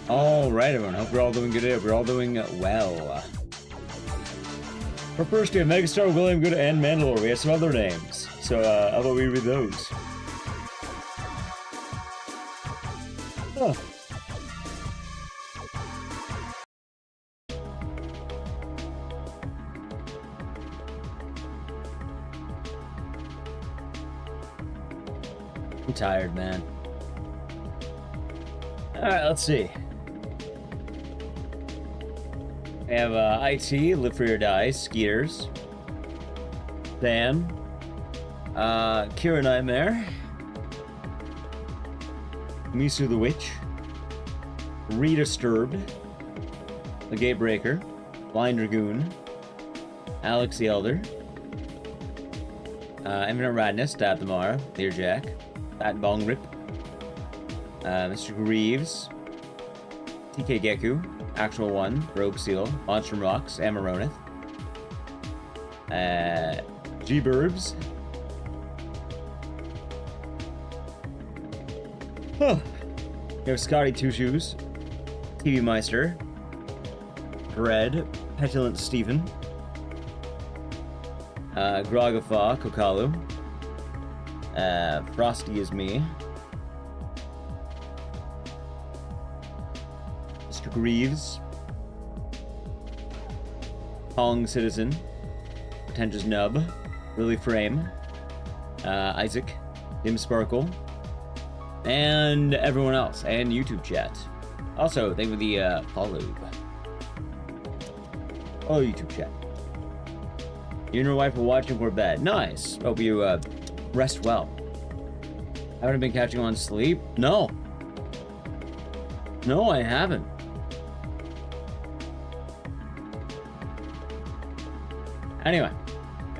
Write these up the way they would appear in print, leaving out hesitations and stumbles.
All right, everyone. Hope we're all doing good today. We're all doing well. For first game, Megastar, William Good, and Mandalore. We have some other names. So, how about we read those? Huh. I'm tired, man. Alright, let's see. We have IT, Live for Your Die, Skeeters, Sam, Kira Nightmare, Misu the Witch, Redisturbed, The Gatebreaker, Blind Dragoon, Alex the Elder, Infinite Radness, Dab Tamara, Learjack, Fat Bong Rip, Mr. Greaves, TK Geku, Actual One, Rogue Seal, Monster Rocks, Amaronith, G-Burbs, huh. We have Scotty Two Shoes, TV Meister, Dread, Petulant Stephen, Grogafa, Kokalu, Frosty is me, Mr. Greaves, Hong Citizen, Pretentious Nub, Lily Frame, Isaac, Dim Sparkle, and everyone else, and YouTube chat. Also, thank you for the follow. Oh, YouTube chat. You and your wife are watching for bed. Nice. Hope you rest well. Haven't been catching on sleep? No. No, I haven't. Anyway,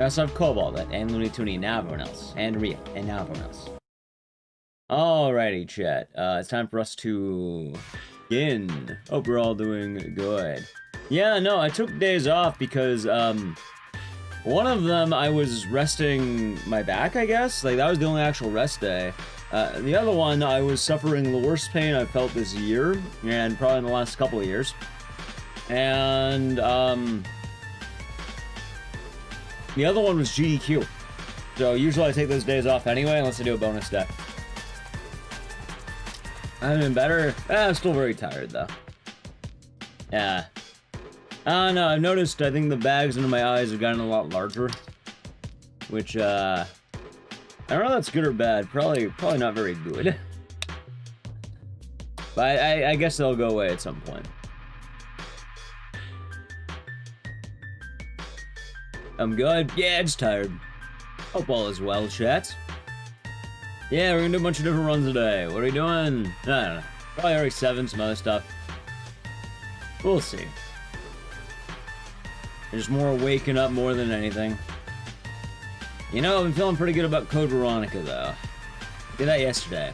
I also have Cobalt and Looney Tooney and now everyone else. And Rhea and now everyone else. Alrighty, chat. It's time for us to begin. Hope we're all doing good. Yeah, no, I took days off because, one of them I was resting my back, I guess. Like, that was the only actual rest day. The other one, I was suffering the worst pain I've felt this year, and probably in the last couple of years. And, the other one was GDQ. So usually I take those days off anyway, unless I do a bonus day. I haven't been better. I'm still very tired, though. Yeah. I don't know, I've noticed, I think the bags under my eyes have gotten a lot larger. Which, I don't know if that's good or bad. Probably not very good. But I guess they'll go away at some point. I'm good. Yeah, just tired. Hope all is well, chat. Yeah, we're gonna do a bunch of different runs today. What are we doing? I don't know. Probably already 7, some other stuff. We'll see. There's more waking up more than anything. You know, I've been feeling pretty good about Code Veronica, though. Did that yesterday.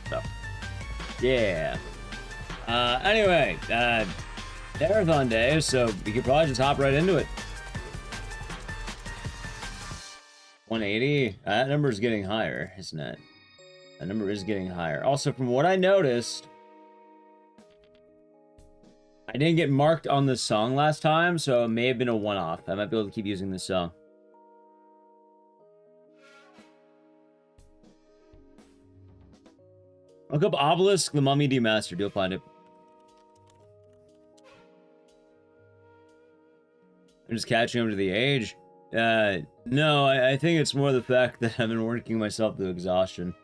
So, yeah. Anyway, marathon day, so we could probably just hop right into it. 180? That number is getting higher, isn't it? That number is getting higher. Also, from what I noticed, I didn't get marked on this song last time, so it may have been a one-off. I might be able to keep using this song. Look up Obelisk, the Mummy Demastered. You'll find it. I'm just catching up to the age. No, I think it's more the fact that I've been working myself to exhaustion.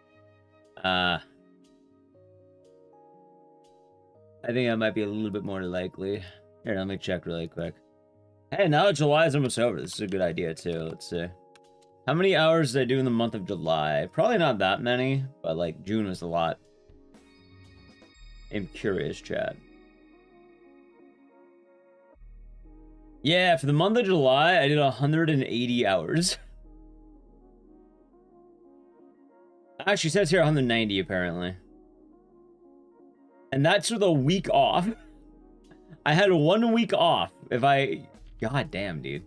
I think that might be a little bit more likely. Here, let me check really quick. Hey, now that July is almost over, this is a good idea too. Let's see. How many hours did I do in the month of July? Probably not that many, but like June was a lot. I'm curious, chat. Yeah, for the month of July, I did 180 hours. Actually, it says here 190, apparently. And that's with a week off. I had 1 week off. God damn, dude.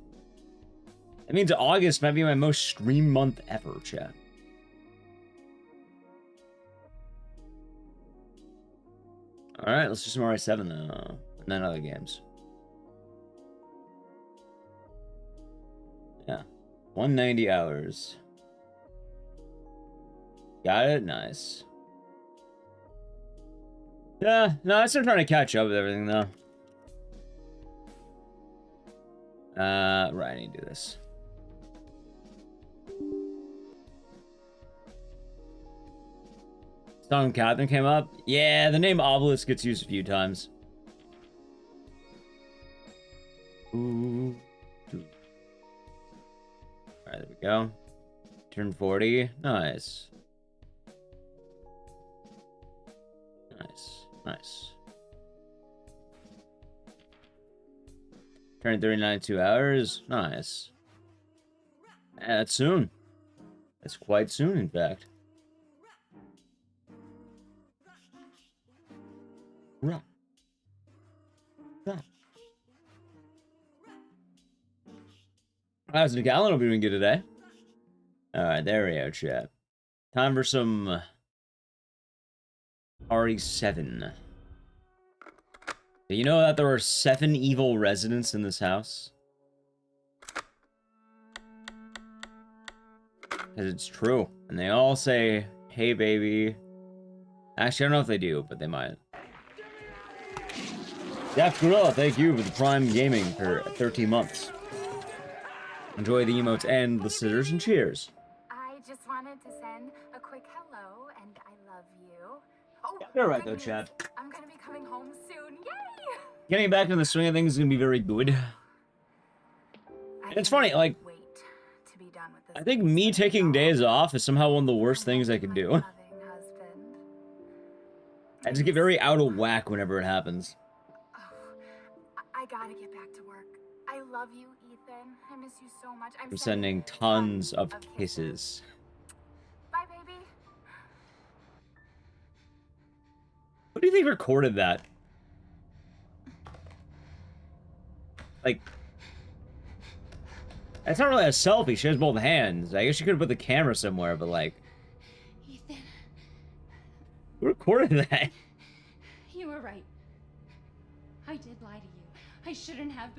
That means August might be my most stream month ever, chat. Alright, let's do some RI7 though. And then other games. Yeah. 190 hours. Got it? Nice. Yeah, no, I'm still trying to catch up with everything though. Right, I need to do this. Song Catherine came up. Yeah, the name Obelisk gets used a few times. Ooh. Alright, there we go. Turn 40. Nice. Nice. Nice. Turn 39 2 hours. Nice. Yeah, that's soon. That's quite soon, in fact. Right. How's the calendar doing good today? Alright, there we go, chat. Time for some RE7. Do you know that there are 7 evil residents in this house? Because it's true. And they all say, hey baby. Actually, I don't know if they do, but they might. Daph Gorilla, thank you for the Prime Gaming for 13 months. Enjoy the emotes and the sitters and cheers. I just wanted to send a quick hello and I love you. Oh, Yeah, you're right though, Chad. I'm gonna be coming home soon. Yay! Getting back in the swing of things is gonna be very good. It's funny, like, wait to be done with this. I think me taking days off is somehow one of the worst things I could do. I just get very out of whack whenever it happens. I gotta get back to work. I love you, Ethan. I miss you so much. I'm sending tons of kisses. Bye, baby. What do you think recorded that? Like, it's not really a selfie. She has both hands. I guess you could have put the camera somewhere, but like, Ethan, who recorded that? you were right. I did lie to you. I shouldn't have.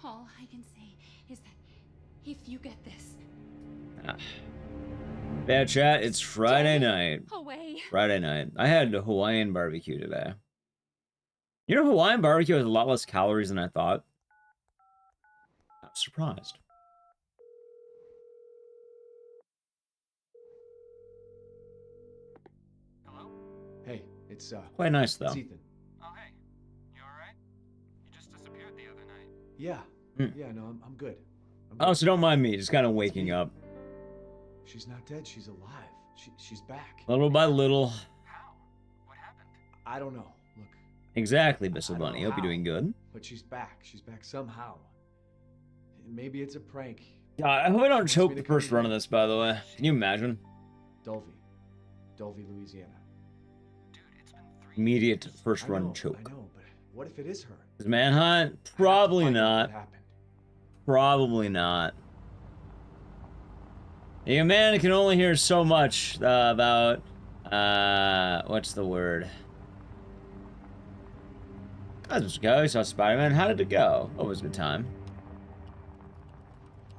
All I can say is that if you get this. Bad chat, it's Friday night. Away. Friday night. I had a Hawaiian barbecue today. You know, Hawaiian barbecue has a lot less calories than I thought. I'm surprised. Hello? Hey, it's quite nice though. It's Ethan. Oh hey, you alright? You just disappeared the other night. Yeah. Yeah, no, I'm good. Oh, so don't mind me, just kind of waking up. She's not dead, she's alive. She's back. Little by little. How? What happened? I don't know. Look. Exactly, Mr. Bunny. Hope you're doing good. But she's back. She's back somehow. Maybe it's a prank. God, I hope I don't choke the first run of this, by the way. Can you imagine? Dulvey, Louisiana. Dude, it's been 3 Immediate days. first run choke. I know, but what if it is her? Is manhunt? Probably Find out not. what happened. Probably not. A man can only hear so much about, what's the word? Let's go. We saw Spider-Man. How did it go? Oh, it was a good time.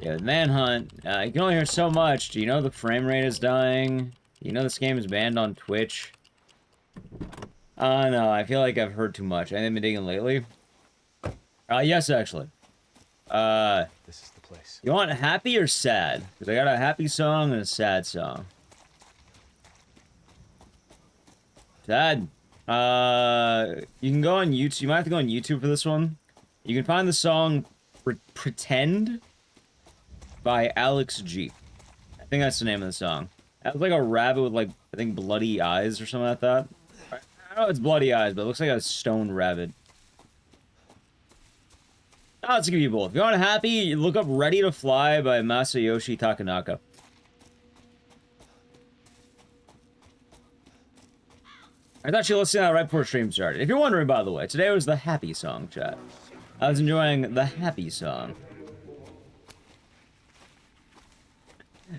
Yeah, with Manhunt, you can only hear so much. Do you know the frame rate is dying? Do you know this game is banned on Twitch? No, I feel like I've heard too much. I haven't been digging lately. Yes, actually. This is the place. You want happy or sad? Because I got a happy song and a sad song. Sad. You can go on YouTube. You might have to go on YouTube for this one. You can find the song Pretend by Alex G. I think that's the name of the song. It was like a rabbit with, like, I think bloody eyes or something like that. I know it's bloody eyes, but it looks like a stone rabbit. Let's give you both. If you want happy, look up Ready to Fly by Masayoshi Takanaka. I thought you were listening to that right before stream started. If you're wondering, by the way, today was the happy song, chat. I was enjoying the happy song.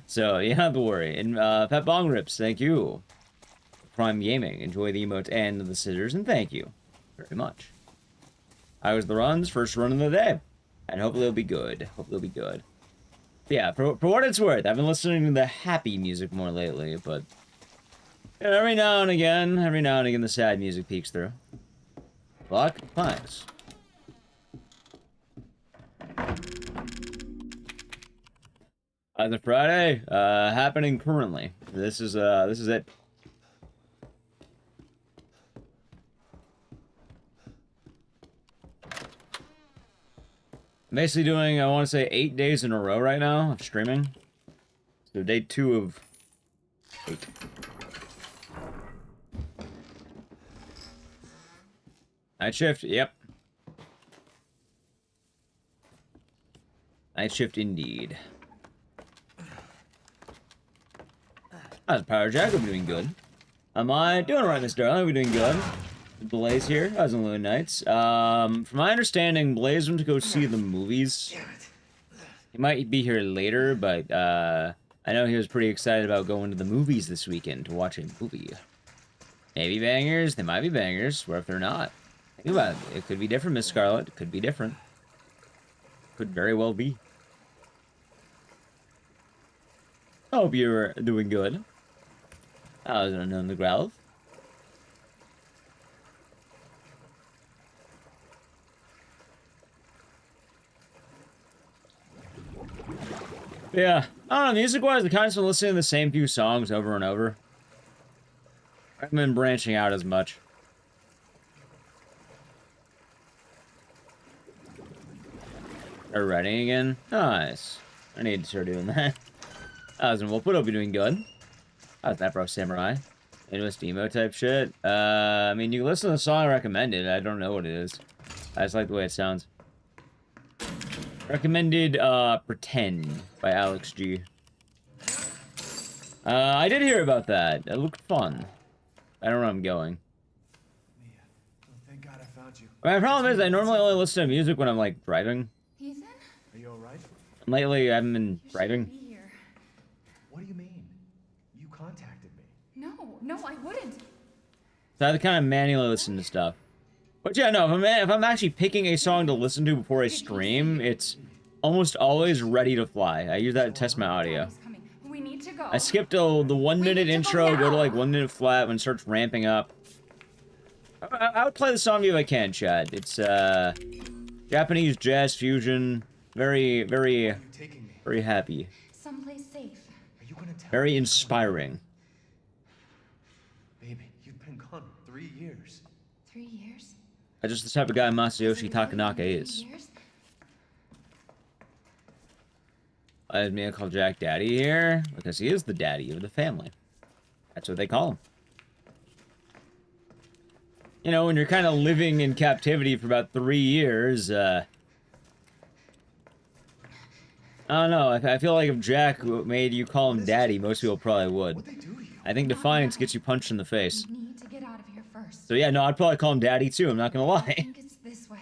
So, you don't have to worry. And Pet Bong Rips, thank you Crime Gaming. Enjoy the emotes and the scissors, and thank you very much. I was the runs, first run of the day. And hopefully it'll be good. Hopefully it'll be good. But yeah, for what it's worth, I've been listening to the happy music more lately, but you know, every now and again, the sad music peeks through. Block, thanks. The Friday, happening currently. This is it. I'm basically doing, I want to say, 8 days in a row right now of streaming. So day 2 of 8. Night shift, yep. Night shift indeed. How's Power Jack? We're doing good. Am I doing alright, Miss Darling? We're doing good. Blaze here. How's the Loon Nights? From my understanding, Blaze went to go see the movies. He might be here later, but I know he was pretty excited about going to the movies this weekend to watch a movie. Maybe bangers. They might be bangers. What if they're not? Think about it. It could be different, Miss Scarlet. It could be different. Could very well be. I hope you're doing good. How's it on the ground? Yeah, I don't know, music-wise, I kind of been listening to the same few songs over and over. I haven't been branching out as much. Are writing again? Nice. I need to start doing that. We'll put up be doing good. How's that, bro, Samurai? Newest emo type shit? I mean, you can listen to the song I recommended. I don't know what it is. I just like the way it sounds. Recommended, Pretend by Alex G. I did hear about that. It looked fun. I don't know where I'm going. Mia, oh, thank God I found you. My problem is I normally only listen to music when I'm, like, driving. Ethan? Are you alright? Lately, I haven't been You driving. shouldn't be here. What do you mean? You contacted me. No, I wouldn't. So I have to kind of manually listen to stuff. But yeah, no, if I'm actually picking a song to listen to before I stream, it's almost always ready to fly. I use that to test my audio. Daddy's coming. We need to go. I skipped the 1 minute intro, go to like 1 minute flat when it starts ramping up. I would play the song if I can, Chad. It's Japanese jazz fusion, very happy, Someplace safe. Are you gonna tell very me? inspiring. Baby, you've been gone 3 years. 3 years? That's just the type of guy Masayoshi Has it really Takanaka been 3 is. years? I mean, I call Jack Daddy here because he is the daddy of the family. That's what they call him. You know, when you're kind of living in captivity for about 3 years, I don't know. I feel like if Jack made you call him Daddy, most people probably would. What'd they do to you? I think defiance gets you punched in the face. We need to get out of here first. So yeah, no, I'd probably call him Daddy too. I'm not gonna I lie. think it's this way.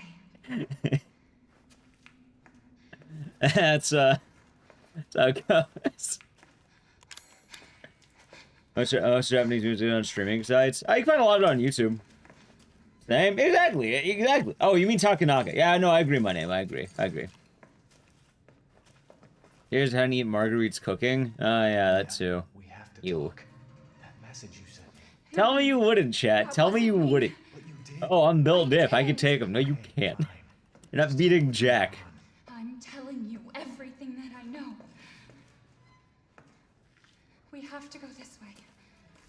That's how it goes. Most Japanese music on streaming sites. I can find a lot of it on YouTube. Same, exactly. Oh, you mean Takanaka? Yeah, no, I agree, my name. I agree. Here's how to eat Marguerite's cooking. Oh yeah, that too. We have to You. talk. That message you sent me. Tell me you wouldn't, chat. Tell me you wouldn't. But you did. Oh, I'm Bill Diff. I can take him. No, you can't. You're not beating Jack. I'm telling you everything that I know. We have to go this way.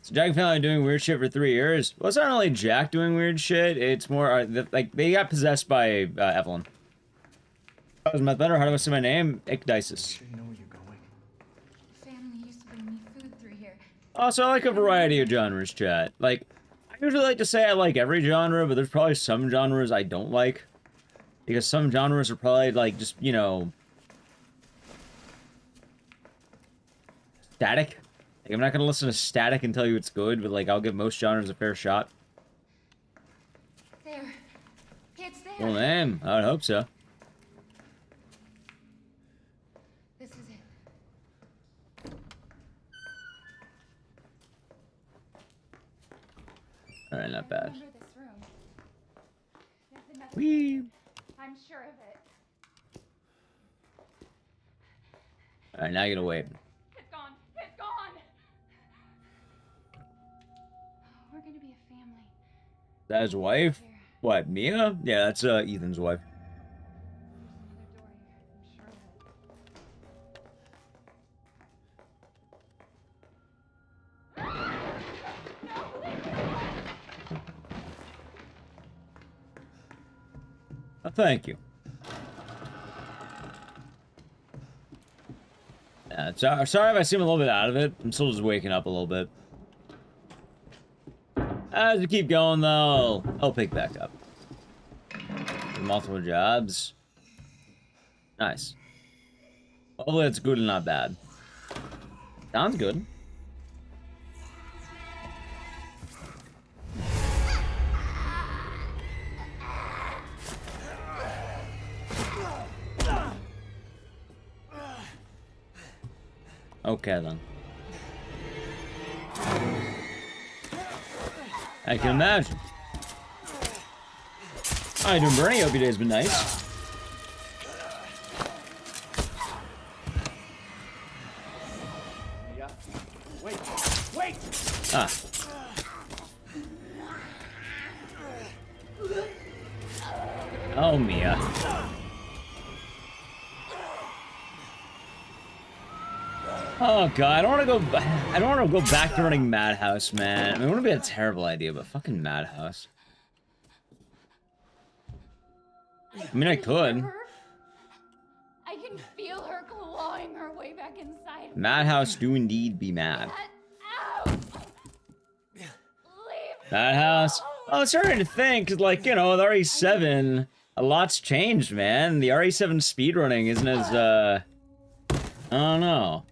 So Jack and family doing weird shit for 3 years. Well, it's not really Jack doing weird shit. It's more like they got possessed by Evelyn. That was my thunder. How do I say my name? Ecdycis. Sure you know where you're going. Family used to bring me food through here. Also, I like a variety of genres, chat. Like, I usually like to say I like every genre, but there's probably some genres I don't like. Because some genres are probably, like, just, you know, static. Like, I'm not gonna listen to static and tell you it's good, but, like, I'll give most genres a fair shot. There. It's there. Well, man, I would hope so. This is it. All right, not bad. Remember this room. There's another Whee! exit. I'm sure of it. All right, now you gotta wait. It's gone. It's gone. We're gonna be a family. Is that his wife? Here. What, Mia? Yeah, that's Ethan's wife. There's another door here. I'm sure of it. Oh, thank you. Yeah, sorry if I seem a little bit out of it. I'm still just waking up a little bit. As we keep going, though, I'll pick back up. Multiple jobs. Nice. Hopefully it's good and not bad. Sounds good. Okay, then. I can imagine. How you doing, Bernie? Hope your day's been nice. Yeah. Wait! Wait! Ah. Oh, Mia. Oh god, I don't want to go. I don't want to go back to running Madhouse, man. I mean, it wouldn't be a terrible idea, but fucking Madhouse. I mean, I could. I can feel her clawing her way back inside. Madhouse do indeed be mad. Get out! Leave Madhouse. Oh, it's starting to think, 'cause, like, you know, with RE7, a lot's changed, man. The RE7 speedrunning isn't as, I don't know.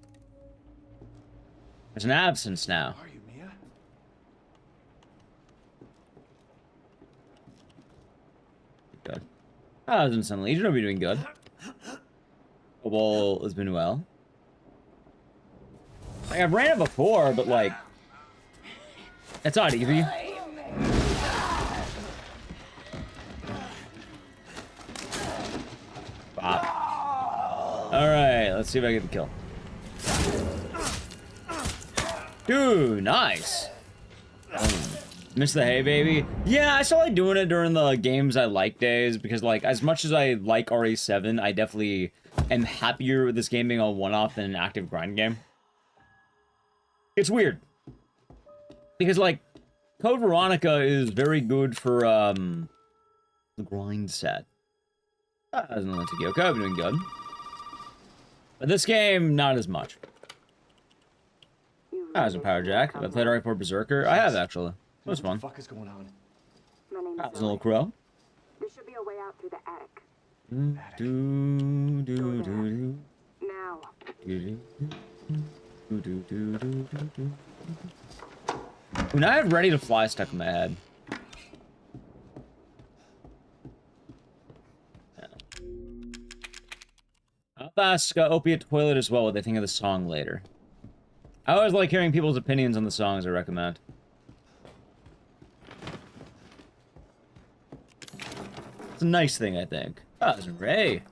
There's an absence now. Are you, Mia? Good. Oh, I was in Sun Legion. I'll be doing good. Football has been well. Like, I've ran it before, but, like, it's not easy. Bop. Alright, let's see if I get the kill. Dude, nice. Miss the hay, baby. Yeah, I still like doing it during the games I like days, because, like, as much as I like RE7, I definitely am happier with this game being a one-off than an active grind game. It's weird. Because, like, Code Veronica is very good for, the grind set. Doesn't look like Yoko, I'm doing good. But this game, not as much. I was a Power Jack. I played RE4 Berserker. I have, actually. It was fun. What the fuck is going on? My name I is was a little crow. There should be a way out through the attic. Do, do, do, do. Now. Do, do, do, do, do, do, do. Ooh, now I have Ready to Fly stuck in my head. Yeah. I'll ask Opiate Toilet as well what they think of the song later. I always like hearing people's opinions on the songs I recommend. It's a nice thing, I think. Oh, it's Ray.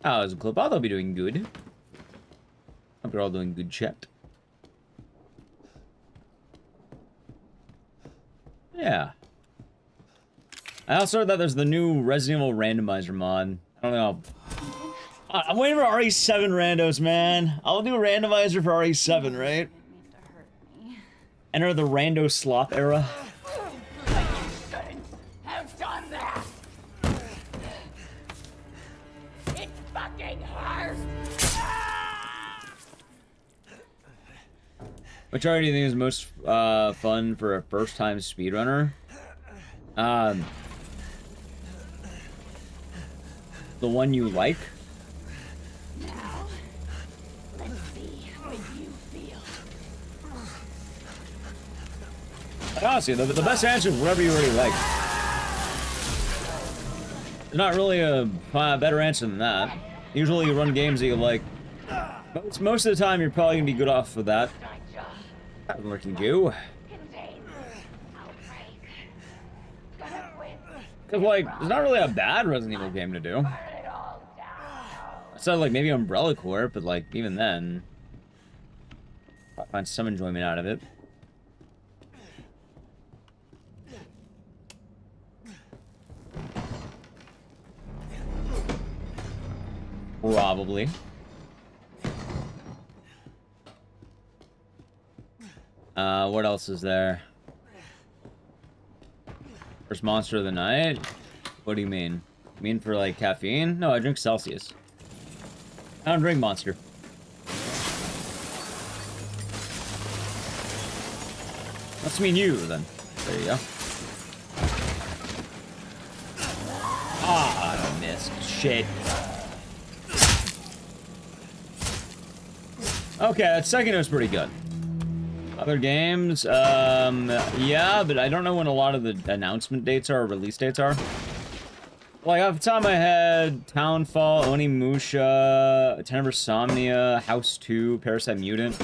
Oh, it's a clip. They'll be doing good. Hope you're all doing good, chat. Yeah. I also heard that there's the new Resident Evil randomizer mod. I don't know. I'm waiting for RE7 randos, man. I'll do a randomizer for RE7, right? Enter the rando slop era. have done that. It fucking hurts. Which art do you think is most fun for a first-time speedrunner? The one you like? Now, let's see what you feel. Honestly, the best answer is whatever you already like. There's not really a better answer than that. Usually you run games that you like. Most of the time, you're probably gonna be good off with that. Hardworking Jew. Cause like, it's not really a bad Resident Evil game to do. I said like maybe Umbrella Corp, but like even then, I find some enjoyment out of it. Probably. What else is there? First monster of the night? What do you mean? You mean for like caffeine? No, I drink Celsius. I don't drink Monster. Must mean you then. There you go. Ah, I missed. Shit. Okay, that second was pretty good. Other games, yeah, but I don't know when a lot of the announcement dates are, or release dates are. Like, off the top of my head, Townfall, Onimusha, Ten of Insomnia, House 2, Parasite Mutant,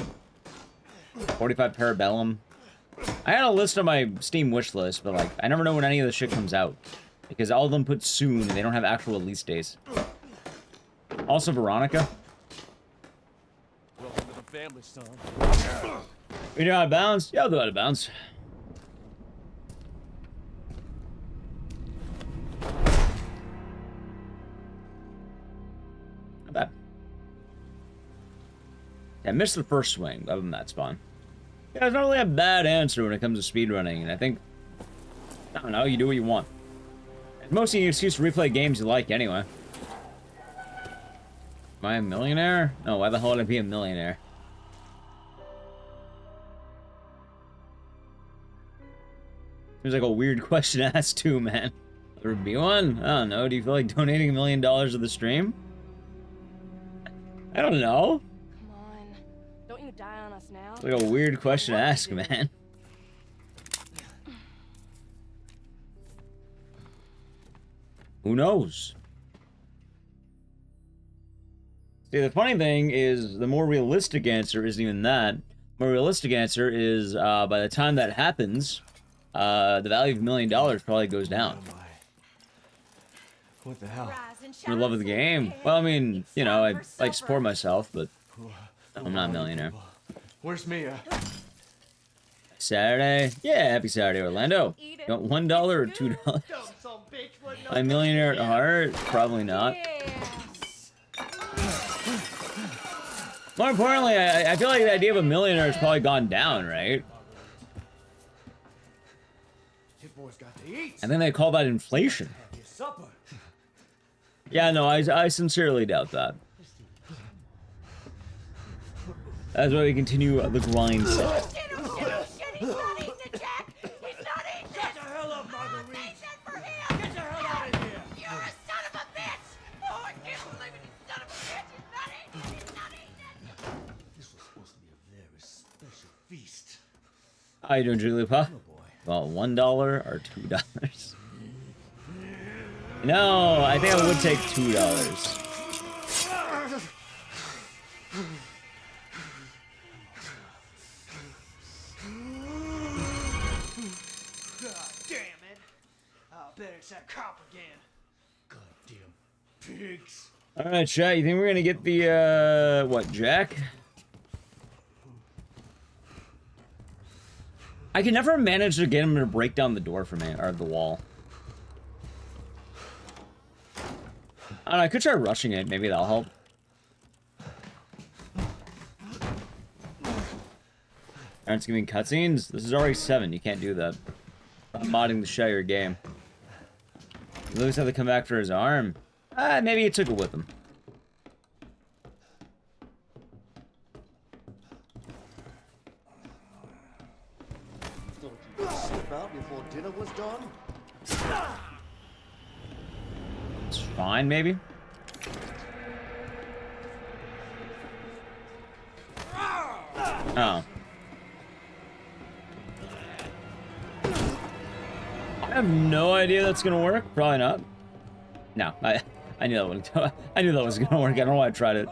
45 Parabellum. I had a list on my Steam wish list, but, like, I never know when any of this shit comes out. Because all of them put soon, and they don't have actual release dates. Also, Veronica. Welcome to the family, son. You're out of bounds? Yeah, I'll go out of bounds. Not bad. Yeah, I missed the first swing. Other than that, it's fine. Yeah, it's not really a bad answer when it comes to speedrunning, and I think, I don't know, you do what you want. It's mostly an excuse to replay games you like anyway. Am I a millionaire? No, why the hell would I be a millionaire? Seems like a weird question to ask too, man. There would be one? I don't know. Do you feel like donating $1 million to the stream? I don't know. Come on. Don't you die on us now? It's like a weird question to ask, man. Who knows? See, the funny thing is, the more realistic answer isn't even that. The more realistic answer is, by the time that happens, the value of $1 million probably goes down. What the hell? For the love of the game. Well, I mean, you know, I like to support myself, but I'm not a millionaire. Where's Mia? Saturday? Yeah, happy Saturday, Orlando. You want $1 or $2? Am I a millionaire at heart? Probably not. More importantly, I feel like the idea of a millionaire has probably gone down, right? And then they call that inflation. Yeah, no, I sincerely doubt that. That's why we continue the grind. He's not eating the Jack! He's not eating it! Get the hell up, Marguerite! For him! Get the hell out of here! You're a son of a bitch! Oh, I can't believe it, you son of a bitch! He's not eating it! He's not eating it! This was supposed to be a very special feast. How you doing, Jigglypuff? Well, $1 or $2? No, I think I would take $2. God damn it! I'll bet it's that cop again. Goddamn pigs. Alright, chat, you think we're gonna get the, what, Jack? I can never manage to get him to break down the door for me, or the wall. I don't know, I could try rushing it, maybe that'll help. Aren't giving cutscenes? This is already 7, you can't do that. I'm modding the shit out of your game. Lewis had to come back for his arm. Maybe he took it with him. Thought you'd slip out before dinner was done? It's fine, maybe? Oh. I have no idea that's gonna work. Probably not. No, I knew that wouldn't. I knew that was gonna work. I don't know why I tried it.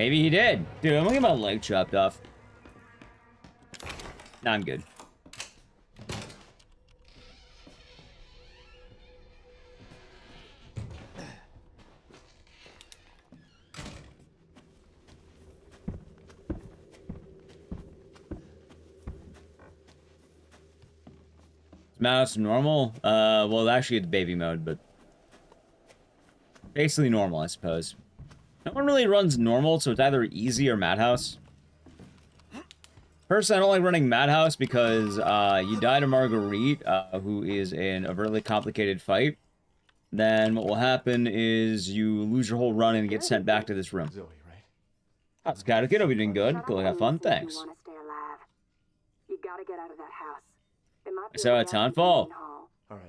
Maybe he did. Dude, I'm looking at my leg chopped off. Nah, I'm good. Mouse normal? Well, actually it's baby mode, but basically normal, I suppose. No one really runs normal, so it's either easy or Madhouse. Personally, I don't like running Madhouse because you die to Marguerite, who is in a really complicated fight. Then what will happen is you lose your whole run and get sent back to this room. Zoe, right? How's Kata? Hope you're doing good. Cool, have fun. Thanks. You want to stay alive. You gotta get out of that house. It might be So a at Townfall, All right.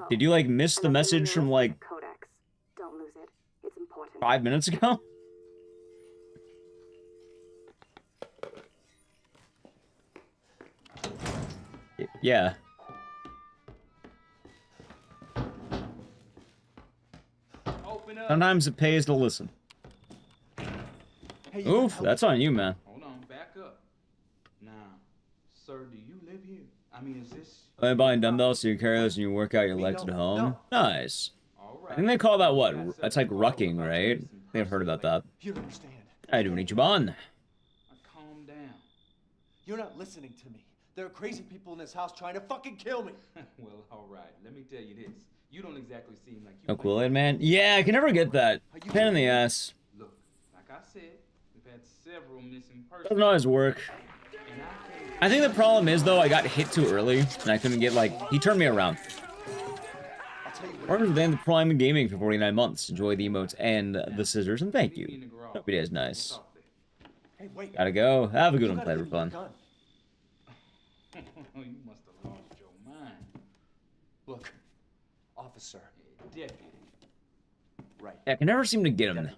did you like miss the message from like Codex. Don't lose it. It's important. 5 minutes ago? Yeah. Open up. Sometimes it pays to listen. Hey, you Oof, gotta that's on you, man. Hold on, back up. Now, sir, do you live here? I mean, is this... By buying dumbbells so you carry those and you work out your legs at home. Nice. I think they call that what? That's like rucking, right? I think I've heard about that. You don't understand. I do need you on. Calm down. You're not listening to me. There are crazy people in this house trying to fucking kill me. Well, all right. Let me tell you this. You don't exactly seem like you... Oh, Kool-Aid man? Yeah, I can never get that. Pain in the ass. Look, like I said, we've had several missing persons. Doesn't always work. And I think the problem is, though, I got hit too early, and I couldn't get, like... He turned me around. Orders then the Prime Gaming for 49 months. Enjoy the emotes and the scissors, and thank you. Hope it is nice. Hey, wait. Gotta go. Have a good You one, gotta play give for me your fun. gun. You must have lost your mind. Look, officer. Deputy. Right. Yeah, I can never seem to get him. Now, do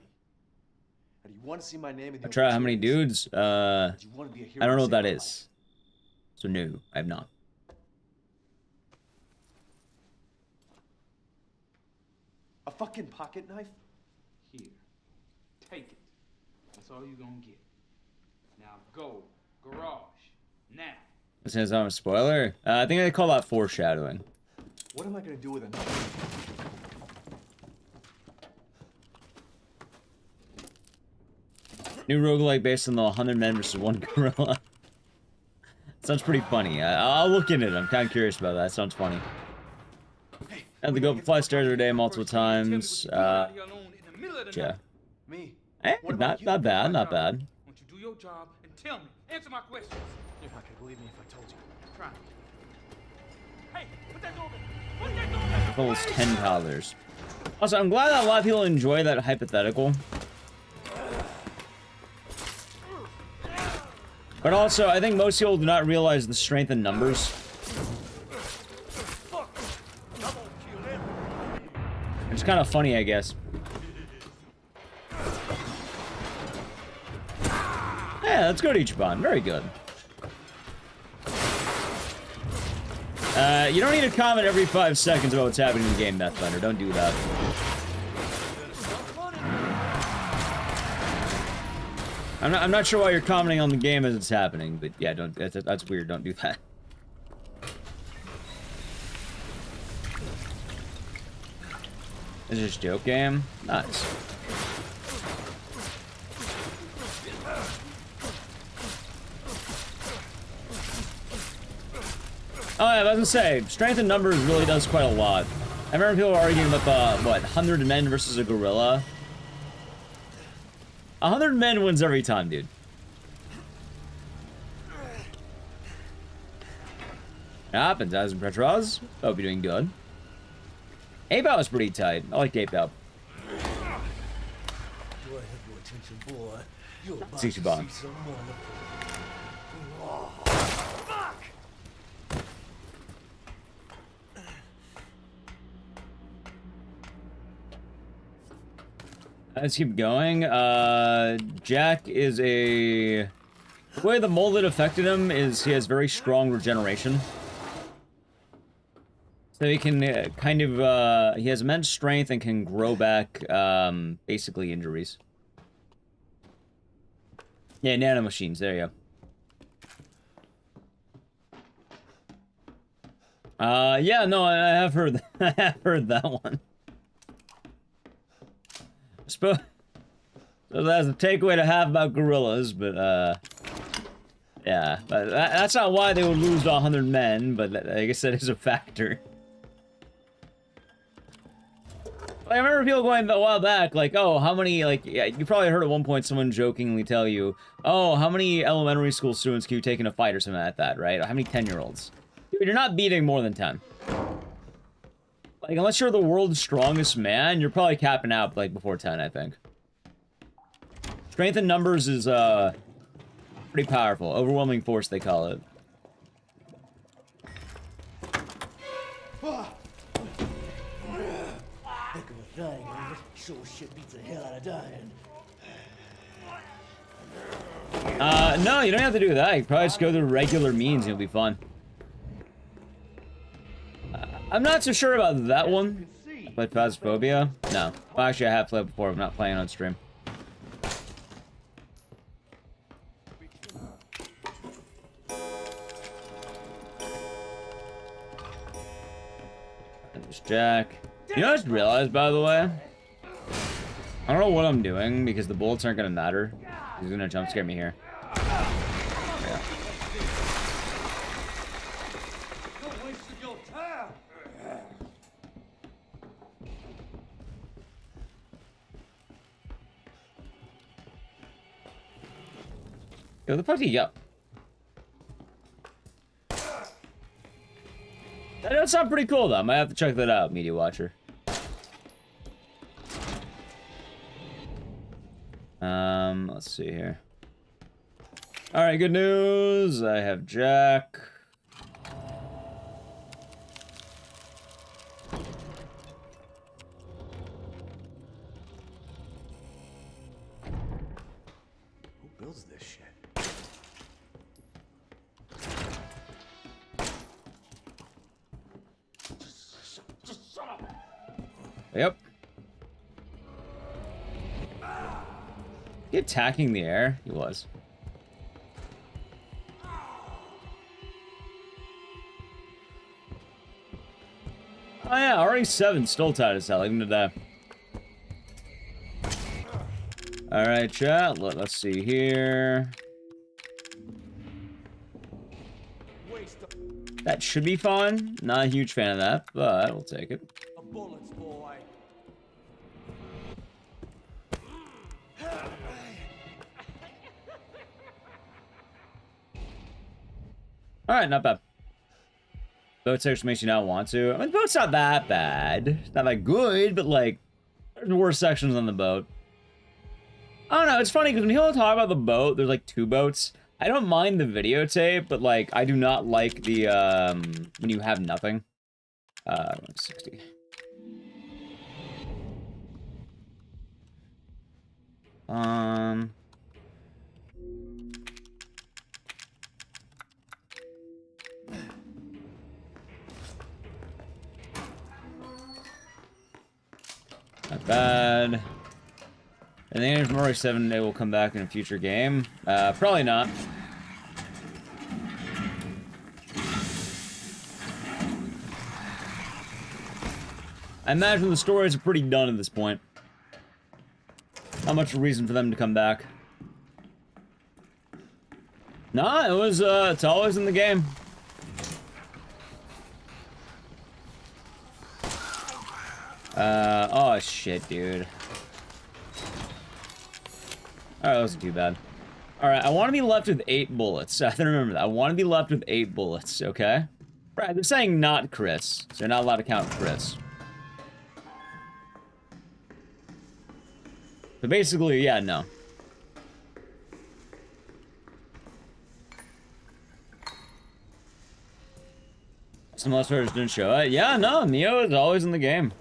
you want to see my name in the I try how many obituaries? dudes? Do you want to be a hero I don't know and what that save my is. So no, I have not. life? A fucking pocket knife? Here. Take it. That's all you're gonna get. Now go. Garage. Now. This is not a spoiler. I think they call that foreshadowing. What am I gonna do with a knife? New roguelike based on the 100 men versus 1 gorilla. Sounds pretty funny. I'll look into it. I'm kind of curious about that. Sounds funny. I had to go up fly stairs every day multiple times. Yeah. Me? Eh, What about not you? bad, not bad. Why don't you do your job and tell me? Answer my questions. You're not gonna believe me if I told you. Try. Hey, put that door open. Put that door open. Almost 10 toddlers. Also, I'm glad that a lot of people enjoy that hypothetical. But also, I think most people do not realize the strength in numbers. It's kind of funny, I guess. Yeah, let's go to Ichiban. Very good. You don't need to comment every 5 seconds about what's happening in the game, Deathbender. Don't do that. I'm not sure why you're commenting on the game as it's happening, but yeah, don't. That's weird. Don't do that. Is this joke game? Nice. Oh, yeah, I was gonna say, strength in numbers really does quite a lot. I remember people arguing about the, what, 100 men versus a gorilla? 100 men wins every time, dude. It happens, as in Petros. Hope you're doing good. Ape Out was pretty tight. I like Ape Out. Do I have your attention, boy? You're about to See see you, Bob. some Let's keep going. Jack is a... The way the molded affected him is he has very strong regeneration. So he can kind of, he has immense strength and can grow back, basically injuries. Yeah, nanomachines. There you go. Yeah, no, I have heard. I have heard that one. So that's a takeaway to have about gorillas, but yeah, but that's not why they would lose to 100 men. But I guess that is a factor. Like, I remember people going a while back, like, oh, how many, like, yeah, you probably heard at one point someone jokingly tell you, oh, how many elementary school students can you take in a fight or something like that, right? Or how many 10-year-olds? Dude, you're not beating more than 10. Like, unless you're the world's strongest man, you're probably capping out, like, before 10, I think. Strength in numbers is, pretty powerful. Overwhelming force, they call it. Heck of a thing, ain't it? Sure shit beats the hell out of dying. No, you don't have to do that. You can probably just go through regular means and you'll be fine. I'm not so sure about that one. But Phasmophobia? No. Well, actually, I have played before. I'm not playing on stream. There's Jack. You know what I just realized, by the way? I don't know what I'm doing because the bullets aren't going to matter. He's going to jump scare me here. Yeah. Yo, the fuck do you go? That does sound pretty cool, though. I might have to check that out, Media Watcher. Let's see here. Alright, good news. I have Jack. Who builds this shit? Yep. He attacking the air? He was. Oh yeah, already 7 still tied as hell, even today. Alright, chat, let's see here. That should be fun. Not a huge fan of that, but we'll take it. Bullets, boy. Alright, not bad. Boat section makes you not want to. I mean, the boat's not that bad. It's not that good, but like, there's worse sections on the boat. I don't know, it's funny because when people talk about the boat, there's like 2 boats. I don't mind the videotape, but like, I do not like the, when you have nothing. 160. Not bad. I think if Murray 7 they will come back in a future game. Probably not. I imagine the stories are pretty done at this point. Not much reason for them to come back. Nah, it was, it's always in the game. Oh shit, dude. Alright, that wasn't too bad. Alright, I want to be left with 8 bullets. I have to remember that. I want to be left with 8 bullets, okay? Right, they're saying not Chris, so they're not allowed to count Chris. So basically, yeah, no. Some less players didn't show it. Yeah, no, Neo is always in the game.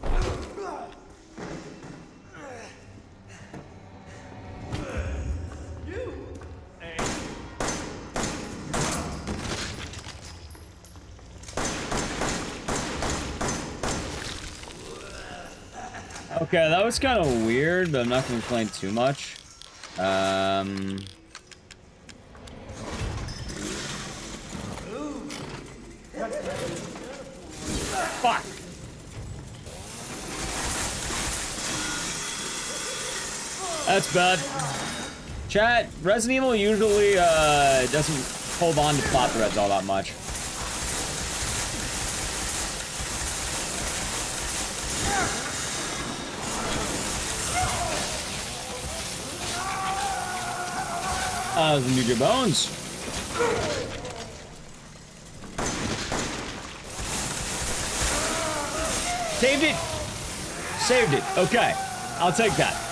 Okay, that was kind of weird, but I'm not going to complain too much. Fuck. That's bad. Chat, Resident Evil usually doesn't hold on to plot threads all that much. Those need your bones. Saved it. Saved it. Okay, I'll take that.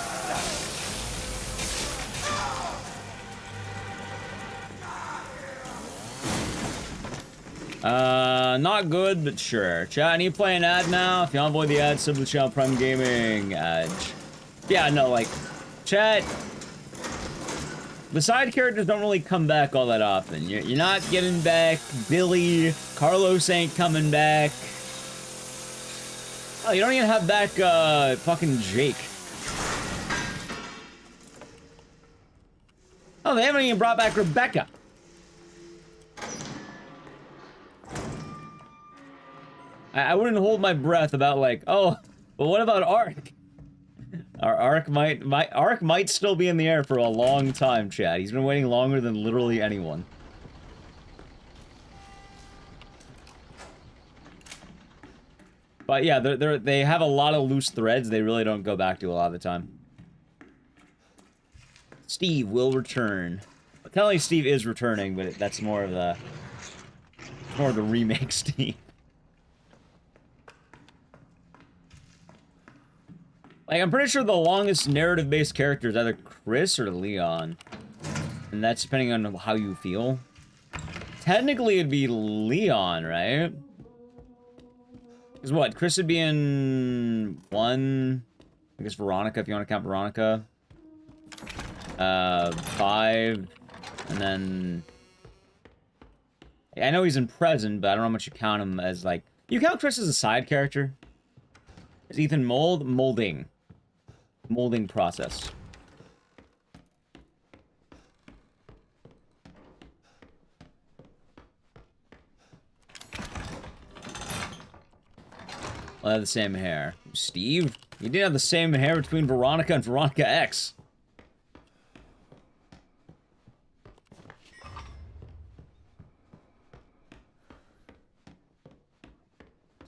Not good, but sure. Chat, I need to play an ad now. If you want to avoid the ads, sub to the channel Prime Gaming. Yeah, no, like, chat. The side characters don't really come back all that often. You're not getting back Billy. Carlos ain't coming back. Oh, you don't even have back, fucking Jake. Oh, they haven't even brought back Rebecca. I wouldn't hold my breath about like, oh, but what about Ark? Our Ark might still be in the air for a long time, Chad. He's been waiting longer than literally anyone. But yeah, they have a lot of loose threads they really don't go back to a lot of the time. Steve will return. Technically, Steve is returning, but that's more of the remake Steve. Like, I'm pretty sure the longest narrative-based character is either Chris or Leon. And that's depending on how you feel. Technically, it'd be Leon, right? Because what? Chris would be in 1... I guess Veronica, if you want to count Veronica. 5... And then... I know he's in present, but I don't know how much you count him as, like... You count Chris as a side character? Is Ethan molding? Molding process. Well, they have the same hair. Steve? You didn't have the same hair between Veronica and Veronica X.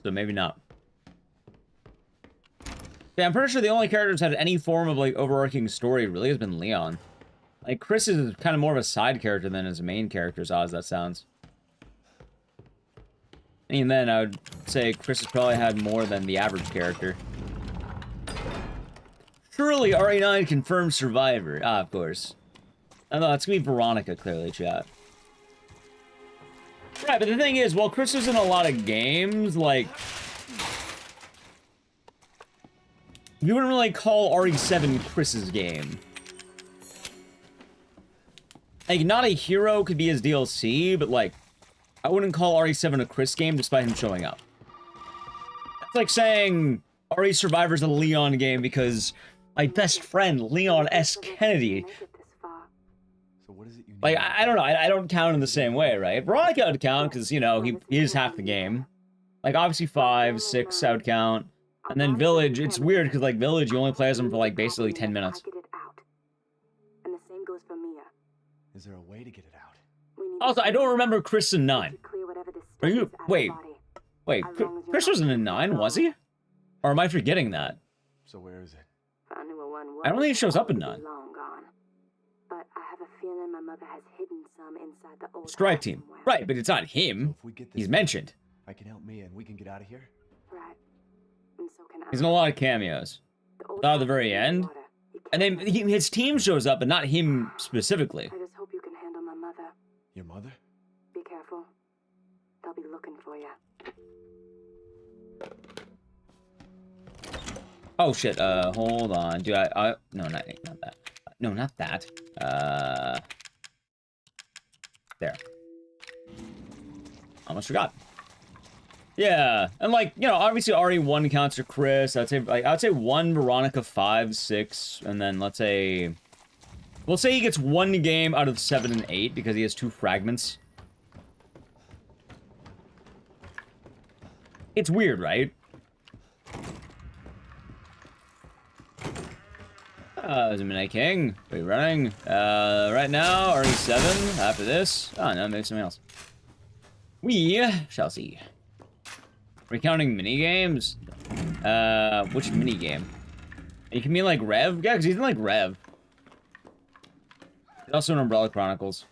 So maybe not. Yeah, I'm pretty sure the only characters that had any form of, like, overarching story really has been Leon. Like, Chris is kind of more of a side character than his main character, as odd as that sounds. And then I would say Chris has probably had more than the average character. Surely RE9 confirmed survivor. Ah, of course. I know, it's gonna be Veronica, clearly, chat. Right, but the thing is, while Chris is in a lot of games, like... You wouldn't really call RE7 Chris's game. Like, not a hero could be his DLC, but, like, I wouldn't call RE7 a Chris game despite him showing up. That's like saying RE Survivor's a Leon game because my best friend, Leon S. Kennedy... So what is it you need? Like, I don't know, I don't count in the same way, right? Veronica would count, because, you know, he is half the game. Like, obviously 5, 6 I would count. And then Village, it's weird, because, like, Village, you only play as him for, like, basically 10 minutes. And the same goes for Mia. Is there a way to get it out? Also, I don't remember Chris in 9. Are you... Wait, Chris wasn't in 9, was he? Or am I forgetting that? So where is it? I don't think he shows up in 9. But I have a feeling my mother has hidden some inside the old Strike Team. Right, but it's not him. So if we get this He's mentioned. I can help Mia and we can get out of here? Right. And so can I. He's in a lot of cameos. At the very end. And then his team shows up, but not him specifically. I just hope you can handle my mother. Your mother? Be careful. They'll be looking for you. Oh shit, hold on. Dude, no, not that. No, not that. There. Almost forgot. Yeah, and like, you know, obviously RE1 counts for Chris. I would say 1 Veronica, 5, 6, and then let's say... We'll say he gets 1 game out of 7 and 8 because he has 2 fragments. It's weird, right? There's a Midnight King. Are we running? Right now, RE7. After this. Oh, no, maybe something else. We shall see. Recounting minigames? Which minigame? You can mean like Rev? Yeah, because he's in like Rev. He's also in Umbrella Chronicles.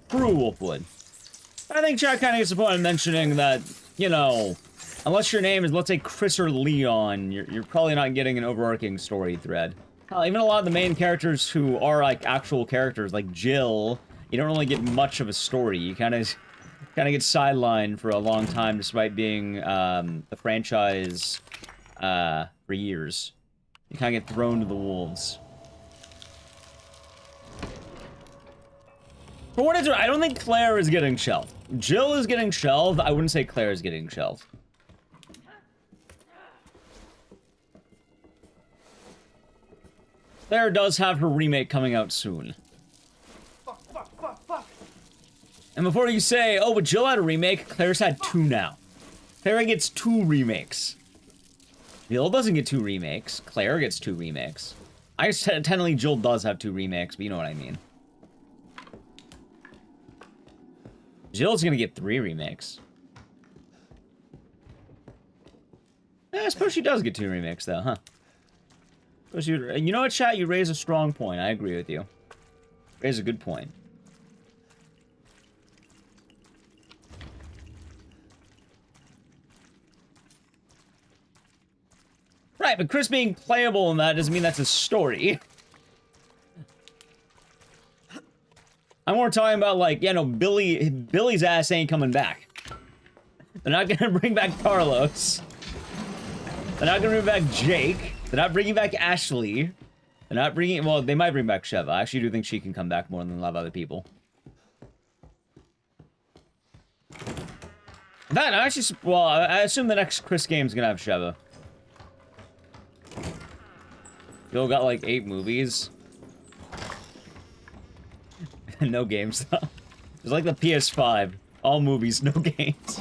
True Wolfwood. I think chat kind of gets the point of mentioning that, you know, unless your name is, let's say, Chris or Leon, you're probably not getting an overarching story thread. Even a lot of the main characters who are, like, actual characters, like Jill, you don't really get much of a story. You kind of get sidelined for a long time, despite being the franchise for years. You kind of get thrown to the wolves. For what it's worth, I don't think Claire is getting shelved. Jill is getting shelved. I wouldn't say Claire is getting shelved. Claire does have her remake coming out soon. And before you say, oh, but Jill had a remake, Claire's had 2 now. Claire gets 2 remakes. Jill doesn't get 2 remakes. Claire gets 2 remakes. I guess technically Jill does have 2 remakes, but you know what I mean. Jill's gonna get 3 remakes. I suppose she does get 2 remakes, though, huh? You know what, chat? You raise a strong point. I agree with you. Raise a good point. Right, but Chris being playable in that doesn't mean that's a story. I'm more talking about, like, you know, Billy's ass ain't coming back. They're not gonna bring back Carlos. They're not gonna bring back Jake. They're not bringing back Ashley. They're not bringing... Well, they might bring back Sheva. I actually do think she can come back more than a lot of other people. That, I actually... Well, I assume the next Chris game's gonna have Sheva. Bill got, like, 8 movies. No games, though. It's like the PS5. All movies, no games.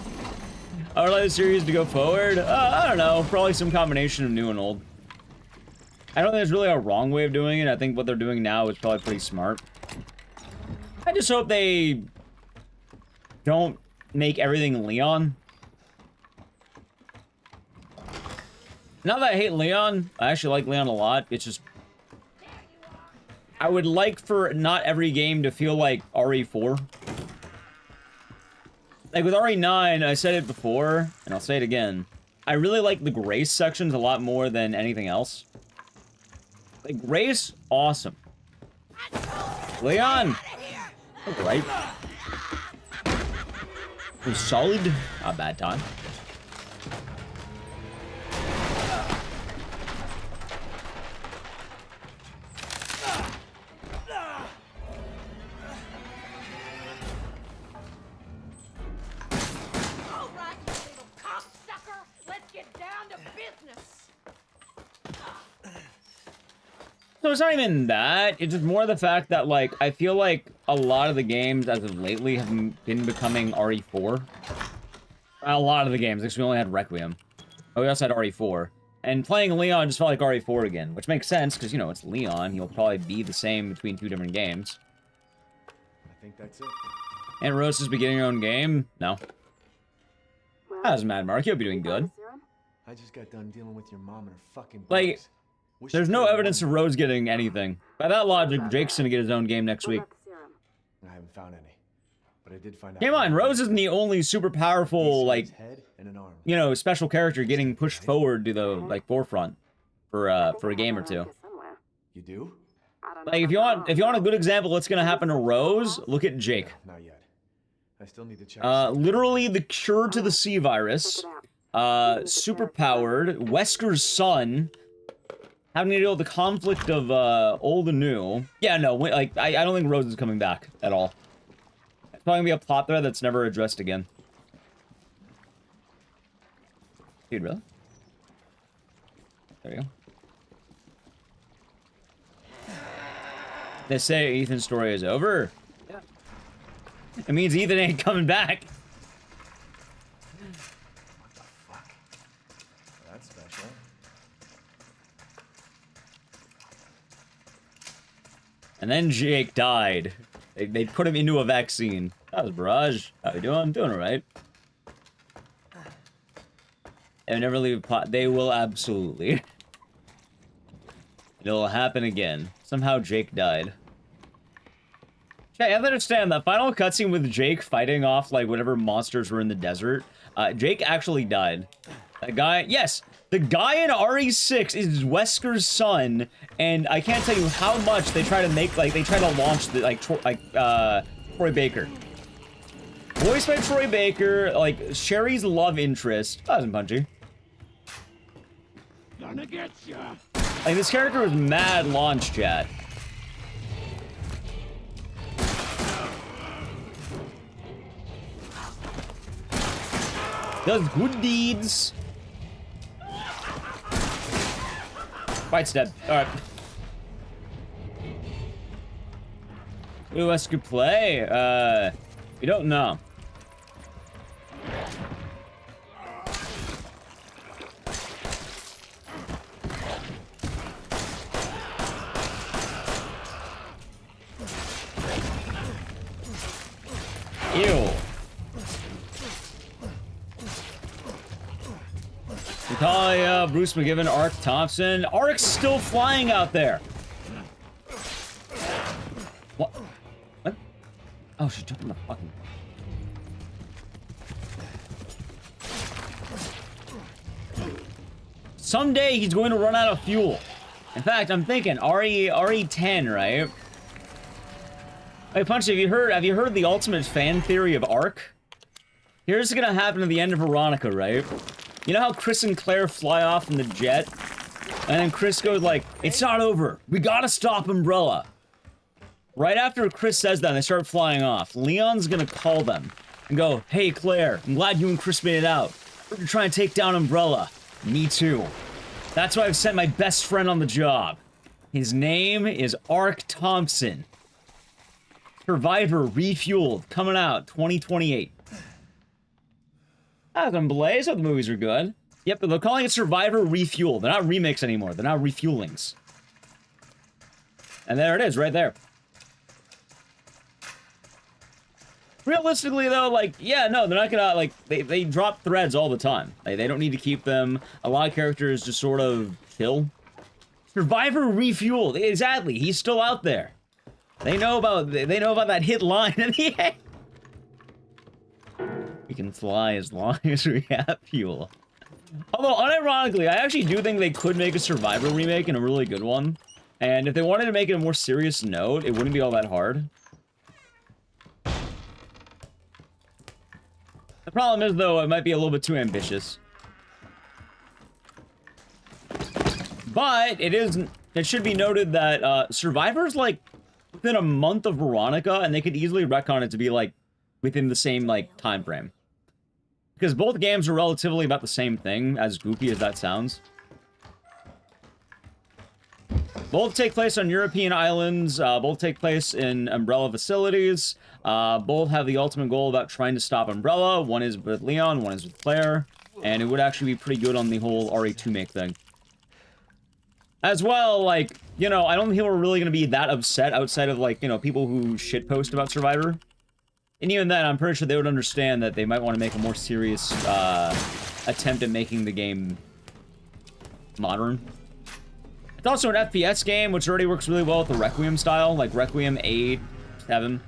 I would like the series to go forward. I don't know. Probably some combination of new and old. I don't think there's really a wrong way of doing it. I think what they're doing now is probably pretty smart. I just hope they don't make everything Leon. Not that I hate Leon. I actually like Leon a lot. It's just... I would like for not every game to feel like RE4. Like with RE9, I said it before, and I'll say it again. I really like the Grace sections a lot more than anything else. Like, Grace, awesome. Leon! Alright. It was solid. Not a bad time. So it's not even that, it's just more the fact that, like, I feel like a lot of the games as of lately have been becoming RE4. A lot of the games, because we only had Requiem. Oh, we also had RE4. And playing Leon just felt like RE4 again, which makes sense, because, you know, it's Leon. He'll probably be the same between 2 different games. I think that's it. And Rose is beginning her own game? No. Well, That doesn't matter, Mark. You'll be doing good. I just got done dealing with your mom and her fucking Like, bugs. Wish there's you no could've evidence of won. Rose getting anything. By that logic, Jake's gonna get his own game next What week. about the serum? I haven't found any, but I did find out. Keep in mind, Rose isn't the only super powerful, like, head and an arm. you know, special character getting pushed forward to the, like, forefront for a game or two. Somewhere. You do? I don't know Like, if you want a good example of what's gonna happen to Rose, look at Jake. Not yet. I still need to check. Literally the cure to the C virus, super powered, Wesker's son, having to deal with the conflict of, old and new. Yeah, no, like, I don't think Rose is coming back at all. It's probably gonna be a plot thread that's never addressed again. Dude, really? There you go. They say Ethan's story is over. Yeah. It means Ethan ain't coming back. What the fuck? That's special. And then Jake died. They put him into a vaccine. That was Barrage. How you doing? Doing alright. They never leave a pot. They will absolutely. It'll happen again. Somehow Jake died. Yeah, you have to understand that final cutscene with Jake fighting off, like, whatever monsters were in the desert. Jake actually died. That guy, yes, the guy in RE6 is Wesker's son, and I can't tell you how much they try to make, like, they try to launch the, Troy Baker. Voiced by Troy Baker, like, Sherry's love interest. That wasn't punchy. Gonna get ya. Like, this character was mad launch, chat. Does good deeds. Fight's dead. Alright. Who else could play? We don't know. Ew. Natalia, Bruce McGivern, Ark Thompson. Ark's still flying out there. What? What? Oh, she took him the fucking... Someday he's going to run out of fuel. In fact, I'm thinking RE10, right? Hey, Punch, have you heard the ultimate fan theory of Ark? Here's gonna happen at the end of Veronica, right? You know how Chris and Claire fly off in the jet? And then Chris goes like, it's not over. We gotta stop Umbrella. Right after Chris says that, they start flying off. Leon's gonna call them and go, hey, Claire, I'm glad you and Chris made it out. We're gonna try and take down Umbrella. Me too. That's why I've sent my best friend on the job. His name is Ark Thompson. Survivor Refueled, coming out 2028. I can blaze. I thought the movies are good. Yep, but they're calling it Survivor Refueled. They're not remakes anymore. They're now refuelings. And there it is, right there. Realistically, though, like, yeah, no, they're not gonna, like, they drop threads all the time. Like, they don't need to keep them. A lot of characters just sort of chill. Survivor Refueled. Exactly. He's still out there. They know about that hit line at the end. We can fly as long as we have fuel. Although, unironically, I actually do think they could make a Survivor remake and a really good one. And if they wanted to make it a more serious note, it wouldn't be all that hard. The problem is, though, it might be a little bit too ambitious. But it should be noted that Survivor's like within a month of Veronica, and they could easily retcon it to be like within the same like time frame. Because both games are relatively about the same thing, as goofy as that sounds. Both take place on European islands, both take place in Umbrella facilities, both have the ultimate goal about trying to stop Umbrella. One is with Leon, one is with Claire, and it would actually be pretty good on the whole RE2 make thing. As well, like, you know, I don't think people are really going to be that upset outside of, like, you know, people who shitpost about Survivor. And even then, I'm pretty sure they would understand that they might want to make a more serious attempt at making the game modern. It's also an FPS game, which already works really well with the Requiem style, like Requiem 8, 7.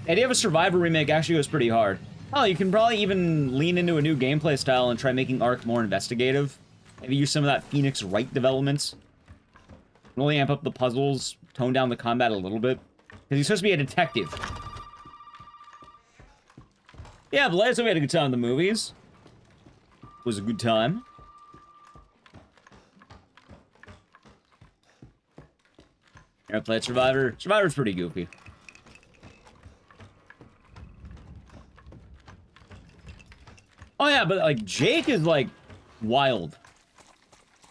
The idea of a Survivor remake actually goes pretty hard. Oh, you can probably even lean into a new gameplay style and try making Ark more investigative. Maybe use some of that Phoenix Wright developments. Really amp up the puzzles, tone down the combat a little bit. Because he's supposed to be a detective. Yeah, but last time we had a good time in the movies. It was a good time. Ever played Survivor? Survivor's pretty goofy. Oh yeah, but like Jake is like wild.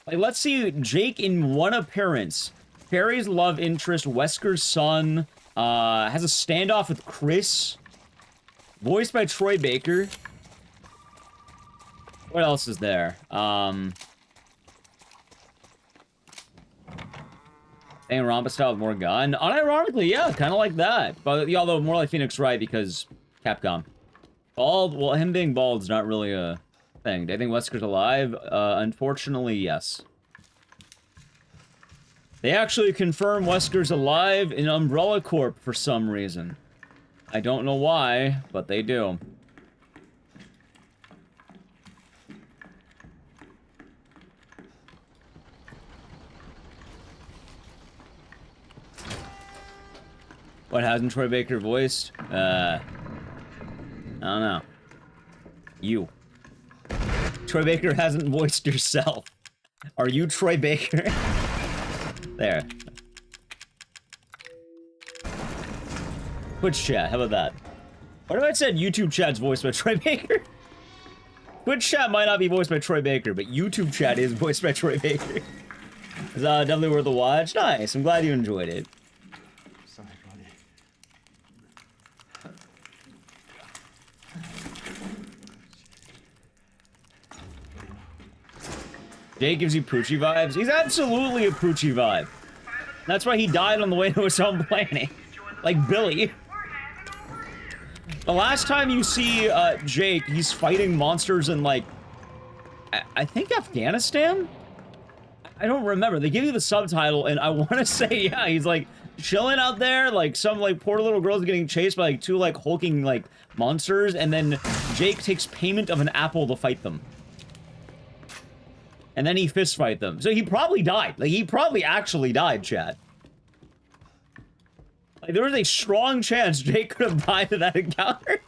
Like let's see Jake in one appearance Barry's love interest, Wesker's son, has a standoff with Chris, voiced by Troy Baker. What else is there? And Rompa style with more gun. Unironically, yeah, kind of like that. But although more like Phoenix Wright because Capcom. Bald, well, him being bald is not really a thing. Do I think Wesker's alive? Unfortunately, yes. They actually confirm Wesker's alive in Umbrella Corp for some reason. I don't know why, but they do. What hasn't Troy Baker voiced? I don't know. You. Troy Baker hasn't voiced yourself. Are you Troy Baker? There. Twitch chat, how about that? What if I said YouTube chat's voiced by Troy Baker? Twitch chat might not be voiced by Troy Baker, but YouTube chat is voiced by Troy Baker. It's definitely worth a watch. Nice, I'm glad you enjoyed it. Sorry, buddy. Jake gives you Poochie vibes? He's absolutely a Poochie vibe. That's why he died on the way to his home planet. Like Billy. The last time you see Jake, he's fighting monsters in, like, I think Afghanistan? I don't remember. They give you the subtitle, and I want to say, yeah, he's, like, chilling out there, like, some, like, poor little girl's getting chased by, like, two, like, hulking, like, monsters, and then Jake takes payment of an apple to fight them. And then he fist fight them. So he probably died. Like, he probably actually died, chat. Like, there was a strong chance Jake could have died in that encounter.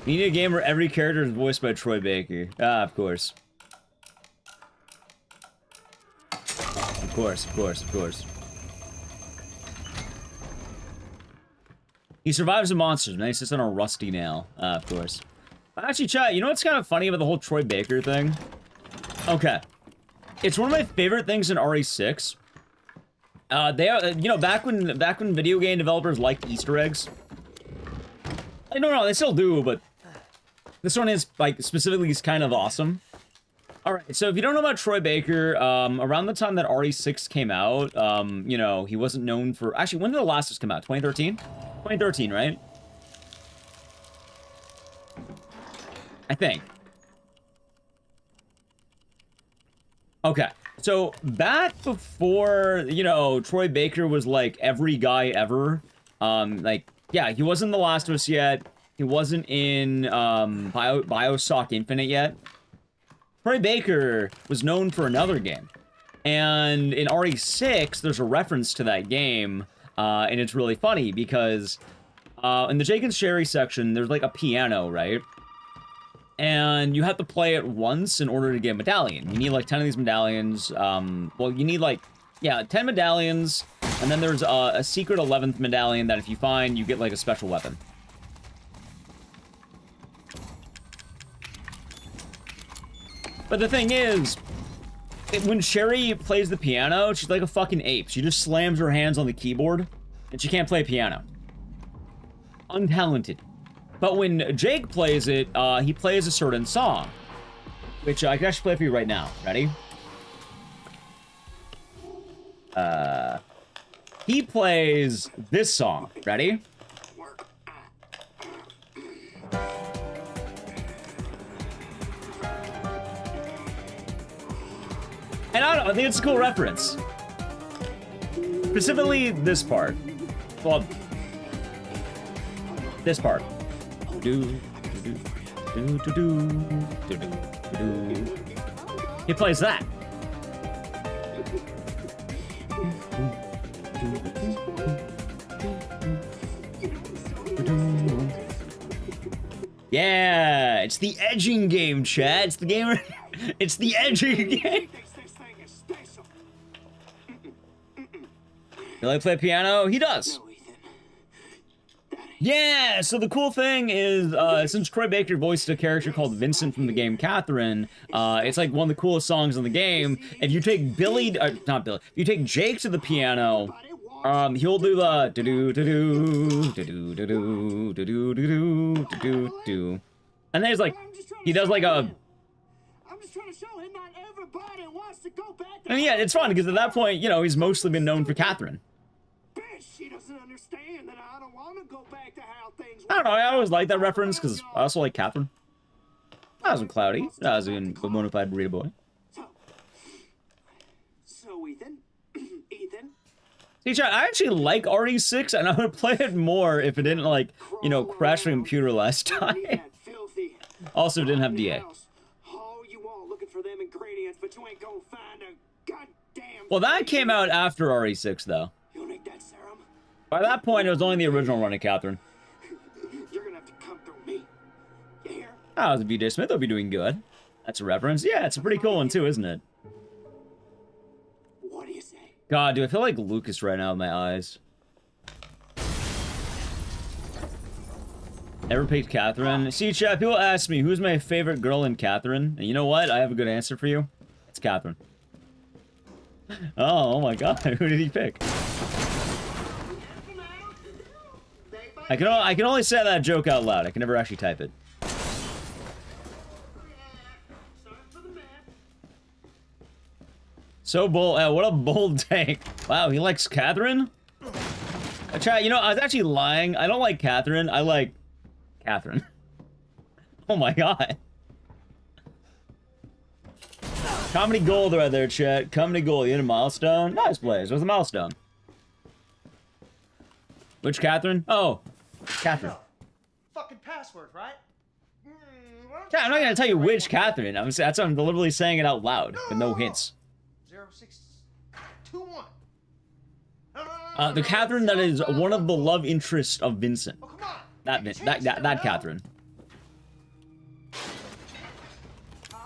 You need a game where every character is voiced by Troy Baker. Ah, of course. Of course, of course, of course. He survives the monsters, and then he sits on a rusty nail. Of course. Actually, chat, you know what's kind of funny about the whole Troy Baker thing? Okay. It's one of my favorite things in RE6. They are, you know, back when video game developers liked Easter eggs. I don't know, they still do, but this one is, like, specifically is kind of awesome. Alright, so if you don't know about Troy Baker, around the time that RE6 came out, you know, he wasn't known for... Actually, when did The Last of Us come out? 2013? 2013, right? I think. Okay, so back before, you know, Troy Baker was, like, every guy ever, like, yeah, he wasn't The Last of Us yet. He wasn't in, Bioshock Infinite yet. Troy Baker was known for another game. And in RE6, there's a reference to that game, and it's really funny because in the Jake and Sherry section, there's like a piano, right? And you have to play it once in order to get a medallion. You need like 10 of these medallions. Well, you need like, yeah, 10 medallions, and then there's a secret 11th medallion that if you find, you get like a special weapon. But the thing is, when Sherry plays the piano, she's like a fucking ape. She just slams her hands on the keyboard, and she can't play piano. Untalented. But when Jake plays it, he plays a certain song, which I can actually play for you right now. Ready? He plays this song. Ready? And I don't know, I think it's a cool reference. Specifically this part. Well, this part. He plays that. Yeah, it's the edging game, chat. It's the game. It's the edging game. You like play piano? He does. No, Ethan. That Yeah, so the cool thing is, since Troy Baker voiced a character called Vincent from the game Catherine, it's like one of the coolest songs in the game. If you take not Billy, if you take Jake to the piano, he'll do the do do do do do do do do do do do, and then it's like he does like a. I'm just trying to show him not everybody wants to go back to. And yeah, it's fun because at that point, you know, he's mostly been known for Catherine. Bitch, she doesn't understand that I don't want to go back to how things I don't know, I always like that reference because I also like Catherine. That wasn't Cloudy. That was a bona fide burrito boy. So Ethan, See, chat, I actually like RE6, and I would play it more if it didn't, like, you know, crash my computer last time. Also, didn't have DA. Oh, you all looking for them ingredients, but you ain't gonna find a goddamn. Well, that came out after RE6, though. You need that serum? By that point, it was only the original run of Catherine. You're gonna have to come through me. You hear? Oh, the VJ Smith will be doing good. That's a reference. Yeah, it's a pretty cool one, too, isn't it? What do you say? God, do I feel like Lucas right now with my eyes? Ever picked Catherine? See, chat, people ask me, who's my favorite girl in Catherine? And you know what? I have a good answer for you. It's Catherine. Oh my god, who did he pick? I can only say that joke out loud. I can never actually type it. So bold. What a bold take. Wow, he likes Catherine? Chat, you know, I was actually lying. I don't like Catherine. I like Catherine. Oh my god. Comedy gold right there, chat. Comedy gold. You in a milestone? Nice plays. What's a milestone? Which Catherine? Oh, Catherine. Fucking password, right? Chat, I'm not gonna tell you which Catherine. That's I'm deliberately saying it out loud with no hints. 0621. The Catherine that is one of the love interests of Vincent. Oh, come on. That Catherine.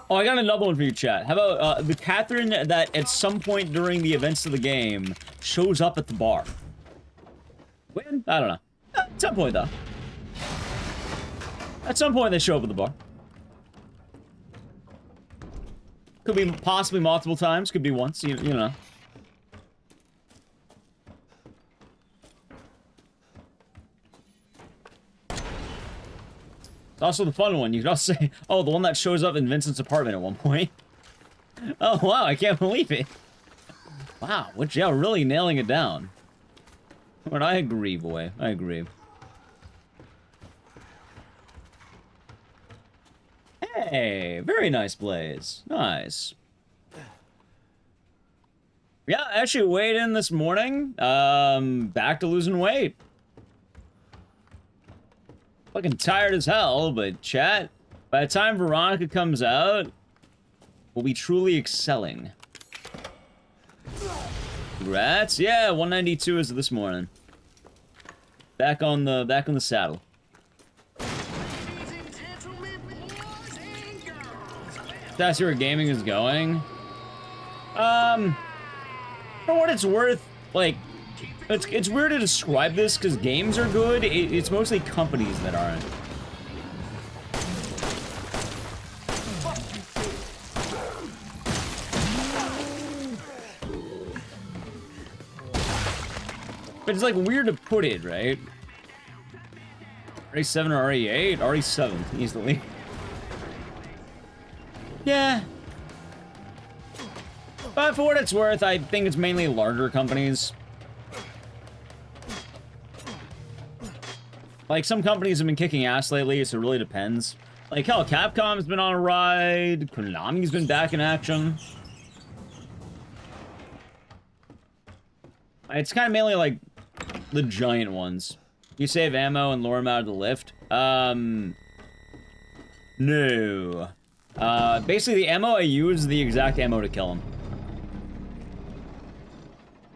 Oh, I got another one for you, chat. How about the Catherine that at some point during the events of the game shows up at the bar? When? I don't know. At some point, though. At some point, they show up at the bar. Could be possibly multiple times. Could be once. You know. It's also the fun one. You could also say, oh, the one that shows up in Vincent's apartment at one point. Oh, wow, I can't believe it. Wow, which, yeah, really nailing it down. But I agree, boy. I agree. Hey, very nice Blaze. Nice. Yeah, I actually weighed in this morning. Back to losing weight. Fucking tired as hell, but chat, by the time Veronica comes out, we'll be truly excelling. Congrats. Yeah, 192 is this morning. Back on the saddle. That's where gaming is going. For what it's worth, like, it's weird to describe this because games are good. It's mostly companies that aren't. But it's like weird to put it, right? RE7 or RE8? RE7, easily. Yeah. But for what it's worth, I think it's mainly larger companies. Like, some companies have been kicking ass lately, so it really depends. Like, hell, Capcom's been on a ride. Konami's been back in action. It's kind of mainly, like, the giant ones. You save ammo and lure them out of the lift. No. Basically, the ammo I use is the exact ammo to kill them.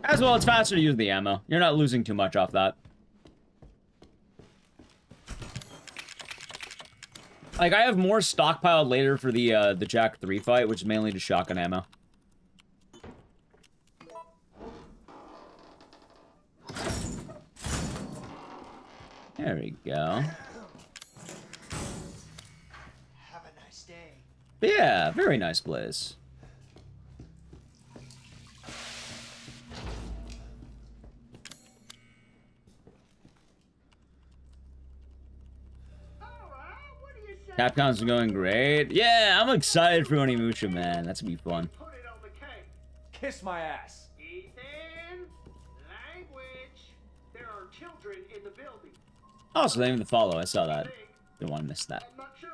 As well, it's faster to use the ammo. You're not losing too much off that. Like, I have more stockpiled later for the Jack 3 fight, which is mainly just shotgun ammo. There we go. Have a nice day. Yeah, very nice place. Capcom's going great. Yeah, I'm excited for Onimusha, man. That's gonna be fun. Put it on the cake. Kiss my ass. Ethan, language. There are children in the building. Also, they need to follow. I saw that. Didn't want to miss that. I'm not sure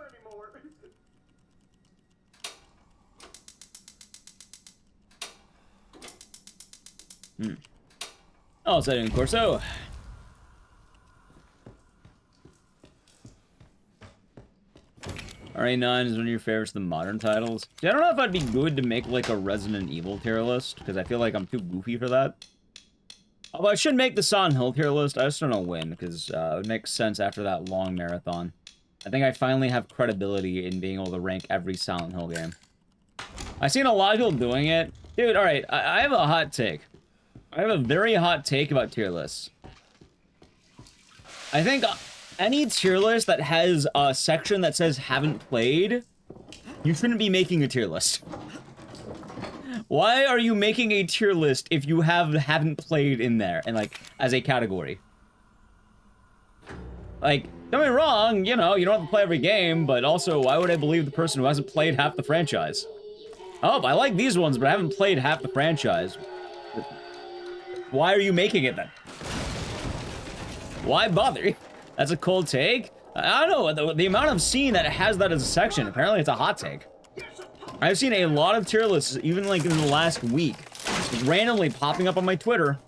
anymore. Oh, setting in Corso. RA9 is one of your favorites of the modern titles. See, I don't know if I'd be good to make like a Resident Evil tier list, because I feel like I'm too goofy for that. Although I should make the Silent Hill tier list, I just don't know when, because it would make sense after that long marathon. I think I finally have credibility in being able to rank every Silent Hill game. I've seen a lot of people doing it. Dude, alright, I have a hot take. I have a very hot take about tier lists. I think any tier list that has a section that says haven't played, you shouldn't be making a tier list. Why are you making a tier list if you haven't played in there and like as a category? Like, don't get me wrong, you know, you don't have to play every game, but also why would I believe the person who hasn't played half the franchise? Oh, I like these ones, but I haven't played half the franchise. Why are you making it then? Why bother? That's a cold take. I don't know, the amount I've seen that has that as a section, apparently it's a hot take. I've seen a lot of tier lists, even like in the last week, randomly popping up on my Twitter,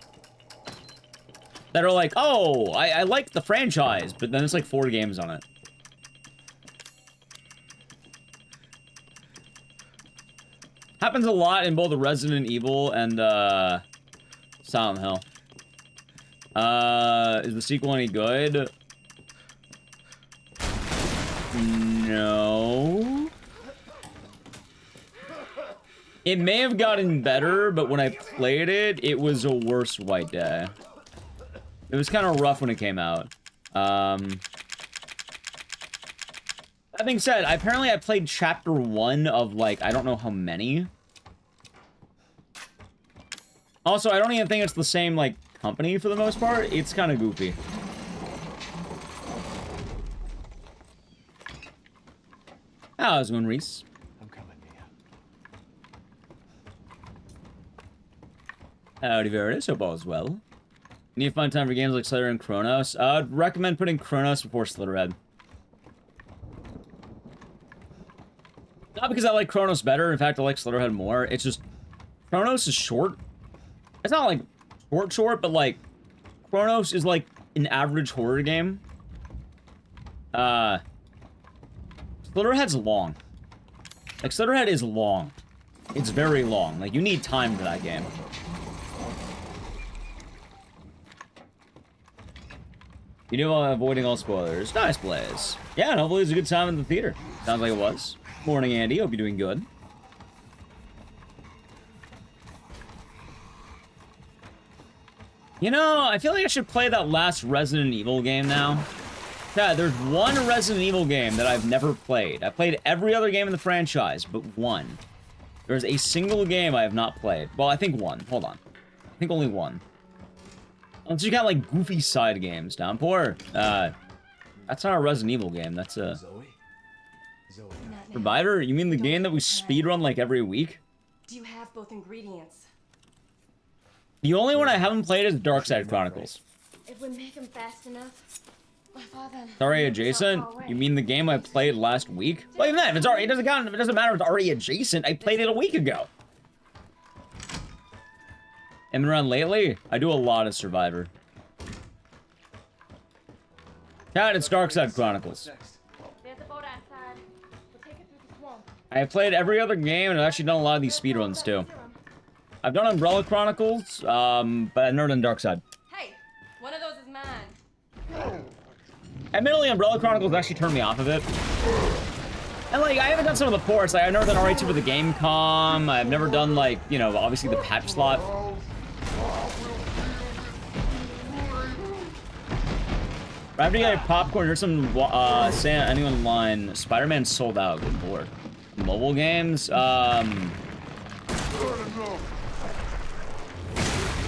that are like, oh, I like the franchise, but then it's like 4 games on it. Happens a lot in both the Resident Evil and Silent Hill. Is the sequel any good? No. It may have gotten better, but when I played it, it was a worse White Day. It was kind of rough when it came out. That being said, apparently I played chapter 1 of, like, I don't know how many. Also, I don't even think it's the same, like, company for the most part. It's kind of goofy. How's it going, Reese? I'm coming, Mia. Howdy, Veritas. Hope all is well. Need a fun time for games like Slither and Chronos. I'd recommend putting Chronos before Slitherhead. Not because I like Chronos better. In fact, I like Slitherhead more. It's just Chronos is short. It's not like short, but like Chronos is like an average horror game. Slitherhead's long. Like Slitherhead is long. It's very long. Like you need time for that game. You do avoiding all spoilers. Nice, Blaze. Yeah, and hopefully it was a good time in the theater. Sounds like it was. Morning, Andy. Hope you're doing good. You know, I feel like I should play that last Resident Evil game now. Yeah, there's one Resident Evil game that I've never played. I played every other game in the franchise, but one. There's a single game I have not played. Well, I think one. Hold on. I think only one. Unless you got, like, goofy side games, Downpour. That's not a Resident Evil game. That's a... Zoe? Provider? You mean the game that we speedrun, like, every week? Do you have both ingredients? The only one I haven't played is Dark Side Chronicles. If we make them fast enough, my father... Sorry, adjacent? You mean the game I played last week? Well, even that, if it's already... It doesn't count. It doesn't matter if it's already adjacent. I played it a week ago. Been around lately? I do a lot of Survivor. Cat, it's Dark Side Chronicles. There's a boat outside. We'll take it through the swamp. I have played every other game, and I've actually done a lot of these speedruns, too. I've done Umbrella Chronicles, but I've never done Dark Side. Hey, one of those is mine. Admittedly, Umbrella Chronicles actually turned me off of it. And, like, I haven't done some of the ports. Like, I've never done RA2 for the Gamecom. I've never done, like, you know, obviously the patch slot. I have to get popcorn. There's some saying anyone online. Spider-Man sold out. Good lord. Mobile games.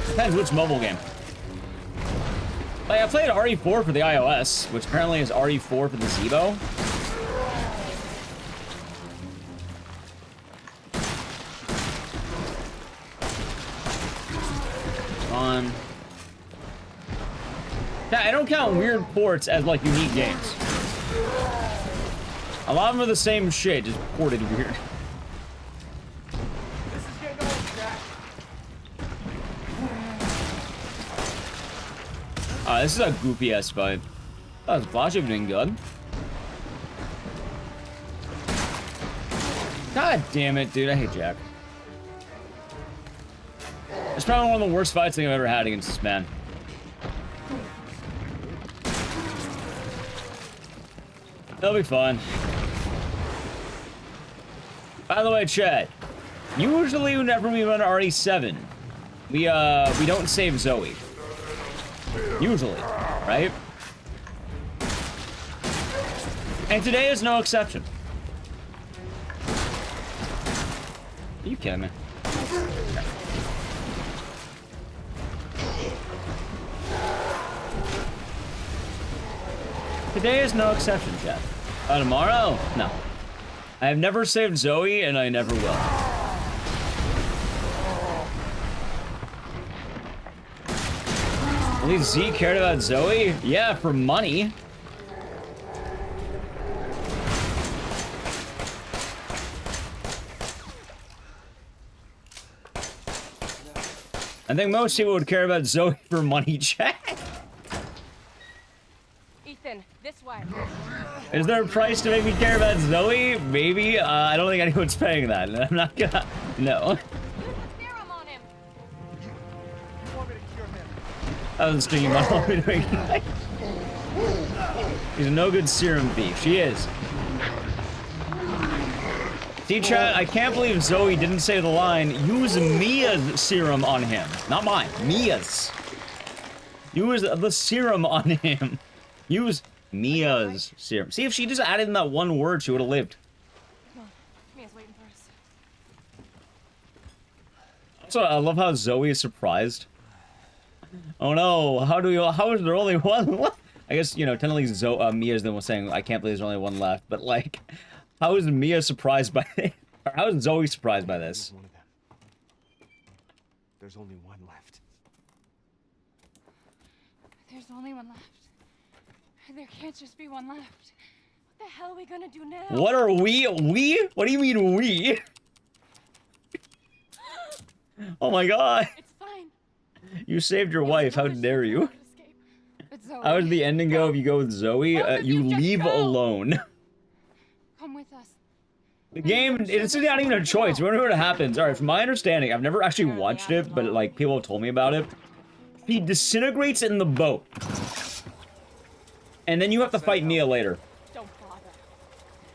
Depends which mobile game. Like I played RE4 for the iOS, which apparently is RE4 for the Zeebo. On. Yeah, I don't count weird ports as like unique games. A lot of them are the same shit, just ported weird. This is getting old, Jack. This is a goofy ass fight. Oh, the Flash have been good. God damn it, dude. I hate Jack. It's probably one of the worst fights I've ever had against this man. It'll be fun. By the way, chat. Usually whenever we run RE7, we don't save Zoe. Usually, right? And today is no exception. Are you kidding me? Today is no exception, chat. Tomorrow? No. I have never saved Zoe, and I never will. At least Z cared about Zoe? Yeah, for money. I think most people would care about Zoe for money, chat. Ethan, this way. Is there a price to make me care about Zoe? Maybe. I don't think anyone's paying that. I'm not gonna. No. Use the serum on him. You want me to cure him? I was thinking about what we're doing. She's a no good serum thief. She is. See, chat, I can't believe Zoe didn't say the line, use Mia's serum on him. Not mine. Mia's. Use the serum on him. Use Mia's serum. See, if she just added in that one word, she would have lived. Come on. Mia's waiting for us. Also, I love how Zoe is surprised. Oh no, how is there only one left? I guess, you know, technically Mia's the one saying, I can't believe there's only one left, but like, how is Mia surprised by it? Or how is Zoe surprised by this? One of them. There's only one left. There's only one left. There can't just be one left. What the hell are we gonna do now? What are we? We? What do you mean we? Oh my god. It's fine. You saved your wife, how dare you? But Zoe, How does the ending go if you go with Zoe? Both of You you just leave go. alone. come with us. The game, it's not even a choice. We don't know what happens. Alright, from my understanding, I've never actually watched it, but like, people have told me about it. He disintegrates in the boat. And then you have to fight Mia later. Don't bother.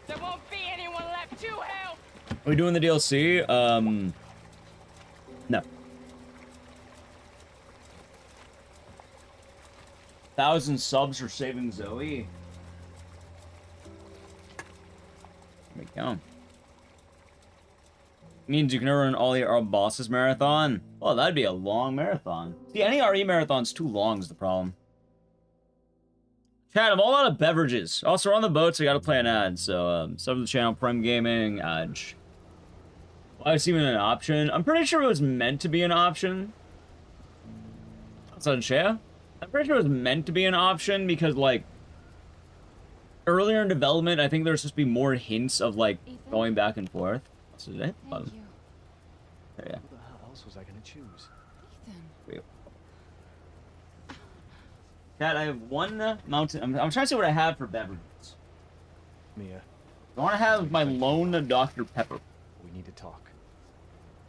There won't be anyone left to help. Are we doing the DLC? No. 1,000 subs for saving Zoe. There we go. Means you can run all the bosses marathon. Well, that'd be a long marathon. See, any RE marathon's too long is the problem. Chat, I'm all out of beverages. Also, we're on the boat, so we gotta play an ad. So, sub to the channel, Prime Gaming, Edge. Why it's even an option? I'm pretty sure it was meant to be an option. What's that, Shea? I'm pretty sure it was meant to be an option because, like, earlier in development, I think there was supposed to be more hints of, like, Ethan? going back and forth. This is it? Thank you. There, yeah. Who the hell else was I gonna choose? Ethan. Wait. Chat, I have one mountain. I'm trying to see what I have for beverages. Mia, I want to have my lone Dr. Pepper. we need to talk.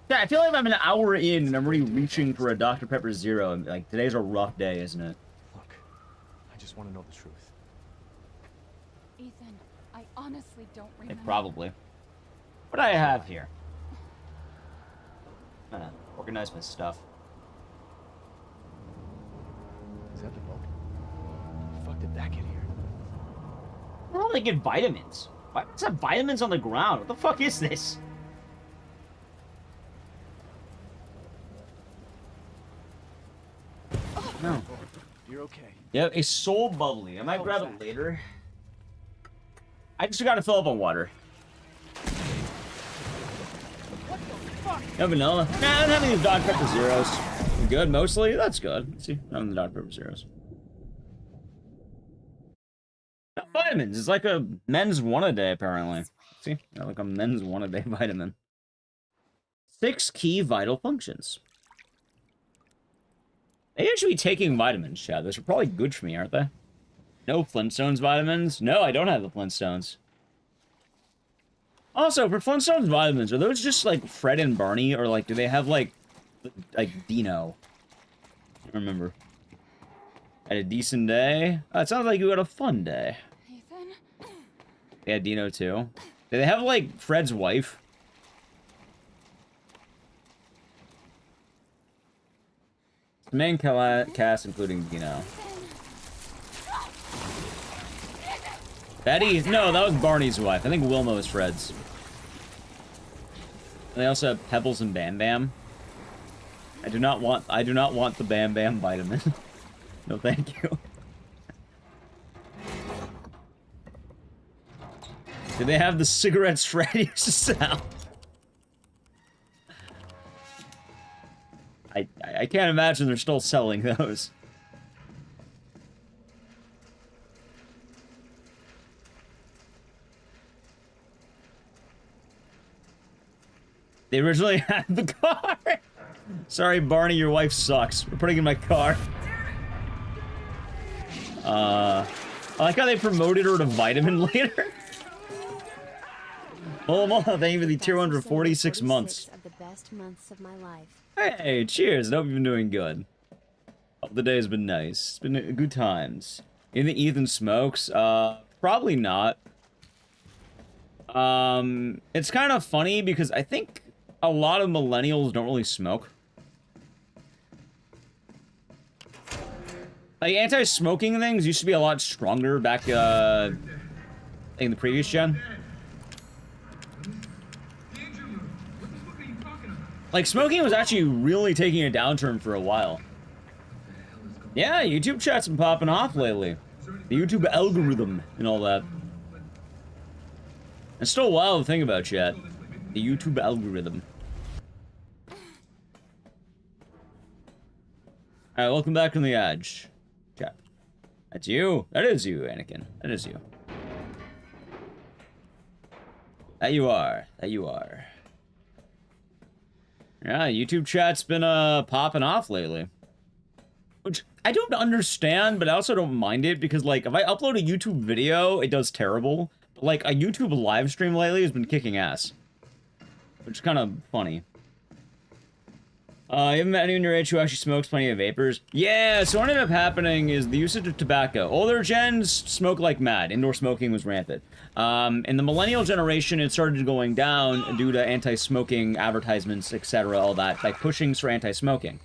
Yeah, I feel like I'm an hour in and I'm already reaching for a Dr. Pepper Zero. And, like, today's a rough day, isn't it? Look, I just want to know the truth. Ethan, I honestly don't Yeah, remember. probably. What do I have here? Organize my stuff. Is that the boat? Fuck did that get here? Where do they get vitamins? What's that vitamins on the ground? What the fuck is this? No. You're okay. Yeah, a soul bubbly. I might grab it later. I just gotta fill up on water. No vanilla. Nah, I'm having these Dr. Pepper Zeros. Good, mostly? That's good. Let's see, I'm the Dr. Pepper Zeros. No, vitamins. It's like a men's one a day, apparently. See? Like a men's one a day vitamin. 6 key vital functions. They should be taking vitamins, Chad. Those are probably good for me, aren't they? No Flintstones vitamins? No, I don't have the Flintstones. Also, for Flintstones vitamins, are those just like Fred and Barney, or like do they have like Dino? I don't remember. Had a decent day. Oh, it sounds like you had a fun day. Ethan? Yeah, Dino too. Do they have like Fred's wife? The main cast, including Dino. Betty? No, that was Barney's wife. I think Wilma was Fred's. And they also have Pebbles and Bam Bam. I do not want the Bam Bam vitamin. No, thank you. Do they have the cigarettes Fred used to sell? I can't imagine they're still selling those. They originally had the car. Sorry, Barney, your wife sucks. We're putting in my car. I like how they promoted her to vitamin later. Oh, thank you for the tier 1 for 46 months. Of the best months of my life. Hey, cheers. I hope you've been doing good. Hope the day has been nice. It's been good times. You think Ethan smokes? Probably not. It's kind of funny because I think a lot of millennials don't really smoke. Like, anti-smoking things used to be a lot stronger back, in the previous gen. Like, smoking was actually really taking a downturn for a while. Yeah, YouTube chat's been popping off lately. The YouTube algorithm and all that. It's still wild to think about, chat. The YouTube algorithm. Alright, welcome back from the Edge. Chat. That's you. That is you, Anakin. That is you. That you are. That you are. Yeah, YouTube chat's been, popping off lately. Which, I don't understand, but I also don't mind it, because, like, if I upload a YouTube video, it does terrible. But, like, a YouTube live stream lately has been kicking ass. Which is kind of funny. You haven't met anyone your age who actually smokes plenty of vapors? Yeah, so what ended up happening is the usage of tobacco. Older gens smoke like mad. Indoor smoking was rampant. In the millennial generation, it started going down due to anti-smoking advertisements, etc., all that, like pushings for anti-smoking.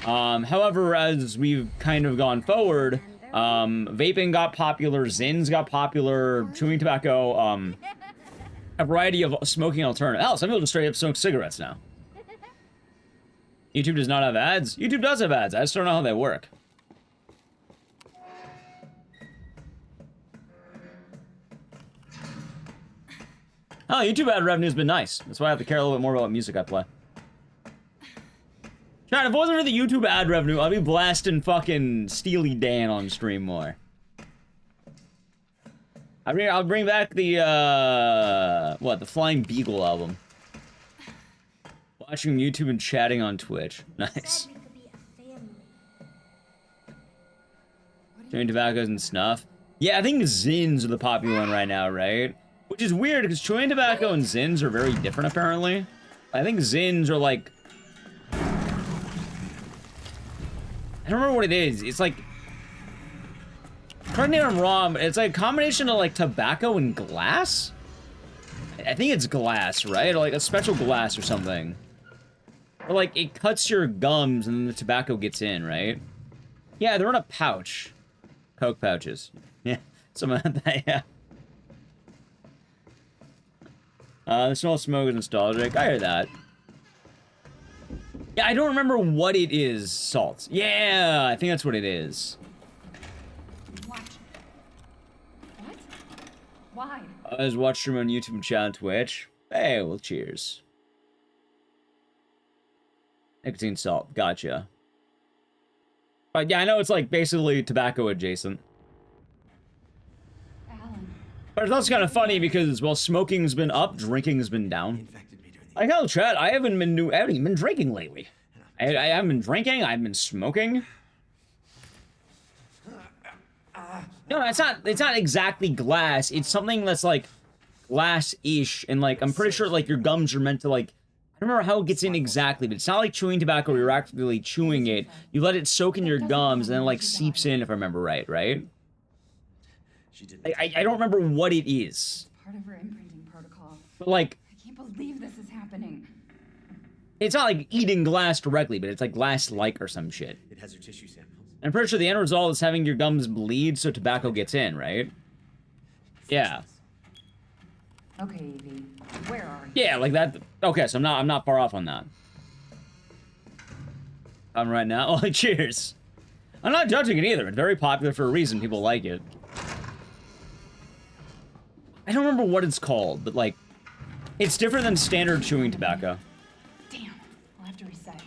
However, as we've kind of gone forward, vaping got popular, Zins got popular, chewing tobacco, a variety of smoking alternatives. Hell, some people just straight up smoke cigarettes now. YouTube does not have ads? YouTube does have ads, I just don't know how they work. Oh, YouTube ad revenue's been nice. That's why I have to care a little bit more about what music I play. Chad, if it wasn't for the YouTube ad revenue, I'd be blasting fucking Steely Dan on stream more. I'll bring back the, the Flying Beagle album. Watching YouTube and chatting on Twitch. Nice. Chewing tobaccos and snuff. Yeah, I think Zins are the popular one right now, right? Which is weird, because chewing tobacco and Zins are very different, apparently. I think Zins are like... I don't remember what it is. It's like... Correct me if I'm wrong, but it's like a combination of like tobacco and glass? I think it's glass, right? Or like a special glass or something. Or like it cuts your gums and then the tobacco gets in, right? Yeah, they're in a pouch. Coke pouches. Yeah, some of that, yeah. The smell of smoke is nostalgic. I hear that. Yeah, I don't remember what it is. Salt. Yeah, I think that's what it is. Watch. What? Why? I was watching him on YouTube and chat on Twitch. Hey, well, cheers. Nicotine salt. Gotcha. But yeah, I know it's like basically tobacco adjacent. Alan. But it's also kind of funny because, well, smoking's been up, drinking's been down. I know, Chad, I haven't even been drinking lately. I haven't been drinking, I've been smoking. No, it's not exactly glass. It's something that's like glass-ish, and like, I'm pretty sure like your gums are meant to like, I don't remember how it gets in exactly, but it's not like chewing tobacco where you're actively chewing it. You let it soak in your gums and then it like seeps in, if I remember right? I don't remember what it is. Part of her imprinting protocol. But like, I can't believe this is happening. it's not like eating glass directly, but it's like glass-like or some shit. It has your tissue samples. I'm pretty sure the end result is having your gums bleed so tobacco gets in, right? Yeah. Okay, Evie. Where are you? Yeah, like that. Okay, so I'm not far off on that. I'm right now. Oh, cheers. I'm not judging it either. It's very popular for a reason. People like it. I don't remember what it's called, but like, it's different than standard chewing tobacco. Damn. I'll have to reset.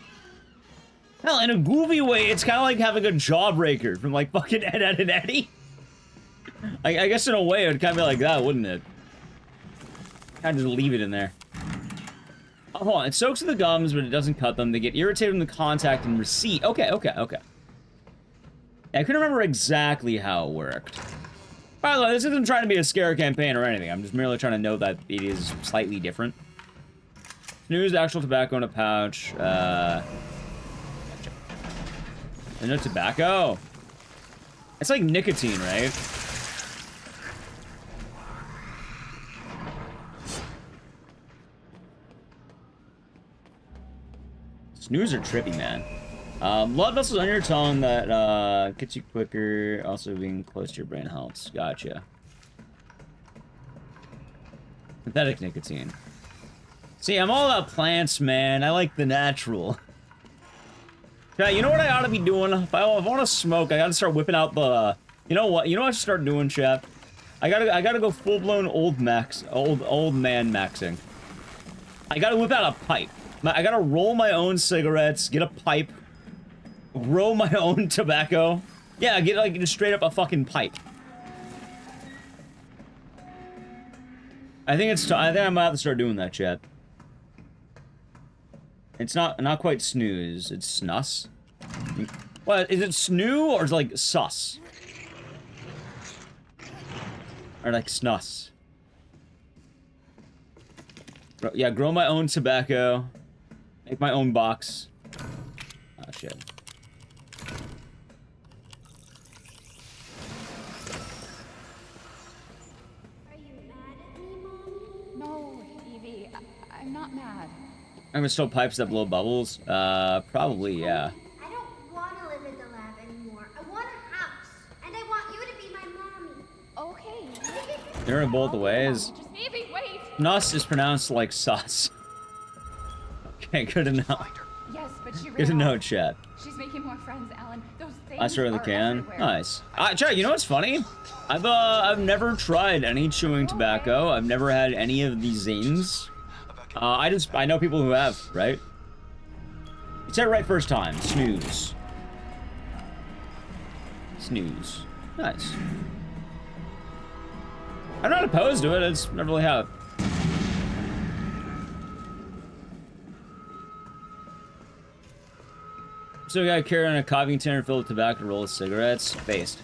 Hell, in a groovy way, it's kind of like having a jawbreaker from like fucking Ed, Ed, and Eddie. I guess in a way, it would kind of be like that, wouldn't it? Kind of just leave it in there. Oh, hold on. It soaks in the gums, but it doesn't cut them. They get irritated from the contact and recede. Okay. Yeah, I couldn't remember exactly how it worked. By the way, this isn't trying to be a scare campaign or anything. I'm just merely trying to note that it is slightly different. Snooze, actual tobacco in a pouch. There's no tobacco. It's like nicotine, right? Snooze are trippy, man. Blood vessels on your tongue that gets you quicker. Also, being close to your brain helps. Gotcha. Synthetic nicotine. See, I'm all about plants, man. I like the natural. Yeah, you know what I ought to be doing? If I want to smoke, I gotta start whipping out the. You know what? You know what I should start doing, chef? I gotta go full blown old man maxing. I gotta whip out a pipe. I gotta roll my own cigarettes, get a pipe, grow my own tobacco. Yeah, get like just straight up a fucking pipe. I think I'm about to start doing that, chat. It's not quite snooze, it's snus. What, is it snoo or is it like sus? Or like snus. Yeah, grow my own tobacco. Make my own box. Oh, shit. Are you mad at me, Mom? No, Evie. I'm not mad. I'm gonna still pipes that blow bubbles? Probably, yeah. I don't want to live in the lab anymore. I want a house. And I want you to be my mommy. Okay. You're in both ways. Just Evie, wait. Nuss is pronounced like sus. Okay, good to know. Yes, but she Good to know, chat. She's making more friends, Alan. Those things I certainly are can. everywhere. Nice. Chat, you know what's funny? I've never tried any chewing tobacco. I've never had any of these zines. I know people who have, right? You said it right first time. Snooze. Snooze. Nice. I'm not opposed to it. It's never really how. So we gotta carry on a coffee container filled with tobacco to roll with cigarettes. Based.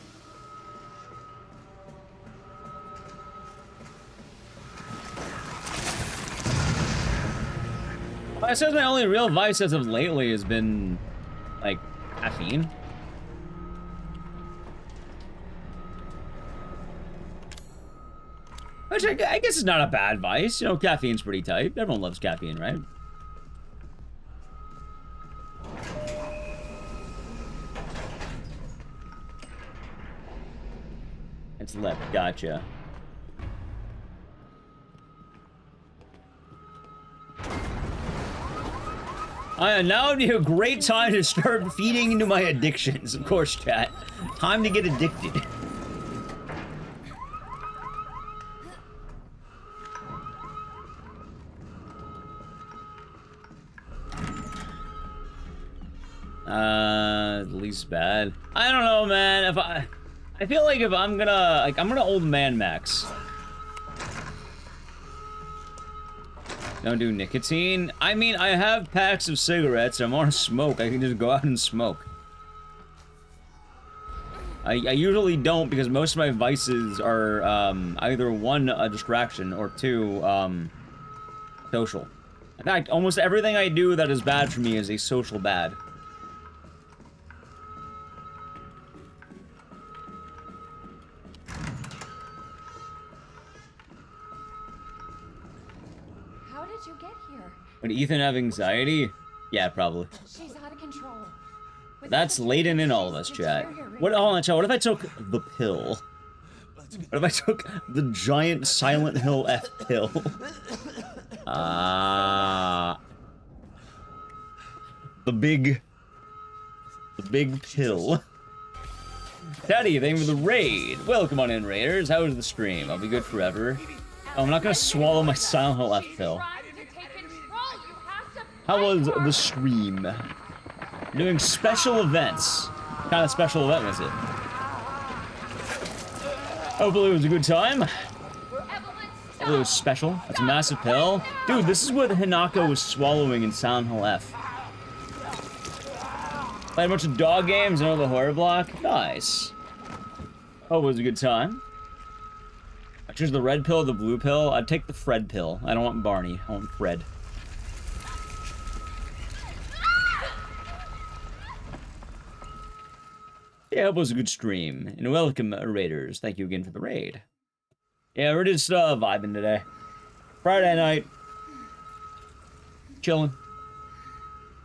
I said my only real vice as of lately has been, like, caffeine. Which I guess is not a bad vice. You know, caffeine's pretty tight. Everyone loves caffeine, right? It's left. Gotcha. Now would be a great time to start feeding into my addictions. Of course, chat. Time to get addicted. Least bad. I don't know, man. I feel like if I'm gonna old man max. Don't do nicotine. I mean, I have packs of cigarettes. I want to smoke. I can just go out and smoke. I usually don't because most of my vices are either one, a distraction, or two, social. In fact, almost everything I do that is bad for me is a social bad. How did you get here? Would Ethan have anxiety? Yeah, probably. She's out of control. That's laden in all of us, chat. What? Hold on, chat. What if I took the pill? What if I took the giant Silent Hill F pill? The big pill. Daddy, thank you for the raid. Welcome on in, raiders. How was the stream? I'll be good forever. Oh, I'm not gonna swallow my Silent Hill F pill. How was the stream? Doing special events. What kind of special event was it? Hopefully it was a good time. Hopefully it was special. That's a massive pill. Dude, this is what Hinako was swallowing in Silent Hill F. Played a bunch of dog games and all the horror block. Nice. Hope it was a good time. I choose the red pill or the blue pill. I'd take the Fred pill. I don't want Barney. I want Fred. Yeah, it was a good stream. And welcome, raiders. Thank you again for the raid. Yeah, we're just vibing today. Friday night. Chilling.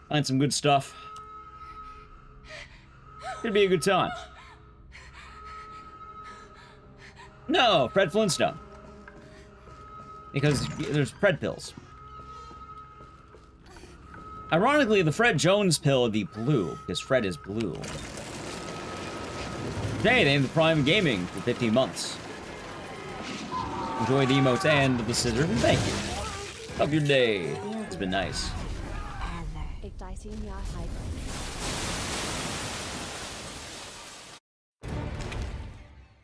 Find some good stuff. It'll be a good time. No, Fred Flintstone. Because there's Fred pills. Ironically, the Fred Jones pill would be blue, because Fred is blue. Today, they named the Prime Gaming for 15 months. Enjoy the emotes and the scissors, and thank you. Hope your day has been nice. Ecdycis.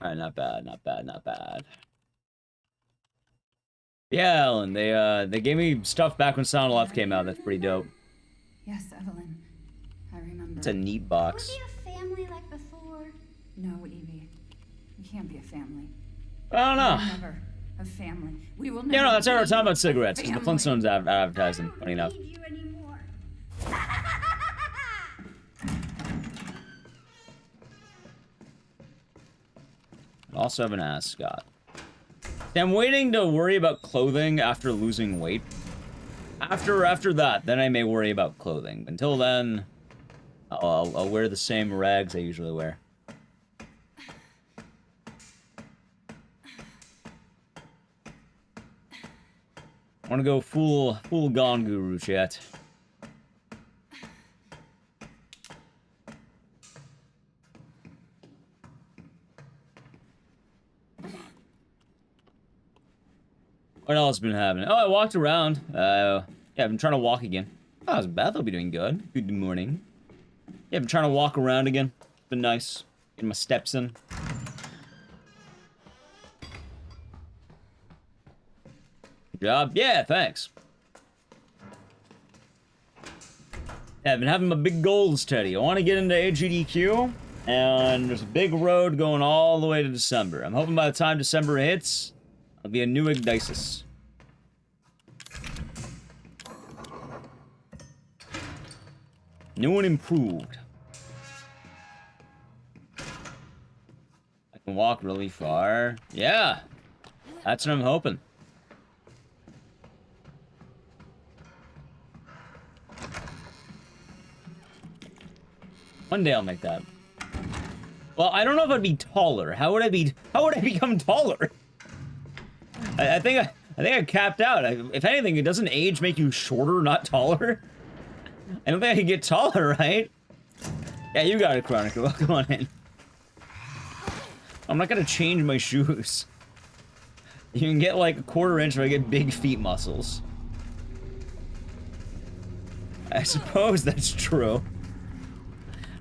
Alright, not bad, not bad, not bad. Yeah, Ellen, they gave me stuff back when Sound Left came out. That's pretty dope. Yes, Evelyn. I remember. It's a neat box. Were we a family like before? No, Evie. We can't be a family. I don't know. We'll never a family. We will never. Yeah, no, that's how we're talking about cigarettes, because the family. Flintstones advertising, funny enough. Need you anymore. I also have an ascot. I'm waiting to worry about clothing after losing weight. After that, then I may worry about clothing. Until then, I'll wear the same rags I usually wear. I want to go full Gone Guru, chat. What else has been happening? Oh, I walked around. Yeah, I've been trying to walk again. Oh, it's bad. I'll be doing good. Good morning. Yeah, I've been trying to walk around again. It's been nice. Getting my steps in. Good job. Yeah, thanks. Yeah, I've been having my big goals, Teddy. I want to get into AGDQ, and there's a big road going all the way to December. I'm hoping by the time December hits, I'll be a new Ecdycis. New and improved. I can walk really far. Yeah, that's what I'm hoping. One day I'll make that. Well, I don't know if I'd be taller. How would I become taller? I think I capped out. If anything, it doesn't age make you shorter, not taller. I don't think I can get taller, right? Yeah, you got it, Chronicle. Come on in. I'm not gonna change my shoes. You can get like a quarter-inch if I get big feet muscles. I suppose that's true.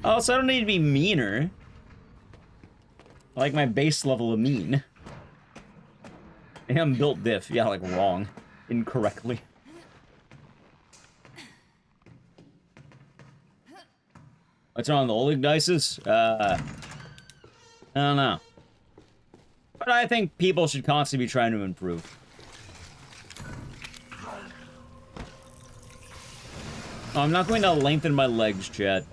Also, I don't need to be meaner. I like my base level of mean. I am built diff. Yeah, like wrong. Incorrectly. What's wrong with the old Ecdycis? I don't know. But I think people should constantly be trying to improve. Oh, I'm not going to lengthen my legs, chat.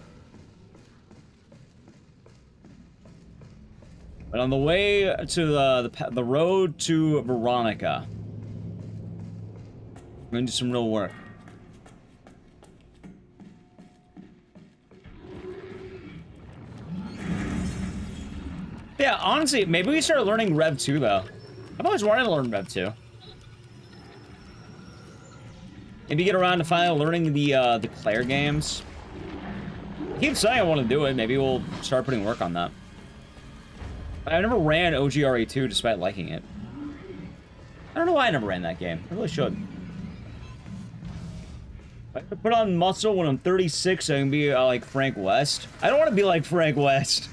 But on the way to the road to Veronica, I'm going to do some real work. Yeah, honestly, maybe we start learning Rev 2, though. I've always wanted to learn Rev 2. Maybe get around to finally learning the Claire games. I keep saying I want to do it. Maybe we'll start putting work on that. I never ran OGRE2 despite liking it. I don't know why I never ran that game. I really should. I have to put on muscle when I'm 36 so I can be like Frank West. I don't want to be like Frank West.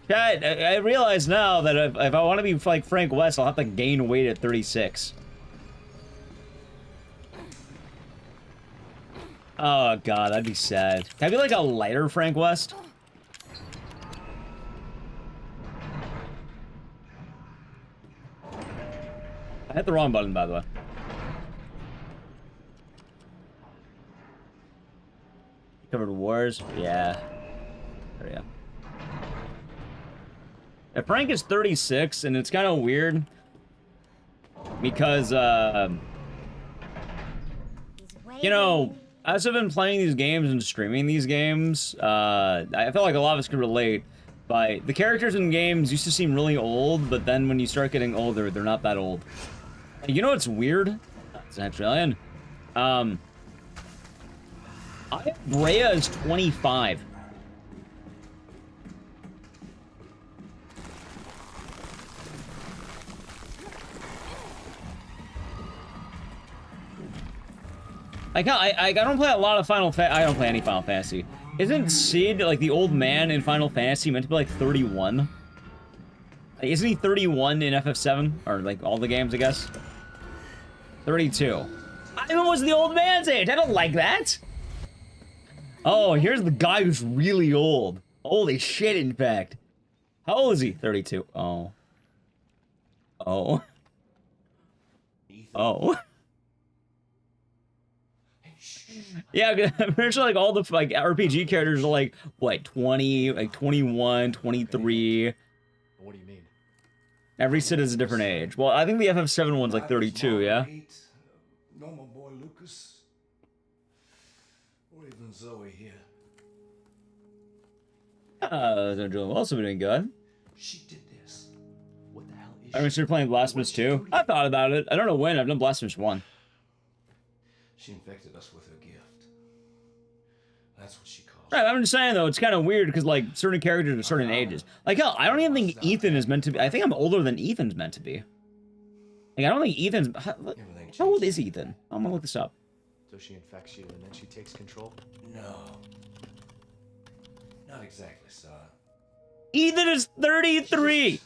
Chat, I realize now that if I want to be like Frank West, I'll have to gain weight at 36. Oh god, that'd be sad. Can I be like a lighter Frank West? I hit the wrong button, by the way. Covered wars? Yeah. There we go. Yeah, Frank is 36, and it's kind of weird. Because, you know, as I've been playing these games and streaming these games, I feel like a lot of us can relate. But the characters in games used to seem really old, but then when you start getting older, they're not that old. You know what's weird? It's an alien. Brea is 25. I don't play a lot of Final Fantasy. I don't play any Final Fantasy. Isn't Sid, like, the old man in Final Fantasy meant to be, like, 31? Like, isn't he 31 in FF7? Or, like, all the games, I guess? 32. I was the old man's age! I don't like that! Oh, here's the guy who's really old. Holy shit, in fact. How old is he? 32. Oh. Oh. Oh. Yeah, I'm pretty sure, like, all the, like, RPG characters are, like, what, 20, like, 21, 23. What do you mean? Every Sid is a different age. Well, I think the FF7 one's, like, 32, yeah? Normal boy Lucas. Or even Zoe here. They're doing well, so we're doing good. She did this. What the hell is I started playing Blasphemous 2. I thought about it. I don't know when. I've done Blasphemous 1. She infected us with her gift. That's what she caused. Right, I'm just saying, though, it's kind of weird, because, like, certain characters are certain ages. Like, hell, I don't even think Ethan is meant to be... I think I'm older than Ethan's meant to be. Like, I don't think Ethan's... How old is Ethan? I'm gonna look this up. So she infects you and then she takes control? No. Not exactly, son. Ethan is 33!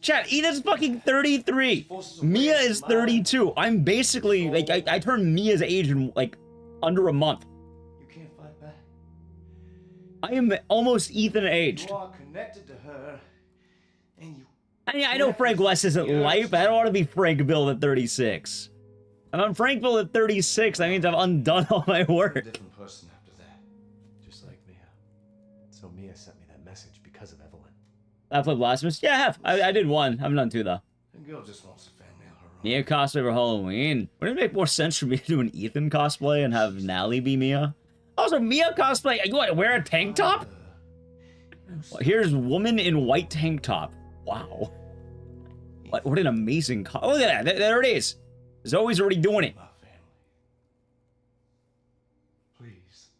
Chat, Ethan's fucking 33! Mia is 32. I'm basically, like, I turned Mia's age in, like, under a month. You can't fight back. I am almost Ethan aged. You are connected to her, and you... I mean, I know Frank West isn't light, but I don't want to be Frank Bill at 36. If I'm Frank Bill at 36, that means I've undone all my work. A different person after that. Just like Mia. So Mia sent me that message because of Evelyn. I played Blasphemous? Yeah, I have. I did one. I haven't done two, though. The girl just wants a family of her own. Mia cosplay for Halloween. Wouldn't it make more sense for me to do an Ethan cosplay and have Nally be Mia? Also, Mia cosplay, you want to wear a tank top? Here's woman in white tank top. Wow. What an amazing look at that. There it is. Zoe's already doing it. My family. Please.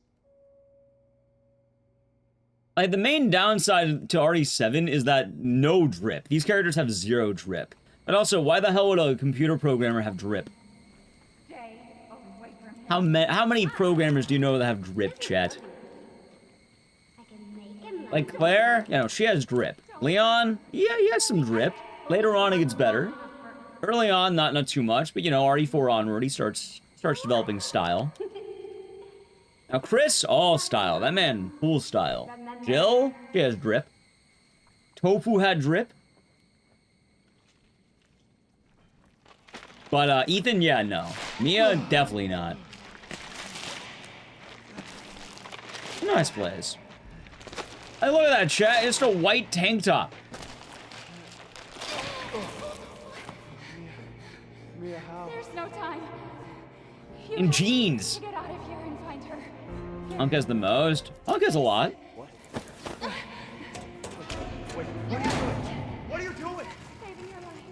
Like, the main downside to RE7 is that no drip. These characters have zero drip. But also, why the hell would a computer programmer have drip? How many programmers do you know that have drip, chat? Like Claire? You know, she has drip. Leon? Yeah, he has some drip. Later on, it gets better. Early on, not too much, but you know, RE4 onward, he starts developing style. Now, Chris, all style. That man, full style. Jill, she has drip. Tofu had drip. But, Ethan, yeah, no. Mia, definitely not. Nice plays. Hey, look at that, chat. It's a white tank top. Mia, how? There's no time. In jeans. Get out of here and find her. Hunk has the most. Hunk has a lot. What? Wait, what are you doing? What are you doing? Saving your life.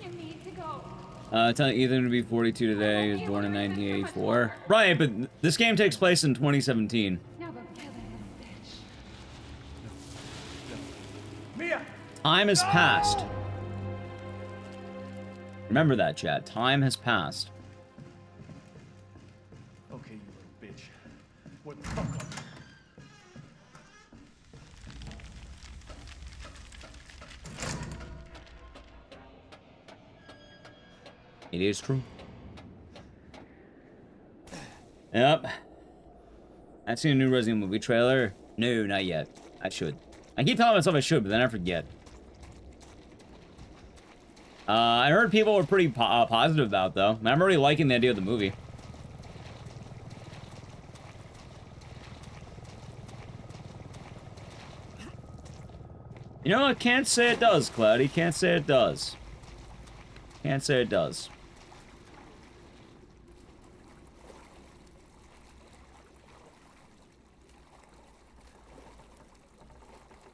You need to go. Telling Ethan to be 42 today. He was born in 1984. Right, but this game takes place in 2017. Now go kill that little bitch. Mia! Time has passed. Remember that, chat. Time has passed. Okay, you little bitch. What the fuck up? It is true. Yep. I've seen a new Resident Evil movie trailer. No, not yet. I should. I keep telling myself I should, but then I forget. I heard people were pretty positive about it, though. I'm already liking the idea of the movie. You know, I can't say it does, Cloudy. Can't say it does. Can't say it does.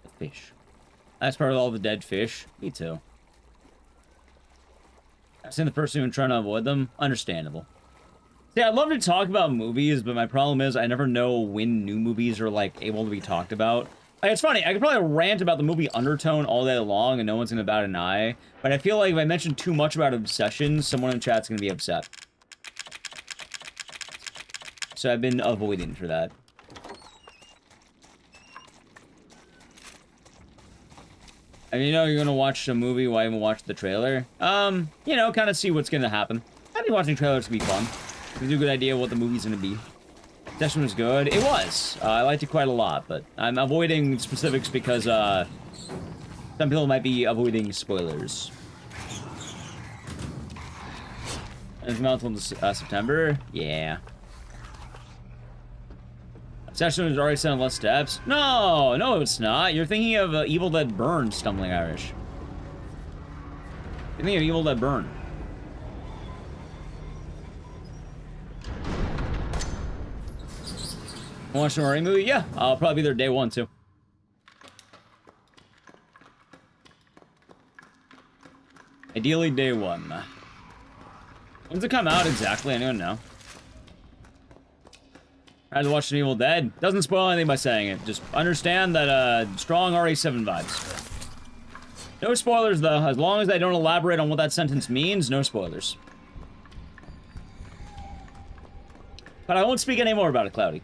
The fish. That's part of all the dead fish. Me too. I've seen the person who trying to avoid them. Understandable. See, I'd love to talk about movies, but my problem is I never know when new movies are, like, able to be talked about. Like, it's funny, I could probably rant about the movie Undertone all day long and no one's gonna bat an eye, but I feel like if I mention too much about Obsession, someone in chat's gonna be upset. So I've been avoiding for that. And you know you're gonna watch a movie while I haven't watched the trailer. You know, kind of see what's gonna happen. I think watching trailers to be fun. Gives you a good idea of what the movie's gonna be. Session was good. It was. I liked it quite a lot, but I'm avoiding specifics because some people might be avoiding spoilers. And it's out until September. Yeah. Session was already 7 less steps. No, no, it's not. You're thinking of Evil Dead Burn, Stumbling Irish. You're thinking of Evil Dead Burn. Watch the Marine movie? Yeah, I'll probably be there day 1 too. Ideally, day 1. When's it come out exactly? Anyone know? I had to watch the Evil Dead. Doesn't spoil anything by saying it. Just understand that strong RE7 vibes. No spoilers though. As long as I don't elaborate on what that sentence means, no spoilers. But I won't speak any more about it, Cloudy.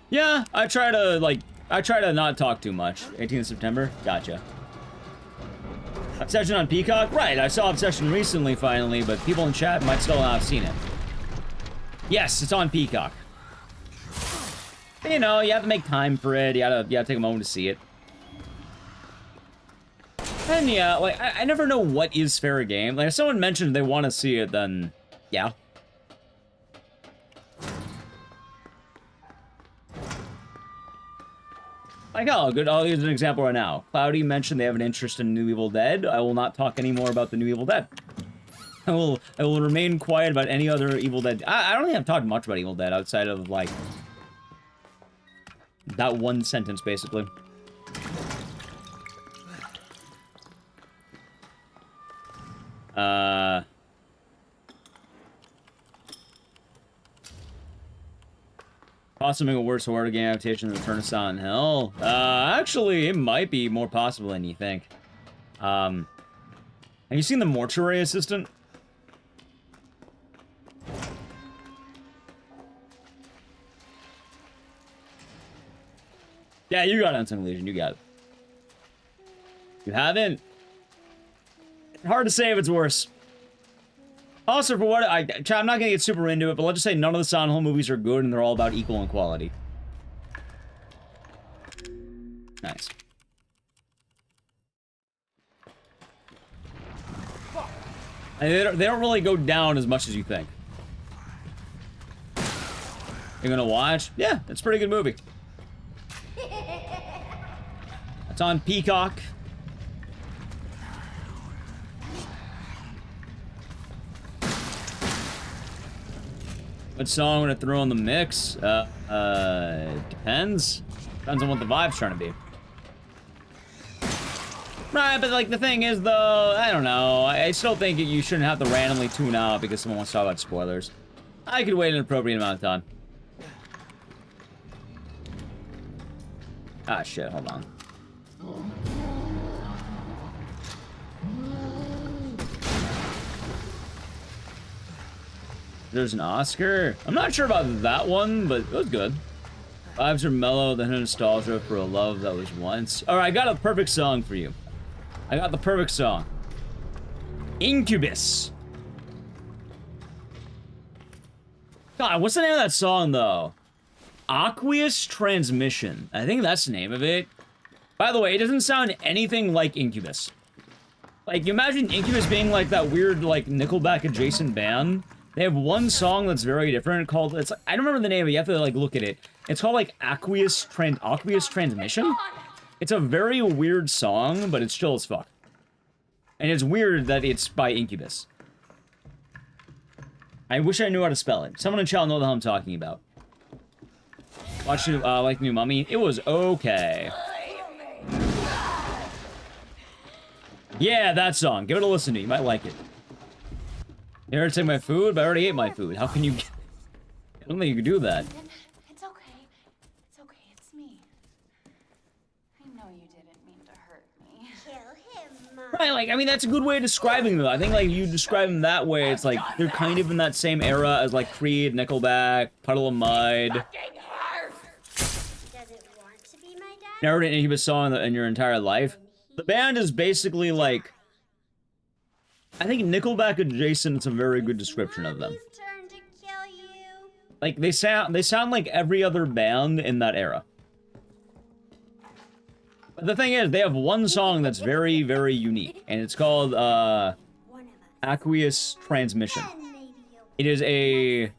Yeah, I try to not talk too much. 18th September? Gotcha. Obsession on Peacock? Right, I saw Obsession recently, finally, but people in chat might still not have seen it. Yes, it's on Peacock. You know, you have to make time for it. You gotta take a moment to see it. And yeah, like, I never know what is fair game. Like, if someone mentioned they want to see it, then, yeah. Like, oh, good. I'll use an example right now. Cloudy mentioned they have an interest in New Evil Dead. I will not talk anymore about the New Evil Dead. I will remain quiet about any other Evil Dead. I don't think I've talked much about Evil Dead outside of, like, that one sentence, basically. Possibly a worse horror game adaptation than Return of Silent Hill. Actually, it might be more possible than you think. Have you seen The Mortuary Assistant? Yeah, you got Unsung Legion, you got it. You haven't? Hard to say if it's worse. Also, for what I'm not gonna get super into it, but let's just say none of the Silent Hill movies are good and they're all about equal in quality. Nice. And they don't really go down as much as you think. You're gonna watch? Yeah, it's a pretty good movie. It's on Peacock. What song would I throw in the mix? Depends. Depends on what the vibe's trying to be. Right, but like the thing is though, I don't know. I still think you shouldn't have to randomly tune out because someone wants to talk about spoilers. I could wait an appropriate amount of time. Ah shit, hold on. There's an Oscar? I'm not sure about that one, but it was good. Vibes are mellow, the nostalgia for a love that was once. Alright, I got a perfect song for you. I got the perfect song. Incubus. God, what's the name of that song, though? Aqueous Transmission. I think that's the name of it. By the way, it doesn't sound anything like Incubus. Like, you imagine Incubus being like that weird, like, Nickelback adjacent band. They have one song that's very different called, it's, I don't remember the name, but you have to, like, look at it. It's called, like, Aqueous Transmission. It's a very weird song, but it's chill as fuck. And it's weird that it's by Incubus. I wish I knew how to spell it. Someone in chat know the hell I'm talking about. Watch like New Mummy. It was okay. Yeah, that song. Give it a listen to. You might like it. You heard to take my food, but I already ate my food. How can you... I don't think you can do that. It's okay. It's okay. It's me. I know you didn't mean to hurt me. Kill him, Mom. Right, like, I mean, that's a good way of describing them. I think, like, you describe them that way, it's like, they're kind of in that same era as, like, Creed, Nickelback, Puddle of Mud. Does it want to be my dad? Never heard an Incubus song in your entire life. The band is basically, like... I think Nickelback adjacent is a very good description of them. Mommy's turn to kill you. Like, they sound like every other band in that era. But the thing is, they have one song that's very, very unique, and it's called, One of us. Aqueous Transmission. Then maybe you'll It is a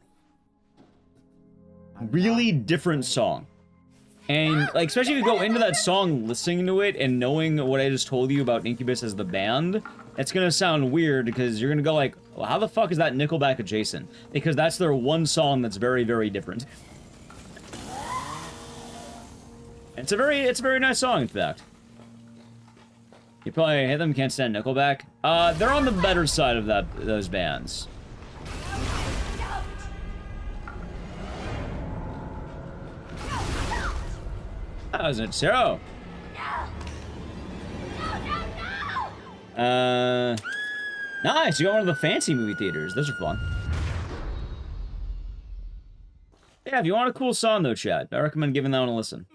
really different song. And, like, especially if you go into that song listening to it and knowing what I just told you about Incubus as the band, it's gonna sound weird because you're gonna go like, well, how the fuck is that Nickelback adjacent? Because that's their one song that's very, very different. It's a very nice song, in fact. You probably hate them, can't stand Nickelback. They're on the better side of those bands. That was it, Zero. Nice, you got one of the fancy movie theaters. Those are fun. Yeah, if you want a cool song though, chat, I recommend giving that one a listen.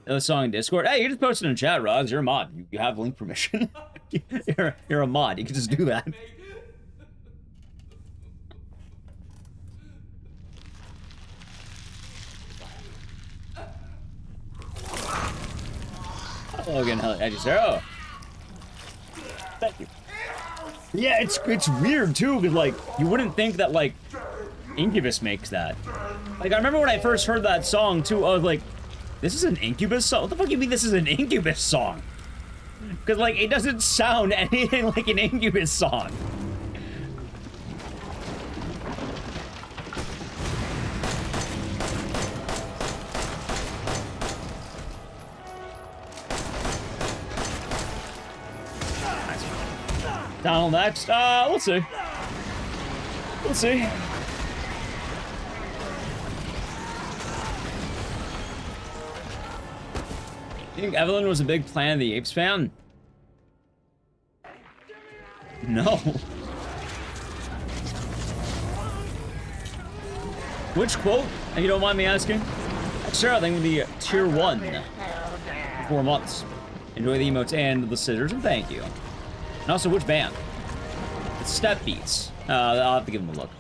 The song in Discord. Hey, you just posted in chat, Roz. You're a mod. You have link permission. you're a mod. You can just do that. Logan, Zero. Thank you. Yeah, it's weird too, because like you wouldn't think that like Incubus makes that. Like I remember when I first heard that song too, I was like, this is an Incubus song? What the fuck do you mean this is an Incubus song? Because like it doesn't sound anything like an Incubus song. Donald next. We'll see. We'll see. You think Evelyn was a big Planet of the Apes fan? No. Which quote, if you don't mind me asking? Sure, I think the tier 1. 4 months. Enjoy the emotes and the scissors, and thank you. And also, which band? It's Step Beats. I'll have to give them a look.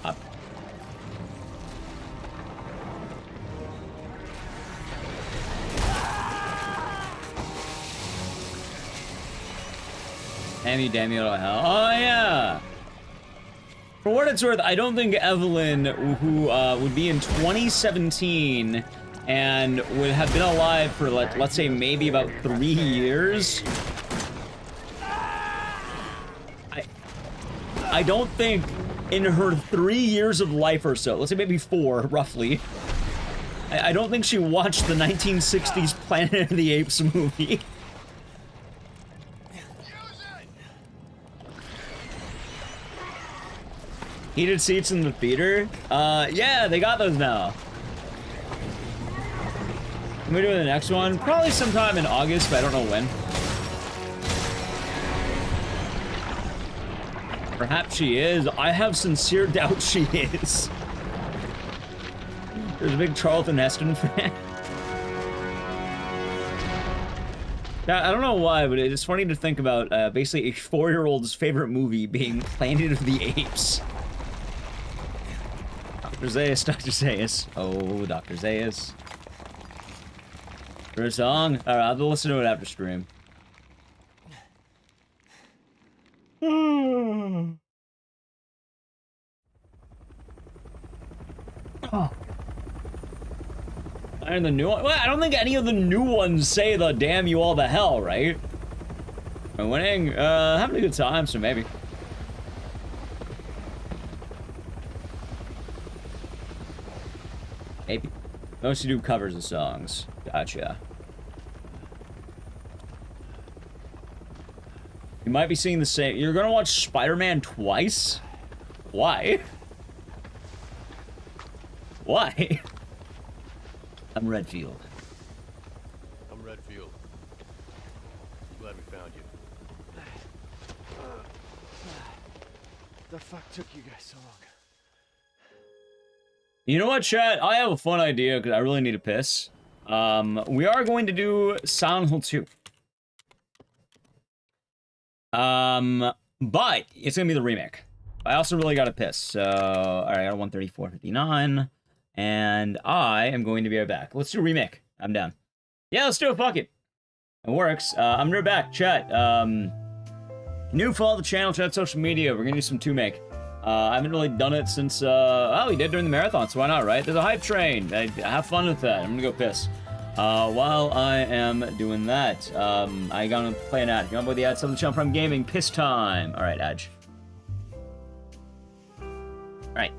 Up. Damn you to hell. Oh, yeah. For what it's worth, I don't think Evelyn, who would be in 2017 and would have been alive for, let's say, maybe about 3 years. I don't think in her 3 years of life or so, let's say maybe 4, roughly, I don't think she watched the 1960s Planet of the Apes movie. Heated seats in the theater? Yeah, they got those now. When we doing the next one? Probably sometime in August, but I don't know when. Perhaps she is. I have sincere doubt she is. There's a big Charlton Heston fan. I don't know why, but it's funny to think about basically a 4-year-old's favorite movie being Planet of the Apes. Dr. Zaius, Dr. Zaius. Oh, Dr. Zaius. For a song? Alright, I'll have to listen to it after stream. Oh. And the new one? Well, I don't think any of the new ones say the damn you all to hell, right? I'm winning, having a good time, so maybe. Maybe. Mostly do covers of songs. Gotcha. You might be seeing the same. You're gonna watch Spider-Man twice? Why? Why? I'm Redfield. I'm Redfield. Glad we found you. The fuck took you guys so long? You know what, chat? I have a fun idea because I really need to piss. We are going to do Silent Hill 2. But it's gonna be the remake. I also really gotta piss, so alright, I got 134.59. And I am going to be right back. Let's do a remake. I'm down. Yeah, let's do it, fuck it. It works. I'm right back, chat. New follow the channel, chat, social media. We're gonna do some 2-make. I haven't really done it since, well, we did during the marathon, so why not, right? There's a hype train. Have fun with that. I'm gonna go piss. While I am doing that, I gotta play an ad. If you want to play the ad, something Channel Prime Gaming, piss time. Alright, Edge. Alright.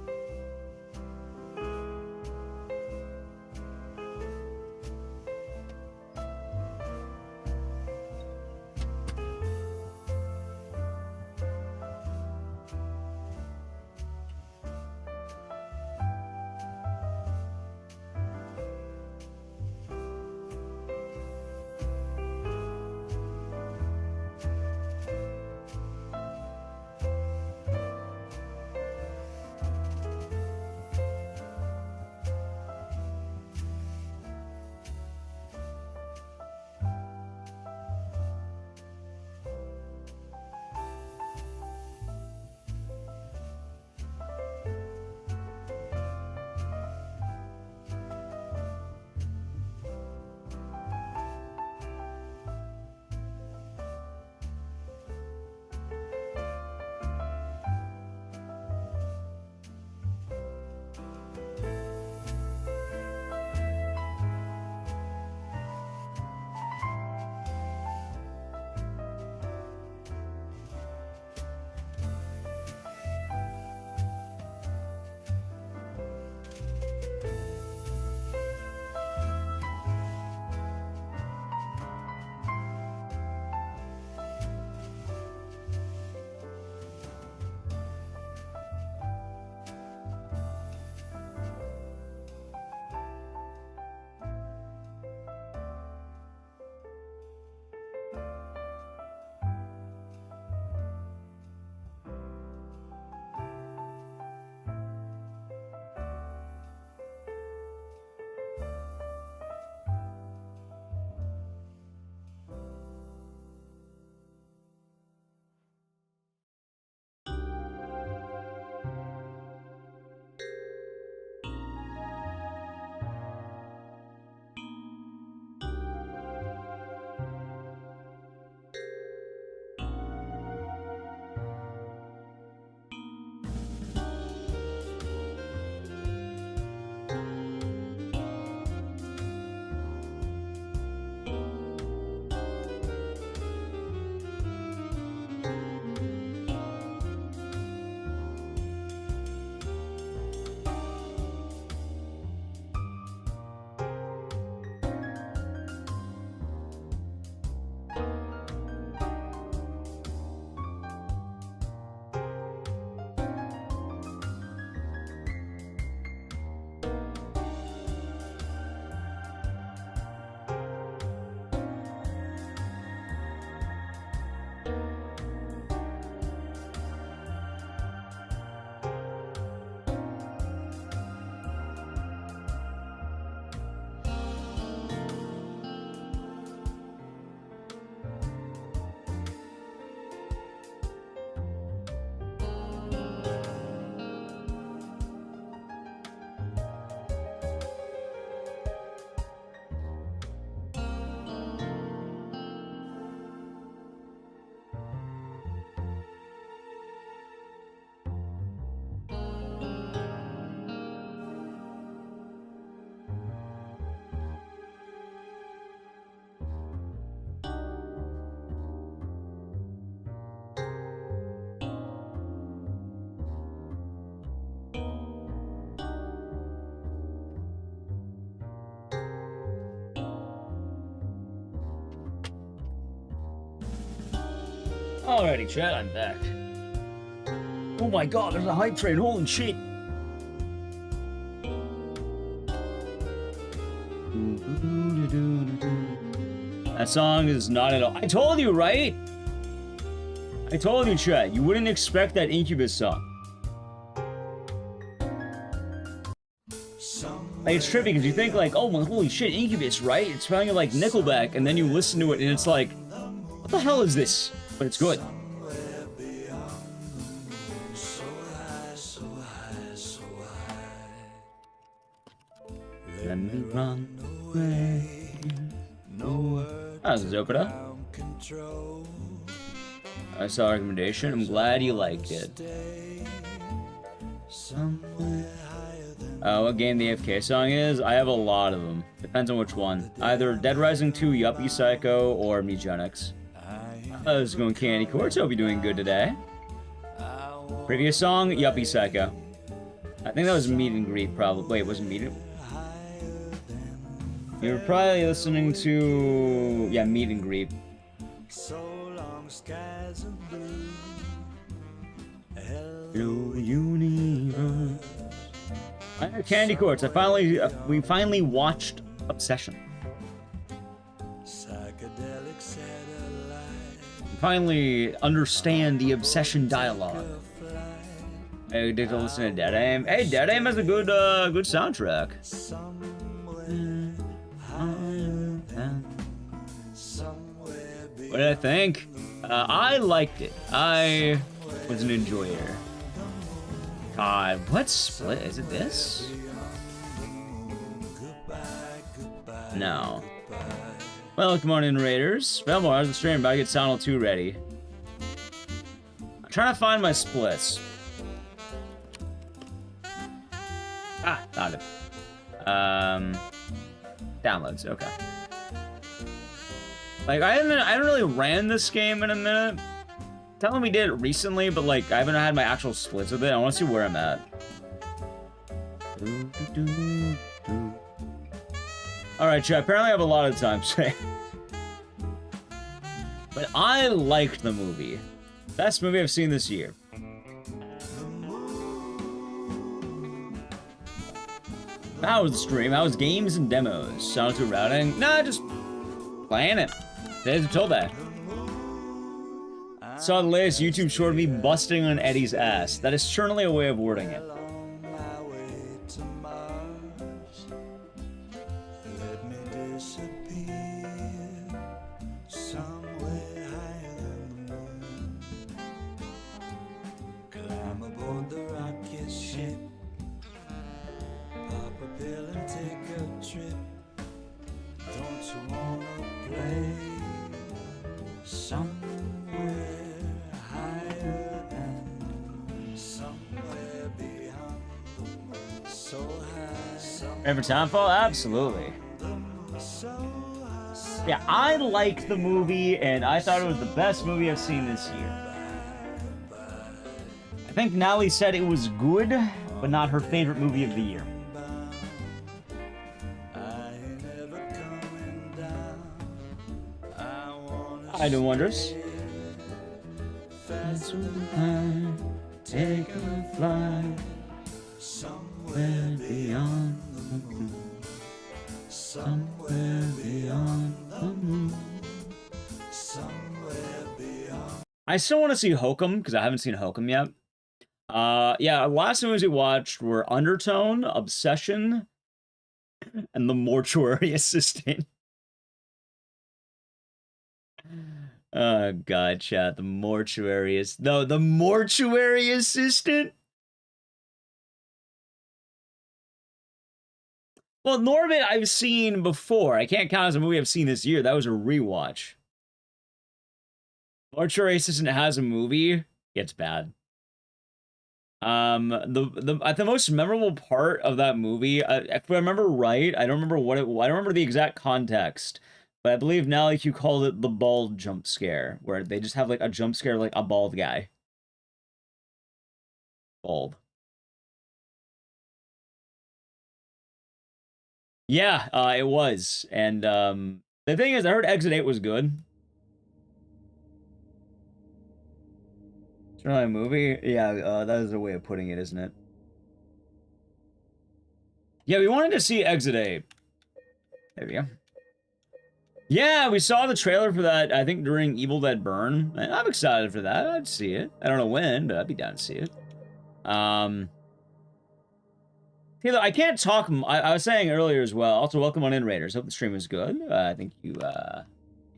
Alrighty, chat, I'm back. Oh my god, there's a hype train, holy shit! That song is not at all. I told you, right? I told you, chat, you wouldn't expect that Incubus song. Like, it's trippy because you think like, oh well, holy shit, Incubus, right? It's sounding like Nickelback, and then you listen to it and it's like, what the hell is this? But it's good. Let me run away. That was Zopita. I saw a recommendation. I'm glad you liked it. What game the AFK song is? I have a lot of them. Depends on which one. Either Dead Rising 2, Yuppie Psycho, or Mugenics. I was going Candy Courts. Hope you're doing good today. Previous song, Yuppie Psycho. I think that was Meet and Greet, probably. Wait, was it Meet and... You were probably listening to... Yeah, Meet and Greet. Hello, universe. Candy Courts. We finally watched Obsession. Finally understand the Obsession dialogue. I did listen to Dead Aim. Hey, Dead Aim has a good soundtrack. What did I think? I liked it. I was an enjoyer. God, what split? Is it this? No. Well, good morning, Raiders. Belmore, how's the stream? About to get Sound 2 ready. I'm trying to find my splits. Ah, found it. Downloads, okay. Like, I haven't really ran this game in a minute. Telling me did it recently, but like, I haven't had my actual splits with it. I want to see where I'm at. Alright, chat, apparently I have a lot of time today. But I liked the movie. Best movie I've seen this year. How was the stream? How was games and demos? Sound 2 routing? Nah, just playing it. Today's until that. Saw the latest YouTube short of me busting on Eddie's ass. That is certainly a way of wording it. Remember Townfall? Absolutely. Yeah, I liked the movie, and I thought it was the best movie I've seen this year. I think Nally said it was good, but not her favorite movie of the year. I do wonders. Take a flight somewhere beyond the moon. Somewhere beyond the moon. Somewhere beyond. I still want to see Hokum because I haven't seen Hokum yet. Yeah, last movies we watched were Undertone, Obsession, and The Mortuary Assistant. Oh god, chat, the Mortuary Assistant. Well, Norbit I've seen before. I can't count as a movie I've seen this year. That was a rewatch. Mortuary Assistant has a movie. It's bad. The most memorable part of that movie, if I remember right, I don't remember I don't remember the exact context, but I believe now like you called it the bald jump scare, where they just have like a jump scare like a bald guy. Bald. Yeah, it was. And the thing is, I heard Exit 8 was good. It's really a movie? Yeah, that is a way of putting it, isn't it? Yeah, we wanted to see Exit 8. There we go. Yeah, we saw the trailer for that, I think, during Evil Dead Burn. And I'm excited for that. I'd see it. I don't know when, but I'd be down to see it. Taylor, I can't talk. I was saying earlier as well. Also, welcome on in, Raiders. Hope the stream is good. I think you,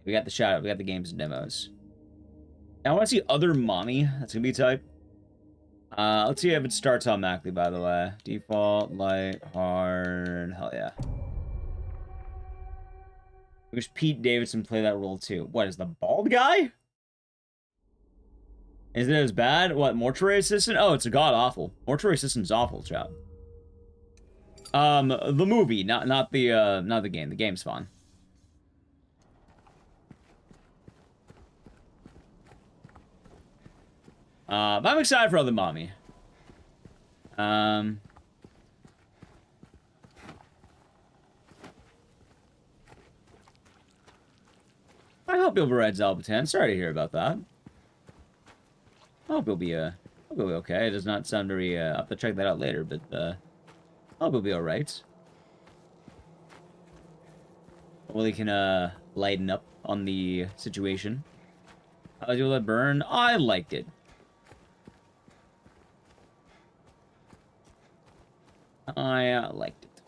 we got the shout out. We got the games and demos. Now, I want to see Other Mommy. That's going to be type. Let's see if it starts automatically, by the way. Default, light, hard. Hell yeah. I wish Pete Davidson play that role too. What, is the bald guy? Is it as bad? What, Mortuary Assistant? Oh, it's a god awful. Mortuary Assistant's awful, chat. The movie, not the game. The game's fun. But I'm excited for Other Mommy. I hope you'll be right, Zalbatan. Sorry to hear about that. I hope you'll be okay. It does not sound very, I'll have to check that out later, but, I hope you'll be alright. Well, he can, lighten up on the situation. How did you let burn? I liked it. I liked it.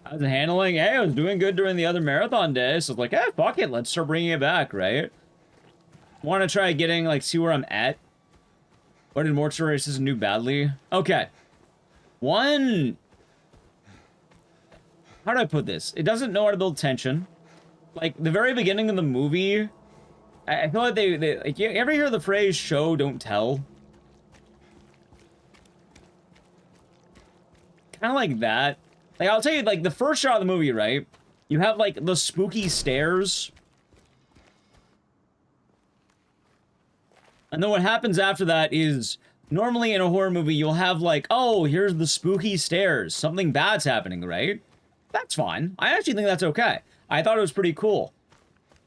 How's it handling? Hey, I was doing good during the other marathon day, so it's like, hey, fuck it, let's start bringing it back, right? Want to try getting, like, see where I'm at? What did Mortuary Assistant do badly? Okay. One... How do I put this? It doesn't know how to build tension. Like, the very beginning of the movie, I feel like they like, you ever hear the phrase, show, don't tell? Kind of like that. Like, I'll tell you, like, the first shot of the movie, right? You have, like, the spooky stairs. And then what happens after that is, normally in a horror movie, you'll have, like, oh, here's the spooky stairs. Something bad's happening, right? That's fine. I actually think that's okay. I thought it was pretty cool.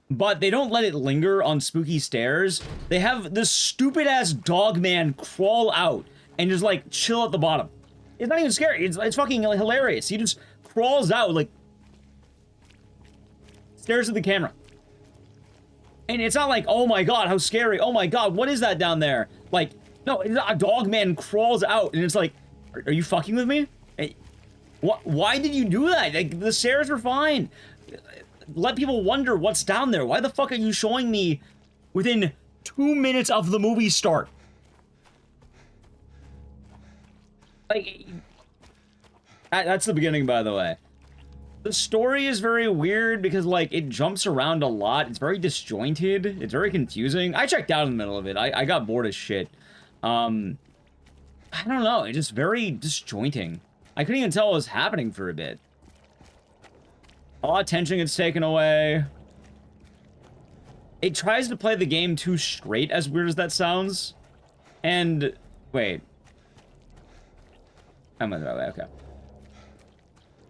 But they don't let it linger on spooky stairs. They have this stupid-ass dog man crawl out and just, like, chill at the bottom. It's not even scary. It's fucking hilarious. He just crawls out, like, stares at the camera. And it's not like, oh my god, how scary. Oh my god, what is that down there? Like, no, a dog man crawls out, and it's like, are you fucking with me? Hey, why did you do that? Like, the stairs were fine. Let people wonder what's down there. Why the fuck are you showing me within 2 minutes of the movie start? Like, that's the beginning, by the way. The story is very weird because, like, it jumps around a lot. It's very disjointed. It's very confusing. I checked out in the middle of it. I got bored as shit. I don't know. It's just very disjointing. I couldn't even tell what was happening for a bit. A lot of tension gets taken away. It tries to play the game too straight, as weird as that sounds. And, wait. I'm on the right way, okay.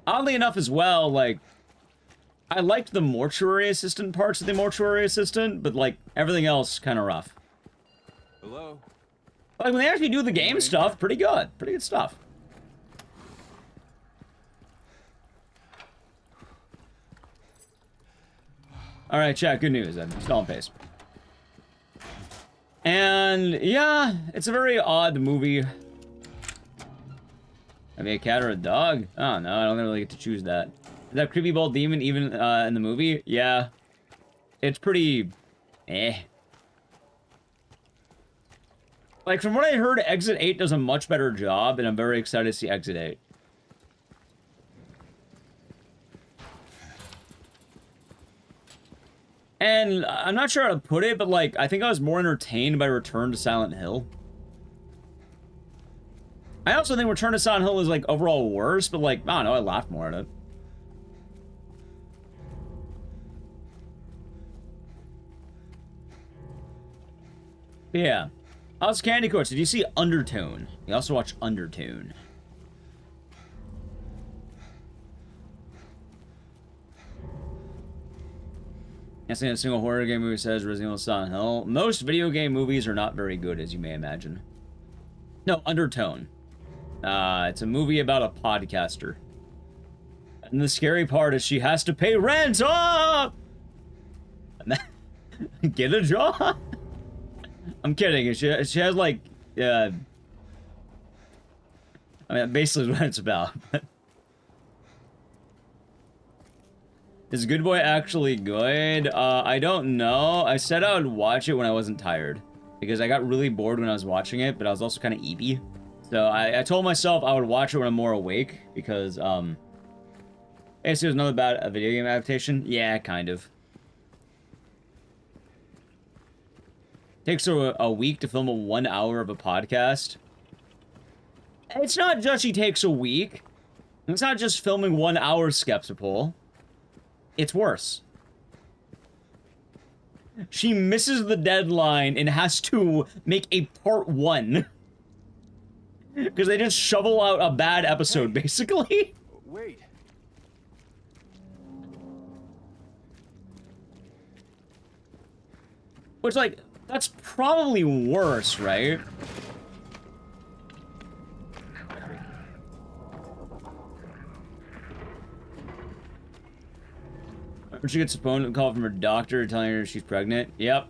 Oddly enough as well, like, I liked the Mortuary Assistant parts of the Mortuary Assistant, but, like, everything else kind of rough. Hello? Like, when they actually do the game stuff, pretty good. Pretty good stuff. Alright, chat, good news then. Still on pace. And, yeah, it's a very odd movie. I mean, a cat or a dog? Oh, no, I don't really get to choose that. Is that creepy bald demon even in the movie? Yeah. It's pretty... eh. Like, from what I heard, Exit 8 does a much better job, and I'm very excited to see Exit 8. And I'm not sure how to put it, but, like, I think I was more entertained by Return to Silent Hill. I also think Return to Silent Hill is, like, overall worse, but, like, I don't know, I laughed more at it. Yeah. Also, Candy Course, did you see Undertone? You also watch Undertone. Can't say a single horror game movie says Resident Evil Silent Hill. Most video game movies are not very good, as you may imagine. No, Undertone. It's a movie about a podcaster. And the scary part is she has to pay rent! Oh! Get a job! I'm kidding. She has, like, I mean, basically what it's about. Is Good Boy actually good? I don't know. I said I would watch it when I wasn't tired. Because I got really bored when I was watching it, but I was also kind of eepy. So I told myself I would watch it when I'm more awake, because, hey, so there's another bad video game adaptation? Yeah, kind of. Takes a week to film a 1 hour of a podcast. It's not just she takes a week. It's not just filming 1 hour, Skepsipole. It's worse. She misses the deadline and has to make a part 1. Because they just shovel out a bad episode, basically. Wait. Which, like, that's probably worse, right? She gets a phone call from her doctor telling her she's pregnant. Yep.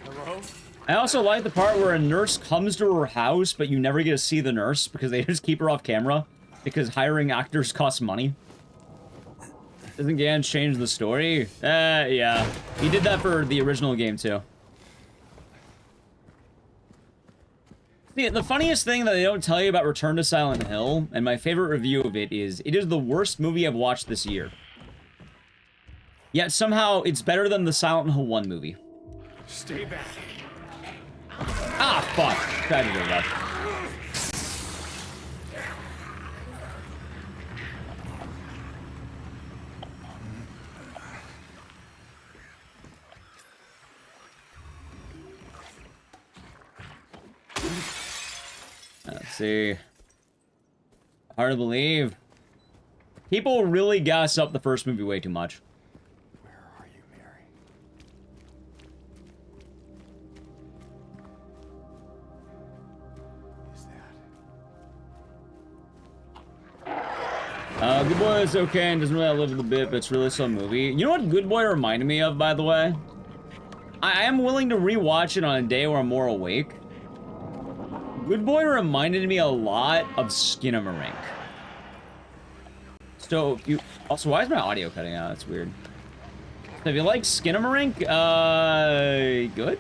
Hello? I also like the part where a nurse comes to her house, but you never get to see the nurse because they just keep her off camera because hiring actors costs money. Doesn't Gans change the story? Yeah. He did that for the original game, too. See, the funniest thing that they don't tell you about Return to Silent Hill, and my favorite review of it is the worst movie I've watched this year. Yet somehow it's better than the Silent Hill 1 movie. Stay back. Ah, fuck. Tried to do that. Let's see. Hard to believe. People really gas up the first movie way too much. Where are you, Mary? Is that? Good Boy is okay and doesn't really outlive the bit, but it's really some movie. You know what Good Boy reminded me of, by the way? I am willing to rewatch it on a day where I'm more awake. Good Boy reminded me a lot of Skinamarink. So, also, why is my audio cutting out? That's weird. So if you like Skinamarink, good?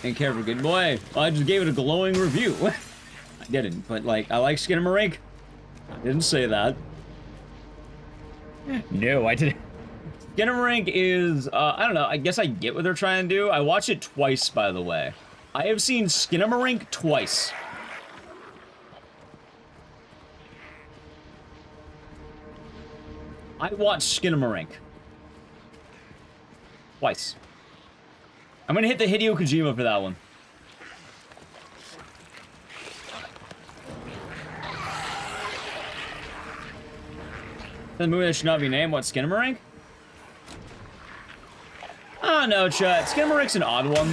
Didn't care for Good Boy. Well, I just gave it a glowing review. I didn't, but, like, I like Skinamarink. I didn't say that. No, I didn't. Skinamarink is, I don't know, I guess I get what they're trying to do. I watched it twice, by the way. I have seen Skinamarink twice. I watched Skinamarink. Twice. I'm gonna hit the Hideo Kojima for that one. The movie that should not be named, what, Skinamarink? Oh no, chat. Skinamarink's an odd one.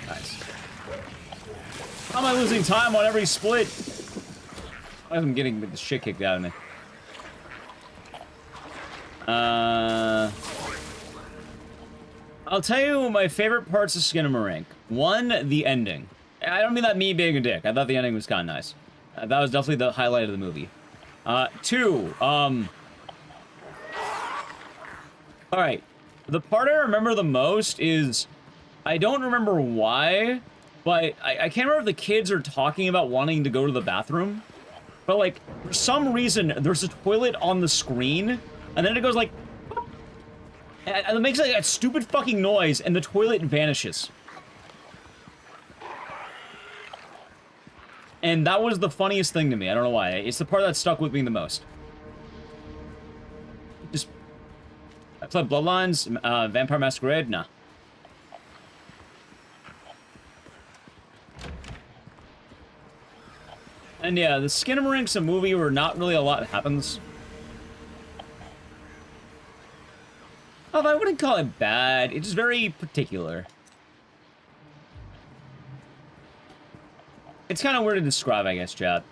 Nice. How am I losing time on every split? I'm getting the shit kicked out of me. I'll tell you my favorite parts of Skinamarink. One, the ending. I don't mean that me being a dick. I thought the ending was kind of nice. That was definitely the highlight of the movie. Two, alright. The part I remember the most is... I don't remember why, but I can't remember if the kids are talking about wanting to go to the bathroom. But, like, for some reason, there's a toilet on the screen, and then it goes like... And it makes like that stupid fucking noise, and the toilet vanishes. And that was the funniest thing to me. I don't know why. It's the part that stuck with me the most. Just... I played Bloodlines, Vampire Masquerade? Nah. And yeah, the Skinamarink's a movie where not really a lot happens. Although I wouldn't call it bad. It's just very particular. It's kind of weird to describe, I guess, chat.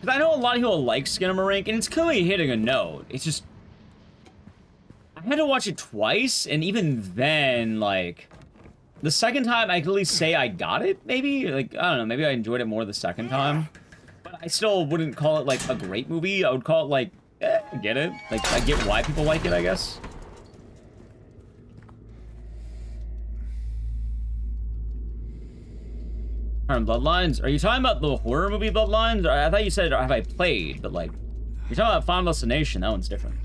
Because I know a lot of people like Skinamarink, and it's clearly hitting a note. It's just... I had to watch it twice, and even then, like... The second time, I could at least say I got it, maybe? Like, I don't know, maybe I enjoyed it more the second time. But I still wouldn't call it, like, a great movie. I would call it, like, I get it. Like, I get why people like it, I guess. Bloodlines? Are you talking about the horror movie Bloodlines? I thought you said, have I played? But, like, you're talking about Final Destination. That one's different.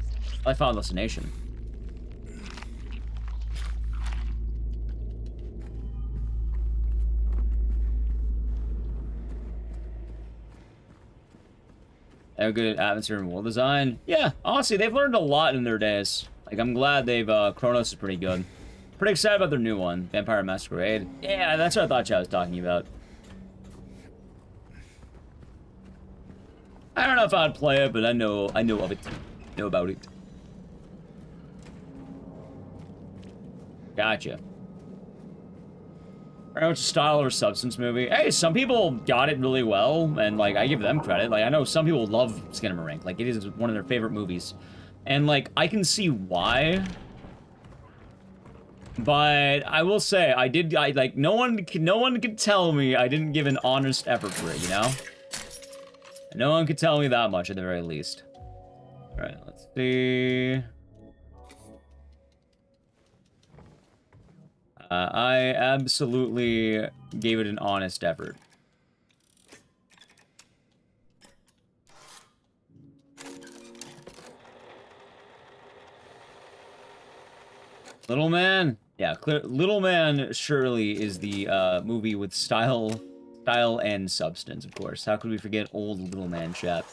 I like Final Destination. They're good at atmosphere and world design. Yeah, honestly, they've learned a lot in their days. Like, I'm glad they've, Chronos is pretty good. Pretty excited about their new one, Vampire Masquerade. Yeah, that's what I thought I was talking about. I don't know if I'd play it, but I know of it. Know about it. Gotcha. I don't know, it's a style or substance movie. Hey, some people got it really well, and, like, I give them credit. Like, I know some people love Skinamarink. Like, it is one of their favorite movies. And, like, I can see why. But I will say, like, no one could tell me I didn't give an honest effort for it, you know? No one could tell me that much, at the very least. Alright, let's see... I absolutely gave it an honest effort. Little Man? Yeah, Little Man surely is the movie with style and substance, of course. How could we forget old Little Man, chat?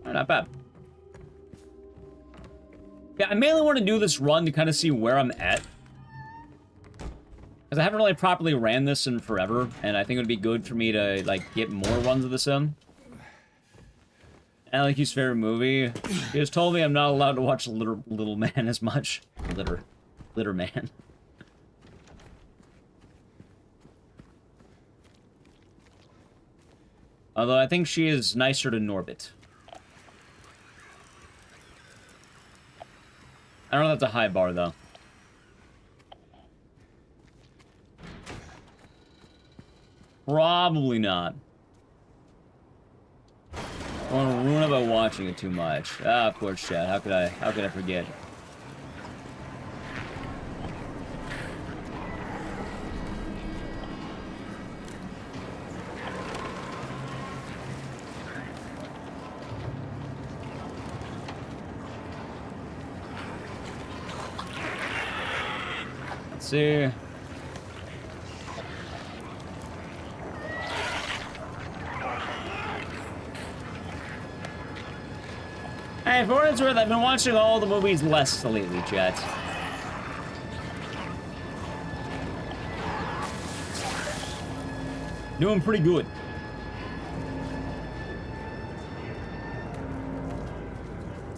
Not bad. Yeah, I mainly want to do this run to kind of see where I'm at. Because I haven't really properly ran this in forever, and I think it would be good for me to, like, get more runs of this in. And, like, his favorite movie. He just told me I'm not allowed to watch Little Man as much. Litter Man. Although I think she is nicer to Norbit. I don't know if that's a high bar, though. Probably not. I want to ruin it by watching it too much. Ah, of course, chat. How could I forget? Let's see. Hey, for what it's worth, I've been watching all the movies less lately, chat. Doing pretty good.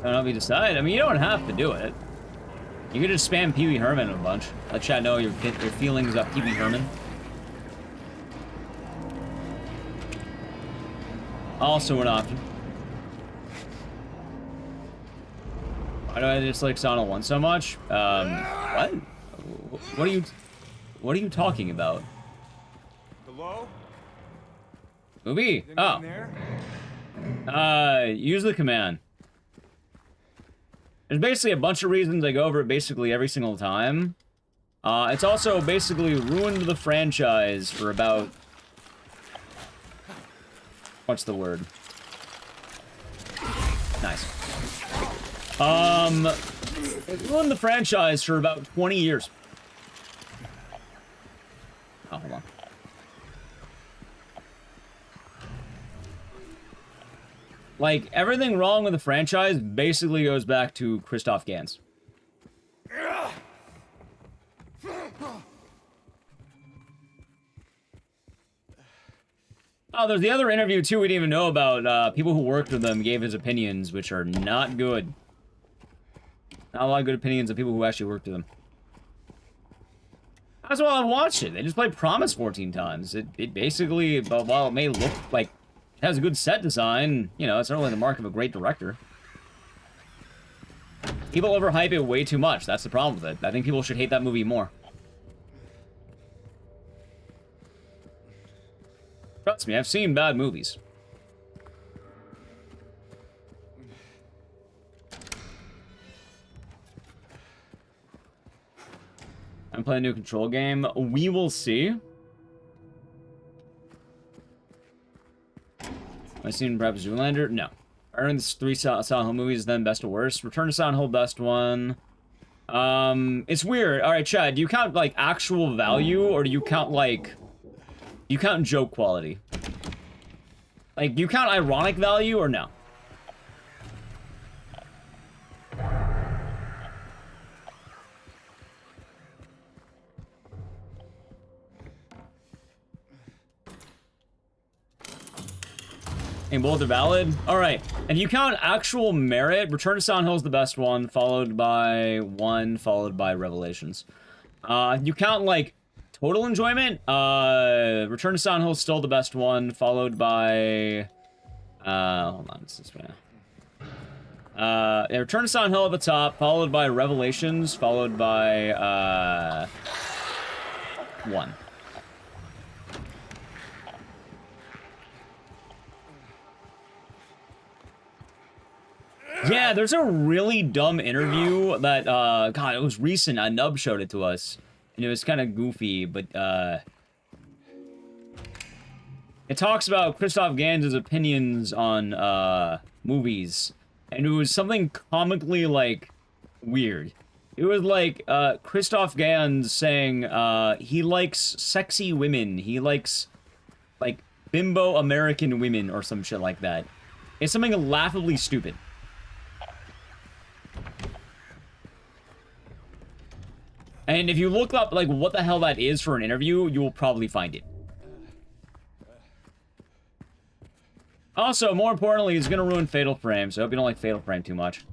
I don't know if you decide. I mean, you don't have to do it. You could just spam Pee Wee Herman a bunch. Let chat know your feelings about Pee Wee Herman. Also an option. Why do I dislike Sonic 1 so much? What? What are you talking about? Hello? Movie? Oh. Use the command. There's basically a bunch of reasons. I go over it basically every single time. It's also basically ruined the franchise for about... What's the word? Nice. It ruined the franchise for about 20 years. Oh, hold on. Like, everything wrong with the franchise basically goes back to Christoph Gans. Oh, there's the other interview, too, we didn't even know about. People who worked with them gave his opinions, which are not good. Not a lot of good opinions of people who actually worked with them. That's why I watched it. They just played Promise 14 times. It basically, while it may look like it has a good set design, you know, it's not really the mark of a great director. People overhype it way too much. That's the problem with it. I think people should hate that movie more. Trust me, I've seen bad movies. I'm playing a new Control game. We will see. Have I seen perhaps Zoolander? No. I earned this 3 Silent Hill movies, then best to worst. Return to Silent Hill, best one. It's weird. Alright, Chad, do you count, like, actual value, or do you count, like... You count joke quality? Like, do you count ironic value, or no? And both are valid? Alright. If you count actual merit, Return to Silent Hill is the best one, followed by Revelations. If you count, like, total enjoyment, Return to Silent Hill is still the best one, followed by... hold on, it's this way now. Yeah, Return to Silent Hill at the top, followed by Revelations, followed by, 1. Yeah, there's a really dumb interview that, God, it was recent. Nub showed it to us. And it was kind of goofy, but, it talks about Christoph Gans' opinions on, movies. And it was something comically, like, weird. It was like, Christoph Gans saying, he likes sexy women. He likes, like, bimbo American women or some shit like that. It's something laughably stupid. And if you look up, like, what the hell that is for an interview, you will probably find it. Also, more importantly, it's gonna ruin Fatal Frame, so I hope you don't like Fatal Frame too much.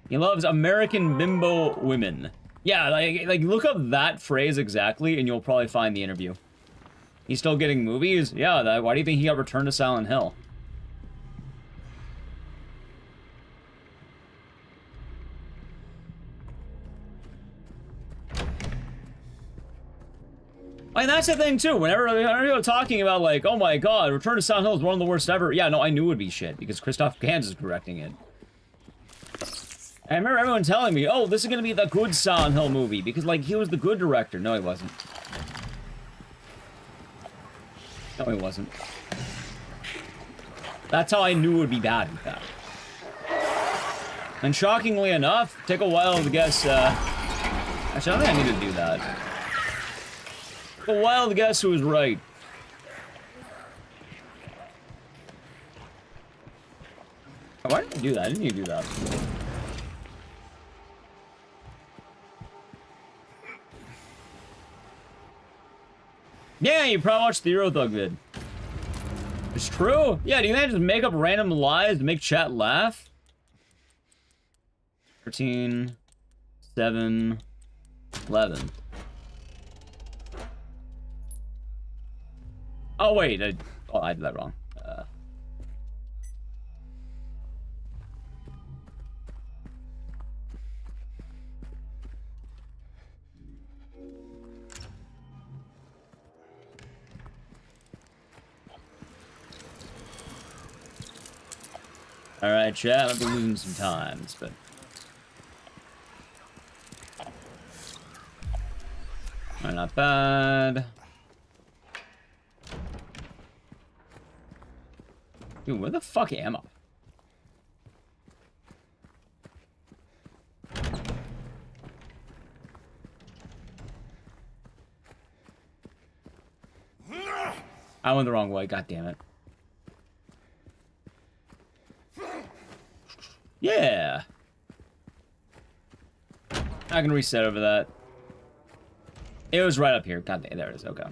He loves American bimbo women. Yeah, like look up that phrase exactly, and you'll probably find the interview. He's still getting movies? Yeah, why do you think he got Return to Silent Hill? Like, that's the thing, too. Whenever you're talking about, like, oh my god, Return to Silent Hill is one of the worst ever. Yeah, no, I knew it would be shit, because Christoph Gans is correcting it. I remember everyone telling me, oh, this is gonna be the good Silent Hill movie, because, like, he was the good director. No, he wasn't. No, he wasn't. That's how I knew it would be bad, in fact. And shockingly enough, take a while to guess, actually, I don't think I need to do that. A wild guess who was right. Oh, why did I do that? I didn't need to do that. Yeah, you probably watched the Euro Thug vid. It's true? Yeah, do you think I just make up random lies to make chat laugh? 13, 7, 11. Oh, wait. I did that wrong. Alright, chat, I've been losing some times, but... Not bad. Dude, where the fuck am I? I went the wrong way, god damn it. Yeah. I can reset over that. It was right up here. God damn, there it is. Okay.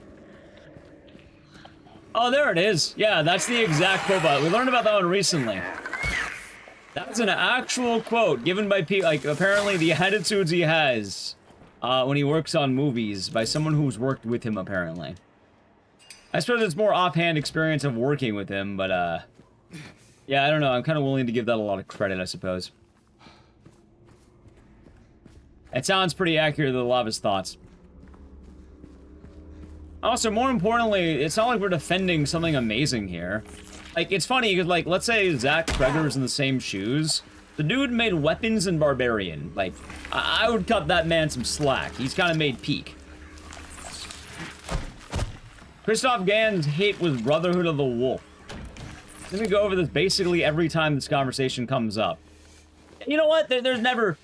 Oh, there it is. Yeah, that's the exact quote. We learned about that one recently. That's an actual quote given by people. Like, apparently the attitudes he has when he works on movies by someone who's worked with him, apparently. I suppose it's more offhand experience of working with him, but, yeah, I don't know. I'm kind of willing to give that a lot of credit, I suppose. It sounds pretty accurate to a lot of his thoughts. Also, more importantly, it's not like we're defending something amazing here. Like, it's funny, because, like, let's say Zach Kreger's in the same shoes. The dude made Weapons and Barbarian. Like, I would cut that man some slack. He's kind of made peak. Christoph Gans' hit was Brotherhood of the Wolf. Let me go over this basically every time this conversation comes up. You know what? There's never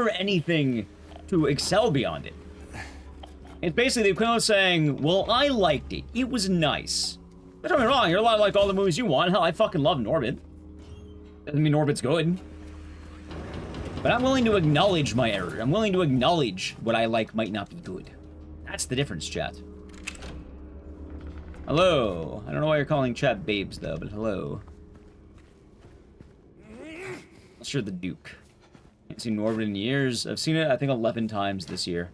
anything to excel beyond it. It's basically the equivalent of saying, well, I liked it. It was nice. But don't get me wrong, you're allowed to like all the movies you want. Hell, I fucking love Norbit. Doesn't mean Norbit's good. But I'm willing to acknowledge my error. I'm willing to acknowledge what I like might not be good. That's the difference, chat. Hello. I don't know why you're calling chat babes, though, but hello. Sure, the Duke. I haven't seen Norbit in years. I've seen it, I think, 11 times this year.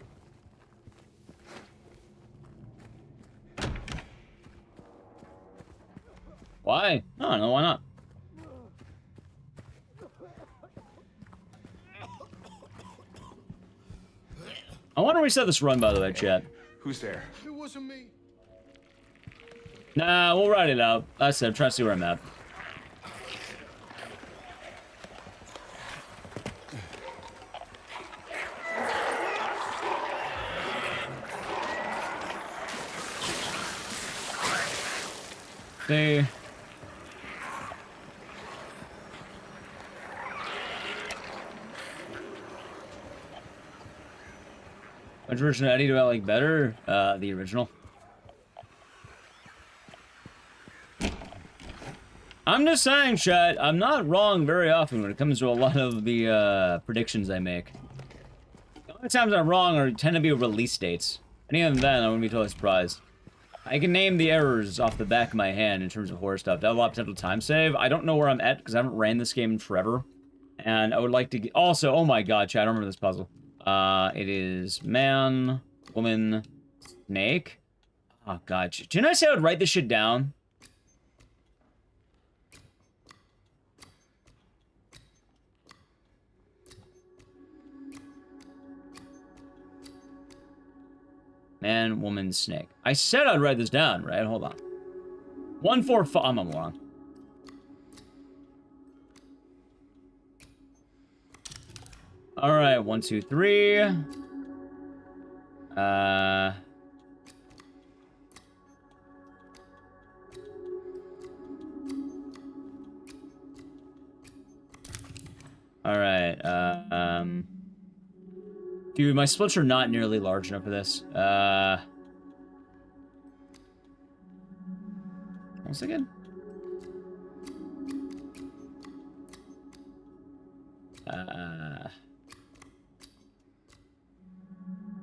Why? I don't know, why not? I want to reset this run, by the way, chat. Who's there? It wasn't me. Nah, we'll ride it out. Like I said, I'm trying to see where I'm at. See. Which version of Eddie do I like better? The original. I'm just saying, chat, I'm not wrong very often when it comes to a lot of the predictions I make. The only times I'm wrong tend to be release dates. And even then, I wouldn't be totally surprised. I can name the errors off the back of my hand in terms of horror stuff. That have a lot of potential time save. I don't know where I'm at because I haven't ran this game in forever. And I would like to... Also, oh my god, chat, I don't remember this puzzle. It is man, woman, snake. Oh god, didn't I say I would write this shit down? Man, woman, snake. I said I'd write this down, right? Hold on. 1, 4, 5. I'm wrong. All right, 1, 2, 3. All right, dude, my splits are not nearly large enough for this. Once again.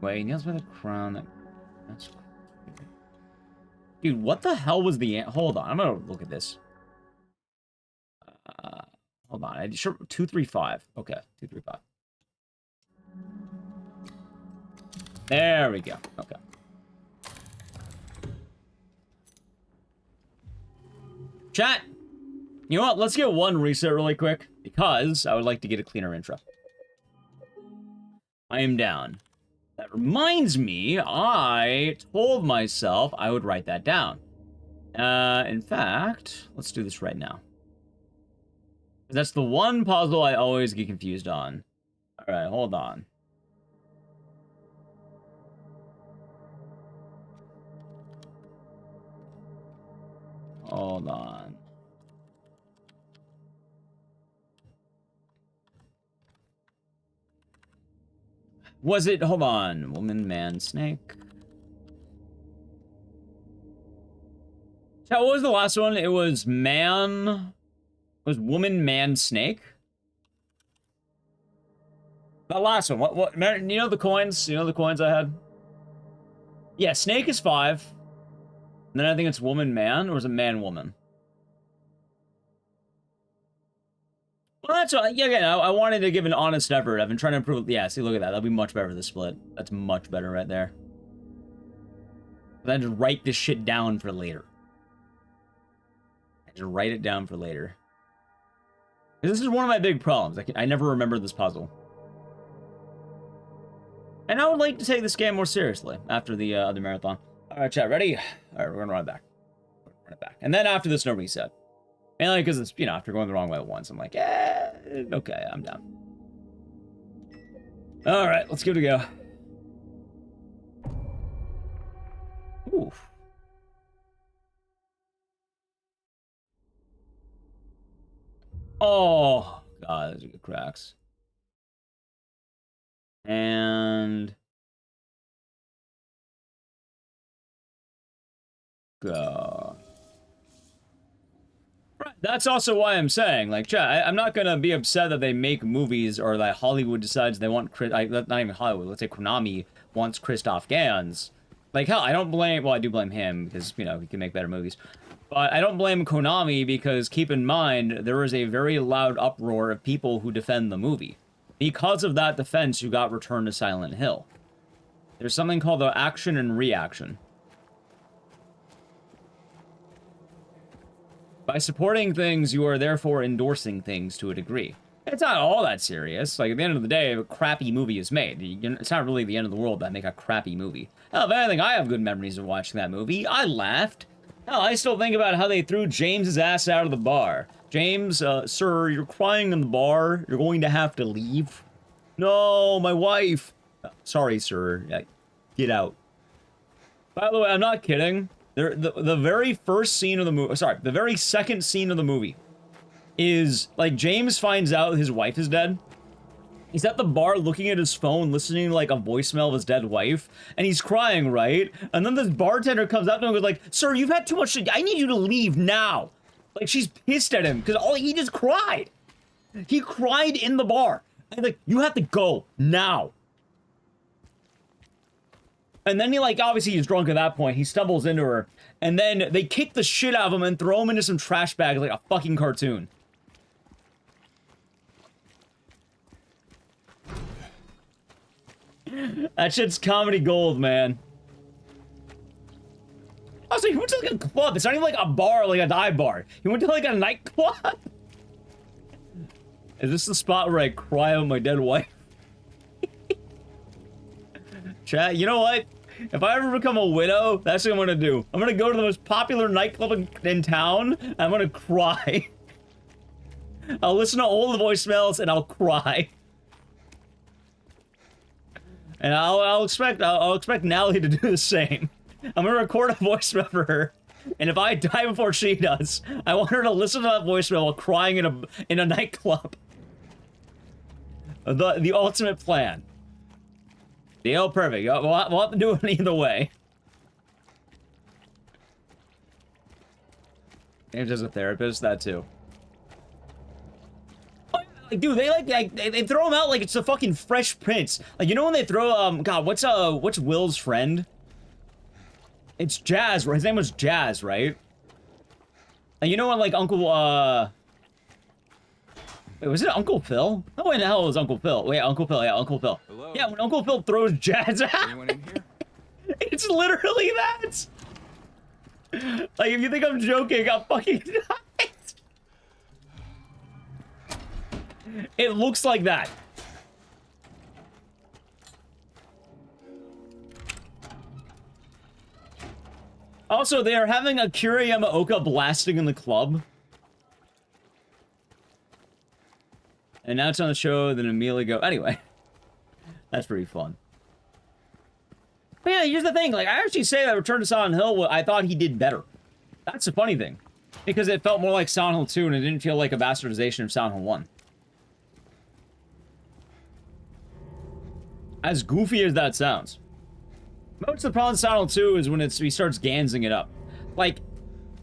Wait, nails by the crown. That's... Dude, what the hell was the... Hold on, I'm gonna look at this. Hold on, sure, 2, 3, 5. Okay, 2, 3, 5. There we go. Okay. Chat, you know what? Let's get one reset really quick because I would like to get a cleaner intro. I am down. That reminds me, I told myself I would write that down. In fact, let's do this right now. That's the one puzzle I always get confused on. Alright, hold on. Hold on. Was it, hold on, woman, man, snake? So what was the last one? It was man, it was woman, man, snake? The last one, what, you know the coins? You know the coins I had? Yeah, snake is 5. And then I think it's woman, man, or is it man, woman? Well, that's what, yeah, again, I wanted to give an honest effort. I've been trying to improve. Yeah, see, look at that. That'll be much better for the split. That's much better right there. Then just write this shit down for later. Just write it down for later. This is one of my big problems. I never remember this puzzle. And I would like to take this game more seriously after the other marathon. All right, chat, ready? All right, we're gonna run it back. Run it back. And then after this, no reset. Mainly because it's, you know, after going the wrong way once, I'm like, okay, I'm down. All right, let's give it a go. Oof. Oh, God, those are good cracks. And go. Right. That's also why I'm saying, like, chat, I'm not gonna be upset that they make movies or that Hollywood decides they want not even Hollywood. Let's say Konami wants Christoph Gans. Like, hell, I don't blame. Well, I do blame him because, you know, he can make better movies. But I don't blame Konami because, keep in mind, there is a very loud uproar of people who defend the movie. Because of that defense, you got Return to Silent Hill. There's something called the action and reaction. By supporting things, you are therefore endorsing things to a degree. It's not all that serious. Like, at the end of the day, a crappy movie is made. It's not really the end of the world that make a crappy movie. Hell, if anything, I have good memories of watching that movie. I laughed. Hell, I still think about how they threw James's ass out of the bar. James, sir, you're crying in the bar. You're going to have to leave. No, my wife. Sorry, sir. Get out. By the way, I'm not kidding. The very first scene of the movie, sorry, the very second scene of the movie is, like, James finds out his wife is dead. He's at the bar looking at his phone, listening to, like, a voicemail of his dead wife, and he's crying, right? And then this bartender comes up to him and goes, like, sir, you've had too much, I need you to leave now. Like, she's pissed at him, because he just cried. He cried in the bar. And, like, you have to go, now. And then he, like, obviously he's drunk at that point. He stumbles into her. And then they kick the shit out of him and throw him into some trash bags like a fucking cartoon. That shit's comedy gold, man. Also, he went to, like, a club. It's not even, like, a bar, like a dive bar. He went to, like, a nightclub. Is this the spot where I cry on my dead wife? Chat, you know what? If I ever become a widow, that's what I'm gonna do. I'm gonna go to the most popular nightclub in town, and I'm gonna cry. I'll listen to all the voicemails, and I'll cry. And I'll expect Nally to do the same. I'm gonna record a voicemail for her, and if I die before she does, I want her to listen to that voicemail while crying in a nightclub. The ultimate plan. Deal perfect. We'll have to do it either way. James as a therapist, that too. Like, dude, they throw him out like it's the fucking Fresh Prince. Like, you know when they throw God, what's Will's friend? It's Jazz. His name was Jazz, right? And you know when, like, wait, was it Uncle Phil? No way in the hell it was Uncle Phil. Wait, Uncle Phil, yeah, Uncle Phil. Hello? Yeah, when Uncle Phil throws Jazz out. Anyone in here? It's literally that! Like, if you think I'm joking, I'm fucking not. It looks like that. Also, they are having Akira Yamaoka blasting in the club. Announce on the show, then immediately go. Anyway, that's pretty fun. But yeah, here's the thing. Like, I actually say that Return to Silent Hill, I thought he did better. That's the funny thing. Because it felt more like Silent Hill 2, and it didn't feel like a bastardization of Silent Hill 1. As goofy as that sounds. Most of the problem with Silent Hill 2 is when he starts gansing it up. Like,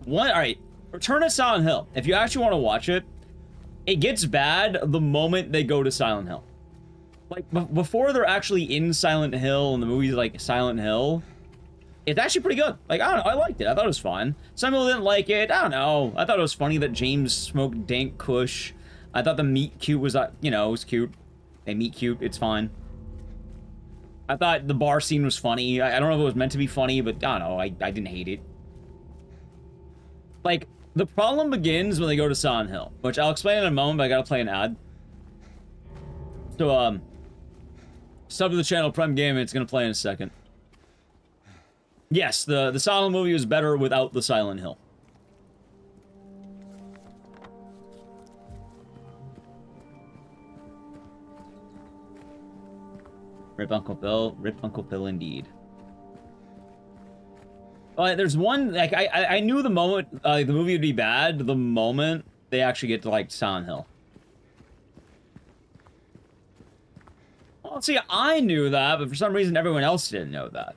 alright, Return to Silent Hill. If you actually want to watch it, it gets bad the moment they go to Silent Hill. Like, before they're actually in Silent Hill and the movie's like Silent Hill, it's actually pretty good. Like, I don't know, I liked it. I thought it was fun. Some people didn't like it. I don't know. I thought it was funny that James smoked dank kush. I thought the meat cute was, you know, it was cute. They meet cute. It's fine. I thought the bar scene was funny. I don't know if it was meant to be funny, but I don't know. I didn't hate it. Like, the problem begins when they go to Silent Hill, which I'll explain in a moment, but I gotta play an ad. So, sub to the channel, Prime Gaming, it's gonna play in a second. Yes, the Silent movie was better without the Silent Hill. Rip Uncle Phil. Rip Uncle Phil indeed. There's one, like, I knew the moment, the movie would be bad the moment they actually get to, like, Silent Hill. Well, see, I knew that, but for some reason everyone else didn't know that.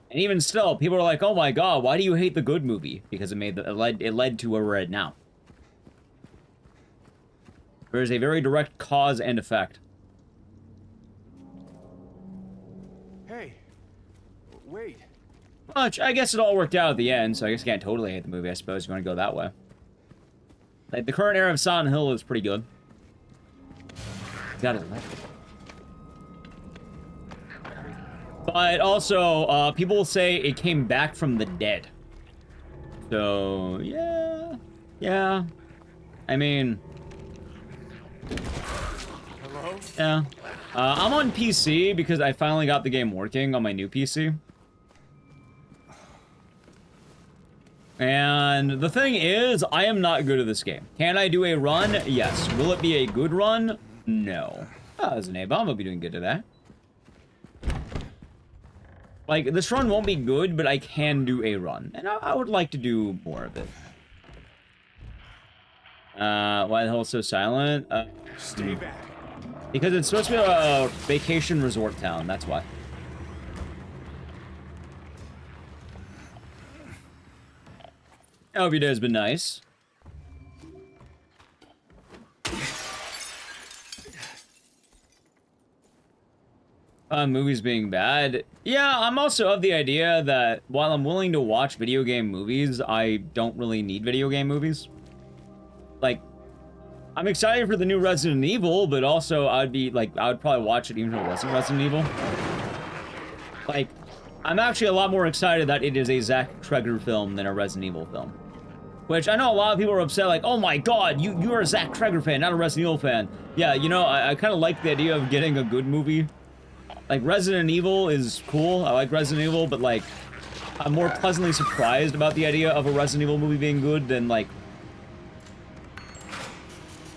And even still, people are like, oh my god, why do you hate the good movie? Because it led to where we're at now. There's a very direct cause and effect. Hey, wait. Much. I guess it all worked out at the end, so I guess you can't totally hate the movie, I suppose, if you want to go that way. Like, the current era of Silent Hill is pretty good. Got it. But also, people say it came back from the dead. So, yeah. Yeah. I mean... Hello? Yeah. I'm on PC because I finally got the game working on my new PC. And the thing is, I am not good at this game. Can I do a run? Yes. Will it be a good run? No. Oh, there's an A-bomb. I'll be doing good today. Like, this run won't be good, but I can do a run. And I would like to do more of it. Why the hell is so silent? Stay back. Because it's supposed to be a vacation resort town, that's why. I hope your day has been nice. Movies being bad. Yeah, I'm also of the idea that while I'm willing to watch video game movies, I don't really need video game movies. Like, I'm excited for the new Resident Evil, but also I would probably watch it even if it wasn't Resident Evil. Like, I'm actually a lot more excited that it is a Zack Treger film than a Resident Evil film. Which, I know a lot of people are upset, like, oh my god, you are a Zack Treger fan, not a Resident Evil fan. Yeah, you know, I kind of like the idea of getting a good movie. Like, Resident Evil is cool, I like Resident Evil, but, like, I'm more pleasantly surprised about the idea of a Resident Evil movie being good than, like...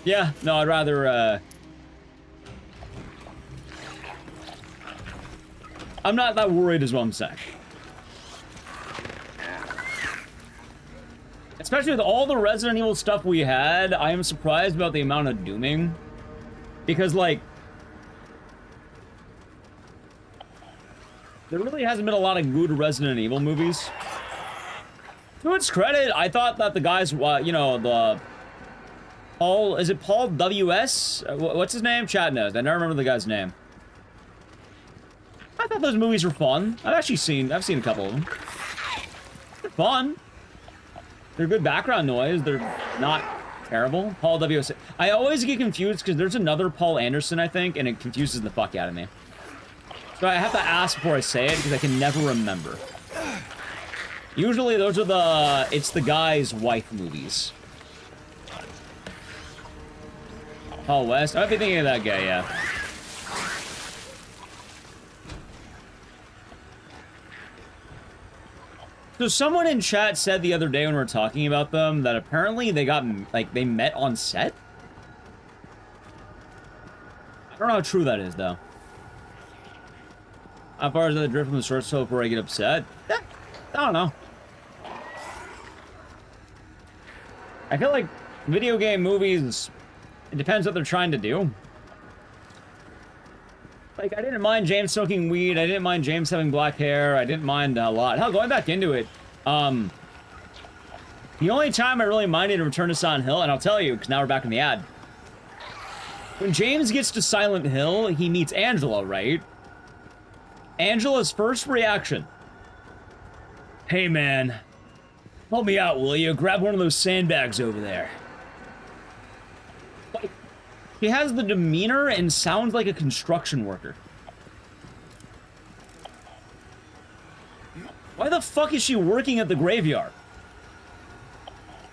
Yeah, no, I'd rather, I'm not that worried is what I'm saying. Especially with all the Resident Evil stuff we had, I am surprised about the amount of dooming. Because, like... there really hasn't been a lot of good Resident Evil movies. To its credit, I thought that the guys, you know, the... Paul, is it Paul W.S.? What's his name? Chat knows. I never remember the guy's name. I thought those movies were fun. I've seen a couple of them. They're fun. They're good background noise. They're not terrible. Paul W.S. I always get confused because there's another Paul Anderson, I think, and it confuses the fuck out of me. So I have to ask before I say it because I can never remember. Usually those are it's the guy's wife movies. Paul West? I might be thinking of that guy, yeah. So someone in chat said the other day when we were talking about them that apparently they got, like, they met on set? I don't know how true that is, though. How far is that drift from the short slope where I get upset? I don't know. I feel like video game movies, it depends what they're trying to do. Like, I didn't mind James smoking weed. I didn't mind James having black hair. I didn't mind a lot. Hell, going back into it, the only time I really minded in Return to Silent Hill, and I'll tell you, because now we're back in the ad. When James gets to Silent Hill, he meets Angela, right? Angela's first reaction. Hey, man. Help me out, will you? Grab one of those sandbags over there. Like, he has the demeanor and sounds like a construction worker. Why the fuck is she working at the graveyard?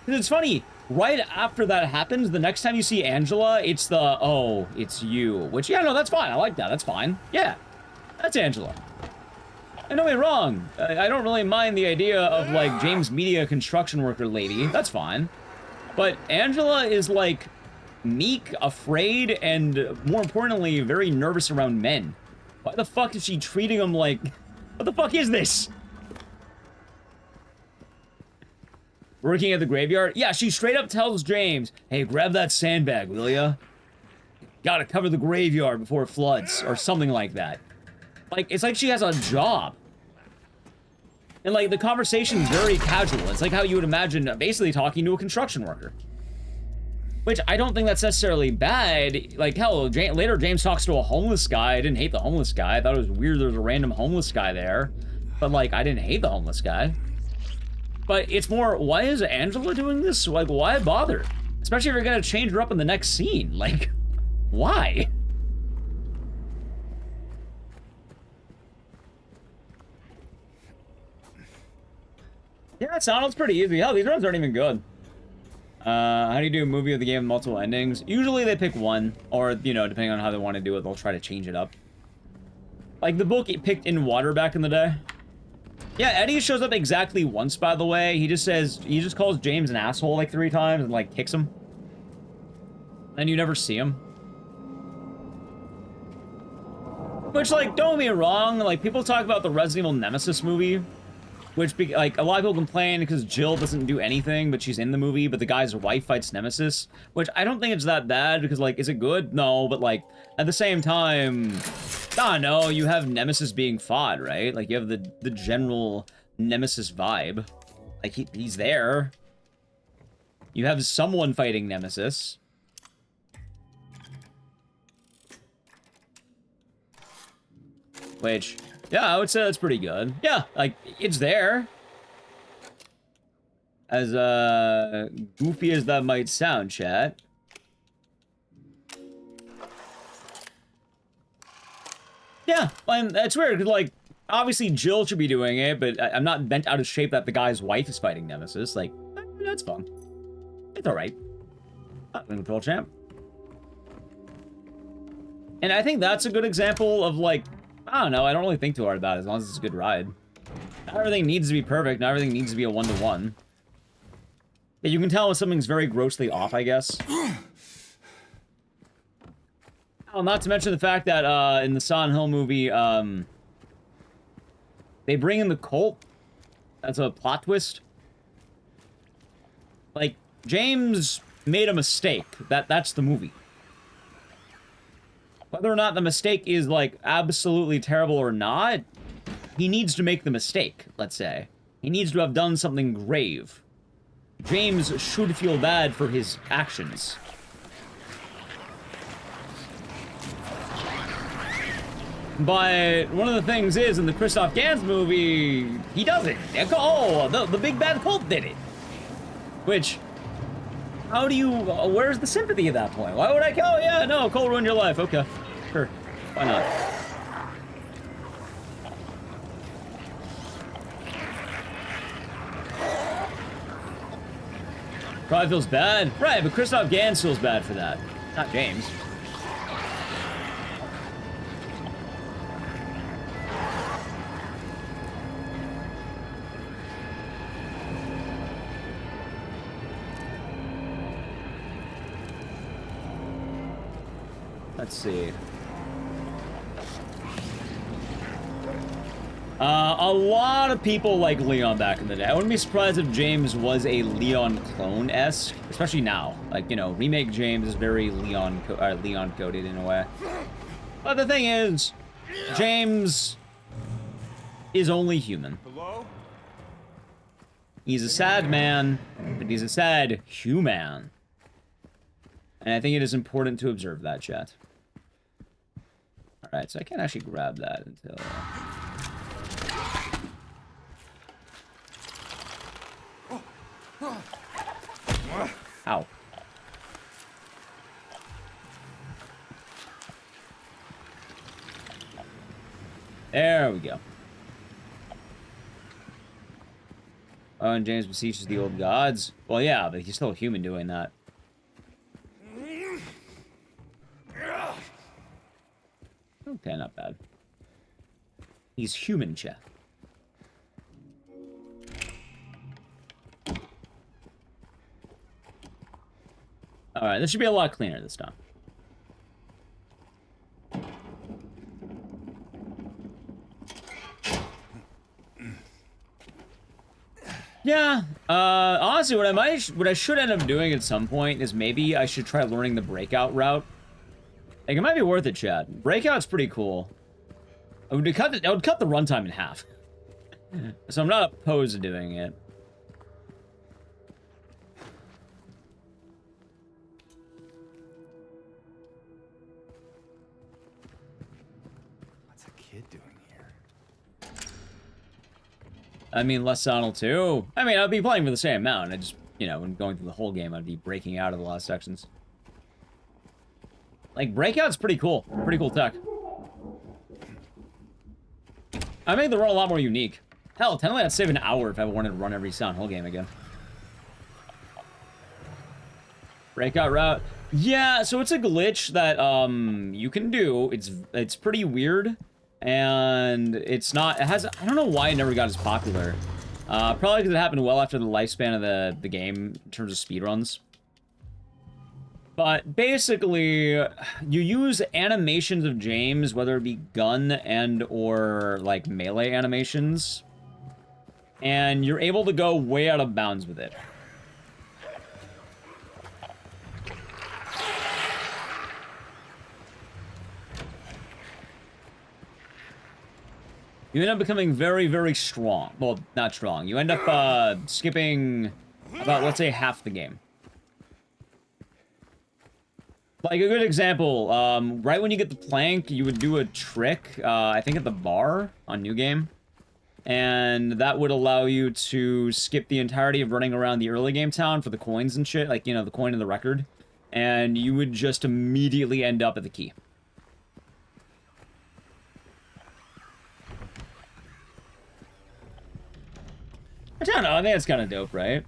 Because it's funny, right after that happens, the next time you see Angela, it's the, oh, it's you. Which, yeah, no, that's fine. I like that. That's fine. Yeah, that's Angela. And don't get me wrong, I don't really mind the idea of, like, James Media construction worker lady. That's fine. But Angela is, like, meek, afraid, and, more importantly, very nervous around men. Why the fuck is she treating him like... What the fuck is this? Working at the graveyard? Yeah, she straight up tells James, hey, grab that sandbag, will ya? Gotta cover the graveyard before it floods, or something like that. Like, it's like she has a job. And, like, the conversation's very casual. It's like how you would imagine basically talking to a construction worker. Which, I don't think that's necessarily bad. Like, hell, later James talks to a homeless guy. I didn't hate the homeless guy. I thought it was weird there was a random homeless guy there. But, like, I didn't hate the homeless guy. But it's more, why is Angela doing this? Like, why bother? Especially if you're gonna change her up in the next scene. Like, why? Yeah, it sounds pretty easy. Hell, these runs aren't even good. How do you do a movie with the game with multiple endings? Usually they pick one, or, you know, depending on how they want to do it, they'll try to change it up. Like the book it picked In Water back in the day. Yeah, Eddie shows up exactly once, by the way. He just calls James an asshole like 3 times and, like, kicks him. And you never see him. Which, like, don't get me wrong, like, people talk about the Resident Evil Nemesis movie. Which, like, a lot of people complain because Jill doesn't do anything, but she's in the movie, but the guy's wife fights Nemesis. Which, I don't think it's that bad, because, like, is it good? No, but, like, at the same time... I don't know, you have Nemesis being fought, right? Like, you have the general Nemesis vibe. Like, he's there. You have someone fighting Nemesis. Which... yeah, I would say that's pretty good. Yeah, like, it's there. As, goofy as that might sound, chat. Yeah, and that's weird, because, like, obviously Jill should be doing it, but I'm not bent out of shape that the guy's wife is fighting Nemesis. Like, that's fun. It's alright. Control champ. And I think that's a good example of, like, I don't know, I don't really think too hard about it, as long as it's a good ride. Not everything needs to be perfect, not everything needs to be a one-to-one. But you can tell when something's very grossly off, I guess. Oh, not to mention the fact that, in the Silent Hill movie, they bring in the cult. That's a plot twist. Like, James made a mistake. That's the movie. Whether or not the mistake is, like, absolutely terrible or not, he needs to make the mistake, let's say. He needs to have done something grave. James should feel bad for his actions. But one of the things is, in the Christoph Gans movie, he doesn't. Oh, the big bad cult did it. Which... how do you... where's the sympathy at that point? Why would I... oh, yeah, no, Cole ruined your life. Okay. Sure. Why not? Probably feels bad. Right, but Christoph Gans feels bad for that. Not James. Let's see. A lot of people like Leon back in the day. I wouldn't be surprised if James was a Leon clone-esque, especially now. Like, you know, remake James is very Leon coded in a way. But the thing is, James is only human. Hello? He's a sad man, but he's a sad human. And I think it is important to observe that, chat. Alright, so I can't actually grab that until... Ow. There we go. Oh, and James beseeches the old gods? Well, yeah, but he's still a human doing that. Okay, not bad. He's human, chat. Alright, this should be a lot cleaner this time. Yeah, honestly, what I should end up doing at some point is maybe I should try learning the breakout route. Like, it might be worth it, chat. Breakout's pretty cool. I would cut the runtime in half. So I'm not opposed to doing it. What's a kid doing here? I mean, less Sonal too. I mean, I'd be playing for the same amount. I just, you know, when going through the whole game, I'd be breaking out of the last sections. Like, Breakout's pretty cool. Pretty cool tech. I made the run a lot more unique. Hell, technically I'd save an hour if I wanted to run every Silent Hill game again. Breakout route. Yeah, so it's a glitch that, you can do. It's pretty weird. And it's not... It has... I don't know why it never got as popular. Probably because it happened well after the lifespan of the game in terms of speedruns. But basically, you use animations of James, whether it be gun and or like melee animations, and you're able to go way out of bounds with it. You end up becoming very, very strong. Well, not strong. You end up skipping about, let's say, half the game. Like, a good example, right when you get the plank, you would do a trick, I think at the bar on New Game. And that would allow you to skip the entirety of running around the early game town for the coins and shit, like, you know, the coin and the record. And you would just immediately end up at the key. I don't know, I think that's kind of dope, right?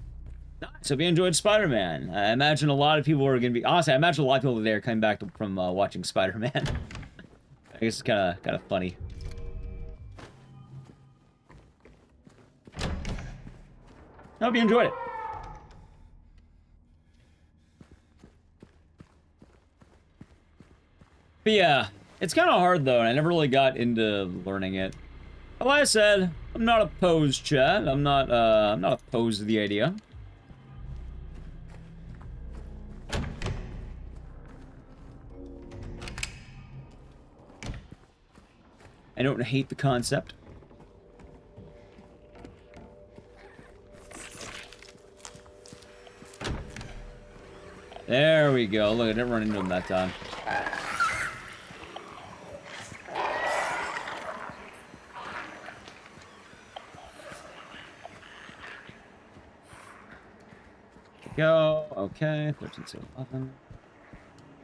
So if you enjoyed Spider-Man, I imagine a lot of people are going to be... Honestly, I imagine a lot of people today are coming back from watching Spider-Man. I guess it's kind of funny. I hope you enjoyed it. But yeah, it's kind of hard though, and I never really got into learning it. But like I said, I'm not opposed, chat. I'm not opposed to the idea. I don't hate the concept. There we go. Look, I didn't run into him that time. Go. Okay. 13 to 11.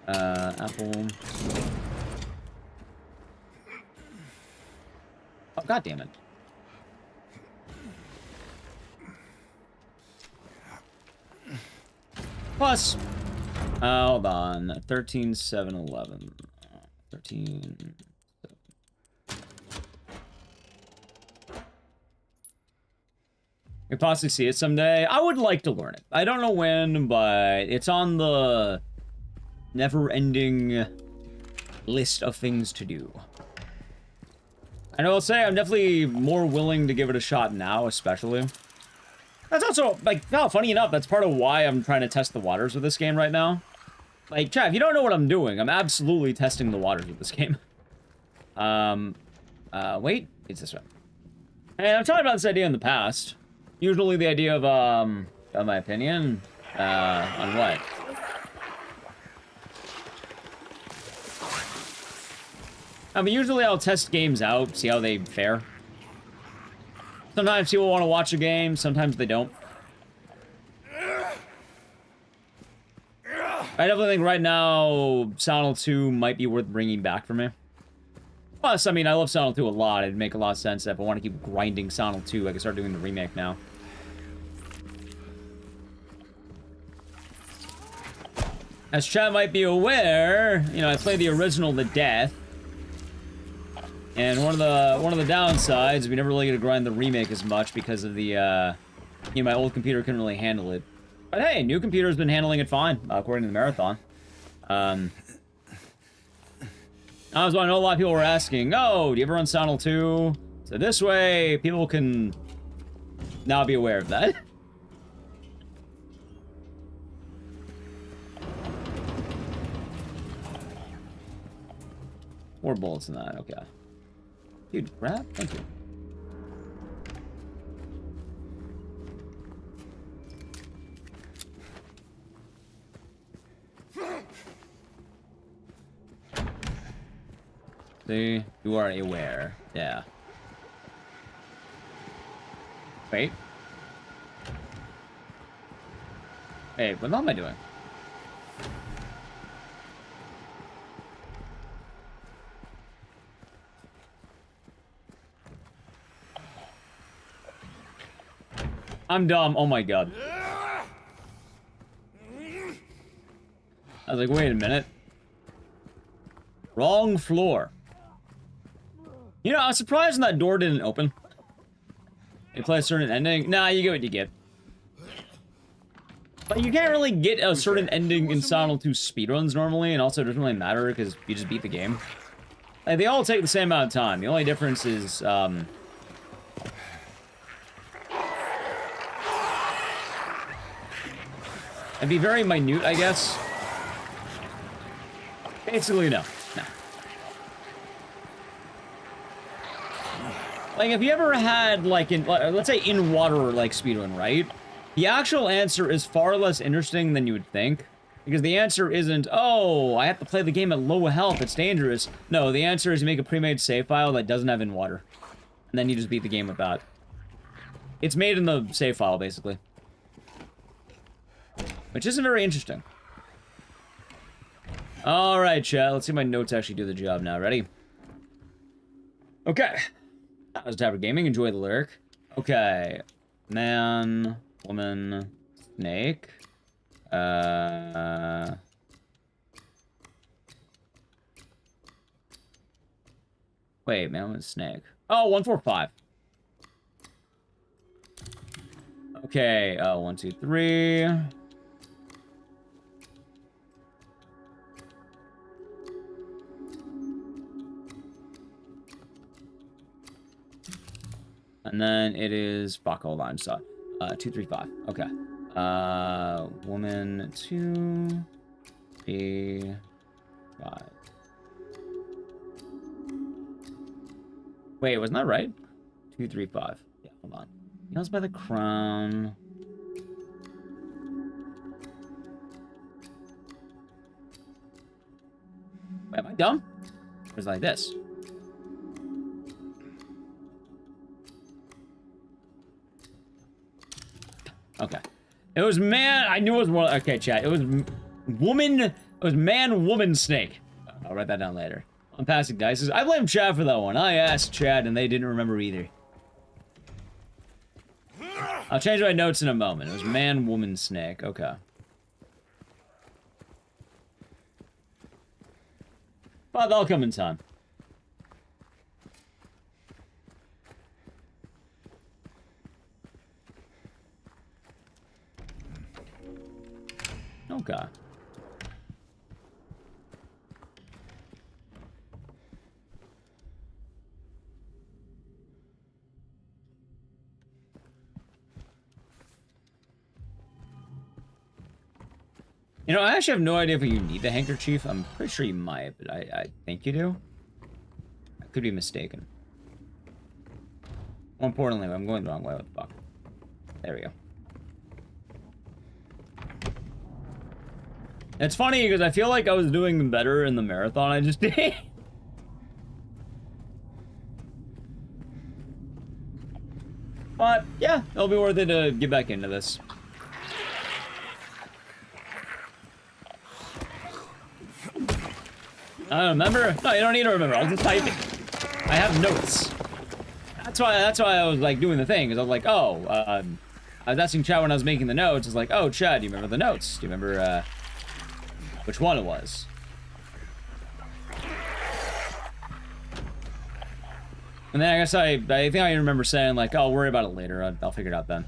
Apple. Oh, God damn it. Plus, hold on. 13, 7, 11. 13. 7. You'll possibly see it someday. I would like to learn it. I don't know when, but it's on the never-ending list of things to do. And I will say, I'm definitely more willing to give it a shot now, especially. That's also, like, no, funny enough, that's part of why I'm trying to test the waters with this game right now. Like, chat, if you don't know what I'm doing, I'm absolutely testing the waters with this game. Wait, it's this way. And I've talked about this idea in the past. Usually the idea of my opinion, on what? I mean, usually I'll test games out, see how they fare. Sometimes people want to watch a game, sometimes they don't. I definitely think right now, Silent Hill 2 might be worth bringing back for me. Plus, I mean, I love Silent Hill 2 a lot. It'd make a lot of sense that if I want to keep grinding Silent Hill 2, I can start doing the remake now. As chat might be aware, you know, I played the original to death. And one of the downsides, we never really get to grind the remake as much because of the, you know, my old computer couldn't really handle it. But hey, new computer's been handling it fine, according to the marathon. I know a lot of people were asking, oh, do you ever run Silent Hill 2? So this way, people can now be aware of that. More bullets in that, okay. Dude, grab? Thank you. See? You are aware. Yeah. Wait. Hey, what am I doing? I'm dumb. Oh my god. I was like, wait a minute. Wrong floor. You know, I was surprised when that door didn't open. You play a certain ending. Nah, you get what you get. But you can't really get a certain ending in Silent Hill 2 speedruns normally, and also it doesn't really matter because you just beat the game. Like, they all take the same amount of time. The only difference is, it'd be very minute, I guess. Basically, no. No. Like, if you ever had, like, let's say in water, like, speedrun, right? The actual answer is far less interesting than you would think. Because the answer isn't, oh, I have to play the game at low health, it's dangerous. No, the answer is you make a pre-made save file that doesn't have in water. And then you just beat the game with that. It's made in the save file, basically. Which isn't very interesting. Alright, chat. Let's see if my notes actually do the job now. Ready? Okay. That was Tabard Gaming. Enjoy the lyric. Okay. Man, woman, snake. Wait, man, woman, snake. Oh, 145. Okay. 1, 2, 3. And then it is, fuck, hold on, so, 2, 3, 5, okay. Woman, 2, 3, 5. Wait, wasn't that right? 2, 3, 5. Yeah, hold on. Nails by the crown. Wait, am I dumb? Or is it like this? Okay. It was man, I knew it was one, okay, chat. It was woman, it was man, woman, snake. I'll write that down later. I'm passing dice. I blame chat for that one. I asked chat and they didn't remember either. I'll change my notes in a moment. It was man, woman, snake. Okay. But that'll come in time. Okay. You know, I actually have no idea if you need the handkerchief. I'm pretty sure you might, but I think you do. I could be mistaken. More importantly, I'm going the wrong way. What the fuck? There we go. It's funny because I feel like I was doing better in the marathon I just did. But, yeah, it'll be worth it to get back into this. I don't remember? No, you don't need to remember. I'll just type it. I have notes. That's why I was, like, doing the thing. Because I was like, oh, I was asking Chad when I was making the notes. I was like, oh, Chad, do you remember the notes? Do you remember, which one it was? And then I guess I think I remember saying, like, oh, I'll worry about it later. I'll figure it out then.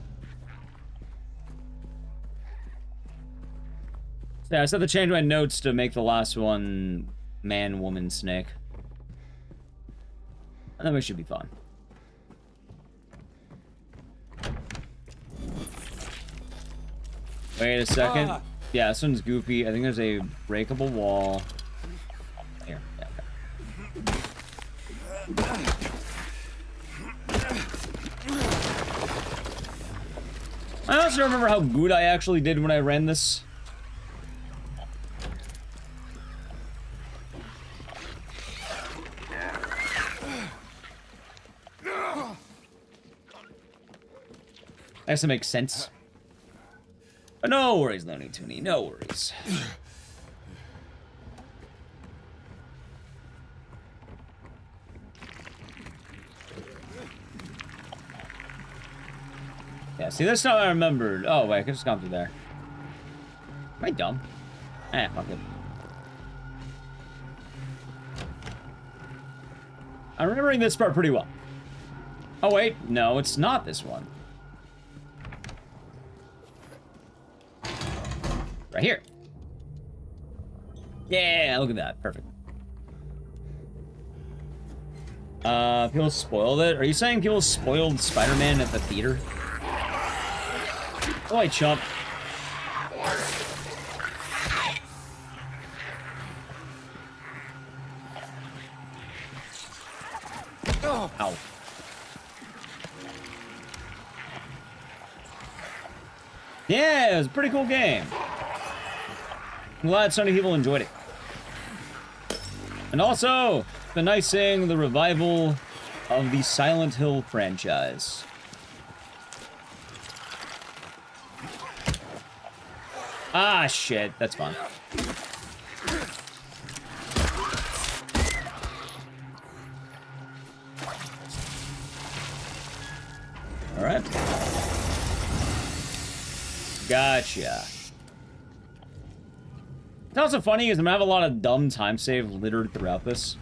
So yeah, I said to change my notes to make the last one man, woman, snake. And then we should be fine. Wait a second. Yeah, this one's goofy. I think there's a breakable wall. Here. Yeah, okay. I also remember how good I actually did when I ran this. I guess it makes sense. But no worries, Looney Tooney, no worries. Yeah, see, this time I remembered. Oh, wait, I could just gone through there. Am I dumb? Eh, fuck it. I'm remembering this part pretty well. Oh, wait, no, it's not this one. Right here. Yeah, look at that. Perfect. People spoiled it? Are you saying people spoiled Spider-Man at the theater? Oh, I chump. Ow. Yeah, it was a pretty cool game. I'm glad so many people enjoyed it. And also, it's been nice seeing the revival of the Silent Hill franchise. Ah, shit. That's fun. All right. Gotcha. It's also funny is I'm gonna have a lot of dumb time save littered throughout this.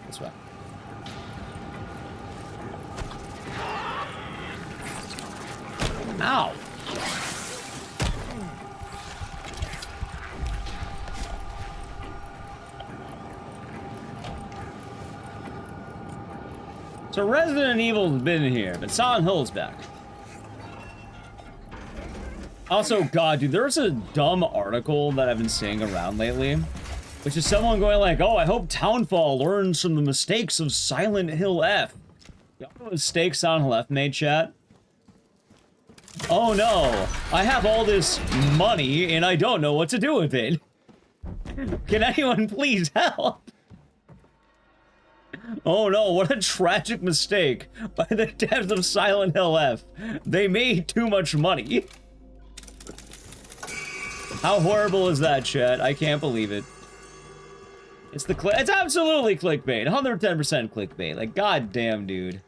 This way. Ow. So Resident Evil's been here, but Silent Hill's back. Also, God, dude, there's a dumb article that I've been seeing around lately, which is someone going like, oh, I hope Townfall learns from the mistakes of Silent Hill F. Y'all know what mistakes Silent Hill F made, chat? Oh no, I have all this money and I don't know what to do with it. Can anyone please help? Oh no, what a tragic mistake by the devs of Silent Hill F. They made too much money. How horrible is that, chat? I can't believe it. It's it's absolutely clickbait. 110% clickbait. Like, goddamn, dude.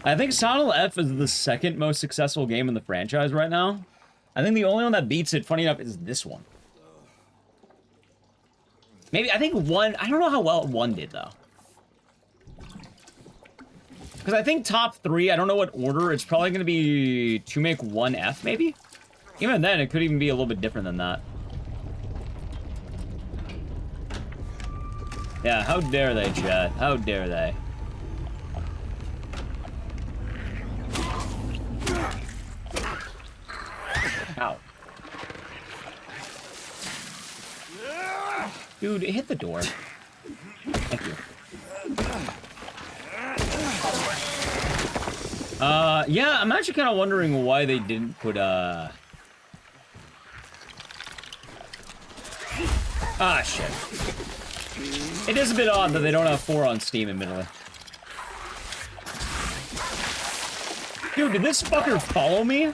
I think Silent Hill F is the second most successful game in the franchise right now. I think the only one that beats it, funny enough, is this one. Maybe, I think one, I don't know how well one did, though. Because I think top 3, I don't know what order, it's probably going to be to make 1 F, maybe? Even then, it could even be a little bit different than that. Yeah, how dare they, chat? How dare they? Dude, hit the door. Thank you. Yeah, I'm actually kind of wondering why they didn't put, Ah, shit. It is a bit odd that they don't have 4 on Steam, admittedly. Dude, did this fucker follow me?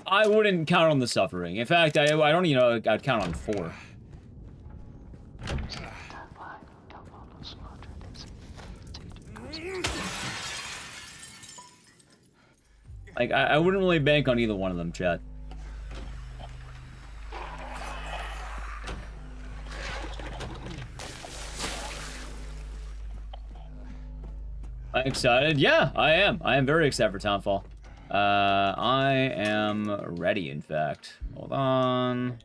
I wouldn't count on the suffering. In fact, I don't even know I'd count on 4. Like, I wouldn't really bank on either one of them, chat. I'm excited? Yeah, I am. I am very excited for Townfall. I am ready, in fact. Hold on.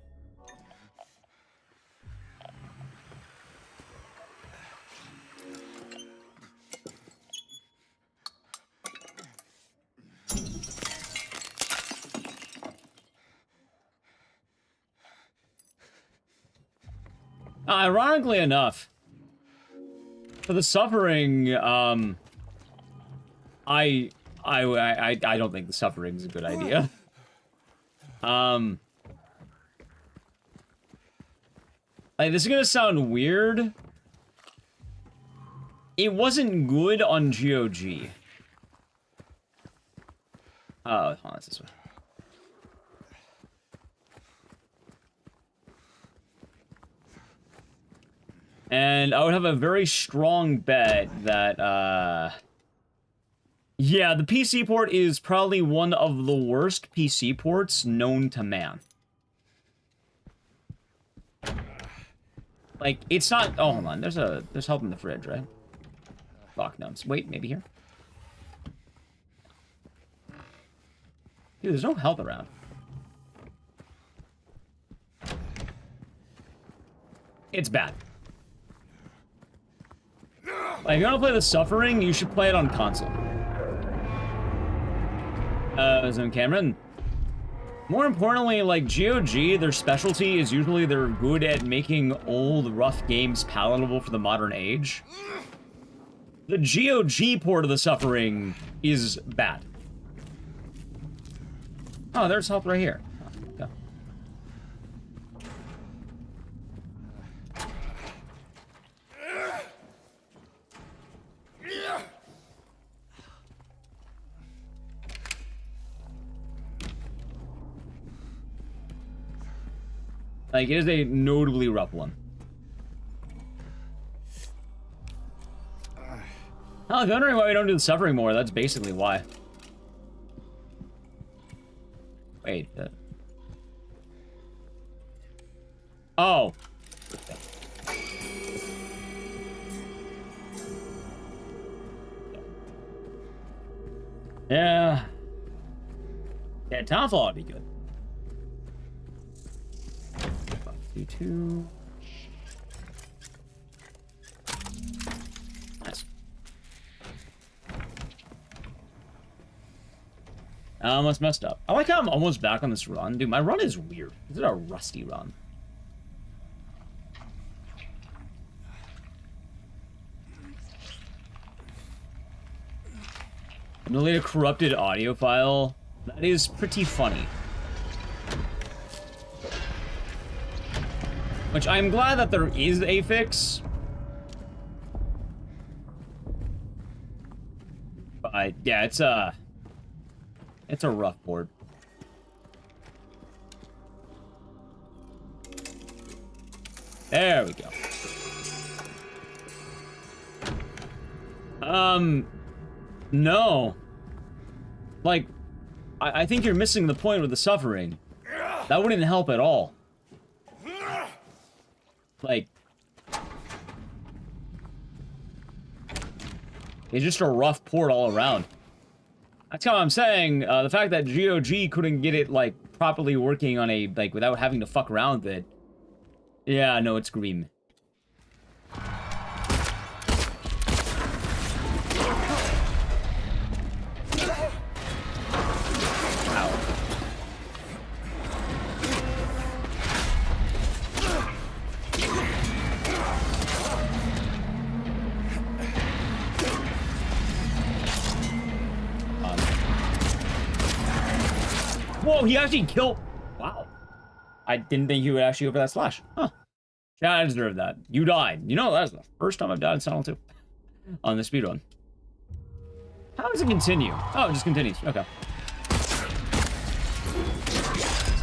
Ironically enough, for the suffering, I don't think the suffering is a good idea. Like, this is gonna sound weird. It wasn't good on GOG. Oh, hold on, it's this way. And I would have a very strong bet that, yeah, the PC port is probably one of the worst PC ports known to man. Like, it's not... Oh, hold on. There's help in the fridge, right? Fuck, no. Wait, maybe here? Dude, there's no help around. It's bad. Like, if you want to play the Suffering, you should play it on console. Zoom Cameron. More importantly, like, GOG, their specialty is usually they're good at making old, rough games palatable for the modern age. The GOG port of the Suffering is bad. Oh, there's help right here. Oh, go. Like, it is a notably rough one. Oh, if you're wondering why we don't do the Suffering more, that's basically why. Wait, oh. Yeah. Yeah, Townfall would be good. 2. Nice. I almost messed up. I like how I'm almost back on this run. Dude, my run is weird. This is a rusty run. Delete a corrupted audio file. That is pretty funny. Which I'm glad that there is a fix. But yeah, it's a rough board. There we go. No. Like, I think you're missing the point with the Suffering. That wouldn't help at all. Like, it's just a rough port all around. That's how I'm saying, the fact that GOG couldn't get it, like, properly working on a, like, without having to fuck around with it. Yeah, no, it's green. Oh, he actually killed. Wow. I didn't think he would actually go for that slash. Huh. Yeah, I deserve that. You died. You know, that's the first time I've died in Silent 2. On the speedrun. How does it continue? Oh, it just continues. Okay.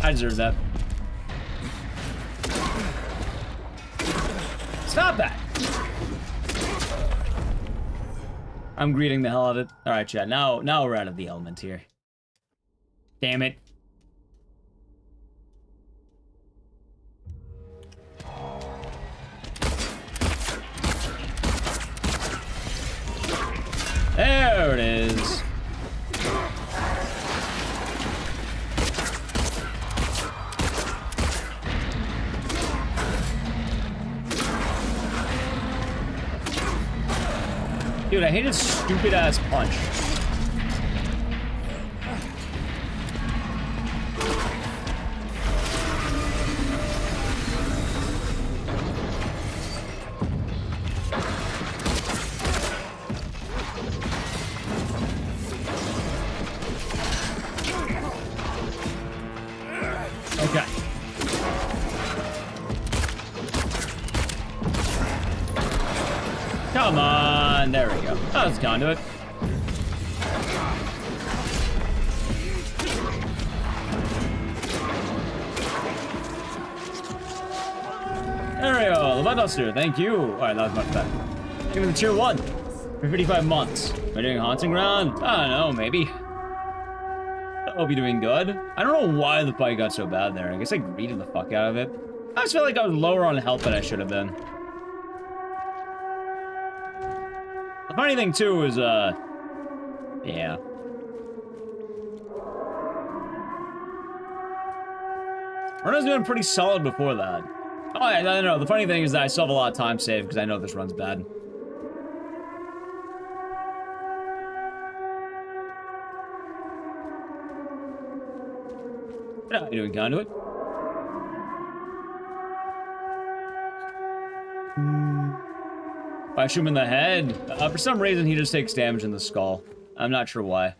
I deserve that. Stop that! I'm greeting the hell out of it. Alright, chat. Now we're out of the element here. Damn it. There it is. Dude, I hate his stupid ass punch. Okay. Come on, there we go. Oh, it's conduit. There we go, the Duster, thank you. Alright, that was much better. Give me the tier 1 for 55 months. Am I doing Haunting Ground? I don't know, maybe. I hope you're doing good. I don't know why the fight got so bad there. I guess I greeted the fuck out of it. I just feel like I was lower on health than I should have been. The funny thing, too, is, yeah. Run's doing pretty solid before that. Oh, I don't know. The funny thing is that I still have a lot of time saved because I know this run's bad. How you doing, Conduit? If I shoot him in the head, for some reason he just takes damage in the skull. I'm not sure why.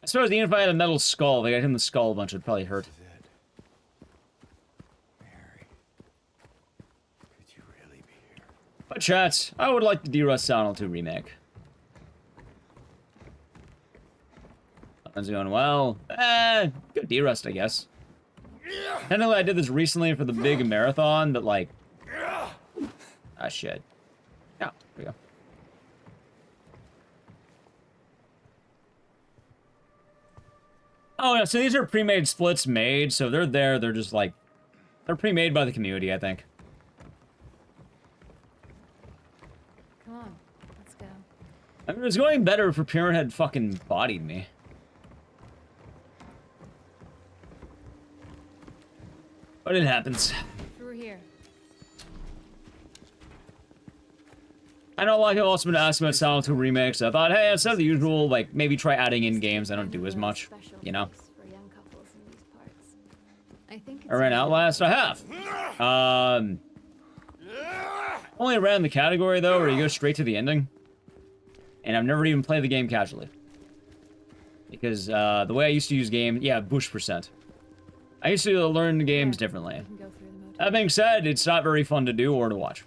I suppose even if I had a metal skull, if I got hit in the skull a bunch, it'd probably hurt. Mary, could you really be here? But chat, I would like the D-Rust Silent 2 remake. That's going well. Good D-Rust, I guess. Technically, I did this recently for the big marathon, but like... Ah, shit. Yeah, there we go. Oh, yeah, so these are pre-made splits made, so they're there, they're just like... They're pre-made by the community, I think. Come on, let's go. I mean, it was going better if Pyramid had fucking bodied me. But it happens. Through here. I know a lot of people also been asking about Silent 2 remakes. I thought, hey, instead of the usual, like, maybe try adding in games I don't do as much, you know? For young couples in these parts. I think I ran Outlast? I have. Only ran the category, though, where you go straight to the ending. And I've never even played the game casually. Because, the way I used to use game, yeah, bush percent. I used to learn the games differently. That being said, it's not very fun to do or to watch.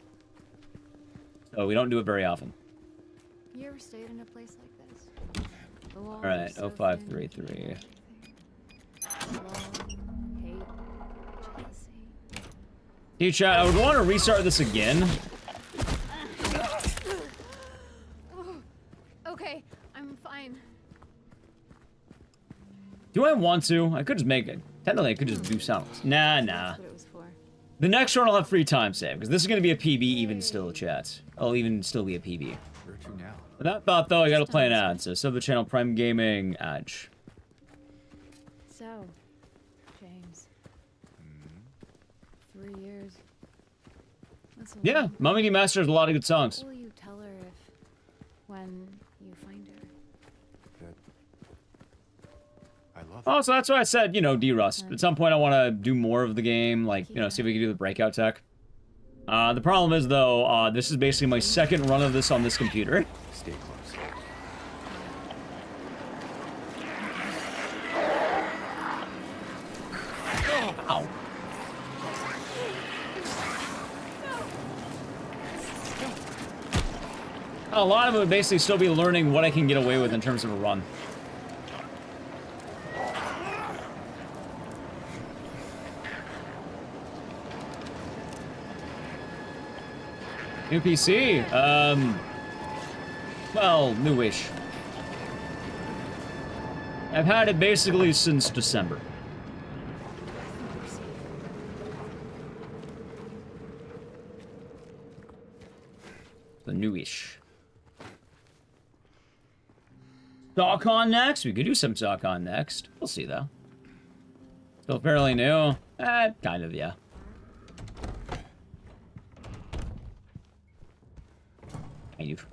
So we don't do it very often. You ever stayed in a place like this? Alright, 0533. Hey chat, I would want to restart this again. Okay, I'm fine. Do I want to? I could just make it. Technically, I could just do sounds. Nah. That's what it was for. The next one I'll have free time save, because this is going to be a PB even still, chat. I'll even still be a PB. Where to now? With that thought, though, I gotta play an ad, so sub the channel Prime Gaming Edge. So, James. 3 years. That's a Yeah, lot. Mummy Master has a lot of good songs. What will you tell her if, when you find her? I love Oh, so that's why I said, you know, D-Rust. At some point I want to do more of the game, like, you know, see if we can do the breakout tech. The problem is, though, this is basically my second run of this on this computer. Stay close. Ow. A lot of it would basically still be learning what I can get away with in terms of a run. New PC? Well, newish. I've had it basically since December. The newish. StockCon next? We could do some StockCon next. We'll see, though. Still fairly new. Kind of, yeah. Kind of.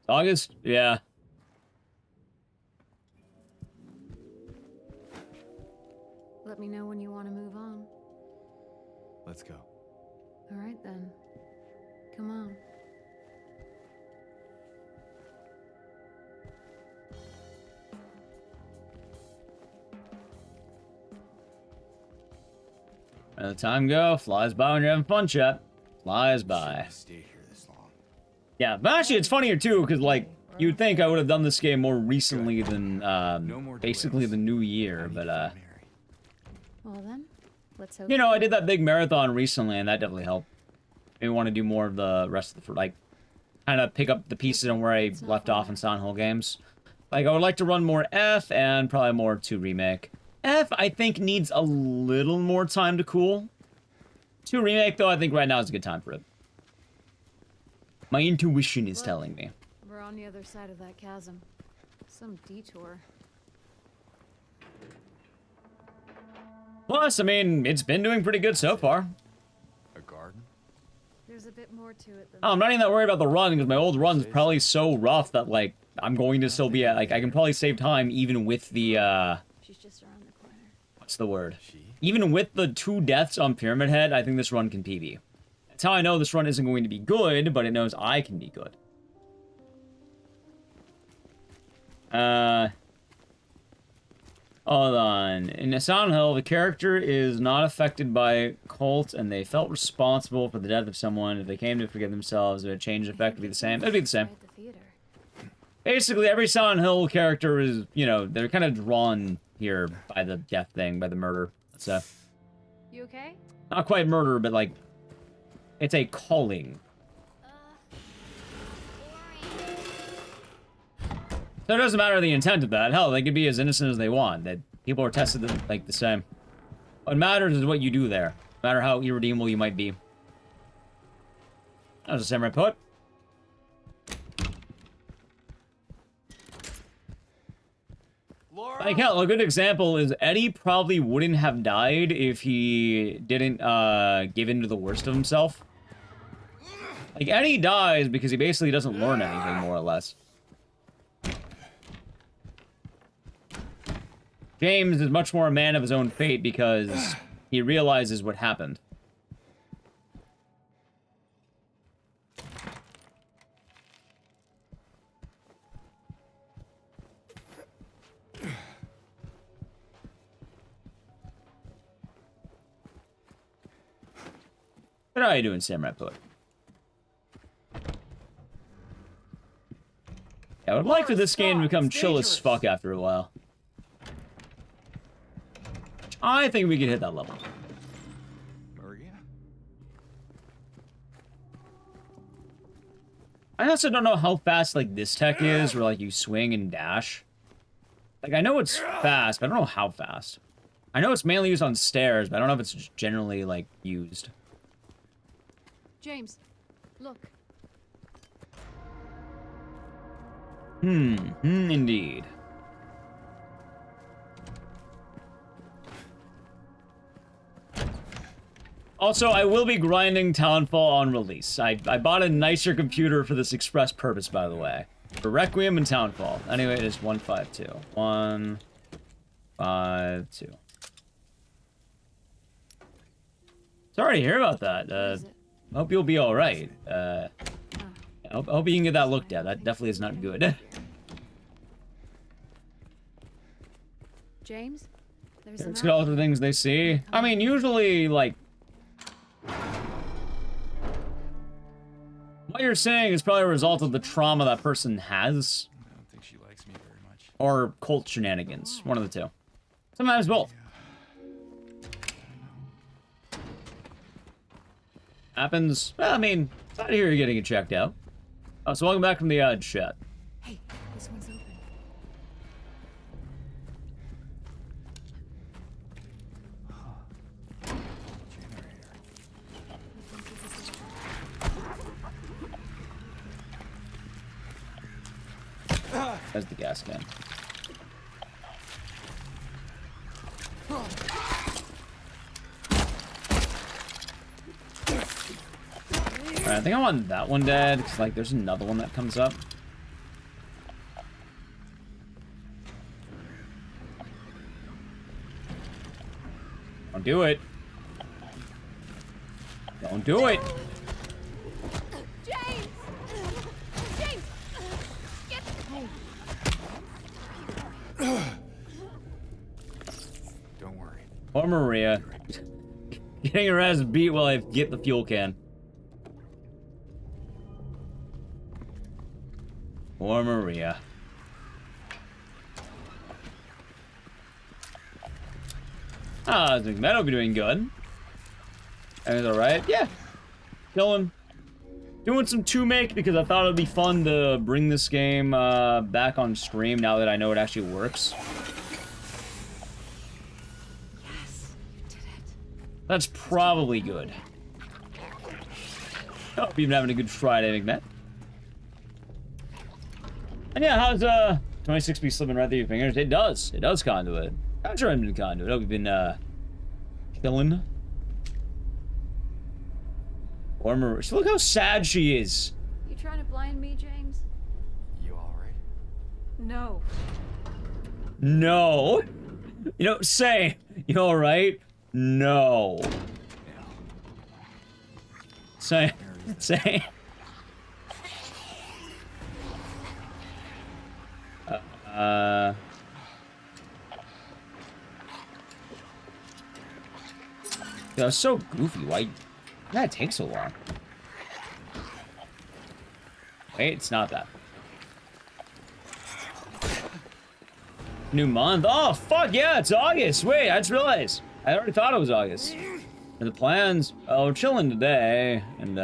August? Yeah. Let me know when you want to move on. Let's go. All right, then. Come on. Let the time go. Flies by when you're having fun, chat. Flies by. Stayed here this long. Yeah, but actually it's funnier too, because like, you'd think I would have done this game more recently than, basically the new year, but, Well then, let's hope. you know, I did that big marathon recently, and that definitely helped. Maybe want to do more of the rest of the, like, kind of pick up the pieces on where I left off in Silent Hill games. Like, I would like to run more F, and probably more 2 Remake. F, I think, needs a little more time to cool. 2 Remake, though, I think right now is a good time for it. My intuition is telling me. We're on the other side of that chasm. Some detour. Plus, I mean, it's been doing pretty good so far. A garden? There's a bit more to it than Oh, I'm not even that worried about the run, because my old run's probably so rough that, like, I'm going to still be at, like, I can probably save time even with the, She's just around the corner. what's the word? Even with the 2 deaths on Pyramid Head, I think this run can PB. That's how I know this run isn't going to be good, but it knows I can be good. Hold on. In Silent Hill, the character is not affected by cult, and they felt responsible for the death of someone. If they came to forgive themselves, would a change effect be the same? It'd be the same. At the theater. Basically, every Silent Hill character is, you know, they're kind of drawn here by the death thing, by the murder. So, You okay? not quite murder, but like, it's a calling. So it doesn't matter the intent of that. Hell, they could be as innocent as they want. That people are tested like the same. What matters is what you do there, no matter how irredeemable you might be. That was a samurai poet. Like hell, a good example is Eddie probably wouldn't have died if he didn't give in to the worst of himself. Like Eddie dies because he basically doesn't learn anything, more or less. James is much more a man of his own fate because he realizes what happened. How are you doing, Samurai Poet? Yeah, I would like for this game to become chill as fuck after a while. I think we could hit that level. Maria? I also don't know how fast, like, this tech is, where, like, you swing and dash. Like, I know it's fast, but I don't know how fast. I know it's mainly used on stairs, but I don't know if it's generally, like, used. James, look. Indeed. Also, I will be grinding Townfall on release. I bought a nicer computer for this express purpose, by the way. For Requiem and Townfall. Anyway, it is 152. 152. Sorry to hear about that. Hope you'll be alright. Yeah, I hope you can get that looked at. That definitely is not good. James, there's Let's get all the things they see. I mean, usually, like, what you're saying is probably a result of the trauma that person has. I don't think she likes me very much. Or cult shenanigans. One of the two. Sometimes both. Happens. Well, I mean, glad to hear you're getting it checked out. Oh, so welcome back from the chat. Hey, this one's open. There's the gas can. Alright, I think I want that one dead, because, like, there's another one that comes up. Don't do it. Don't do it. James! James! Get... Don't worry. Poor Maria. Getting her ass beat while I get the fuel can. Poor Maria. Ah, Metal be doing good. Everything's alright? Yeah. Chilling. Doing some 2-make because I thought it'd be fun to bring this game back on stream now that I know it actually works. Yes, you did it. That's probably good. Hope you've been having a good Friday, McMahon. And yeah, how's 26B slipping right through your fingers? It does. It does conduit. I'm sure I've been conduit. Hope you've been chilling. Or Maria. Look how sad she is. You trying to blind me, James? You alright? No. No. You know, say. You alright? No. Say. Say. That was so goofy. Why did it take so long? Wait, it's not that. New month? Oh, fuck yeah, it's August. Wait, I just realized. I already thought it was August. And the plans, oh, we're chilling today. And,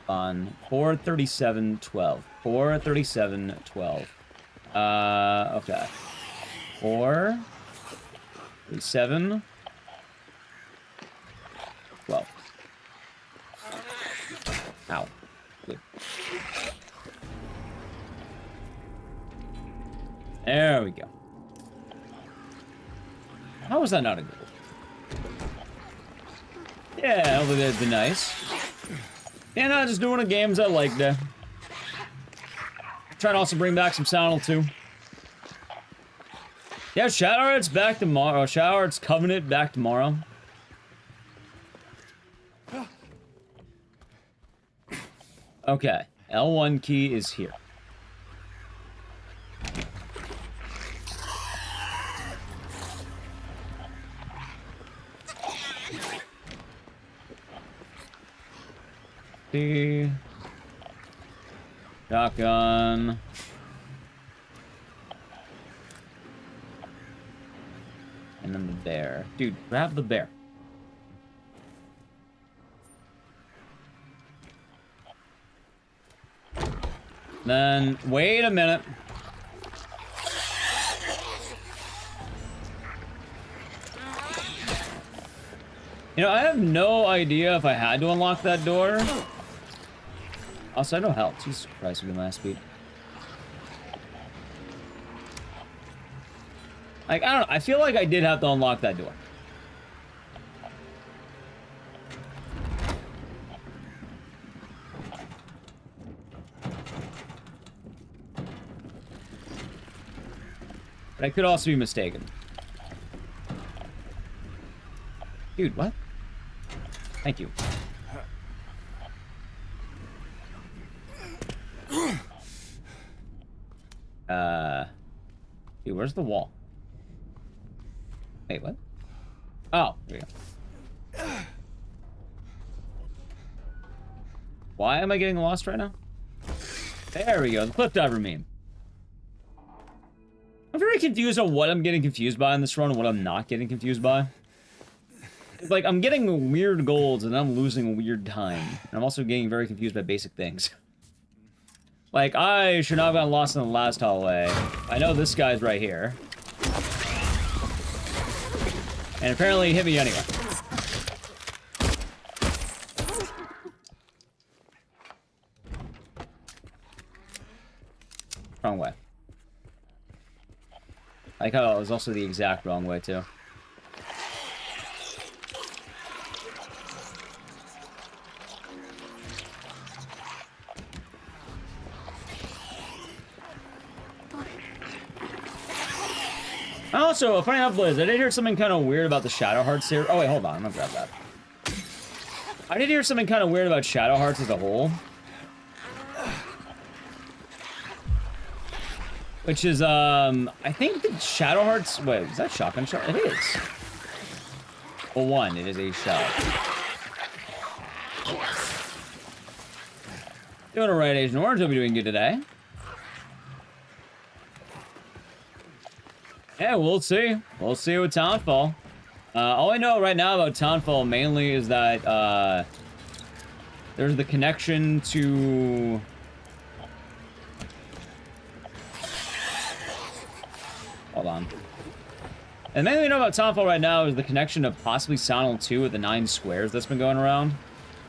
on 4/37/12. 4/37/12. Okay. 4/37/12. Ow. Good. There we go. How was that not a goal? Yeah, hopefully that'd be nice. Yeah, no, just doing the games I like to. Trying to also bring back some Soundle too. Yeah, Shadow Heart's back tomorrow. Shadow Heart's Covenant back tomorrow. Okay, L1 key is here. See. Shotgun. And then the bear. Dude, grab the bear. Then, wait a minute. You know, I have no idea if I had to unlock that door. Also, I know health. Jesus Christ, we've been last beat. Like, I don't know. I feel like I did have to unlock that door. But I could also be mistaken. Dude, what? Thank you. Dude, where's the wall? Wait, what? Oh, there we go. Why am I getting lost right now? There we go, the cliff diver meme. I'm very confused on what I'm getting confused by in this run and what I'm not getting confused by. It's like, I'm getting weird golds and I'm losing weird time. And I'm also getting very confused by basic things. Like, I should not have gotten lost in the last hallway. I know this guy's right here. And apparently he hit me anyway. Wrong way. I like how it was also the exact wrong way, too. Also, funny enough, Liz, I did hear something kind of weird about the Shadow Hearts here. Oh, wait, hold on. I'm gonna grab that. I did hear something kind of weird about Shadow Hearts as a whole. Which is, I think the Shadow Hearts... Wait, is that shotgun shot? It is. Well, one, it is a shot. Doing alright, Agent Orange. Hope you're doing good today. Yeah, we'll see. We'll see with Townfall. All I know right now about Townfall mainly is that, there's the connection to... Hold on. And the main thing we know about Townfall right now is the connection to possibly Silent 2 with the 9 squares that's been going around.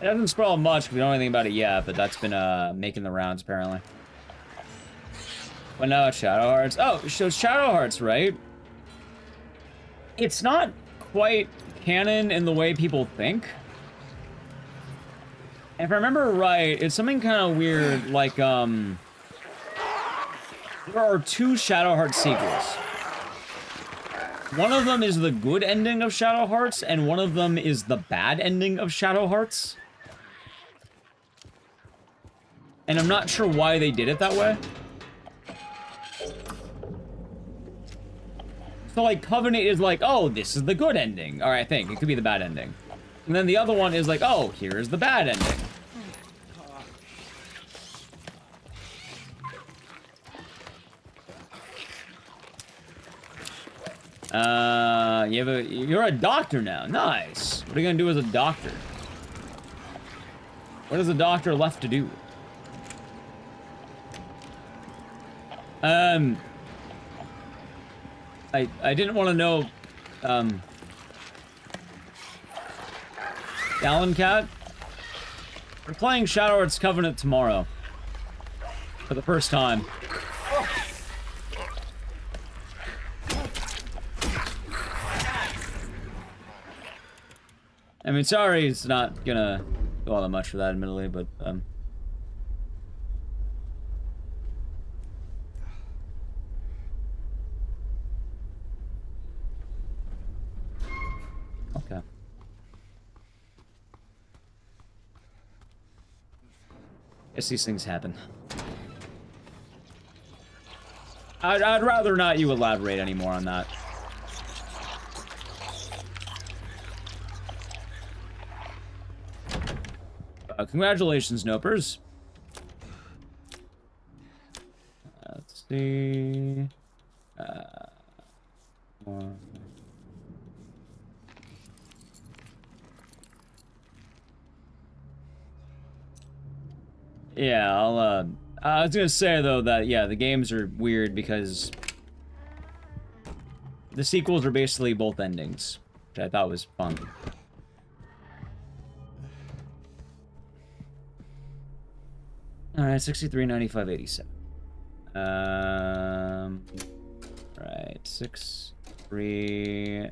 It hasn't sprawled much because we don't know anything about it yet, but that's been making the rounds apparently. But now it's Shadow Hearts. Oh, so Shadow Hearts, right? It's not quite canon in the way people think. And if I remember right, it's something kind of weird, like, there are 2 Shadow Hearts sequels. One of them is the good ending of Shadow Hearts, and one of them is the bad ending of Shadow Hearts. And I'm not sure why they did it that way. So, like, Covenant is like, oh, this is the good ending. Or I think. It could be the bad ending. And then the other one is like, oh, here's the bad ending. You're a doctor now. Nice. What are you gonna do as a doctor? What is a doctor left to do? I didn't want to know, Alan Cat, we're playing Shadow Hearts Covenant tomorrow. For the first time. I mean, sorry, it's not gonna go all that much for that, admittedly, but, okay. Guess these things happen. I'd rather not you elaborate anymore on that. Congratulations, Nopers. Let's see. Yeah, I was gonna say though that yeah, the games are weird because the sequels are basically both endings, which I thought was fun. Alright, 63, 95, 87. Right, 6, 3,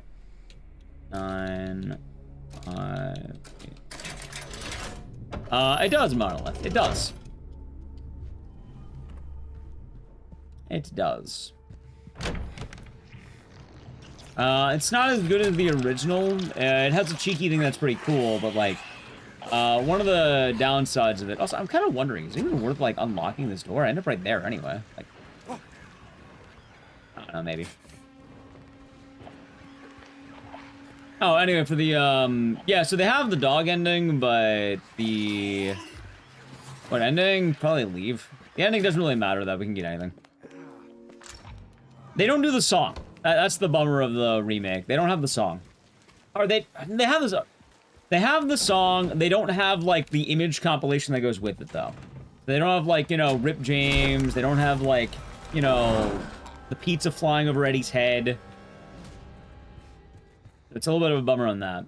9, 5, 8. It does, Monolith. It does. It does. It's not as good as the original. It has a cheeky thing that's pretty cool, but like, one of the downsides of it. Also, I'm kind of wondering, is it even worth like unlocking this door? I end up right there anyway. Like, oh. I don't know, maybe. Oh, anyway, for the, yeah, so they have the dog ending, but the... What ending? Probably leave. The ending doesn't really matter, though. We can get anything. They don't do the song. That's the bummer of the remake. They don't have the song. Or they have the... They have the song. They don't have, like, the image compilation that goes with it, though. They don't have, like, you know, Rip James. They don't have, like, you know, the pizza flying over Eddie's head. It's a little bit of a bummer on that.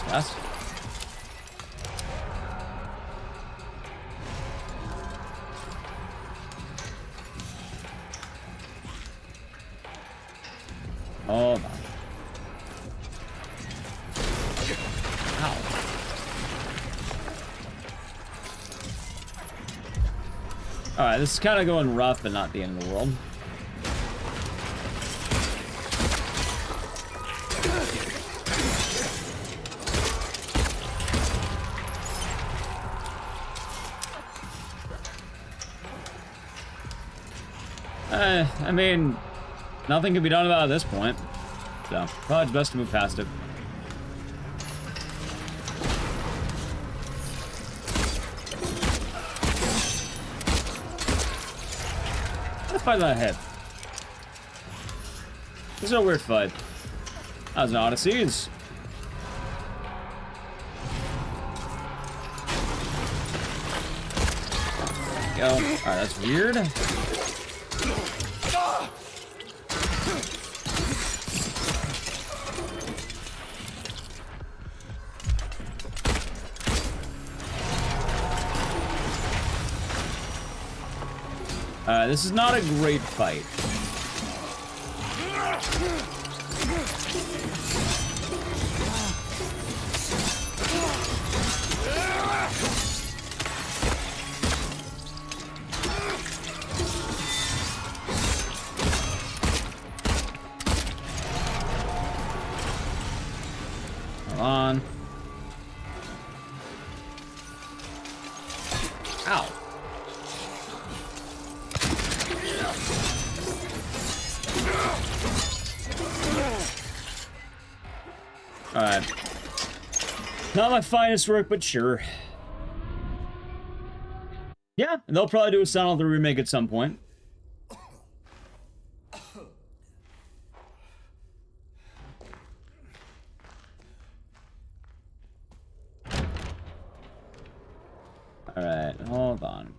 Fast. Hold on. Ow. Alright, this is kind of going rough, but not the end of the world. I mean, nothing can be done about it at this point. So, probably it's best to move past it. Let's fight that head. This is a weird fight. That was an Odysseys. There we go. Alright, that's weird. This is not a great fight. Hold on. Ow. Alright. Not my finest work, but sure. Yeah, and they'll probably do a Silent Hill remake at some point. Alright, hold on.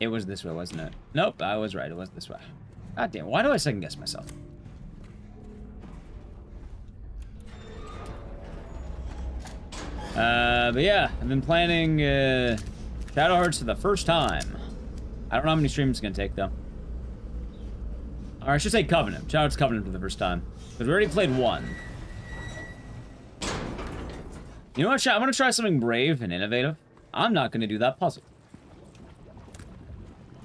It was this way, wasn't it? Nope, I was right. It was this way. God damn, why do I second guess myself? But yeah, I've been planning Shadow Hearts for the first time. I don't know how many streams it's gonna take though. Or I should say Covenant. Shadow Hearts Covenant for the first time. Because we already played one. You know what, I'm gonna try something brave and innovative. I'm not gonna do that puzzle.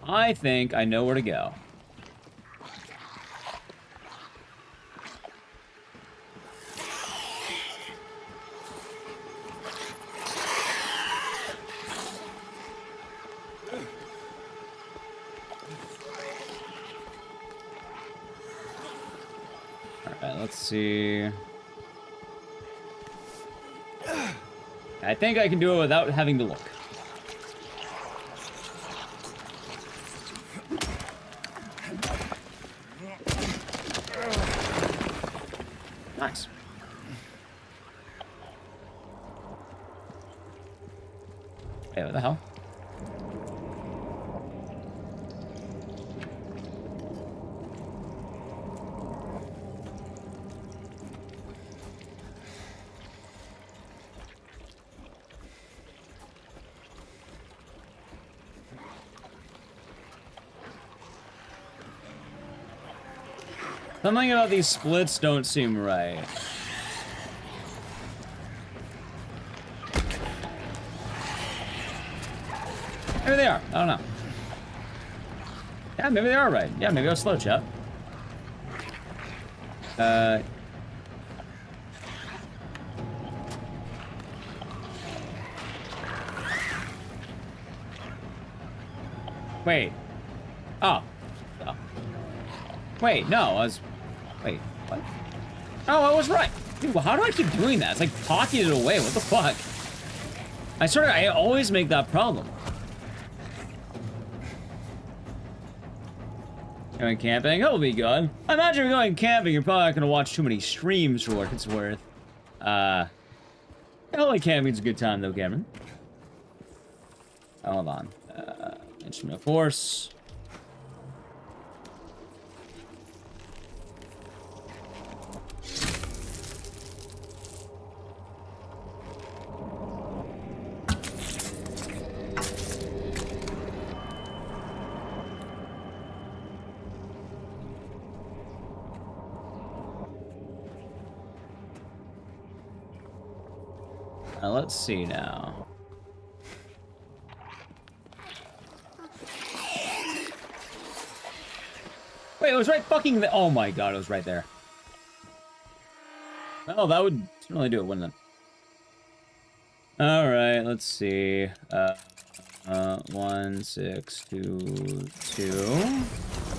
I think I know where to go. Alright, let's see. I think I can do it without having to look. Nice. Hey, what the hell? Something about these splits don't seem right. Maybe they are. I don't know. Yeah, maybe they are right. Yeah, maybe I was slow, chat. Wait. Oh. Oh. Wait, no, I was... Wait, what? Oh, I was right. Dude, how do I keep doing that? It's like pocketed away. What the fuck? I always make that problem. Going camping? It'll be good. I imagine if you're going camping, you're probably not going to watch too many streams for what it's worth. I like camping's a good time, though, Cameron. Hold on. Instrument of force. Let's see now. Wait, it was right fucking there. Oh my god, it was right there. Well, that would really do it, wouldn't it? Alright, let's see. 1, 6, 2, 2,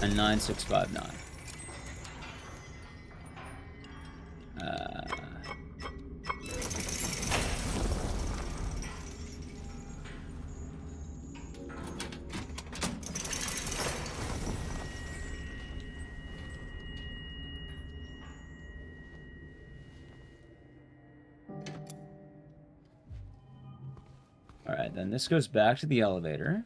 and 9, 6, 5, 9. Alright, then this goes back to the elevator.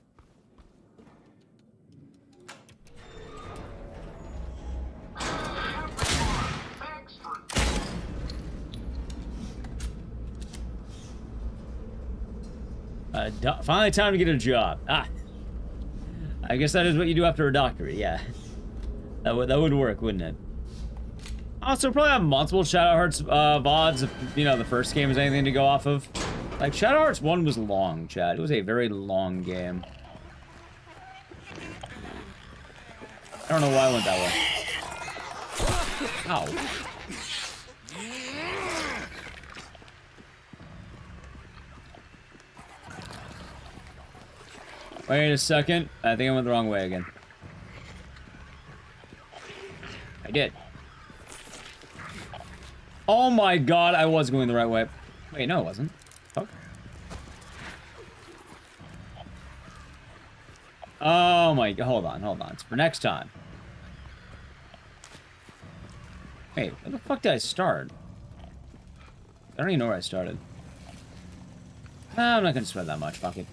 Finally time to get a job. Ah. I guess that is what you do after a doctorate, yeah. That would work, wouldn't it? Also, probably have multiple Shadow Hearts VODs if, you know, the first game is anything to go off of. Like, Shadow Hearts 1 was long, Chad. It was a very long game. I don't know why I went that way. Ow. Wait a second. I think I went the wrong way again. I did. Oh my god, I was going the right way. Wait, no, it wasn't. Oh my god, hold on. It's for next time. Wait, where the fuck did I start? I don't even know where I started. I'm not gonna sweat that much, fuck it.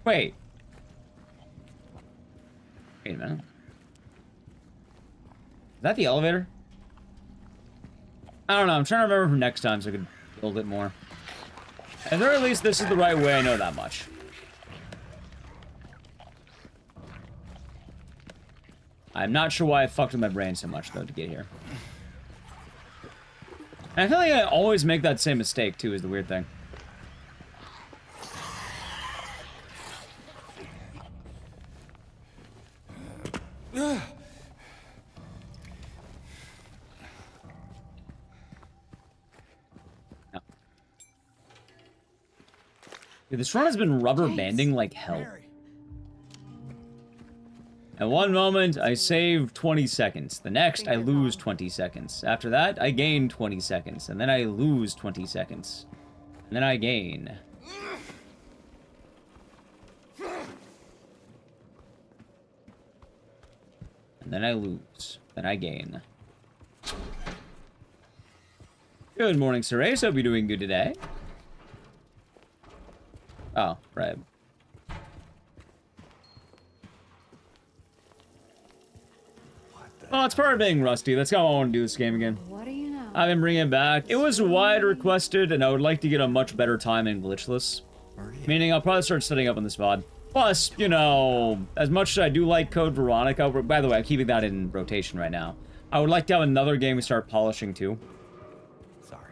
Wait. Wait a minute. Is that the elevator? I don't know, I'm trying to remember from next time so I could build it more. At the very least, this is the right way, I know that much. I'm not sure why I fucked with my brain so much, though, to get here. And I feel like I always make that same mistake, too, is the weird thing. Dude, this run has been rubber banding like hell. At one moment, I save 20 seconds. The next, I lose 20 seconds. After that, I gain 20 seconds. And then I lose 20 seconds. And then I gain. And then I lose. Then I gain. Good morning, Sir Ace. Hope you're doing good today. Oh, right. Well, it's part of being rusty. That's how I want to do this game again. What do you know? I've been bringing it back. It was wide requested, and I would like to get a much better time in glitchless. Meaning, I'll probably start setting up on this VOD. Plus, you know, as much as I do like Code Veronica, by the way, I'm keeping that in rotation right now. I would like to have another game we start polishing too. Sorry.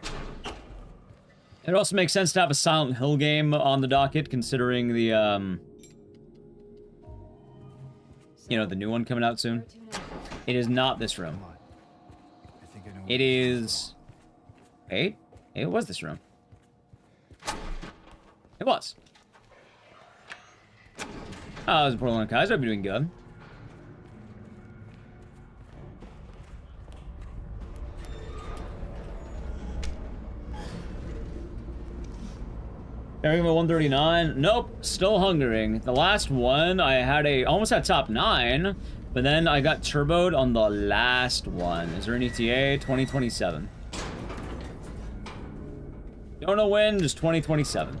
It also makes sense to have a Silent Hill game on the docket, considering the, you know, the new one coming out soon. It is not this room. I think I know. It is... Wait, it was this room. It was. Oh, it was Portland Kaiser. I've been doing good. Carrying my 139. Nope, still hungering. The last one, I had almost had top 9, but then I got turboed on the last one. Is there an ETA? 2027. Don't know when, just 2027.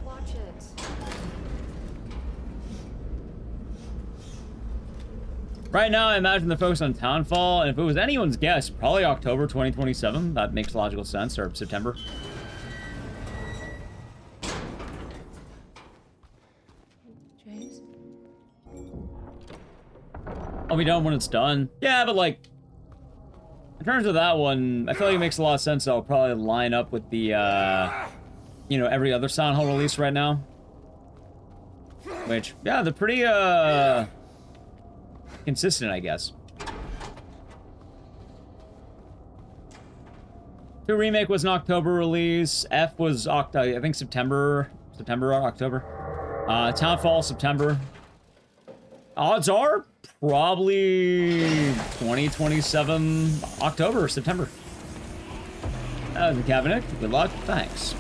Watch it. Right now, I imagine the focus on Townfall, and if it was anyone's guess, probably October 2027. That makes logical sense, or September. James? I'll be done when it's done. Yeah, but like, in terms of that one, I feel like it makes a lot of sense. I'll probably line up with the, you know, every other Silent Hill release right now. Which, yeah, they're pretty, consistent, I guess. 2 Remake was an October release. F was, I think, September or October. Townfall, September. Odds are probably 2027 October or September. That was the cabinet. Good luck. Thanks.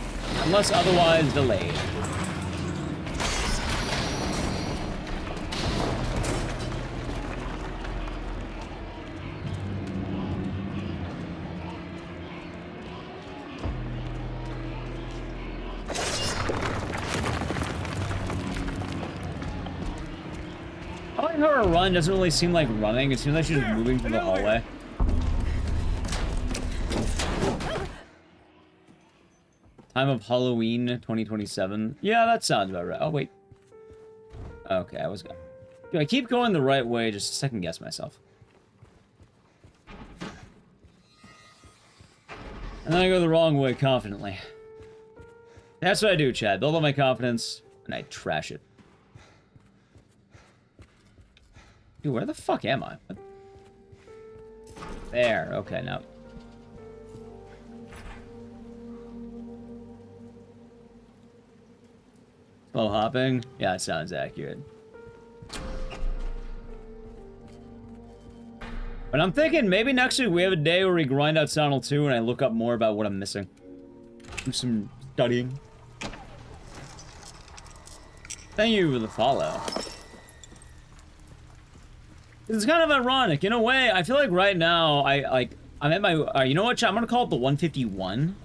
Unless otherwise delayed. I like how her run doesn't really seem like running. It seems like she's just moving through the hallway. Time of Halloween 2027. Yeah, that sounds about right. Oh, wait. Okay, I was going. Do I keep going the right way? Just to second guess myself. And then I go the wrong way confidently. That's what I do, Chad. Build up my confidence, and I trash it. Dude, where the fuck am I? What? There. Okay, now. Slow hopping? Yeah, it sounds accurate. But I'm thinking maybe next week we have a day where we grind out Silent Hill 2 and I look up more about what I'm missing. Do some studying. Thank you for the follow. It's kind of ironic. In a way, I feel like right now, I'm at my, you know what, I'm gonna call it the 151.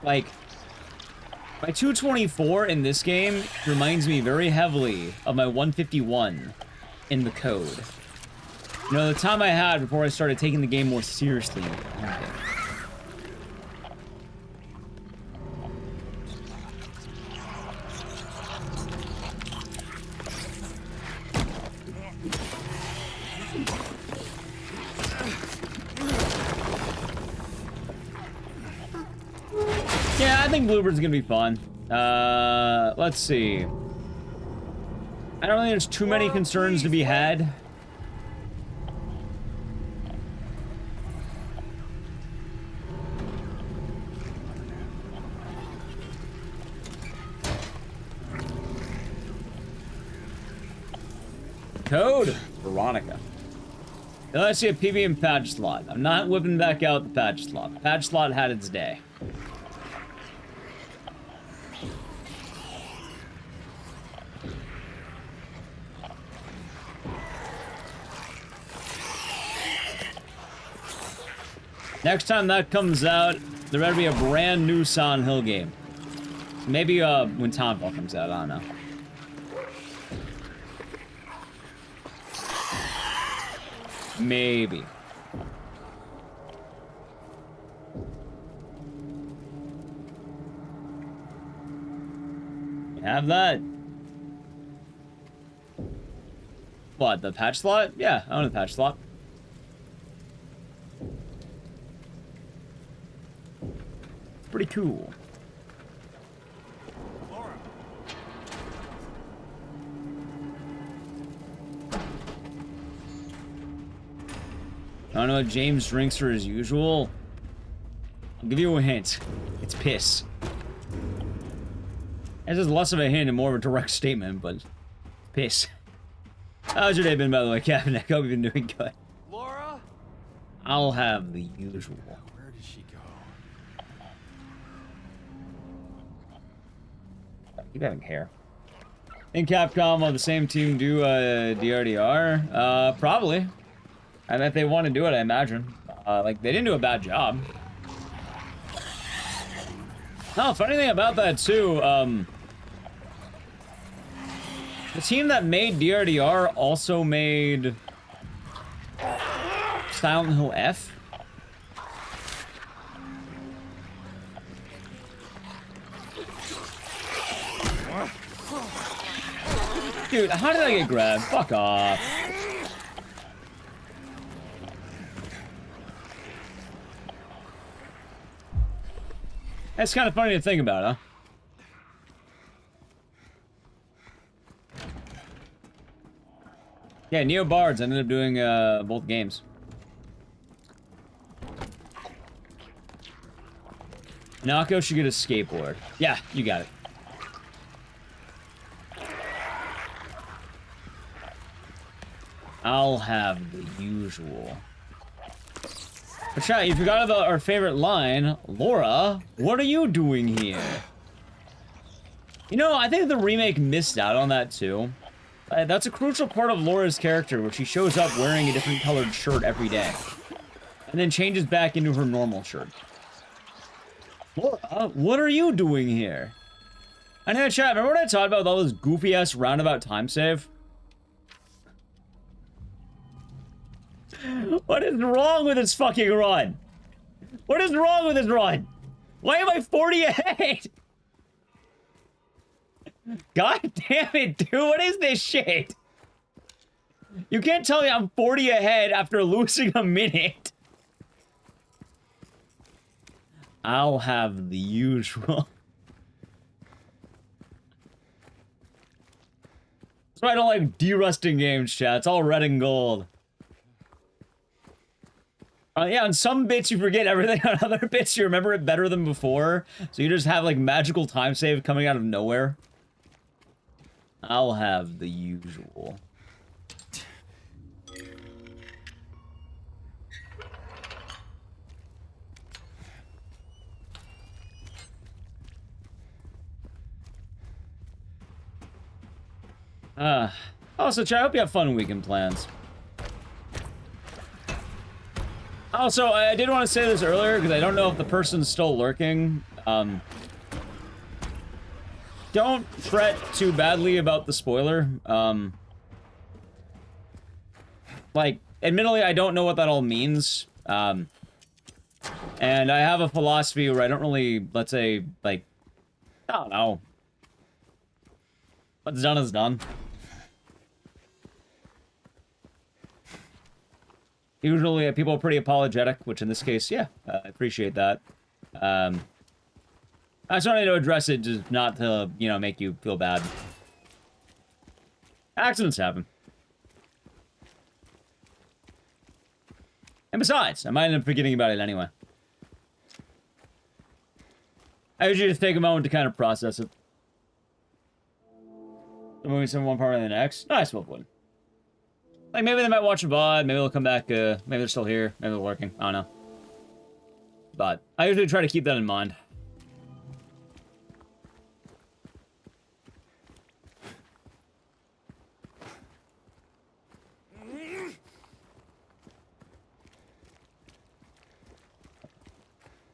Like, my 224 in this game reminds me very heavily of my 151 in the code. You know, the time I had before I started taking the game more seriously. Yeah, I think Bluebird's gonna be fun. Let's see. I don't think there's too many concerns to be had. Code Veronica. Then I see a PVM patch slot. I'm not whipping back out the patch slot. The patch slot had its day. Next time that comes out, there better be a brand new Silent Hill game. Maybe when Townfall comes out, I don't know. Maybe. Have that. What, the patch slot? Yeah, I own the patch slot. It's pretty cool. I don't know what James drinks for his usual. I'll give you a hint. It's piss. This is less of a hint and more of a direct statement, but piss. How's your day been, by the way, Captain? I hope you've been doing good. Laura? I'll have the usual. Where did she go? Keep having hair. In Capcom, will the same team do DRDR? Probably. And if they want to do it, I imagine. Like, they didn't do a bad job. Oh, funny thing about that, too, the team that made DRDR also made Silent Hill F. Dude, how did I get grabbed? Fuck off. That's kind of funny to think about, huh? Yeah, Neo Bards ended up doing both games. Nako should get a skateboard. Yeah, you got it. I'll have the usual. But chat, you forgot about our favorite line. Laura, what are you doing here? You know, I think the remake missed out on that too. That's a crucial part of Laura's character, where she shows up wearing a different colored shirt every day. And then changes back into her normal shirt. Laura, what are you doing here? I know, chat, remember what I talked about with all this goofy-ass roundabout time save? What is wrong with this fucking run? What is wrong with this run? Why am I 40 ahead? God damn it, dude. What is this shit? You can't tell me I'm 40 ahead after losing a minute. I'll have the usual. That's why I don't like derusting games, chat. It's all red and gold. Yeah, on some bits you forget everything, on other bits you remember it better than before. So you just have, like, magical time save coming out of nowhere. I'll have the usual. Also, chat, I hope you have fun weekend plans. Also, I did want to say this earlier, because I don't know if the person's still lurking. Don't fret too badly about the spoiler. Like, admittedly, I don't know what that all means. And I have a philosophy where I don't really, let's say, like, I don't know. What's done is done. Usually, people are pretty apologetic, which in this case, yeah, I appreciate that. I just wanted to address it, just not to, you know, make you feel bad. Accidents happen. And besides, I might end up forgetting about it anyway. I usually just take a moment to kind of process it. So moving from one part to the next. Nice, well put. Like, maybe they might watch a VOD, maybe they'll come back, maybe they're still here, maybe they're working, I don't know. But I usually try to keep that in mind.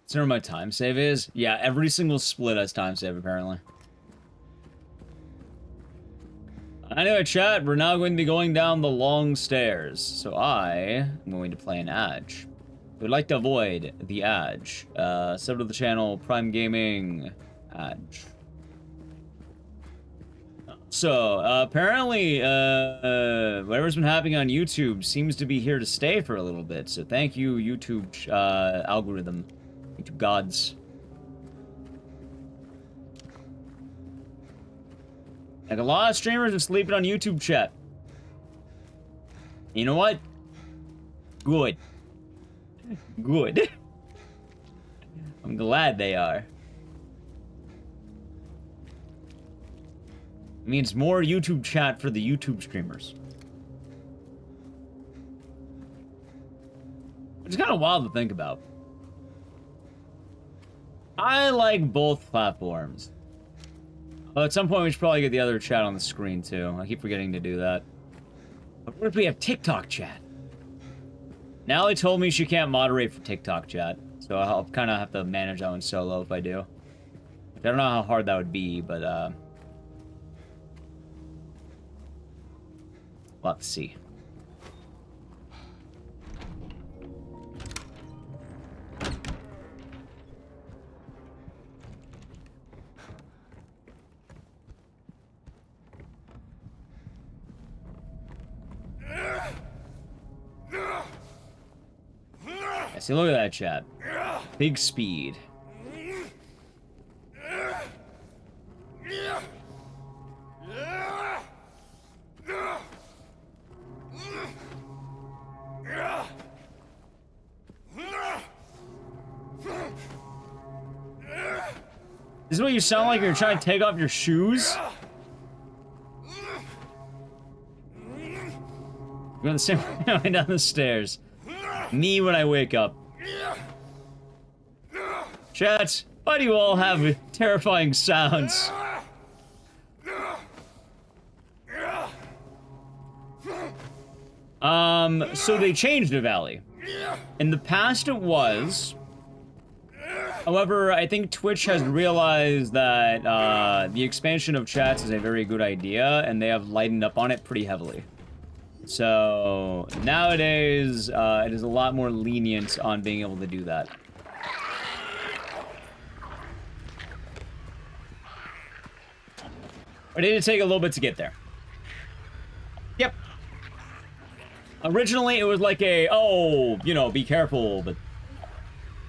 So where my time save is? Yeah, every single split has time save, apparently. Anyway, chat, we're now going to be going down the long stairs. So I am going to play an Edge. We'd like to avoid the Edge. Sub to the channel, Prime Gaming, Edge. So, apparently, whatever's been happening on YouTube seems to be here to stay for a little bit. So thank you, YouTube algorithm. YouTube gods. Like, a lot of streamers are sleeping on YouTube chat. You know what? Good. Good. I'm glad they are. It means more YouTube chat for the YouTube streamers. Which is kind of wild to think about. I like both platforms. Well, at some point we should probably get the other chat on the screen too. I keep forgetting to do that. But what if we have TikTok chat? Nally told me she can't moderate for TikTok chat. So I'll kind of have to manage that one solo if I do. I don't know how hard that would be, but we'll have to see. Yeah, see, look at that chat. Big speed. This is what you sound like when you're trying to take off your shoes? You're going the same way down the stairs. Me when I wake up. Chat, why do you all have terrifying sounds? So they changed the Valley. In the past it was. However, I think Twitch has realized that the expansion of chats is a very good idea, and they have lightened up on it pretty heavily. So nowadays, it is a lot more lenient on being able to do that. But it did take a little bit to get there. Yep. Originally, it was like a, oh, you know, be careful, but...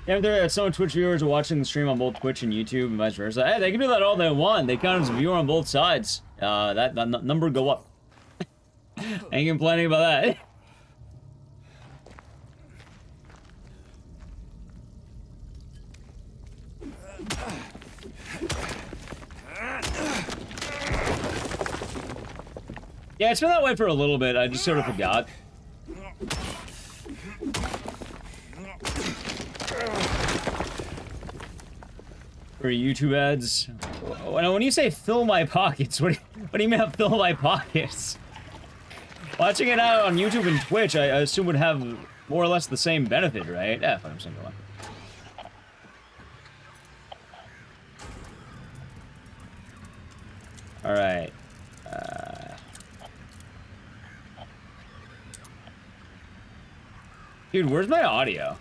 Yeah, there are some Twitch viewers are watching the stream on both Twitch and YouTube and vice versa. Hey, they can do that all they want. They count as a viewer on both sides. That number go up. Ain't complaining about that. Yeah, it's been that way for a little bit. I just sort of forgot. For YouTube ads. When you say fill my pockets, what do you mean by fill my pockets? Watching it out on YouTube and Twitch, I assume would have more or less the same benefit, right? Yeah, if I'm single one. Alright. Dude, where's my audio?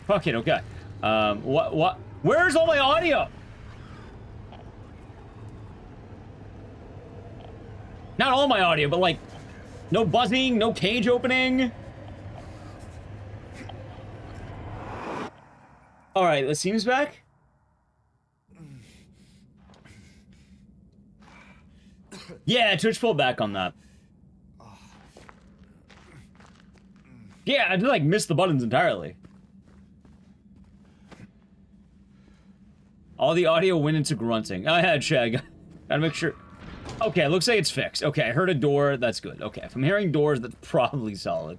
Fuck it, okay. What? Where's all my audio? Not all my audio, but like, no buzzing, no cage opening. All right, the seam's back. Yeah, Twitch pulled back on that. Yeah, I just like missed the buttons entirely. All the audio went into grunting. I had Shag. Gotta make sure. Okay, looks like it's fixed. Okay, I heard a door. That's good. Okay, if I'm hearing doors, that's probably solid.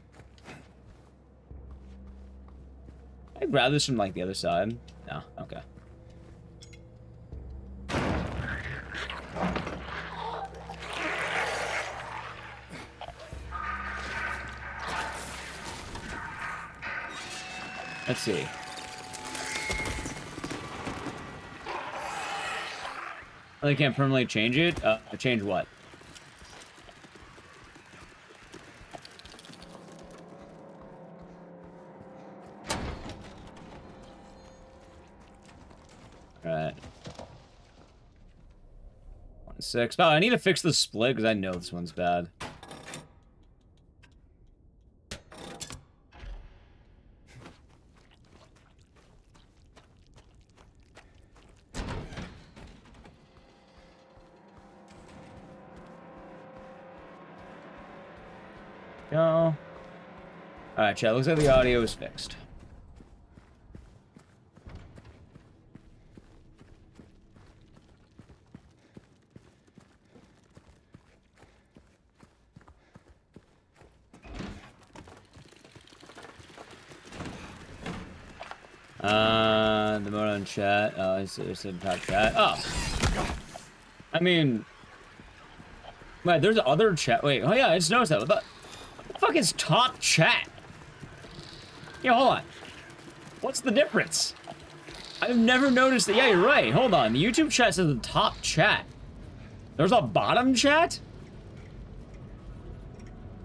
I'd grab this from like the other side. No, okay. Let's see. They can't permanently change it? Change what? Alright. 1-6. Oh, I need to fix the split because I know this one's bad. Go. Alright, chat. Looks like the audio is fixed. The mode on chat. Oh, it's in top chat. Oh. I mean. Wait, there's other chat. Wait, oh yeah, I just noticed that. What the fuck is top chat? Yeah, hold on. What's the difference? I've never noticed that. Yeah, you're right. Hold on. The YouTube chat says the top chat. There's a bottom chat?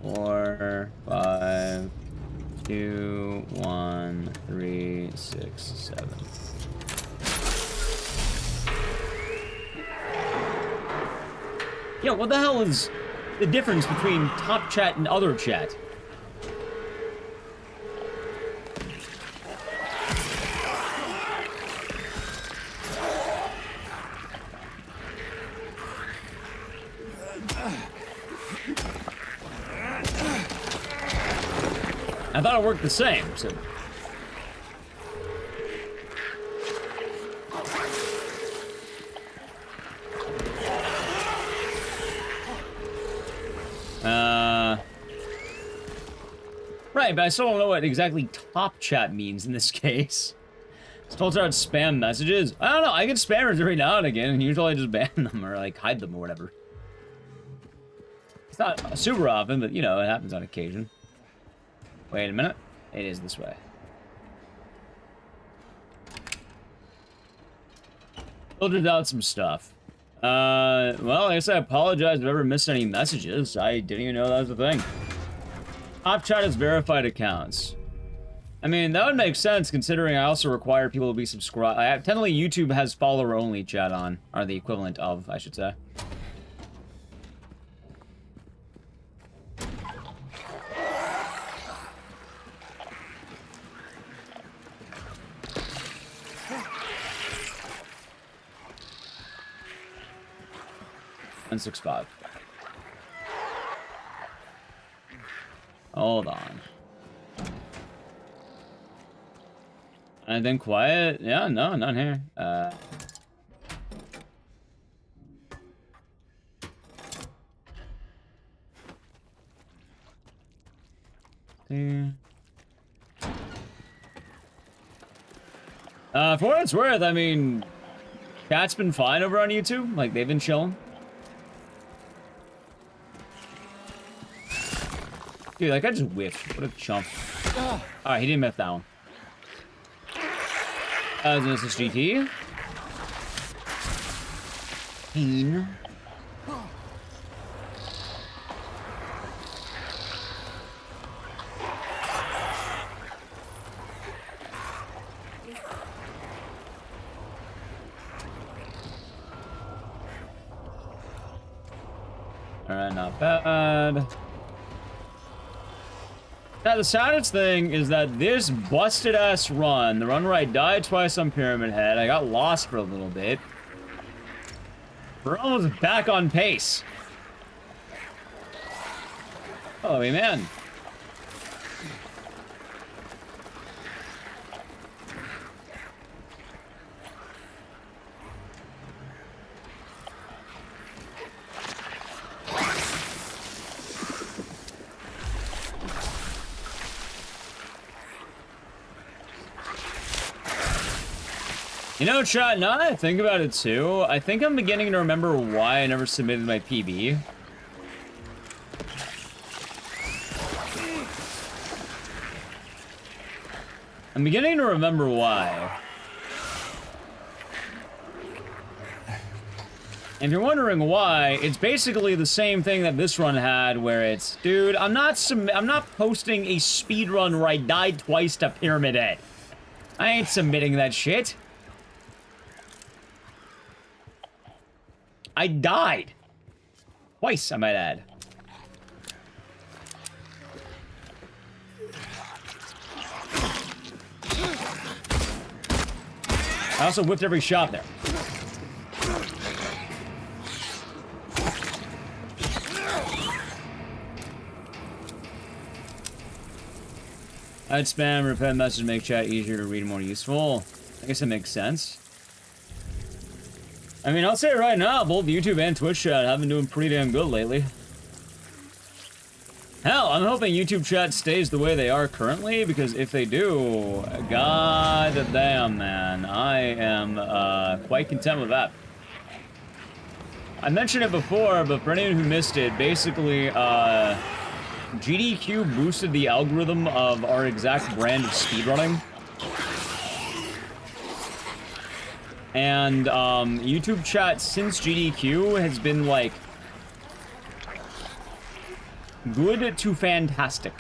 4, 5, 2, 1, 3, 6, 7. Yo, what the hell is the difference between top chat and other chat? I thought it worked the same, so... Right, but I still don't know what exactly top chat means in this case. Still start spam messages? I don't know, I get spammers every now and again, and usually I just ban them or, like, hide them or whatever. It's not super often, but, you know, it happens on occasion. Wait a minute. It is this way. Filtered out some stuff. Well, I guess I apologize if I ever missed any messages. I didn't even know that was a thing. Top chat is verified accounts. I mean, that would make sense considering I also require people to be subscribed. Technically, YouTube has follower-only chat on, or the equivalent of, I should say. And 6-5. Hold on. Anything quiet? Yeah, no, none here. There. For what it's worth, I mean, chat's been fine over on YouTube. Like, they've been chilling. Dude, like, I just whiffed. What a chump. Alright, he didn't miss that one. That was an SSGT. Pain. Alright, not bad. Now, the saddest thing is that this busted-ass run, the run where I died twice on Pyramid Head, I got lost for a little bit. We're almost back on pace. Oh, man. You know, chat, now that I think about it too, I think I'm beginning to remember why I never submitted my PB. I'm beginning to remember why. And if you're wondering why, it's basically the same thing that this run had, where it's, dude, I'm not posting a speed run where I died twice to Pyramid Head. I ain't submitting that shit. I died. Twice, I might add. I also whipped every shot there. I'd spam repent message to make chat easier to read and more useful. I guess that makes sense. I mean, I'll say it right now, both YouTube and Twitch chat have been doing pretty damn good lately. Hell, I'm hoping YouTube chat stays the way they are currently, because if they do, god damn, man, I am quite content with that. I mentioned it before, but for anyone who missed it, basically, GDQ boosted the algorithm of our exact brand of speedrunning. And, YouTube chat since GDQ has been, like, good to fantastic.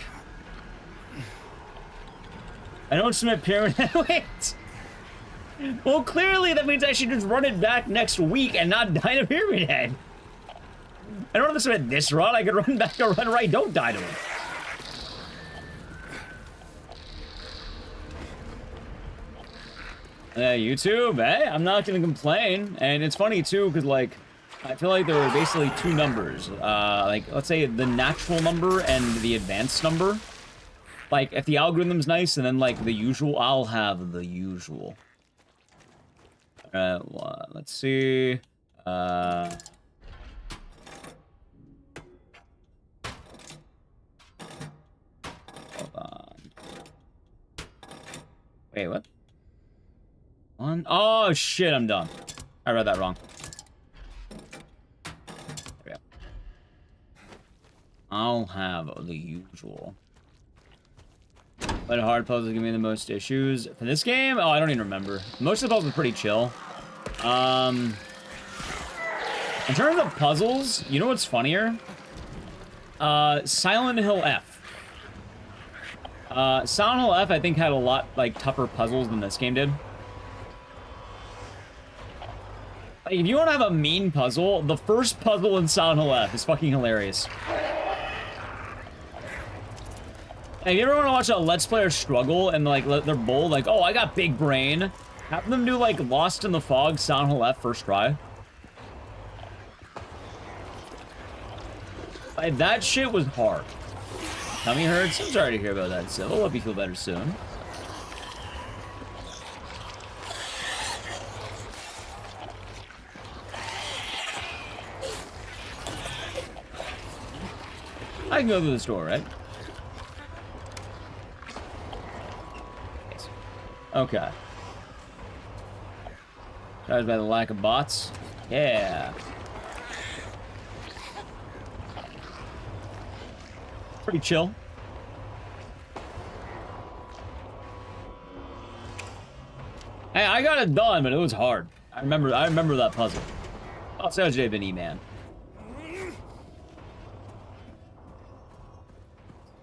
I don't submit pyramid. Wait! Well, clearly that means I should just run it back next week and not die to Pyramid Head. I don't have to submit this run. I could run back a run where I don't die to it. YouTube, hey, I'm not gonna complain. And it's funny too, because like, I feel like there were basically two numbers. Like, let's say the natural number and the advanced number. Like, if the algorithm's nice, and then like the usual, I'll have the usual. Let's see. Hold on. Wait, what? One? Oh shit, I'm done. I read that wrong. There we go. I'll have the usual. But hard puzzles give me the most issues. For this game? Oh, I don't even remember. Most of the puzzles are pretty chill. In terms of puzzles, you know what's funnier? Silent Hill F. Silent Hill F, I think, had a lot, like, tougher puzzles than this game did. Like, if you want to have a mean puzzle, the first puzzle in Silent Hill F is fucking hilarious. If you ever want to watch a Let's Player struggle and, like, they're bold, like, oh, I got big brain. Have them do, like, Lost in the Fog, Silent Hill F first try. Like, that shit was hard. Tummy hurts? I'm sorry to hear about that, Sybil. Hope you feel better soon. I can go through the store, right? Okay. Charged by the lack of bots? Yeah. Pretty chill. Hey, I got it done, but it was hard. I remember that puzzle. I'll say J Vinny, man.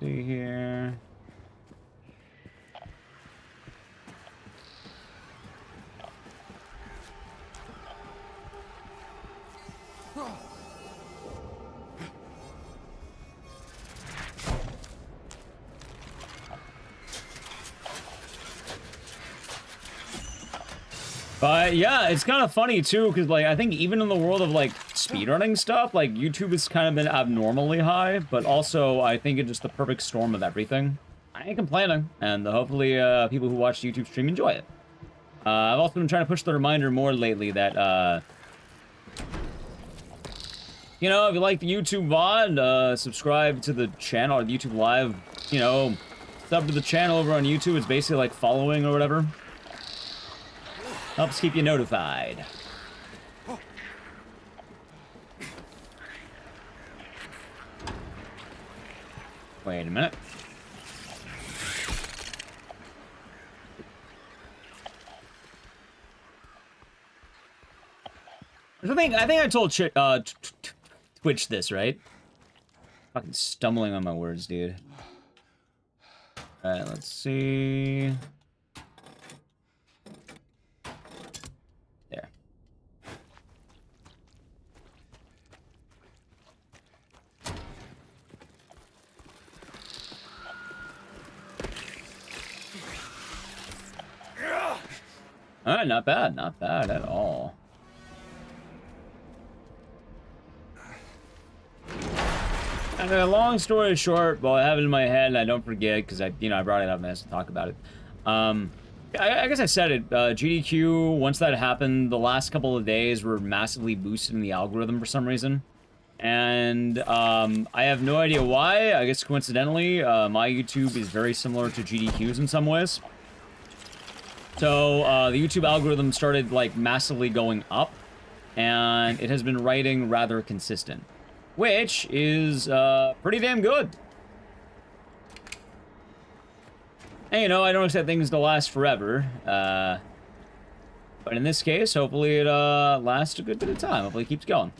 See here. But yeah, it's kind of funny too, because like I think even in the world of like speedrunning stuff, like YouTube has kind of been abnormally high, but also I think it's just the perfect storm of everything. I ain't complaining, and hopefully people who watch YouTube stream enjoy it. I've also been trying to push the reminder more lately that you know, if you like the YouTube VOD, subscribe to the channel or the YouTube Live, you know, sub to the channel over on YouTube. It's basically like following or whatever. Helps keep you notified. Wait a minute. I think I told Twitch this, right? Fucking stumbling on my words, dude. Alright, let's see. There. All right, not bad. Not bad at all. And long story short, well, I have it in my head and I don't forget because I brought it up and I have to talk about it. I guess I said it. GDQ, once that happened, the last couple of days were massively boosted in the algorithm for some reason. And I have no idea why. I guess coincidentally, my YouTube is very similar to GDQ's in some ways. So the YouTube algorithm started like massively going up, and it has been writing rather consistent, which is pretty damn good. And you know, I don't expect things to last forever, but in this case, hopefully it lasts a good bit of time. Hopefully it keeps going.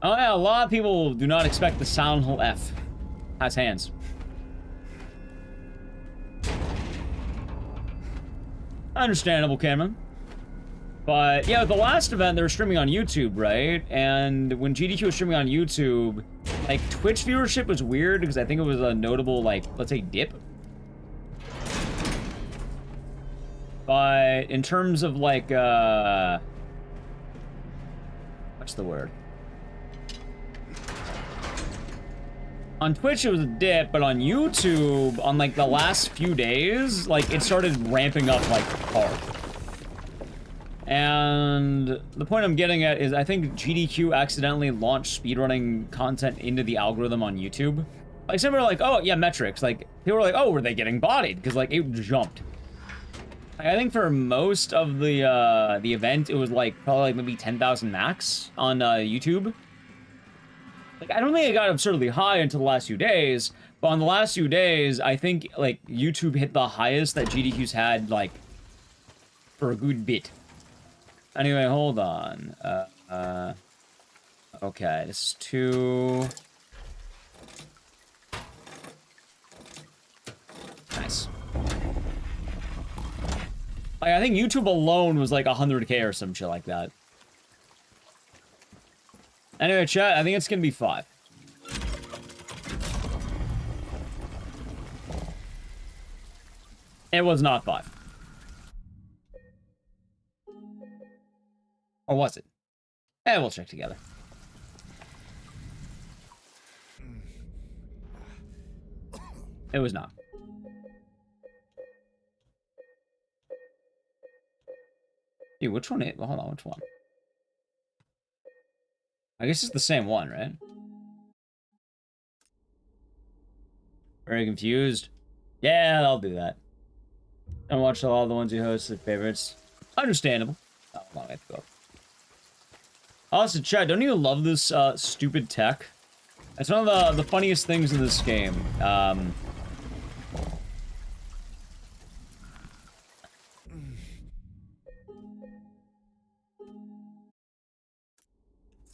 Oh yeah, a lot of people do not expect the sound hole F has hands. Understandable, Cameron. But yeah, the last event they were streaming on YouTube, right? And when GDQ was streaming on YouTube, like Twitch viewership was weird because I think it was a notable, like, let's say dip. But in terms of like, what's the word? On Twitch, it was a dip, but on YouTube, on, like, the last few days, like, it started ramping up, like, hard. And the point I'm getting at is I think GDQ accidentally launched speedrunning content into the algorithm on YouTube. Like, some people are like, oh, yeah, metrics. Like, people were like, oh, were they getting bodied? Because, like, it jumped. Like, I think for most of the event, it was, like, probably, like, maybe 10,000 max on YouTube. Like, I don't think it got absurdly high until the last few days, but on the last few days, I think, like, YouTube hit the highest that GDQ's had, like, for a good bit. Anyway, hold on. Okay, this is 2... Nice. Like, I think YouTube alone was, like, 100K or some shit like that. Anyway, chat, I think it's gonna be 5. It was not 5. Or was it? Eh, we'll check together. It was not. Dude, which one? Well, hold on, which one? I guess it's the same one, right? Very confused. Yeah, I'll do that. I watched all the ones you hosted, favorites. Understandable. Oh, long, I have to go. Also, chat, don't you love this stupid tech? It's one of the funniest things in this game.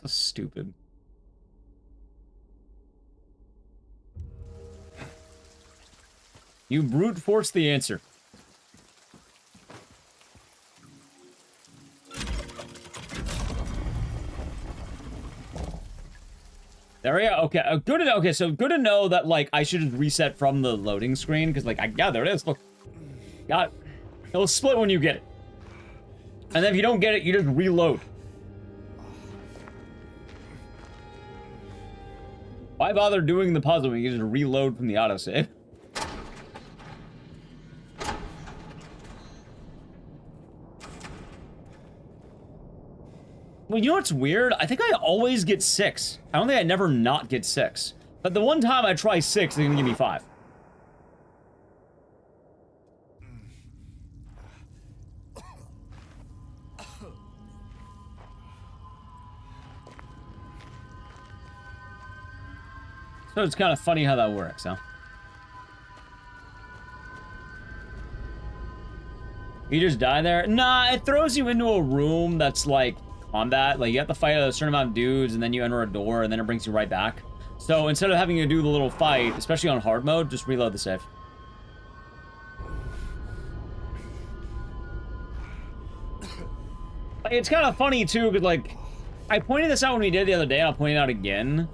So stupid. You brute force the answer. There we go. Okay, good to know. Okay, so good to know that, like, I should just reset from the loading screen, because, like, yeah, there it is. Look. Got it. It'll split when you get it. And then if you don't get it, you just reload. Why bother doing the puzzle when you can just reload from the autosave? Well, you know what's weird? I think I always get 6. I don't think I never not get 6. But the one time I try 6, they're gonna give me 5. So it's kind of funny how that works, huh? You just die there? Nah, it throws you into a room that's like combat. Like, you have to fight a certain amount of dudes, and then you enter a door, and then it brings you right back. So instead of having to do the little fight, especially on hard mode, just reload the save. Like, it's kind of funny, too, because, like, I pointed this out when we did the other day, and I'll point it out again.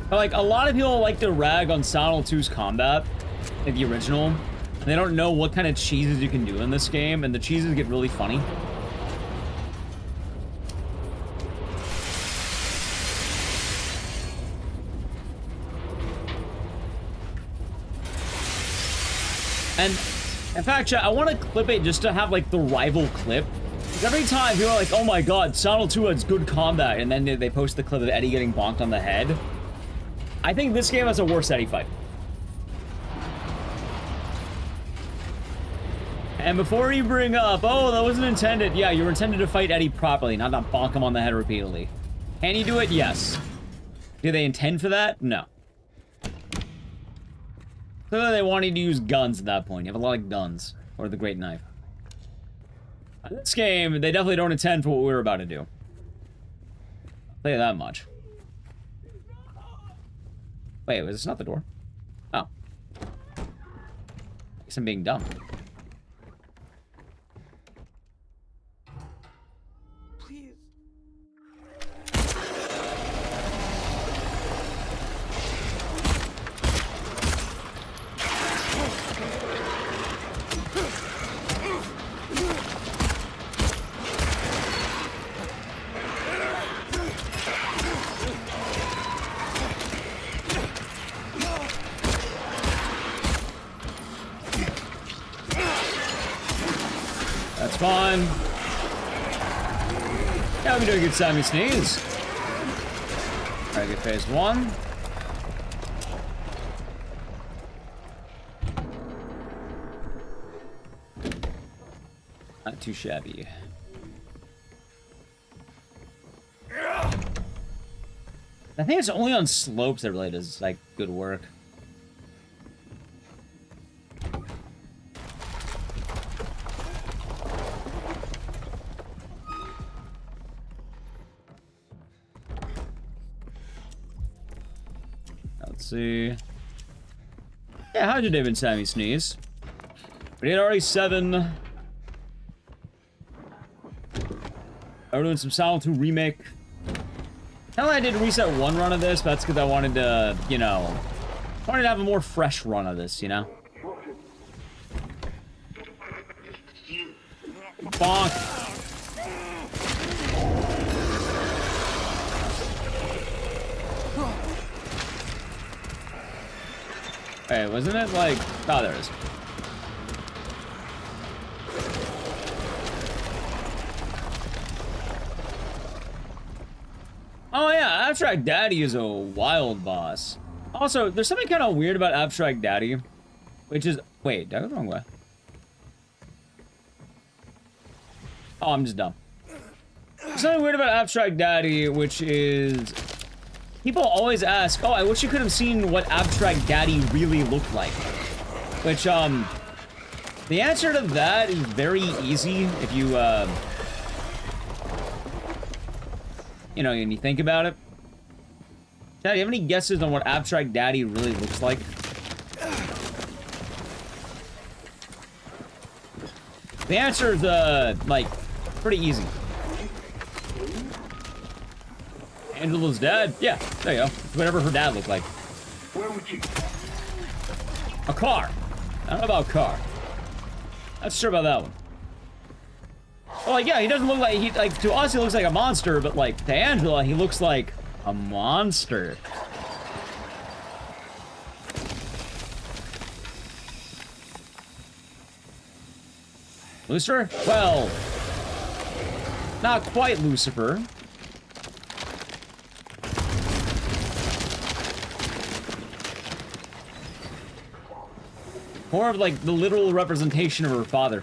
But, like, a lot of people like to rag on Silent Hill 2's combat, like the original. And they don't know what kind of cheeses you can do in this game, and the cheeses get really funny. And, in fact, chat, I want to clip it just to have, like, the rival clip. Because every time people are like, oh my god, Silent Hill 2 has good combat, and then they post the clip of Eddie getting bonked on the head. I think this game has a worse Eddie fight. And before you bring up, oh, that wasn't intended. Yeah, you were intended to fight Eddie properly, not to bonk him on the head repeatedly. Can you do it? Yes. Do they intend for that? No. Clearly they wanted to use guns at that point. You have a lot of guns. Or the great knife. In this game, they definitely don't intend for what we were about to do. I'll tell you that much. Wait, was this not the door? Oh. I guess I'm being dumb. Please. That's fine. Yeah, we're doing good, Sammy Sneeze. Alright, get phase 1. Not too shabby. I think it's only on slopes that really does, like, good work. Let's see. Yeah, how'd your day been, Sammy Sneeze? We did already 7. We're doing some Silent Hill remake. Hell, I did reset one run of this, but that's because I wanted to, you know, wanted to have a more fresh run of this, you know? Bonk. Hey, wasn't it like... Oh, there it is. Oh yeah, Abstract Daddy is a wild boss. Also, there's something kind of weird about Abstract Daddy, which is... Wait, did I go the wrong way? Oh, I'm just dumb. There's something weird about Abstract Daddy, which is... People always ask, oh, I wish you could have seen what Abstract Daddy really looked like. Which, the answer to that is very easy if you, you know, when you think about it. Dad, do you have any guesses on what Abstract Daddy really looks like? The answer is, like, pretty easy. Angela's dad? Yeah, there you go. Whatever her dad looked like. Where would you? A car. I don't know about car. Not sure about that one. Well, like, yeah, he doesn't look like, he, like, to us he looks like a monster, but, like, to Angela, he looks like a monster. Lucifer? Well, not quite Lucifer. More of, like, the literal representation of her father.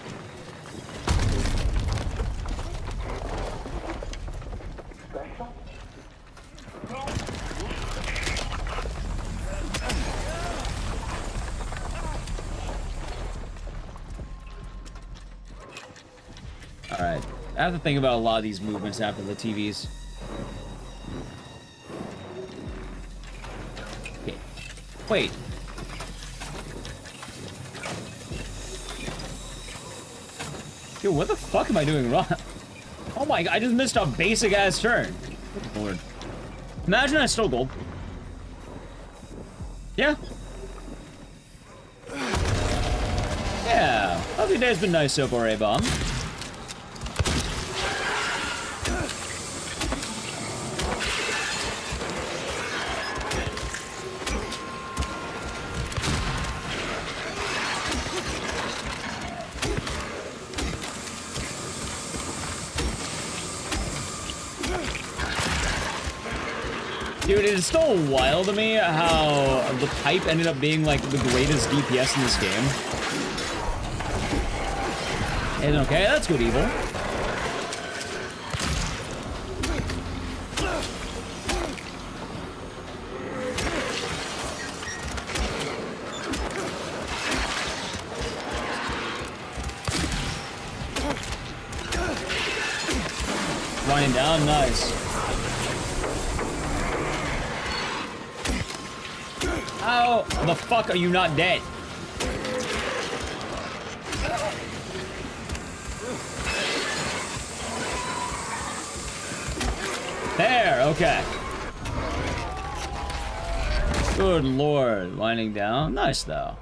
Alright. I have to think about a lot of these movements after the TVs. Okay. Wait. Dude, what the fuck am I doing wrong? Oh my god, I just missed a basic ass turn. Good lord. Imagine I stole gold. Yeah. Yeah. Hope your day's been nice so far, A-Bomb. Dude, it is still wild to me how the pipe ended up being like the greatest DPS in this game. And okay, that's good evil. Running down, nice. How the fuck are you not dead? There, okay. Good lord, winding down. Nice though.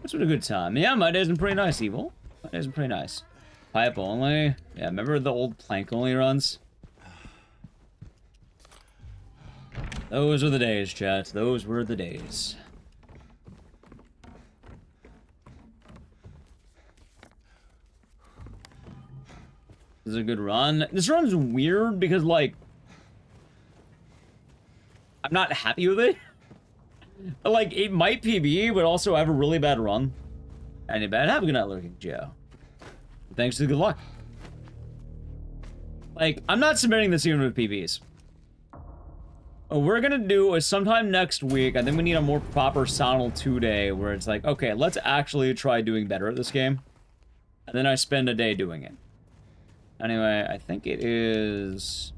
That's been a good time. Yeah, my day's been pretty nice, Evil. My day's been pretty nice. Pipe only. Yeah, remember the old plank only runs? Those were the days, chat. Those were the days. This is a good run. This run's weird because, like, I'm not happy with it. But, like, it might PB, but also have a really bad run. Any bad? Have a good night, Lurking Joe. Thanks to the good luck. Like, I'm not submitting this even with PBs. What we're gonna do is sometime next week, I think we need a more proper Sonal 2 day where it's like, okay, let's actually try doing better at this game. And then I spend a day doing it. Anyway, I think it is...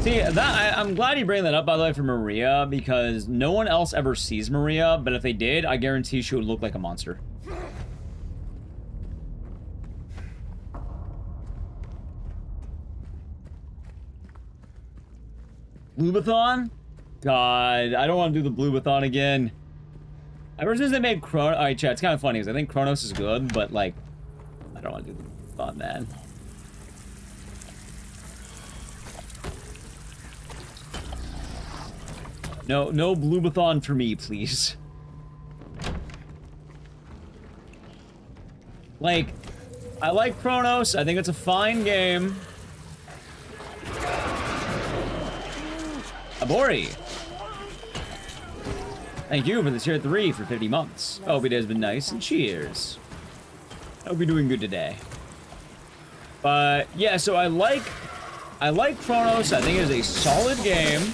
See, I'm glad you bring that up, by the way, for Maria, because no one else ever sees Maria, but if they did, I guarantee she would look like a monster. Bluebathon? God, I don't want to do the Bluebathon again. Ever since they made Chronos... Alright, chat, it's kind of funny, because I think Chronos is good, but, like, I don't want to do the Bluebathon, man. No Bluebathon for me, please. Like, I like Chronos. I think it's a fine game. Abori. Thank you for the tier 3 for 50 months. Hope it has been nice and cheers. Hope you're doing good today. But yeah, so I like Chronos. I think it is a solid game.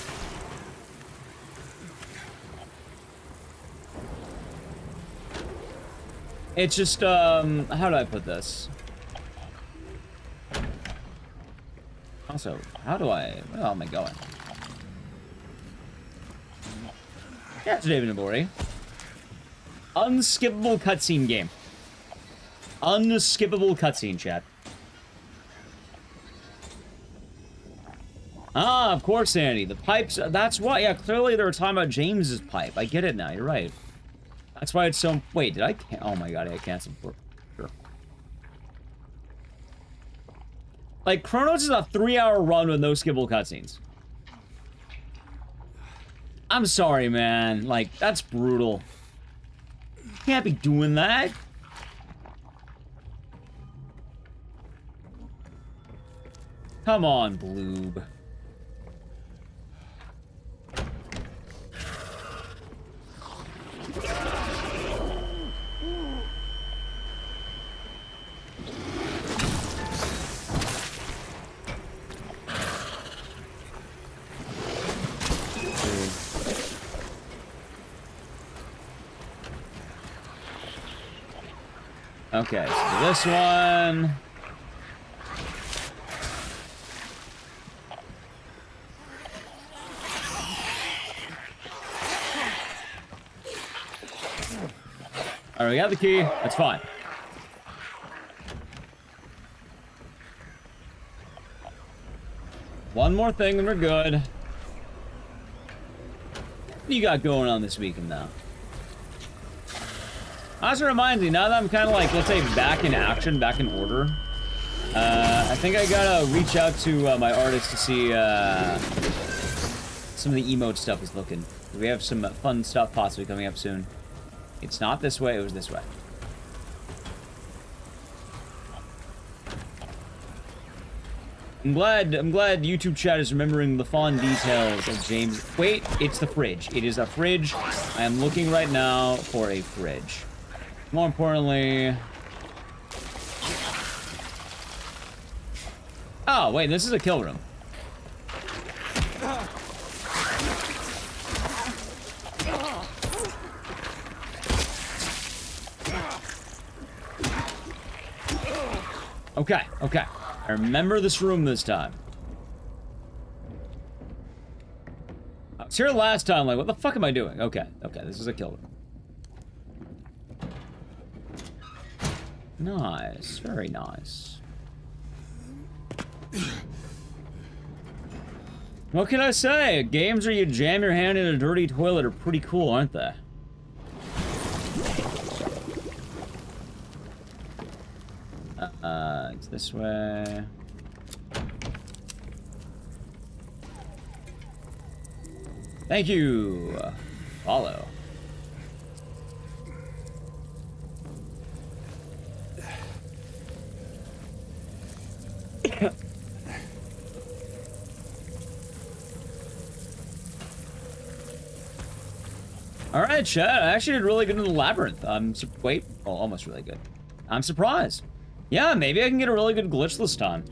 It's just, how do I put this? Also, where am I going? Yeah, it's David Nabori. Unskippable cutscene game. Unskippable cutscene, chat. Ah, of course, Andy. The pipes, that's why, yeah, clearly they were talking about James's pipe. I get it now, you're right. That's why it's so... Wait, did I... Oh my god, I canceled for... Sure. Like, Chronos is a 3-hour run with no skippable cutscenes. I'm sorry, man. Like, that's brutal. You can't be doing that. Come on, Bloob. Okay, so this one... Alright, we got the key. That's fine. One more thing and we're good. What do you got going on this weekend now? Also reminds me, now that I'm kind of like, let's say, back in action, back in order, I think I gotta reach out to my artist to see some of the emote stuff is looking. We have some fun stuff possibly coming up soon. It's not this way, it was this way. I'm glad YouTube chat is remembering the fond details of James. Wait, it's the fridge. It is a fridge. I am looking right now for a fridge. More importantly... Oh, wait, this is a kill room. Okay, okay. I remember this room this time. I was here last time, like, what the fuck am I doing? Okay, okay, this is a kill room. Nice, very nice. What can I say? Games where you jam your hand in a dirty toilet are pretty cool, aren't they? It's this way. Thank you. Follow. All right, chat. I actually did really good in the labyrinth. Wait. Oh, almost really good. I'm surprised. Yeah, maybe I can get a really good glitch this time.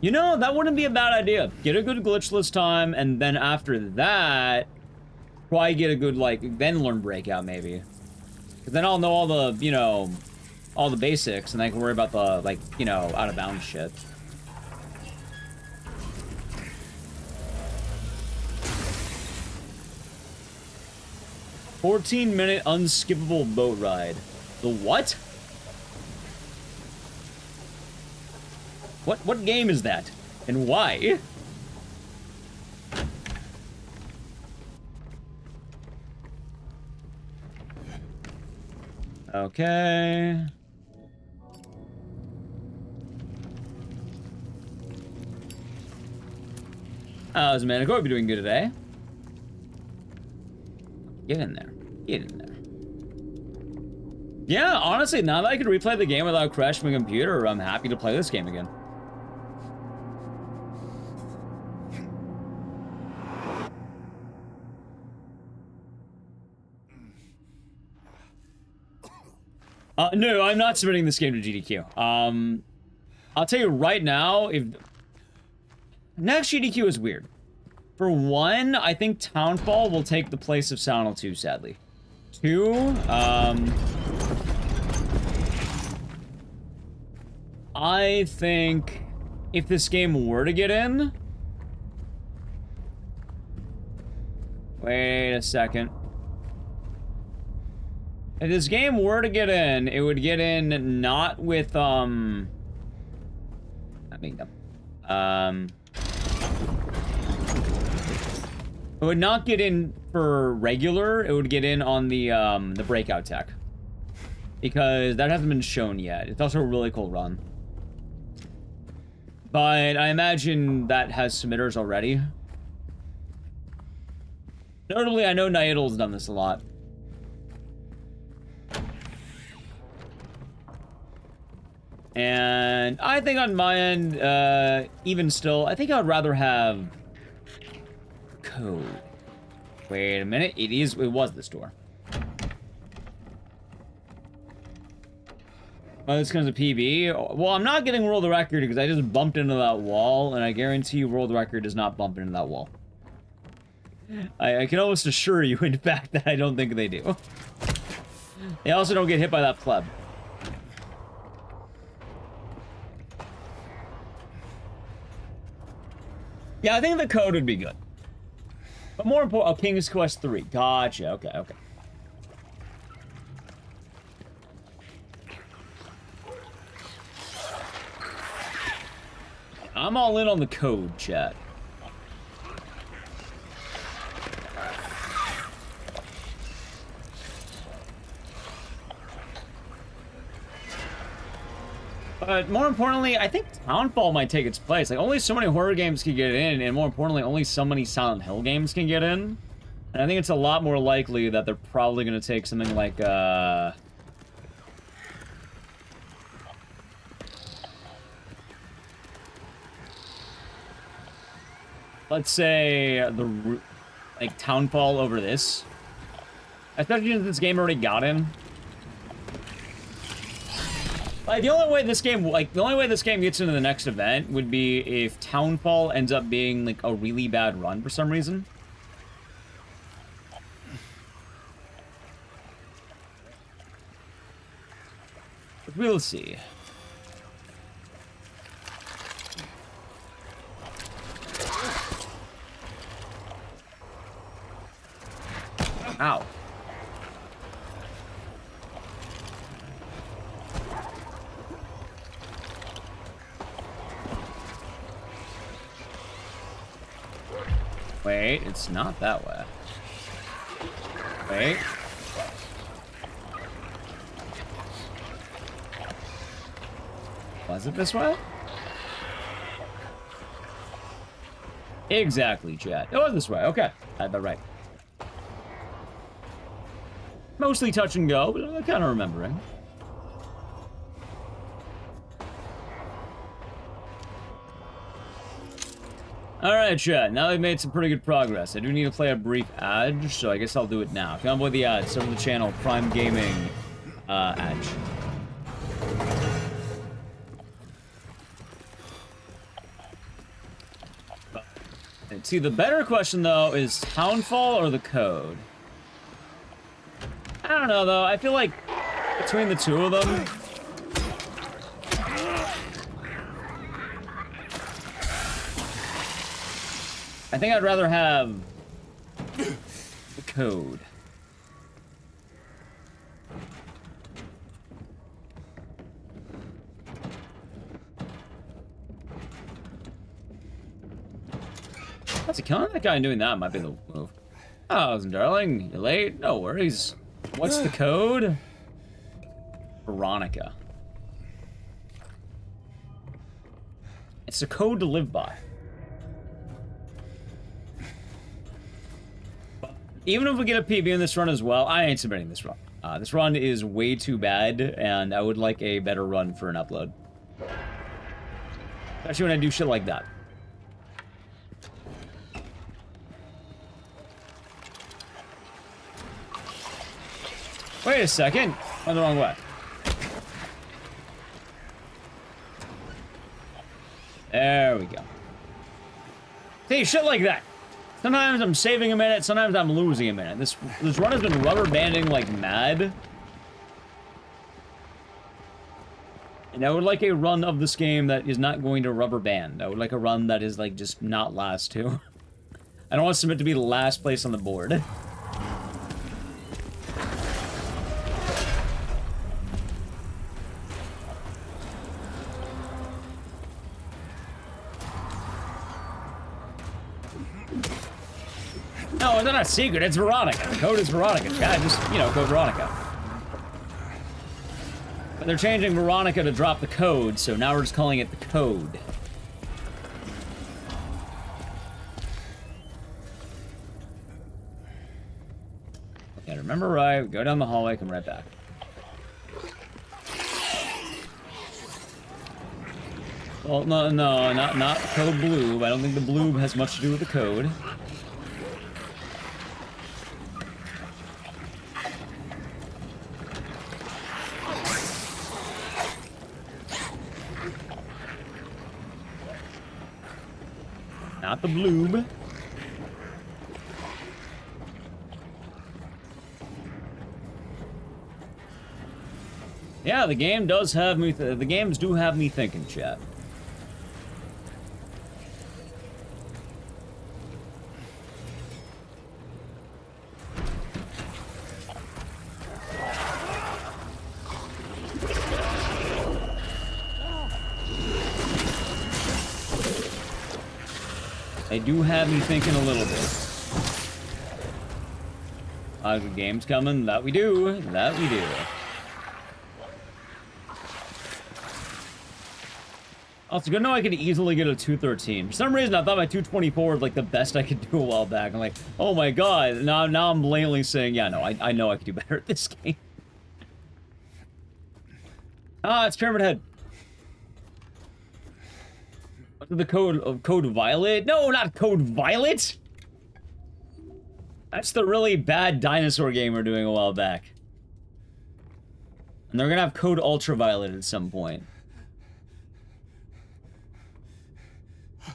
You know, that wouldn't be a bad idea. Get a good glitch this time, and then after that, probably get a good, like, then learn Breakout, maybe. Because then I'll know all the, you know, all the basics, and I can worry about the, like, you know, out-of-bounds shit. "14-minute unskippable boat ride." The what? What game is that? And why? Okay. How's Manicore be doing good today? Get in there. Get in there. Yeah, honestly, now that I can replay the game without crashing my computer, I'm happy to play this game again. No, I'm not submitting this game to GDQ. I'll tell you right now, if... Next GDQ is weird. For one, I think Townfall will take the place of Silent Hill 2, sadly. Two, I think if this game were to get in... Wait a second. If this game were to get in, it would get in not with, I mean, it would not get in for regular, it would get in on the breakout tech. Because that hasn't been shown yet. It's also a really cool run. But I imagine that has submitters already. Notably, I know Naidal's done this a lot. And I think on my end, even still, I think I'd rather have code. Wait a minute, it was this door. Oh, this comes to PB. Well, I'm not getting world record because I just bumped into that wall, and I guarantee you world record does not bump into that wall. I can almost assure you, in fact, that I don't think they do. They also don't get hit by that pleb. Yeah, I think the code would be good. But more important, oh, King's Quest 3. Gotcha, okay, okay. I'm all in on the code, chat. But more importantly, I think Townfall might take its place. Like, only so many horror games can get in, and more importantly, only so many Silent Hill games can get in. And I think it's a lot more likely that they're probably going to take something like, let's say, like, Townfall over this. Especially since this game already got in. Like, the only way this game gets into the next event would be if Townfall ends up being, like, a really bad run for some reason. But we'll see. Ow. Wait, it's not that way. Wait. Was it this way? Exactly, chat. It was this way. Okay. I had that right. Mostly touch and go, but I kind of remembering. Alright, chat. Now they've made some pretty good progress. I do need to play a brief ad, so I guess I'll do it now. If you want to play the ad, sub to the channel, Prime Gaming ad. See, the better question, though, is Townfall or the code? I don't know, though. I feel like between the two of them... I think I'd rather have the code. That's a killing that guy and doing that might be the move. Oh, darling, you're late? No worries. What's the code? Veronica. It's a code to live by. Even if we get a PB in this run as well, I ain't submitting this run. This run is way too bad, and I would like a better run for an upload. Especially when I do shit like that. Wait a second. Went the wrong way. There we go. See, shit like that. Sometimes I'm saving a minute, sometimes I'm losing a minute. This run has been rubber banding like mad. And I would like a run of this game that is not going to rubber band. I would like a run that is like just not last two. I don't want to submit to be the last place on the board. No, it's not a secret. It's Veronica. The code is Veronica. Guys, just, you know, code Veronica. But they're changing Veronica to drop the code, so now we're just calling it the code. Okay, remember right. Go down the hallway. Come right back. Well, no, not code bloob. I don't think the bloob has much to do with the code. Not the bloob. Yeah, the game does have me. The games do have me thinking, chat. They do have me thinking a little bit. The game's coming. That we do. That we do. Also, good to know I could easily get a 213. For some reason, I thought my 224 was like the best I could do a while back. I'm like, oh my god. Now I'm blatantly saying, yeah, no, I know I could do better at this game. Ah, it's Pyramid Head. What's the code of Code Violet? No, not Code Violet! That's the really bad dinosaur game we were doing a while back. And they're gonna have Code Ultraviolet at some point.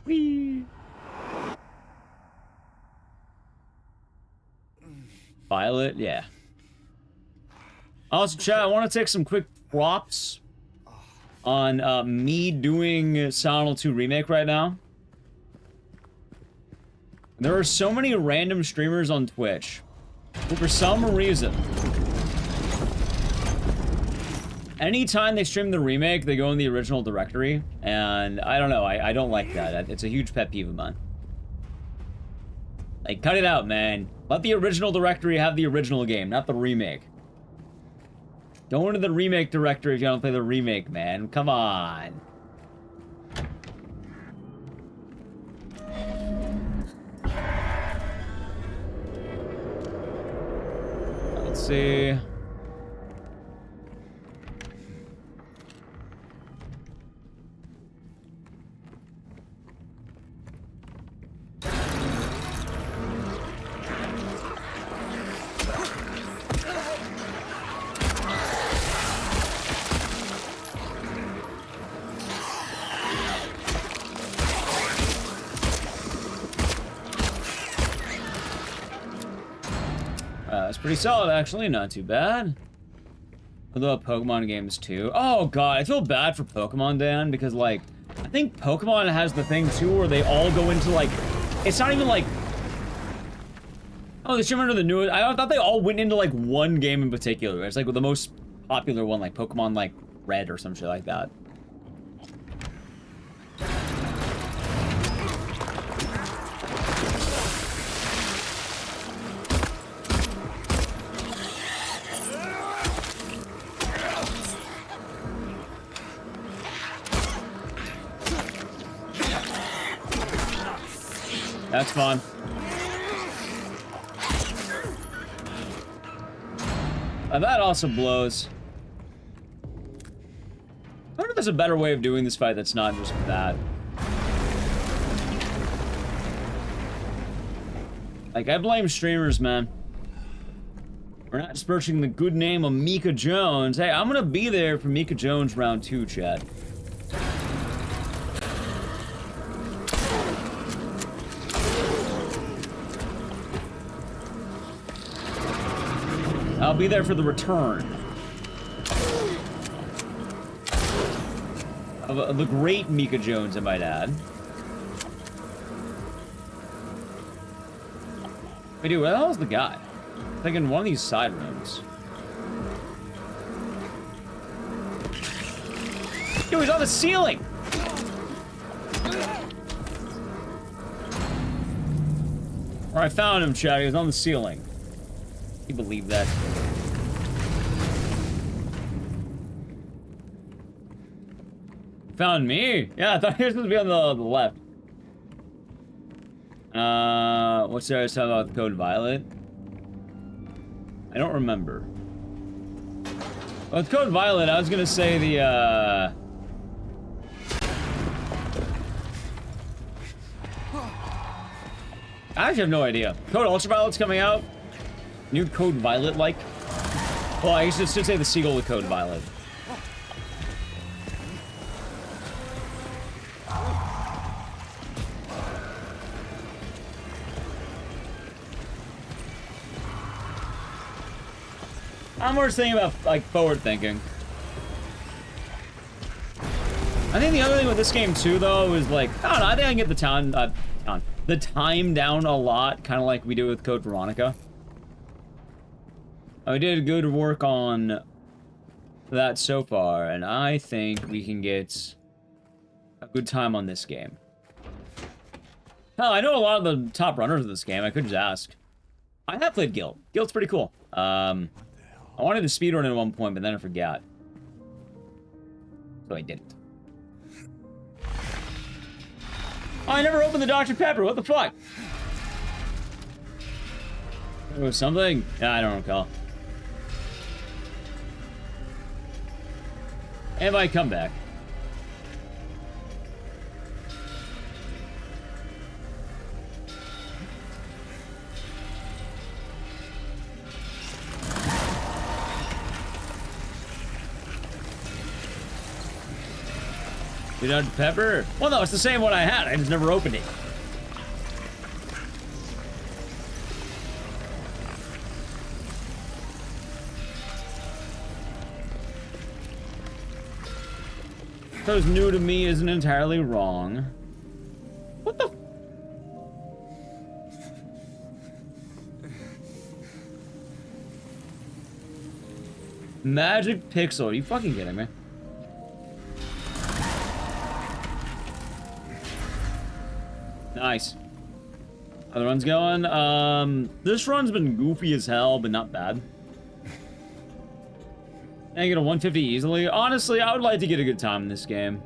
Whee! Violet, yeah. Also, chat, I want to take some quick props on me doing Silent Hill 2 Remake right now. There are so many random streamers on Twitch who, for some reason, anytime they stream the remake, they go in the original directory, and I don't know, I don't like that. It's a huge pet peeve of mine. Like, cut it out, man. Let the original directory have the original game, not the remake. Don't go into the remake directory if you don't play the remake, man. Come on. Let's see. It's pretty solid, actually. Not too bad. Although Pokemon games too. Oh god, I feel bad for Pokemon, Dan, because like, I think Pokemon has the thing too where they all go into like, it's not even like, oh, they stream under the newest. I thought they all went into like one game in particular. It's like the most popular one, like Pokemon like Red or some shit like that. That's fun. That also blows. I wonder if there's a better way of doing this fight that's not just that. Like, I blame streamers, man. We're not dispersing the good name of Mika Jones. Hey, I'm gonna be there for Mika Jones round 2, chat. I'll be there for the return of the great Mika Jones, I might add. Wait, dude, where the hell is the guy? I'm thinking one of these side rooms. Yo, he's on the ceiling! Or I found him, chat. He was on the ceiling. Can you believe that? Found me? Yeah, I thought he was supposed to be on the left. What's there I was talking about with Code Violet? I don't remember. Well, with Code Violet, I was gonna say the, I actually have no idea. Code Ultraviolet's coming out. New Code Violet-like. Well, I should say the sequel to Code Violet. I'm more just thinking about, like, forward thinking. I think the other thing with this game, too, though, is, like, I don't know, I think I can get the time down a lot, kind of like we do with Code Veronica. We did good work on that so far, and I think we can get a good time on this game. Hell, I know a lot of the top runners of this game. I could just ask. I have played Guild. Guild's pretty cool. I wanted to speedrun at one point, but then I forgot. So I didn't. Oh, I never opened the Dr. Pepper. What the fuck? There was something? Yeah, I don't recall. And my comeback. Dr. Pepper? Well, no, it's the same one I had. I just never opened it. So it's new to me isn't entirely wrong. What the? Magic Pixel. Are you fucking kidding me? Nice. How the run's going? This run's been goofy as hell, but not bad. I get a 150 easily. Honestly, I would like to get a good time in this game.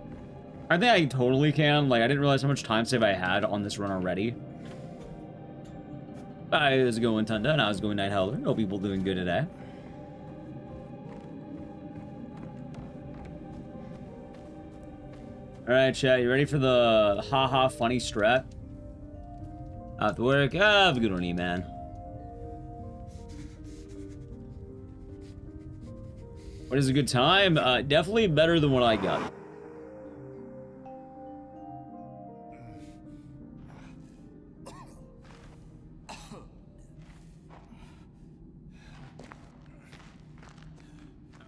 I think I totally can. Like, I didn't realize how much time save I had on this run already. I was going Tunda, and I was going Night Howler. No people doing good today. Alright, chat, you ready for the haha funny strat? Out to work. Have a good one, E-Man. What is a good time? Definitely better than what I got.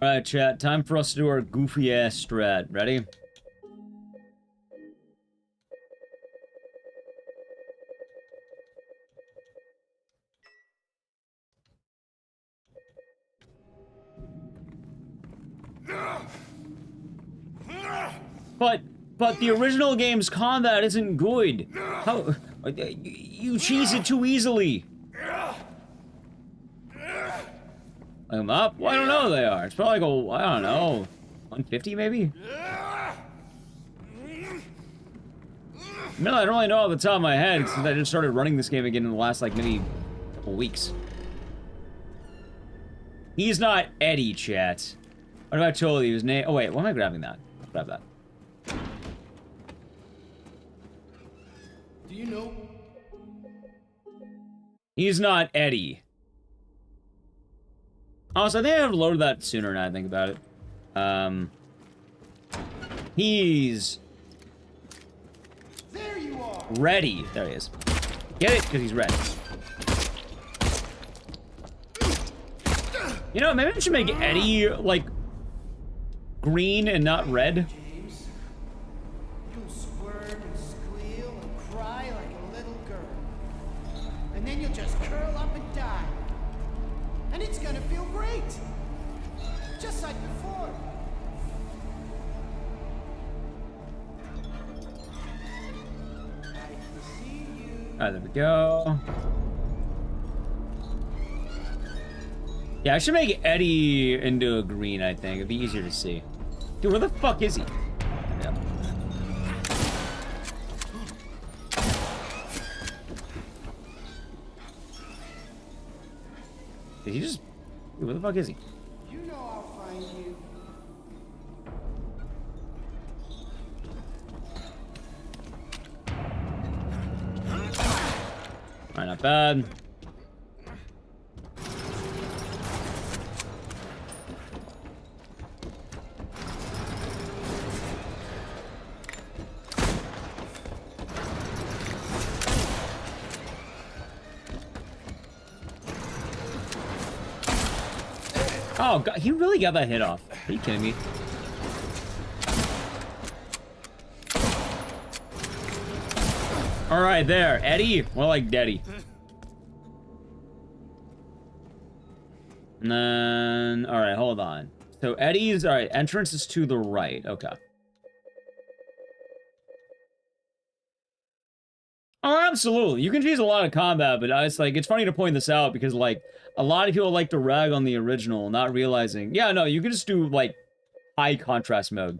Alright, chat. Time for us to do our goofy-ass strat. Ready? But the original game's combat isn't good. How you cheese it too easily. I'm up? Well, I don't know who they are. It's probably like I don't know, 150 maybe? No, I don't really know off the top of my head since I just started running this game again in the last like maybe couple weeks. He's not Eddie, chat. What if I told you his name? Oh wait, why am I grabbing that? I'll grab that. Do you know? He's not Eddie. Honestly, I think I have loaded that sooner now I think about it. He's... There you are. Ready. There he is. Get it? Because he's ready. You know, maybe we should make Eddie, like, green and not red. James, you'll squirm and squeal and cry like a little girl. And then you'll just curl up and die. And it's gonna feel great. Just like before. Alright, there we go. Yeah, I should make Eddie into a green, I think. It'd be easier to see. Dude, where the fuck is he? Yeah. Did he just... Dude, where the fuck is he? You know I'll find you. Alright, not bad. Oh, God, he really got that hit off. Are you kidding me? All right, there. Eddie. More like Daddy. And then... All right, hold on. So Eddie's... All right, entrance is to the right. Okay. Oh, absolutely. You can choose a lot of combat, but it's like, it's funny to point this out because, like, a lot of people like to rag on the original, not realizing, yeah, no, you can just do, like, high contrast mode.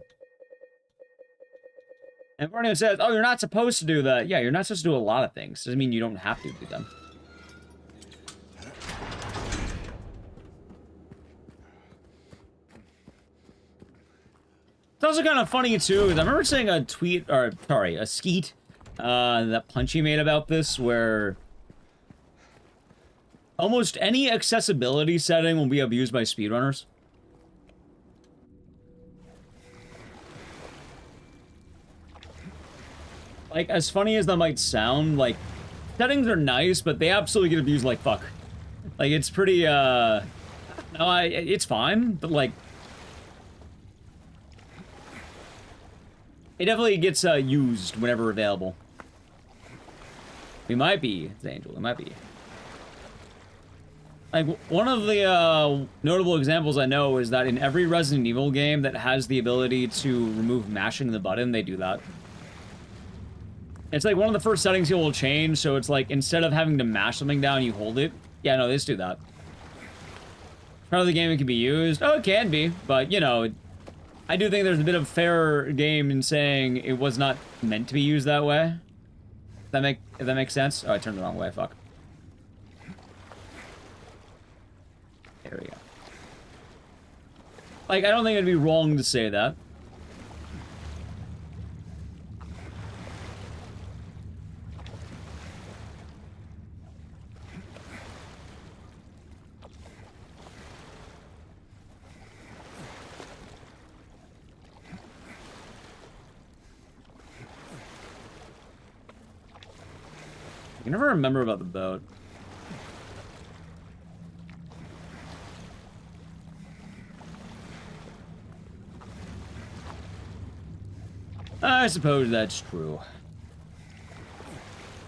And if anyone says, oh, you're not supposed to do that. Yeah, you're not supposed to do a lot of things. Doesn't mean you don't have to do them. It's also kind of funny, too, because I remember seeing a tweet, or, sorry, a skeet, that Punchy made about this, where almost any accessibility setting will be abused by speedrunners. Like, as funny as that might sound, like, settings are nice, but they absolutely get abused like fuck. Like, it's pretty, no, it's fine, but, like, it definitely gets, used whenever available. We might be, it's Angel, it might be. Like, one of the, notable examples I know is that in every Resident Evil game that has the ability to remove mashing the button, they do that. It's like one of the first settings you will change, so it's like, instead of having to mash something down, you hold it. Yeah, no, they just do that. Part of the game it can be used. Oh, it can be, but, you know, I do think there's a bit of fair game in saying it was not meant to be used that way. If that makes sense? Oh, I turned the wrong way, fuck. There we go. Like, I don't think it'd be wrong to say that. I can never remember about the boat. I suppose that's true.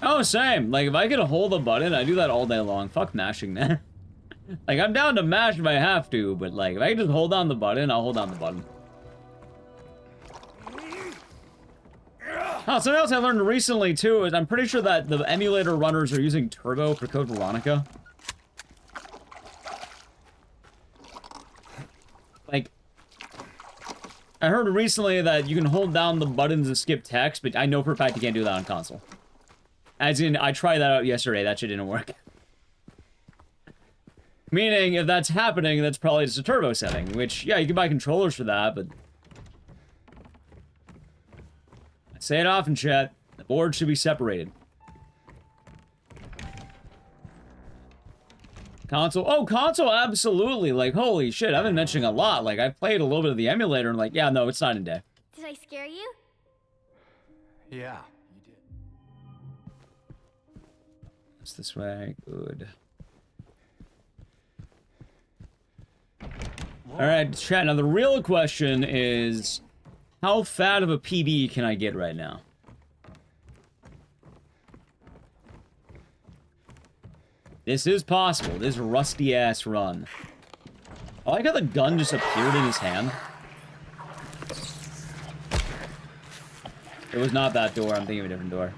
Oh, same. Like, if I could hold a button, I do that all day long. Fuck mashing that. Like, I'm down to mash if I have to, but, like, if I can just hold down the button, I'll hold down the button. Oh, something else I learned recently, too, is I'm pretty sure that the emulator runners are using Turbo for Code Veronica. Like, I heard recently that you can hold down the buttons to skip text, but I know for a fact you can't do that on console. As in, I tried that out yesterday, that shit didn't work. Meaning, if that's happening, that's probably just a turbo setting, which, yeah, you can buy controllers for that, but... I say it often, chat. The board should be separated. Console? Oh, console, absolutely. Like, holy shit, I've been mentioning a lot. Like, I've played a little bit of the emulator, and like, yeah, no, it's night and day. Did I scare you? Yeah, you did. It's this way. Good. Alright, chat. Now, the real question is, how fat of a PB can I get right now? This is possible. This rusty-ass run. I like how the gun just appeared in his hand. It was not that door. I'm thinking of a different door.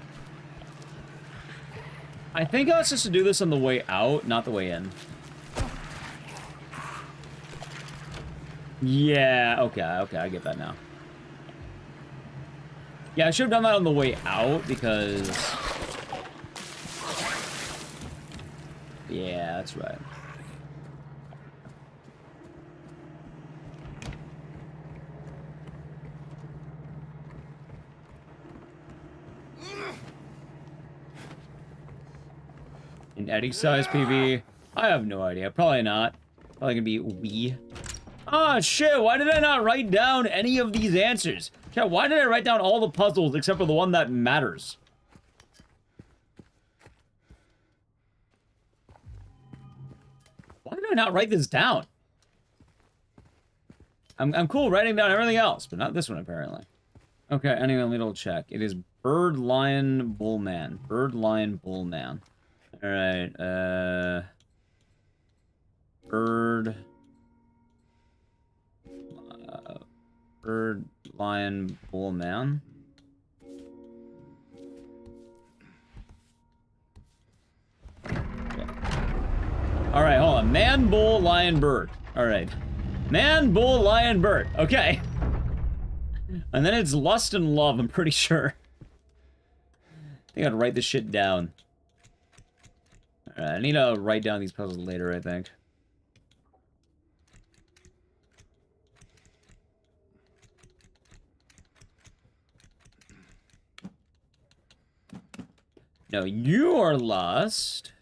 I think I was supposed to do this on the way out, not the way in. Yeah, okay, I get that now. Yeah, I should have done that on the way out, because... Yeah, that's right. An Eddie size PV? I have no idea. Probably not. Probably gonna be Wii. Ah, shit, why did I not write down any of these answers? Chat, why did I write down all the puzzles except for the one that matters? Why did I not write this down? I'm cool writing down everything else, but not this one, apparently. Okay, anyway, let me double check. It is Bird, Lion, Bullman. Bird, Lion, Bullman. Alright, Bird... Bird, Lion, Bullman. Alright, hold on. Man, bull, lion, bird. Alright. Man, bull, lion, bird. Okay. And then it's lust and love, I'm pretty sure. I think I'd write this shit down. Alright, I need to write down these puzzles later, I think. No, you are lust.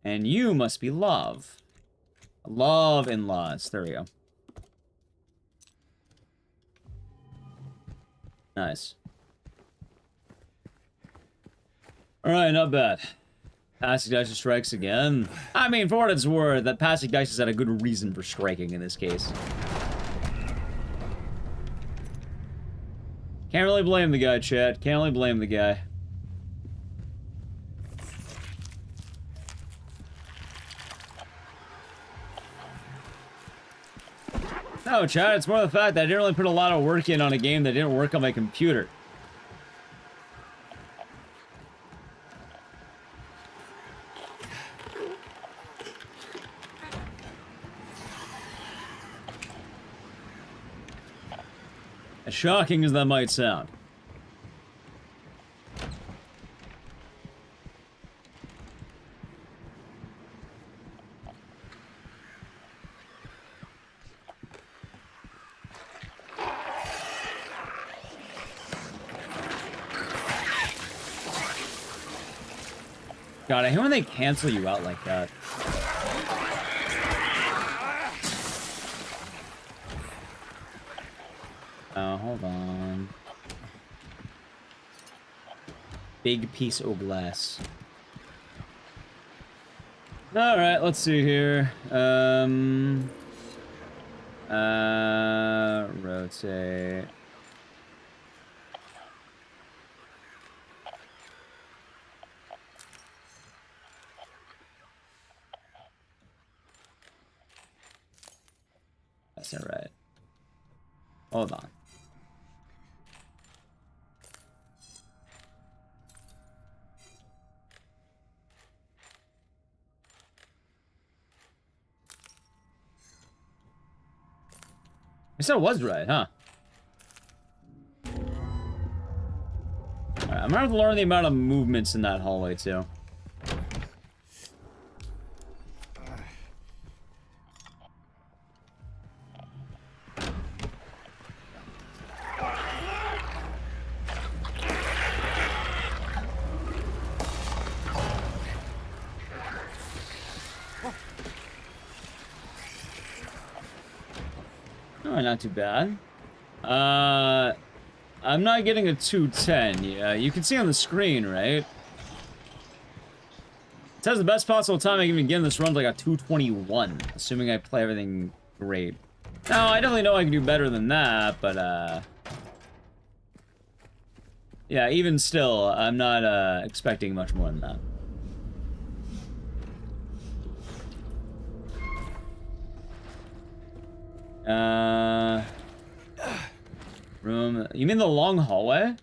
And you must be love. Love and lust. There we go. Nice. Alright, not bad. Ecdycis strikes again. I mean, for what it's worth, that Ecdycis had a good reason for striking in this case. Can't really blame the guy, chat. Can't really blame the guy. No, Chad, it's more the fact that I didn't really put a lot of work in on a game that didn't work on my computer. As shocking as that might sound. God, I hate when they cancel you out like that. Oh, hold on. Big piece of glass. Alright, let's see here. Rotate. That's not right. Hold on. I said it was right, huh? Alright, I'm gonna have to learn the amount of movements in that hallway, too. Oh, not too bad. I'm not getting a 210. Yeah, you can see on the screen, right? It says the best possible time I can begin this run's like a 221, assuming I play everything great. Now, I definitely know I can do better than that, but, yeah, even still, I'm not, expecting much more than that. Room. You mean the long hallway?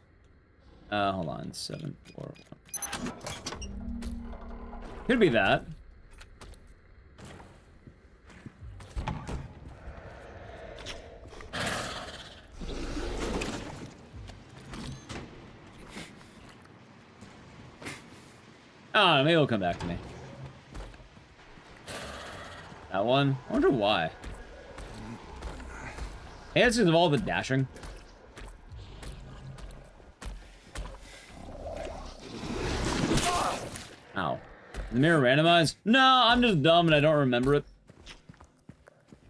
Hold on. 741. Could be that. Oh, maybe it'll come back to me. That one? I wonder why. Hey, it's because of all the dashing. Ow. The mirror randomized? No, I'm just dumb and I don't remember it.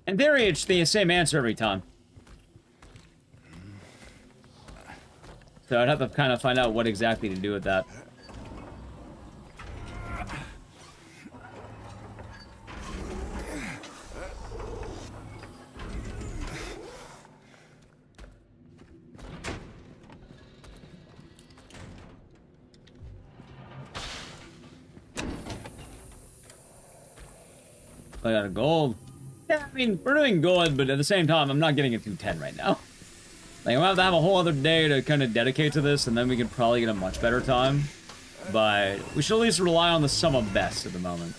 In theory, it's the same answer every time. So I'd have to kind of find out what exactly to do with that. I got a gold. Yeah, I mean, we're doing good, but at the same time, I'm not getting a 210 right now. Like, I'm gonna have to have a whole other day to kind of dedicate to this, and then we can probably get a much better time. But we should at least rely on the sum of best at the moment.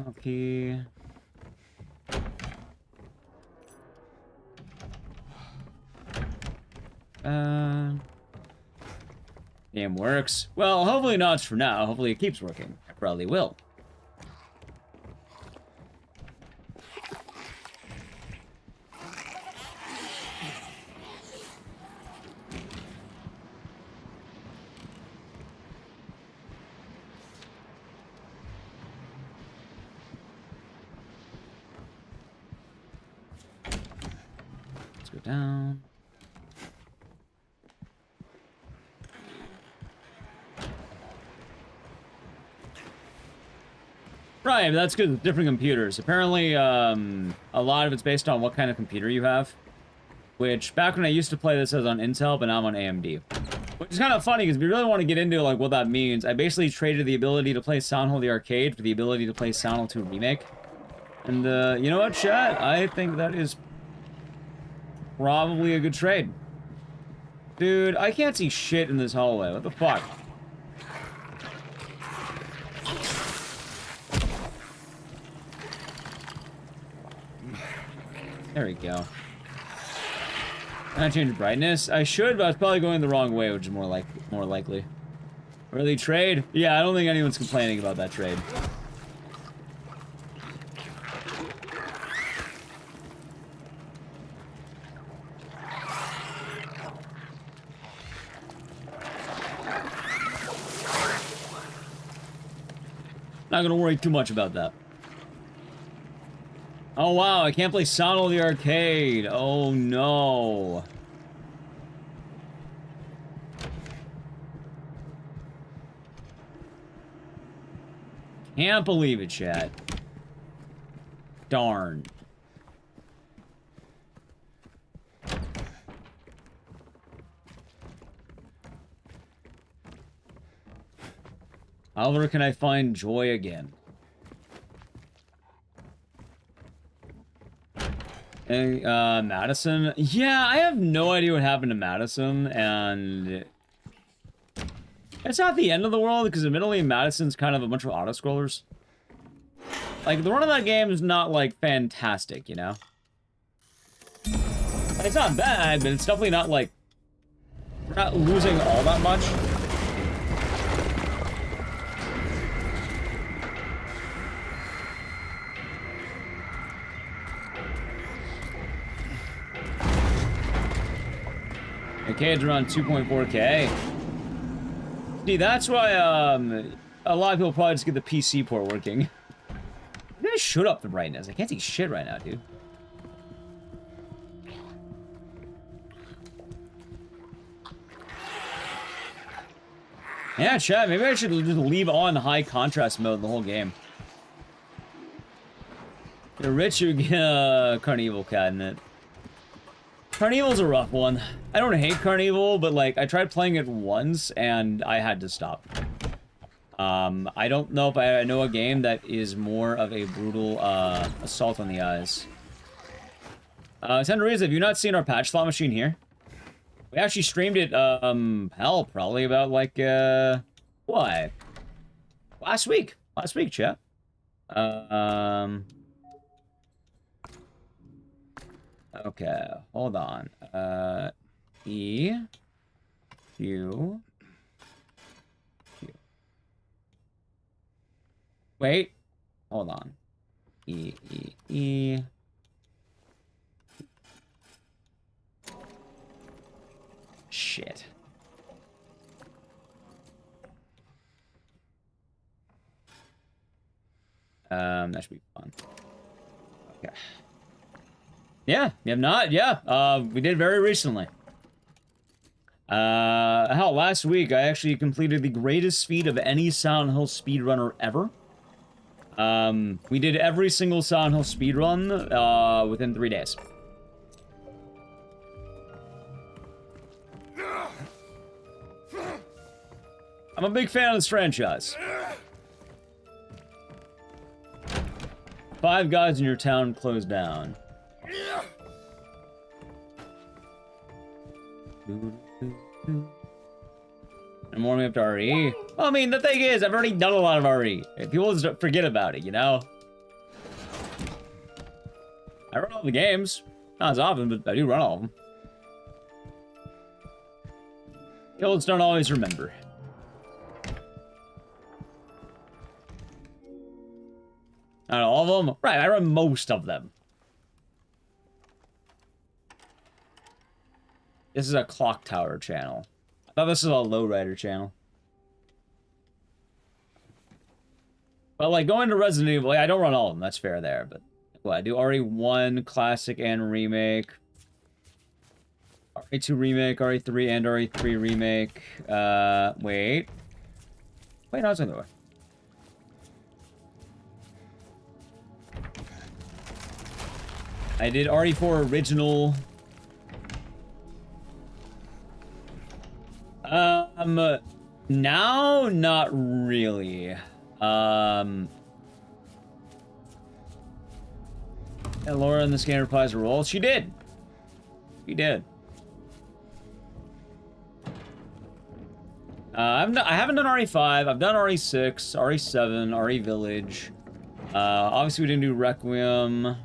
Okay. Game works. Well, hopefully not for now. Hopefully it keeps working. It probably will. Let's go down. Right, but that's good with different computers. Apparently, a lot of it's based on what kind of computer you have. Which, back when I used to play this, I was on Intel, but now I'm on AMD. Which is kind of funny, because if you really want to get into like what that means, I basically traded the ability to play Silent Hill the Arcade for the ability to play Silent Hill 2 Remake. And, you know what, chat? I think that is probably a good trade. Dude, I can't see shit in this hallway. What the fuck? There we go. Can I change brightness? I should, but I was probably going the wrong way, which is more likely. Early trade? Yeah, I don't think anyone's complaining about that trade. Not gonna worry too much about that. Oh wow, I can't play Silent Hill the Arcade. Oh no. Can't believe it, chat. Darn. However, can I find joy again? And, Madison? Yeah, I have no idea what happened to Madison, and... it's not the end of the world, because admittedly, Madison's kind of a bunch of auto-scrollers. Like, the run of that game is not, like, fantastic, you know? It's not bad, but it's definitely not, like... we're not losing all that much. Okay, it's around 2.4K. See, that's why, a lot of people probably just get the PC port working. You guys should up the brightness. I can't see shit right now, dude. Yeah, chat, maybe I should just leave on high contrast mode the whole game. You're rich, you get Carnival cabinet. Carnival's a rough one. I don't hate Carnival, but like I tried playing it once and I had to stop. I don't know if I know a game that is more of a brutal assault on the eyes. Teneriz, have you not seen our patch slot machine here? We actually streamed it, hell, probably about like what? Last week, chat. Okay, hold on. E, Q, Q. Wait, hold on. E, E, E. Shit. That should be fun. Okay. Yeah, you have not? Yeah, we did very recently. Hell, last week I actually completed the greatest feat of any Silent Hill speedrunner ever. We did every single Silent Hill speedrun, within 3 days. I'm a big fan of this franchise. 5 guys in your town closed down. I'm warming up to RE. Well, I mean, the thing is, I've already done a lot of RE. People just forget about it, you know? I run all the games. Not as often, but I do run all of them. Guilds don't always remember. Not all of them? Right, I run most of them. This is a Clock Tower channel. I thought this was a Lowrider channel. But, like, going to Resident Evil, like, I don't run all of them, that's fair there, but... Well, I do RE1, Classic, and Remake. RE2 Remake, RE3, and RE3 Remake. Wait. Wait, no, it's another way. I did RE4 Original. Now, not really. And Laura in this game replies to roll. She did. She did. I haven't done RE5. I've done RE6, RE7, RE Village. Obviously, we didn't do Requiem. I've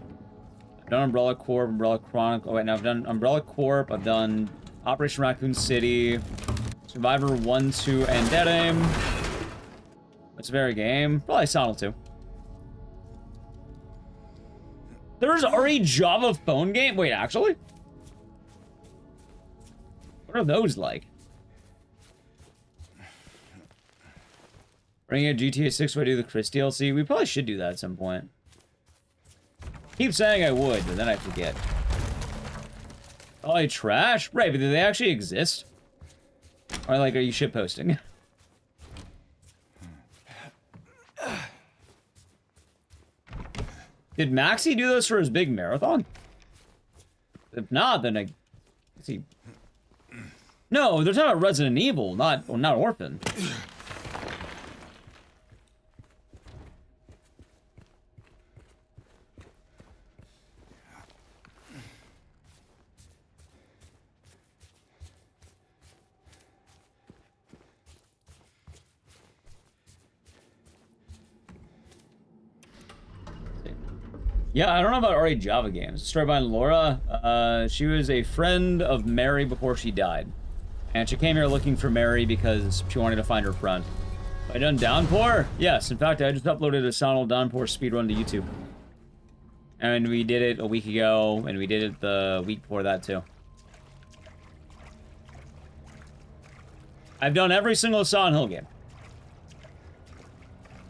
done Umbrella Corp, Umbrella Chronicle. Oh, wait, now I've done Umbrella Corp. I've done Operation Raccoon City, Survivor 1, 2, and Dead Aim. It's a very game. Probably Sonal 2. There's RE Java phone game? Wait, actually? What are those like? Bringing a GTA 6 would I do the Chris DLC? We probably should do that at some point. Keep saying I would, but then I forget. Oh, I trash? Right, but do they actually exist? Or like, are you shitposting? Did Maxie do this for his big marathon? If not, then I... Let's see. No, they're talking about Resident Evil, not Orphan. Yeah, I don't know about RE Java games. Story by Laura. She was a friend of Mary before she died. And she came here looking for Mary because she wanted to find her friend. Have I done Downpour? Yes, in fact, I just uploaded a Sonal Downpour speedrun to YouTube. And we did it a week ago, and we did it the week before that, too. I've done every single Silent Hill game.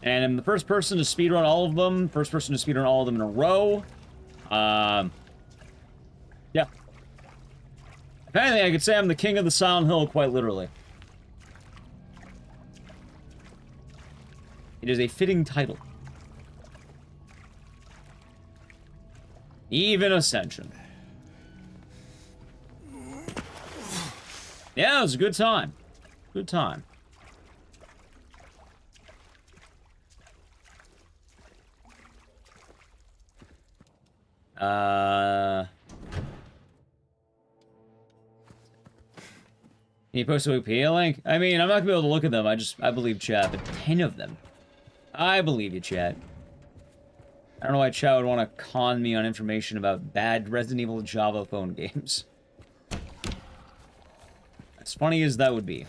And I'm the first person to speedrun all of them. First person to speedrun all of them in a row. Yeah. If anything, I could say I'm the king of the Silent Hill, quite literally. It is a fitting title. Even Ascension. Yeah, it was a good time. Good time. Can you post a Wikipedia link? I mean, I'm not gonna be able to look at them. I believe chat, but 10 of them. I believe you, chat. I don't know why chat would want to con me on information about bad Resident Evil Java phone games. As funny as that would be.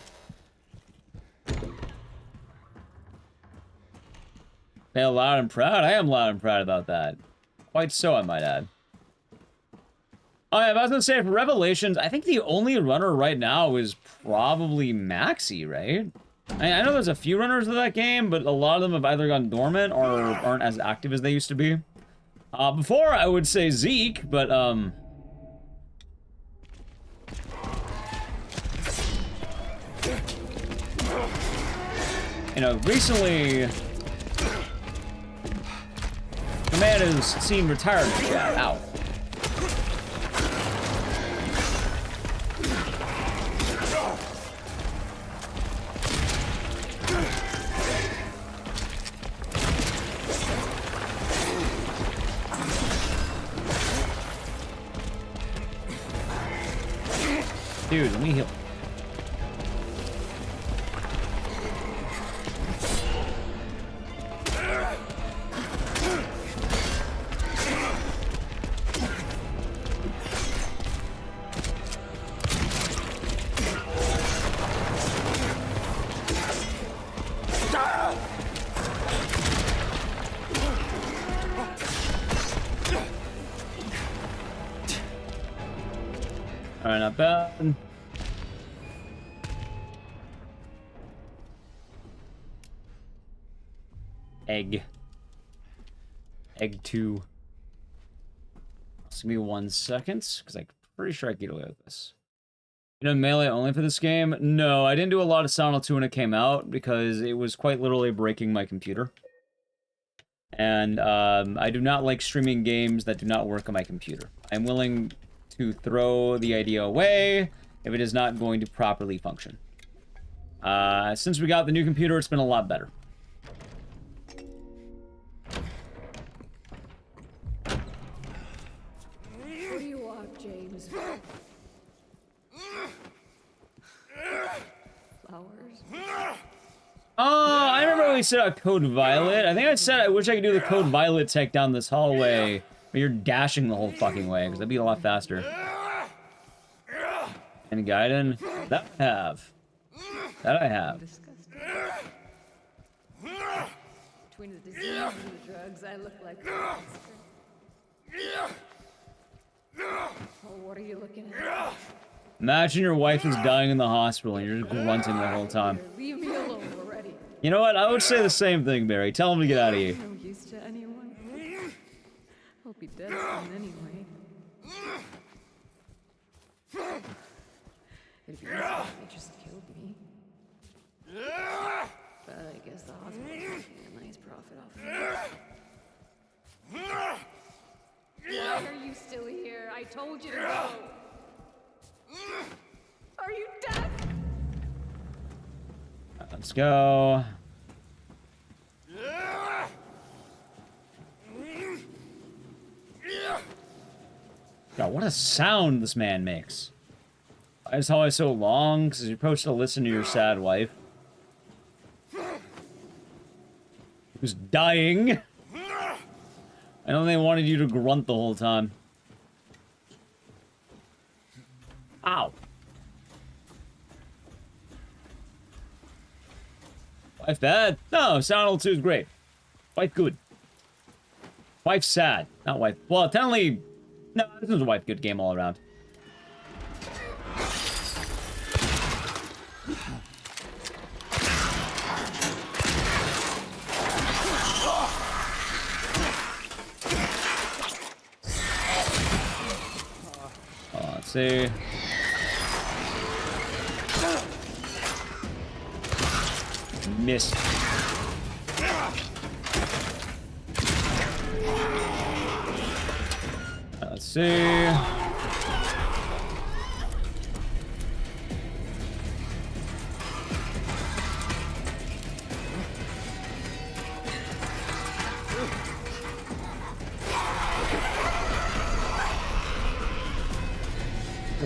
Say loud and proud? I am loud and proud about that. Quite so, I might add. Oh, yeah, I was gonna say, for Revelations, I think the only runner right now is probably Maxie, right? I know there's a few runners of that game, but a lot of them have either gone dormant or aren't as active as they used to be. Before, I would say Zeke, but, you know, recently... The man has seen retirement chat. Ow. Dude, let me heal. Alright, not bad. Egg 2. Just give me 1 second, because I'm pretty sure I can get away with this. You know, melee only for this game? No, I didn't do a lot of Silent 2 when it came out, because it was quite literally breaking my computer. And I do not like streaming games that do not work on my computer. I'm willing to throw the idea away if it is not going to properly function. Since we got the new computer, it's been a lot better. What do you want, James? Flowers? Oh, I remember when we set out Code Violet. I think I said I wish I could do the Code Violet tech down this hallway, but you're dashing the whole fucking way, because that'd be a lot faster. And Gaiden? That I have. That I have. Between the disease and the drugs, I look like a monster. Oh, what are you looking at? Imagine your wife is dying in the hospital and you're just grunting the whole time. Leave me alone already. You know what? I would say the same thing, Barry. Tell him to get out of here. No use to anyone. I'll be dead soon anyway. It'd be easy if they just killed me. But I guess the hospital's making a nice profit off of it. Why are you still here? I told you to go. Are you deaf? Let's go. God, what a sound this man makes. Why is always so long? Because you're supposed to listen to your sad wife. Who's dying. I know they wanted you to grunt the whole time. Ow. Wife bad? No, Silent 2 is great. Wife good. Wife sad. Not wife. Well, technically, no, this is a wife good game all around. Let's see. Missed. Let's see.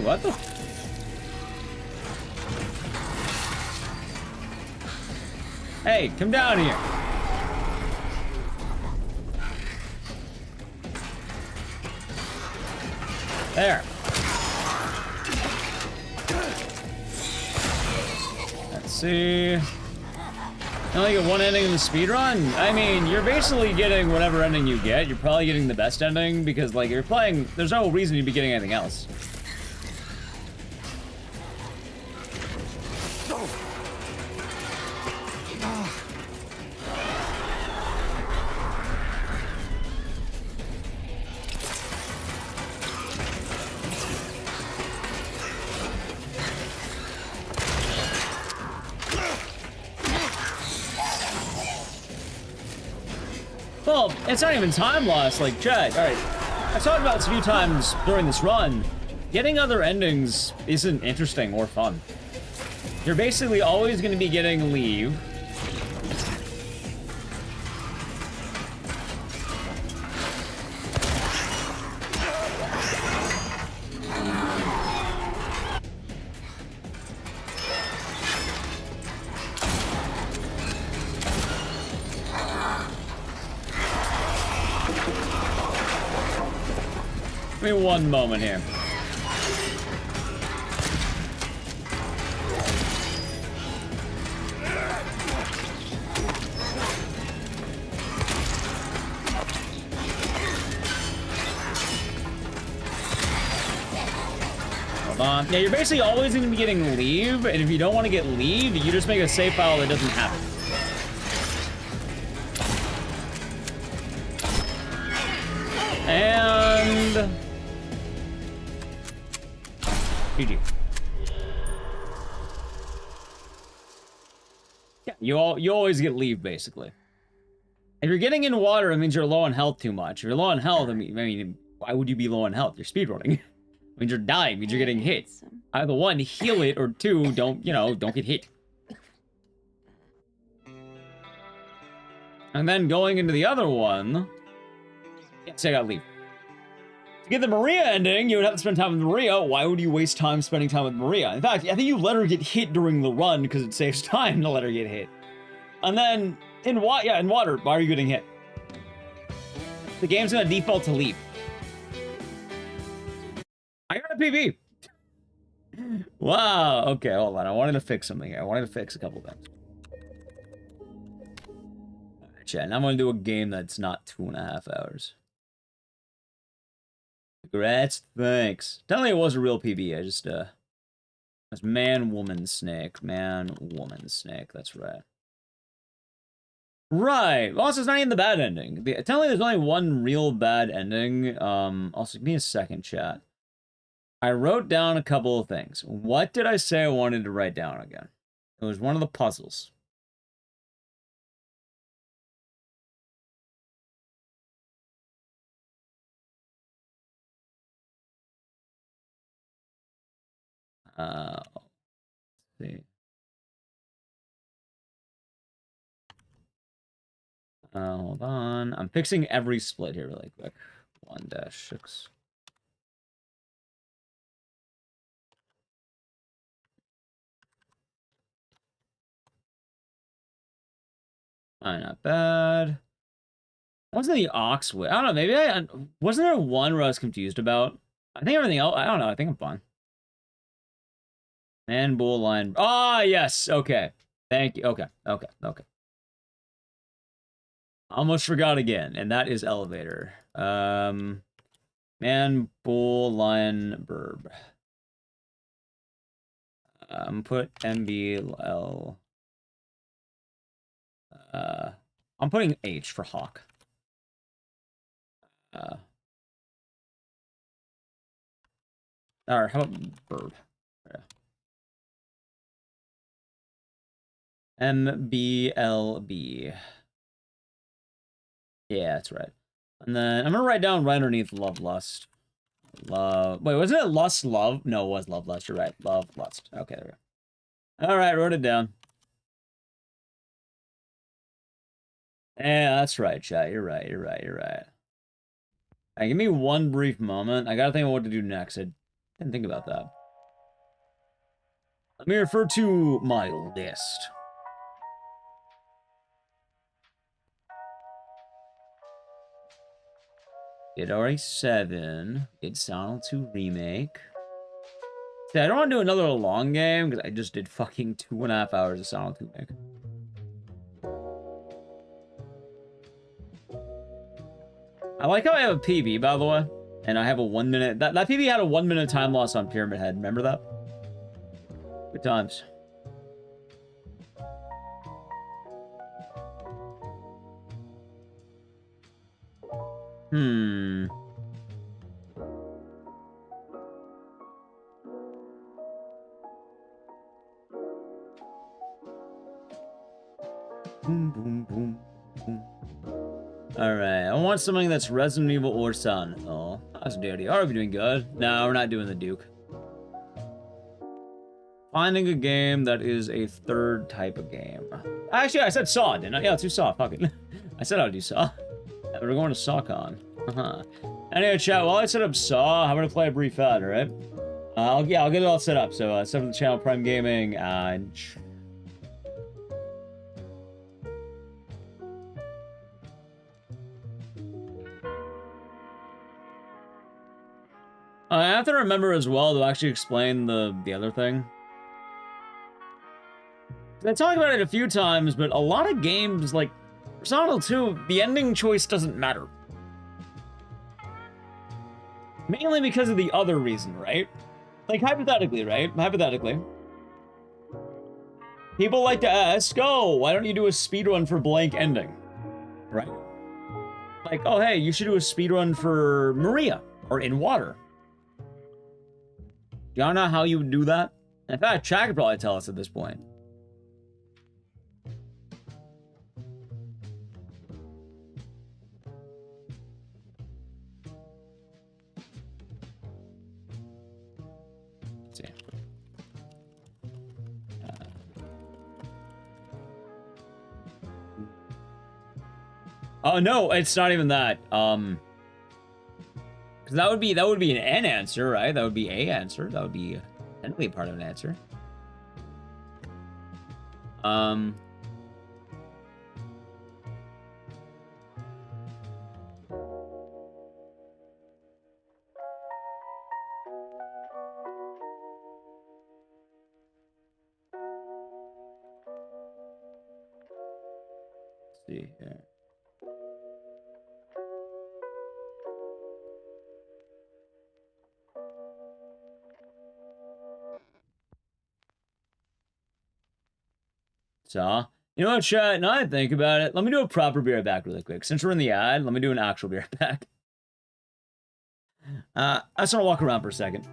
What the? Hey, come down here. There. Let's see. You only get one ending in the speedrun? I mean, you're basically getting whatever ending you get. You're probably getting the best ending because, like, you're playing... There's no reason you'd be getting anything else. Well, it's not even time loss, like, Chad. Alright, I've talked about this a few times during this run. Getting other endings isn't interesting or fun. You're basically always going to be getting leave. Give me one moment here. Yeah, you're basically always going to be getting leave, and if you don't want to get leave, you just make a save file that doesn't have it. And... GG. Yeah, you always get leave, basically. If you're getting in water, it means you're low on health too much. If you're low on health, I mean, why would you be low on health? You're speedrunning. It means you're dying, it means you're getting hit. Either one, heal it, or two, don't get hit. And then going into the other one... Yeah, say I got leave. To get the Maria ending, you would have to spend time with Maria. Why would you waste time spending time with Maria? In fact, I think you let her get hit during the run because it saves time to let her get hit. And then, in water, why are you getting hit? The game's gonna default to leave. I got a PB. Wow, okay, hold on. I wanted to fix something here. I wanted to fix a couple things. Alright, chat, now I'm gonna do a game that's not 2.5 hours. Congrats, thanks. Telling you it was a real PB, I just, it's man, woman, snake. Man, woman, snake, that's right. Right, also, it's not even the bad ending. Telling you there's only one real bad ending. Also, give me a second, chat. I wrote down a couple of things. What did I say I wanted to write down again? It was one of the puzzles. Let's see. Hold on. I'm fixing every split here really quick. 1-6. Not bad. Wasn't the ox way? I don't know. Maybe wasn't there one where I was confused about? I think everything else. I don't know. I think I'm fine. Man, bull, line. Ah, yes. Okay. Thank you. Okay. Almost forgot again, and that is elevator. Man, bull, lion, burb. Put MBL. I'm putting H for hawk. Or how about burb? Yeah. MBLB. Yeah, that's right. And then I'm gonna write down right underneath love, lust. Love. Wait, wasn't it lust, love? No, it was love, lust. You're right. Love, lust. Okay, there we go. All right, wrote it down. Yeah, that's right, chat. You're right. Give me one brief moment. I gotta think of what to do next. I didn't think about that. Let me refer to my list. Did RE7. Did Silent 2 Remake. See, I don't want to do another long game, because I just did fucking 2.5 hours of Silent 2 Remake. I like how I have a PB, by the way. And I have a 1 minute... That PB had a 1 minute time loss on Pyramid Head. Remember that? Good times. Boom, boom, boom, boom. Alright, I want something that's Resident Evil or Silent Hill. How's DRD? Are we doing good? No, we're not doing the Duke. Finding a game that is a third type of game. Actually, I said Saw, didn't I? Yeah, let's do Saw. Fuck it. I said I would do Saw. We're going to SawCon. Anyway, chat, while I set up Saw, I'm gonna play a brief ad, alright? I'll get it all set up. So, set up the channel, Prime Gaming, and... I have to remember as well to actually explain the other thing. I talked about it a few times, but a lot of games, like Persona 2, the ending choice doesn't matter. Mainly because of the other reason, right? Like, hypothetically, right? Hypothetically. People like to ask, oh, why don't you do a speedrun for blank ending? Right? Like, oh, hey, you should do a speedrun for Maria, or In Water. Do y'all know how you would do that? In fact, Chad could probably tell us at this point. Let's see. Oh no, it's not even that. Because that would be an answer, right? That would be a answer. That would be technically part of an answer. Let's see here. So, you know what, chat? Now I think about it, let me do a proper beer back really quick. Since we're in the ad, let me do an actual beer back. I just want to walk around for a second.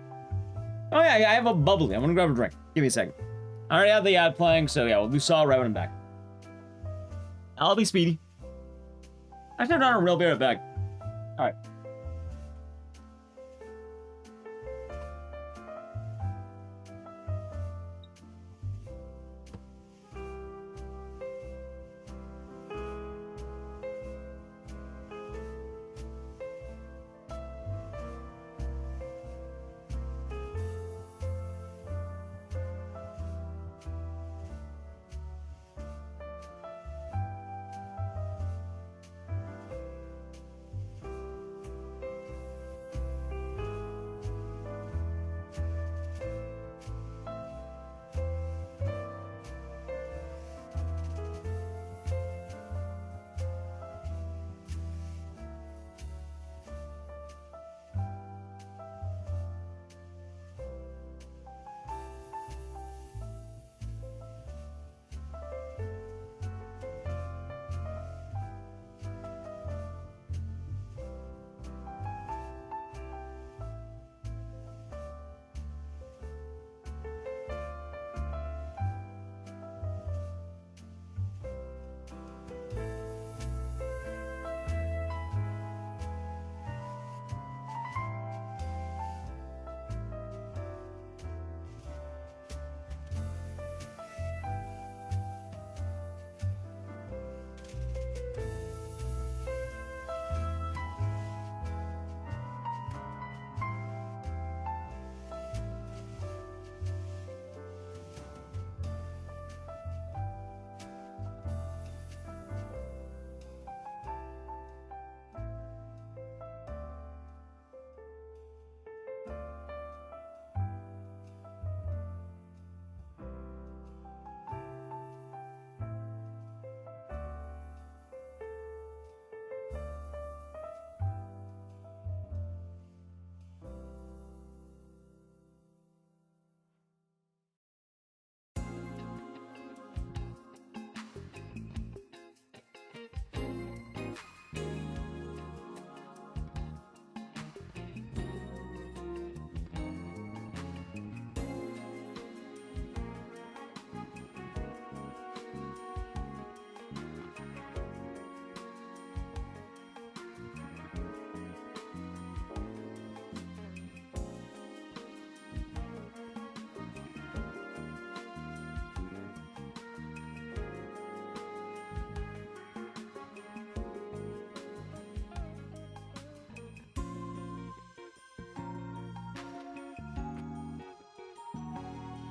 Oh yeah, I have a bubbly. I'm gonna grab a drink. Give me a second. I already have the ad playing, so yeah, we'll do Saw right when I'm back. I'll be speedy. I should have done a real beer back. Alright.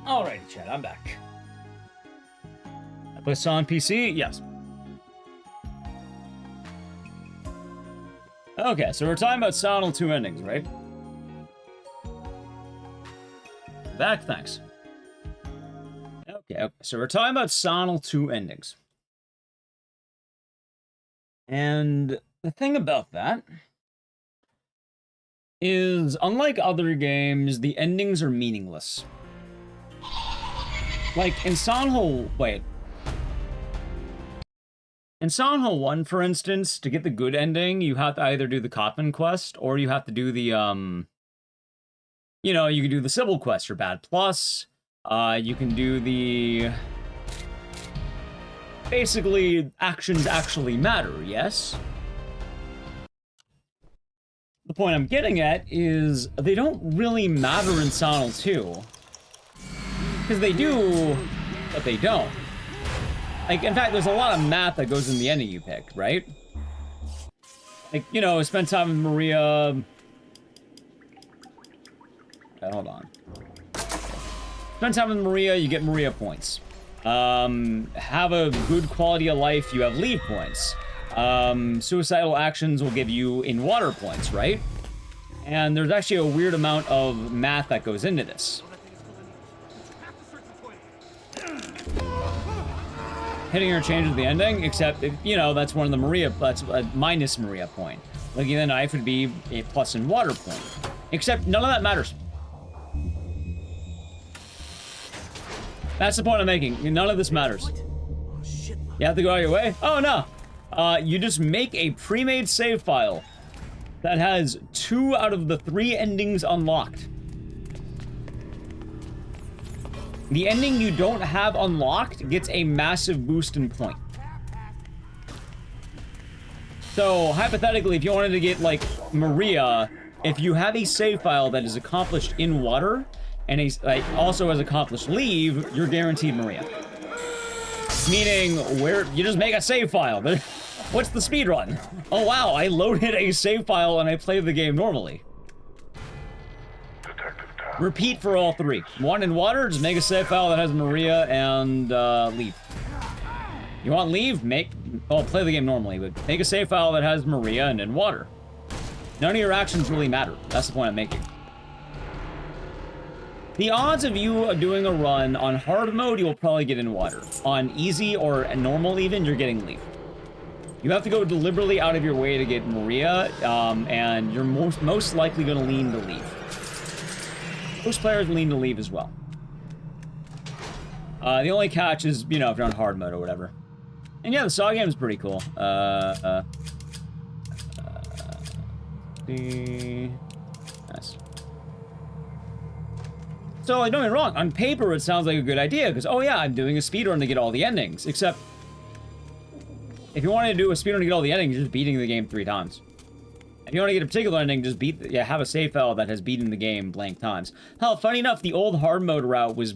Alrighty, chat, I'm back. I play Saw on PC? Yes. Okay, so we're talking about Sonal 2 endings, right? Back, thanks. Okay, so we're talking about Sonal 2 endings. And the thing about that is, unlike other games, the endings are meaningless. Like, in Sanho... Wait. In Sanho 1, for instance, to get the good ending, you have to either do the Kaufman quest, or you have to do the, you know, you can do the Sybil quest for Bad Plus. You can do the... Basically, actions actually matter, yes? The point I'm getting at is they don't really matter in Sanho 2. Because they do, but they don't. Like, in fact, there's a lot of math that goes in the ending you pick, right? Like, you know, spend time with Maria... Okay, hold on. Spend time with Maria, you get Maria points. Have a good quality of life, you have leave points. Suicidal actions will give you in water points, right? And there's actually a weird amount of math that goes into this. Hitting her changes the ending, except, if, you know, that's one of the Maria, that's a minus Maria point. Licking the knife would be a plus in water point. Except none of that matters. That's the point I'm making. None of this matters. You have to go out of your way? Oh, no. You just make a pre-made save file that has 2 out of the 3 endings unlocked. The ending you don't have unlocked gets a massive boost in point. So, hypothetically, if you wanted to get, like, Maria, if you have a save file that is accomplished in water, and also has accomplished leave, you're guaranteed Maria. Meaning, where you just make a save file. What's the speedrun? Oh wow, I loaded a save file and I played the game normally. Repeat for all 3. 1 in water, just make a save file that has Maria and leave. You want leave? Play the game normally, but make a save file that has Maria and in water. None of your actions really matter. That's the point I'm making. The odds of you doing a run on hard mode, you'll probably get in water. On easy or normal even, you're getting leave. You have to go deliberately out of your way to get Maria, and you're most likely going to lean to leave. Most players lean to leave as well. The only catch is, you know, if you're on hard mode or whatever. And yeah, the Saw game is pretty cool. Nice. So, like, don't get me wrong, on paper it sounds like a good idea, because, oh yeah, I'm doing a speedrun to get all the endings, except, if you want to do a speedrun to get all the endings, you're just beating the game 3 times. If you want to get a particular ending, just have a save file that has beaten the game blank times. Hell, funny enough, the old hard mode route was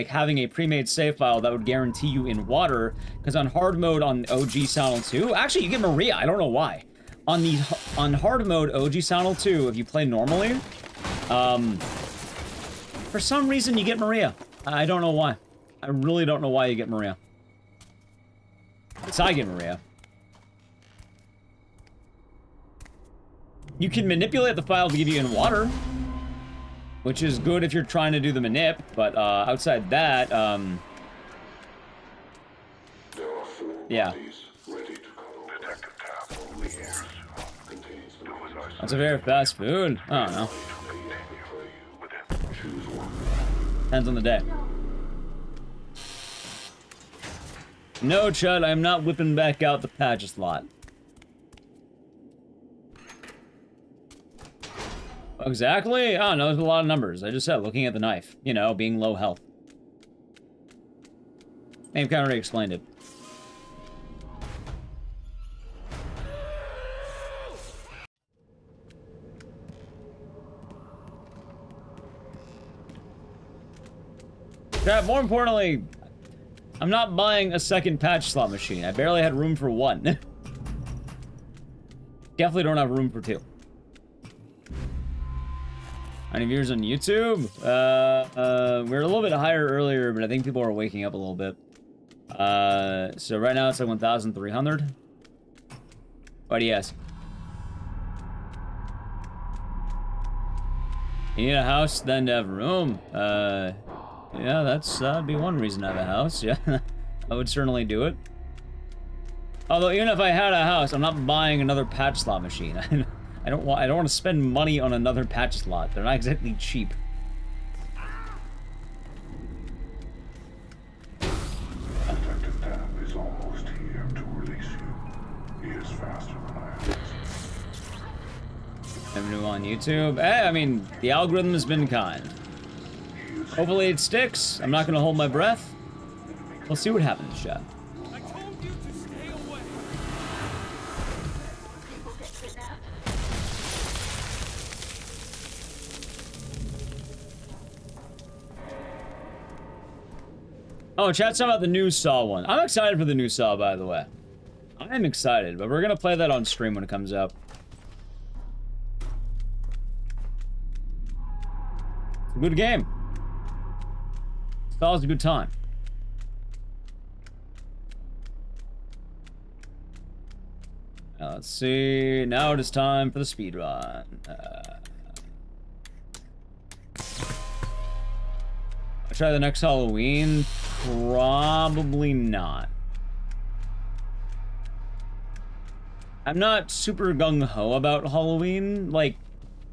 having a pre-made save file that would guarantee you in water, because on hard mode on OG Sanho 2, actually, you get Maria, I don't know why. On hard mode OG Sanho 2, if you play normally, for some reason, you get Maria. I don't know why. I really don't know why you get Maria. It's I get Maria. You can manipulate the file to give you in water, which is good if you're trying to do the manip, but outside that, yeah. That's a very fast food. I don't know. Depends on the day. No, Chud, I'm not whipping back out the patch slot. Exactly? I don't know, there's a lot of numbers. I just said, looking at the knife. You know, being low health. I've kind of already explained it. Yeah, more importantly, I'm not buying a second patch slot machine. I barely had room for 1. Definitely don't have room for 2. How many viewers on YouTube? We were a little bit higher earlier, but I think people are waking up a little bit. So right now it's like 1,300. What do you ask? You need a house, then to have room. Yeah, that'd be one reason to have a house, yeah. I would certainly do it. Although, even if I had a house, I'm not buying another patch slot machine. I don't want to spend money on another patch slot. They're not exactly cheap. Detective Dab is almost here to release you. He is faster than I am. I'm new on YouTube. I mean, the algorithm has been kind. Hopefully it sticks. I'm not gonna hold my breath. We'll see what happens, chat. I told you to stay away. People get kidnapped. Oh, chat's talking about the new Saw one. I'm excited for the new Saw, by the way. I'm excited, but we're gonna play that on stream when it comes out. It's a good game. Saw's a good time. Now, let's see. Now it is time for the speedrun. I'll try the next Halloween. Probably not. I'm not super gung-ho about Halloween. Like,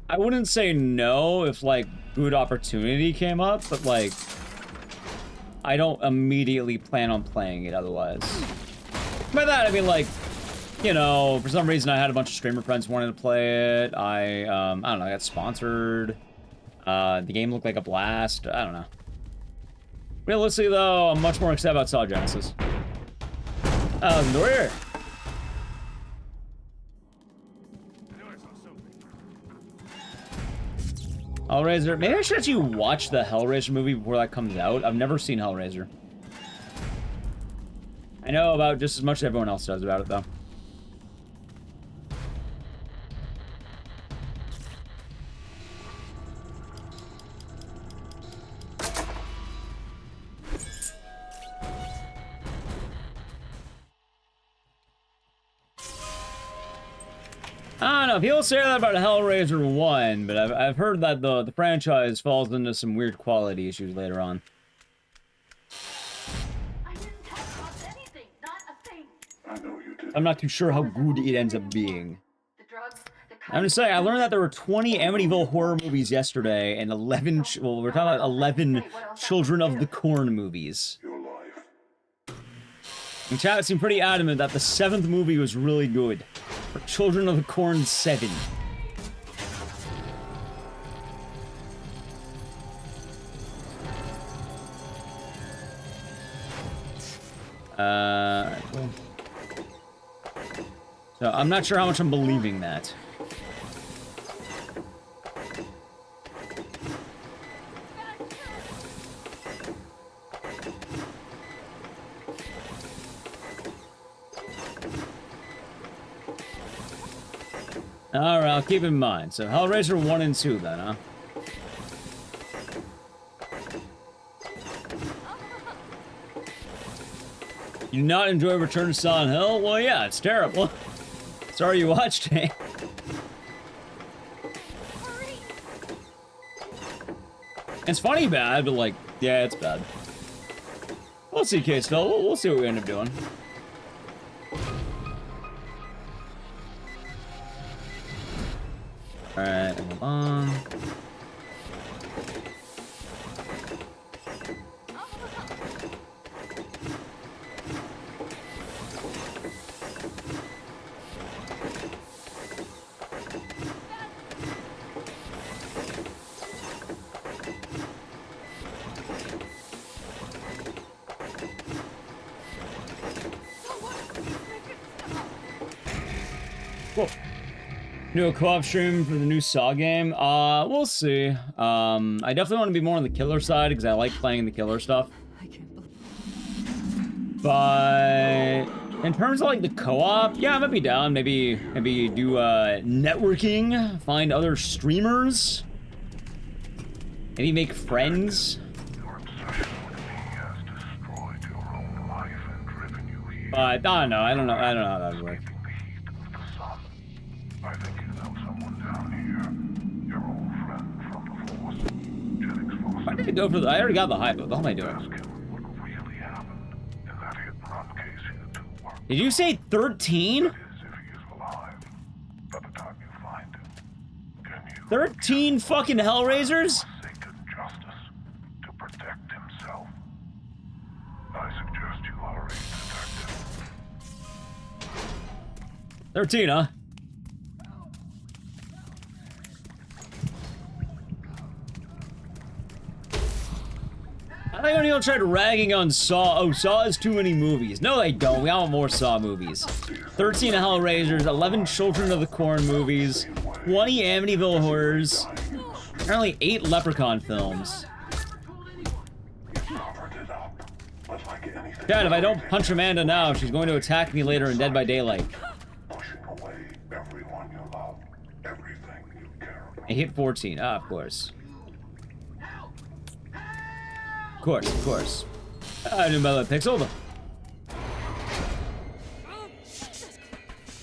I wouldn't say no if, like, good opportunity came up, but, like, I don't immediately plan on playing it otherwise. By that, I mean, like, you know, for some reason I had a bunch of streamer friends wanting to play it. I don't know, I got sponsored. The game looked like a blast. I don't know. Realistically, though, I'm much more excited about Saw Genesis. Weird. Hellraiser. Maybe I should actually watch the Hellraiser movie before that comes out. I've never seen Hellraiser. I know about just as much as everyone else does about it, though. I don't know, people say that about Hellraiser 1, but I've heard that the franchise falls into some weird quality issues later on. I didn't talk about anything, not a thing. I know you did. I'm not too sure how good it ends up being. The drugs, the I'm just saying, I learned that there were 20 Amityville horror movies yesterday, and 11, well, we're talking about 11 Children of the Corn movies. Your life. And chat seemed pretty adamant that the 7th movie was really good. For Children of the Corn 7. So I'm not sure how much I'm believing that. Alright, I'll keep in mind. So Hellraiser 1 and 2 then, huh? You do not enjoy Return to Silent Hill? Well, yeah, it's terrible. Sorry you watched it. It's funny bad, but like, yeah, it's bad. We'll see, K-Still. We'll see what we end up doing. Alright, hold on. Cool. Do a co-op stream for the new Saw game? We'll see. I definitely want to be more on the killer side because I like playing the killer stuff. But in terms of like the co-op, yeah, I might be down. Maybe do networking, find other streamers, maybe make friends. But I don't know. I don't know how that would work. I think you know someone down here. Your old friend from the Force. Jennings Force. Why did I go for the... I already got the hype. What the hell am I doing? Ask him what really happened in that hit and run case here too. Did you say 13? That is, if he is alive. By the time you find him, 13 fucking Hellraisers? Forsaken justice to protect himself. I suggest you hurry, Detective. 13, huh? I think anyone tried ragging on Saw. Oh, Saw has too many movies. No, they don't. We want more Saw movies. 13 Hellraisers, 11 Children of the Corn movies, 20 Amityville Horrors, apparently 8 Leprechaun films. God, if I don't punch Amanda now, she's going to attack me later in Dead by Daylight. Pushing away everyone you love, everything you care about. I hit 14. Ah, of course. Of course, of course. I didn't buy that pixel, though.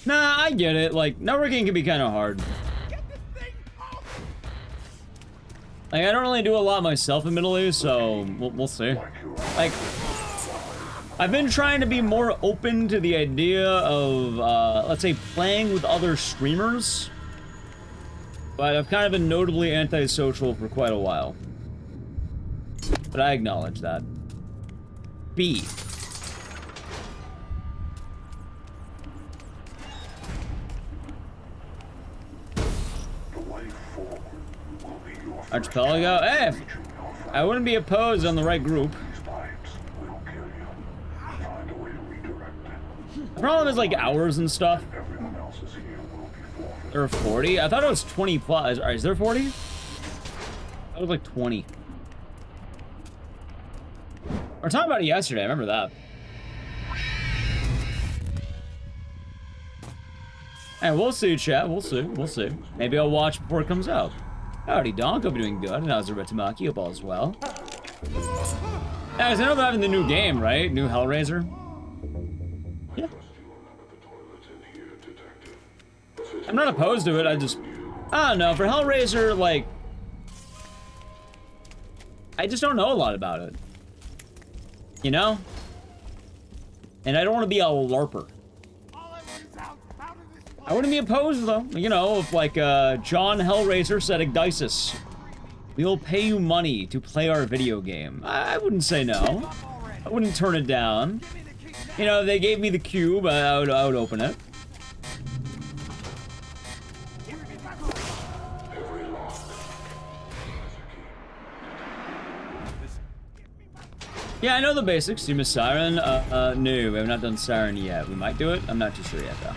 Nah, I get it. Like, networking can be kind of hard. Like, I don't really do a lot myself admittedly, so we'll see. Like, I've been trying to be more open to the idea of, let's say, playing with other streamers. But I've kind of been notably antisocial for quite a while. But I acknowledge that. B. Archipelago? Hey! I wouldn't be opposed on the right group. The problem is like hours and stuff. There are 40? I thought it was 20 plus. Is there 40? That was like 20. We were talking about it yesterday, I remember that. Hey, we'll see, chat. We'll see. We'll see. Maybe I'll watch before it comes out. Howdy, Donk. Hope you're doing good. And how's Retamaki? Hope all is well. Guys, I know they're having the new game, right? New Hellraiser. Yeah. I'm not opposed to it. I don't know. For Hellraiser, like, I just don't know a lot about it. You know? And I don't want to be a LARPer. I wouldn't be opposed, though. You know, if, like, John Hellraiser said, Ecdycis, we will pay you money to play our video game. I wouldn't say no. I wouldn't turn it down. You know, if they gave me the cube, I would open it. Yeah, I know the basics. You miss Siren? No, we have not done Siren yet. We might do it. I'm not too sure yet, though.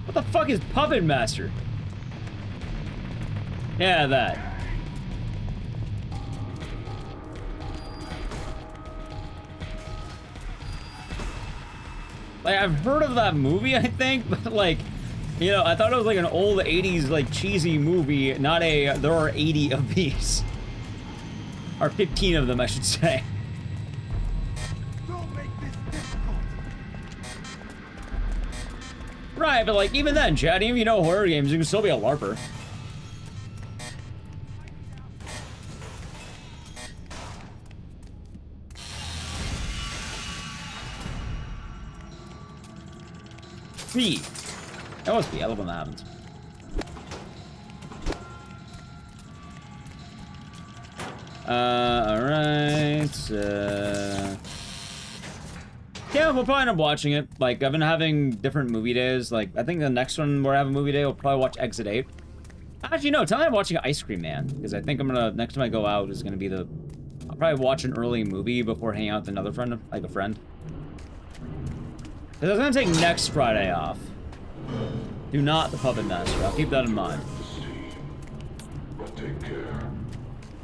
What the fuck is Puppet Master? Yeah, that. Like, I've heard of that movie, I think, but like, you know, I thought it was like an old 80s, like, cheesy movie, not a, there are 80 of these. Or 15 of them, I should say. Don't make this difficult. Right, but like, even then, Chad, even if you know horror games, you can still be a LARPer. B. That must be. I love when that happens. Alright, yeah, we'll probably end up watching it. Like, I've been having different movie days. Like, I think the next one where I have a movie day, we'll probably watch Exit 8. Actually, no, tell me I'm watching Ice Cream Man. Because I think I'm gonna, next time I go out is gonna be the, I'll probably watch an early movie before hanging out with another friend, like a friend. Because I was gonna take next Friday off. Do not the Puppet Master, I'll keep that in mind.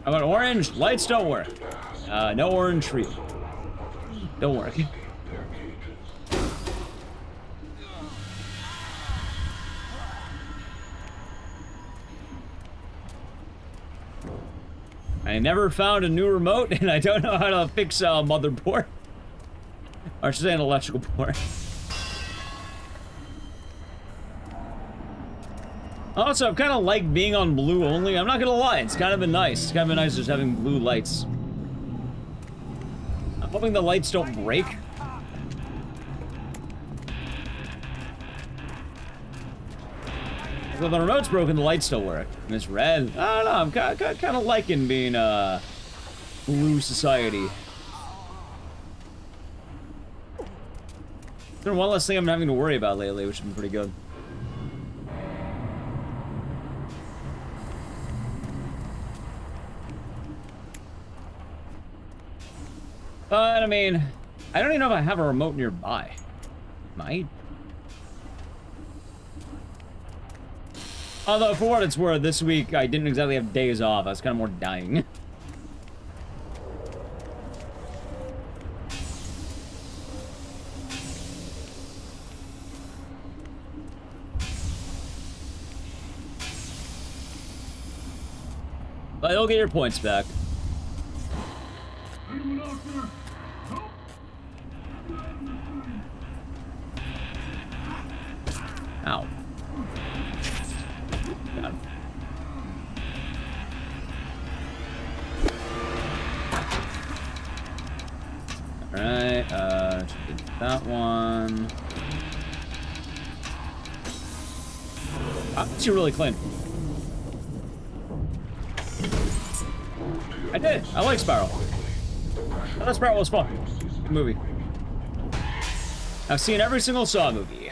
How about orange? Lights don't work. No orange for you. Don't work. I never found a new remote, and I don't know how to fix a motherboard. Or I should say an electrical board. Also, I've kind of liked being on blue only. I'm not gonna lie, it's kind of been nice. It's kind of been nice just having blue lights. I'm hoping the lights don't break. though the remote's broken, the lights still work. And it's red. I don't know, I'm kind of liking being, blue society. There's one less thing I'm having to worry about lately, which has been pretty good. But, I mean, I don't even know if I have a remote nearby. Might. Although, for what it's worth, this week I didn't exactly have days off. I was kind of more dying. But you'll get your points back. Ow. God. Alright, that one. That's really clean. I did. I like Spiral. I thought Spiral was fun. Good movie. I've seen every single Saw movie.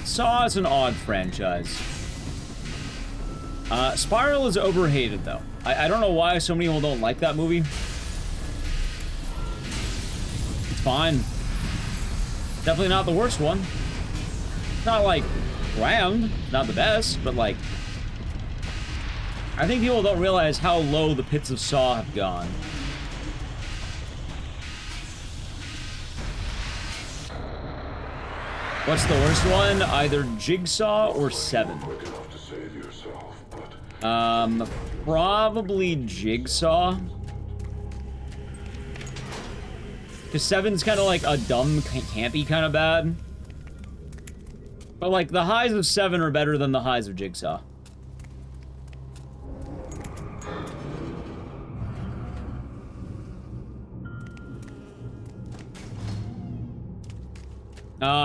Saw is an odd franchise. Spiral is overhated, though. I don't know why so many people don't like that movie. It's fine. Definitely not the worst one. It's not, like, grand. Not the best, but, like... I think people don't realize how low the pits of Saw have gone. What's the worst one? Either Jigsaw or Seven. Probably Jigsaw. Because Seven's kind of like a dumb, campy kind of bad. But like, the highs of Seven are better than the highs of Jigsaw.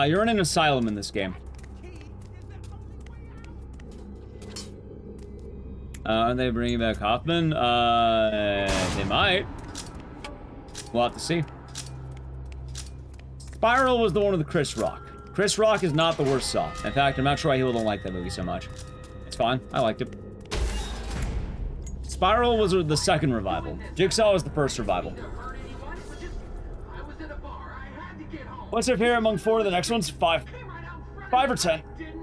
You're in an asylum in this game. Are they bringing back Hoffman? They might. We'll have to see. Spiral was the one with Chris Rock. Chris Rock is not the worst Saw. In fact, I'm not sure why people don't like that movie so much. It's fine. I liked it. Spiral was the second revival. Jigsaw was the first revival. What's your favorite among four? The next one's 5. 5 or 10. You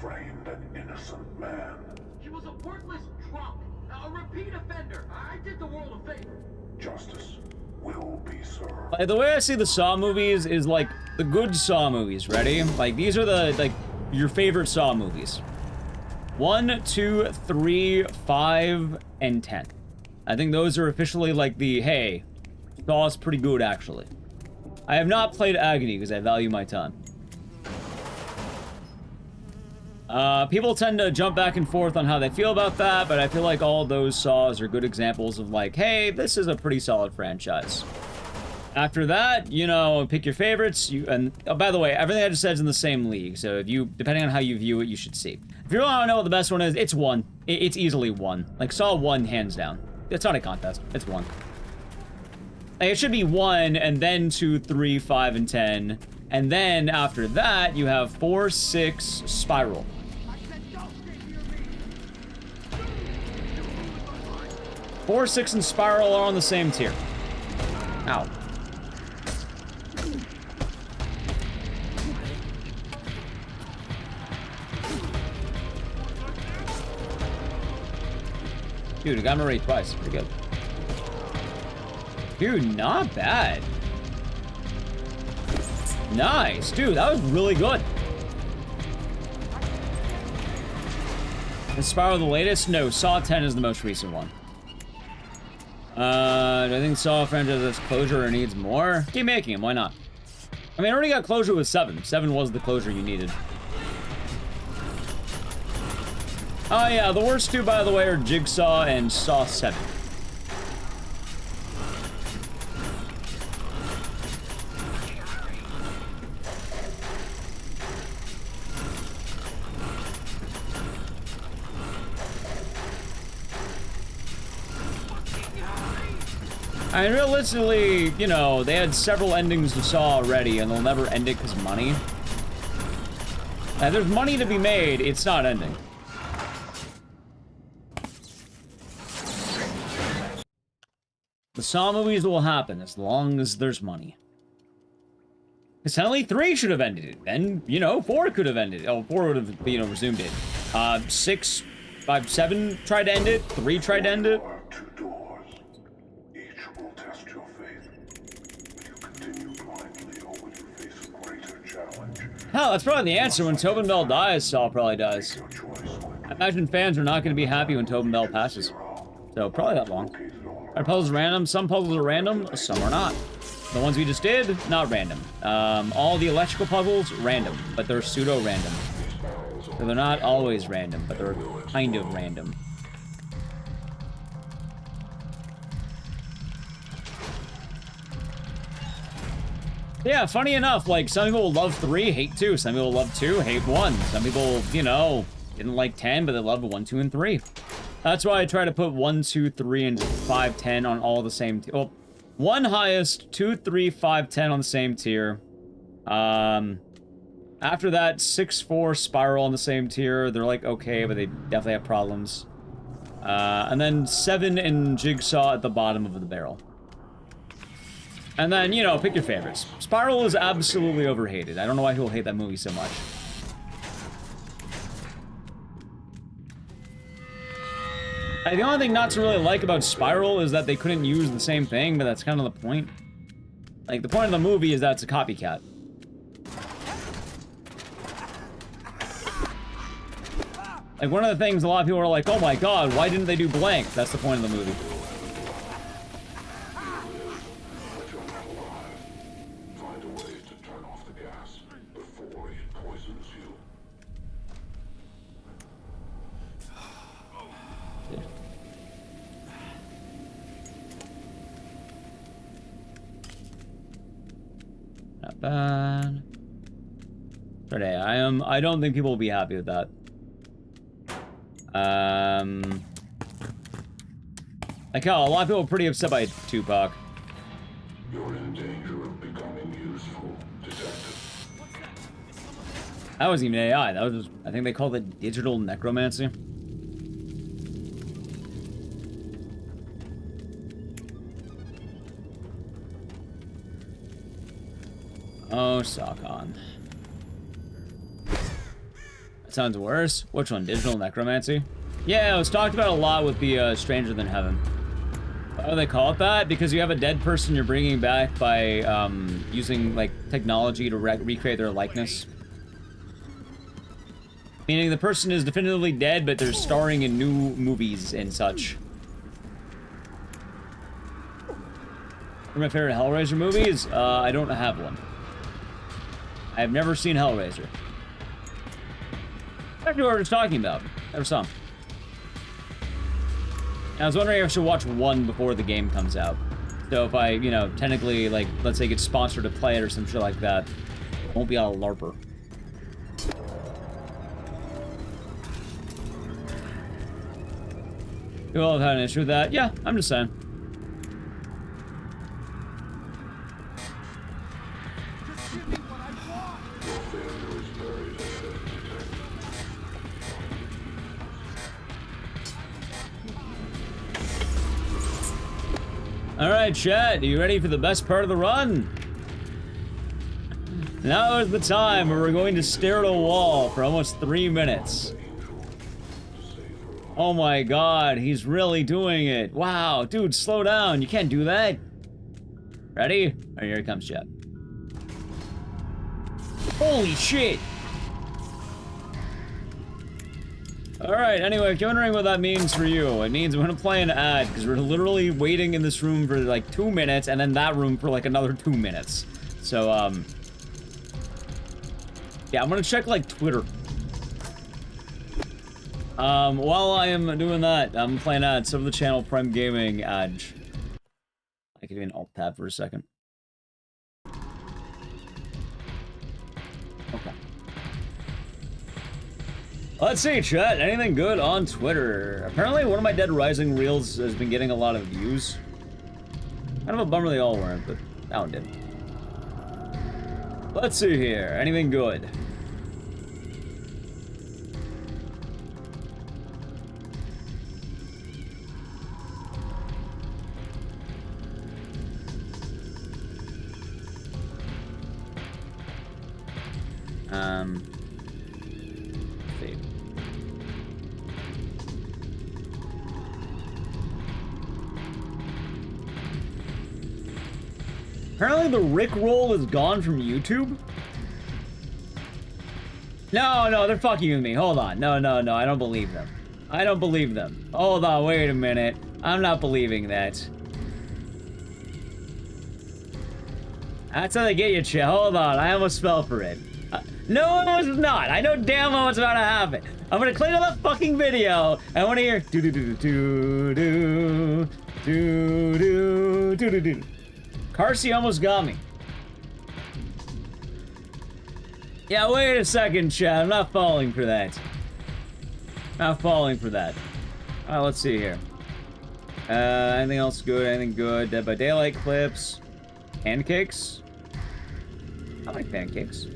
framed an innocent man. He was a worthless drunk, a repeat offender. I did the world a favor. Justice will be served. Like, the way I see the Saw movies is like the good Saw movies. Ready? Like, these are the, like, your favorite Saw movies. 1, 2, 3, 5, and 10. I think those are officially like the, hey, Saw's pretty good, actually. I have not played Agony because I value my time. People tend to jump back and forth on how they feel about that, but I feel like all those Saws are good examples of like, hey, this is a pretty solid franchise. After that, you know, pick your favorites. And oh, by the way, everything I just said is in the same league, so if you, depending on how you view it, you should see. If you really want to know what the best one is, it's 1. It's easily 1. Like, Saw 1, hands down. It's not a contest. It's 1. Like, it should be 1, and then 2, 3, 5, and 10. And then, after that, you have 4, 6, Spiral. 4, 6, and Spiral are on the same tier. Ow. Dude, I got him already twice. Pretty good. Dude, not bad. Nice. Dude, that was really good. Is Spiral the latest? No, Saw 10 is the most recent one. Do I think Saw franchise has closure or needs more? Keep making them, why not? I mean, I already got closure with 7. 7 was the closure you needed. Oh yeah, the worst two, by the way, are Jigsaw and Saw 7. I mean, realistically, you know, they had several endings to Saw already, and they'll never end it because money. There's money to be made, it's not ending. The Saw movies will happen as long as there's money. Because technically 3 should have ended it. Then, you know, 4 could have ended it. Oh, 4 would have, you know, resumed it. 6, 5, 7 tried to end it. 3 tried to end it. Two doors. Each will test your faith. Will you continue blindly, or will you face a greater challenge? Hell, that's probably the answer. When Tobin Bell dies, Saw probably dies. I imagine fans are not going to be happy when Tobin Bell passes. So, probably that long. Are puzzles random? Some puzzles are random, some are not. The ones we just did, not random. All the electrical puzzles, random, but they're pseudo-random. So they're not always random, but they're kind of random. Yeah, funny enough, like, some people will love 3, hate 2. Some people will love 2, hate 1. Some people, you know, didn't like 10, but they loved 1, 2, and 3. That's why I try to put 1, 2, 3, and 5, 10 on all the same tier. Well, 1 highest, 2, 3, 5, 10 on the same tier. After that, 6, 4, Spiral on the same tier. They're like okay, but they definitely have problems. And then 7 and Jigsaw at the bottom of the barrel. And then, you know, pick your favorites. Spiral is absolutely overhated. I don't know why people hate that movie so much. The only thing not to really like about Spiral is that they couldn't use the same thing, but that's kind of the point. Like, the point of the movie is that it's a copycat. Like, one of the things a lot of people are like, oh my god, why didn't they do blank? That's the point of the movie. Find a way to turn off the gas before it poisons you. Not bad. Today, I don't think people will be happy with that. Like how a lot of people are pretty upset by Tupac. You're in danger of becoming useful, detective. That wasn't even AI. That was just, I think they called it digital necromancy. Oh, Sakon. That sounds worse. Which one? Digital necromancy? Yeah, it was talked about a lot with the Stranger Than Heaven. Why do they call it that? Because you have a dead person you're bringing back by using like technology to recreate their likeness. Meaning the person is definitively dead, but they're starring in new movies and such. One of my favorite Hellraiser movies? I don't have one. I have never seen Hellraiser. That's what I was talking about. Never saw him. I was wondering if I should watch 1 before the game comes out. So if I, you know, technically, like, let's say get sponsored to play it or some shit like that, I won't be a LARPer. You all have had an issue with that? Yeah, I'm just saying. Alright, chat, are you ready for the best part of the run? Now is the time where we're going to stare at a wall for almost 3 minutes. Oh my god, he's really doing it. Wow, dude, slow down. You can't do that. Ready? Alright, here it comes, chat. Holy shit! Alright, anyway, if you're wondering what that means for you, it means I'm gonna play an ad, because we're literally waiting in this room for like 2 minutes, and then that room for like another 2 minutes. So, yeah, I'm gonna check like Twitter. While I am doing that, I'm playing ads over the channel Prime Gaming ad. I can even alt-tab for a second. Okay. Let's see, chat. Anything good on Twitter? Apparently, one of my Dead Rising reels has been getting a lot of views. Kind of a bummer they all weren't, but that one did. Let's see here. Anything good? Let's see. Apparently the Rickroll is gone from YouTube? No, they're fucking with me. Hold on. No, I don't believe them. I don't believe them. Hold on, wait a minute. I'm not believing that. That's how they get you, Chet. Hold on, I almost fell for it. No, it was not. I know damn well what's about to happen. I'm gonna click on that fucking video, and I wanna hear do do do do do do do do do do. Carsey almost got me. Yeah, wait a second, Chad. I'm not falling for that. Not falling for that. Alright, let's see here. Anything else good? Anything good? Dead by Daylight clips. Pancakes. I like pancakes.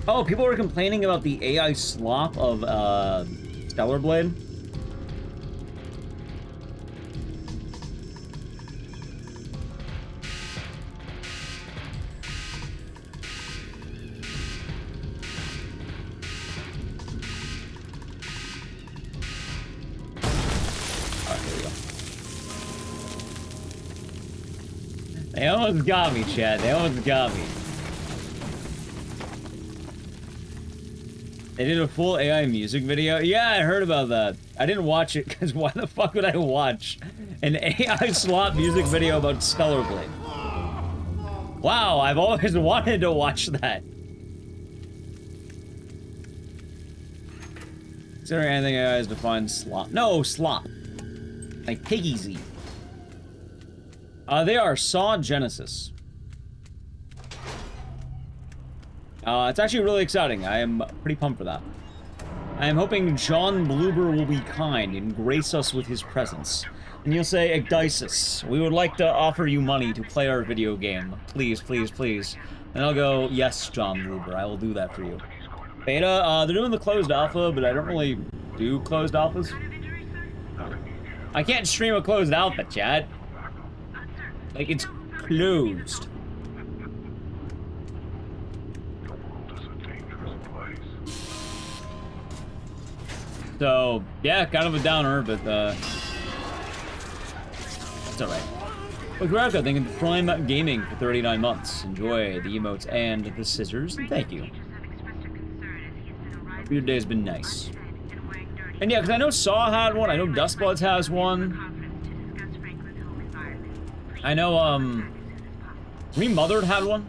Oh, people were complaining about the AI slop of, Stellar Blade. They almost got me, Chad. They almost got me. They did a full AI music video? Yeah, I heard about that. I didn't watch it, because why the fuck would I watch an AI slot music video about Stellar Blade? Wow, I've always wanted to watch that. Is there anything AI has defined slop? No, slop. Like Piggy Z. They are Saw Genesis. It's actually really exciting. I am pretty pumped for that. I am hoping John Bloober will be kind and grace us with his presence. And you'll say, Ecdycis, we would like to offer you money to play our video game. Please, please, please. And I'll go, yes, John Bloober, I will do that for you. Beta, they're doing the closed alpha, but I don't really do closed alphas. I can't stream a closed alpha, chat. Like, it's closed. So, yeah, kind of a downer, but, it's alright. Well, Grapka, thank you for Prime Gaming for 39 months. Enjoy the emotes and the scissors, and thank you. Hope your day's been nice. And yeah, because I know Saw had one, I know Dustbloods has one. I know, Remothered had one.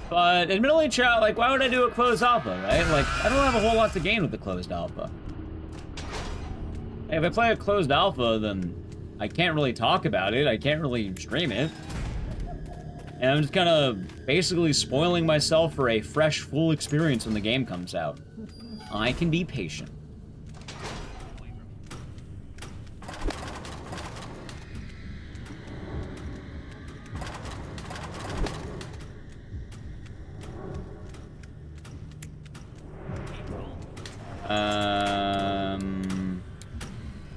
But admittedly, chat, like, why would I do a closed alpha, right? Like, I don't have a whole lot to gain with the closed alpha. Hey, if I play a closed alpha, then I can't really talk about it. I can't really stream it. And I'm just kind of basically spoiling myself for a fresh, full experience when the game comes out. I can be patient.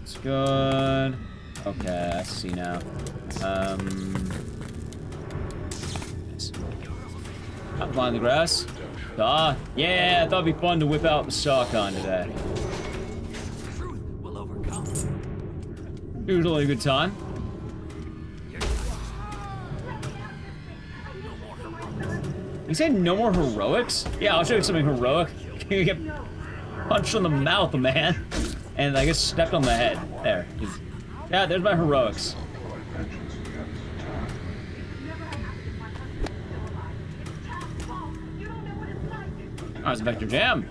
It's good. Okay, I see now. I'm flying the grass. Ah, yeah, I thought it'd be fun to whip out the Sawcon today. Usually a good time. You say no more heroics? Yeah, I'll show you something heroic. You get punched in the mouth, man. And I guess stepped on the head. There. Yeah, there's my heroics. Oh, it's Vector Jam.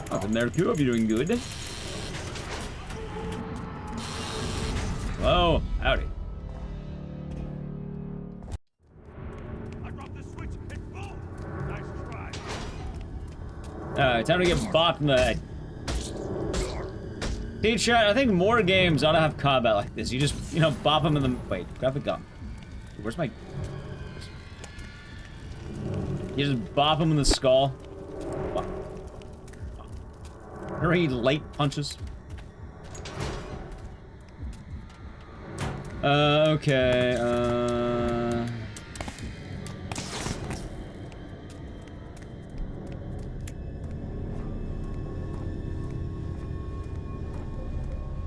Welcome there, too. Hope you're doing good. Hello. Howdy. Alright, time to get bopped in the head. See, chat, I think more games ought to have combat like this. You just, you know, bop them in the... Wait, grab the gun. Where's my... You just bop him in the skull. Very light punches. Okay,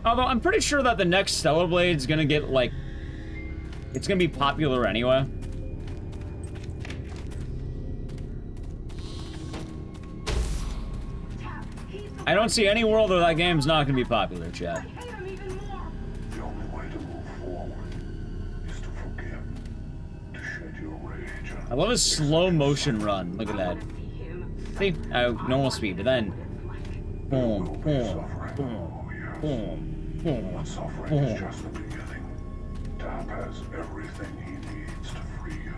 Although, I'm pretty sure that the next Stellar Blade's gonna get, like... It's gonna be popular anyway. I don't see any world where that game's not gonna be popular, chat. The only way to move forward is to forgive, to shed your rage. I love his slow motion run. Look at that. See? Normal speed, but then... Boom, boom, boom, boom, boom, Suffering is just the beginning. Tap has everything he needs to free you.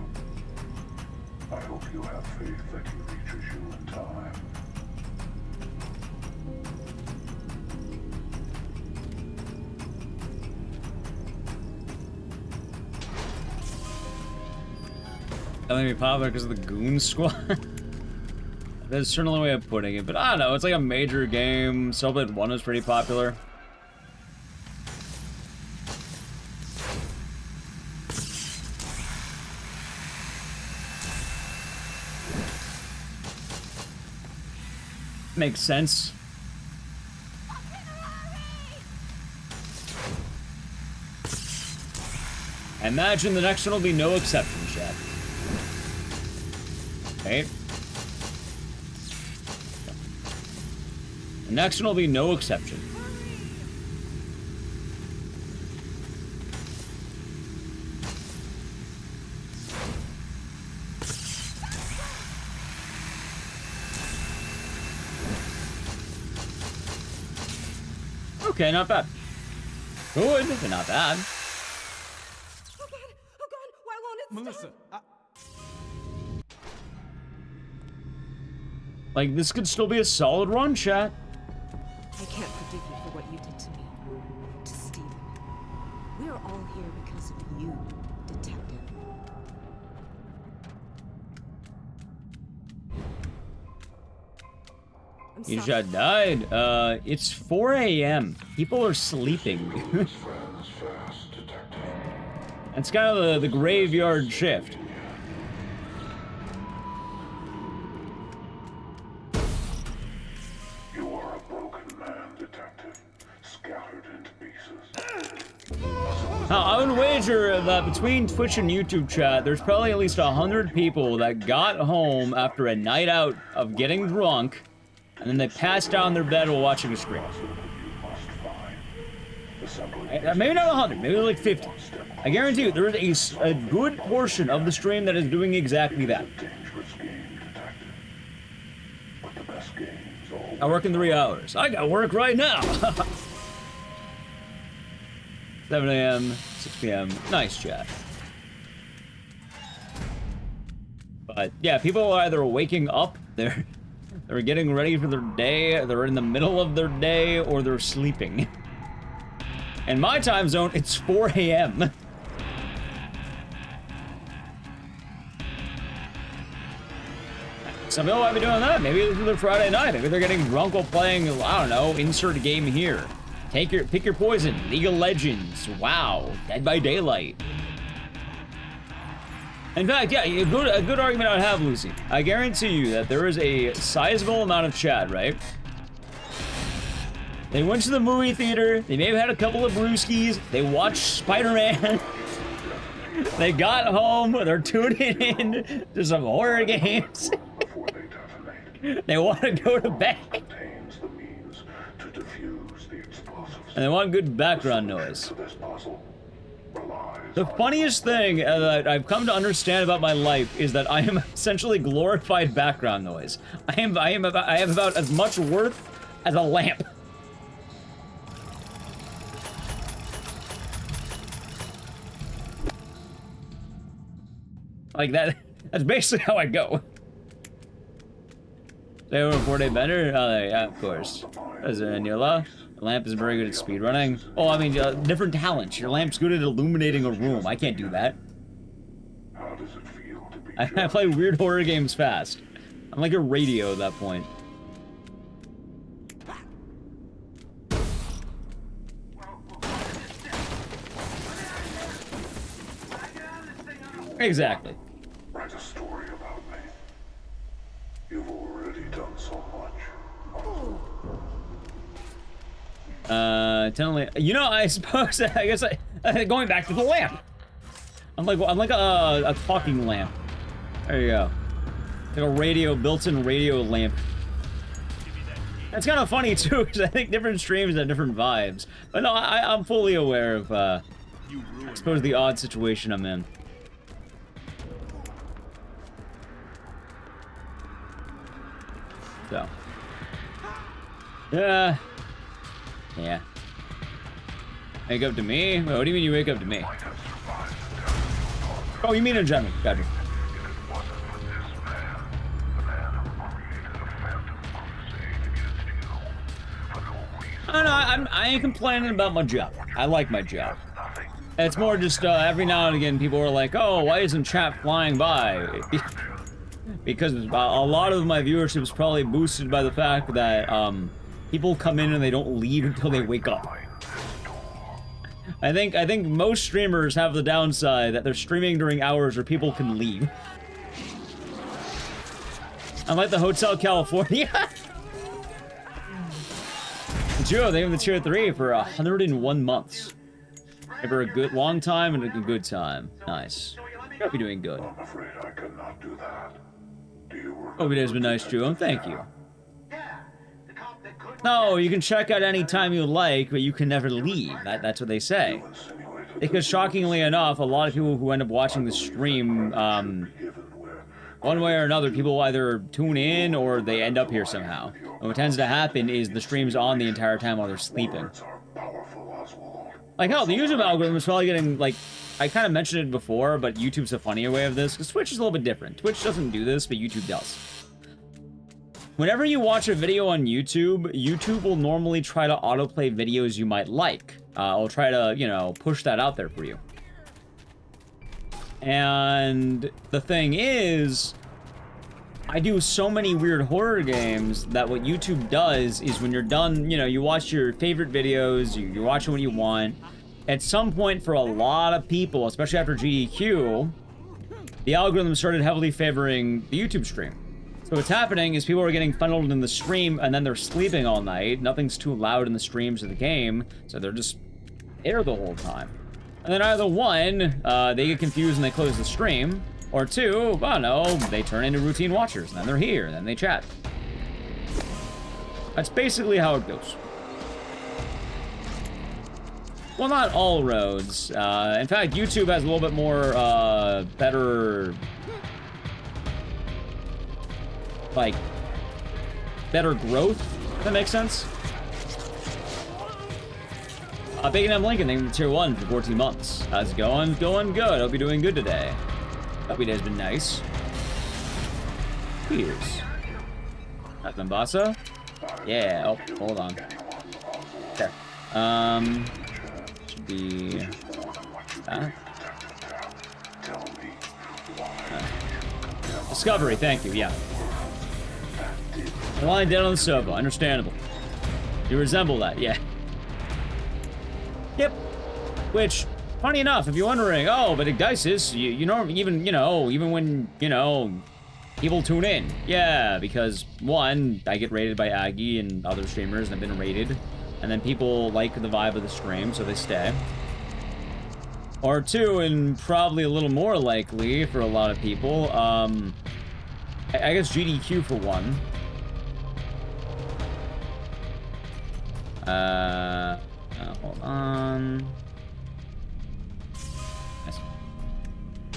I hope you have faith that he reaches you in time. That may be popular because of the Goon Squad. That's certainly a way of putting it, but I don't know. It's like a major game. Cellblade 1 was pretty popular. Makes sense. I imagine the next one will be no exception, chat. Okay. The next one will be no exception. Okay, not bad. Good, but not bad. Melissa, Like, this could still be a solid run, chat. I can't forgive you for what you did to me, to Steven. We're all here because of you, Detective. You just died. It's 4 a.m. People are sleeping. It's kind of the graveyard shift. You are a broken man, detective, scattered into pieces. Now, I would wager that between Twitch and YouTube chat, there's probably at least 100 people that got home after a night out of getting drunk, and then they passed down their bed while watching a stream. Maybe not 100, maybe like 50. I guarantee you, there is a good portion of the stream that is doing exactly that. I work in 3 hours. I got work right now. 7 a.m., 6 p.m. Nice chat. But yeah, people are either waking up, they're getting ready for their day, they're in the middle of their day, or they're sleeping. In my time zone, it's 4 a.m. Some people might be doing that. Maybe this is their Friday night. Maybe they're getting drunk while playing, I don't know, insert a game here. Pick your poison. League of Legends. WoW. Dead by Daylight. In fact, yeah, a good argument I'd have, Lucy. I guarantee you that there is a sizable amount of chat, right? They went to the movie theater, they may have had a couple of brewskis, they watched Spider-Man, they got home, they're tuning in to some horror games. They want to go to bed. And they want good background noise. The funniest thing that I've come to understand about my life is that I am essentially glorified background noise. I have about as much worth as a lamp. Like that's basically how I go. They were 4-day better? Oh, yeah, of course. Is there Anila? The lamp is very good at speedrunning. Oh, I mean, different talents. Your lamp's good at illuminating a room. I can't do that. How does it feel to be I play weird horror games fast. I'm like a radio at that point. Exactly. Write a story about me. You've already done so much. Totally. You know, I suppose. I guess going back to the lamp. I'm like a talking lamp. There you go. Like a radio, built-in radio lamp. That's kind of funny too, because I think different streams have different vibes. But no, I'm fully aware of. I suppose the odd situation I'm in. So. Yeah. Wake up to me? What do you mean you wake up to me? Oh, you mean in general. Gotcha. I ain't complaining about my job. I like my job. It's more just every now and again people are like, oh, why isn't chat flying by? Because a lot of my viewership is probably boosted by the fact that people come in and they don't leave until they wake up. I think most streamers have the downside that they're streaming during hours where people can leave. Unlike the Hotel California. Joe, they have the tier 3 for 101 months. For a good long time and a good time. Nice. Hope you're doing good. I'm afraid I cannot do that. Hope it has been nice, Joe. Thank you. No, you can check out any time you like, but you can never leave. That's what they say. Because shockingly enough, a lot of people who end up watching the stream, one way or another, people either tune in or they end up here somehow. And what tends to happen is the stream's on the entire time while they're sleeping. Like, hell, the YouTube algorithm is probably getting, like, I kind of mentioned it before, but YouTube's a funnier way of this, because Twitch is a little bit different. Twitch doesn't do this, but YouTube does. Whenever you watch a video on YouTube, YouTube will normally try to autoplay videos you might like. I'll try to, you know, push that out there for you. And the thing is, I do so many weird horror games that what YouTube does is when you're done, you know, you watch your favorite videos, you're watching what you want. At some point for a lot of people, especially after GDQ, the algorithm started heavily favoring the YouTube stream. So what's happening is people are getting funneled in the stream and then they're sleeping all night. Nothing's too loud in the streams of the game, so they're just there the whole time. And then either one, they get confused and they close the stream, or two, I don't know, they turn into routine watchers, and then they're here, and then they chat. That's basically how it goes. Well, not all roads. In fact, YouTube has a little bit more, better... like, better growth, if that makes sense. Bacon M. Lincoln, thank you for tier 1 for 14 months. How's it going? Going good. Hope you're doing good today. Hope your day's been nice. Cheers. That's Mombasa? Yeah. Oh, hold on. There. Should be... that. Discovery, thank you, yeah. I'm lying down on the sofa, understandable. You resemble that, yeah. Yep. Which, funny enough, if you're wondering, oh, but Ecdycis, you know, even when, you know, people tune in. Yeah, because, one, I get rated by Aggie and other streamers, and I've been rated. And then people like the vibe of the stream, so they stay. Or two, and probably a little more likely for a lot of people, I guess GDQ for one. Hold on. Yes.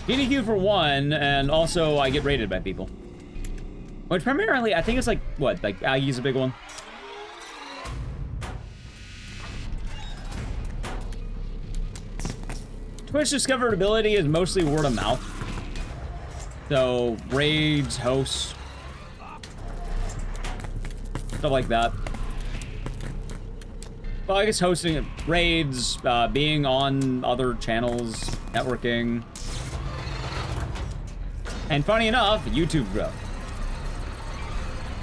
GDQ for one, and also I get rated by people. Which primarily, I think it's like, what, like Aggie's a big one? Twitch discoverability is mostly word of mouth. So, raids, hosts. stuff like that. Well, I guess hosting raids, being on other channels, networking. And funny enough, YouTube growth.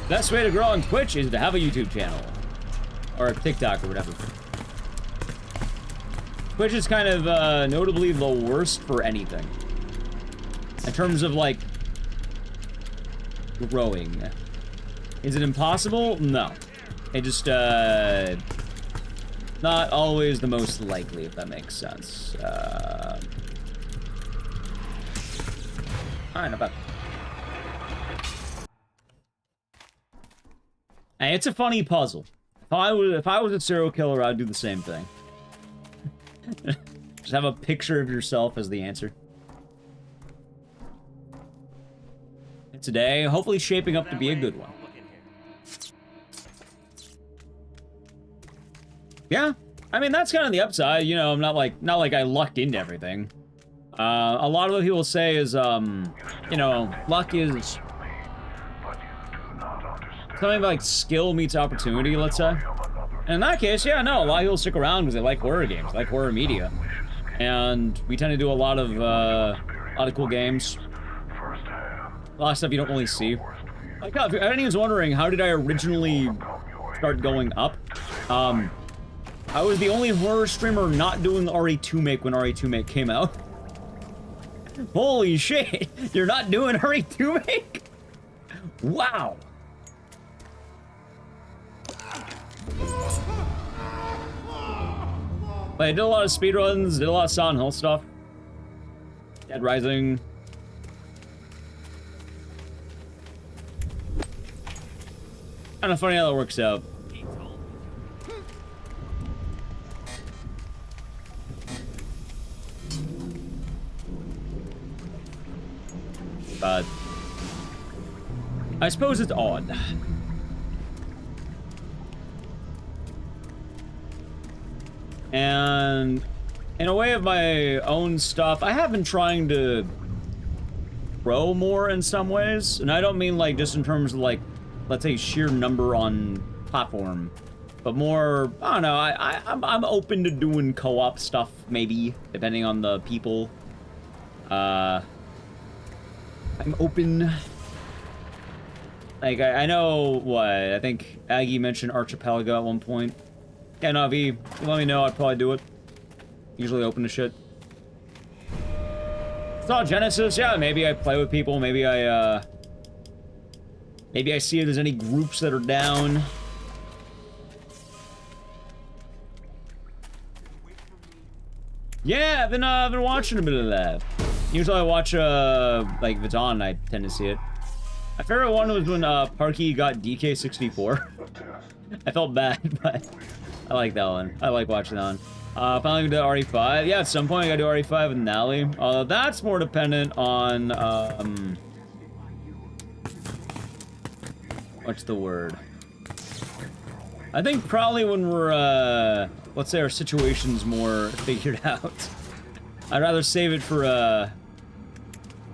Best way to grow on Twitch is to have a YouTube channel. Or a TikTok or whatever. Twitch is kind of notably the worst for anything. In terms of, like, growing. Is it impossible? No. It just, not always the most likely, if that makes sense. Alright, not bad. Hey, it's a funny puzzle. If I was a serial killer, I'd do the same thing. Just have a picture of yourself as the answer. And today, hopefully shaping up to be a good one. Yeah, I mean, that's kind of the upside, you know. I'm not like I lucked into everything. A lot of what people say is, you know, luck is something like skill meets opportunity, let's say. And in that case, yeah, no, a lot of people stick around because they like horror games, like horror media. And we tend to do a lot of cool games. A lot of stuff you don't really see. Like, if anyone's wondering, how did I originally start going up? I was the only horror streamer not doing RE2 make when RE2 make came out. Holy shit! You're not doing RE2 make? Wow! But I did a lot of speedruns, did a lot of Silent Hill stuff. Dead Rising. Kinda funny how that works out. But I suppose it's odd. And in a way of my own stuff, I have been trying to grow more in some ways. And I don't mean like just in terms of like, let's say sheer number on platform, but more, I don't know, I'm open to doing co-op stuff, maybe, depending on the people. I'm open. Like, I know, what, I think Aggie mentioned Archipelago at one point. Yeah, no, V, let me know, I'd probably do it. Usually open to shit. Saw Genesis, yeah, maybe I play with people, maybe I see if there's any groups that are down. Yeah, I've been watching a bit of that. Usually I watch, like, if it's on, I tend to see it. My favorite one was when, Parky got DK64. I felt bad, but I like that one. I like watching that one. Finally gonna do RE5. Yeah, at some point I gotta do RE5 with Nally. Although that's more dependent on, what's the word? I think probably when we're, let's say our situation's more figured out. I'd rather save it for,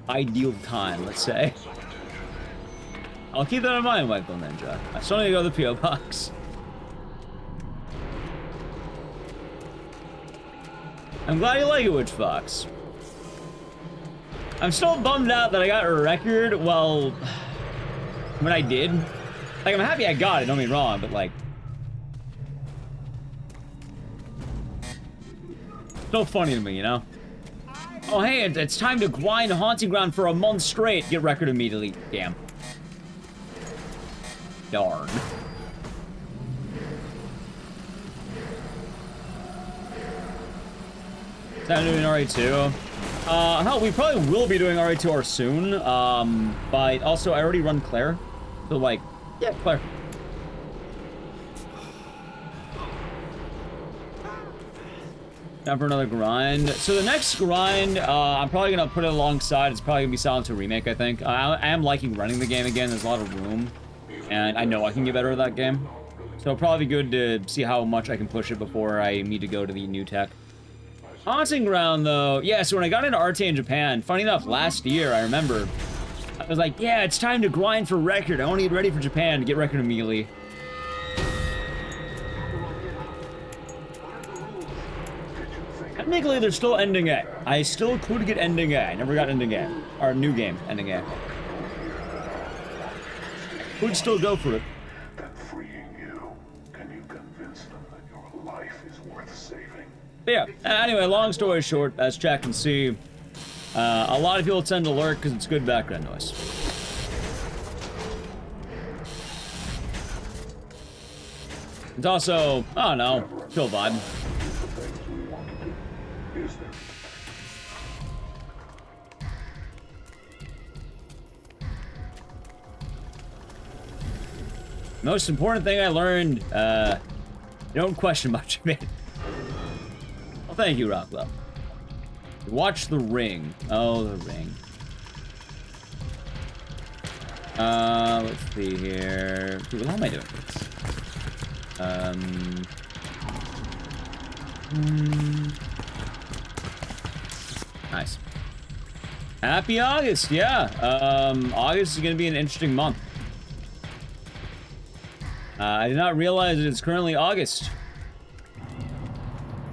ideal time, let's say. I'll keep that in mind, Michael Ninja. I still need to go to the P.O. Box. I'm glad you like it, Witch Fox. I'm still bummed out that I got a record, well, when I did. Like, I'm happy I got it, don't get me wrong, but, like, still funny to me, you know? Oh, hey, it's time to grind Haunting Ground for a month straight. Get record immediately. Damn. Darn. Time doing RE2. Hell, we probably will be doing RE2R soon. But also, I already run Claire. So, like, yeah, Claire. Time for another grind. So the next grind, I'm probably gonna put it alongside. It's probably gonna be Silent Hill Remake, I think. I am liking running the game again. There's a lot of room, and I know I can get better at that game. So it'll probably be good to see how much I can push it before I need to go to the new tech. Haunting Ground, though. Yeah, so when I got into RT in Japan, funny enough, last year, I remember, I was like, yeah, it's time to grind for record. I want to get ready for Japan to get record immediately. Technically, there's still ending A. I still could get ending A. I never got ending A. Or new game, ending A. Could still go for it. That freeing you, can you convince them that your life is worth saving? But yeah, anyway, long story short, as chat can see, a lot of people tend to lurk because it's good background noise. It's also, I don't know, chill vibe. Is there? Most important thing I learned, don't question much of it. Well, thank you, Rockwell. Watch The Ring. Oh, The Ring. Let's see here. Dude, how am I doing this? Nice. Happy August, yeah. August is gonna be an interesting month. I did not realize that it's currently August.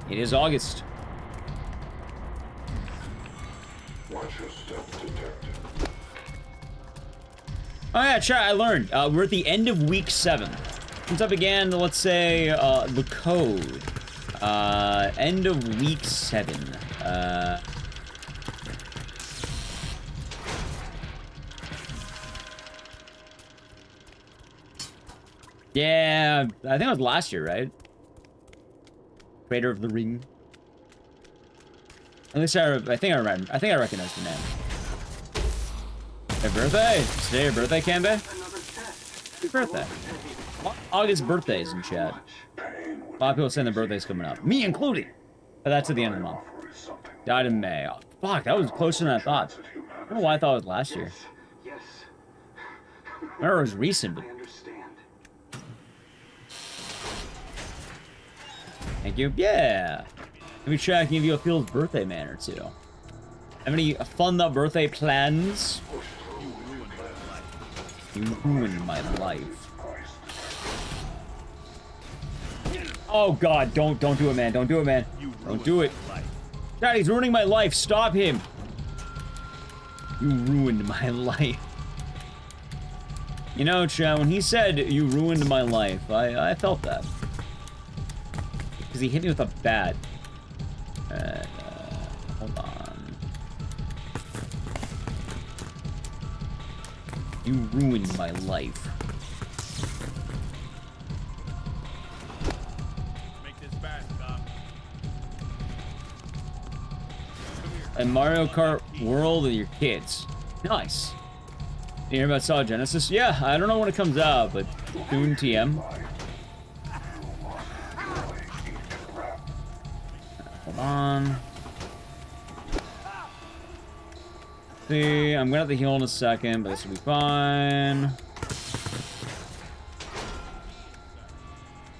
It is August. Watch your step, detective. Oh yeah, chat, I learned. We're at the end of week 7. Since I began, let's say, the code. End of week 7. Yeah, I think it was last year, right? Creator of the Ring. At least I think I remember. I think I recognize the name. Happy birthday! Is today your birthday, Cambe? Happy birthday. August birthdays in chat. A lot of people saying their birthday's coming up. Me included! But that's at the end of the month. Died in May. Oh, fuck, that was closer than I thought. I don't know why I thought it was last year. Yes. I remember it was recent, but... Thank you. Yeah. Maybe try and give you a Phil's birthday man or two. Have any fun birthday plans? You ruined my life. Oh god, don't do it, man. Don't do it, man. Don't do it. Daddy's ruining my life. Stop him. You ruined my life. You know, Chad, when he said you ruined my life, I felt that. Because he hit me with a bat. Hold on. You ruined my life. Make this fast, Doc. And Mario Kart World with your kids. Nice. You hear about Solid Genesis? Yeah, I don't know when it comes out, but soon TM. Hold on. See, I'm gonna have to heal in a second, but this will be fine.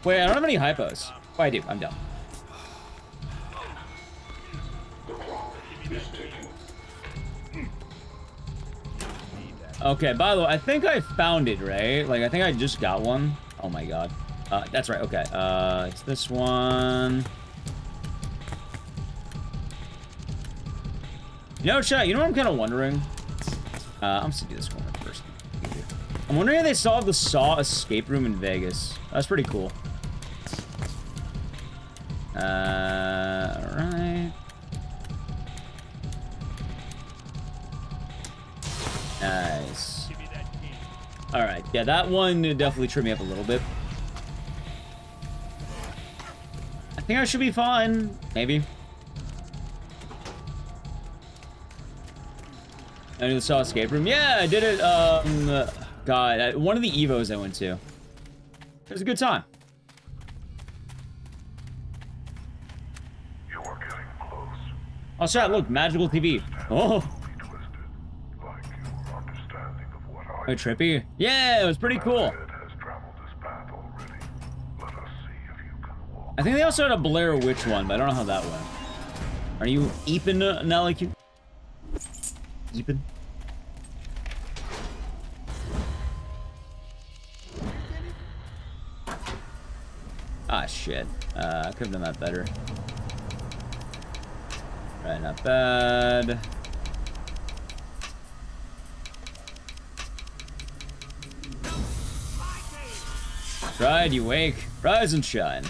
Wait, I don't have any hypos. Oh, I do. I'm done. Okay, by the way, I think I found it, right? Like, I think I just got one. Oh my god. That's right, okay. It's this one. You know, chat, you know what I'm kind of wondering? I'm just gonna do this one first. I'm wondering if they solved the Saw escape room in Vegas. That's pretty cool. Alright. Nice. Alright, yeah, that one definitely tripped me up a little bit. I think I should be fine. Maybe. I did the Saw escape room. Yeah, I did it, God, one of the Evos I went to. It was a good time. You are getting close. Oh, chat, look, magical TV. Oh. Oh, trippy. Yeah, it was pretty cool. I think they also had a Blair Witch one, but I don't know how that went. Are you Eepin, Nelly? Eepin? Ah, shit. I could have done that better. Right, not bad. Tried, you wake. Rise and shine.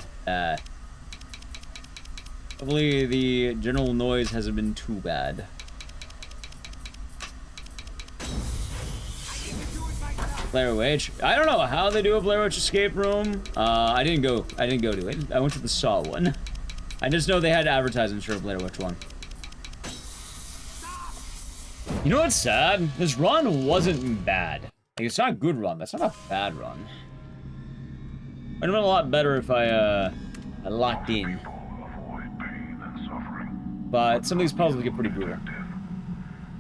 Hopefully the general noise hasn't been too bad. Blair Witch. I don't know how they do a Blair Witch escape room. I didn't go to it. I went to the Saw one. I just know they had advertisements for a Blair Witch one. You know what's sad? This run wasn't bad. Like, it's not a good run. That's not a bad run. Would have been a lot better if I locked in. But some of these puzzles get pretty brutal.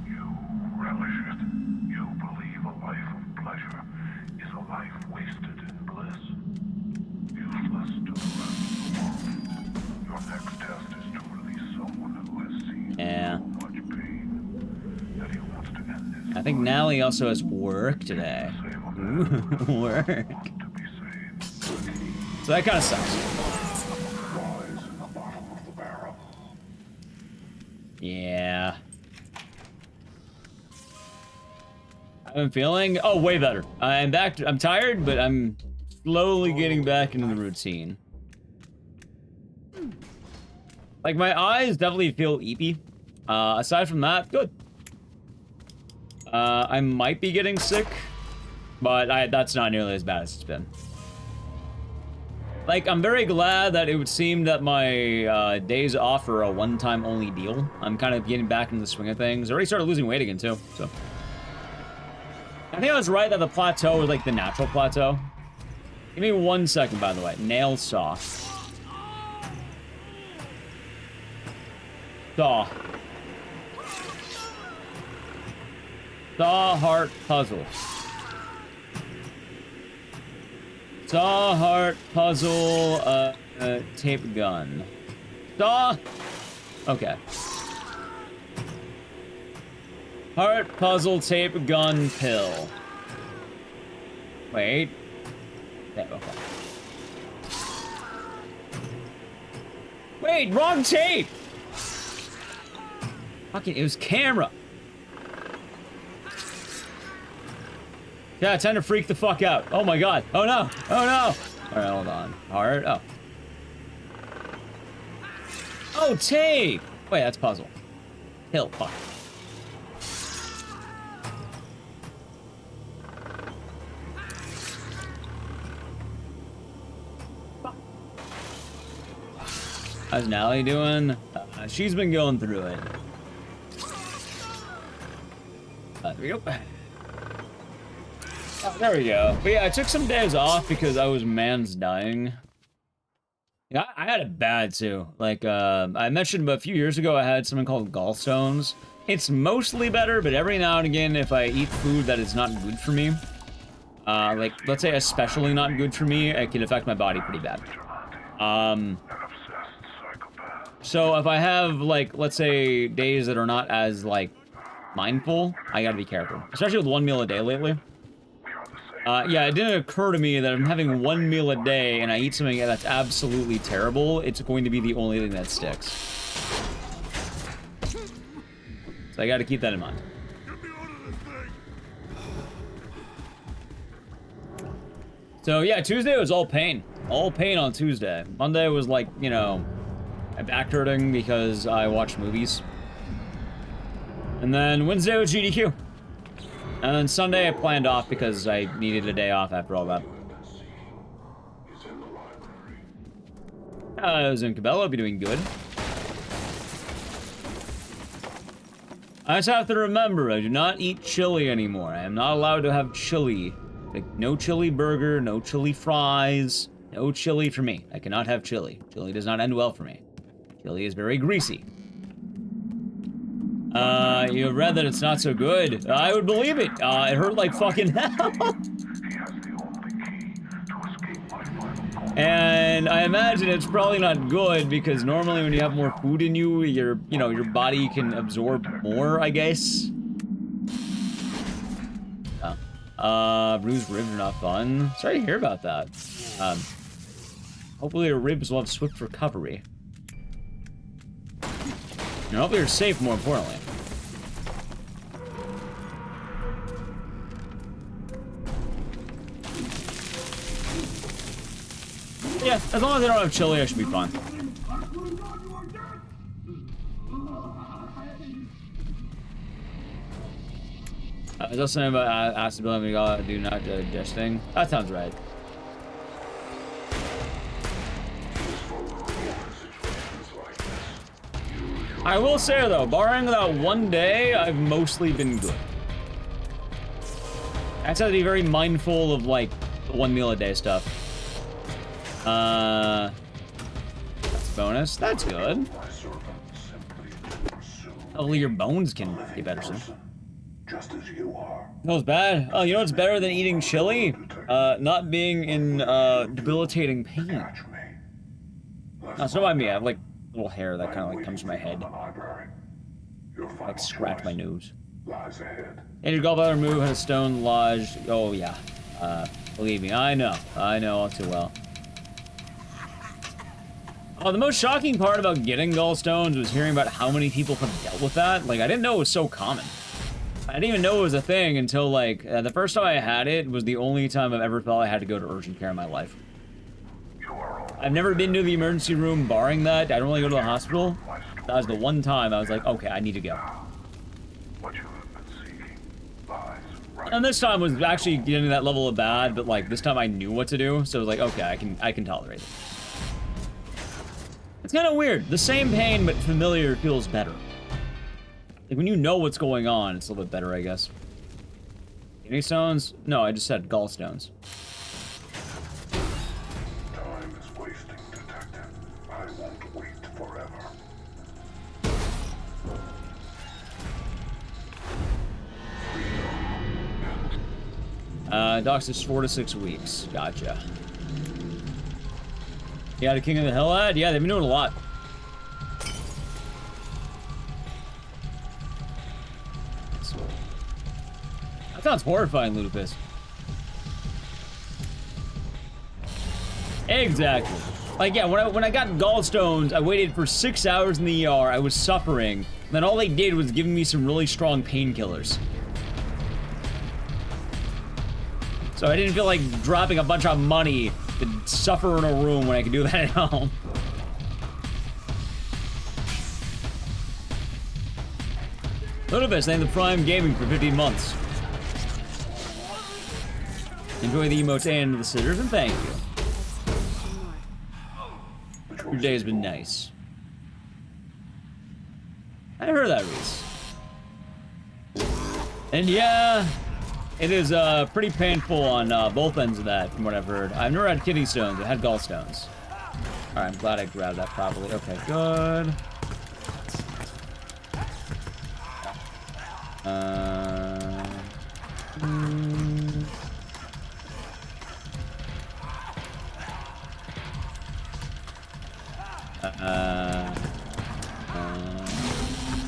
You relish it. You believe a life of pleasure is a life wasted in bliss. Useless to the rest of the world. Your next test is to release someone who has seen so much pain that he wants to end his I think Nally also has work today. Ooh, work. So that kind of sucks. Yeah. I'm feeling, oh, way better. I'm back, I'm tired, but I'm slowly getting back into the routine. Like, my eyes definitely feel eepy. Aside from that, good. I might be getting sick, but that's not nearly as bad as it's been. Like, I'm very glad that it would seem that my days off are a one-time only deal. I'm kind of getting back into the swing of things. I already started losing weight again, too, so. I think I was right that the plateau was, like, the natural plateau. Give me 1 second, by the way. Nail saw. Saw. Saw heart puzzle. Saw heart puzzle, tape gun. Saw. Okay. Heart puzzle tape gun pill. Wait. Yeah, okay. Wait, wrong tape! Fucking, it was camera. Yeah, time to freak the fuck out. Oh my god. Oh no. Oh no. Alright, hold on. Heart. Oh. Oh, tape! Wait, that's puzzle. Hill, fuck. How's Nally doing? She's been going through it. There we go. Oh, there we go. But yeah, I took some days off because I was man's dying. Yeah, I had it bad too. Like, I mentioned a few years ago, I had something called gallstones. It's mostly better, but every now and again, if I eat food that is not good for me, like, let's say especially not good for me, it can affect my body pretty bad. So if I have, like, let's say days that are not as, like, mindful, I gotta be careful. Especially with 1 meal a day lately. Yeah, it didn't occur to me that I'm having 1 meal a day and I eat something that's absolutely terrible, it's going to be the only thing that sticks. So I gotta keep that in mind. So yeah, Tuesday was all pain. All pain on Tuesday. Monday was like, you know, my back hurting because I watched movies. And then Wednesday was GDQ. And then Sunday I planned off because I needed a day off after all that. I was in Cabela, be doing good. I just have to remember, I do not eat chili anymore. I am not allowed to have chili. Like, no chili burger, no chili fries, no chili for me. I cannot have chili. Chili does not end well for me. Chili is very greasy. You read that it's not so good. I would believe it. It hurt like fucking hell. And I imagine it's probably not good because normally when you have more food in you, your body can absorb more, I guess. Bruised ribs are not fun. Sorry to hear about that. Hopefully your ribs will have swift recovery. And hopefully you're safe, more importantly. Yeah, as long as they don't have chili, I should be fine. Is that something about acid ability to do not digesting? That sounds right. I will say though, barring that one day, I've mostly been good. I just have to be very mindful of like the 1 meal a day stuff. That's a bonus. That's good. Hopefully your bones can get better soon. Just as you are. That was bad. Oh, you know what's better than eating chili? Not being in debilitating pain. No, it's not by me. I have like little hair that kind of like comes to my head. Like scratch my nose. And your gallbladder move had a stone lodged. Oh yeah. Believe me, I know all too well. Oh, the most shocking part about getting gallstones was hearing about how many people have dealt with that. Like, I didn't know it was so common. I didn't even know it was a thing until, like, the first time I had it was the only time I've ever felt I had to go to urgent care in my life. I've never been to the emergency room barring that. I don't really go to the hospital. That was the one time I was like, okay, I need to go. And this time was actually getting that level of bad, but, like, this time I knew what to do, so I was like, okay, I can tolerate it. It's kind of weird. The same pain, but familiar feels better. Like, when you know what's going on, it's a little bit better, I guess. Kidney stones? No, I just said gallstones. Time is wasting, detective. I won't wait forever. Docs is 4 to 6 weeks. Gotcha. Yeah, the King of the Hill ad? Yeah, they've been doing a lot. That sounds horrifying, Ludicrous. Exactly. Like, yeah, when I got gallstones, I waited for 6 hours in the ER. I was suffering. And then all they did was give me some really strong painkillers. So I didn't feel like dropping a bunch of money to suffer in a room when I could do that at home. Ludicrous, thank the Prime Gaming for 15 months. Enjoy the emotes and the scissors, and thank you. Your day has been nice. I heard that, Reese. And yeah, it is pretty painful on both ends of that, from what I've heard. I've never had kidney stones, I had gallstones. Alright, I'm glad I grabbed that properly. Okay, good.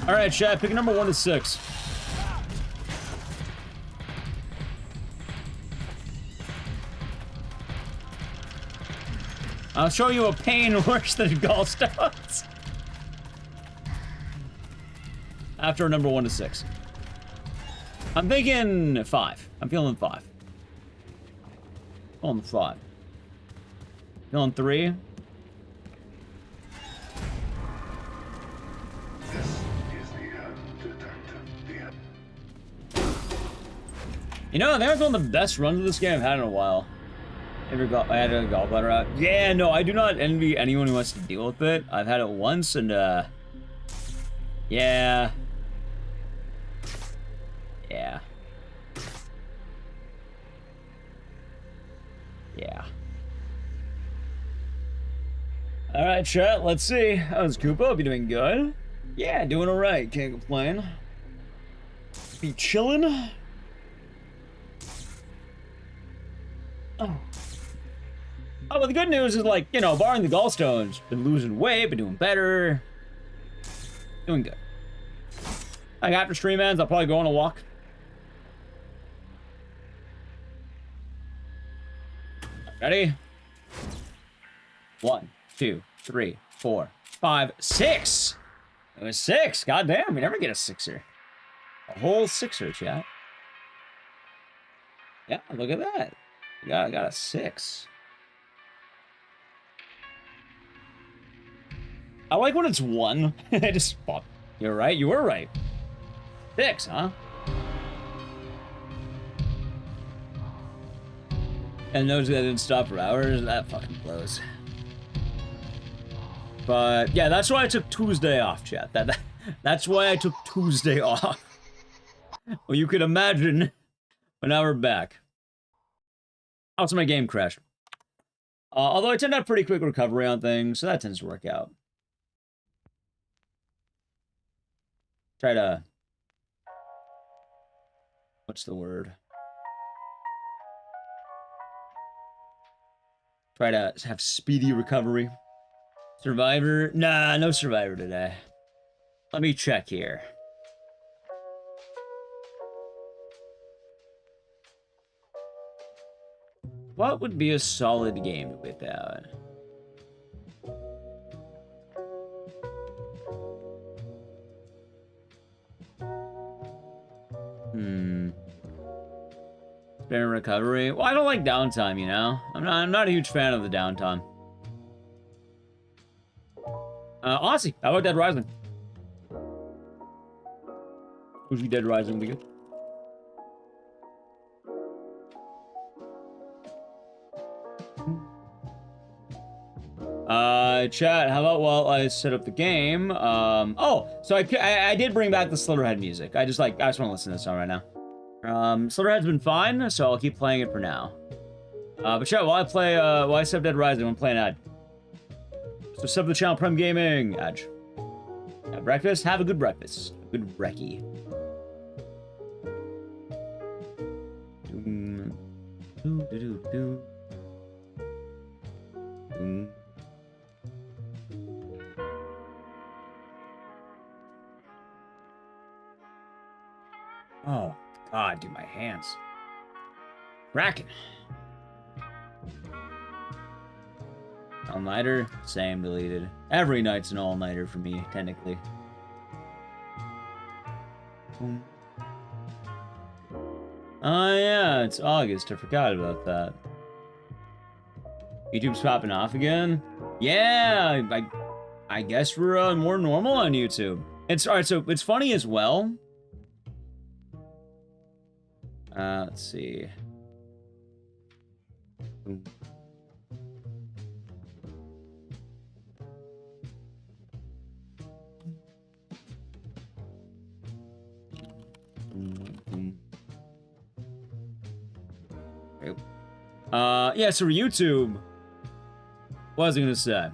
Alright, chat, pick number 1 to 6. I'll show you a pain worse than gallstones. After number 1 to 6. I'm thinking 5. I'm feeling 5. Feeling 5. Feeling 3. You know, I think that's one of the best runs of this game I've had in a while. I had a gallbladder out. Yeah, no, I do not envy anyone who has to deal with it. I've had it once, and, yeah. Yeah. Yeah. Alright, chat, let's see. How's Koopa? Hope you're doing good. Yeah, doing alright. Can't complain. Be chillin'. Oh. Oh, but the good news is, like, you know, barring the gallstones, been losing weight, been doing better. Doing good. Like, after stream ends, I'll probably go on a walk. Ready? 1, 2, 3, 4, 5, 6! It was 6. God damn, we never get a 6er. A whole 6er, chat. Yeah, look at that. I got a 6. I like when it's 1. I just fuck. You're right. You were right. 6, huh? And those that didn't stop for hours. That fucking blows. But yeah, that's why I took Tuesday off, chat. That's why I took Tuesday off. Well, you could imagine. But now we're back. Also, my game crashed. Although I tend to have pretty quick recovery on things, so that tends to work out. Try to... What's the word? Try to have speedy recovery. Survivor? Nah, no Survivor today. Let me check here. What would be a solid game to whip out? Spare recovery? Well, I don't like downtime, you know? I'm not a huge fan of the downtime. Aussie, how about Dead Rising? Usually Dead Rising would be good. Chat, how about while I set up the game? Oh, so I did bring back the Slitherhead music. I just want to listen to this song right now. Slitherhead's been fine, so I'll keep playing it for now. But chat, while I set up Dead Rising, I'm playing ad. So sub the channel, Prem Gaming, Edge. Have breakfast? Have a good breakfast. A good brekkie. Oh, God, dude, my hands. Cracking. All-nighter? Same, deleted. Every night's an all-nighter for me, technically. Oh, yeah, it's August. I forgot about that. YouTube's popping off again? Yeah, I guess we're more normal on YouTube. It's alright, so it's funny as well. Let's see. Yeah, so YouTube. What was I gonna say?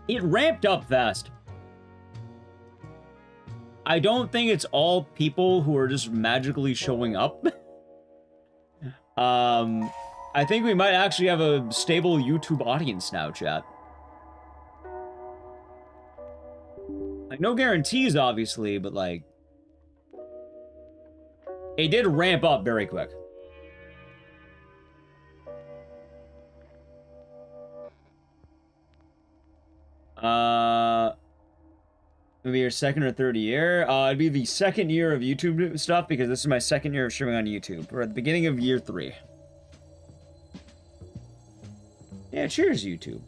It ramped up fast. I don't think it's all people who are just magically showing up. I think we might actually have a stable YouTube audience now, chat. Like, no guarantees, obviously, but, like... It did ramp up very quick. Maybe your second or third year? It'd be the second year of YouTube stuff, because this is my second year of streaming on YouTube. We're at the beginning of year 3. Yeah, cheers, YouTube.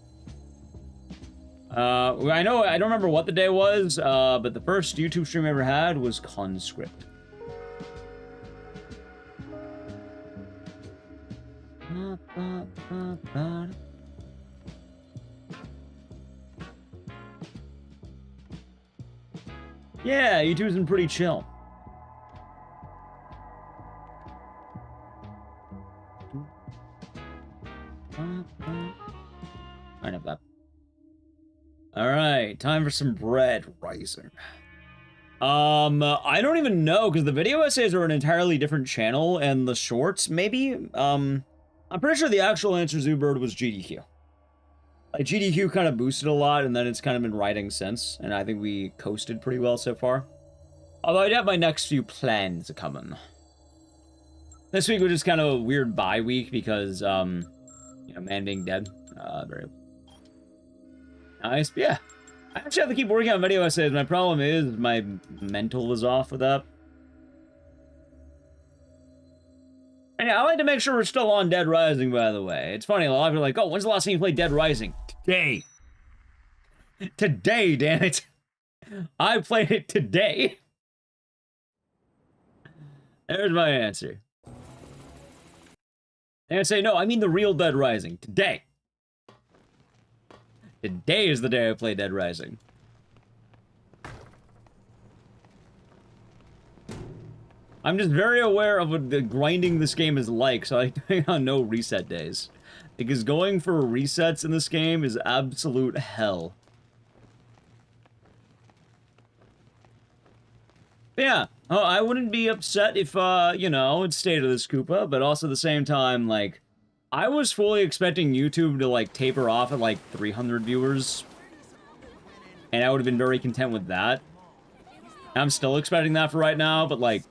I know, I don't remember what the day was, but the first YouTube stream I ever had was Conscript. Yeah, YouTube's been pretty chill. I know that. Alright, time for some bread rising. I don't even know, because the video essays are an entirely different channel, and the shorts, maybe? I'm pretty sure the actual answer, Zoobird, was GDQ. Like, GDQ kind of boosted a lot, and then it's kind of been riding since, and I think we coasted pretty well so far. Although I have my next few plans coming. This week was just kind of a weird bye week because, you know, man being dead. Very nice. But yeah, I actually have to keep working on video essays. My problem is my mental is off with that. And yeah, I like to make sure we're still on Dead Rising, by the way. It's funny, a lot of people are like, oh, when's the last time you played Dead Rising? Today. Today, damn it. I played it today. There's my answer. And I say, no, I mean the real Dead Rising. Today. Today is the day I played Dead Rising. I'm just very aware of what the grinding this game is like, so I think on no reset days. Because going for resets in this game is absolute hell. But yeah, oh, I wouldn't be upset if, you know, it stayed to this Koopa, but also at the same time, like, I was fully expecting YouTube to, like, taper off at, like, 300 viewers. And I would have been very content with that. I'm still expecting that for right now, but, like,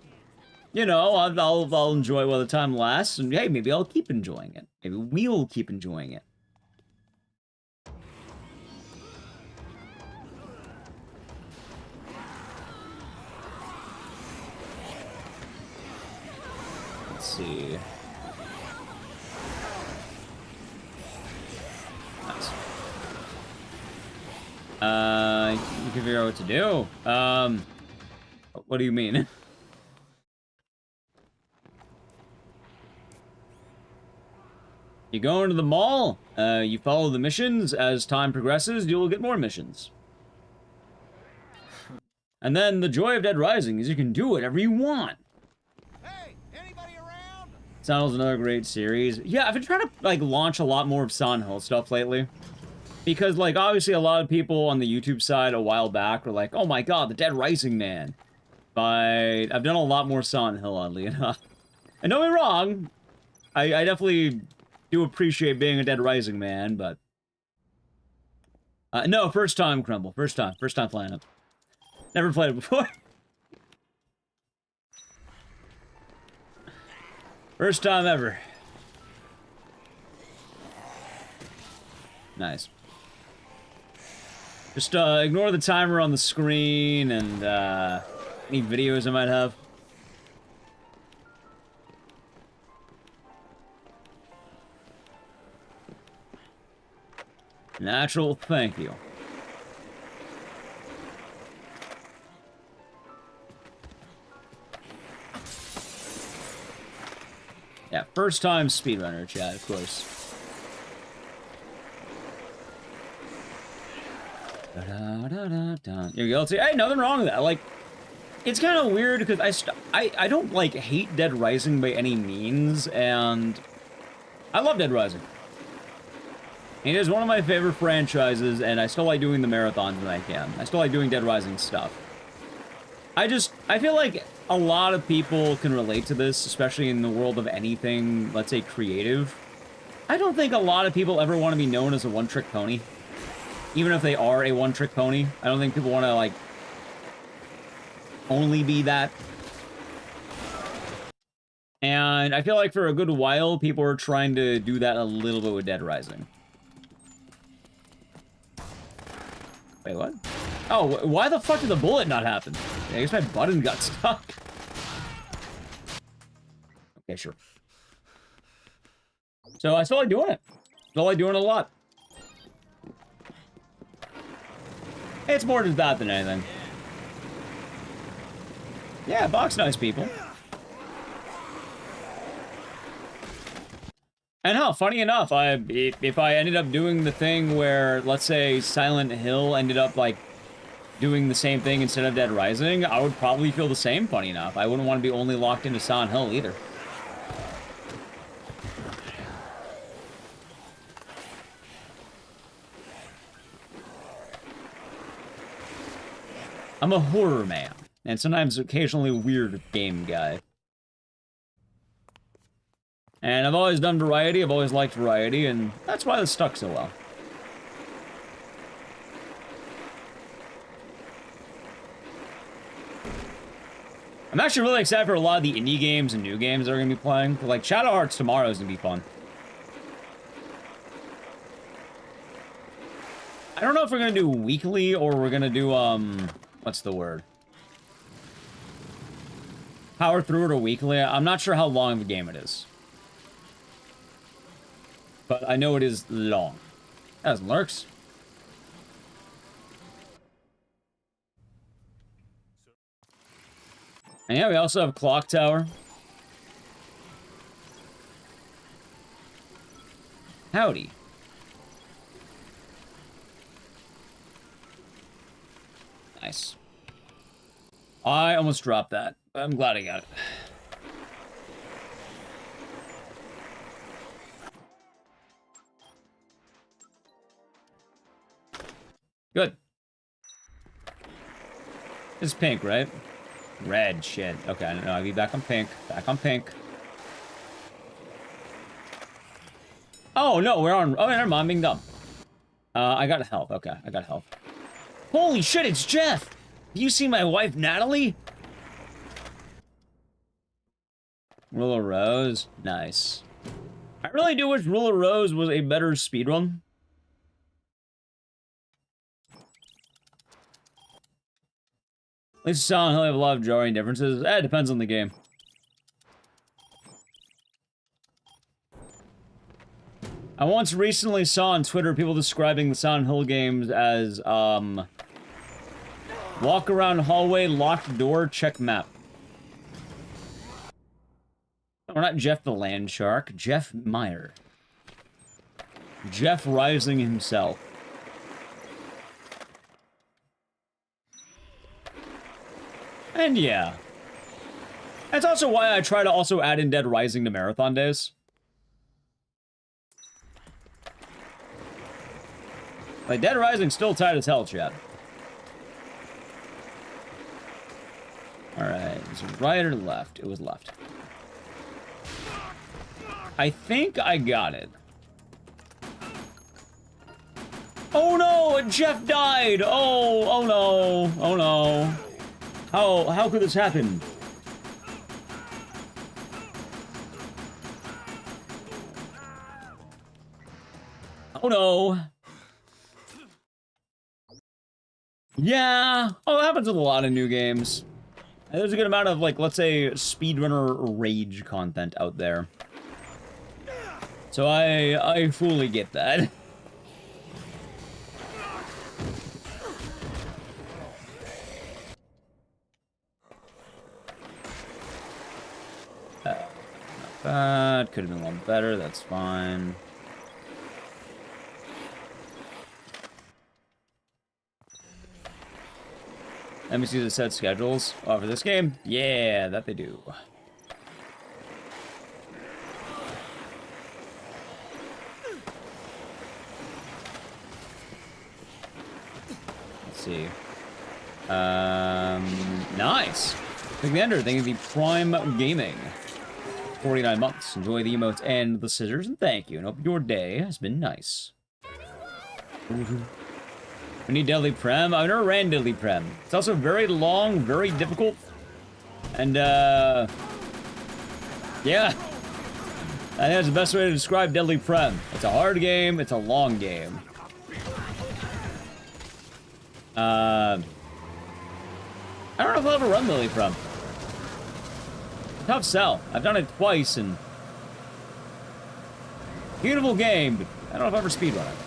you know, I'll enjoy while the time lasts, and hey, maybe I'll keep enjoying it. Maybe we'll keep enjoying it. Let's see. Nice. You can figure out what to do. What do you mean? You go into the mall, you follow the missions. As time progresses, you'll get more missions. And then the joy of Dead Rising is you can do whatever you want. Hey, anybody around? Silent Hill's another great series. Yeah, I've been trying to, like, launch a lot more of Silent Hill stuff lately. Because, like, obviously a lot of people on the YouTube side a while back were like, oh my god, the Dead Rising man. But I've done a lot more Silent Hill, oddly enough. And don't get me wrong, I definitely do appreciate being a Dead Rising man, but... no, first time, Crumble. First time playing it. Never played it before. First time ever. Nice. Just, ignore the timer on the screen and, any videos I might have. Natural, thank you. Yeah, first time speedrunner, chat, of course. Here we go. See, hey, nothing wrong with that. Like, it's kind of weird because I don't like hate Dead Rising by any means, and I love Dead Rising. It is one of my favorite franchises, and I still like doing the marathons when I can. I still like doing Dead Rising stuff. I feel like a lot of people can relate to this, especially in the world of anything, let's say, creative. I don't think a lot of people ever want to be known as a one-trick pony. Even if they are a one-trick pony, I don't think people want to, like, only be that. And I feel like for a good while, people are trying to do that a little bit with Dead Rising. Wait, what? Oh, why the fuck did the bullet not happen? I guess my button got stuck. Okay, sure. So I still like doing it. Still like doing it a lot. It's more just that than anything. Yeah, box nice people. And hell, funny enough, if I ended up doing the thing where, let's say, Silent Hill ended up, like, doing the same thing instead of Dead Rising, I would probably feel the same, funny enough. I wouldn't want to be only locked into Silent Hill either. I'm a horror man, and sometimes occasionally a weird game guy. And I've always done variety, I've always liked variety, and that's why this stuck so well. I'm actually really excited for a lot of the indie games and new games that are going to be playing. Like, Shadow Hearts tomorrow is going to be fun. I don't know if we're going to do weekly or we're going to do, what's the word? Power through it or weekly. I'm not sure how long of a game it is. But I know it is long. That has lurks. And yeah, we also have Clock Tower. Howdy. Nice. I almost dropped that. I'm glad I got it. Good. It's pink, right? Red, shit. Okay, I don't know. I'll be back on pink. Back on pink. Oh, no, we're on... Oh, never mind, I'm being dumb. I got health. Okay, I got health. Holy shit, it's Jeff! Have you seen my wife, Natalie? Rule of Rose. Nice. I really do wish Rule of Rose was a better speedrun. At least Silent Hill have a lot of jarring differences. It depends on the game. I once recently saw on Twitter people describing the Silent Hill games as, walk around hallway, locked door, check map. No, not Jeff the Land Shark. Jeff Meyer. Jeff Rising himself. And yeah. That's also why I try to also add in Dead Rising to marathon days. Like, Dead Rising's still tight as hell, chat. Alright, is it right or left? It was left. I think I got it. Oh no! Jeff died! Oh no! Oh no. How could this happen? Oh no. Yeah. Oh, it happens with a lot of new games. And there's a good amount of, like, let's say, speedrunner rage content out there. So I fully get that. Not bad. Could have been a lot better. That's fine. Let me see the set schedules. Oh, for this game? Yeah, that they do. Let's see. Nice. Big Ender, thank you for the Prime Gaming. 49 months. Enjoy the emotes and the scissors, and thank you. And hope your day has been nice. We need Deadly Prem. I've never ran Deadly Prem. It's also very long, very difficult. And, yeah. I think that's the best way to describe Deadly Prem. It's a hard game, it's a long game. I don't know if I'll ever run Deadly Prem. Tough sell. I've done it twice, and... Beautiful game, but I don't know if I'll ever speedrun it.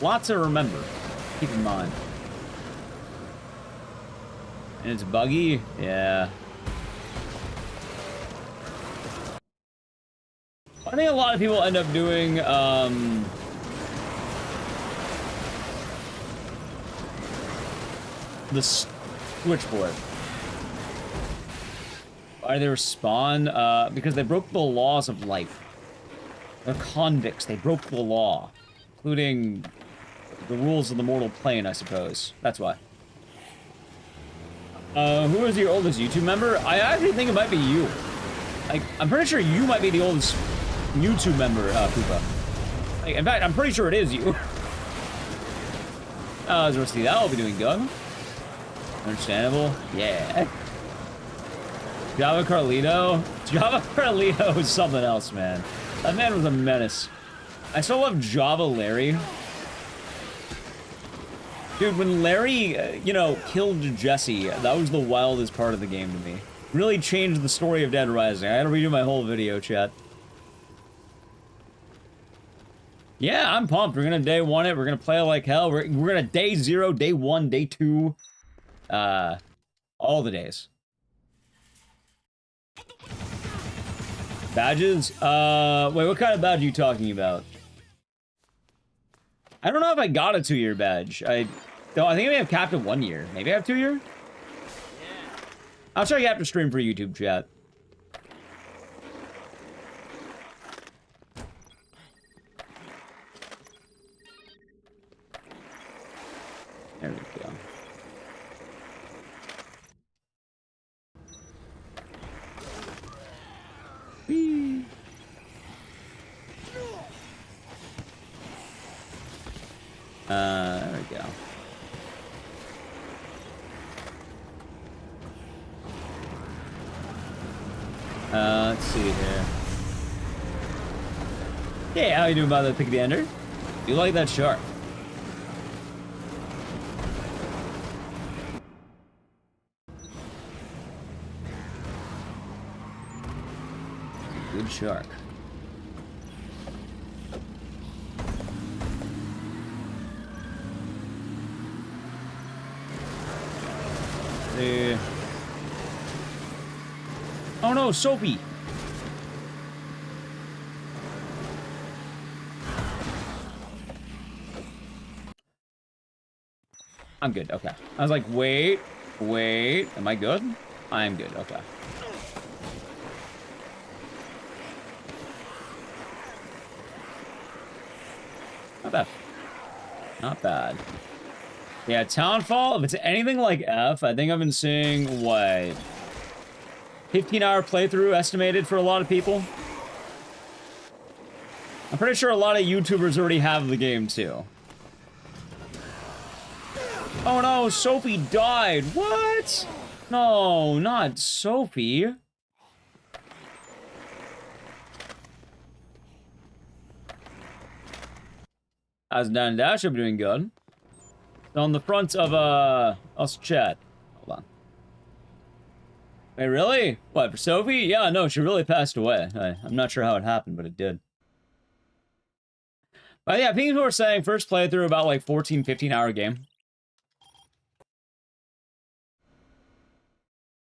Lots to remember. Keep in mind. And it's buggy? Yeah. I think a lot of people end up doing, the switchboard. Why they respawn? Because they broke the laws of life. They're convicts. They broke the law. Including the rules of the mortal plane, I suppose. That's why. Who is your oldest YouTube member? I actually think it might be you. Like, I'm pretty sure you might be the oldest YouTube member, Koopa. Like, in fact, I'm pretty sure it is you. As we'll see that, I'll be doing good. Understandable? Yeah. Java Carlito? Java Carlito is something else, man. That man was a menace. I still love Java Larry. Dude, when Larry, you know, killed Jesse, that was the wildest part of the game to me. Really changed the story of Dead Rising. I had to redo my whole video, chat. Yeah, I'm pumped. We're gonna day one it. We're gonna play like hell. We're gonna day 0, day 1, day 2. All the days. Badges? Wait, what kind of badge are you talking about? I don't know if I got a 2-year badge. I think I may have capped it 1 year. Maybe I have 2-year? Yeah. I'll try to have to stream for YouTube, chat. There we go. Whee. There we go. Let's see here. Yeah, how you doing about the pick of the ender? You like that shark? Good shark. Oh no, Soapy! I'm good, okay. I was like, wait, am I good? I am good, okay. Not bad. Not bad. Yeah, Townfall, if it's anything like F, I think I've been seeing, what, 15-hour playthrough estimated for a lot of people? I'm pretty sure a lot of YouTubers already have the game, too. Oh no, Sophie died! What? No, not Sophie. How's Dan Dash? I'm doing good. On the front of, us chat. Hold on. Wait, really? What, for Sophie? Yeah, no, she really passed away. I'm not sure how it happened, but it did. But yeah, people were saying first playthrough about like 14, 15-hour game.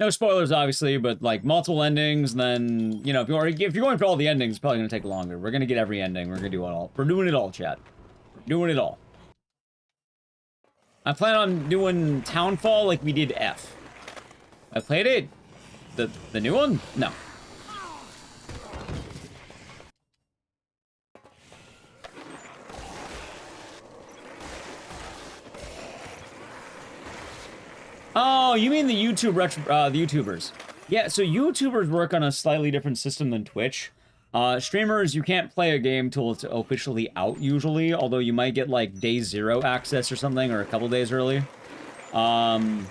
No spoilers, obviously, but like multiple endings, and then, you know, if you're going for all the endings, it's probably gonna take longer. We're gonna get every ending. We're gonna do it all. We're doing it all, chat. We're doing it all. I plan on doing Townfall like we did F. I played it. The new one? No. Oh, you mean the the YouTubers? Yeah, so YouTubers work on a slightly different system than Twitch. Streamers, you can't play a game till it's officially out, usually, although you might get, like, day 0 access or something, or a couple days early. For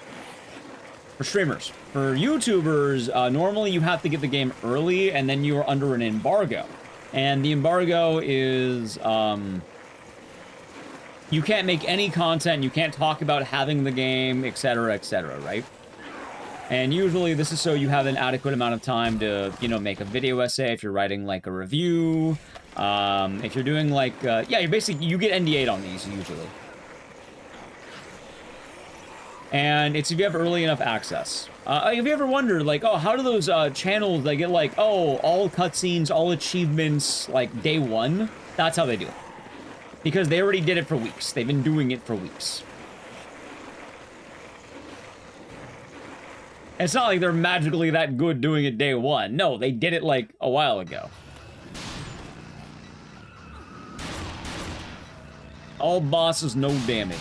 streamers. For YouTubers, normally you have to get the game early, and then you are under an embargo. And the embargo is, you can't make any content, you can't talk about having the game, etc., right? And usually this is so you have an adequate amount of time to, you know, make a video essay if you're writing, like, a review. If you're doing, like, yeah, you get NDA'd on these, usually. And it's if you have early enough access. Have you ever wondered, like, oh, how do those, channels, they get, like, oh, all cutscenes, all achievements, like, day 1? That's how they do it. Because they already did it for weeks. They've been doing it for weeks. It's not like they're magically that good doing it day 1. No, they did it, like, a while ago. All bosses, no damage.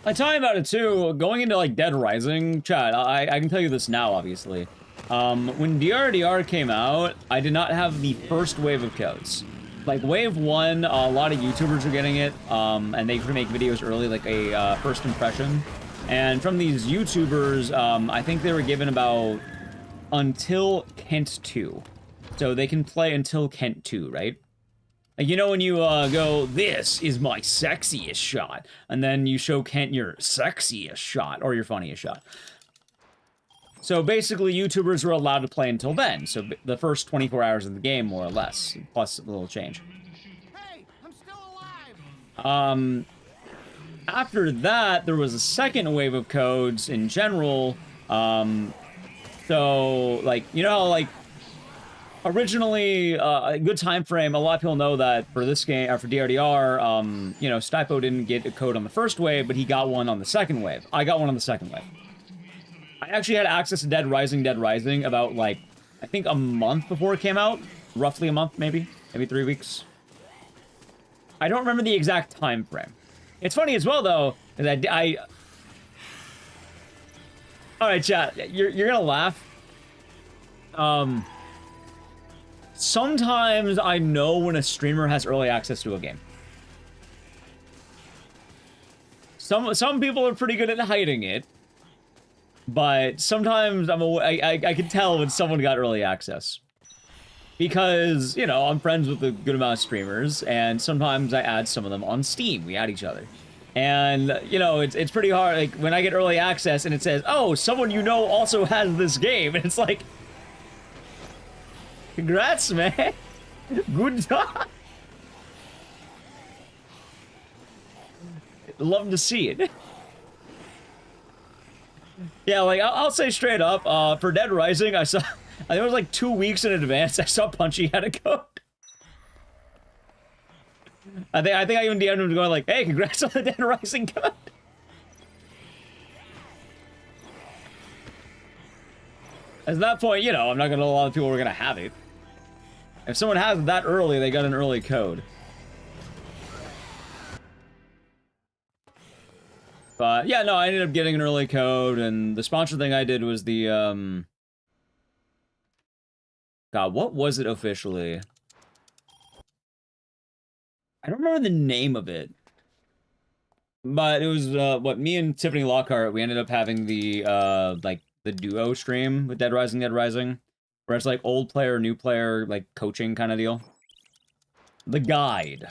I tell you about it too, going into like Dead Rising, chat, I can tell you this now, obviously. When DRDR came out, I did not have the first wave of codes. like wave one, a lot of YouTubers are getting it, and they make videos early, like a first impression. And from these YouTubers, I think they were given about until Kent 2. So they can play until Kent 2, right? Like, you know when you go, this is my sexiest shot, and then you show Kent your sexiest shot, or your funniest shot. So basically, YouTubers were allowed to play until then, so the first 24 hours of the game, more or less, plus a little change. Hey, I'm still alive. After that, there was a second wave of codes in general, so, like, you know, like, originally, a good time frame, a lot of people know that for this game, or for DRDR, you know, Stipo didn't get a code on the first wave, but he got one on the second wave. I got one on the second wave. I actually had access to Dead Rising about, like, I think a month before it came out. Roughly a month, maybe 3 weeks. I don't remember the exact time frame. It's funny as well, though, that Alright, chat, you're gonna laugh. Sometimes I know when a streamer has early access to a game. Some people are pretty good at hiding it, but sometimes I can tell when someone got early access. Because, you know, I'm friends with a good amount of streamers, and sometimes I add some of them on Steam. We add each other. And, you know, it's pretty hard, like, when I get early access and it says, oh, someone you know also has this game, and it's like, congrats, man. Good job. Love to see it. Yeah, like, I'll say straight up, for Dead Rising, I think it was like 2 weeks in advance, I saw Punchy had a code. I think I even DM'd him going like, hey, congrats on the Dead Rising code. At that point, you know, I'm not gonna know a lot of people are gonna have it. If someone has it that early, they got an early code. But, yeah, no, I ended up getting an early code, and the sponsor thing I did was the, God, what was it officially? I don't remember the name of it. But it was, what, me and Tiffany Lockhart, we ended up having the, like, the duo stream with Dead Rising, where it's like old player, new player, like coaching kind of deal. The guide.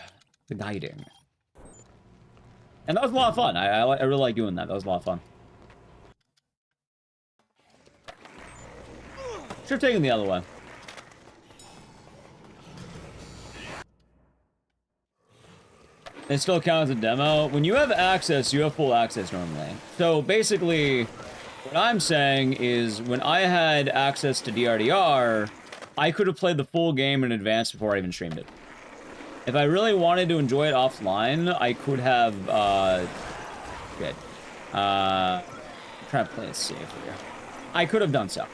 The guiding. And that was a lot of fun. I really like doing that. That was a lot of fun. Should have taken the other one. It still counts as a demo. When you have access, you have full access normally. So basically, what I'm saying is when I had access to DRDR, I could have played the full game in advance before I even streamed it. If I really wanted to enjoy it offline, I could have, shit. I'm trying to play it safe here. I could have done so.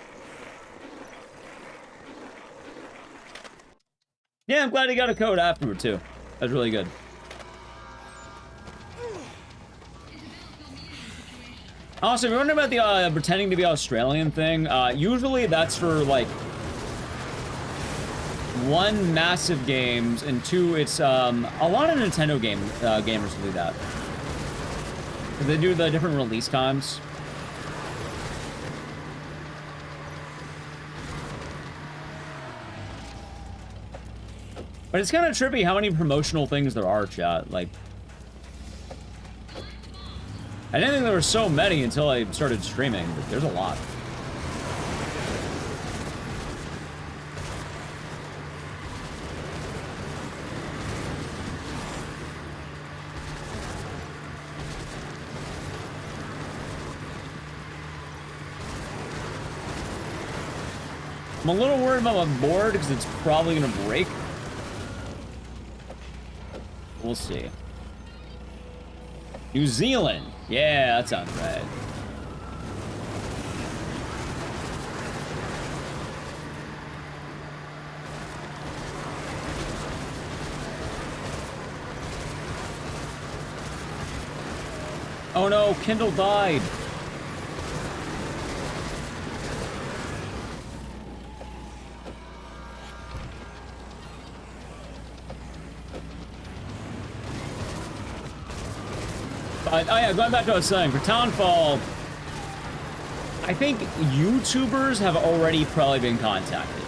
Yeah, I'm glad he got a code afterward, too. That's really good. Also, if you're wondering about the pretending to be Australian thing, usually that's for, like, one, massive games, and two, it's, a lot of Nintendo gamers do that. They do the different release times. But it's kind of trippy how many promotional things there are, chat. Like, I didn't think there were so many until I started streaming, but there's a lot. I'm a little worried about my board because it's probably gonna break. We'll see. New Zealand. Yeah, that sounds right. Oh no, Kindle died. But, oh yeah, going back to what I was saying, for Townfall, I think YouTubers have already probably been contacted.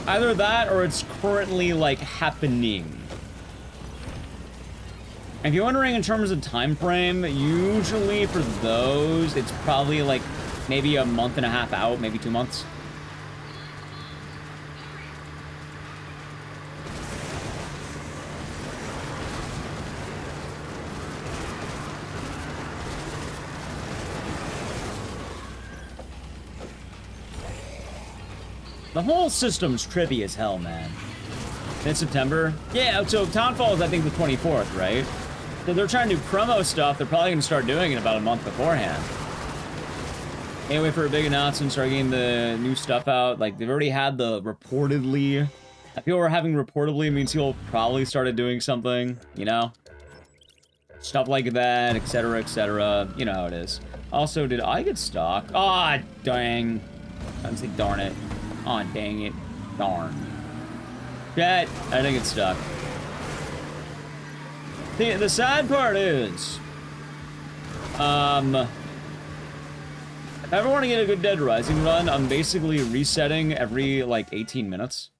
Either that, or it's currently, like, happening. If you're wondering in terms of time frame, usually for those, it's probably, like, maybe a month and a half out, maybe 2 months. The whole system's trippy as hell, man. Mid-September? Yeah, so Townfall is, I think, the 24th, right? So they're trying to do promo stuff. They're probably going to start doing it about a month beforehand. Can't wait for a big announcement, start getting the new stuff out. Like, they've already had the reportedly. If people were having reportedly, it means people probably started doing something, you know? Stuff like that, etc., etc. You know how it is. Also, did I get stuck? Ah, dang. I didn't say darn it. Aw, dang it. Darn. Chat, I think it's stuck. The sad part is, if I ever want to get a good Dead Rising run, I'm basically resetting every, like, 18 minutes.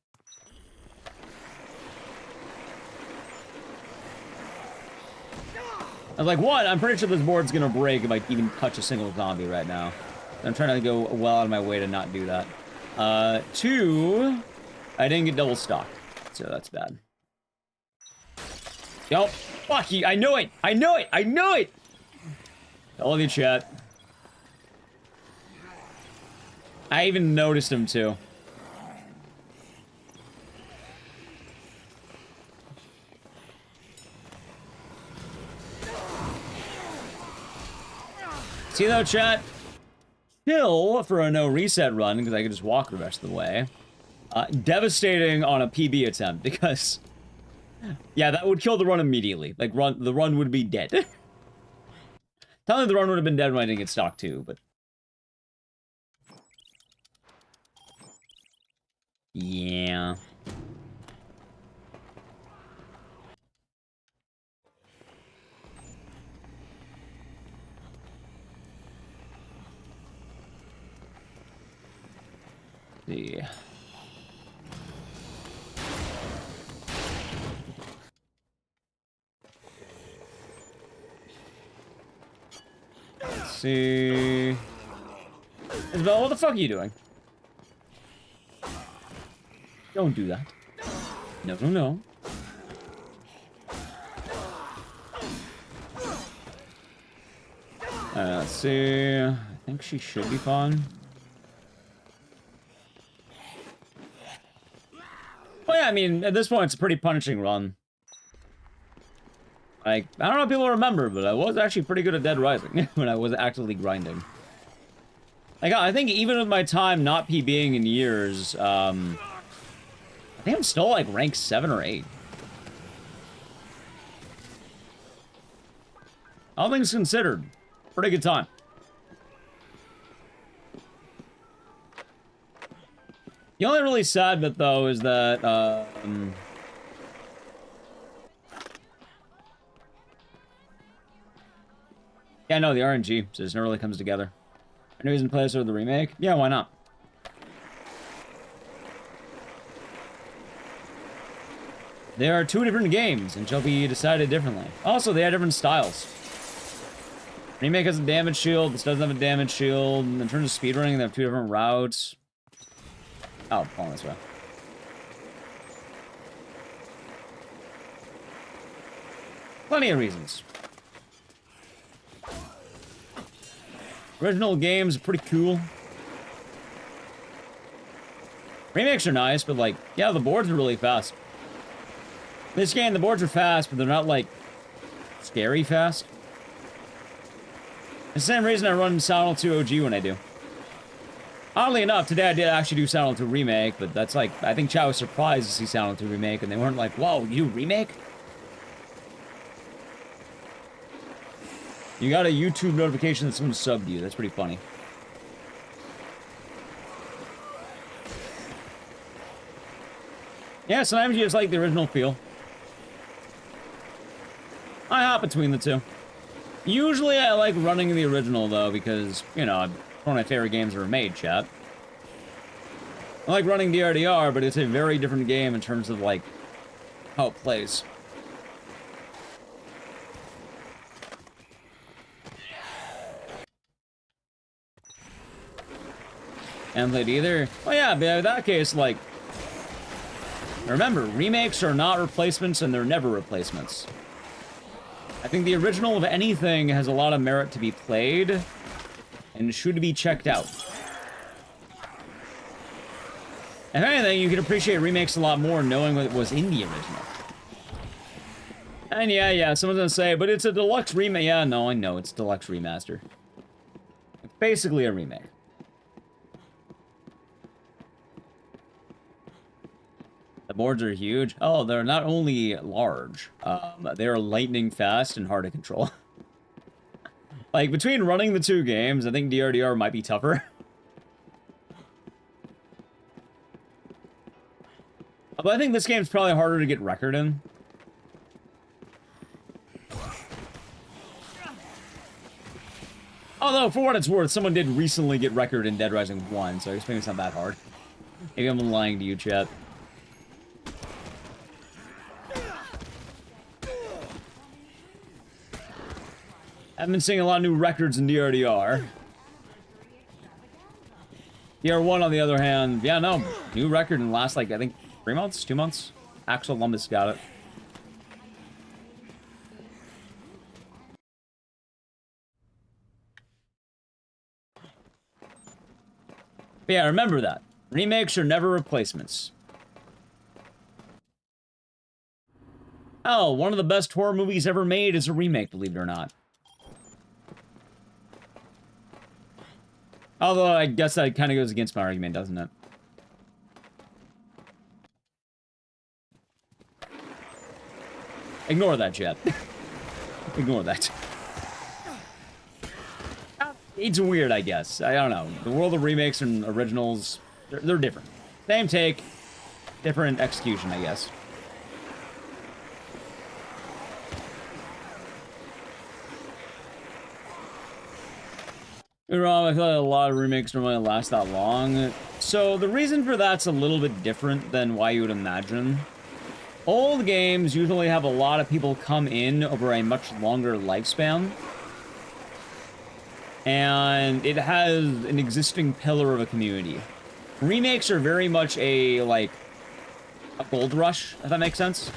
I was like, one, I'm pretty sure this board's gonna break if I even touch a single zombie right now. I'm trying to go well out of my way to not do that. Two, I didn't get double stocked, so that's bad. Yo, fuck you, I knew it! I knew it! I knew it! I love you, chat. I even noticed him, too. See though, chat? Still, for a no reset run, because I could just walk the rest of the way. Devastating on a PB attempt, because... yeah, that would kill the run immediately. Like, the run would be dead. Telling the run would have been dead when I didn't get stock too, but... yeah. See. Let's see. Isabel, what the fuck are you doing? Don't do that. No, no, no. Let's see. I think she should be fine. Well, yeah, I mean, at this point, it's a pretty punishing run. Like, I don't know if people remember, but I was actually pretty good at Dead Rising when I was actively grinding. Like, I think even with my time not PBing in years, I think I'm still, like, rank 7 or 8. All things considered, pretty good time. The only really sad bit, though, is that, yeah, no, the RNG, so it never really comes together. Any reason to play this over the remake? Yeah, why not? There are 2 different games, and shall be decided differently. Also, they have different styles. Remake has a damage shield, this doesn't have a damage shield. In terms of speedrunning, they have 2 different routes. Oh, fall this way. Plenty of reasons. Original games are pretty cool. Remakes are nice, but like, yeah, the boards are really fast. This game, the boards are fast, but they're not like scary fast. It's the same reason I run Silent Hill 2 OG when I do. Oddly enough, today I did actually do Silent Hill Remake, but that's like, I think Chow was surprised to see Silent Hill Remake, and they weren't like, whoa, you remake? You got a YouTube notification that someone subbed you. That's pretty funny. Yeah, sometimes you just like the original feel. I hop between the two. Usually I like running the original, though, because, you know, it's one of my favorite games ever made, chat. I like running DRDR, but it's a very different game in terms of, like, how it plays. And played either? Well, yeah, but in that case, like... Remember, remakes are not replacements, and they're never replacements. I think the original of anything has a lot of merit to be played, and should be checked out. If anything, you can appreciate remakes a lot more knowing what was in the original. And yeah, someone's gonna say, but it's a deluxe remake. Yeah, no, I know, it's deluxe remaster. It's basically a remake. The boards are huge. Oh, they're not only large, they're lightning fast and hard to control. Like, between running the two games, I think DRDR might be tougher. But I think this game's probably harder to get record in. Although, for what it's worth, someone did recently get record in Dead Rising 1, so I guess maybe it's not that hard. Maybe I'm lying to you, chat. I've been seeing a lot of new records in DRDR. DR1, on the other hand, yeah, no, new record in the last, like, I think, 3 months? 2 months? Axel Lumbus got it. But yeah, remember that. Remakes are never replacements. Oh, one of the best horror movies ever made is a remake, believe it or not. Although, I guess that kind of goes against my argument, doesn't it? Ignore that, chat. Ignore that. It's weird, I guess. I don't know. The world of remakes and originals, they're different. Same take, different execution, I guess. You're wrong, I feel like a lot of remakes don't really last that long. So the reason for that's a little bit different than why you would imagine. Old games usually have a lot of people come in over a much longer lifespan. And it has an existing pillar of a community. Remakes are very much a, like, a gold rush, if that makes sense.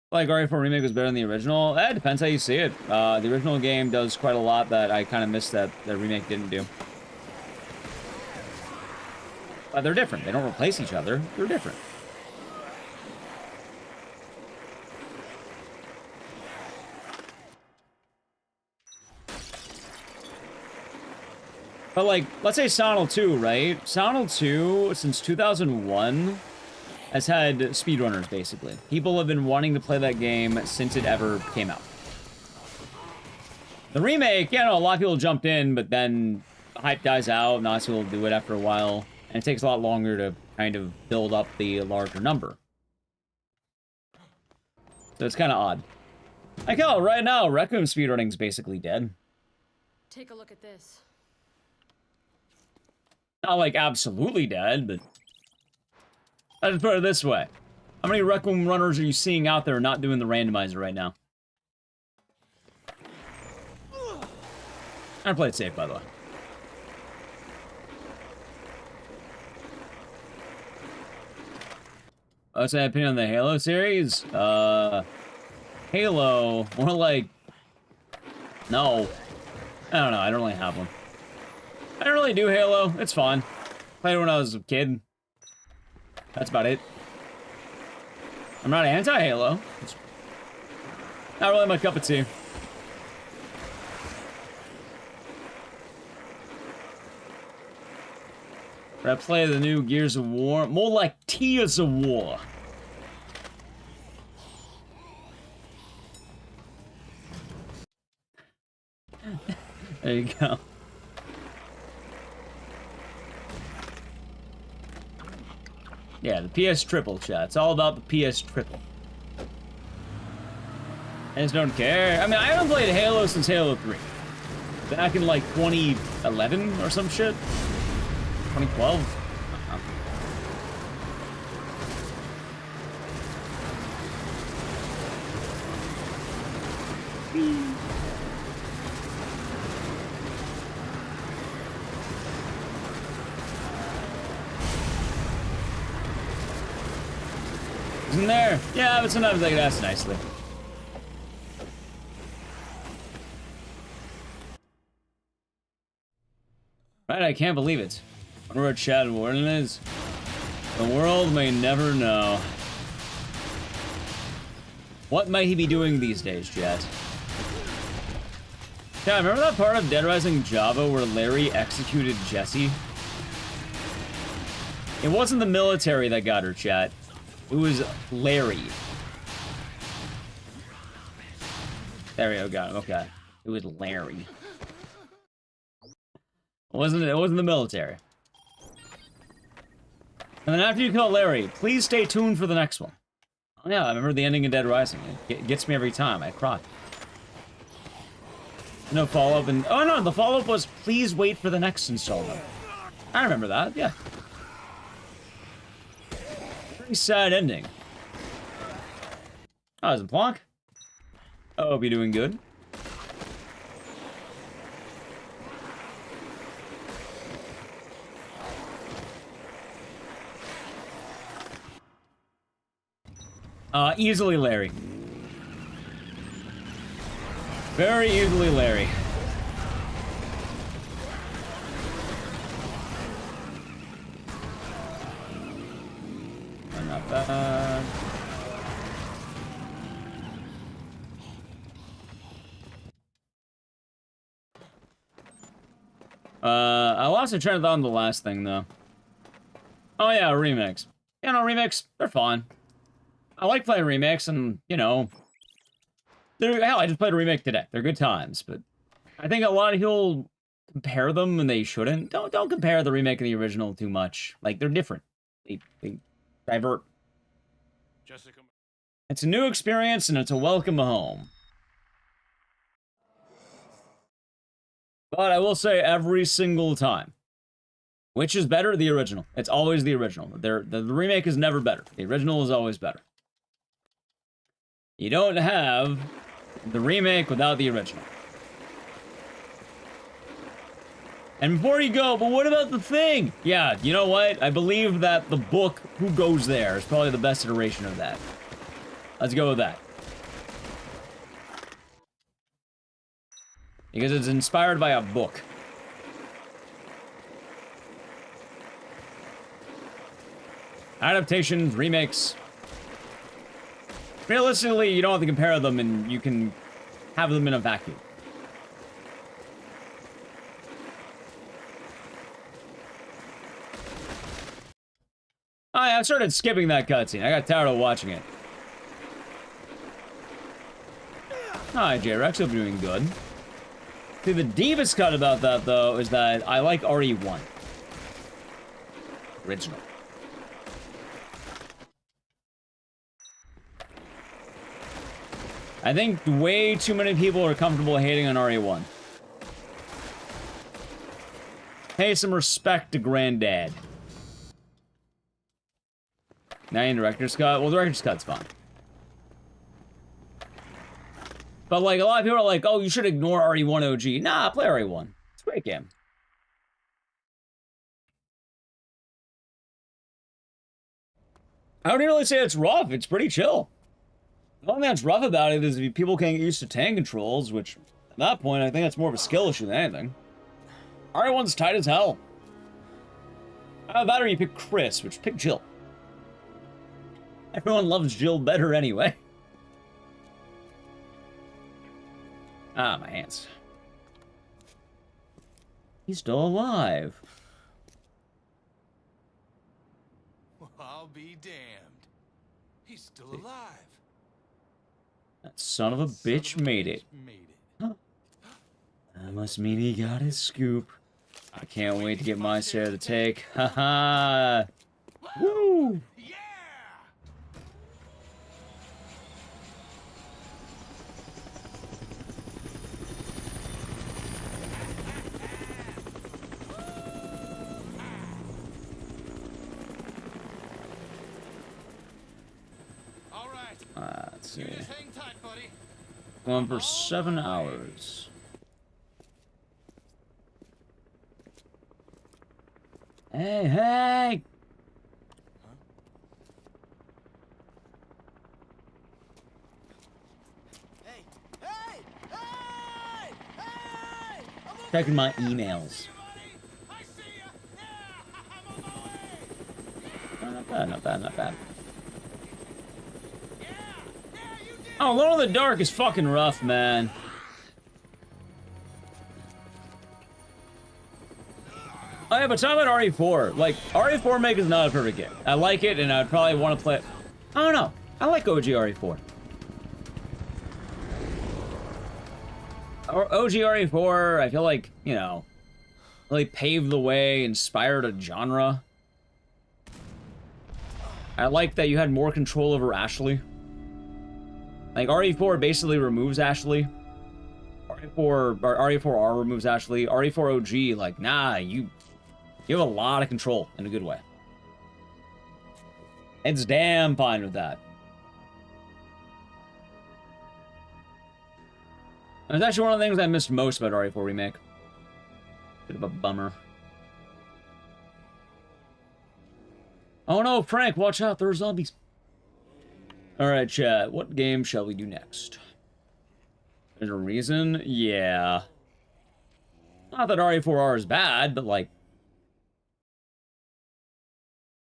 Like, RE4 Remake was better than the original? It depends how you see it. The original game does quite a lot that I kind of missed that the remake didn't do. But they're different. They don't replace each other. They're different. But, like, let's say Silent Hill 2, right? Silent Hill 2, since 2001... has had speedrunners, basically. People have been wanting to play that game since it ever came out. The remake, yeah, no, a lot of people jumped in, but then the hype dies out, not people do it after a while, and it takes a lot longer to kind of build up the larger number. So it's kind of odd. Like, hell, right now, Requiem speedrunning's basically dead. Take a look at this. Not, like, absolutely dead, but... I'll just put it this way. How many Requiem runners are you seeing out there not doing the randomizer right now? I played safe, by the way. What's my opinion on the Halo series? Halo, more like... No. I don't know, I don't really have one. I don't really do Halo, it's fun. Played it when I was a kid. That's about it. I'm not anti-Halo. It's not really my cup of tea. But I play the new Gears of War. More like Tears of War. There you go. Yeah, the PS triple, chat. It's all about the PS triple. I just don't care. I mean, I haven't played Halo since Halo 3. Back in, like, 2011 or some shit. 2012. Isn't there? Yeah, but sometimes I get asked nicely. Right, I can't believe it. I wonder what Chad Warden is. The world may never know. What might he be doing these days, Chad? Yeah, remember that part of Dead Rising Java where Larry executed Jesse? It wasn't the military that got her, chat. It was Larry. There we go, got him, okay. It was Larry. It wasn't the military. And then after you kill Larry, please stay tuned for the next one. Oh yeah, I remember the ending of Dead Rising. It gets me every time. I cry. No follow-up, and oh no, the follow-up was please wait for the next installment. I remember that, yeah. Pretty sad ending. Oh, is it Plonk? I hope you're doing good. Easily Larry. Very easily Larry. Not bad. I lost a train of thought on the last thing, though. Oh yeah, remakes. You know, remakes, they're fun. I like playing remakes, and, you know... hell, I just played a remake today. They're good times, but... I think a lot of people compare them, and they shouldn't. Don't compare the remake and the original too much. Like, they're different. They divert. Jessica. It's a new experience, and it's a welcome home. But I will say every single time, which is better? The original. It's always the original. The remake is never better. The original is always better. You don't have the remake without the original. And before you go, but what about the thing? Yeah, you know what? I believe that the book, Who Goes There, is probably the best iteration of that. Let's go with that. Because it's inspired by a book. Adaptations, remakes. Realistically, you don't have to compare them, and you can have them in a vacuum. I started skipping that cutscene. I got tired of watching it. Hi, J-Rex. Hope you're doing good. See, the deepest cut about that, though, is that I like RE1. Original. I think way too many people are comfortable hating on RE1. Pay some respect to Granddad. Now in Director's Cut? Well, Director's Cut's fine. But, like, a lot of people are like, oh, you should ignore RE1 OG. Nah, play RE1. It's a great game. I wouldn't really say it's rough. It's pretty chill. The only thing that's rough about it is if people can't get used to tank controls, which, at that point, I think that's more of a skill issue than anything. RE1's tight as hell. How about that, or you pick Chris, which pick Jill. Everyone loves Jill better anyway. Ah, my hands. He's still alive. Well, I'll be damned. He's still alive. That son of a bitch made it. Huh. That must mean he got his scoop. I can't wait to get my share to take. Haha. Woo! Yeah! All right. Let's see. You just hang tight, buddy. Going for 7 hours. Hey, hey! Hey! Hey! Hey! Hey! Checking my emails. I see ya. Yeah, I'm on my way. Oh, not bad, not bad, not bad. Yeah, you did. Oh, Alone in the Dark is fucking rough, man. Oh yeah, but talk about RE4. Like, RE4 Remake is not a perfect game. I like it, and I'd probably want to play it. I don't know. I like OG RE4. Or OG RE4, I feel like, you know, really paved the way, inspired a genre. I like that you had more control over Ashley. Like, RE4 basically removes Ashley. RE4R removes Ashley. RE4 OG, like, nah, you have a lot of control in a good way. It's damn fine with that. It's actually one of the things I missed most about RE4 Remake. Bit of a bummer. Oh no, Frank, watch out, there are zombies. Alright, chat, what game shall we do next? There's a reason? Yeah. Not that RE4R is bad, but like...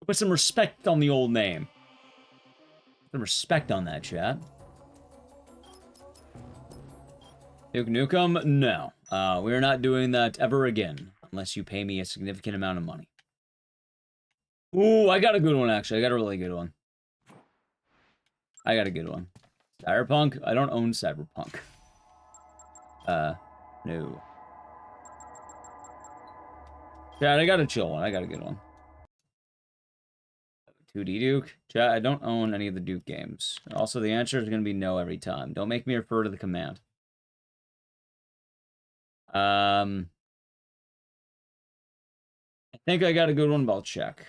put some respect on the old name. Some respect on that, chat. Duke Nukem? No. We are not doing that ever again. Unless you pay me a significant amount of money. Ooh, I got a good one, actually. I got a really good one. I got a good one. Cyberpunk? I don't own Cyberpunk. No. Chat, I got a chill one. I got a good one. 2D Duke? Chat, I don't own any of the Duke games. Also, the answer is going to be no every time. Don't make me refer to the command. I think I got a good one, but I'll check.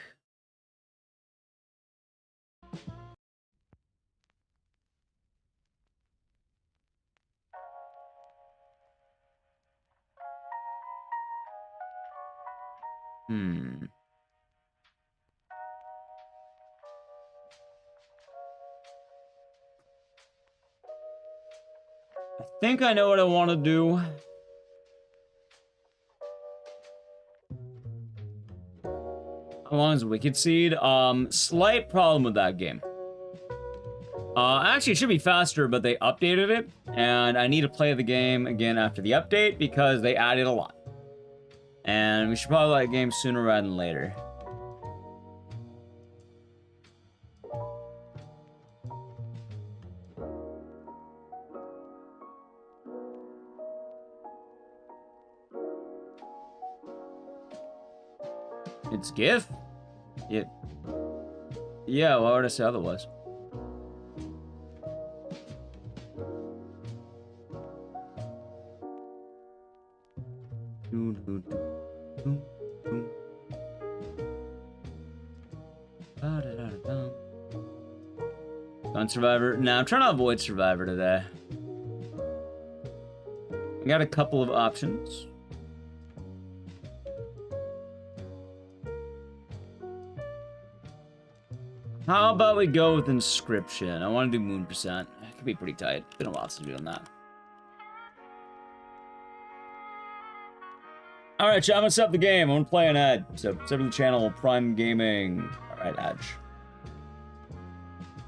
I think I know what I want to do. How long is Wicked Seed? Slight problem with that game. Actually, it should be faster, but they updated it, and I need to play the game again after the update because they added a lot. And we should probably play the game sooner rather than later. It's GIF? Yeah, why would I say otherwise? Gun Survivor? Nah, I'm trying to avoid Survivor today. I got a couple of options. How about we go with Inscription? I want to do Moon Percent. It could be pretty tight. Been a while since we've done that. Alright, chat, I'm gonna set up the game. I'm gonna play an ad. So, set up the channel, Prime Gaming. Alright, Edge.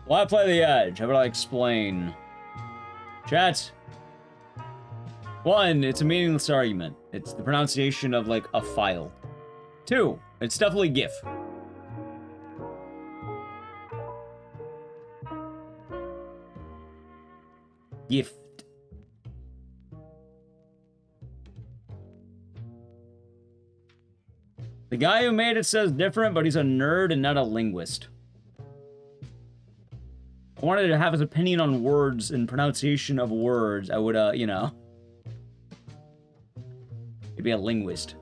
Why play the Edge? How about I explain? Chat. 1, it's a meaningless argument. It's the pronunciation of, like, a file. 2, it's definitely GIF. Gift. Like, guy who made it says different, but he's a nerd and not a linguist. I wanted to have his opinion on words and pronunciation of words. I would, you know. He'd be a linguist.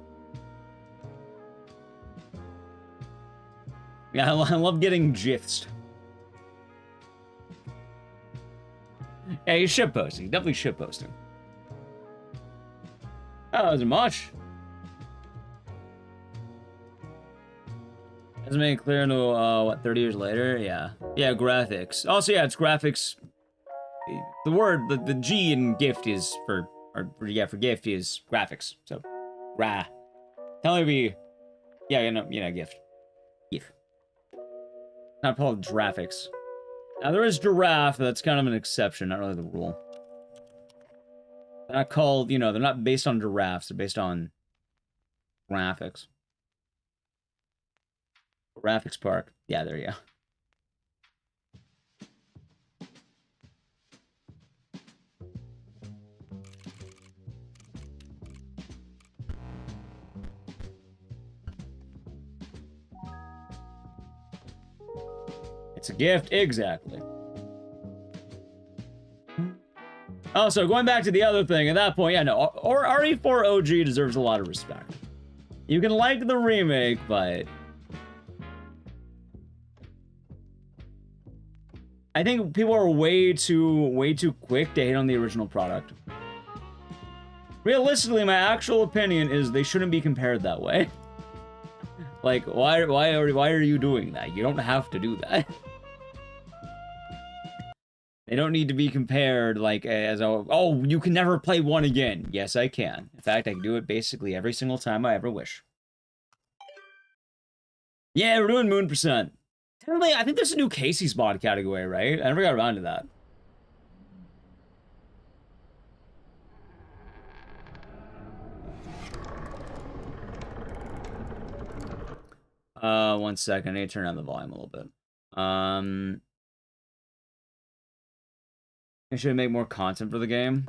Yeah, I love getting gifs. Yeah, he's shitposting. Definitely shitposting. Oh, that wasn't much. Doesn't make it clear until, what, 30 years later? Yeah. Yeah, graphics. Also, yeah, it's graphics. The word, the G in gift is for gift is graphics. So, tell me, yeah, you know, gift. GIF. Not called graphics. Now, there is giraffe, but that's kind of an exception, not really the rule. They're not called, you know, they're not based on giraffes, they're based on graphics. Graphics Park. Yeah, there you go. It's a gift, exactly. Oh, so going back to the other thing, at that point, yeah, no, or RE4 OG deserves a lot of respect. You can like the remake, but I think people are way too quick to hate on the original product. Realistically, my actual opinion is they shouldn't be compared that way. Like, why are you doing that? You don't have to do that. They don't need to be compared like as, oh, you can never play one again. Yes, I can. In fact, I can do it basically every single time I ever wish. Yeah, we're doing Moon Percent. Technically, I think there's a new Casey's mod category, right? I never got around to that. One second. I need to turn down the volume a little bit. I should make more content for the game.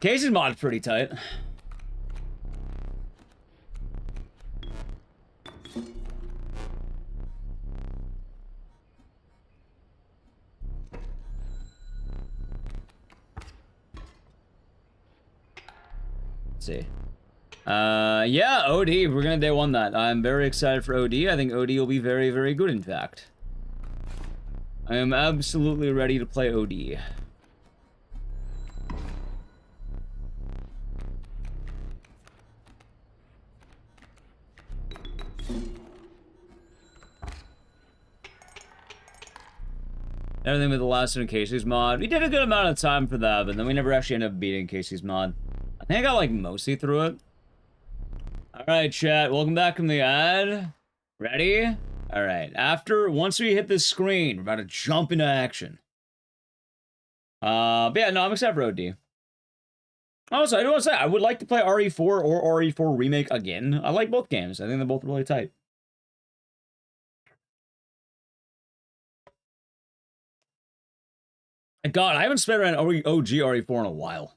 Casey's mod is pretty tight. Let's see. Yeah, OD. We're gonna day one that. I'm very excited for OD. I think OD will be very, very good, in fact. I am absolutely ready to play OD. Everything with the last one Casey's mod. We did a good amount of time for that, but then we never actually ended up beating Casey's mod. I think I got like mostly through it. Alright, chat. Welcome back from the ad. Ready? Alright. Once we hit this screen, we're about to jump into action. But yeah, no, I'm excited for OD. Also, I do want to say, I would like to play RE4 or RE4 Remake again. I like both games. I think they're both really tight. God, I haven't spent around OG RE4 in a while.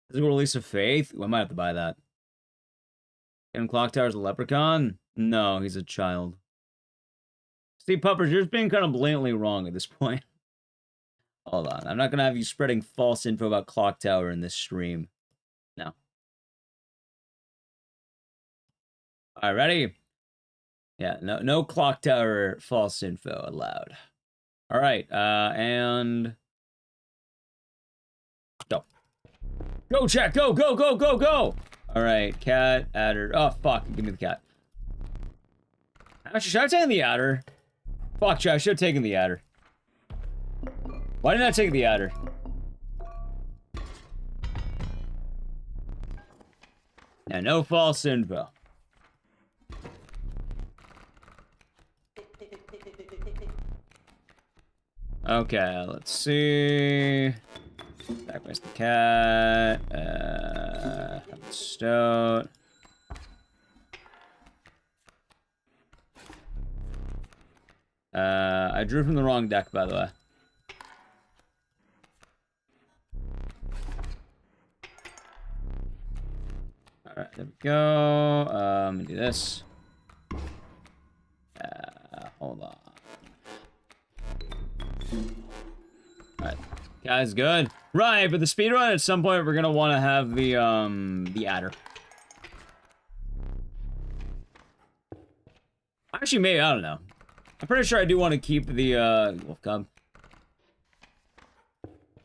Physical Release of Faith? I might have to buy that. Getting Clock Tower's a leprechaun? No, he's a child. Steve Puppers, you're just being kind of blatantly wrong at this point. Hold on, I'm not gonna have you spreading false info about Clock Tower in this stream. No. Alright, ready? Yeah, no Clock Tower false info allowed. Alright, and... Go. Go, chat! Go, go, go, go, go! Alright, cat, adder... Oh, fuck, give me the cat. Actually, should I have taken the adder? Fuck, chat, I should have taken the adder. Why didn't I take the adder? Yeah, no false info. Okay, let's see. Back with the cat. Stout. I drew from the wrong deck, by the way. Alright, there we go. Do this. Hold on. Alright. Guys, good. Right, but the speedrun, at some point, we're gonna want to have the adder. Actually, maybe, I don't know. I'm pretty sure I do want to keep the, wolf cub.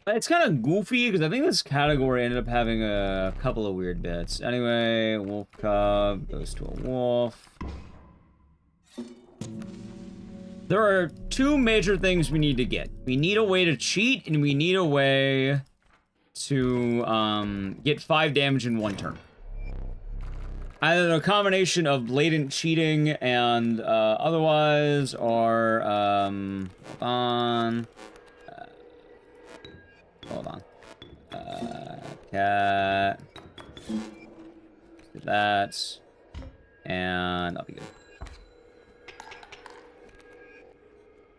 It's kind of goofy, because I think this category ended up having a couple of weird bits. Anyway, wolf cub goes to a wolf. There are two major things we need to get. We need a way to cheat, and we need a way to get 5 damage in 1 turn. Either a combination of blatant cheating and otherwise, or hold on. Hold on. Cat. Do that. And I'll be good.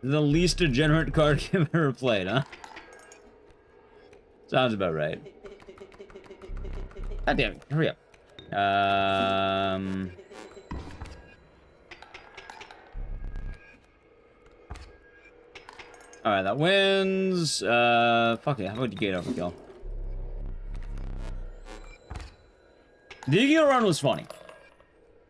The least degenerate card game I've ever played, huh? Sounds about right. God damn it, hurry up. Alright, that wins. Fuck it, how about the gate overkill? The Yu-Gi-Oh run was funny.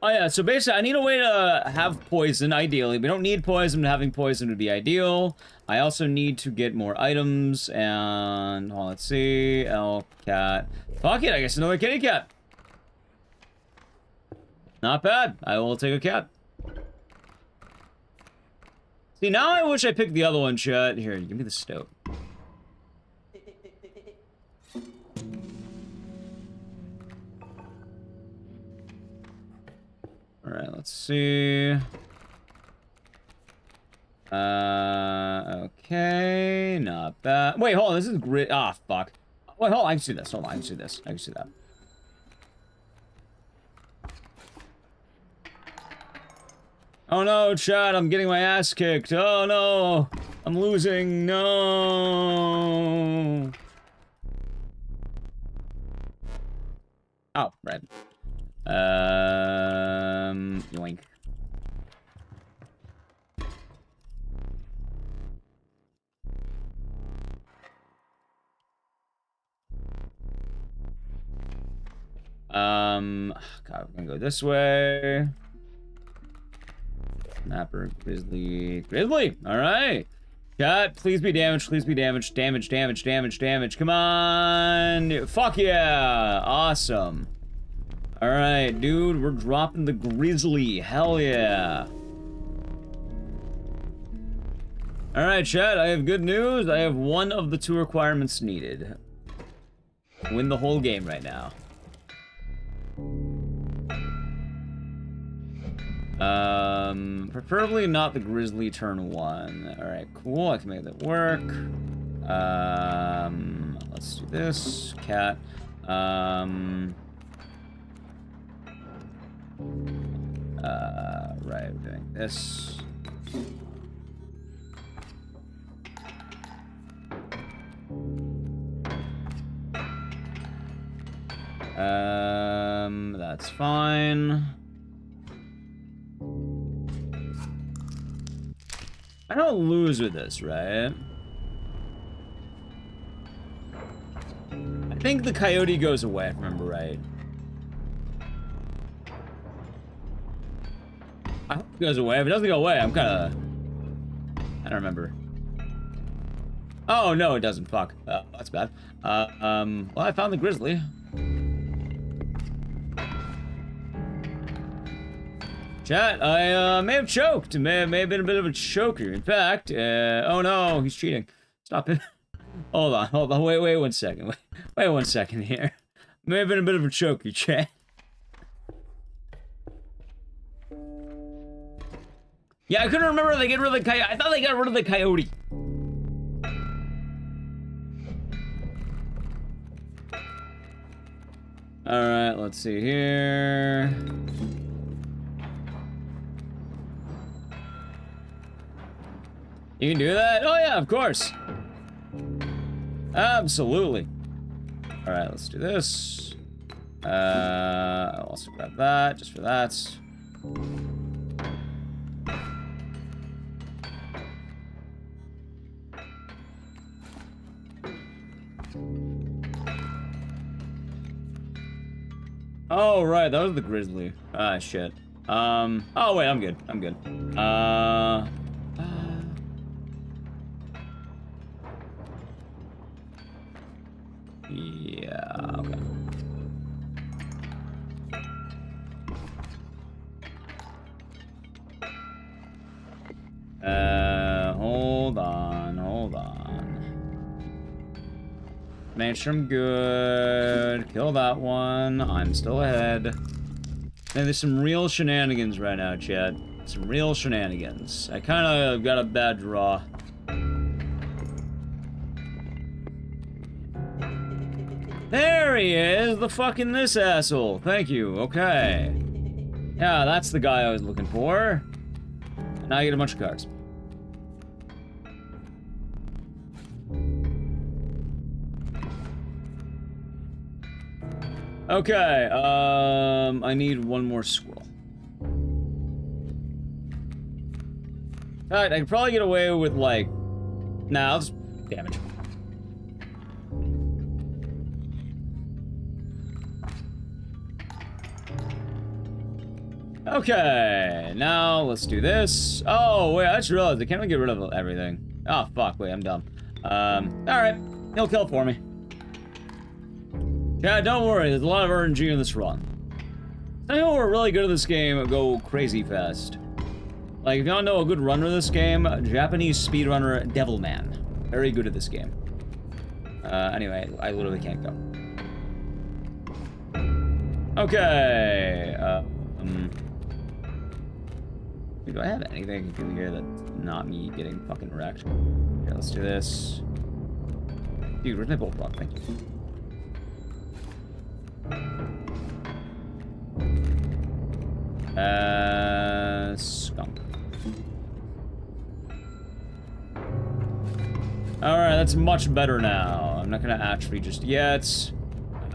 Oh yeah, so basically I need a way to have poison, ideally. We don't need poison, but having poison would be ideal. I also need to get more items, and... hold on, let's see... elk, cat... fuck it, I guess another kitty cat. Not bad. I will take a cat. See, now I wish I picked the other one, chat. Here, give me the stoat. Alright, let's see. Okay, not bad. Wait, hold on, this is grit. Ah, fuck. Wait, hold on, I can see this. Hold on, I can see this. I can see that. Oh no, chat, I'm getting my ass kicked. Oh no, I'm losing. No. Oh, right. Yoink. God, we're gonna go this way. Snapper, grizzly, grizzly. All right. Chat, please be damaged. Please be damaged. Damage, damage, damage, damage. Come on. Fuck yeah. Awesome. All right, dude, we're dropping the grizzly. Hell yeah. All right, chat, I have good news. I have one of the 2 requirements needed. Win the whole game right now. Preferably not the grizzly turn 1. All right, cool. I can make that work. Let's do this. Cat. Right, we're doing this. That's fine. I don't lose with this, right? I think the coyote goes away, if I remember right. I hope it goes away. If it doesn't go away, I'm kinda... I don't remember. Oh, no, it doesn't. Fuck. That's bad. Well, I found the grizzly. Chat, I may have choked. May have been a bit of a choker. In fact, oh no, he's cheating. Stop it. Hold on, wait 1 second. Wait 1 second here. May have been a bit of a choker, chat. Yeah, I couldn't remember if they get rid of the coyote. I thought they got rid of the coyote. Alright, let's see here. You can do that? Oh yeah, of course. Absolutely. Alright, let's do this. I'll also grab that, just for that. Oh, right, that was the grizzly. Ah, shit. Oh, wait, I'm good. I'm good. Yeah, okay. Hold on. Make sure I'm good. Kill that one. I'm still ahead. And there's some real shenanigans right now, chat. Some real shenanigans. I kind of got a bad draw. There he is! The fucking this asshole. Thank you. Okay. Yeah, that's the guy I was looking for. And now I get a bunch of cars. Okay, I need one more squirrel. Alright, I could probably get away with, like... Nah, I'll just damage. Okay, now let's do this. Oh, wait, I just realized I can't really get rid of everything. Oh, fuck, wait, I'm dumb. Alright, he'll kill for me. Yeah, don't worry, there's a lot of RNG in this run. Some people who are really good at this game go crazy fast. Like, if you don't know a good runner of this game, Japanese speedrunner Devilman. Very good at this game. Anyway, I literally can't go. Okay, do I have anything I can do here that's not me getting fucking wrecked? Okay, let's do this. Dude, where's my bolt rock? Thank you. Skunk. Alright, that's much better now. I'm not gonna atrophy just yet.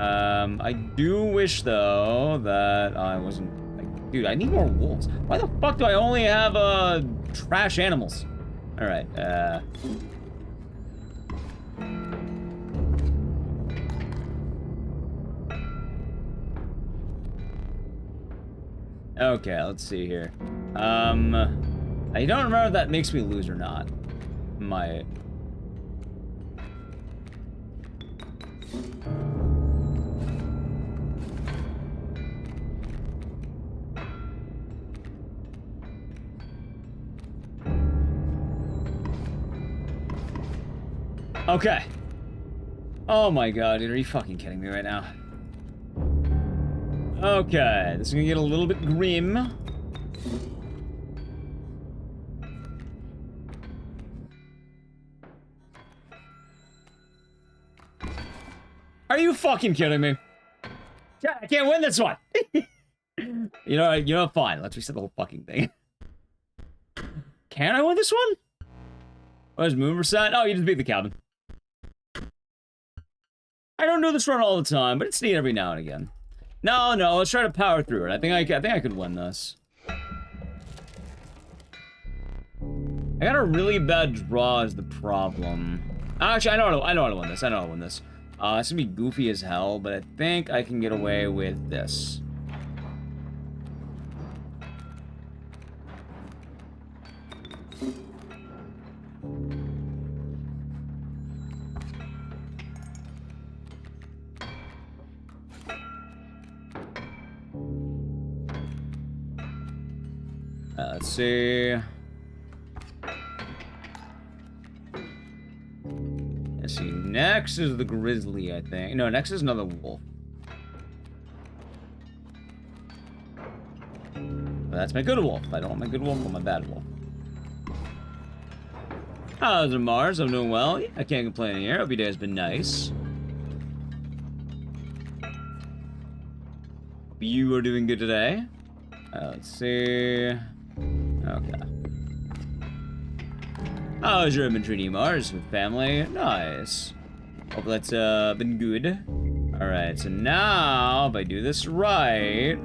I do wish, though, that I wasn't... Like, dude, I need more wolves. Why the fuck do I only have, trash animals? Alright, Okay, let's see here. I don't remember if that makes me lose or not. Might. Okay. Oh my god, dude, are you fucking kidding me right now? Okay, this is gonna get a little bit grim. Are you fucking kidding me? Yeah, I can't win this one. You know, fine. Let's reset the whole fucking thing. Can I win this one? What is move reset? Oh, you just beat the cabin. I don't do this run all the time, but it's neat every now and again. No, let's try to power through it. I think I could win this. I got a really bad draw is the problem. Actually, I know how to win this. It's gonna be goofy as hell, but I think I can get away with this. Let's see. Let's see. Next is the grizzly, I think. No, next is another wolf. But that's my good wolf. I don't want my good wolf, I want my bad wolf. How's it, Mars? I'm doing well. Yeah, I can't complain here. Hope your day has been nice. Hope you are doing good today. Let's see. Okay. How's your been treating you, Mars? With family? Nice. Hope that's been good. Alright, so now, if I do this right...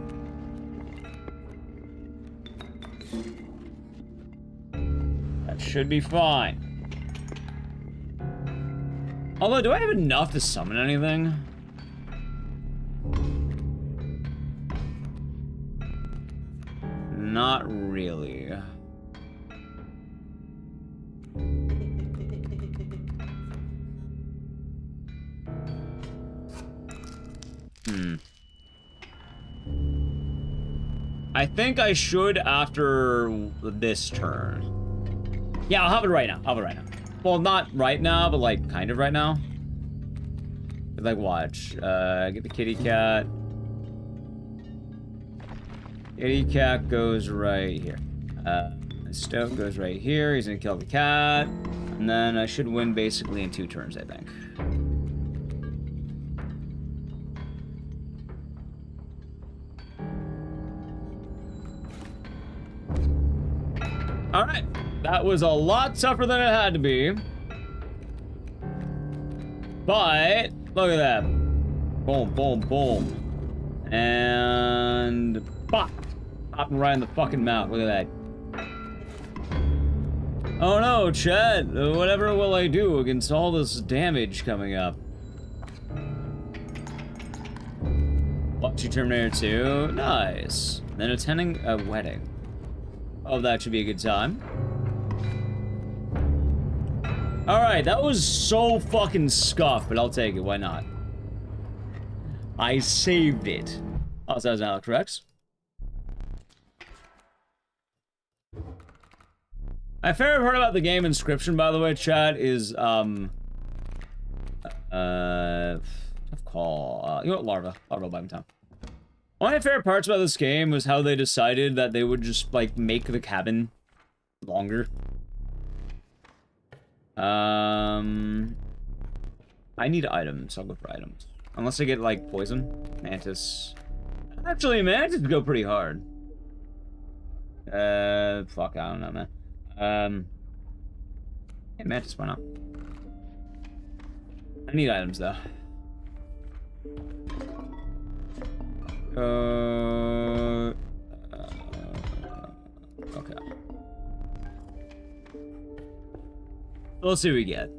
that should be fine. Although, do I have enough to summon anything? Not really. I think I should after this turn. Yeah, I'll have it right now. I'll have it right now. Well, not right now, but like kind of right now. Like, watch. Get the kitty cat. Kitty cat goes right here. Stoke goes right here. He's gonna kill the cat. And then I should win basically in 2 turns, I think. Alright. That was a lot tougher than it had to be. But, look at that. Boom, boom, boom. And... pop! Popping right in the fucking mouth. Look at that. Oh no, Chet. Whatever will I do against all this damage coming up? Watch you Terminator 2. Nice. Then attending a wedding. Oh, that should be a good time. Alright, that was so fucking scuffed, but I'll take it. Why not? I saved it. Oh, so that was Alex Rex. My favorite part about the game Inscription, by the way, chat, is, tough call. You know what, Larva by time. One of my favorite parts about this game was how they decided that they would just, like, make the cabin longer. I need items. I'll go for items. Unless I get, like, poison. Mantis. Actually, Mantis go pretty hard. Fuck, I don't know, man. Yeah, Mantis, why not? I need items, though. Okay. Let's see what we get.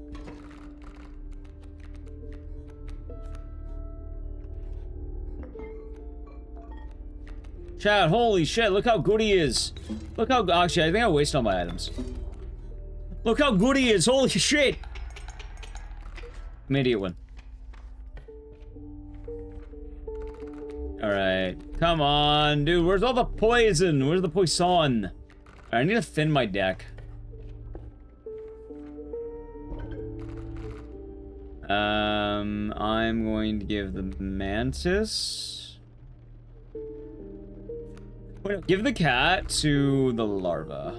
Chat, holy shit, look how good he is. Look how, actually, I think I wasted all my items. Look how good he is, holy shit. I'm an idiot one. Alright, come on, dude, where's all the poison? Where's the poison? Alright, I need to thin my deck. I'm going to give the Mantis. Wait, no, give the cat to the larva.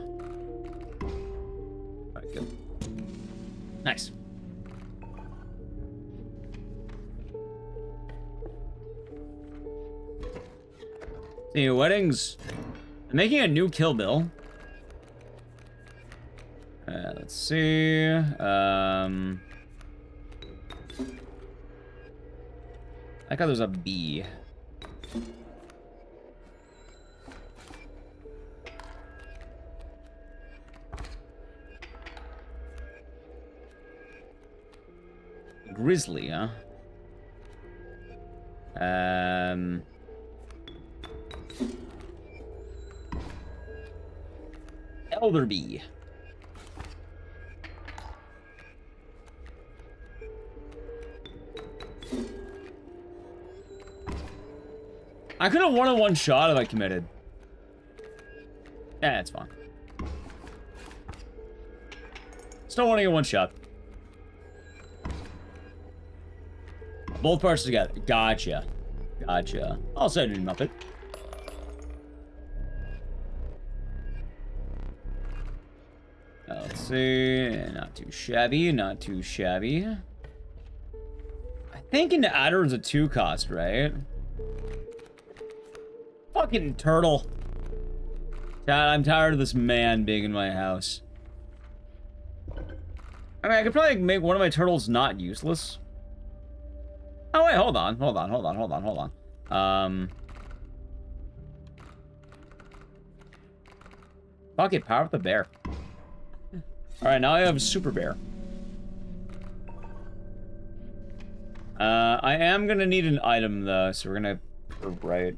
Alright, good. Nice. See, weddings. I'm making a new Kill Bill. Let's see. I thought there's a bee. Grizzly, huh? Elder bee. I could have won in one shot if I committed. Yeah, it's fine. Still winning in one shot. Both parts together. Gotcha. Gotcha. I'll send you Muppet. Let's see. Not too shabby. Not too shabby. I think an adder is a 2 cost, right? Fucking turtle. Dad, I'm tired of this man being in my house. I mean, I could probably make one of my turtles not useless. Oh, wait, hold on. Fuck it, power up the bear. Alright, now I have Super Bear. I am gonna need an item, though, so we're gonna go right.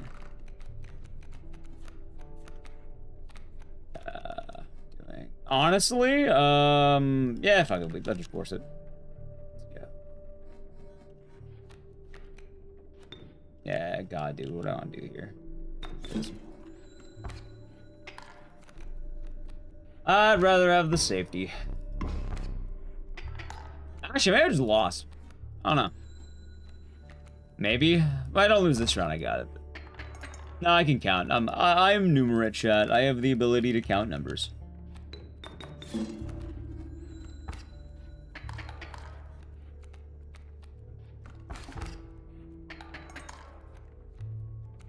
Honestly, yeah, fuck it, let's just force it. Yeah, God, dude, what do I want to do here? I'd rather have the safety. Actually, maybe I just lost. I don't know. Maybe. If I don't lose this round, I got it. No, I can count. I'm numerate, chat. I have the ability to count numbers.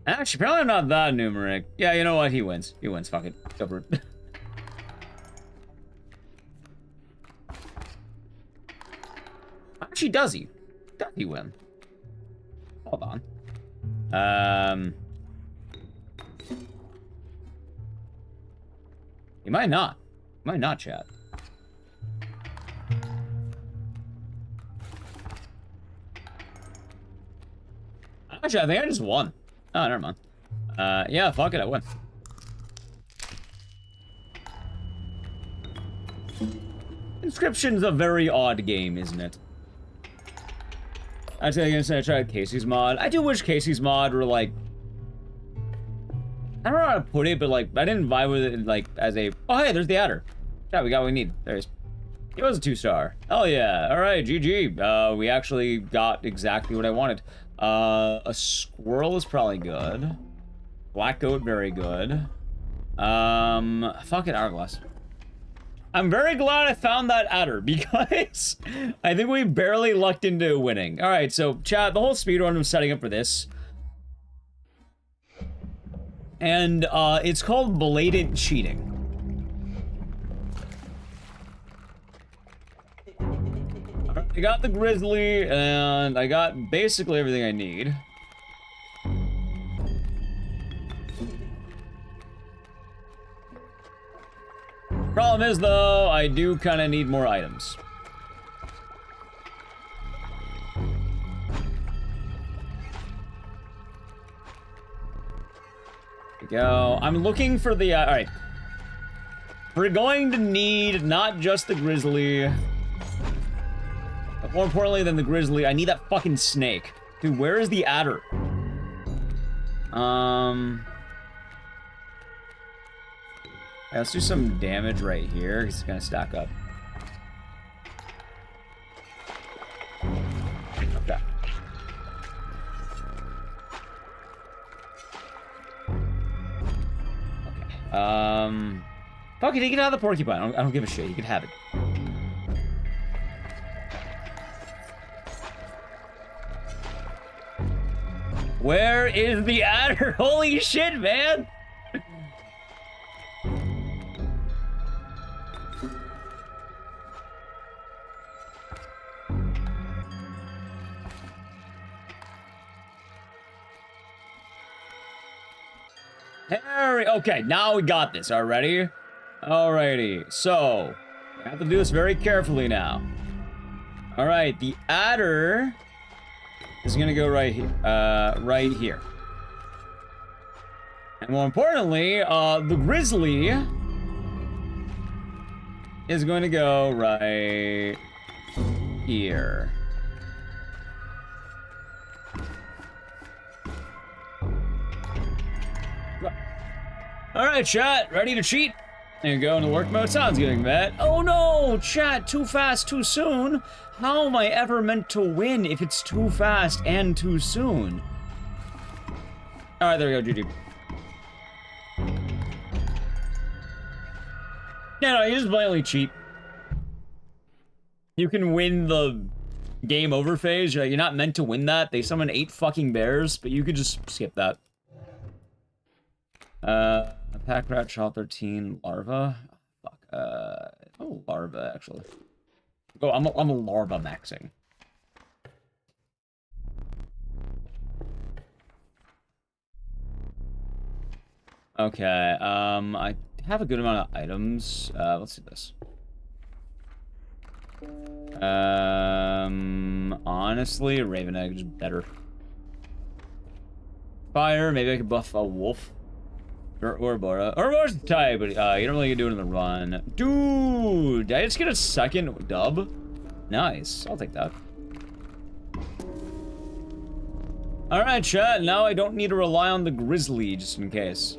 Actually, apparently I'm not that numeric. Yeah, you know what? He wins. He wins. Fuck it. Go for it. Actually, does he? Does he win? Hold on. He might not. He might not, chat. Actually, I think I just won. Oh, never mind. Yeah, fuck it, I win. Inscription's a very odd game, isn't it? Actually, I'm gonna say I tried Casey's mod. I do wish Casey's mod were like... I don't know how to put it, but like, I didn't vibe with it like as a... Oh, hey, there's the adder. Yeah, we got what we need. There's... It was a 2-star. Oh yeah, alright, GG. We actually got exactly what I wanted. A squirrel is probably good. Black goat, very good. Fuck it, hourglass. I'm very glad I found that adder, because I think we barely lucked into winning. Alright, so, chat, the whole speedrun was setting up for this. And, it's called blatant cheating. I got the grizzly, and I got basically everything I need. Problem is, though, I do kind of need more items. There we go. I'm looking for the, alright. We're going to need not just the grizzly... But more importantly than the grizzly, I need that fucking snake. Dude, where is the adder? Yeah, let's do some damage right here. It's gonna stack up. Okay. Okay. Fuck it, he can have the porcupine. I don't give a shit. He can have it. Where is the adder? Holy shit, man! Harry, okay, now we got this. Alrighty? Alrighty, so I have to do this very carefully now. Alright, the adder is gonna go right here. Right here. And more importantly, the grizzly is going to go right here. Alright, chat, ready to cheat? And go into work mode. Sounds good, Matt. Oh no, chat, too fast, too soon. How am I ever meant to win if it's too fast and too soon? Alright, there we go, GG. No, you just blatantly cheat. You can win the game over phase. You're not meant to win that. They summon 8 fucking bears, but you could just skip that. Pack rat, shaw 13, larva. Fuck. Oh, larva actually. Oh, I'm a larva maxing. Okay, I have a good amount of items. Let's do this. Honestly, Raven Egg is better. Fire, maybe I could buff a wolf. Or Ouroboros. Ouroboros is tight, but you don't really get to do it in the run. Dude, did I just get a second dub? Nice, I'll take that. Alright, chat, now I don't need to rely on the Grizzly, just in case.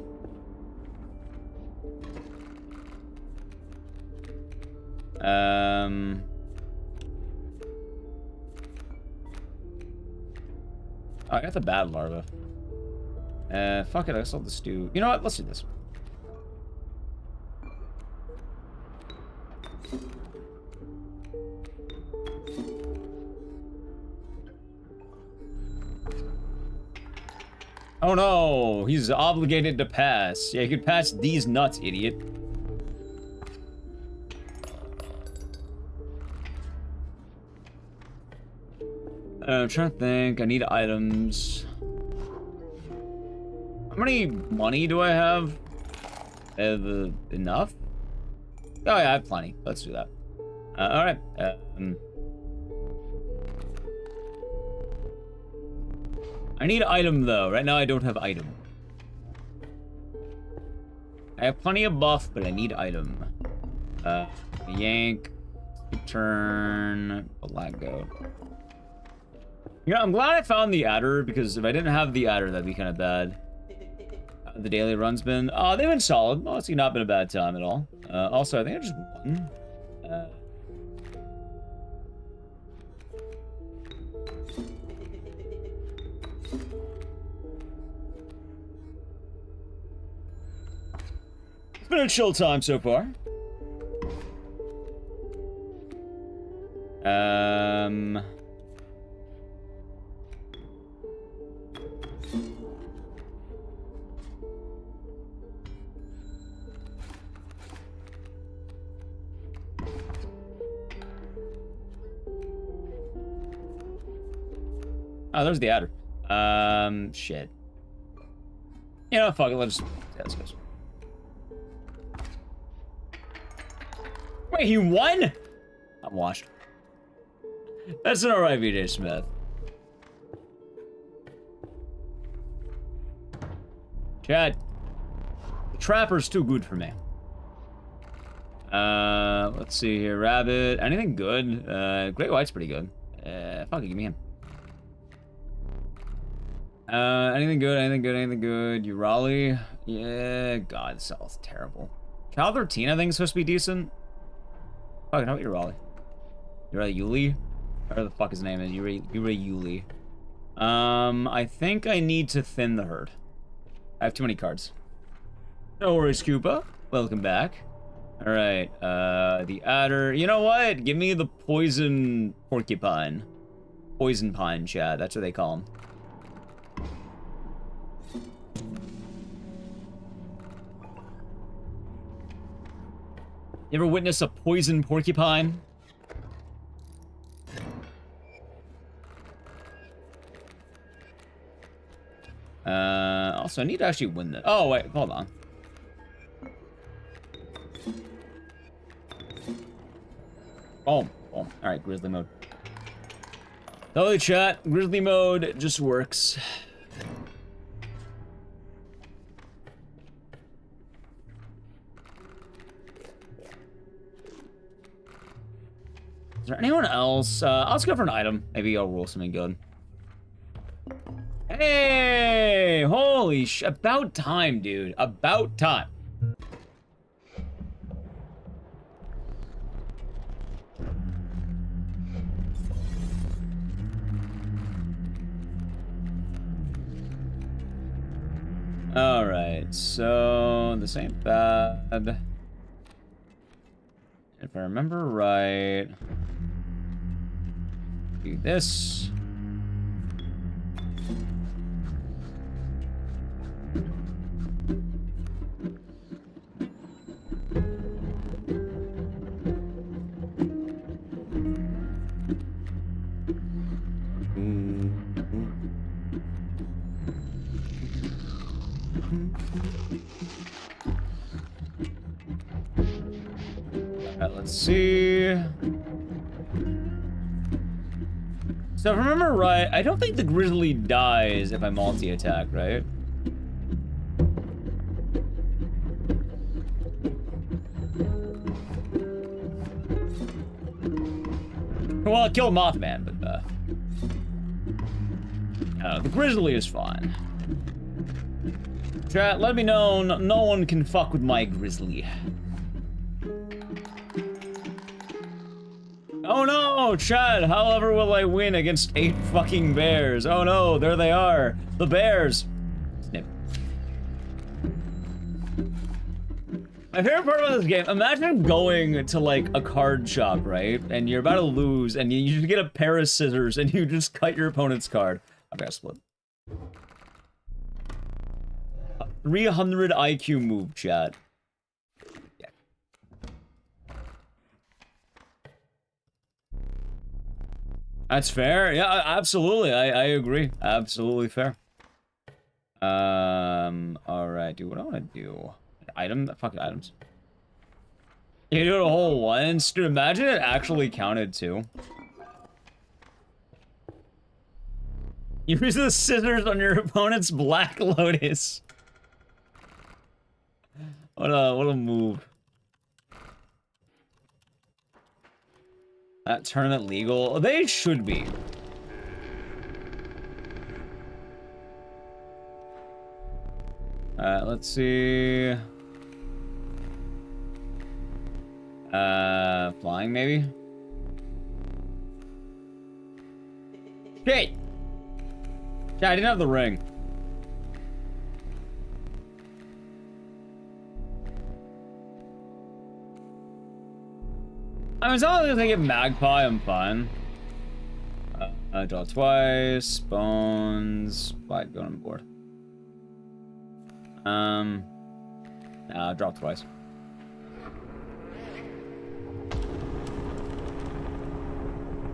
Oh, I got the bad larva. Fuck it, I guess I'll just do... You know what? Let's do this. Oh no! He's obligated to pass. Yeah, you could pass these nuts, idiot. I'm trying to think. I need items. How many money do I have? Enough? Oh yeah, I have plenty. Let's do that. Alright. I need item though. Right now I don't have item. I have plenty of buff, but I need item. Yank. Turn. Black goat. Yeah, I'm glad I found the adder, because if I didn't have the adder, that'd be kind of bad. The daily run's been... Oh, they've been solid. Honestly, not been a bad time at all. Also, I think I just won. It's been a chill time so far. Oh, there's the adder. Shit. You know, fuck it, let's go. Wait, he won? I'm washed. That's an alright, VJ Smith. Chad. The Trapper's too good for me. Let's see here. Rabbit. Anything good? Great White's pretty good. Fuck it, give me him. Anything good, anything good, anything good. Urali? Yeah, God, this is terrible. Cal 13, I think, is supposed to be decent. Fucking, how about Urali? Urali Yuli? Whatever the fuck his name is. Yuli. I think I need to thin the herd. I have too many cards. No worries, Koopa. Welcome back. Alright, the adder. You know what? Give me the poison porcupine. Poison pine, Chad. That's what they call him. You ever witness a poison porcupine? Also, I need to actually win this. Oh, wait, hold on. Boom, boom. Alright, Grizzly mode. Totally chat, Grizzly mode just works. Is there anyone else? Let's go for an item. Maybe I'll roll something good. Hey! Holy sh... About time, dude. About time. Alright, so... This ain't bad. If I remember right... Do this. Alright, let's see. So if I remember right, I don't think the grizzly dies if I multi-attack, right? Well, I killed Mothman, but the grizzly is fine. Chat, let me know no one can fuck with my grizzly. Oh no, Chad, however will I win against 8 fucking bears? Oh no, there they are. The bears. Snip. My favorite part about this game, imagine going to like a card shop, right? And you're about to lose and you just get a pair of scissors and you just cut your opponent's card. I gotta split. 300 IQ move, chat. That's fair. Yeah, absolutely. I agree. Absolutely fair. Alright, dude. What do I want to do? Item? Fucking items. You do it a whole once? Dude, imagine it actually counted too. You use the scissors on your opponent's Black Lotus. What a move. That tournament legal? They should be. Let's see. Flying maybe? Hey! Yeah, I didn't have the ring. I mean, as long as I get Magpie, I'm fine. Draw twice, bones, Spike going on board. Draw twice.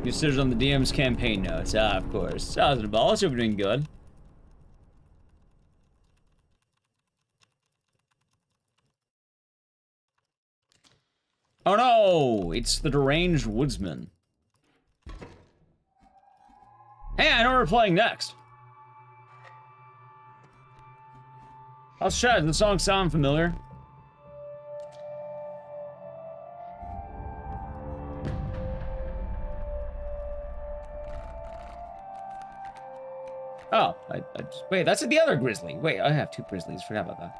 Use scissors on the DM's campaign notes. Ah, of course. How's it, balls? Hope you're doing good. Oh no! It's the deranged woodsman. Hey, I know we're playing next. How's chat? Does the song sound familiar? Oh, I just, wait, that's the other grizzly. Wait, I have 2 grizzlies. Forgot about that.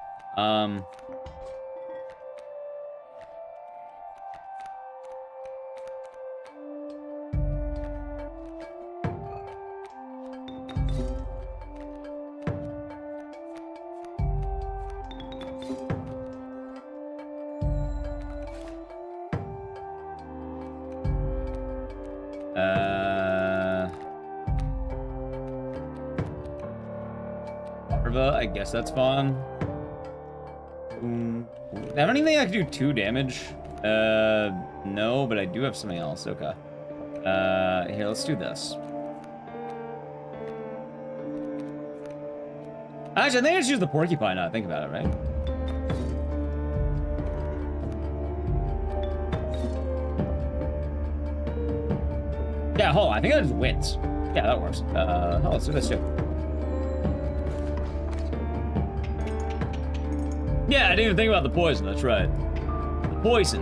I guess that's fun. I don't even think I can do 2 damage. No, but I do have something else. Okay. Here, let's do this. Actually, I think I just use the porcupine now. Think about it, right? Yeah, hold on. I think that just wins. Yeah, that works. Oh, let's do this too. Yeah, I didn't even think about the poison. That's right. The poison.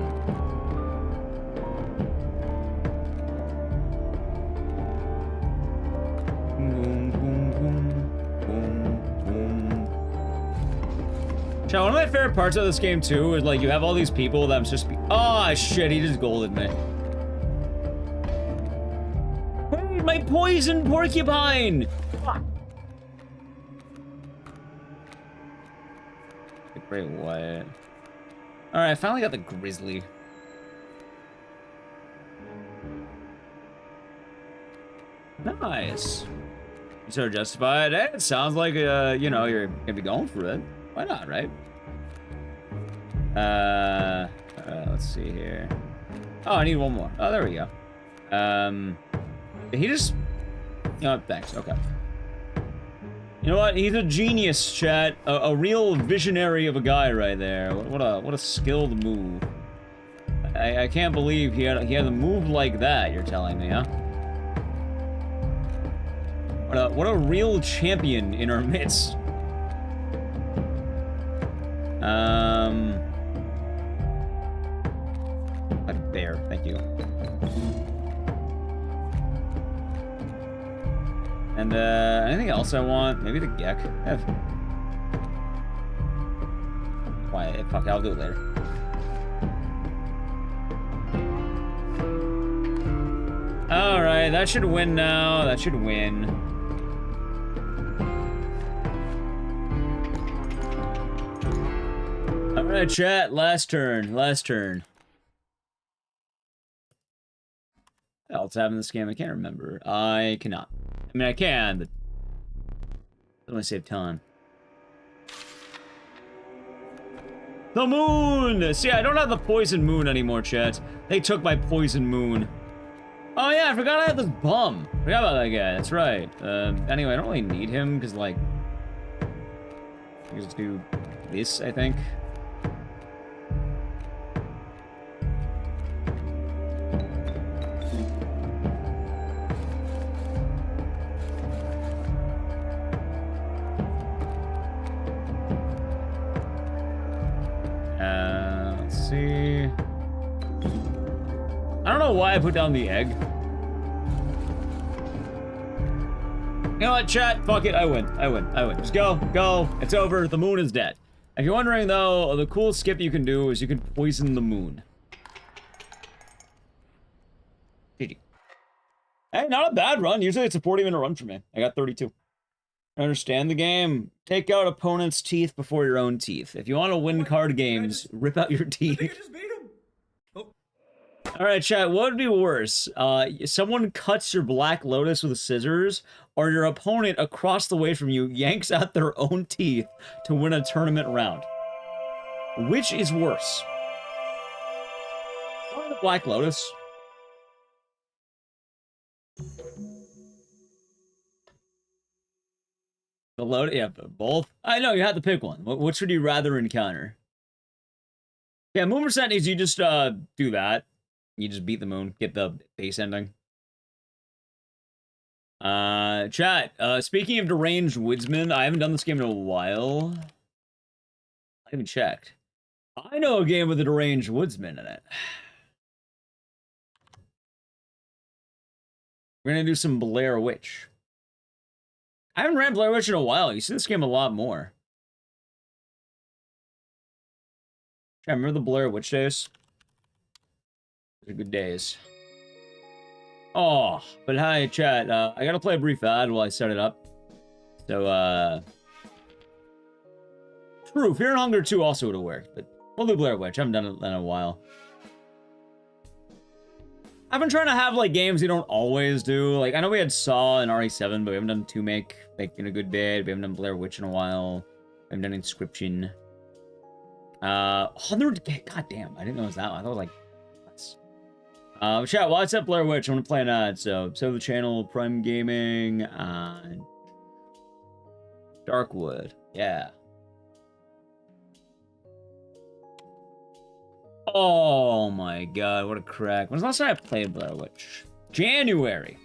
Chat, one of my favorite parts of this game too is like you have all these people that I'm just oh shit, he just golded me. Hey, my poison porcupine! Fuck. Great white. Alright, I finally got the grizzly. Nice. You sort of justified. Hey, it sounds like you know, you're gonna be going for it. Why not, right? Let's see here. Oh, I need one more. Oh, there we go. Did he just... You know what, thanks. Okay. You You know what? He's a genius, chat. A real visionary of a guy right there. What a skilled move. I can't believe he had a move like that. You're telling me, huh? What a real champion in our midst. Like a bear. Thank you. And anything else I want? Maybe the Gek. Quiet. Fuck, I'll do it later. Alright, that should win now. That should win. Alright, chat. Last turn. Last turn. What else happened in this game? I can't remember. I cannot. I mean, I can, but I only save time. The moon! See, I don't have the poison moon anymore, chat. They took my poison moon. Oh yeah, I forgot I had this bum. Forgot about that guy, that's right. Anyway, I don't really need him, because, like... I can just do this, I think. Let's see. I don't know why I put down the egg. You know what, chat? Fuck it, I win. Just go, go. It's over. The moon is dead. If you're wondering, though, the cool skip you can do is you can poison the moon. GG. Hey, not a bad run. Usually it's a 40-minute run for me. I got 32. I understand the game. Take out opponent's teeth before your own teeth. If you want to win card games, rip out your teeth. Alright, chat, what would be worse? Someone cuts your Black Lotus with scissors, or your opponent across the way from you yanks out their own teeth to win a tournament round? Which is worse? Probably the Black Lotus. The Lotus? Yeah, both? I know, you had to pick one. Which would you rather encounter? Yeah, moon percent is you just, do that. You just beat the moon, get the base ending. Chat, speaking of deranged woodsman, I haven't done this game in a while. I haven't checked. I know a game with a deranged woodsman in it. We're gonna do some Blair Witch. I haven't ran Blair Witch in a while. You see this game a lot more. Chat, remember the Blair Witch days? Those are good days. Oh, but hi, chat. I gotta play a brief ad while I set it up. So, true, Fear and Hunger 2 also would have worked, but we'll do Blair Witch. I haven't done it in a while. I've been trying to have, like, games you don't always do. Like, I know we had Saw and RE7, but we haven't done 2 Make in a good bit. We haven't done Blair Witch in a while. We haven't done Inscription. 100... God damn, I didn't know it was that one. I thought it was, like... Chat, while I set Blair Witch, I'm gonna play an ad, so the channel, Prime Gaming, and Darkwood, yeah. Oh my god, what a crack. When's the last time I played Blair Witch? January.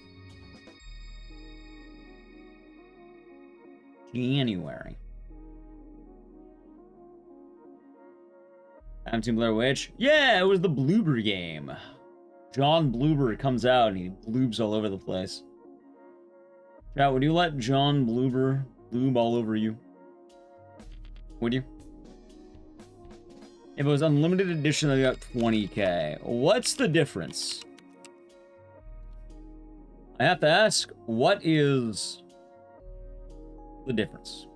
Haven't seen Blair Witch? Yeah, it was the Bloober game. John Bloober comes out and he bloobs all over the place. Chat, would you let John Bloober bloob all over you? Would you? If it was unlimited edition, I got 20k. What's the difference? I have to ask, what is the difference?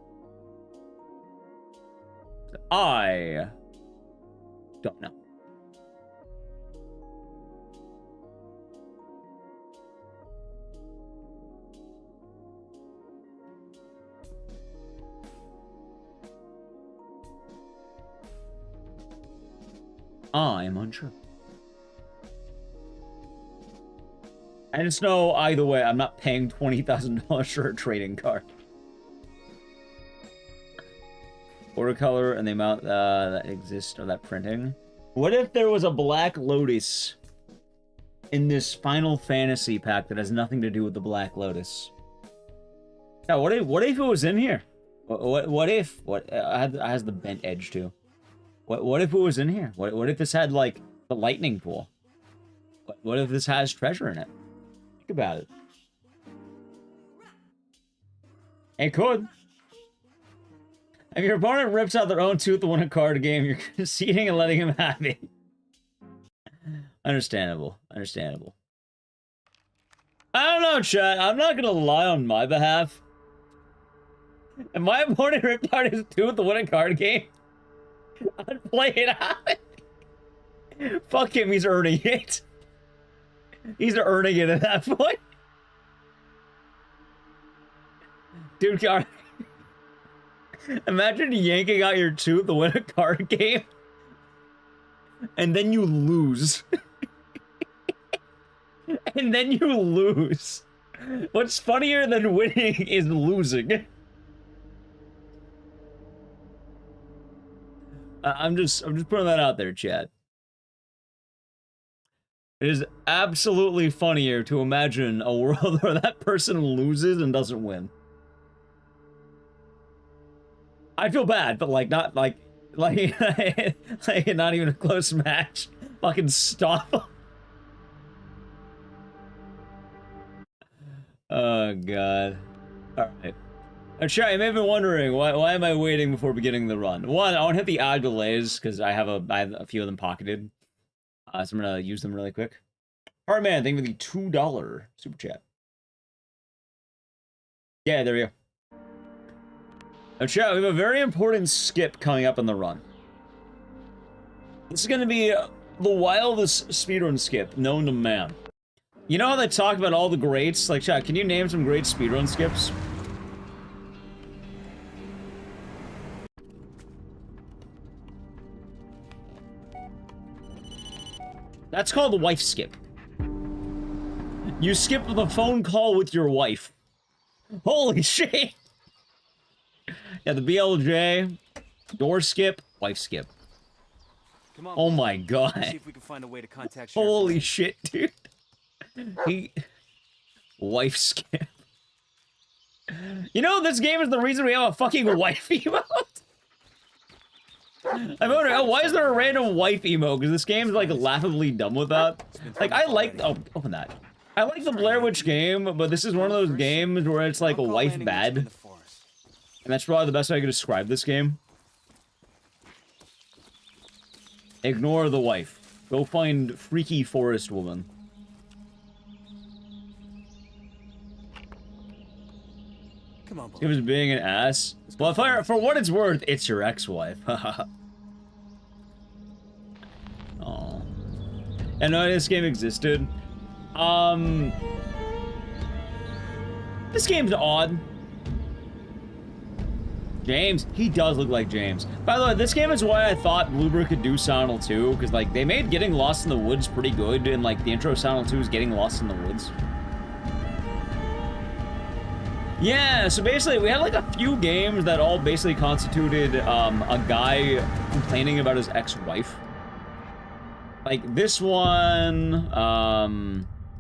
I don't know. I am unsure. I just know either way, I'm not paying $20,000 for a trading card. watercolor and the amount that exists of that printing. What if there was a Black Lotus in this Final Fantasy pack that has nothing to do with the Black Lotus? Yeah, what if it was in here? What if has the bent edge too? What if it was in here? What if this had like the lightning pool? What if this has treasure in it? Think about it. It could. If your opponent rips out their own tooth to win a card game, you're conceding and letting him have it. Understandable. Understandable. I don't know, chat. I'm not gonna lie on my behalf. If my opponent ripped out his tooth to win a card game, I'd play it out. Fuck him, he's earning it. He's earning it at that point. Dude, imagine yanking out your tooth to win a card game, and then you lose. And then you lose. What's funnier than winning is losing. I'm just putting that out there, chat. It is absolutely funnier to imagine a world where that person loses and doesn't win. I feel bad, but like not like not even a close match. Fucking stop. Oh god. Alright. Chat, you may have been wondering why am I waiting before beginning the run? One, I want to hit the ad delays because I have a few of them pocketed. So I'm gonna use them really quick. Alright, man, thank you for the $2 super chat. Yeah, there we go. Now, chat, we have a very important skip coming up in the run. This is gonna be the wildest speedrun skip known to man. You know how they talk about all the greats? Like, chat, can you name some great speedrun skips? That's called the wife skip. You skip the phone call with your wife. Holy shit! Yeah, the BLJ, door skip, wife skip. Come on, oh my god. See if we can find a way to contact Holy shit, dude. Wife skip. You know, this game is the reason we have a fucking wife emote. I'm wondering, oh, why is there a random wife emote? Because this game's like laughably dumb with that. Like, I like, oh, open that. I like the Blair Witch game, but this is one of those games where it's like a wife bad. And that's probably the best way I could describe this game. Ignore the wife. Go find freaky forest woman. Come on, It was being an ass. Well, for what it's worth, it's your ex-wife. Oh. I know this game existed. This game's odd. James, he does look like James. By the way, this game is why I thought Bloober could do Silent Hill 2, because like they made Getting Lost in the Woods pretty good, and like the intro of Silent Hill 2 is Getting Lost in the Woods. Yeah, so basically we had like a few games that all basically constituted a guy complaining about his ex-wife. Like this one,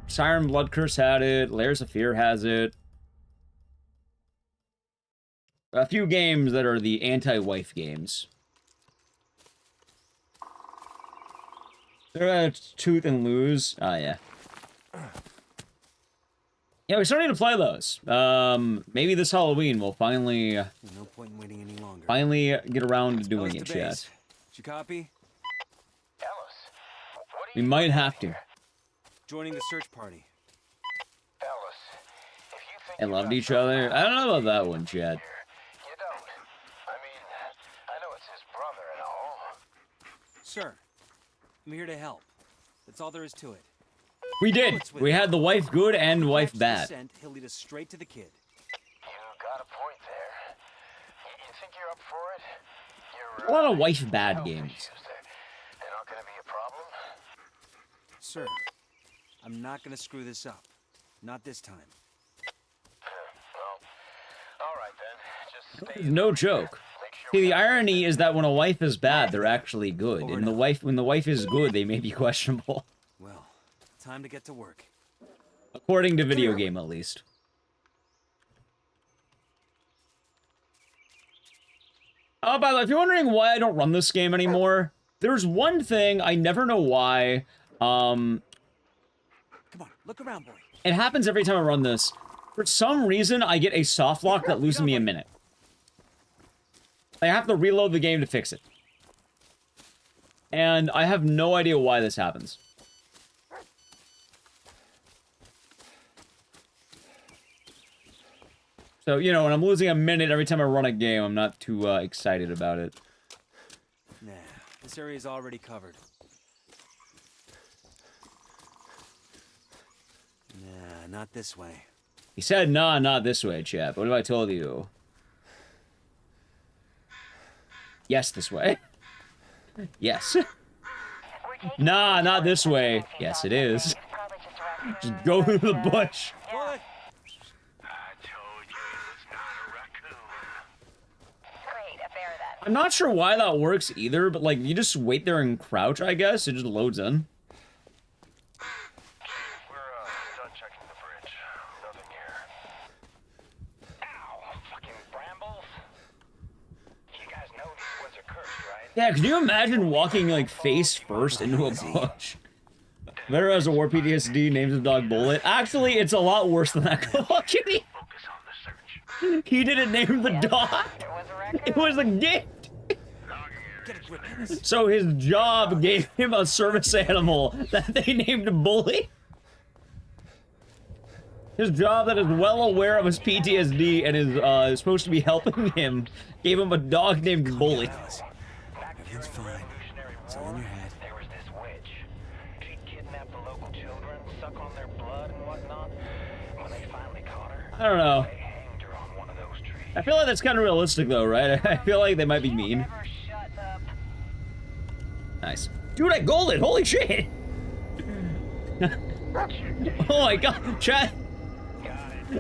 Siren Blood Curse had it, Layers of Fear has it. A few games that are the anti-wife games. They're gonna toot and lose. Ah, yeah. Yeah, we still need to play those. Maybe this Halloween we'll finally... no point in waiting any longer. Finally get around to doing it, chat. Did you copy? We might have to. Joining the search party. And loved each other. I don't know about that one, chat. Sir, I'm here to help. That's all there is to it. We did. We had the wife good and wife bad. He'll lead us straight to the kid. You got a point there. You think you're up for it? A lot of wife bad games. They're not gonna be a problem? Sir, I'm not gonna screw this up. Not this time. Well, all right then. Just stay No joke. Make sure See, the irony is that when a wife is bad, they're actually good. And when the wife is good, they may be questionable. Well, time to get to work. According to video game, at least. Oh, by the way, if you're wondering why I don't run this game anymore, there's one thing, I never know why. Come on, look around, boy. It happens every time I run this. For some reason, I get a soft lock that loses me a minute. I have to reload the game to fix it. And I have no idea why this happens. So, you know, when I'm losing a minute every time I run a game, I'm not too excited about it. Nah, this area's already covered. Nah, not this way. He said, nah, not this way, chap. What if I told you? Yes, this way. Yes. Nah, not this way. Yes, it is. Just go through the bush. I'm not sure why that works either, but like, you just wait there and crouch, I guess. It just loads in. We're done checking the bridge. Nothing here. Ow, fucking brambles. You guys know these woods are cursed, right? Yeah, could you imagine walking like face first into a bush? Veteran has a war PTSD, names his dog Bullet. Actually, it's a lot worse than that. He didn't name the dog. It was a gift. So his job gave him a service animal that they named Bully. His job that is well aware of his PTSD and is supposed to be helping him gave him a dog named Bully. Everything's fine. It's all in your head. There was this witch. She'd kidnap the local children, suck on their blood and whatnot. When they finally caught her, I don't know. they hanged her on one of those trees. I feel like that's kind of realistic though, right? I feel like they might be mean. Nice. Dude, I golded! Holy shit! Oh my god, chat!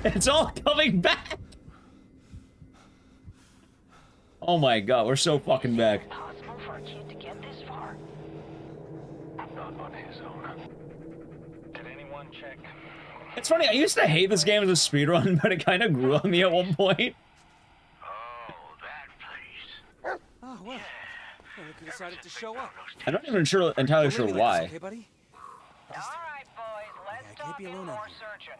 It's all coming back! Oh my god, we're so fucking back. Possible for a kid to get this far? Not on his own. Did anyone check? It's funny, I used to hate this game as a speedrun, but it kind of grew on me at one point. Oh, well. Look who decided to show up. I'm not even entirely sure why. Okay, buddy? Alright, boys, let's I can't be alone out searching.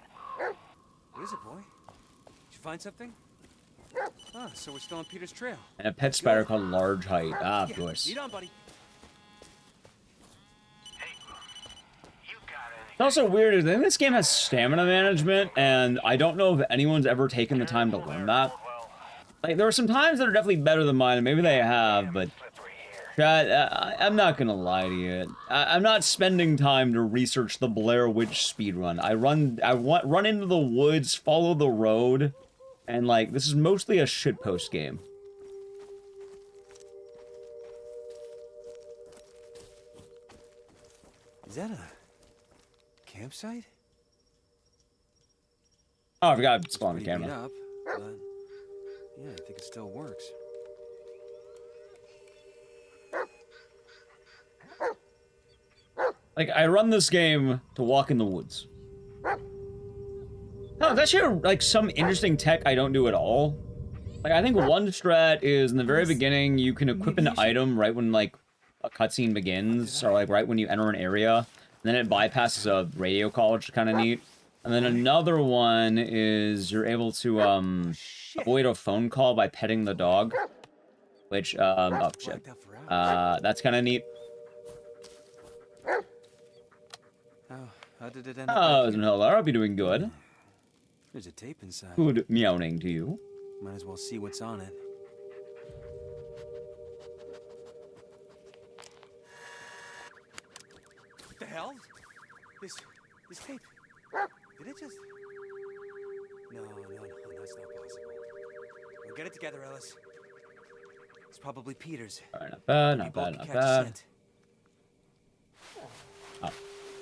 What is it, boy? Did you find something? Ah, so we're still on Peter's trail. And a pet spider called Large Height. Ah, of course. Lead on, buddy. It's also weird, is I think this game has stamina management, and I don't know if anyone's ever taken the time to learn that. Like, there are some times that are definitely better than mine, and maybe they have, but... I'm not gonna lie to you. I'm not spending time to research the Blair Witch speedrun. I run into the woods, follow the road, and like, this is mostly a shitpost game. Is that a campsite? Oh, I forgot to spawn the Pretty beat camera. up, but yeah, I think it still works. Like, I run this game to walk in the woods. Oh, that's actually, like, some interesting tech I don't do at all. Like, I think one strat is, in the very beginning, you can equip an item right when, like, a cutscene begins, or, like, right when you enter an area. And then it bypasses a radio call, which is kind of neat. And then another one is you're able to, avoid a phone call by petting the dog. Which, oh, shit. That's kind of neat. How did it end up? Oh, hello, I hope you're doing good. There's a tape inside. Good meowing to you. Might as well see what's on it. What the hell? This tape. Did it just... No, that's not possible. We'll get it together, Ellis. It's probably Peter's. Alright, not bad, not bad, not bad. Oh.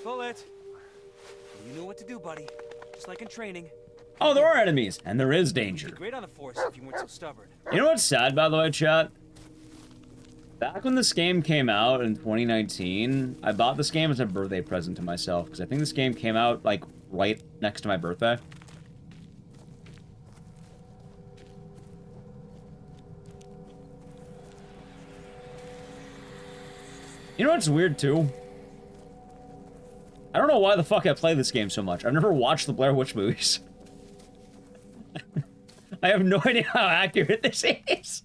Bullet! You knew what to do, buddy. Just like in training. Oh, there are enemies, and there is You'd be danger. great on the force if you weren't so stubborn. You know what's sad, by the way, chat? Back when this game came out in 2019, I bought this game as a birthday present to myself, because I think this game came out, like, right next to my birthday. You know what's weird, too? I don't know why the fuck I play this game so much. I've never watched the Blair Witch movies. I have no idea how accurate this is.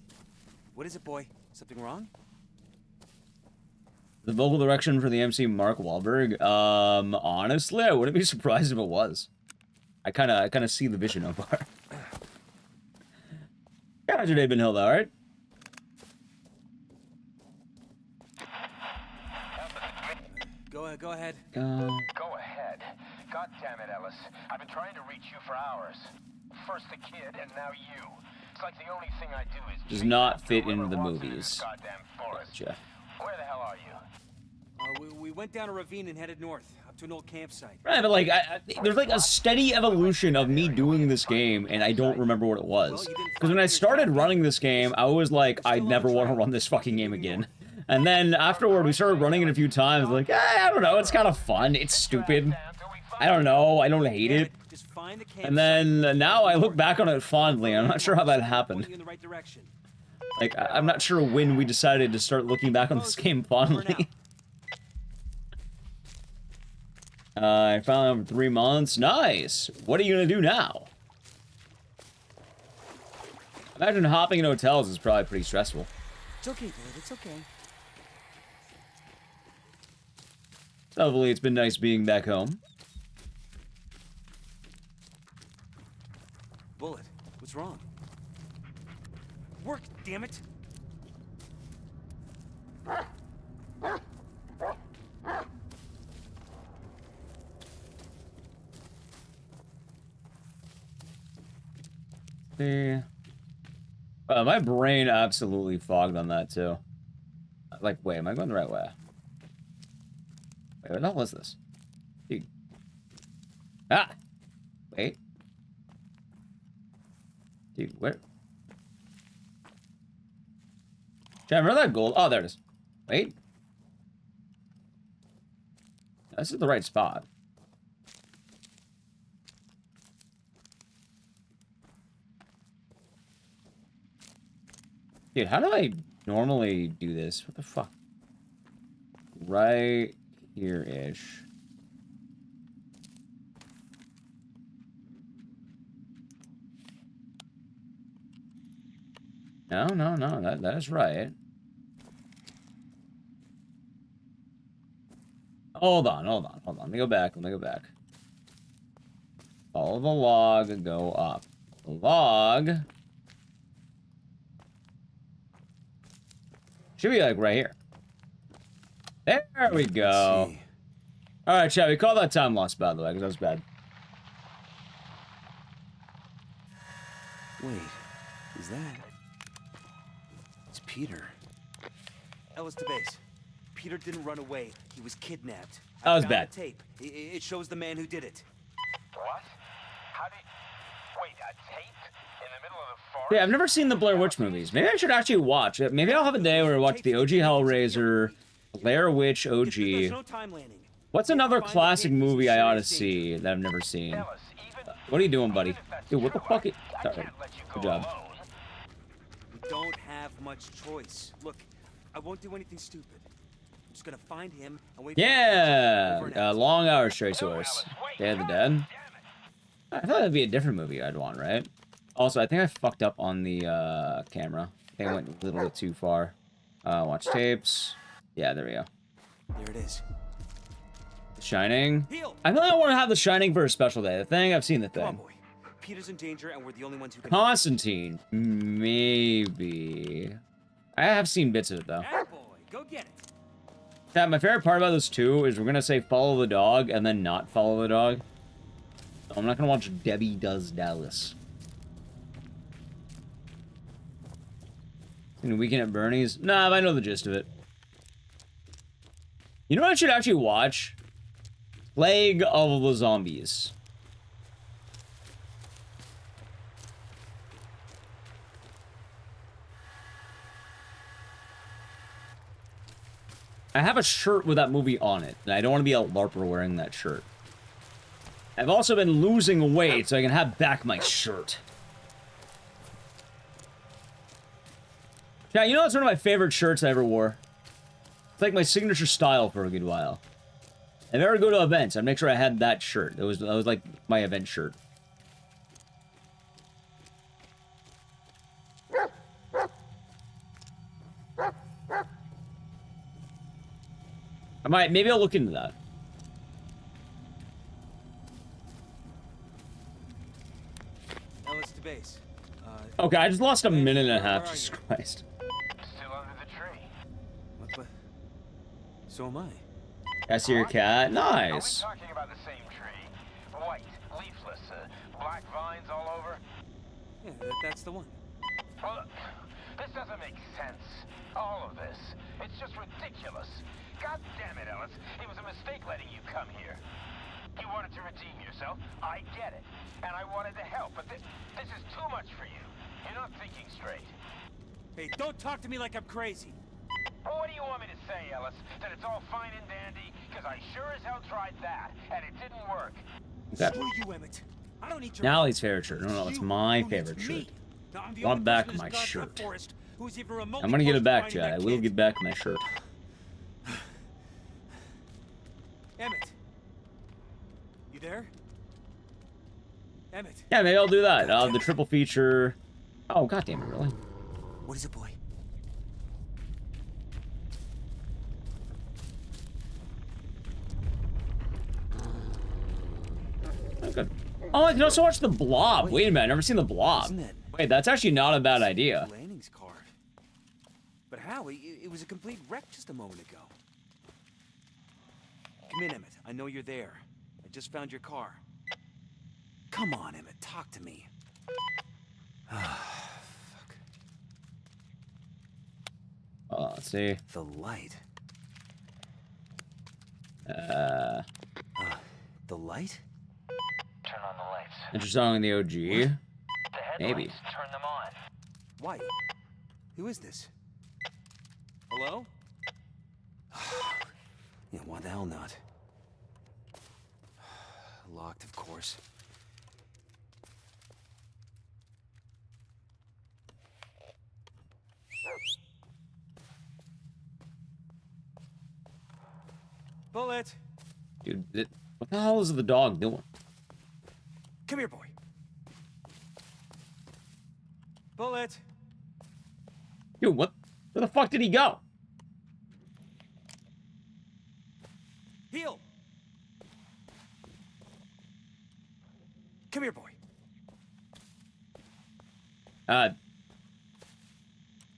What is it, boy? Something wrong? The vocal direction for the MC Mark Wahlberg? Honestly, I wouldn't be surprised if it was. I kinda see the vision of far. How's your day been, Hilda, alright? Go ahead. Go ahead. God damn it, Ellis. I've been trying to reach you for hours. First the kid, and now you. It's like the only thing I do is... Does not fit into the movies. Gotcha. Where the hell are you? We went down a ravine and headed north, up to an old campsite. Right, but like, there's like a steady evolution of me doing this game, and I don't remember what it was. Because when I started running this game, I was like, I never want to run this fucking game again. And then afterward, we started running it a few times, like, I don't know, it's kind of fun, it's stupid. I don't know, I don't hate it. And then now I look back on it fondly, I'm not sure how that happened. Like, I'm not sure when we decided to start looking back on this game fondly. I found him for 3 months. Nice! What are you gonna do now? Imagine hopping in hotels is probably pretty stressful. It's okay, dude, it's okay. Hopefully it's been nice being back home. Bullet, what's wrong? Work, damn it! My brain absolutely fogged on that too. Like, wait, am I going the right way? Wait, what the hell is this? Dude. Ah! Wait. Dude, where? Remember that gold? Oh, there it is. Wait. This is the right spot. Dude, how do I normally do this? What the fuck? Right here-ish. No, that is right. Hold on. Let me go back. Follow the log and go up. The log should be like right here. There we go. Alright, chat, we call that time lost, by the way, because that was bad. Wait, who's that? It's Peter. Ellis to base. Peter didn't run away. He was kidnapped. That was I found bad. a tape. It shows the man who did it. What? How did... Wait, a tape? In the middle of the forest? Yeah, I've never seen the Blair Witch movies. Maybe I should actually watch it. Maybe I'll have a day where I watch the OG Hellraiser, Blair Witch OG. What's another classic movie I ought to see that I've never seen? What are you doing, buddy? Dude, what the fuck? Sorry. Good job. We don't have much choice. Look, I won't do anything stupid. I'm just gonna find him and wait. Yeah, Long Hours, Stray Source. Day of the Dead. I thought that'd be a different movie I'd want, right? Also, I think I fucked up on the camera. I think I went a little bit too far. Watch tapes. Yeah, there we go. There it is. The Shining. I think I want to have The Shining for a special day. The Thing, I've seen The Thing. Come on, boy. Peter's in danger, and we're the only ones who can. Constantine. Maybe. I have seen bits of it, though. Attaboy, go get it. Yeah, my favorite part about this, too, is we're gonna say follow the dog, and then not follow the dog. I'm not gonna watch Debbie Does Dallas. In Weekend at Bernie's? Nah, I know the gist of it. You know what I should actually watch? Plague of the Zombies. I have a shirt with that movie on it, and I don't want to be a LARPer wearing that shirt. I've also been losing weight, so I can have back my shirt. Yeah, you know, it's one of my favorite shirts I ever wore. It's like my signature style for a good while. If I ever go to events, I'd make sure I had that shirt. That was like my event shirt. Maybe I'll look into that. Ellis to base. Okay, I just lost a minute and a half. Jesus Christ. Still under the tree. What? So am I. I see your cat. Nice. Are we talking about the same tree? White, leafless, black vines all over? Yeah, that's the one. Well, look, this doesn't make sense. All of this. It's just ridiculous. God damn it, Ellis. It was a mistake letting you come here. You wanted to redeem yourself. I get it. And I wanted to help, but this is too much for you. You're not thinking straight. Hey, don't talk to me like I'm crazy. Well, what do you want me to say, Ellis? That it's all fine and dandy? Because I sure as hell tried that, and it didn't work. Okay. Screw you, Emmett. I don't need your Nally's favorite shirt. No, it's my favorite shirt. I Want back my shirt. I'm gonna get it back, Chad. I will get back my shirt. Emmett. You there? Emmett. Yeah, maybe I'll do that. The triple feature. Oh, goddamn it, really? What is it, boy? Oh, good. Oh, I can also watch The Blob. Wait a minute, I've never seen The Blob. Wait, that's actually not a bad idea. Lanning's car. But how? It was a complete wreck just a moment ago. Come in, Emmett. I know you're there. I just found your car. Come on, Emmett. Talk to me. Fuck. Let's see. The light. The light? Turn on the lights. Interesting in the OG. The Maybe. Turn them on. Why? Who is this? Hello? Yeah, why the hell not? Locked, of course. Bullet! Dude, what the hell is the dog doing? Come here, boy. Bullet! Dude, what? Where the fuck did he go? Heal! Come here, boy.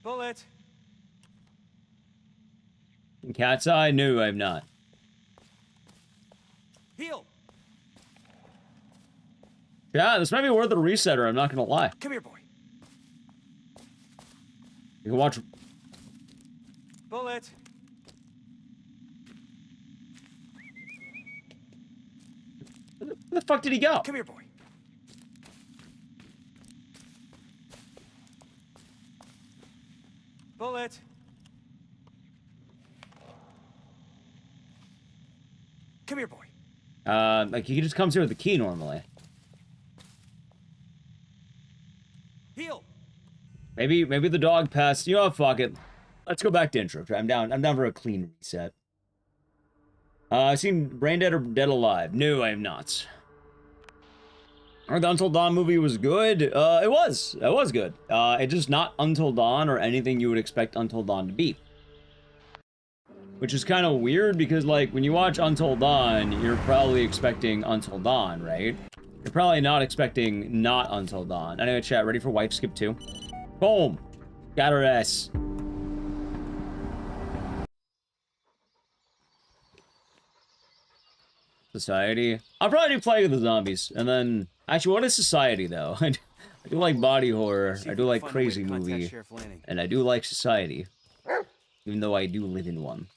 Bullet! Cat's eye? No, I'm not. Heal! Yeah, this might be worth a resetter, I'm not gonna lie. Come here, boy. You can watch... Bullet! Where the fuck did he go? Come here, boy. Bullet! Come here, boy. Like, he just comes here with the key normally. Heal! Maybe the dog passed. You know what, fuck it. Let's go back to intro. I'm down for a clean reset. I've seen Brain Dead or Dead Alive. No, I have not. Or the Until Dawn movie was good. It was good. It's just not Until Dawn or anything you would expect Until Dawn to be. Which is kind of weird because, like, when you watch Until Dawn, you're probably expecting Until Dawn, right? You're probably not expecting not Until Dawn. Anyway, chat, ready for Wife Skip 2? Boom! Got her ass. Society. I'll probably do Plague of the Zombies, and then... Actually, what is Society, though? I do like body horror, I do like crazy movie, and I do like Society. Even though I do live in one.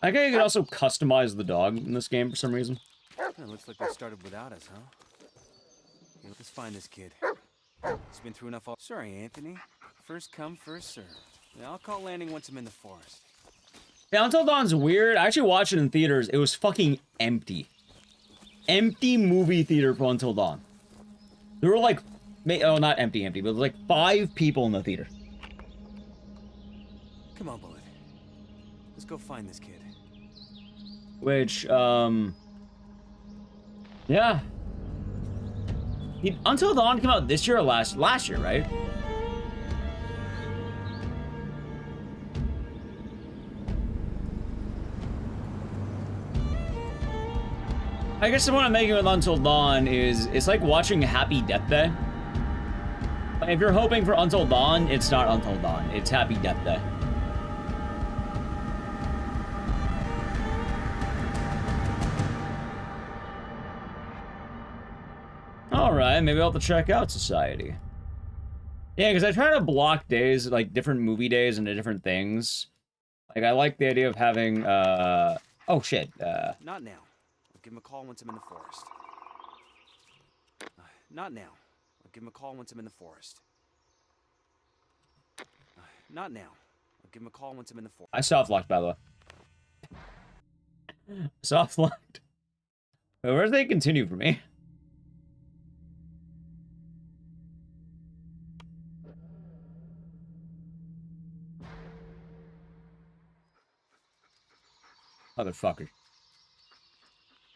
I think you can also customize the dog in this game for some reason. It looks like they started without us, huh? Here, let's find this kid. He's been through enough. Sorry, Anthony. First come, first served. Yeah, I'll call landing once I'm in the forest. Yeah, Until Dawn's weird. I actually watched it in theaters. It was fucking empty. Empty movie theater for Until Dawn. There were like, oh, not empty, but there was like 5 people in the theater. Come on, Bullet. Let's go find this kid. Which, yeah. Until Dawn came out this year or last year, right? I guess the point I'm making with Until Dawn is it's like watching Happy Death Day. Like if you're hoping for Until Dawn, it's not Until Dawn. It's Happy Death Day. Alright, maybe I'll have to check out Society. Yeah, because I try to block days, like different movie days into different things. Like I like the idea of having, oh shit, Not now. I'll give him a call once I'm in the forest. Not now. I'll give him a call once I'm in the forest. Not now. I'll give him a call once I'm in the forest. I soft-locked, by the way. Soft-locked. Where's they continue for me? Motherfucker.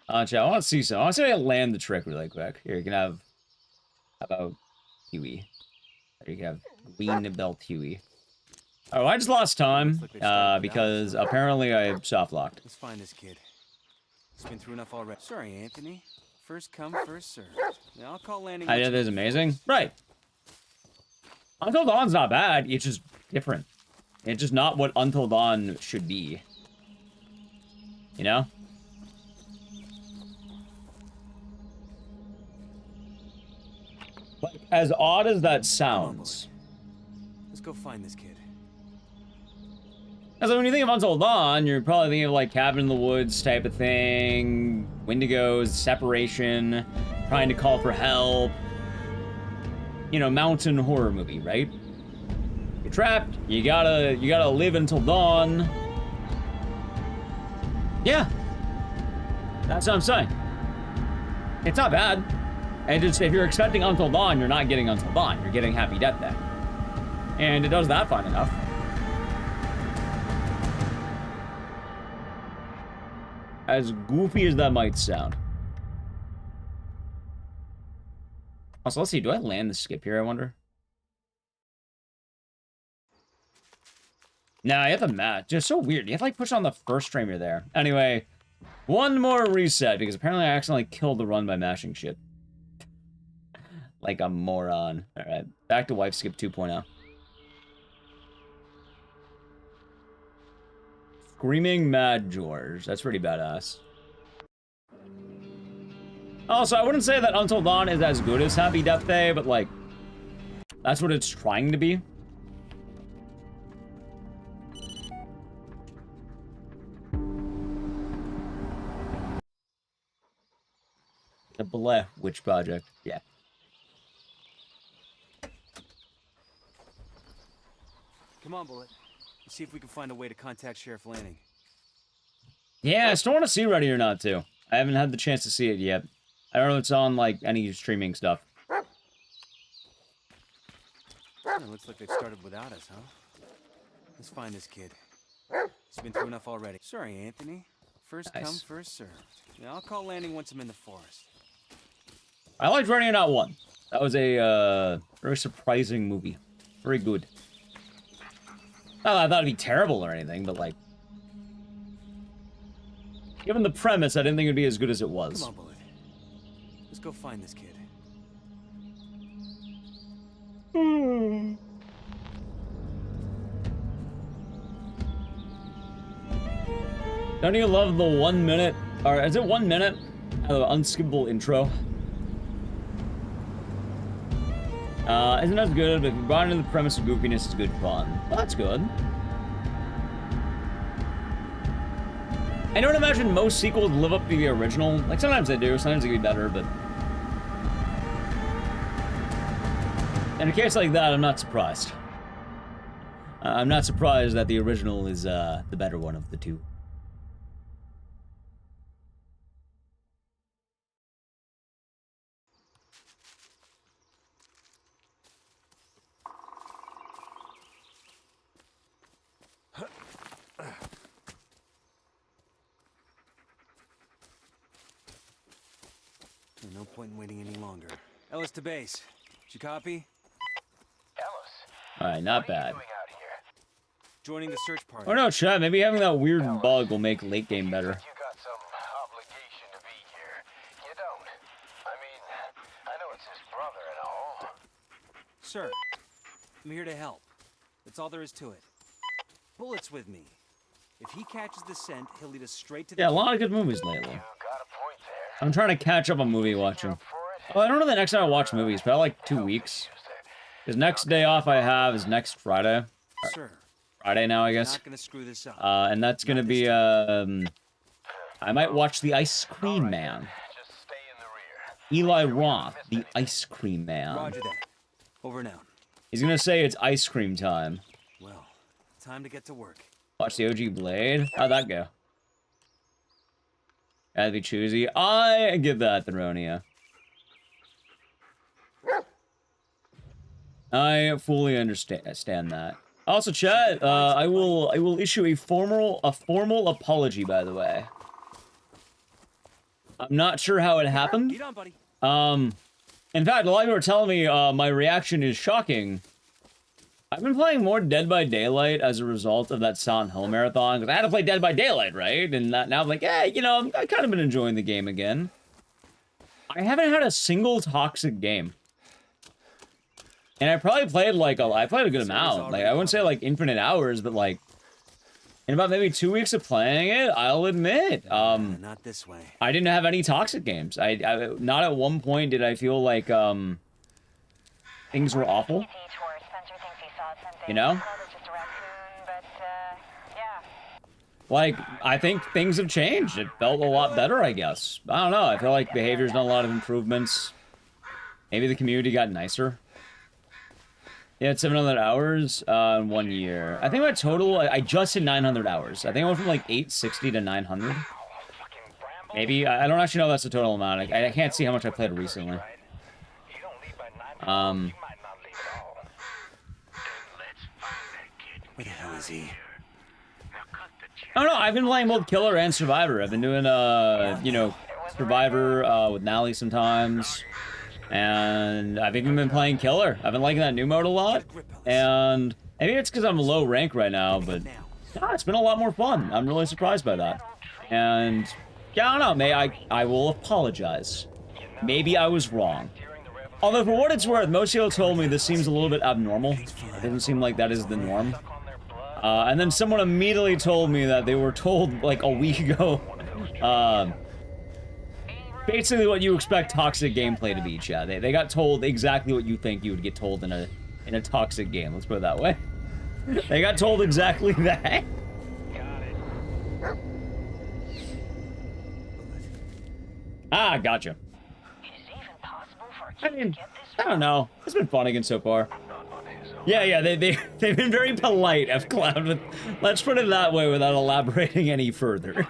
Chat, I want to see some. I want to see if I can land the trick really quick. Here, you can have... How about Huey? There you can have Green Belt Huey. Oh, I just lost time, because apparently I soft-locked. Let's find this kid. He's been through enough already. Sorry, Anthony. First come, first served. Now I'll call landing... Idea is amazing. Right. Until Dawn's not bad. It's just different. It's just not what Until Dawn should be. You know? Like, as odd as that sounds. Let's go find this kid. Because when you think of Until Dawn, you're probably thinking of like Cabin in the Woods type of thing, Wendigos, separation, trying to call for help. You know, mountain horror movie, right? You're trapped. You gotta live until dawn. Yeah. That's what I'm saying. It's not bad. And just, if you're expecting Until Dawn, you're not getting Until Dawn. You're getting Happy Death Day. And it does that fine enough. As goofy as that might sound. Also, let's see. Do I land the skip here, I wonder? Nah, you have to match. Just so weird. You have to, like, push on the first frame you're there. Anyway, one more reset, because apparently I accidentally killed the run by mashing shit. Like a moron. Alright, back to Wife Skip 2.0. Screaming Mad George. That's pretty badass. Also, I wouldn't say that Until Dawn is as good as Happy Death Day, but, like, that's what it's trying to be. The Blair Witch Project, yeah. Come on, Bullet. Let's see if we can find a way to contact Sheriff Lanning. Yeah, I still want to see Ready or Not, too. I haven't had the chance to see it yet. I don't know if it's on, like, any streaming stuff. It looks like they've started without us, huh? Let's find this kid. He's been through enough already. Sorry, Anthony. First come, first served. Yeah, I'll call Lanning once I'm in the forest. I liked Ready or Not 1. That was a, very surprising movie. Very good. Not that I thought it'd be terrible or anything, but, like... Given the premise, I didn't think it'd be as good as it was. Come on, Bullet. Let's go find this kid. Don't you love the 1 minute, or is it 1 minute of unskippable intro? Isn't as good, but if you brought into the premise of goofiness, it's good fun. Well, that's good. I don't imagine most sequels live up to the original. Like, sometimes they do, sometimes they can be better, but... In a case like that, I'm not surprised. I'm not surprised that the original is the better one of the two. No point in waiting any longer. Ellis to base. Did you copy? All right, not bad. Joining the search party. Oh no, Chad, maybe having that weird bug will make late game better. You got some obligation to be here. You don't. I mean, I know it's his brother and all. Sir, I'm here to help. That's all there is to it. Bullet's with me. If he catches the scent, he'll lead us straight to the... Yeah, a lot of good movies lately. I'm trying to catch up on movie watching. Oh, I don't know the next time I watch movies, but like 2 weeks. Because next day off I have is next Friday. Sir, Friday now, I guess. not gonna screw this up. And that's gonna be, I might watch The Ice Cream Man. Eli Roth, The Ice Cream Man. Roger that. Over now. He's gonna say it's ice cream time. Well, time to get to work. Watch the OG Blade. How'd that go? Gotta be choosy. I give that the Ronia. I fully understand that. Also, chat, I will issue a formal apology, by the way. I'm not sure how it happened. Get on, buddy. In fact, a lot of people are telling me my reaction is shocking. I've been playing more Dead by Daylight as a result of that Silent Hill marathon, because I had to play Dead by Daylight, right? And now I'm like, hey, you know, I've kind of been enjoying the game again. I haven't had a single toxic game. And I probably played, like, I played a good amount. Like, I wouldn't say, like, infinite hours, but, like, in about maybe 2 weeks of playing it, I'll admit, not this way. I didn't have any toxic games. I not at one point did I feel like, things were awful. You know? Like, I think things have changed. It felt a lot better, I guess. I don't know. I feel like behavior's done a lot of improvements. Maybe the community got nicer. Yeah, it's 700 hours in 1 year. I think my total, I just hit 900 hours. I think I went from like 860 to 900. Maybe. I don't actually know if that's the total amount. I can't see how much I played recently. Where the hell is he? I don't know. I've been playing both Killer and Survivor. I've been doing, you know, Survivor with Nally sometimes. And I've even been playing Killer. I've been liking that new mode a lot. And maybe it's because I'm low rank right now, but yeah, it's been a lot more fun. I'm really surprised by that. And yeah, I don't know. I will apologize. Maybe I was wrong. Although for what it's worth, most people told me this seems a little bit abnormal. It doesn't seem like that is the norm. And then someone immediately told me that they were told like a week ago, basically what you expect toxic gameplay to be, Chad. They got told exactly what you think you would get told in a toxic game. Let's put it that way. They got told exactly that. Ah, gotcha. I mean, I don't know. It's been fun again so far. Yeah, they've been very polite, F-Cloud. Let's put it that way without elaborating any further.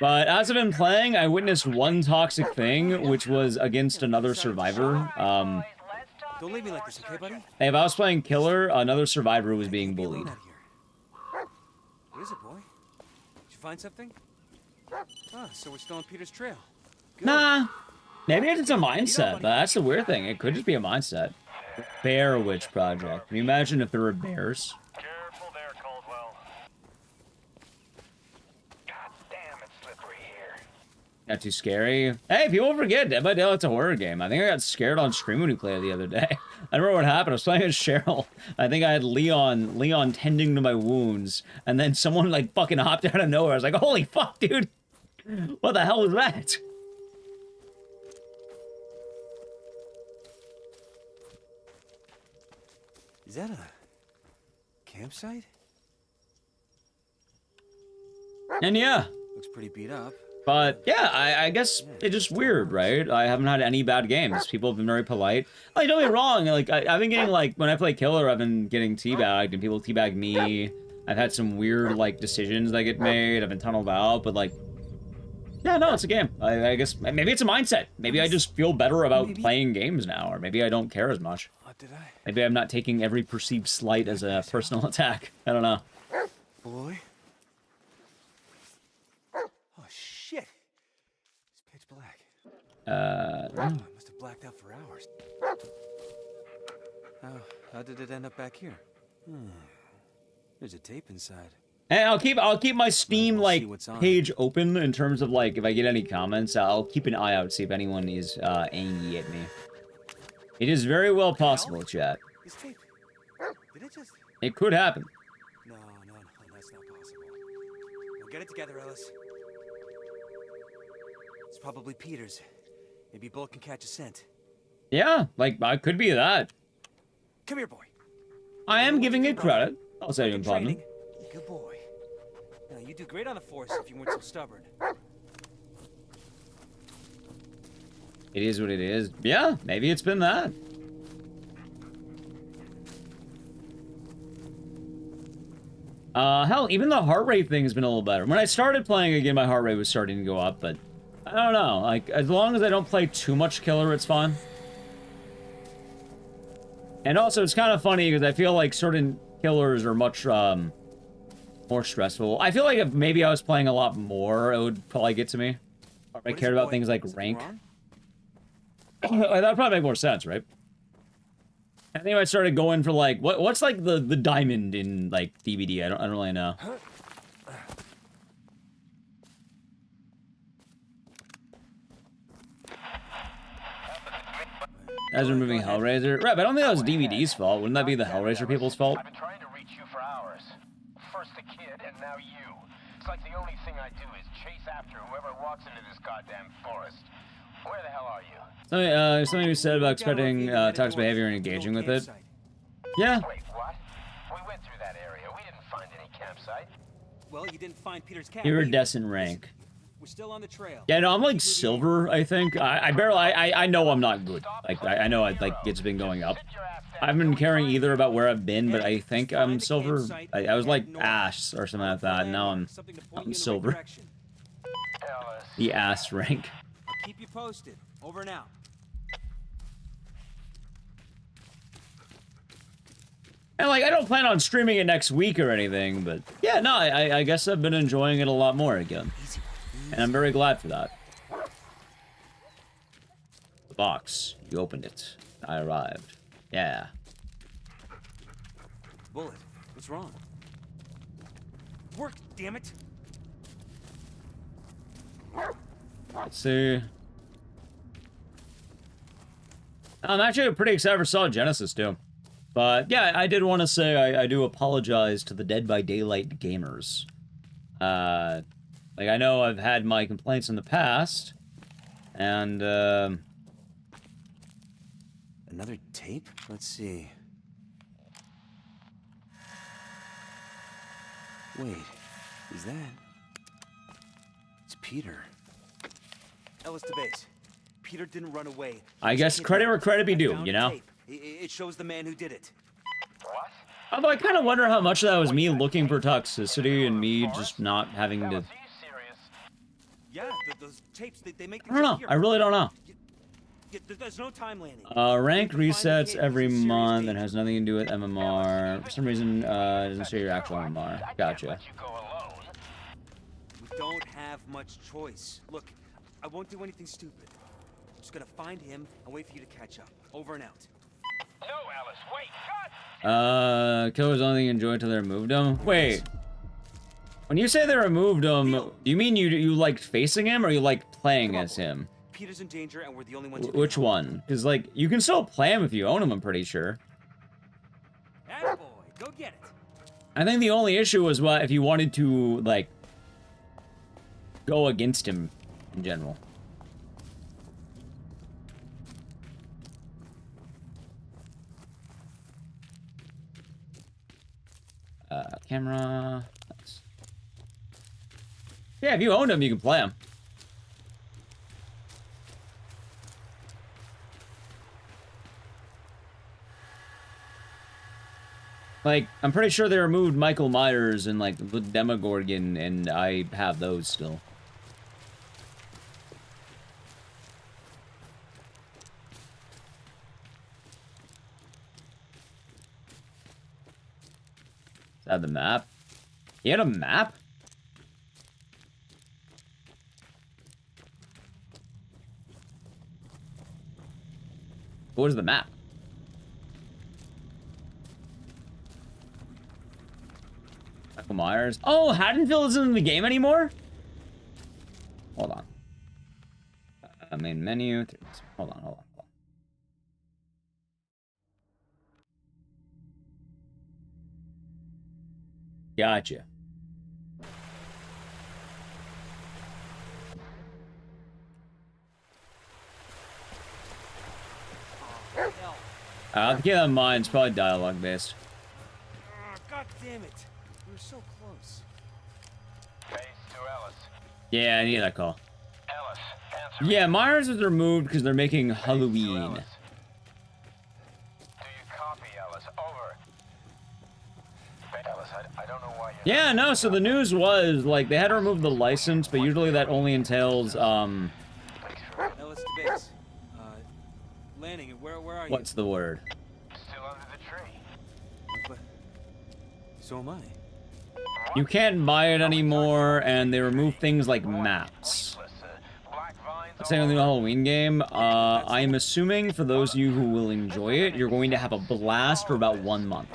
But as I've been playing, I witnessed one toxic thing, which was against another survivor. Don't leave me like this, okay, buddy? If I was playing Killer, another survivor was being bullied. What is it, boy? Did you find something? Ah, so we're still on Peter's trail. Good. Nah. Maybe it's a mindset, but that's the weird thing. It could just be a mindset. Bear Witch Project. Can you imagine if there were bears? Careful there, Caldwell. God damn, it's slippery here. Not too scary. Hey, people forget Dead by Daylight's a horror game. I think I got scared on stream when we played it the other day. I don't remember what happened. I was playing with Cheryl. I think I had Leon tending to my wounds, and then someone like fucking hopped out of nowhere. I was like, holy fuck, dude. What the hell was that? Is that a campsite? And yeah. Looks pretty beat up. But yeah, I guess it's just weird, right? I haven't had any bad games. People have been very polite. Like, don't get me wrong, like I've been getting like when I play Killer, I've been getting teabagged and people teabag me. I've had some weird like decisions that get made. I've been tunneled out, but like, yeah, no, it's a game. I guess maybe it's a mindset. Maybe I just feel better about playing games now, or maybe I don't care as much. Maybe I'm not taking every perceived slight as a personal attack. I don't know. Boy. Oh shit! It's pitch black. I must have blacked out for hours. How did it end up back here? There's a tape inside. And I'll keep my Steam like page open in terms of like if I get any comments. I'll keep an eye out, see if anyone is angry at me. It is very well possible, chat. This tape. Did it just? It could happen. No, that's not possible. We'll get it together, Ellis. It's probably Peter's. Maybe Bull can catch a scent. Yeah, like I could be that. Come here, boy. I am giving it credit. I'll say in public. Good boy. Now you do great on the force if you weren't so stubborn. It is what it is. Yeah, maybe it's been that. Hell, even the heart rate thing has been a little better. When I started playing again, my heart rate was starting to go up, but I don't know. Like, as long as I don't play too much Killer, it's fine. And also, it's kind of funny because I feel like certain killers are much, more stressful. I feel like if maybe I was playing a lot more, it would probably get to me. Or if I cared about things like rank. That would probably make more sense, right? I think I started going for like what's like the diamond in like DVD. I don't really know. As removing Hellraiser, right? But I don't think that was DVD's fault. Wouldn't that be the Hellraiser people's fault? I've been trying to reach you for hours. First the kid, and now you. It's like the only thing I do is chase after whoever walks into this goddamn forest. Where the hell are you? Something you said about expecting toxic behavior and engaging with it. Yeah. Wait, what? We went through that area. We didn't find any campsite. Well, you didn't find Peter's cat. Iridescent rank. We're still on the trail. Yeah, no, I'm like silver, I think. I barely, I know I'm not good. Like, I know it's been going up. I haven't been caring either about where I've been, but I think I'm silver. I was like ash or something like that, and now I'm silver. The ass rank. I'll keep you posted. Over and out. And like, I don't plan on streaming it next week or anything, but yeah, no, I guess I've been enjoying it a lot more again. And I'm very glad for that. The box. You opened it. I arrived. Yeah. Bullet, what's wrong? Work, damn it! Let's see. I'm actually pretty excited for Solid Genesis, too. But, yeah, I did want to say I do apologize to the Dead by Daylight gamers. Like, I know I've had my complaints in the past, and, Another tape? Let's see. Wait, is that... It's Peter. Ellis to base. Peter didn't run away. I guess credit where credit be due, you know? It shows the man who did it. What? Although I kind of wonder how much of that was me looking for toxicity and me just not having to... Yeah, those tapes, they make I don't know. I really don't know. There's no time landing. Rank resets every month and has nothing to do with MMR. For some reason, it doesn't show your actual MMR. Gotcha. We don't have much choice. Look, I won't do anything stupid. I'm just gonna find him and wait for you to catch up. Over and out. No, Alice, wait, God! Killers only enjoy until they removed him. Wait. When you say they removed him, do you mean you liked facing him or you liked playing as him? Peter's in danger and we're the only ones who Which one? Because, like, you can still play him if you own him, I'm pretty sure. Attaboy, go get it. I think the only issue was what if you wanted to, like, go against him in general. Camera. Nice. Yeah, if you own him, you can play him. Like, I'm pretty sure they removed Michael Myers and, like, the Demogorgon, and I have those still. Is that the map? He had a map? What is the map? Michael Myers. Oh, Haddonfield isn't in the game anymore? Hold on. Main menu. Hold on. Gotcha. I keep that in mind. It's probably dialogue based. God damn it. We were so close. Face to Ellis. Yeah, I need that call. Ellis, answer. Yeah, Myers was removed because they're making Halloween. Do you copy, Ellis? Over. Ellis, I don't know why you're... Yeah, no, so the news was, like, they had to remove the license, but usually that only entails, Ellis to base. Landing, where are you? what's the word? Still under the tree. But so am I. You can't buy it anymore, and they remove things like maps. Same with the Halloween game. I'm assuming for those of you who will enjoy it, you're going to have a blast for about 1 month.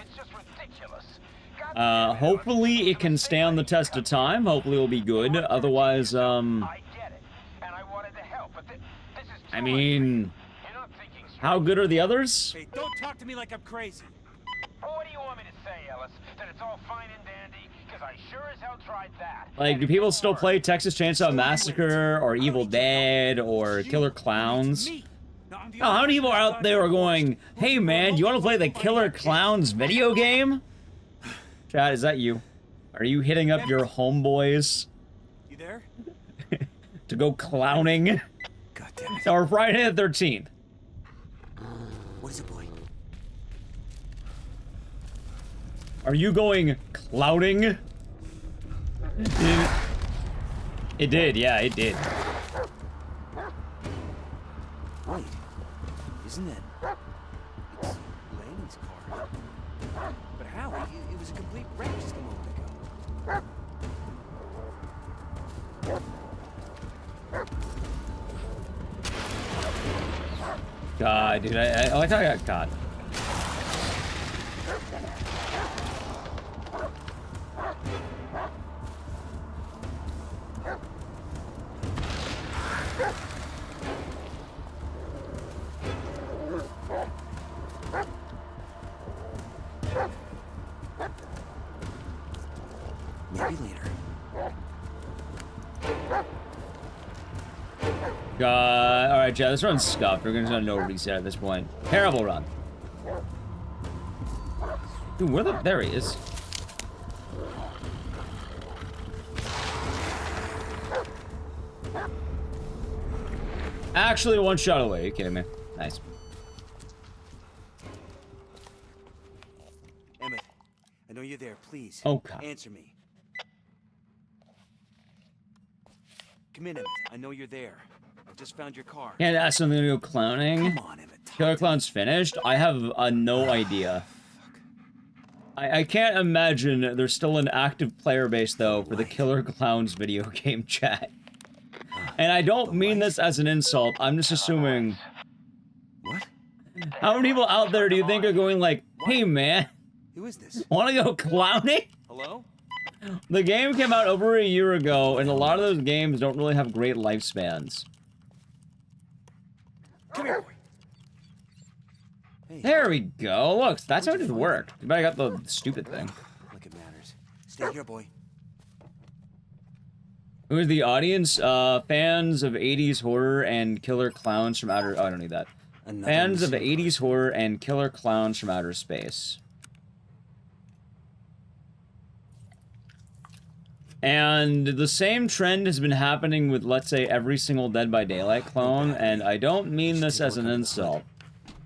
Hopefully it can stand the test of time. Hopefully it'll be good. Otherwise, I mean, how good are the others? Hey, don't talk to me like I'm crazy. Well, what do you want me to say, Ellis? That it's all fine and dandy? Because I sure as hell tried that. Like, do people still play Texas Chainsaw Massacre, or Evil Dead, or Killer Clowns? Oh, how many people out there are going, hey man, do you want to play the Killer Clowns video game? Chad, is that you? Are you hitting up your homeboys? You there? To go clowning? God damn it. Or Friday the 13th. What is it, boy? Are you going clowning? It did, yeah, it did. Wait, isn't it? It's Laney's car. But how? It was a complete wreck just a moment ago. God, dude, I like how I got caught. Maybe later. God, alright, Chad, this run's scuffed. We're gonna no reset at this point. Terrible run. Dude, where the... There he is. Actually, one shot away. Are you kidding me? Nice. Emmett, I know you're there. Please. Oh, God. Answer me. Come in, Emmett. I know you're there. I just found your car. Can't ask something to go clowning. Come on, Emmett. Killer Clown's finished? I have no idea. I can't imagine there's still an active player base, though, for the Killer Clowns video game chat. And I don't mean this as an insult. I'm just assuming... What? How many people out there do you think are going like, hey, man, Who is this? wanna go clowning? Hello? The game came out over a year ago, and a lot of those games don't really have great lifespans. Come here, boy. Hey. There we go. Look, that's how it worked. Too bad I got the stupid thing. Like it matters. Stay here, boy. Who is the audience? Fans of 80s horror and killer clowns from outer... Oh, I don't need that. Fans of 80s horror and killer clowns from outer space. And the same trend has been happening with, let's say, every single Dead by Daylight clone, and I don't mean this as an insult.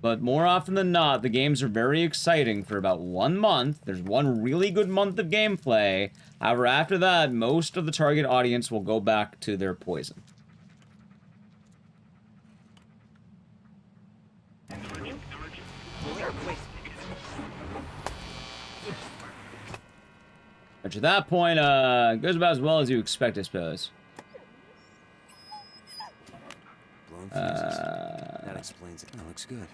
But more often than not, the games are very exciting for about 1 month. There's one really good month of gameplay. However, after that, most of the target audience will go back to their poison. Which at that point, goes about as well as you expect, I suppose. That explains it. That looks good.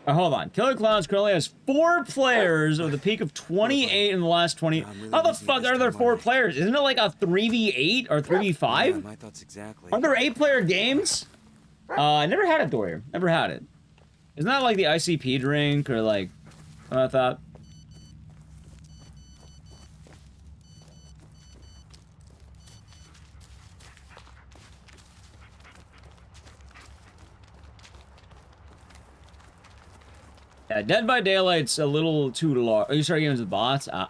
Hold on. Killer Clowns currently has 4 players with a peak of 28 in the last 20. How the fuck are there 4 players? Isn't it like a 3v8 or 3v5? Yeah, my thoughts exactly. Aren't there 8-player games? I never had it, Dorier. Never had it. Isn't that like the ICP drink or like... I thought... Yeah, Dead by Daylight's a little too large. Are you starting games with bots? So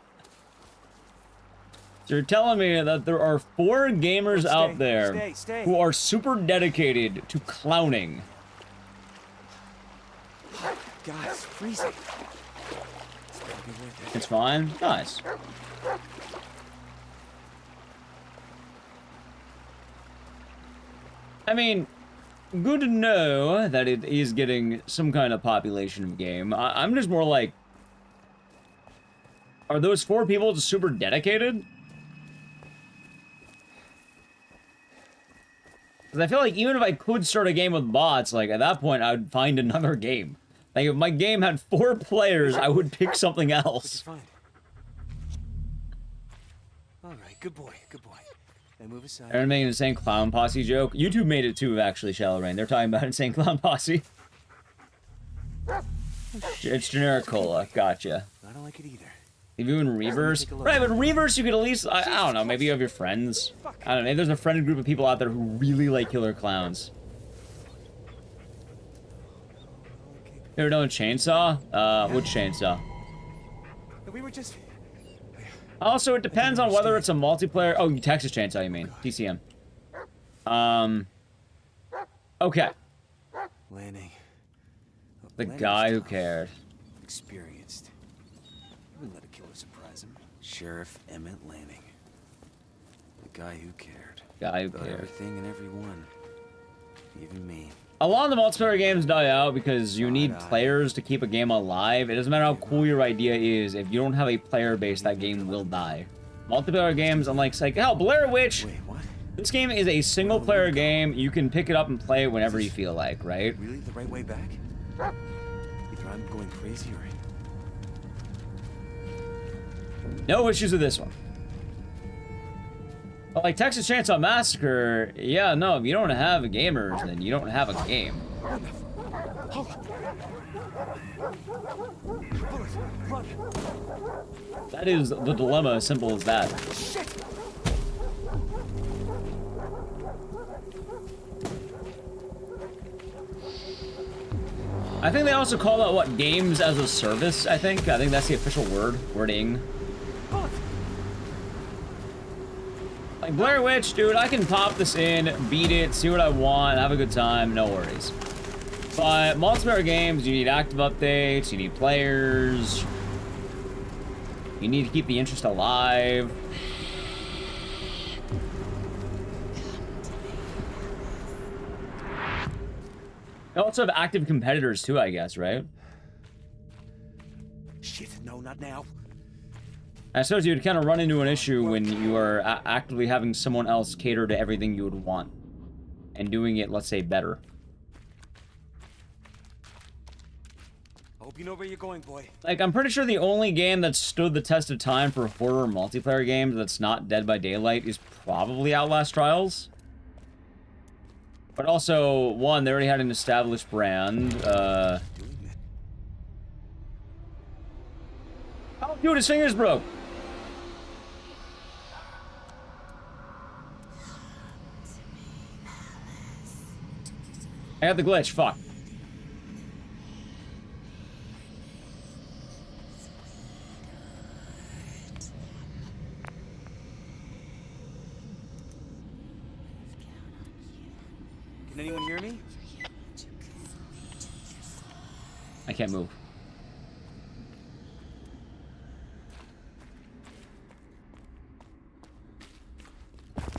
you're telling me that there are 4 gamers out there who are super dedicated to clowning. God, it's freezing. It's fine. Nice. I mean, good to know that it is getting some kind of population of game. I'm just more like... Are those 4 people just super dedicated? Because I feel like even if I could start a game with bots, like, at that point, I would find another game. Like, if my game had 4 players, I would pick something else. Alright, good boy, good boy. Now move aside. Aaron making an insane clown posse joke. YouTube made it too, actually, Shallow Rain. They're talking about insane clown posse. It's generic cola. Gotcha. I don't like it either. If you in reverse, right? But reverse, you could at least I don't know. Maybe you have your friends. I don't know. Maybe there's a friendly group of people out there who really like killer clowns. You ever done chainsaw? Which chainsaw? We were just. Also, it depends on whether it's a multiplayer. Oh, Texas Chainsaw, you mean? TCM. Okay. Lanning. The guy who cared. Experienced. You wouldn't let a killer surprise him. Sheriff Emmett Lanning. The guy who cared. Guy who About cared. everything and everyone. Even me. A lot of the multiplayer games die out because you need players to keep a game alive. It doesn't matter how cool your idea is. If you don't have a player base, that game will die. Multiplayer games, unlike hell, Blair Witch. Wait, what? This game is a single-player game. You can pick it up and play it whenever you feel like, right? Really the right way back? Either I'm going crazy or... No issues with this one. But like Texas Chainsaw Massacre, yeah, no, if you don't have gamers, then you don't have a game. That is the dilemma, as simple as that. I think they also call that, what, games as a service, I think that's the official wording. Like Blair Witch, dude, I can pop this in, beat it, see what I want, have a good time, no worries. But multiplayer games, you need active updates, you need players, you need to keep the interest alive. You also have active competitors too, I guess, right? Shit, no, not now. I suppose you would kind of run into an issue when you are actively having someone else cater to everything you would want. And doing it, let's say, better. I hope you know where you're going, boy. Like, I'm pretty sure the only game that stood the test of time for horror multiplayer games that's not Dead by Daylight is probably Outlast Trials. But also, one, they already had an established brand. Oh, dude, his fingers broke. I got the glitch, fuck. Can anyone hear me? I can't move.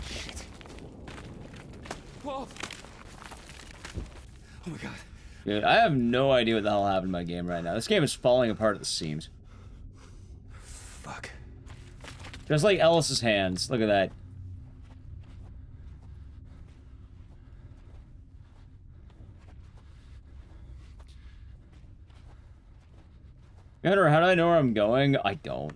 Shit. Whoa. Oh my god. Dude, I have no idea what the hell happened to my game right now. This game is falling apart at the seams. Fuck. Just like Ellis's hands. Look at that. Gunner, how do I know where I'm going? I don't.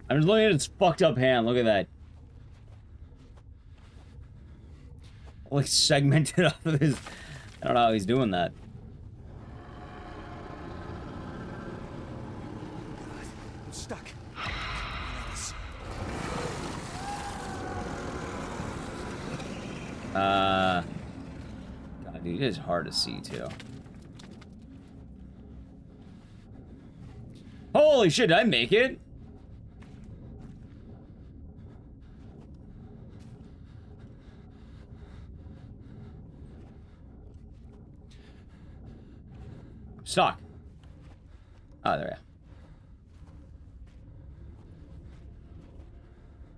I'm just looking at his fucked up hand. Look at that. Like segmented off of his... I don't know how he's doing that. God, I'm stuck. God, dude, it is hard to see, too. Holy shit, did I make it? Stock. Oh, there we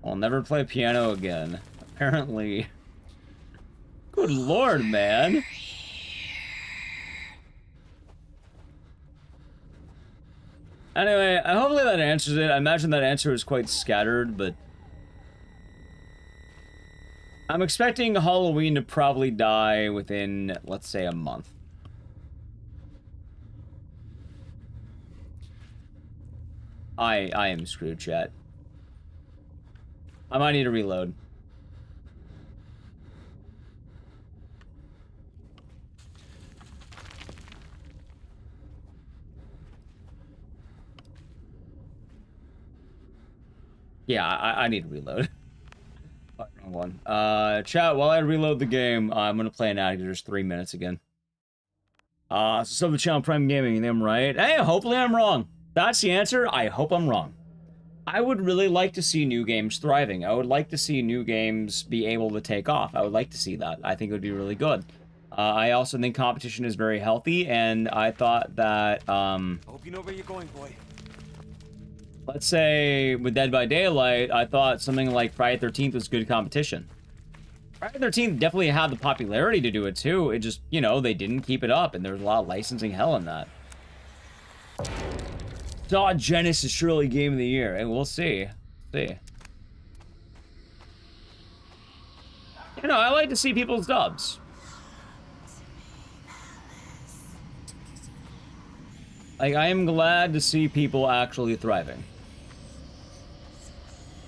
go. I'll never play piano again. Apparently. Good lord, man. Anyway, hopefully that answers it. I imagine that answer is quite scattered, but... I'm expecting Halloween to probably die within, let's say, a month. I am screwed, chat. I might need to reload. Yeah, I need to reload. Fuck, wrong one. Chat, while I reload the game, I'm gonna play an Ecdycis 3 minutes again. So sub the channel Prime Gaming, I'm right. Hey, hopefully I'm wrong. That's the answer. I hope I'm wrong. I would really like to see new games thriving. I would like to see new games be able to take off. I would like to see that. I think it would be really good. I also think competition is very healthy, and I thought that, I hope you know where you're going, boy. Let's say with Dead by Daylight, I thought something like Friday the 13th was good competition. Friday the 13th definitely had the popularity to do it too. It just, you know, they didn't keep it up, and there was a lot of licensing hell in that. Thought Genesis is surely game of the year, and we'll see. You know, I like to see people's dubs. Like, I am glad to see people actually thriving.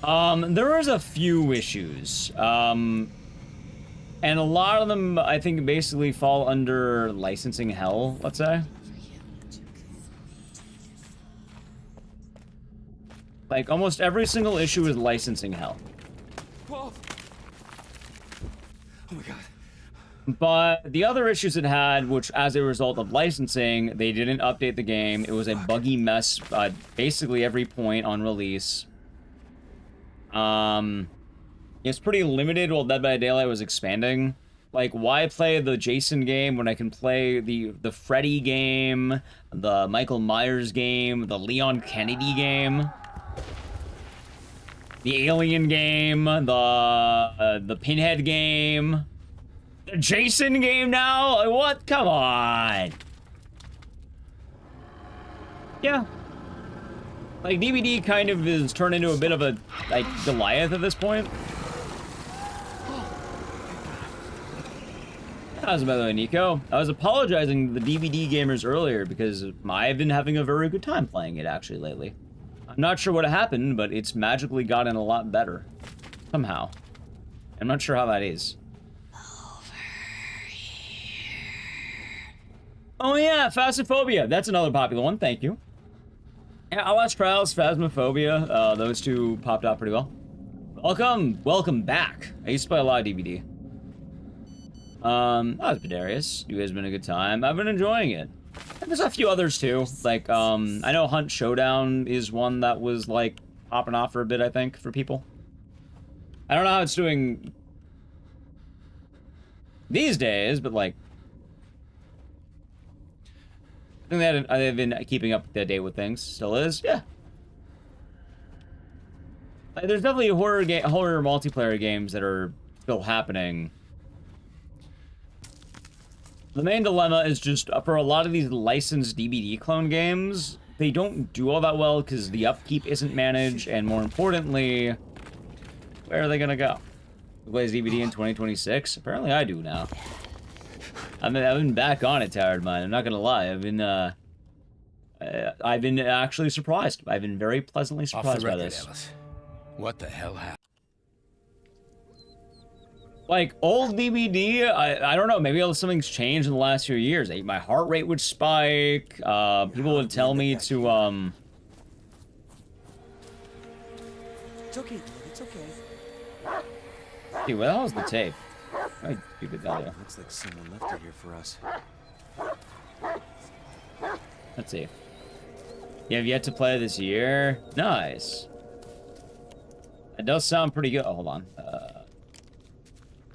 There is a few issues. And a lot of them, I think, basically fall under licensing hell, let's say. Like, almost every single issue is licensing hell. Whoa. Oh my god. But the other issues it had, which as a result of licensing, they didn't update the game. It was a buggy mess at basically every point on release. It's pretty limited while Dead by Daylight was expanding. Like, why play the Jason game when I can play the Freddy game, the Michael Myers game, the Leon Kennedy game? The Alien game, the Pinhead game, the Jason game now? Like, what? Come on. Yeah. Like, DVD kind of is turned into a bit of a, like, Goliath at this point. How's it, by the way, Nico? I was apologizing to the DVD gamers earlier because I've been having a very good time playing it, actually, lately. I'm not sure what happened, but it's magically gotten a lot better. Somehow. I'm not sure how that is. Oh yeah, Phasmophobia. That's another popular one, thank you. Yeah, Outlast Trials, Phasmophobia. Those two popped out pretty well. Welcome back. I used to play a lot of DVD. That was Bedarius. You guys been a good time. I've been enjoying it. There's a few others too. Like, I know Hunt Showdown is one that was like popping off for a bit, I think, for people. I don't know how it's doing these days, but like, I think they've been keeping up to date with things. Still is, yeah. Like, there's definitely horror multiplayer games that are still happening. The main dilemma is just, for a lot of these licensed DVD clone games, they don't do all that well because the upkeep isn't managed, and more importantly, where are they gonna go? Who plays DVD in 2026? Apparently I do now. I've been back on it, Tired Mind. I'm not gonna lie. I've been actually surprised. I've been very pleasantly surprised by this. Ellis. What the hell happened? Like, old DVD, I don't know, maybe something's changed in the last few years. My heart rate would spike, people would tell me to, It's okay, it's okay. Dude, where the hell is the tape? I keep it down there. Looks like someone left it here for us. Let's see. You have yet to play this year? Nice. It does sound pretty good. Oh, hold on.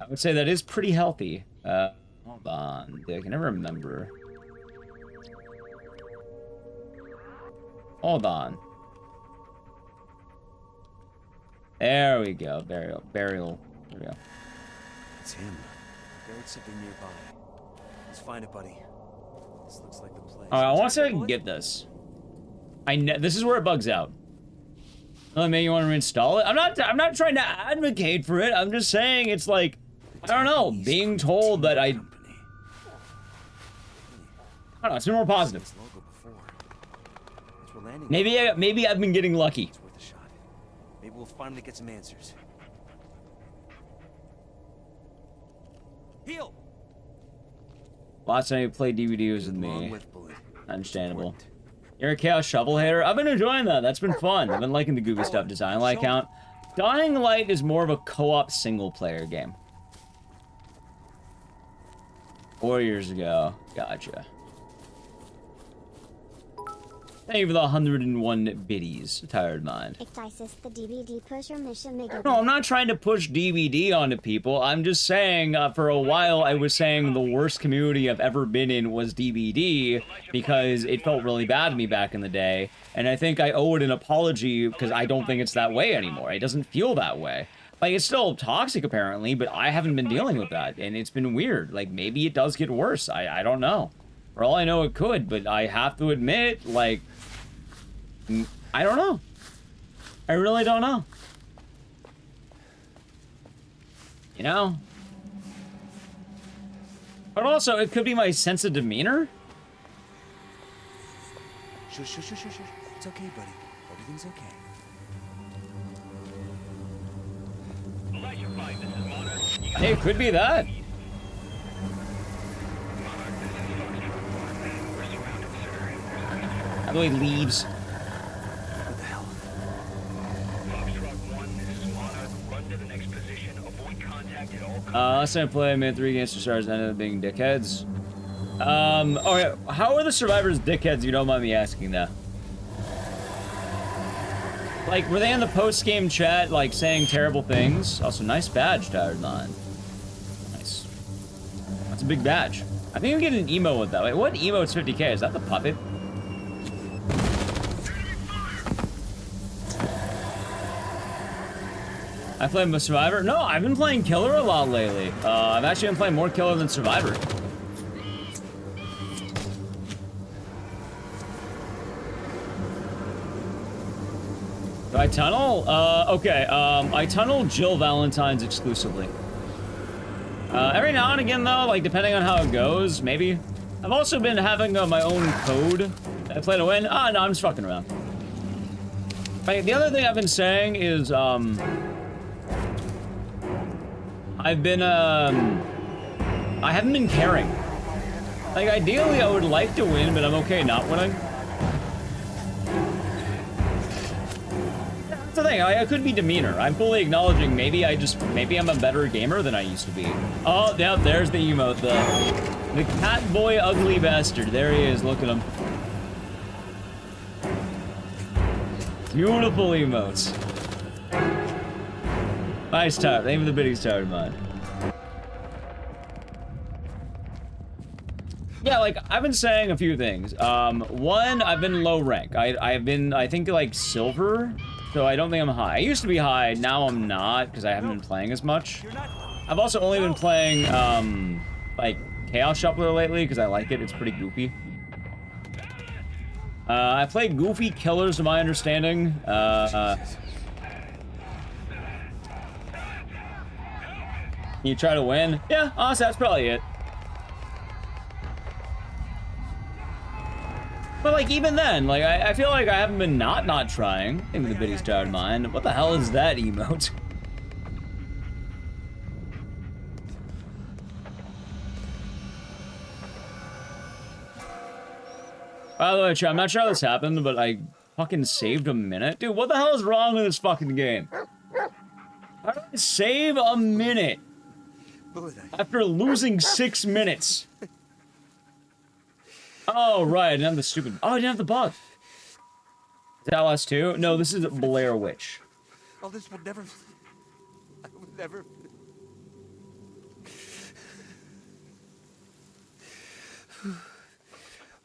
I would say that is pretty healthy. Hold on. I can never remember. Hold on. There we go. Burial. There we go. It's him. Buried something nearby. Let's find it, buddy. This looks like the place. Alright, I want to see if I can get this. This is where it bugs out. Maybe you want to reinstall it? I'm not trying to advocate for it. I'm just saying it's like, I don't know, being told that I don't know, it's been more positive. Maybe I've been getting lucky. It's worth a shot. Maybe we'll finally get some answers. Heal. Last time you played DVD was with me. Understandable. You're a Chaos Shovel hater? I've been enjoying that. That's been fun. I've been liking the goofy stuff. Design Light count. Dying Light is more of a co-op single-player game. 4 years ago. Gotcha. Thank you for the 101 biddies, Tired Mind. Ecdycis, the DVD pusher mission mega. No, I'm not trying to push DVD onto people. I'm just saying, for a while, I was saying the worst community I've ever been in was DVD because it felt really bad to me back in the day. And I think I owe it an apology because I don't think it's that way anymore. It doesn't feel that way. Like, it's still toxic, apparently, but I haven't been dealing with that. And it's been weird. Like, maybe it does get worse. I don't know. For all I know, it could, but I have to admit, like, I don't know. I really don't know. You know? But also, it could be my sense of demeanor. Shush. It's okay, buddy. Everything's okay. Hey, it could be that. I believe leaves. What the hell? Last time I played, I made 3 against the stars and ended up being dickheads. Alright, how are the survivors dickheads, if you don't mind me asking that? Like, were they in the post-game chat, like, saying terrible things? Also, nice badge, Tired Mind. Nice. That's a big badge. I think I'm getting an emote with that. Wait, what emote's 50k? Is that the puppet? I played Survivor? No, I've been playing Killer a lot lately. I've actually been playing more Killer than Survivor. Do I tunnel? Okay, I tunnel Jill Valentine's exclusively. Every now and again, though, like, depending on how it goes, maybe. I've also been having my own code that I play to win. Ah, no, I'm just fucking around. Like, the other thing I've been saying is, I've been, I haven't been caring. Like, ideally, I would like to win, but I'm okay not winning. That's the thing, I could be demeanor. I'm fully acknowledging maybe I'm a better gamer than I used to be. Oh, yep, there's the emote, the cat boy ugly bastard. There he is, look at him. Beautiful emotes. Nice tower, name of the bidding's tower of mine. Yeah, like, I've been saying a few things. One, I've been low rank. I've been, I think, like, silver, so I don't think I'm high. I used to be high, now I'm not, because I haven't been playing as much. I've also only been playing, like, Chaos Shuffler lately, because I like it. It's pretty goofy. I play goofy killers, to my understanding. You try to win? Yeah, honestly, that's probably it. But, like, even then, like, I feel like I haven't been not trying. I think the biddy's tired of mine. What the hell is that emote? By the way, chat, I'm not sure how this happened, but I fucking saved a minute. Dude, what the hell is wrong with this fucking game? How do I save a minute after losing 6 minutes? Oh, right, I didn't have the stupid... Oh, I didn't have the bug. Is that LS2? No, this is Blair Witch. Oh, this will never... I will never...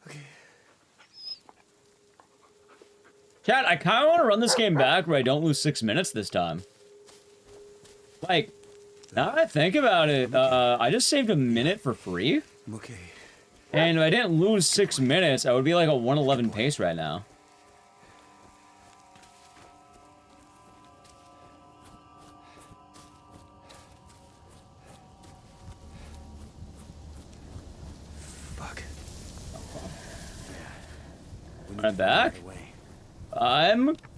Okay. Chat, I kind of want to run this game back where I don't lose 6 minutes this time. Like, now that I think about it, I just saved a minute for free. Okay. And if I didn't lose 6 minutes, I would be like a 111 pace right now. Fuck. I'm back?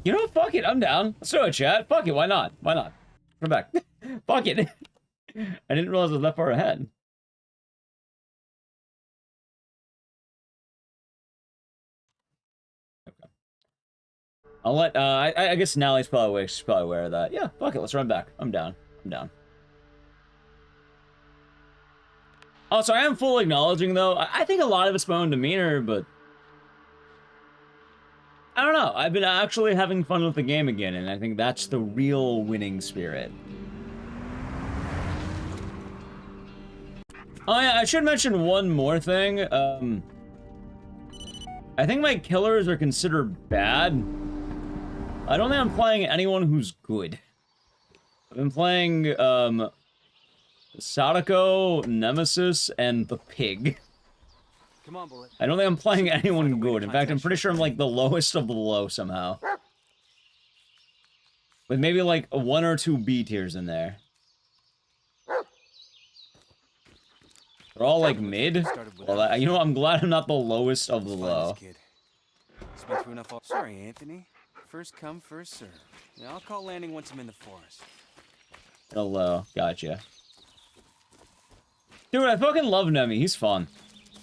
You know, fuck it, I'm down. Let's do it, chat. Fuck it, why not? Why not? Come back. Fuck it. I didn't realize I was that far ahead. I'll let, I guess Nally's probably awake. She's probably aware of that. Yeah, fuck it, let's run back. I'm down. I'm down. Also, I am full acknowledging, though. I think a lot of it's my own demeanor, but... I don't know. I've been actually having fun with the game again, and I think that's the real winning spirit. Oh yeah, I should mention one more thing. I think my killers are considered bad. I don't think I'm playing anyone who's good. I've been playing, Sadako, Nemesis, and the Pig. Come on, Bullet. I don't think I'm playing anyone good. In fact, I'm pretty sure I'm like the lowest of the low somehow. With maybe like 1 or 2 B tiers in there. They're all like mid. Well, you know what? I'm glad I'm not the lowest of the low. Sorry, Anthony. First come, first serve. Yeah, I'll call landing once I'm in the forest. Hello, gotcha. Dude, I fucking love Nemi. He's fun.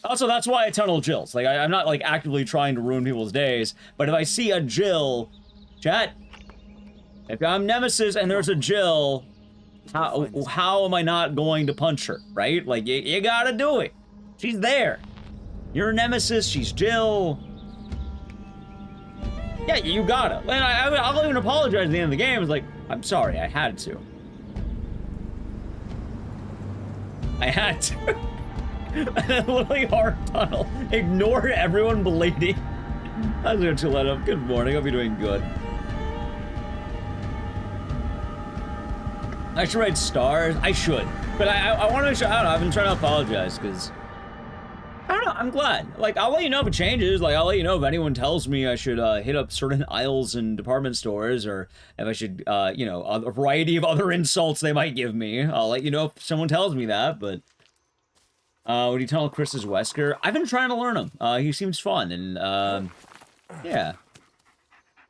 Also, that's why I tunnel Jills. Like, I'm not, like, actively trying to ruin people's days, but if I see a Jill... Chat, if I'm Nemesis and there's a Jill, how am I not going to punch her, right? Like, you gotta do it. She's there. You're Nemesis, she's Jill. Yeah, you gotta. And I'll even apologize at the end of the game. It's like, I'm sorry, I had to. I had to. Literally hard tunnel. Ignore everyone bleeding. How's it to let up? Good morning. Hope you're doing good. I should write stars. I should. But I want to make sure. I don't know. I've been trying to apologize because I don't know. I'm glad. Like, I'll let you know if it changes. Like, I'll let you know if anyone tells me I should hit up certain aisles in department stores, or if I should, you know, a variety of other insults they might give me. I'll let you know if someone tells me that, but... would you tell Chris's Wesker? I've been trying to learn him. He seems fun, and, yeah.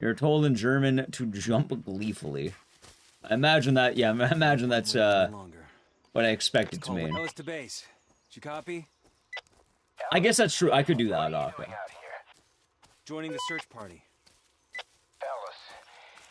You're told in German to jump gleefully. I imagine that, yeah, I imagine that's, what I expected to mean. Ellis to base. Did you copy? I guess that's true. I could do that often. Joining the search party. Ellis,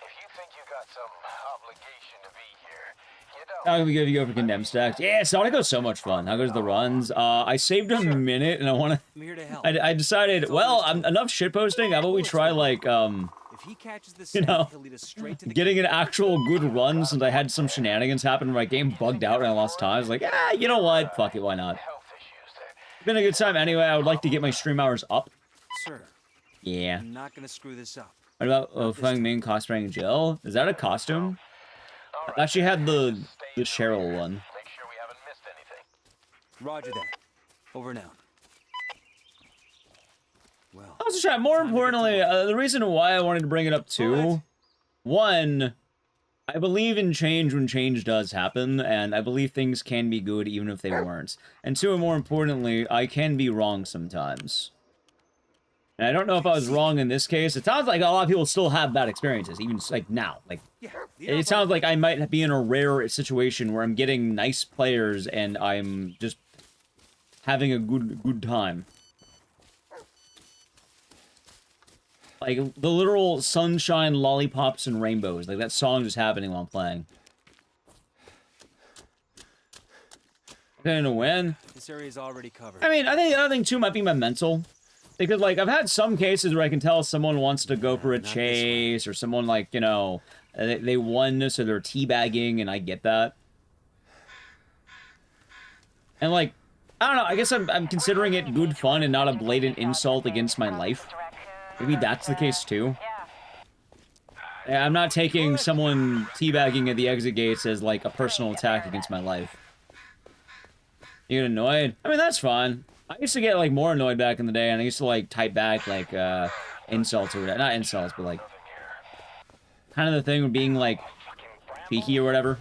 if you think you got some obligation to be here. You don't. How can we give you over condemned stacks? Yeah, Sonic goes so much fun. How goes the runs? I saved a minute and I want to. I'm here to help. I decided, well, enough shitposting. How about we try like If he catches the you know, he'll lead us straight to the getting an actual good run since I had some shenanigans happen where my game bugged out and I lost time. I was like, ah, you know what? Fuck it, why not? It's been a good time anyway. I would like to get my stream hours up. Sir. Yeah. I'm not gonna screw this up. What about Feng Ming cosplaying Jill? Is that a costume? I thought she had the Cheryl one. Roger that. Over now. Well. I was trying. More importantly, the reason why I wanted to bring it up too, one, I believe in change when change does happen, and I believe things can be good even if they weren't. And two, and more importantly, I can be wrong sometimes. And I don't know if I was wrong in this case. It sounds like a lot of people still have bad experiences, even like now. Like, it sounds like I might be in a rare situation where I'm getting nice players and I'm just having a good time. Like, the literal sunshine, lollipops, and rainbows. Like, that song just happening while I'm playing. Gonna win? This area is already covered. I mean, I think the other thing, too, might be my mental. Because, like, I've had some cases where I can tell someone wants to go for a chase, or someone, like, you know, they won, so they're teabagging, and I get that. And, like, I don't know, I guess I'm considering it good fun and not a blatant insult against my life. Maybe that's the case, too. Yeah, I'm not taking someone teabagging at the exit gates as, like, a personal attack against my life. You get annoyed? I mean, that's fine. I used to get, like, more annoyed back in the day, and I used to, like, type back, like, insults or whatever. Not insults, but, like, kind of the thing of being, like, cheeky or whatever.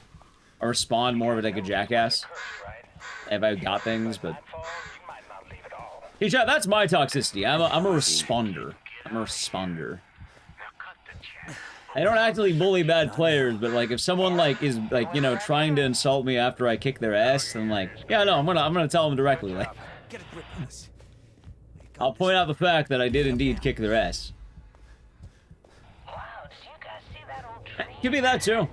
Or respond more of it like a jackass. If I got things, but... Hey, chat, that's my toxicity. I'm a responder. I'm a responder. I don't actively bully bad players, but, like, if someone, like, is, like, you know, trying to insult me after I kick their ass, then, like, yeah, no, I'm gonna tell them directly, like... I'll point out the fact that I did indeed kick their ass. Could be that too.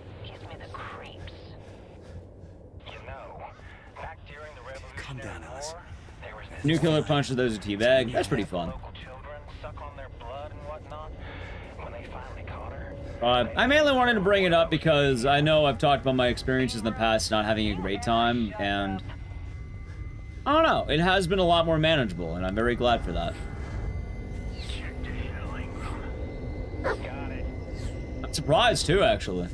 Calm down, Alice. Nuclear punch to those who teabag. That's pretty fun. I mainly wanted to bring it up because I know I've talked about my experiences in the past not having a great time, and I don't know, it has been a lot more manageable, and I'm very glad for that. I'm surprised too, actually.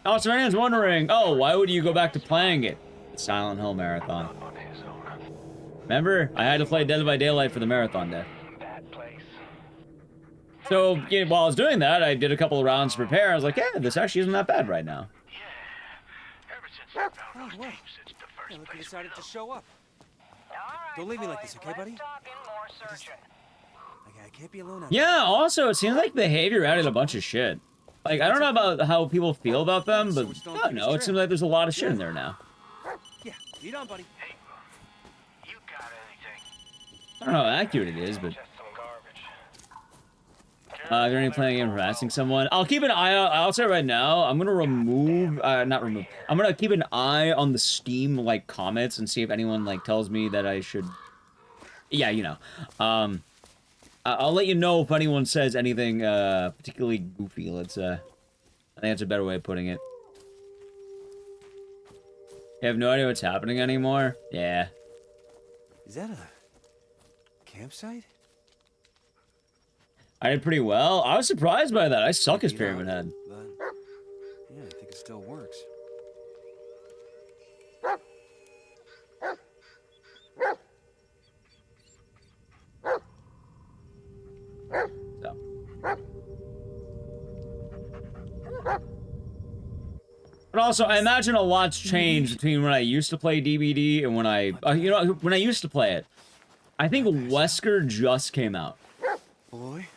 Also, anyone's wondering, oh, why would you go back to playing it? The Silent Hill Marathon. Remember? I had to play Dead by Daylight for the marathon day. So, yeah, while I was doing that, I did a couple of rounds to prepare. I was like, yeah, this actually isn't that bad right now. Oh, well. Yeah, look who decided to show up. Don't leave me like this, okay, buddy? I can't be alone out there. Yeah, also, it seems like Behavior added a bunch of shit. Like, I don't know about how people feel about them, but I don't know, it seems like there's a lot of shit in there now. Yeah, lead on, buddy. I don't know how accurate it is, but... Is there any planning on harassing someone? I'll keep an eye out. I'll say right now, I'm gonna remove, not remove. I'm gonna keep an eye on the Steam, like, comments and see if anyone, like, tells me that I should... Yeah, you know. I'll let you know if anyone says anything, particularly goofy, let's, I think that's a better way of putting it. You have no idea what's happening anymore? Yeah. Is that a campsite? I did pretty well. I was surprised by that. I suck as Pyramid Head. But, yeah, I think it still works. So. But also, I imagine a lot's changed between when I used to play DBD and when I, you know, when I used to play it. I think Wesker just came out. Boy.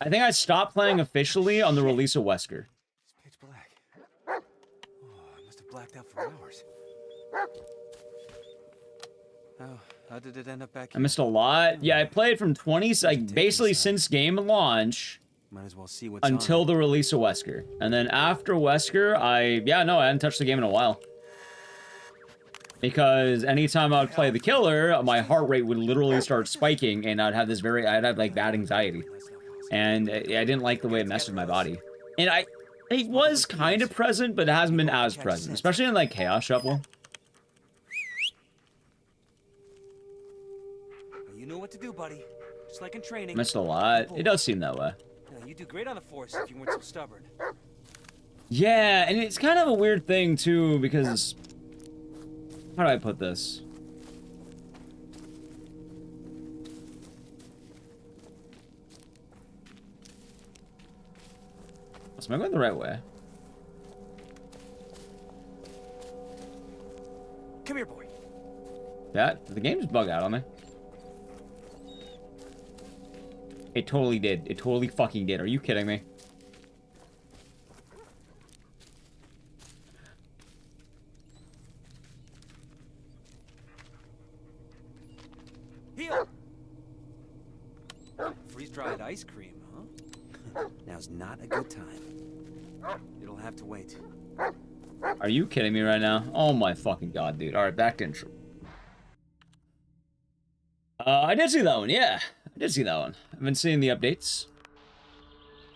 I think I stopped playing officially on the release of Wesker. It's pitch black. Oh, I must have blacked out for hours. How did it end up back I here? missed a lot. Yeah, I played from 20, like, basically since game launch Might as well see what's until on. the release of Wesker. And then after Wesker, I hadn't touched the game in a while. Because anytime I would play the killer, my heart rate would literally start spiking, and I'd have like bad anxiety. And I didn't like the way it messed with my body. And it was kind of present, but it hasn't been as present, especially in like Chaos Shuffle. You know what to do, buddy. Just like in training. Missed a lot. It does seem that way. Yeah, you do great on the force if you weren't so stubborn. Yeah, and it's kind of a weird thing too, because how do I put this? Am I going the right way? Come here, boy. Did the game just bug out on me? It totally did. It totally fucking did. Are you kidding me? Heal. Freeze-dried ice cream, huh? Now's not a good time. It'll have to wait. Are you kidding me right now? Oh my fucking god, dude. Alright, back to intro. I did see that one, yeah. I did see that one. I've been seeing the updates.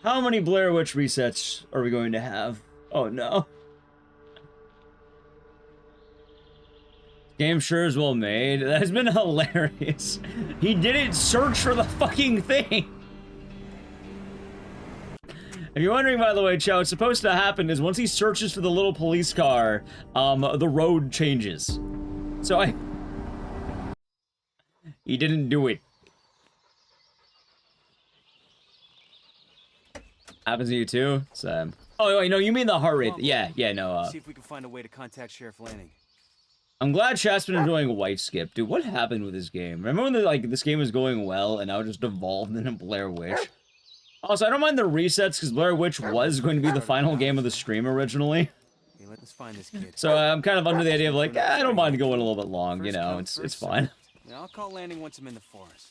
How many Blair Witch resets are we going to have? Oh no. Game sure is well made. That has been hilarious. He didn't search for the fucking thing. If you're wondering, by the way, Chow, what's supposed to happen is once he searches for the little police car, the road changes. So he didn't do it. Happens to you too? So, oh, wait, no, you mean the heart rate. Yeah, no, See if we can find a way to contact Sheriff Lanning. I'm glad Chat's been enjoying a wife skip. Dude, what happened with this game? Remember when this game was going well and now it just evolved into Blair Witch? Also, I don't mind the resets because Blair Witch was going to be the final game of the stream originally. Hey, let's find this kid. So I'm kind of under the idea of like, I don't mind going a little bit long, you know, it's fine. Yeah, I'll call Lanning once I'm in the forest.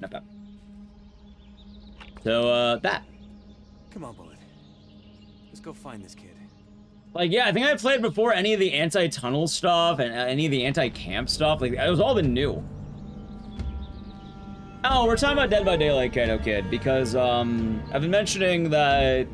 Not bad. So, that. Come on, Bullet. Let's go find this kid. Like, yeah, I think I played before any of the anti-tunnel stuff and any of the anti-camp stuff. Like, it was all been new. Oh, we're talking about Dead by Daylight, Kato Kid, because, I've been mentioning that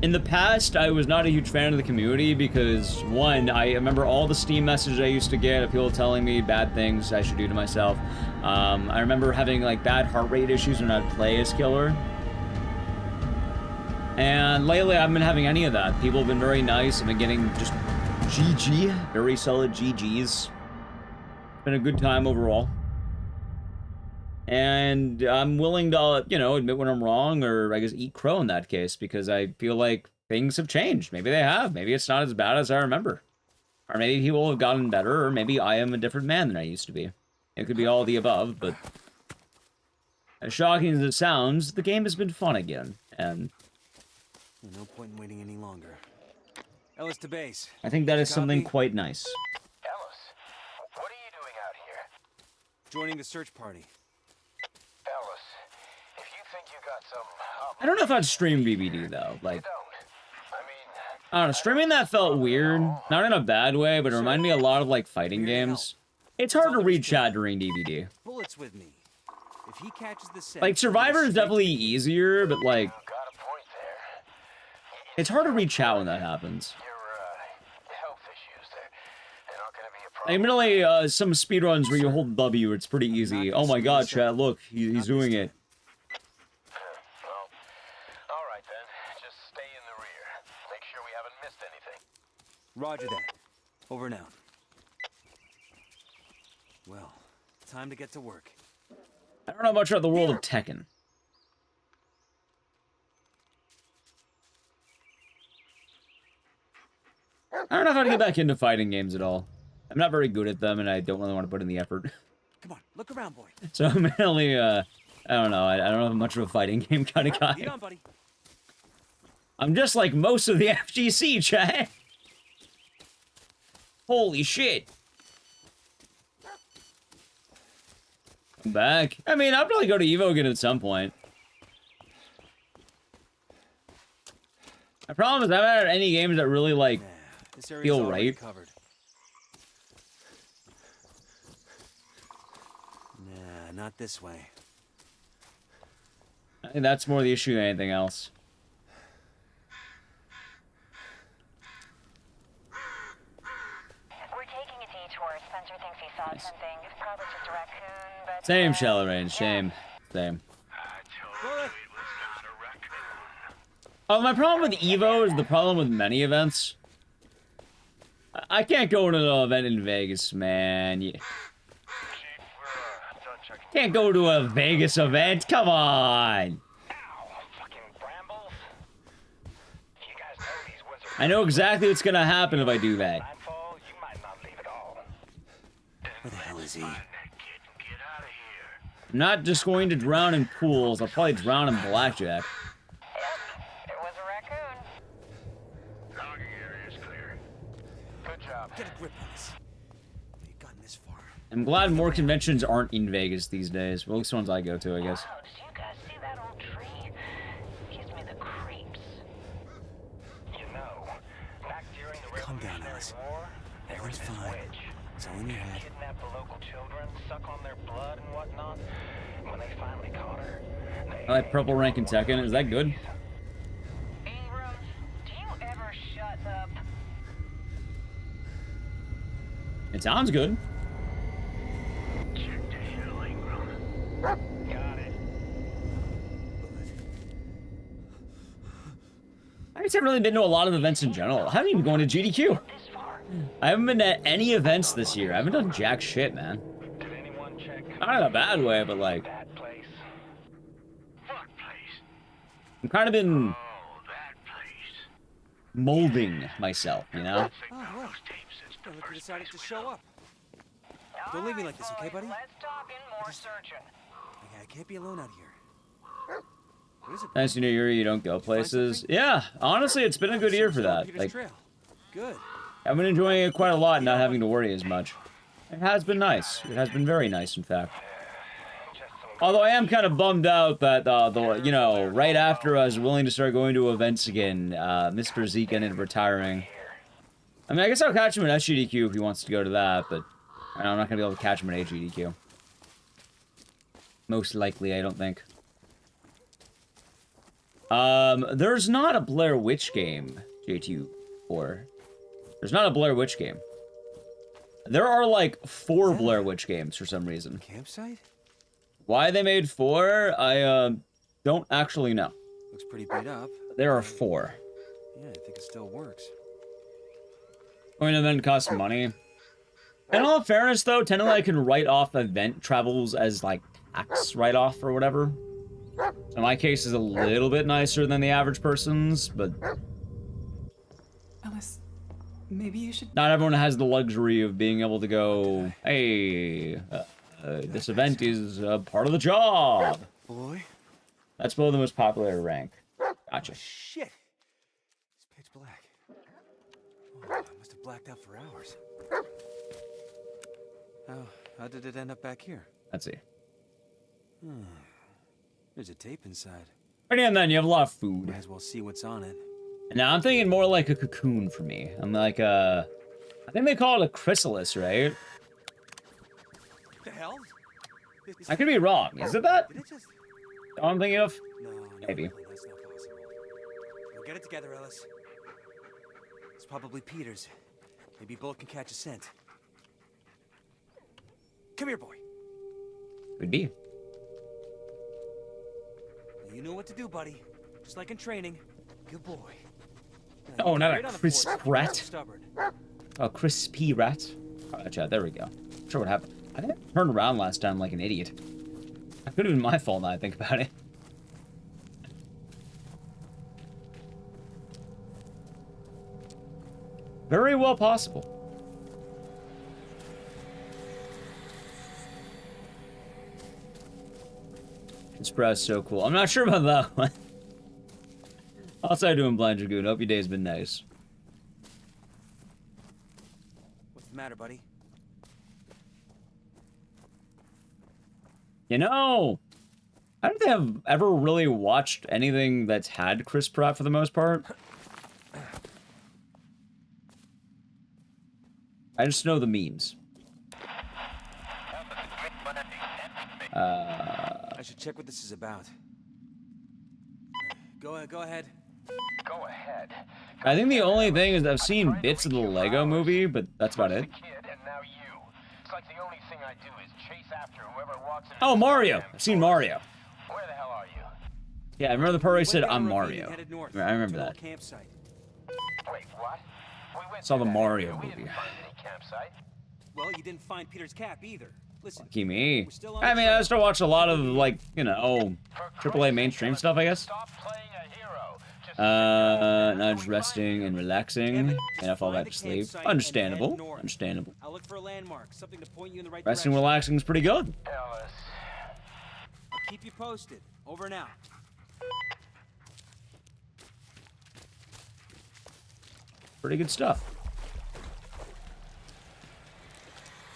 in the past, I was not a huge fan of the community because, one, I remember all the Steam messages I used to get of people telling me bad things I should do to myself. I remember having, like, bad heart rate issues when I'd play as Killer. And lately, I haven't been having any of that. People have been very nice. I've been getting just GG. Very solid GGs. Been a good time overall. And I'm willing to, you know, admit when I'm wrong, or I guess eat crow in that case, because I feel like things have changed. Maybe they have. Maybe it's not as bad as I remember. Or maybe people have gotten better, or maybe I am a different man than I used to be. It could be all the above, but as shocking as it sounds, the game has been fun again, and no point in waiting any longer. Ellis to base. I think that is something quite nice. Ellis, what are you doing out here? Joining the search party. Ellis, if you think you got some... I don't know if I'd stream DBD, though. Like, I don't know, streaming that felt weird. Not in a bad way, but it reminded me a lot of, like, fighting games. It's hard to read chat during DBD. Bullets with me. If he catches the set, Like, Survivor is definitely easier, but, like, it's hard to read chat when that happens. Admittedly, some speedruns where you hold W, it's pretty easy. Oh my god, chat, look, he's doing it. All right, then. Just stay in the rear. Make sure we haven't missed anything. Roger that. Over and out. Well, time to get to work. I don't know much about the world of Tekken. I don't know how to get back into fighting games at all. I'm not very good at them, and I don't really want to put in the effort. Come on, look around, boy. So I'm mainly, I don't know. I don't have much of a fighting game kind of guy. Lead on, buddy. I'm just like most of the FGC, chat. Holy shit. I'm back. I mean, I'll probably go to Evo again at some point. My problem is I haven't had any games that really, like, feel right. Covered. Nah, not this way. I think that's more the issue than anything else. We're taking a detour. Spencer thinks he saw something. It's probably just a raccoon, but... Same, Shallow Range. Same. Same. Oh, my problem with Evo is the problem with many events. I can't go to an event in Vegas, man. Can't go to a Vegas event. Come on. I know exactly what's gonna happen if I do that. Where the hell is he? I'm not just going to drown in pools. I'll probably drown in blackjack. Get a grip on this. You've gotten this far. I'm glad more conventions aren't in Vegas these days. Well, at least the ones I go to, I guess. Wow, did you guys see that old tree? Gives me the creeps. You know, back during the Calm down, Alice. Everything's fine. It's all in your head. kidnap the local children, suck on their blood and whatnot. When they finally caught her, I like purple rank in Tekken. Is that good? Ingram, do you ever shut up? It sounds good. Check the hill, Ingram. got it. I just haven't really been to a lot of events in general. I haven't even gone to GDQ. I haven't been to any events this year. I haven't done jack shit, man. Did anyone check Not in a bad way, but like, that place? What place? I'm kind of been Oh, that place. molding myself, you know? Oh, well. Well, look who decided to show up. Don't leave me like this, okay, buddy? Let's talk in more searching. I can't be alone out here. What is it? Nice New Year, you don't go places. Yeah, honestly, it's been a good year for that. Peter's Like, Trail. Good. I've been enjoying it quite a lot, not having to worry as much. It has been nice. It has been very nice, in fact. Although I am kind of bummed out that, you know, right after I was willing to start going to events again, Mr. Zeke ended up retiring. I mean, I guess I'll catch him at SGDQ if he wants to go to that, but I'm not going to be able to catch him at AGDQ. Most likely, I don't think. There's not a Blair Witch game, JT4. There's not a Blair Witch game. There are, like, 4 Blair Witch games for some reason. Campsite? Why they made 4, I, don't actually know. Looks pretty beat up. There are 4. Yeah, I think it still works. Going to event costs money. In all fairness, though, technically I can write off event travels as, like, tax write-off or whatever. So my case is a little bit nicer than the average person's, but... Ellis, maybe you should... Not everyone has the luxury of being able to go, hey, this event is part of the job. Boy. That's below the most popular rank. Gotcha. Shit. It's pitch black. Oh, I must have blacked out for hours. How did it end up back here? Let's see. There's a tape inside. And then you have a lot of food. Might as well see what's on it. Now I'm thinking more like a cocoon for me. I'm like I think they call it a chrysalis, right? What the hell? I could be wrong. Is it that? Did it just... All I'm thinking of? No, Maybe. No, that's not possible. We'll get it together, Ellis. It's probably Peter's. Maybe Bullet can catch a scent. Come here, boy. Could be. You know what to do, buddy. Just like in training. Good boy. Oh, not Right a on the crisp force. rat. Stubborn. A crispy rat. Gotcha, there we go. Not sure what happened. I think I turned around last time like an idiot. That could have been my fault now I think about it. Very well possible. Chris Pratt's so cool. I'm not sure about that one. Outside doing Blind Dragoon. Hope your day's been nice. What's the matter, buddy? You know, I don't think I've ever really watched anything that's had Chris Pratt for the most part. I just know the memes. I should check what this is about. Go ahead. Go ahead. I think the only thing is I've seen bits of the Lego movie, but that's about it. And now you. It's like the only thing I do is chase after whoever walks in. Oh, Mario! I've seen Mario. Where the hell are you? Yeah, I remember the part where he said, Went down I'm a ravine Mario. and headed north I remember to an that. old campsite. Wait, what? We went Saw through the that Mario area. We movie. didn't find any campsite. Well, you didn't find Peter's cap either. Listen, Lucky me. we're still on I the mean, I trail. still watch a lot of, like, you know, AAA mainstream stuff, I guess. Stop playing a hero. Now just resting and relaxing. And I fall back to sleep. Understandable. Understandable. I'll look for a landmark, something to point you in the right Resting and direction. relaxing is pretty good. Ellis. I'll keep you posted. Over and out. Pretty good stuff.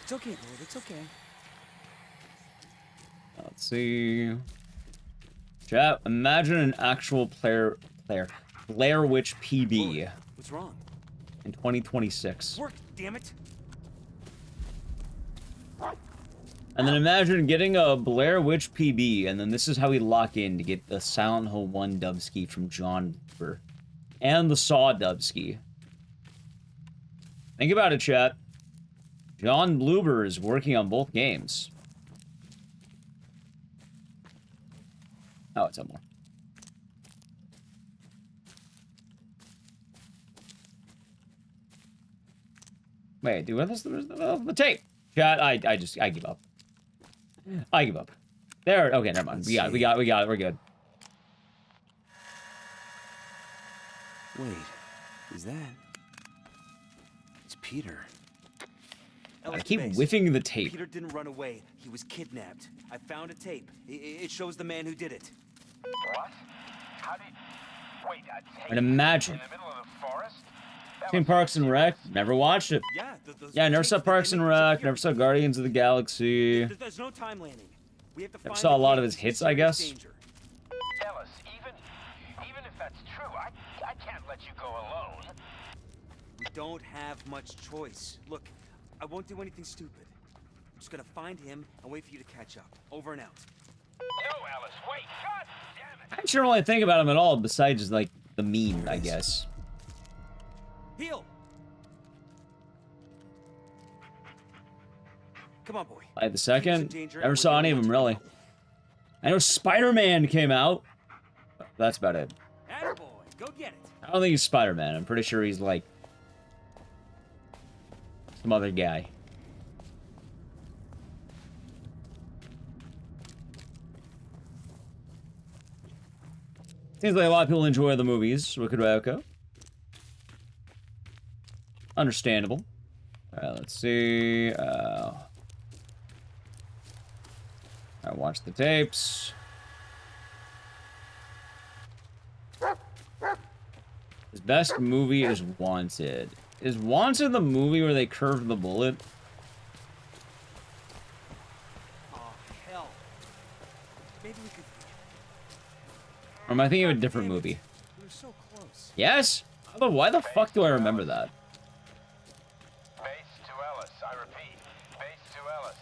It's okay, Lord. It's okay. Let's see. Chat, imagine an actual Blair Witch PB What's wrong? in 2026. Work, damn it. And then imagine getting a Blair Witch PB, and then this is how we lock in to get the Silent Hill 1 dubski from John Bluber. And the Saw dubski. Think about it, chat. John Bluber is working on both games. Oh, it's up more. Wait, dude, where's the tape? Chat, I give up. I give up. There, okay, never mind. We got it, we're good. Wait, is that? It's Peter. I keep whiffing the tape. Peter didn't run away. He was kidnapped. I found a tape. It shows the man who did it. What? How did... Wait, a tape And imagine. in the middle of the forest? Seen Parks and Rec, never watched it. Yeah, Yeah, I never saw Parks and Rec, never saw Guardians of the Galaxy. There's no time landing. We have to Never find saw a the lot kid of his who's hits, in I serious guess. danger. Ellis, even if that's true, I can't let you go alone. We don't have much choice. Look, I won't do anything stupid. I'm just gonna find him and wait for you to catch up. Over and out. No, Ellis, wait! God damn it! I don't really think about him at all, besides, like, the meme, I guess. Heal! Come on, boy. Like the second, never saw any of them, really. I know Spider-Man came out. That's about it. Attaboy, go get it. I don't think he's Spider-Man. I'm pretty sure he's, like, some other guy. Seems like a lot of people enjoy the movies. Wicked Ryoko. Understandable. Alright, let's see. I watched the tapes. His best movie is Wanted. Is Wanted the movie where they curved the bullet? Oh, hell. Maybe we could... Or am I thinking of a different movie? We were so close. Yes? Why the fuck do I remember that? Base to Ellis, I repeat. Base to Ellis.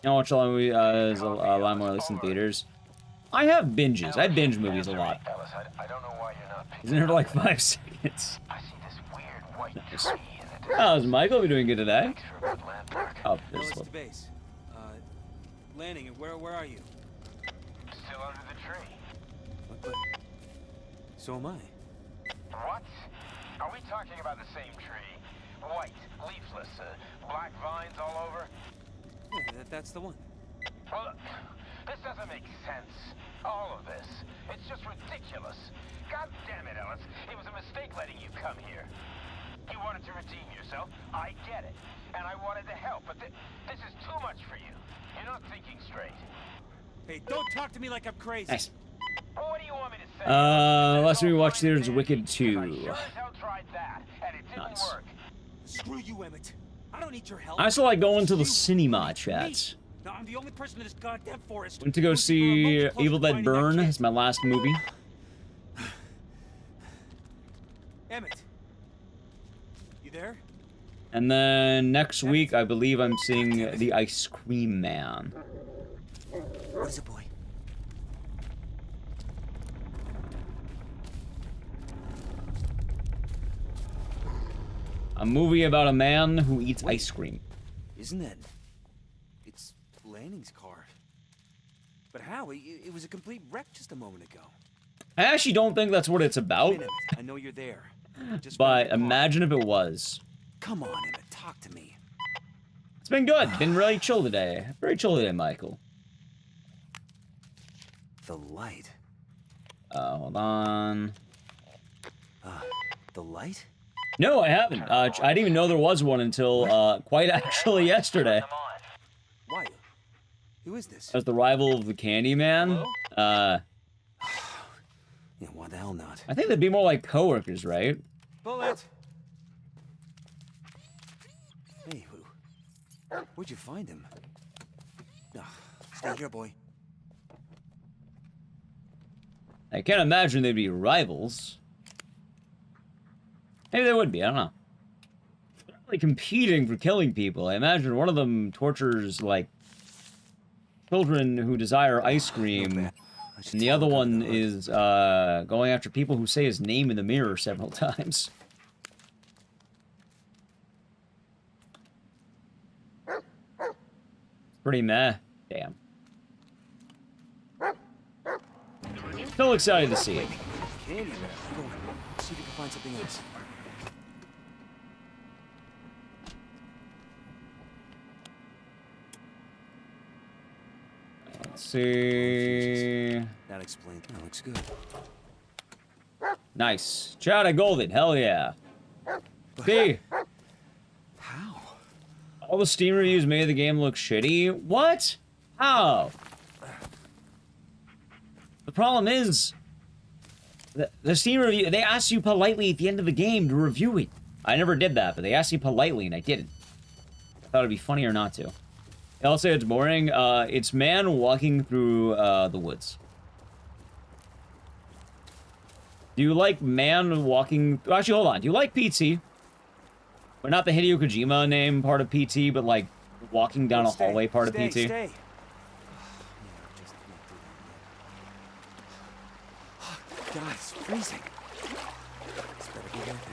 You know, watch a lot of movies, there's a lot more listen theaters. I have binges. I binge movies a lot. Ellis, I don't know why you're not picking Isn't it for like 5 seconds? I see this weird white Nice. tree in the How's Michael be doing good today? Makes for a good landmark. Oh, No, this it's one. the base. Landing, and where are you? Still under the tree. But so am I. What? Are we talking about the same tree? White, leafless, black vines all over? Yeah, that's the one. Well, this doesn't make sense. All of this. It's just ridiculous. God damn it, Ellis. It was a mistake letting you come here. You wanted to redeem yourself. I get it. And I wanted to help, but this is too much for you. You're not thinking straight. Hey, don't talk to me like I'm crazy. Nice. What do you want me to say? Last time we watched there's Wicked 2. I sure as hell tried that, and it didn't Nice. work. Screw you, Emmett. I don't need your help. I also like going to the You cinema, need chat. me. No, I'm the only person in this goddamn forest. Went to go who's see remotely close Evil to Dead finding that Burn. kid. It's my last movie. Emmett. You there? And then next week, I believe I'm seeing The Ice Cream Man. What is it, boy? A movie about a man who eats ice cream. Isn't it? It's Lanning's car. But how? It was a complete wreck just a moment ago. I actually don't think that's what it's about. Emmett, I know you're there. Just But imagine if it was. come on, Emmett, talk to me. It's been good. Been really chill today. Very chill today, Michael. The light. Hold on. The light? No, I haven't. I didn't even know there was one until quite actually yesterday. Why? Who is this? As the rival of the Candyman. Yeah, why the hell not? I think they'd be more like coworkers, right? Bullet! Hey, where'd you find him? Stay here, boy. I can't imagine they'd be rivals. Maybe they would be, I don't know. They're not really competing for killing people. I imagine one of them tortures, like, children who desire ice cream, and the other one is going after people who say his name in the mirror several times. Pretty meh. Damn. Still excited to see it. Candy, go on. See if you can find something else. Let's see. That explains. That looks good. Nice. Chad, I golded. Hell yeah. See? How? All the Steam reviews made the game look shitty. What? How? The problem is, the Steam review, they asked you politely at the end of the game to review it. I never did that, but they asked you politely and I didn't. I thought it'd be funnier not to. I'll say it's boring. It's man walking through the woods. Do you like man walking... Actually, hold on. Do you like PT? But not the Hideo Kojima name part of PT, but like walking down a hallway part of PT? Stay. God, it's freezing. This better be worth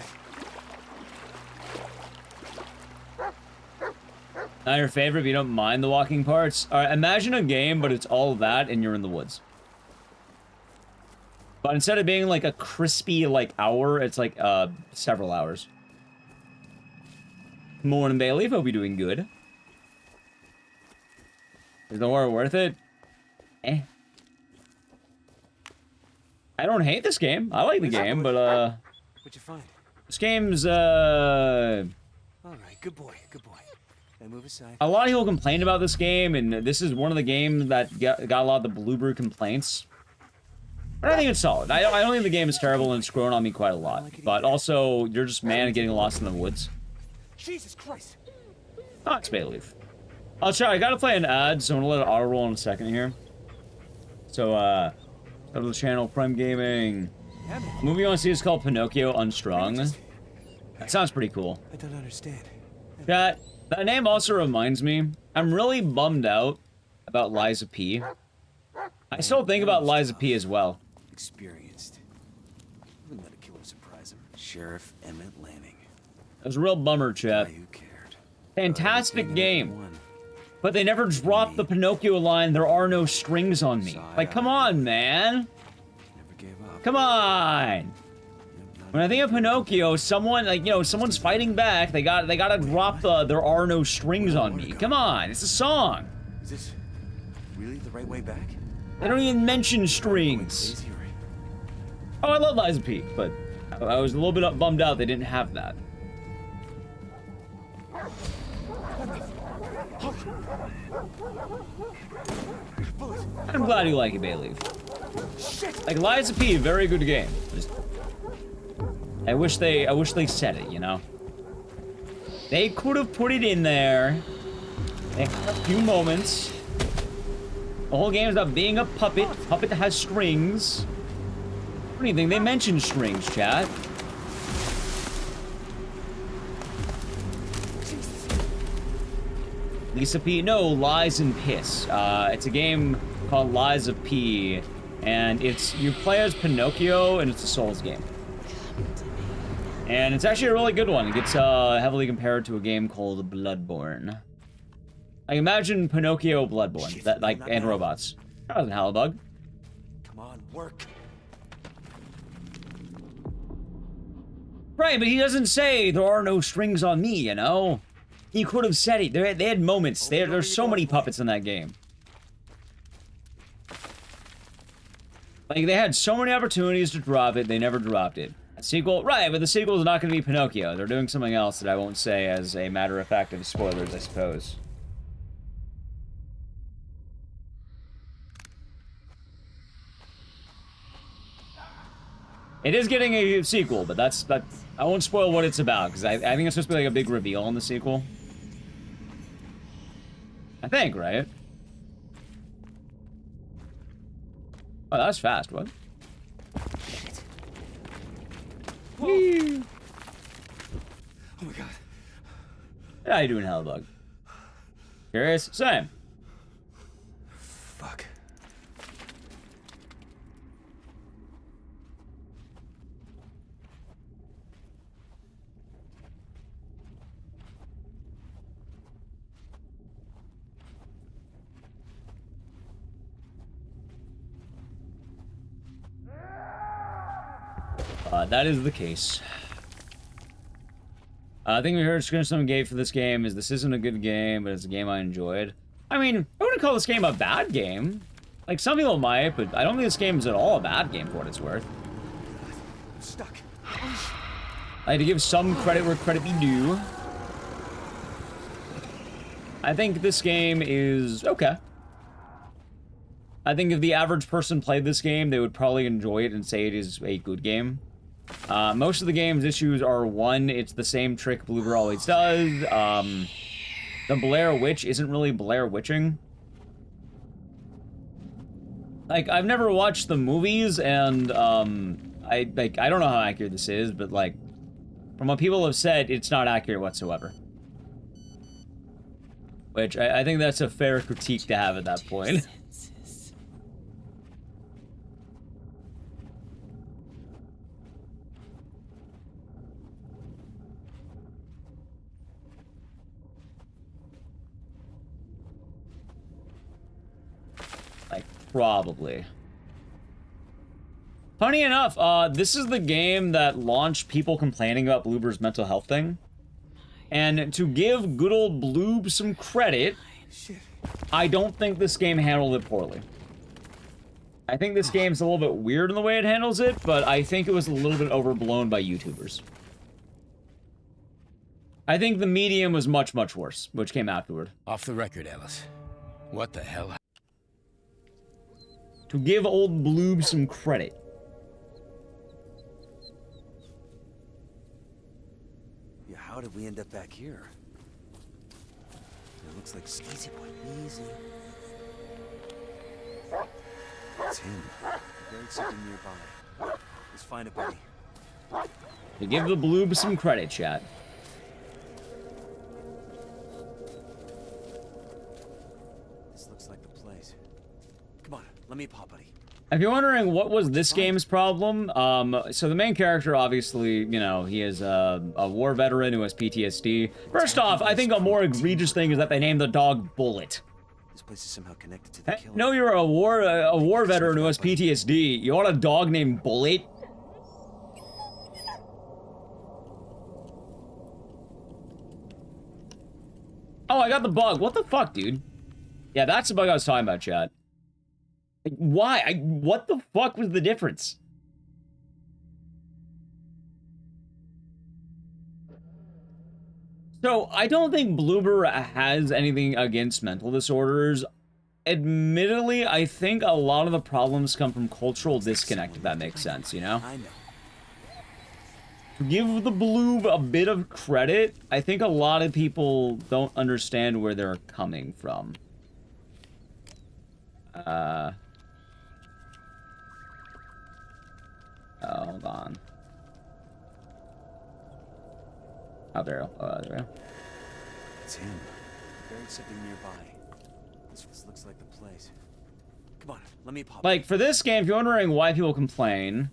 it. Not your favorite, but you don't mind the walking parts? Alright, imagine a game, but it's all that, and you're in the woods. But instead of being like a crispy, like, hour, it's like, several hours. Morning, Bailey. Hope you're doing good. Is the war worth it? Eh. I don't hate this game. I like the game, but, What'd you find? this game's, Alright, good boy, good boy. Now move aside. a lot of people complain about this game, and this is one of the games that got a lot of the Bluebird complaints. But I think it's solid. I don't think the game is terrible, and it's grown on me quite a lot. But also, you're just man getting lost in the woods. Jesus Christ! Oh, it's Bayleaf. I'll try. I gotta play an ad, so I'm gonna let it auto roll in a second here. So, go to the channel, Prime Gaming. The movie you want to see is called Pinocchio Unstrung. That sounds pretty cool. I don't understand. That name also reminds me, I'm really bummed out about Liza P. I still think about Liza P as well. Experienced. Wouldn't let a killer surprise him. Sheriff Emmett Lanning. It was a real bummer, chat. Fantastic game. But they never dropped the Pinocchio line, there are no strings on me. Like, come on, man. Come on. When I think of Pinocchio, someone, like, you know, someone's fighting back, they gotta drop the there are no strings on me. Come on, it's a song. Is this really the right way back? They don't even mention strings. Oh, I love Liza P, but I was a little bit bummed out they didn't have that. I'm glad you like it, Bayleaf. Like, Lies of P, very good game. Just, I wish they said it, you know? They could have put it in there. They had a few moments. The whole game is about being a puppet. Puppet that has strings. What do you think? They mentioned strings, chat. Lisa P. No, Lies and Piss. It's a game called Lies of P, and you play as Pinocchio, and it's a Souls game. And it's actually a really good one. It gets heavily compared to a game called Bloodborne. Like, imagine Pinocchio Bloodborne, that like and robots. That wasn't Halibug. Come on, work. Right, but he doesn't say there are no strings on me, you know? He could have said it. They had moments. There's so many puppets in that game. Like, they had so many opportunities to drop it, they never dropped it. A sequel, right, but the sequel is not going to be Pinocchio. They're doing something else that I won't say as a matter of fact of spoilers, I suppose. It is getting a sequel, but I won't spoil what it's about, because I think it's supposed to be like a big reveal in the sequel. I think, right? Oh, that was fast, what? Shit. Whee! Oh my god. How you doing, Halibug? Curious? Same. Fuck. That is the case. I think we heard someone gave for this game is this isn't a good game, but it's a game I enjoyed. I mean, I wouldn't call this game a bad game. Like, some people might, but I don't think this game is at all a bad game for what it's worth. I'm stuck. I had to give some credit where credit be due. I think this game is okay. I think if the average person played this game, they would probably enjoy it and say it is a good game. Most of the game's issues are, one, it's the same trick Bloober always does. The Blair Witch isn't really Blair Witching. Like, I've never watched the movies, and, I don't know how accurate this is, but, like, from what people have said, it's not accurate whatsoever. Which, I think that's a fair critique to have at that point. Like, probably. Funny enough, this is the game that launched people complaining about Bloober's mental health thing. And to give good old Bloob some credit, I don't think this game handled it poorly. I think this game's a little bit weird in the way it handles it, but I think it was a little bit overblown by YouTubers. I think the medium was much, much worse, which came afterward. Off the record, Ellis. What the hell? To give old Bloob some credit. Yeah, how did we end up back here? It looks like Easy boy, easy. It's him. Buried something nearby. Let's find it, buddy. To give the Bloob some credit, chat. This looks like the place. Come on, let me pop, buddy. If you're wondering what was this game's problem, so the main character, obviously, you know, he is a war veteran who has PTSD. First off, I think a more egregious thing is that they named the dog Bullet. This place is somehow connected to the killer. No, you're a war veteran who has PTSD. You want a dog named Bullet? Oh, I got the bug. What the fuck, dude? Yeah, that's the bug I was talking about, chat. Like, why? What the fuck was the difference? So, I don't think Bloober has anything against mental disorders. Admittedly, I think a lot of the problems come from cultural disconnect, if that makes sense, you know? I know. To give the Bloob a bit of credit, I think a lot of people don't understand where they're coming from. Oh, hold on. Oh, there we go. Oh, there we go. It's him. Buried something nearby. This looks like the place. Come on, let me pop. Like, for this game, if you're wondering why people complain,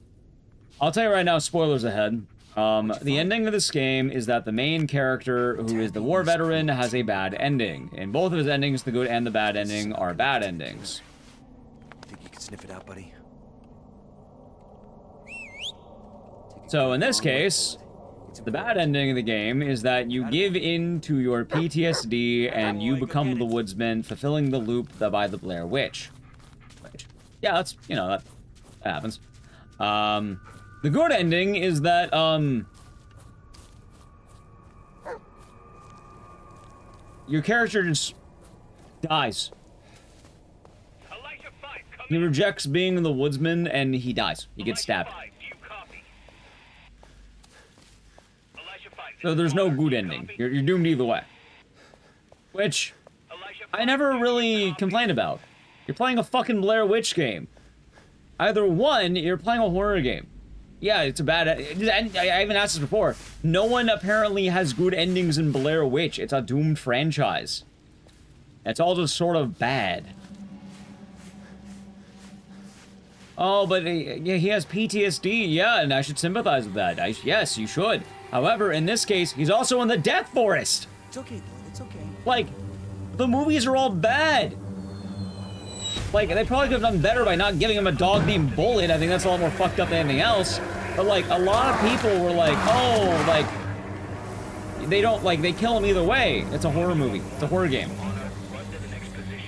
I'll tell you right now, spoilers ahead. The ending of this game is that the main character, who is the war veteran, has a bad ending. And both of his endings, the good and the bad ending, are bad endings. Think you can sniff it out, buddy? So, in this case, the bad ending of the game is that you give in to your PTSD and you become the woodsman, fulfilling the loop by the Blair Witch. Yeah, that's, you know, that happens. The good ending is that, your character just dies. He rejects being the woodsman and he dies. He gets stabbed. So there's no good ending. You're doomed either way. Which I never really complained about. You're playing a fucking Blair Witch game. Either one, you're playing a horror game. Yeah, it's a bad... I even asked this before. No one apparently has good endings in Blair Witch. It's a doomed franchise. It's all just sort of bad. Oh, but he has PTSD. Yeah, and I should sympathize with that. Yes, you should. However, in this case, he's also in the Death Forest. It's okay, Lord. It's okay. Like, the movies are all bad. Like, they probably could have done better by not giving him a dog named Bullet. I think that's a lot more fucked up than anything else. But, like, a lot of people were like, oh, like, they don't, like, they kill him either way. It's a horror movie. It's a horror game.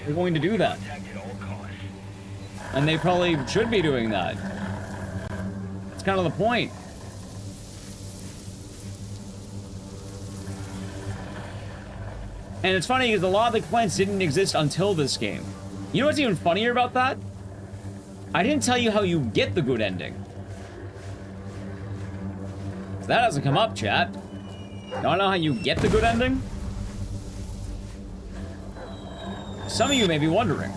They're going to do that. And they probably should be doing that. That's kind of the point. And it's funny because a lot of the complaints didn't exist until this game. You know what's even funnier about that? I didn't tell you how you get the good ending. That hasn't come up, chat. Y'all know how you get the good ending? Some of you may be wondering.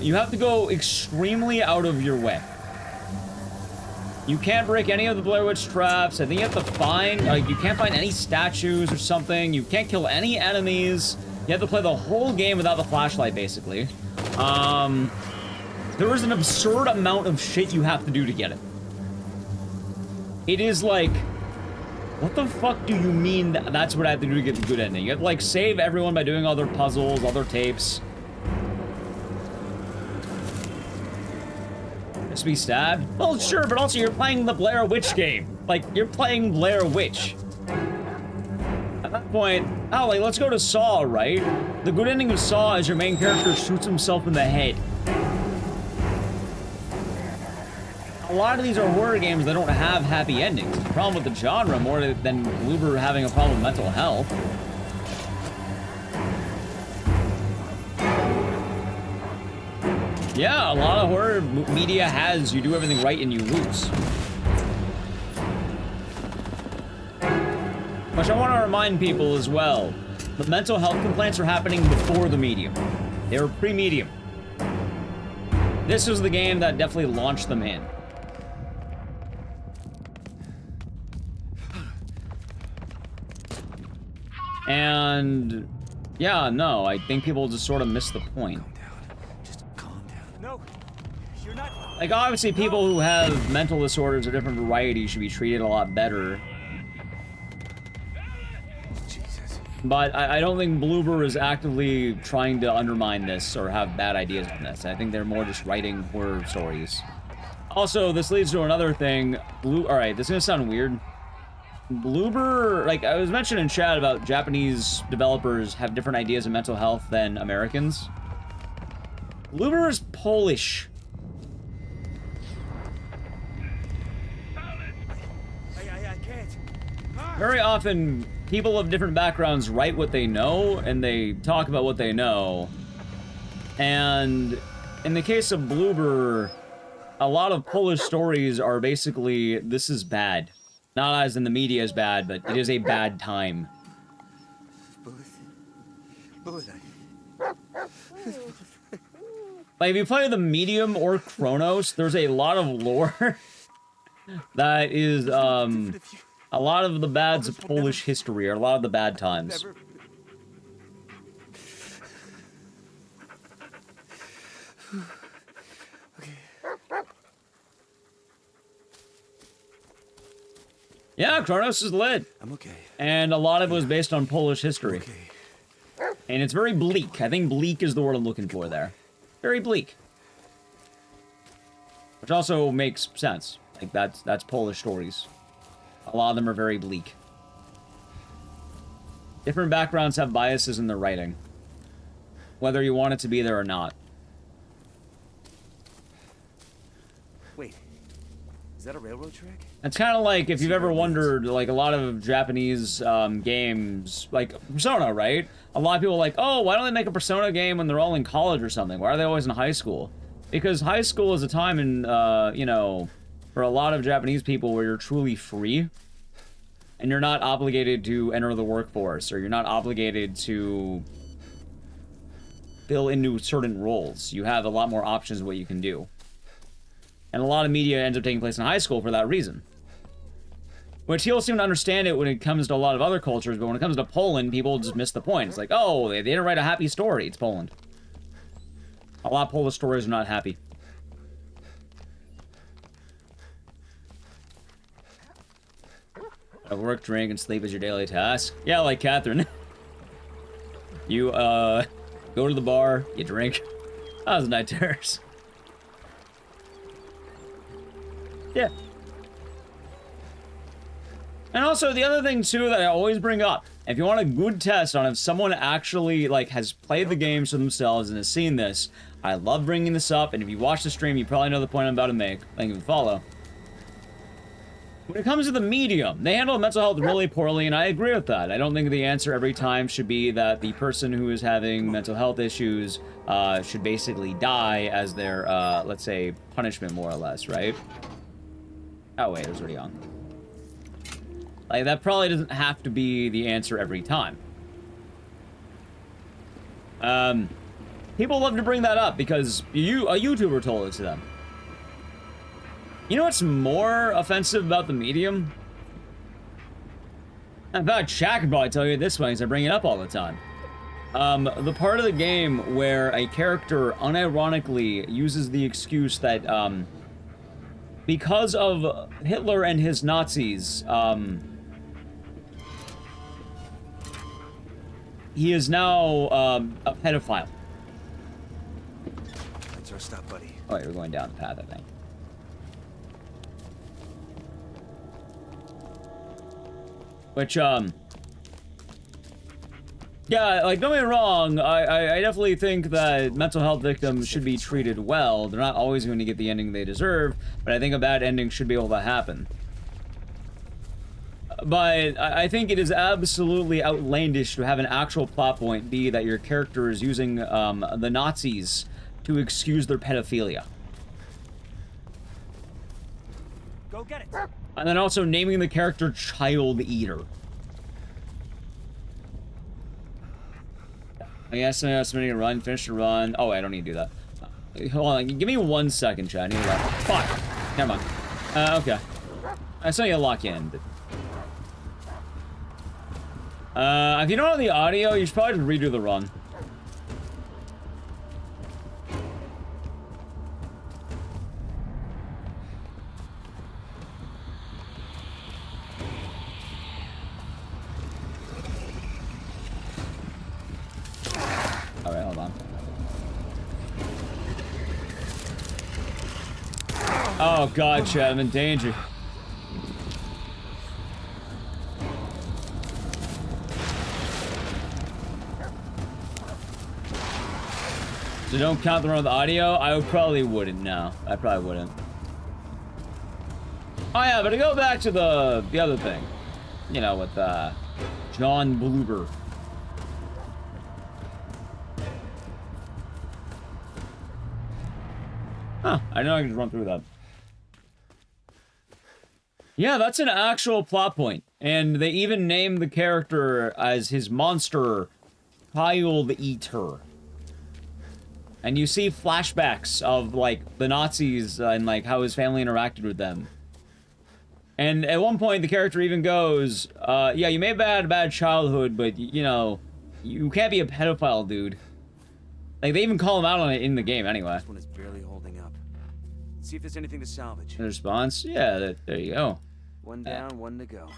You have to go extremely out of your way. You can't break any of the Blair Witch traps. I think you have to find, like, you can't find any statues or something. You can't kill any enemies. You have to play the whole game without the flashlight, basically. There is an absurd amount of shit you have to do to get it. It is like, what the fuck do you mean that's what I have to do to get the good ending? You have to, like, save everyone by doing other puzzles, other tapes. Just be stabbed? Well, sure, but also you're playing the Blair Witch game. Like, you're playing Blair Witch. At that point, oh, like, let's go to Saw, right? The good ending of Saw is your main character shoots himself in the head. A lot of these are horror games that don't have happy endings. It's a problem with the genre more than Bloober having a problem with mental health. Yeah, a lot of horror media has you do everything right and you lose. Which I want to remind people as well. The mental health complaints are happening before the medium. They were pre-medium. This was the game that definitely launched them in. And yeah, no, I think people just sort of miss the point. No, you're not. Like, obviously, people who have mental disorders of different varieties should be treated a lot better. Jesus. But I don't think Bloober is actively trying to undermine this or have bad ideas on this. I think they're more just writing horror stories. Also, this leads to another thing. Alright, this is gonna sound weird. Bloober, like, I was mentioning in chat about Japanese developers have different ideas of mental health than Americans. Bloober is Polish. very often people of different backgrounds write what they know and they talk about what they know. And in the case of Bloober, a lot of Polish stories are basically, this is bad. Not as in the media is bad, but it is a bad time. Like, if you play the Medium or Chronos, there's a lot of lore that is, a lot of the bads of Polish history, or a lot of the bad times. Yeah, Chronos is lit. I'm okay. And a lot of it was based on Polish history. And it's very bleak. I think bleak is the word I'm looking for there. Very bleak. Which also makes sense. Like, that's Polish stories. A lot of them are very bleak. Different backgrounds have biases in their writing. Whether you want it to be there or not. Wait. Is that a railroad track? It's kind of like, if you've ever wondered, like, a lot of Japanese games, like Persona, right? A lot of people are like, oh, why don't they make a Persona game when they're all in college or something? Why are they always in high school? Because high school is a time in, you know, for a lot of Japanese people where you're truly free. And you're not obligated to enter the workforce, or you're not obligated to fill into certain roles. You have a lot more options of what you can do. And a lot of media ends up taking place in high school for that reason. Which he'll seem to understand it when it comes to a lot of other cultures, but when it comes to Poland, people just miss the point. It's like, oh, they didn't write a happy story. It's Poland. A lot of Polish stories are not happy. Work, drink, and sleep is your daily task. Yeah, like Catherine. You, go to the bar, you drink. That was night terrors. Yeah. And also, the other thing, too, that I always bring up, if you want a good test on if someone actually, like, has played the games for themselves and has seen this, I love bringing this up, and if you watch the stream, you probably know the point I'm about to make. Thank you for the follow. When it comes to the medium, they handle mental health really poorly, and I agree with that. I don't think the answer every time should be that the person who is having mental health issues should basically die as their, let's say, punishment, more or less, right? Oh, wait, it was already on. Like, that probably doesn't have to be the answer every time. People love to bring that up because a YouTuber told it to them. You know what's more offensive about the medium? In fact, Shaq could probably tell you this one because I bring it up all the time. The part of the game where a character unironically uses the excuse that, because of Hitler and his Nazis, he is now, a pedophile. That's our stop, buddy. Oh, wait, we're going down the path, I think. Which, yeah, like, don't get me wrong, I definitely think that mental health victims should be treated well. They're not always going to get the ending they deserve, but I think a bad ending should be able to happen. But I think it is absolutely outlandish to have an actual plot point be that your character is using the Nazis to excuse their pedophilia. Go get it. And then also naming the character Child Eater. I guess I'm submitting a run, finish the run. Oh, I don't need to do that. Hold on, give me 1 second, chat. I need that. Fuck. Never mind. Okay. I saw you lock in. If you don't have the audio, you should probably just redo the run. Alright, hold on. Oh god, chat, I'm in danger. So don't count the run with the audio? I probably wouldn't, no. I probably wouldn't. Oh yeah, but to go back to the other thing. you know, with John Bloober. Huh, I know I can just run through that. Yeah, that's an actual plot point. And they even named the character as his monster, Kyle the Eater. And you see flashbacks of, like, the Nazis and, like, how his family interacted with them. And at one point, the character even goes, yeah, you may have had a bad childhood, but, you know, you can't be a pedophile, dude. Like, they even call him out on it in the game, anyway. This one is barely holding up. Let's see if there's anything to salvage. The response? Yeah, there you go. One down, one to go.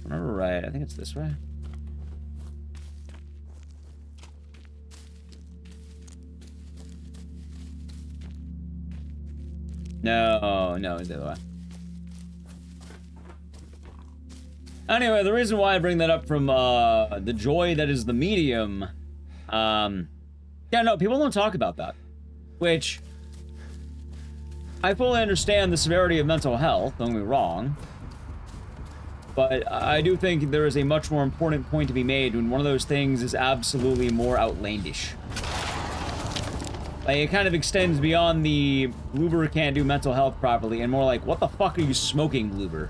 Remember right, I think it's this way. No, it's the other way. Anyway, the reason why I bring that up from the joy that is the medium, yeah, no, people don't talk about that. Which, I fully understand the severity of mental health, don't get me wrong. But I do think there is a much more important point to be made when one of those things is absolutely more outlandish. Like, it kind of extends beyond the Bloober can't do mental health properly, and more like, what the fuck are you smoking, Bloober?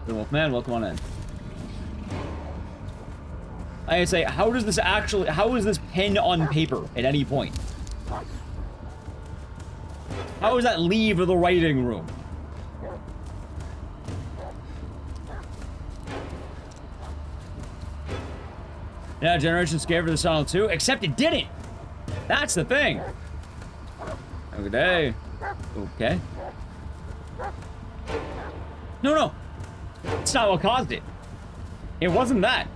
Wolfman, welcome on in. I say, how is this pen on paper at any point? How does that leave the writing room? Yeah, Generation scared for the Silent 2, except it didn't! That's the thing! Good day. Okay. No! It's not what caused it. It wasn't that.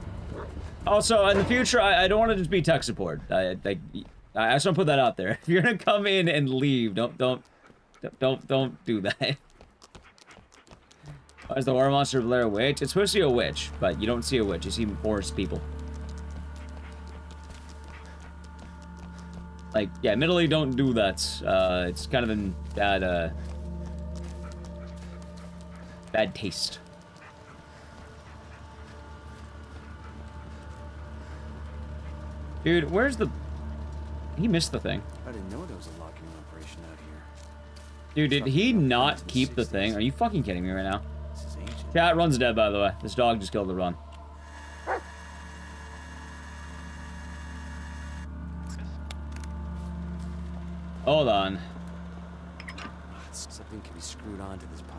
Also, in the future, I don't want to just be tech support. I just want to put that out there. If you're gonna come in and leave, don't do that. Why is the horror monster Blair a witch? It's supposed to be a witch, but you don't see a witch. You see forest people. Like, yeah, admittedly, don't do that. It's kind of in bad taste. Dude, where's the... He missed the thing. I didn't know there was a locking operation out Dude, here. did he not keep the thing? Are you fucking kidding me right now? Chat, Run's dead, by the way. This dog just killed the Run. Hold on. Something can be screwed onto this pipe.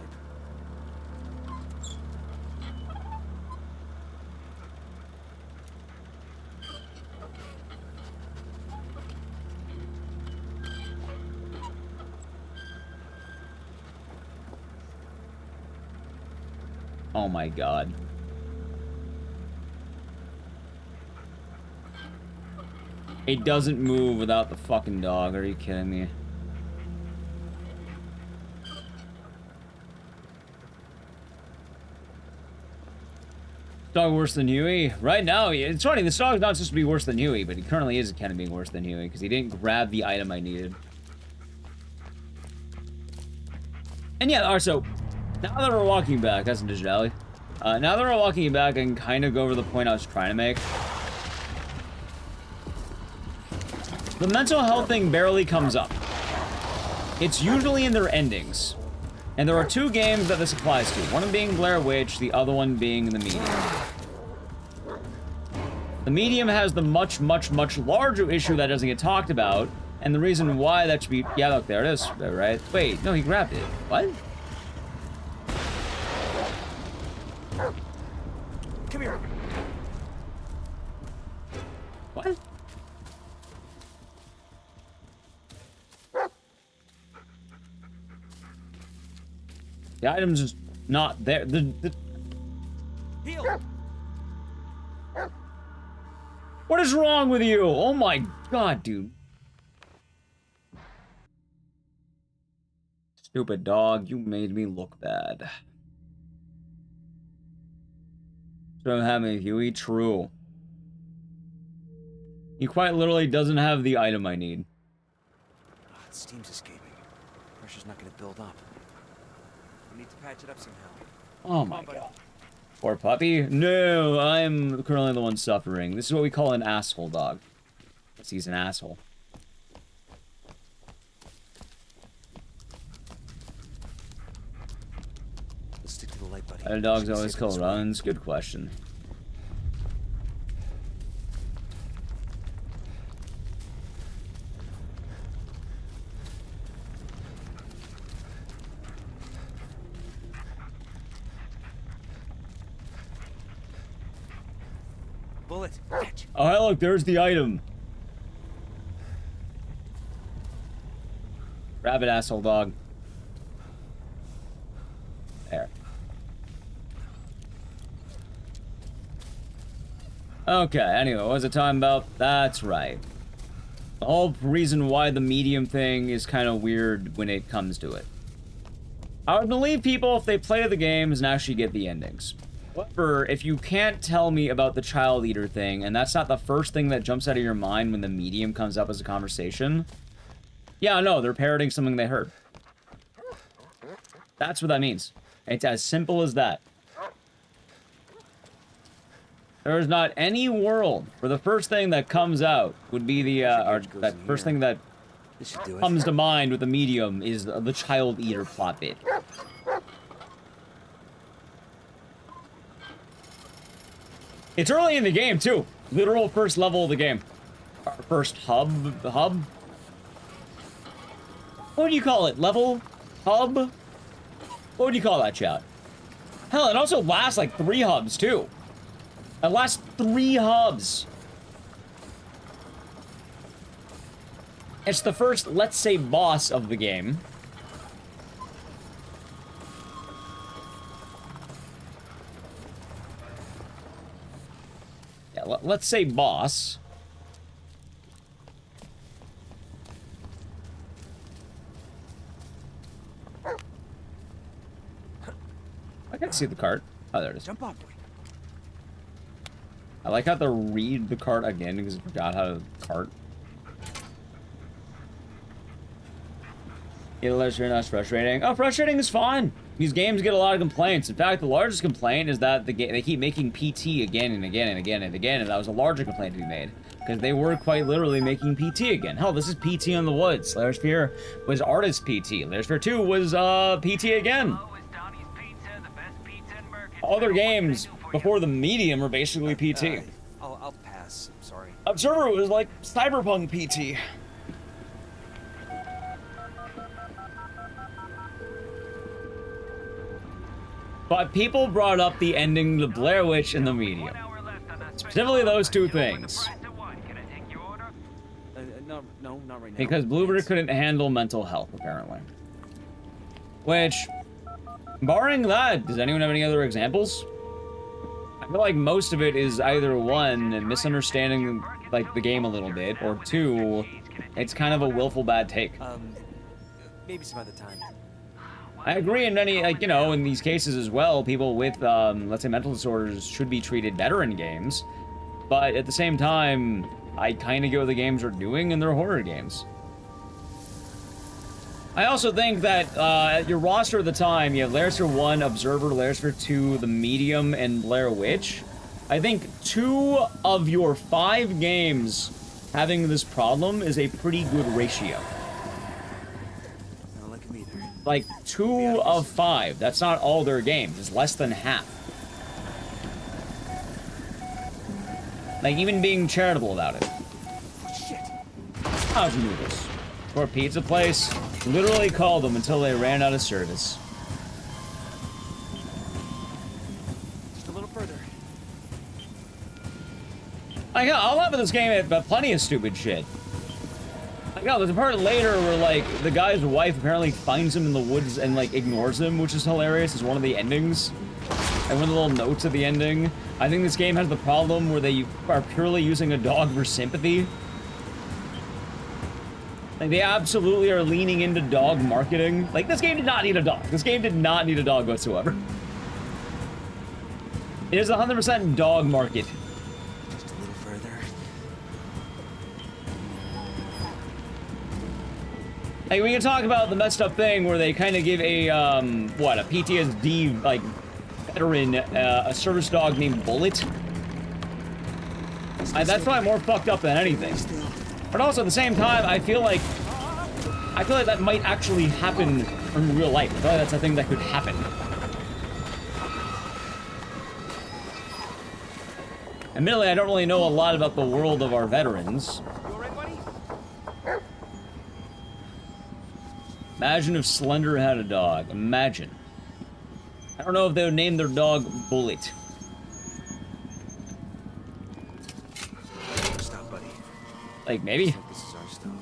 Oh my god. It doesn't move without the fucking dog. Are you kidding me? Dog worse than Huey? Right now, it's funny, this dog's not supposed to be worse than Huey, but he currently is kind of being worse than Huey, because he didn't grab the item I needed. And yeah, alright, so, now that we're walking back, that's in Digital Alley. Now that we're walking back, I can kind of go over the point I was trying to make. The mental health thing barely comes up. It's usually in their endings. And there are two games that this applies to. One of them being Blair Witch, the other one being the Medium. The Medium has the much larger issue that doesn't get talked about. And the reason why that should be... Yeah, look, there it is. Right? Wait, no, he grabbed it. What? Come here. What? The item's just not there. Heal. What is wrong with you? Oh my god, dude. Stupid dog, you made me look bad. Don't have me, Huey. True. He quite literally doesn't have the item I need. Steam's escaping. Pressure's not gonna build up. We need to patch it up somehow. Oh my god. Poor puppy. No, I'm currently the one suffering. This is what we call an asshole dog. Yes, he's an asshole. Let's stick to the light, buddy. Why do dogs always kill runs? Good question. Bullet. Oh, hey, look, there's the item. Grab it, asshole dog. There. Okay, anyway, what was I talking about? That's right. The whole reason why the medium thing is kind of weird when it comes to it. I would believe people if they play the games and actually get the endings. However, if you can't tell me about the child eater thing, and that's not the first thing that jumps out of your mind when the medium comes up as a conversation, yeah, no, they're parroting something they heard. That's what that means. It's as simple as that. There is not any world where the first thing that comes out would be the, or that first thing that comes to mind with the medium is the child eater plot bit. It's early in the game, too. Literal first level of the game. Our first hub? What do you call it? Level? Hub? What would you call that, chat? Hell, it also lasts like 3 hubs, too. It lasts 3 hubs. It's the first, let's say, boss of the game. Yeah, let's say boss. I can see the cart. Oh, there it is. Jump on, boy. I like how to read the cart again because I forgot how to cart. Get a letter that's frustrating. Oh, frustrating is fine. These games get a lot of complaints. In fact, the largest complaint is that they keep making PT again and again and again and again, and that was a larger complaint to be made. Because they were quite literally making PT again. Hell, this is PT in the Woods. Lair Sphere was Artist PT. Lair Sphere 2 was PT again. All their games before the medium were basically PT. I'll pass. I'm sorry. Observer was like Cyberpunk PT. But people brought up the ending to Blair Witch in the medium. Specifically those 2 things. No, not right now. Because Bluebird couldn't handle mental health, apparently. Which, barring that, does anyone have any other examples? I feel like most of it is either 1, misunderstanding like the game a little bit, or 2, it's kind of a willful bad take. Maybe some other time. I agree in many, like, you know, in these cases as well, people with, let's say, mental disorders should be treated better in games. But at the same time, I kind of get what the games are doing, and they're horror games. I also think that your roster at the time, you have Lair Sphere 1, Observer, Lair Sphere 2, The Medium, and Blair Witch. I think 2 of your 5 games having this problem is a pretty good ratio. Like, 2 of 5. That's not all their games. It's less than half. Like, even being charitable about it. Shit. How'd you do this? Or pizza place literally called them until they ran out of service. Just a little further. I'll have in this game plenty of stupid shit. Like, oh, there's a part later where, like, the guy's wife apparently finds him in the woods and, like, ignores him, which is hilarious. It's one of the endings. And one of the little notes at the ending. I think this game has the problem where they are purely using a dog for sympathy. Like, they absolutely are leaning into dog marketing. Like, this game did not need a dog. This game did not need a dog whatsoever. It is 100% dog market. Just a little further. Like, we can talk about the messed up thing where they kind of give a, what, a PTSD, like, veteran, a service dog named Bullet. That's probably more fucked up than anything. But also at the same time, I feel like that might actually happen in real life. I feel like that's a thing that could happen. Admittedly, I don't really know a lot about the world of our veterans. Imagine if Slender had a dog. Imagine. I don't know if they would name their dog Bullet. Stop, buddy. Like, maybe? I think this is our stop.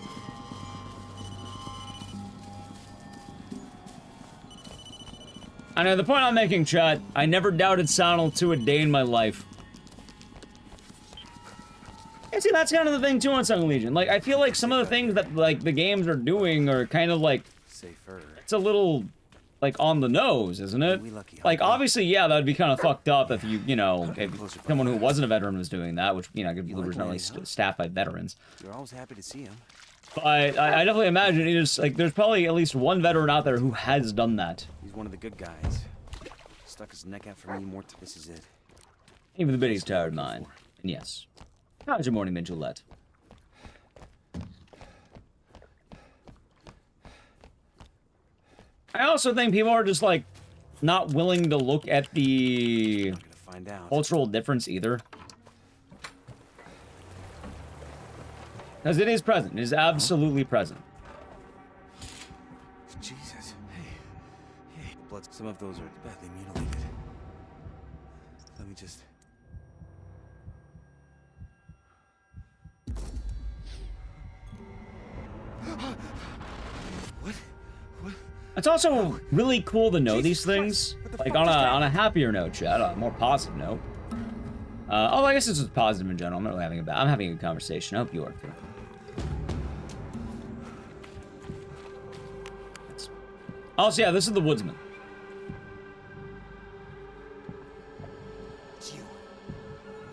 I know, the point I'm making, chat, I never doubted Sonal to a day in my life. And see, that's kind of the thing, too, on Sung Legion. Like, I feel like some of the things that, like, the games are doing are kind of, like... Safer. It's a little, like, on the nose, isn't it? Like, obviously, yeah, that would be kind of fucked up if you know, if someone who wasn't a veteran was doing that, which, you know, people were not really staffed by veterans. You're always happy to see him. But I definitely imagine it is, like, there's probably at least one veteran out there who has done that. He's one of the good guys. Stuck his neck out for me more. This is it. Even the biddy's tired mind. And yes. How's your morning, Gillette? I also think people are just, like, not willing to look at the cultural difference either. Because it is present. It is absolutely present. Jesus. Hey. Blood. Some of those are badly mutilated. Let me just... What? It's also really cool to know these things. Like, on a happier note, chat, on a more positive note. Oh, I guess this is positive in general. I'm not really having I'm having a good conversation. I hope you are too. Also, yeah, this is the Woodsman.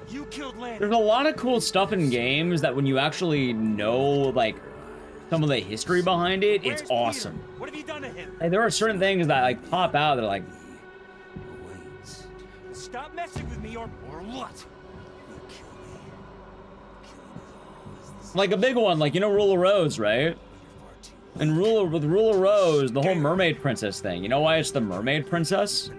You killed Land. There's a lot of cool stuff in games that when you actually know, like, some of the history behind it, it's awesome. What have you done to him? Like, there are certain things that, like, pop out that are like... Stop messing with me or what? Like, a big one, like, you know Rule of Rose, right? And with Rule of Rose, the whole mermaid princess thing. You know why it's the mermaid princess?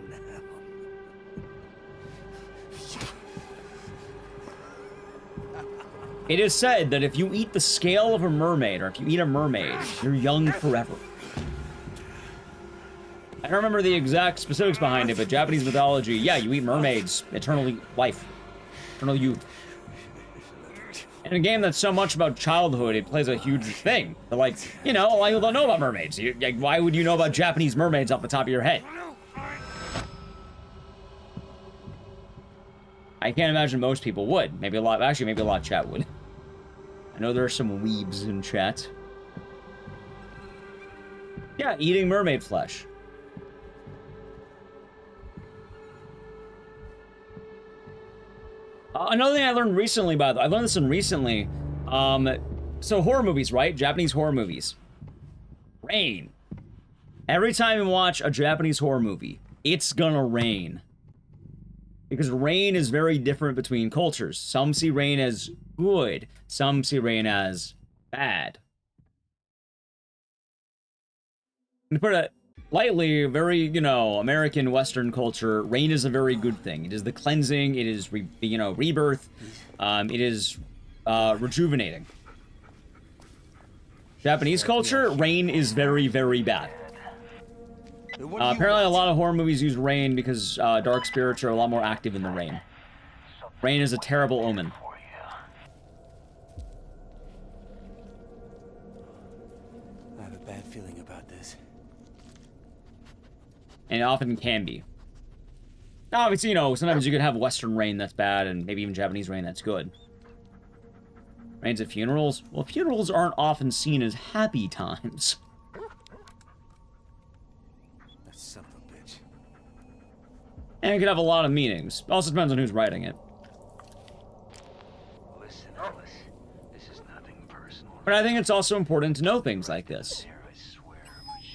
It is said that if you eat the scale of a mermaid, or if you eat a mermaid, you're young forever. I don't remember the exact specifics behind it, but Japanese mythology, yeah, you eat mermaids, eternal life, eternal youth. In a game that's so much about childhood, it plays a huge thing. But, like, you know, a lot of people don't know about mermaids. Like, why would you know about Japanese mermaids off the top of your head? I can't imagine most people would. Maybe a lot of chat would. I know there are some weebs in chat. Yeah, eating mermaid flesh. Another thing I learned recently, I learned this one recently. So horror movies, right? Japanese horror movies. Rain. Every time you watch a Japanese horror movie, it's gonna rain. Because rain is very different between cultures. Some see rain as good. Some see rain as bad. To put it lightly, very, you know, American Western culture, rain is a very good thing. It is the cleansing. It is, rebirth. It is rejuvenating. Japanese culture, rain is very, very bad. Apparently a lot of horror movies use rain because dark spirits are a lot more active in the rain. Rain is a terrible omen. I have a bad feeling about this. And it often can be. Obviously, you know, sometimes you could have Western rain that's bad, and maybe even Japanese rain that's good. Rains at funerals? Well, funerals aren't often seen as happy times. That son of a bitch. And it could have a lot of meanings. Also depends on who's writing it. Listen, Alice, this is nothing personal. But I think it's also important to know things like this.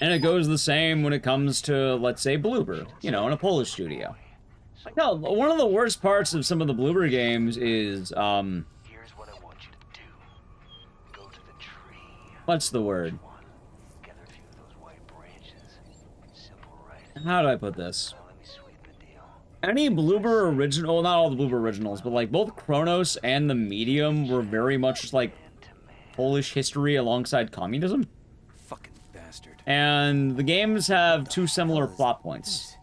And it goes the same when it comes to, let's say, Bloober, you know, in a Polish studio. No, one of the worst parts of some of the Bloober games is, Here's what I want you to do. Go to the tree. what's the word? Gather a few of those white branches. Simple, right? How do I put this? Now let me sweeten the deal. Any Bloober original, well, not all the Bloober originals, but like both Chronos and the Medium were very much just like Polish history alongside communism. Fucking bastard. And the games have two similar plot points.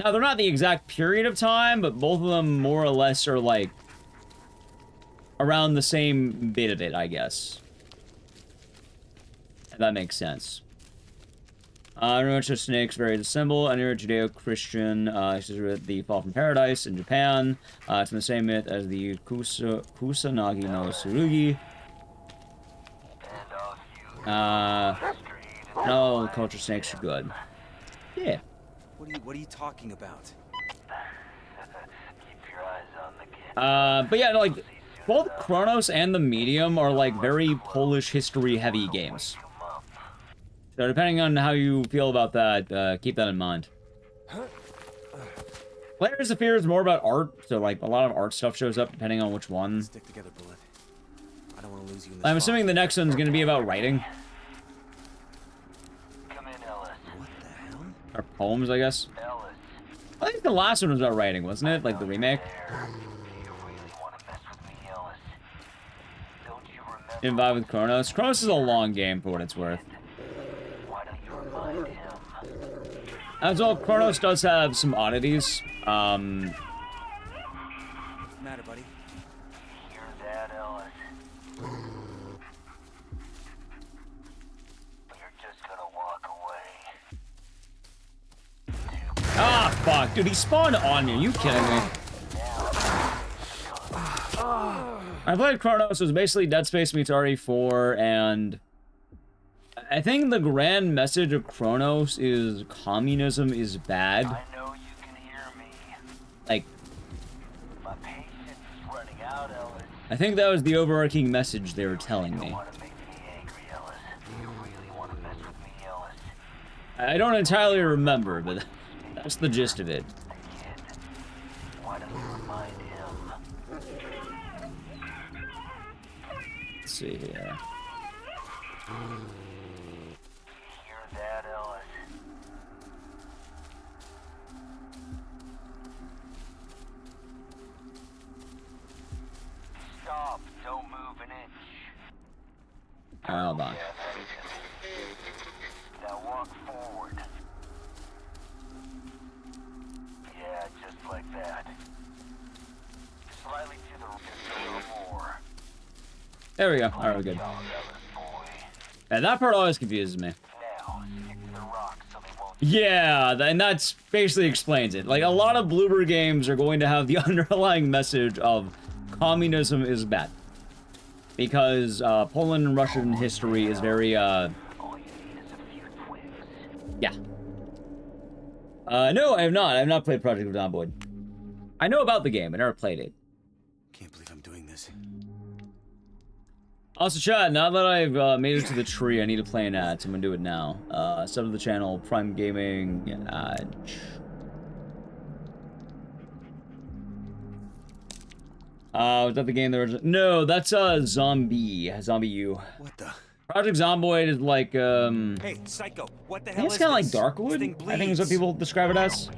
Now, they're not the exact period of time, but both of them more or less are like around the same bit of it, I guess. If that makes sense. Rich of Snakes, very the symbol. Under Judeo-Christian, with the Fall from Paradise in Japan. It's in the same myth as the Kusanagi no Tsurugi. No, culture snakes are good. Yeah. What are you talking about? Keep your eyes on the kid. But yeah, like, both Chronos and the Medium are like very Polish history heavy games. So depending on how you feel about that, keep that in mind. Layers of Fear is more about art, so like a lot of art stuff shows up depending on which one. Stick together, Bullet. I don't want to lose you in this I'm assuming the next one's gonna be about writing. Come in, Ellis. What the hell? Or poems, I guess. Ellis. I think the last one was about writing, wasn't it? Like the remake? Do you really want to mess with me, Ellis? Don't you remember? Didn't vibe with Chronos. Chronos is a long game for what it's worth. Why don't you remind him? As well, Chronos does have some oddities. What's the matter, buddy? Hear that, Ellis? You're just gonna walk away. Ah, fuck. Dude, he spawned on me. Are you kidding me? I played Chronos. It was basically Dead Space meets RE4, and I think the grand message of Chronos is communism is bad. I know you can hear me. Like, My patience is running out, Ellis. I think that was the overarching message they were telling me. You want to make me angry, Ellis? You really want to mess with me, Ellis? I don't entirely remember, but that's the gist of it. Why don't you remind him? Let's see here. Hear that, Ellis? Stop. Don't move an inch. Hold on. Now walk forward. Yeah, just like that. Slightly to the right, a little more. There we go. Alright, we're good. Yeah, that part always confuses me. Now, stick to the rocks so they won't. Yeah, and that's basically explains it. Like, a lot of Bloober games are going to have the underlying message of communism is bad. Because Poland and Russian history is very, yeah. No, I have not. I have not played Project Zomboid. I know about the game. I never played it. Can't believe I'm doing this. Also, chat, now that I've made it to the tree, I need to play an ad, so I'm gonna do it now. Sub to the channel, Prime Gaming, was that the game that was... No, that's, Zombie U. What the? Project Zomboid is like, Hey, Psycho, what the I hell think it's is kind of like this? Darkwood, This thing I think is what bleeds. people describe it as.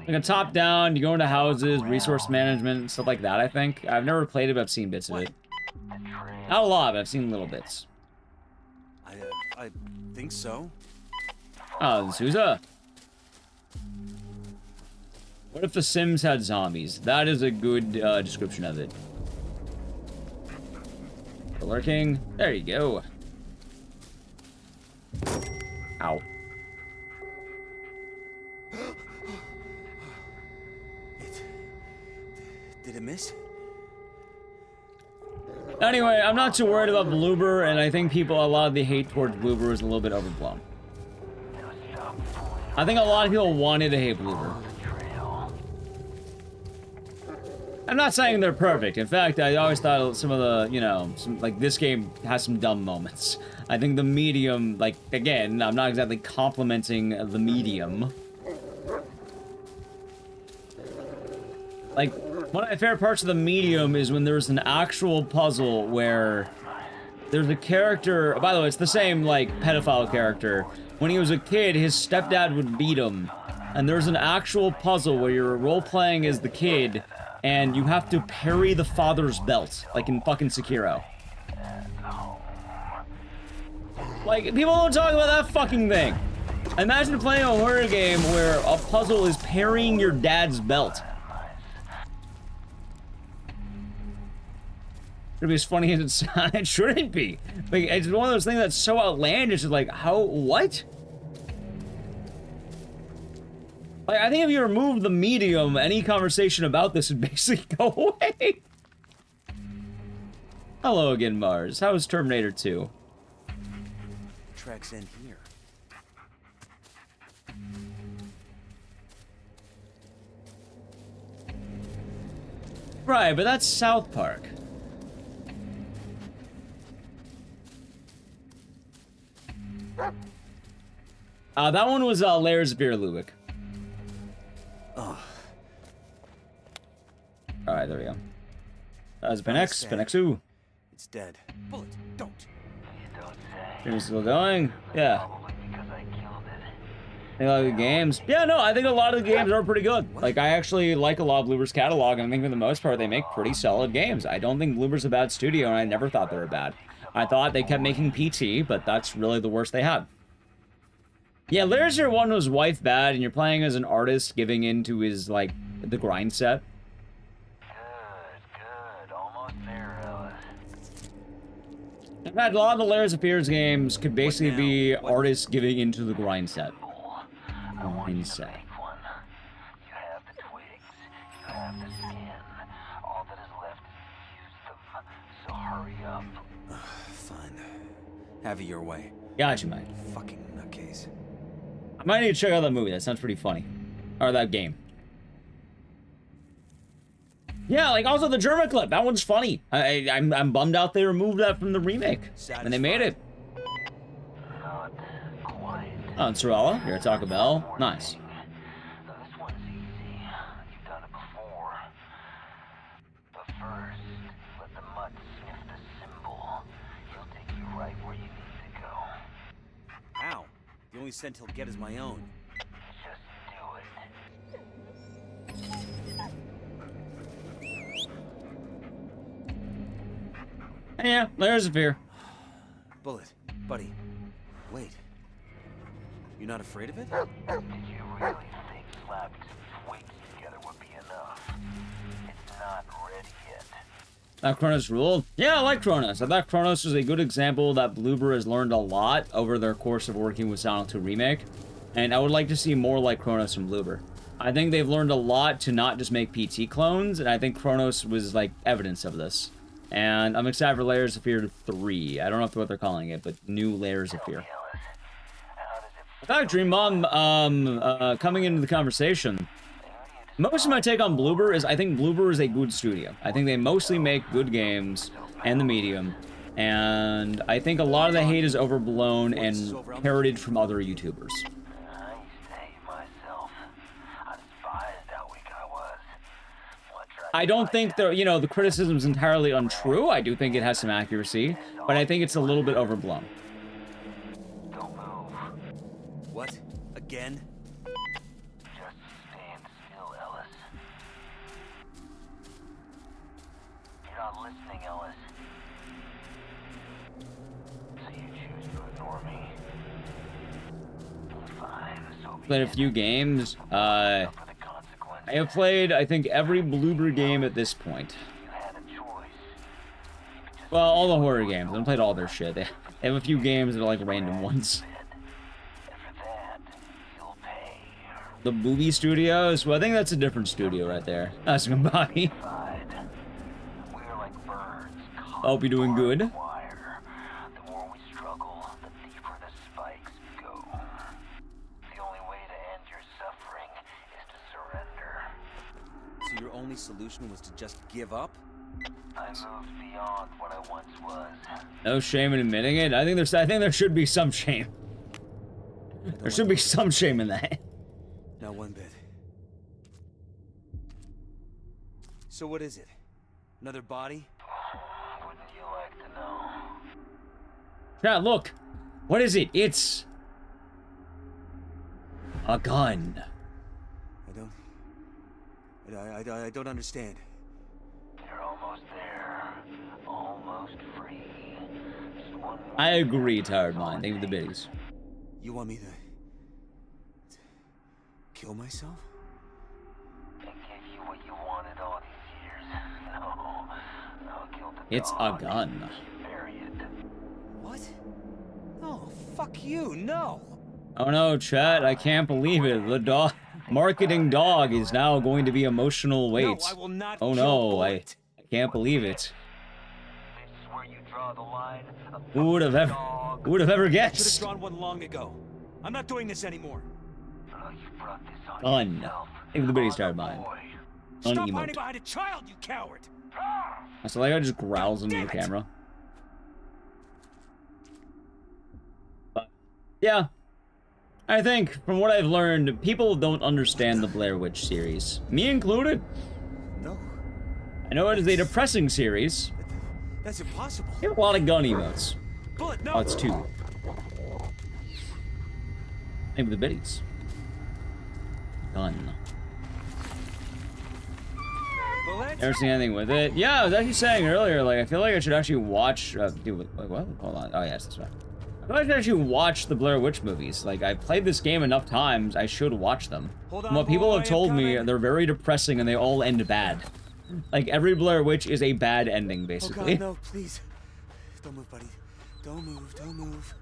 Like a top-down, you go into houses, resource management, stuff like that, I think. I've never played it, but I've seen bits of it. Not a lot, but I've seen little bits. I think so. Oh, Sousa. What if The Sims had zombies? That is a good description of it. Lurking. There you go. Ow. Did it miss? Anyway, I'm not too worried about Bloober, and I think a lot of the hate towards Bloober is a little bit overblown. I think a lot of people wanted to hate Bloober. I'm not saying they're perfect. In fact, I always thought some of the, you know, like this game has some dumb moments. I think the Medium, like, again, I'm not exactly complimenting the Medium. Like, one of my favorite parts of the medium is when there's an actual puzzle where there's a character, by the way, it's the same, like, pedophile character. When he was a kid, his stepdad would beat him. And there's an actual puzzle where you're role-playing as the kid, and you have to parry the father's belt, like in fucking Sekiro. Like, people don't talk about that fucking thing. Imagine playing a horror game where a puzzle is parrying your dad's belt. It'd be as funny as it sounds. It shouldn't be. Like, it's one of those things that's so outlandish. It's like, how? What? Like, I think if you remove the medium, any conversation about this would basically go away. Hello again, Mars. How was Terminator 2? Tracks end here. Right, but that's South Park. That one was Layers of Fear Lubick. Oh. Alright, there we go. That was Benex, Benexu. It's dead. Bullet, don't. Stream's still going? Yeah. Think a lot of the games. Yeah, no, I think a lot of the games are pretty good. Like, I actually like a lot of Bloober's catalog, and I think for the most part, they make pretty solid games. I don't think Bloober's a bad studio, and I never thought they were bad. I thought they kept making PT, but that's really the worst they had. Yeah, Layers of Fear 1 was wife bad, and you're playing as an artist giving into his, like, the grind set. In fact, a lot of the Layers of Fear games could basically be artists giving into the grind set. Grind set. Fine. Have it your way. Gotcha, mate. Fucking nutcase. I might need to check out that movie. That sounds pretty funny. Or that game. Yeah, like also the German clip. That one's funny. I'm bummed out they removed that from the remake when they made it. Oh, and Sorella, you're at Taco Bell. Nice. Ow. The only scent he'll get is my own. Yeah, Layers of Fear. Bullet, buddy, wait. You're not afraid of it? Did you really think slapping some twigs together would be enough? It's not ready yet. That Chronos ruled? Yeah, I like Chronos. I thought Chronos was a good example that Bloober has learned a lot over their course of working with Silent 2 Remake. And I would like to see more like Chronos from Bloober. I think they've learned a lot to not just make PT clones, and I think Chronos was like evidence of this. And I'm excited for Layers of Fear 3. I don't know what they're calling it, but new Layers of Fear. In fact, Dream Mom, coming into the conversation, most of my take on Bloober is I think Bloober is a good studio. I think they mostly make good games and the medium, and I think a lot of the hate is overblown and parroted from other YouTubers. I don't think the criticism is entirely untrue. I do think it has some accuracy, but I think it's a little bit overblown. Don't move. What? Again? Just stand still, Ellis. You're not listening, Ellis. So you choose to ignore me. Fine, so be Played a few games. I have played, I think, every Bloober game at this point. Well, all the horror games. I haven't played all their shit. They have a few games that are like random ones. The Booby Studios? Well, I think that's a different studio right there. That's Bobby. I hope you're doing good. So your only solution was to just give up? I moved beyond what I once was. No shame in admitting it. I think there should be some shame. There should be some shame in that. Not one bit. So what is it? Another body? Wouldn't you like to know? Yeah, look. What is it? It's a gun. I don't understand. You're almost there. Almost free. Just one more I agree, Tired Mind. Thank you for the biddies. You want me to kill myself? I gave you what you wanted all these years. No, kill the It's a dog. gun. Bury it. What? No, fuck you, no. Oh no, chat, I can't believe it. The dog marketing dog is now going to be emotional weight. No, I will not oh kill no, Bullet. I can't believe it. This is where you draw the line. Who would have ever Should have guessed? drawn one long ago. I'm not doing this anymore. You brought this on Gun. yourself. Thank you for the biddies, Tired Mind. Stop Unemote. hiding behind a child, you coward! So like I just growls into the camera. But yeah. I think, from what I've learned, people don't understand the Blair Witch series. Me included. No. I know it is a depressing series. That's impossible. You have a lot of gun emotes. Bullet, no. Oh, it's 2. Maybe the biddies. Gun. Bullet? Never seen anything with it. Yeah, I was actually saying earlier, like, I feel like I should actually watch... wait, what? Hold on. Oh, yes, that's right. I feel like I should actually watch the Blair Witch movies. Like, I've played this game enough times, I should watch them. From what people have told me, they're very depressing and they all end bad. Like, every Blair Witch is a bad ending, basically. Oh god, no, please. Don't move, buddy. Don't move, don't move.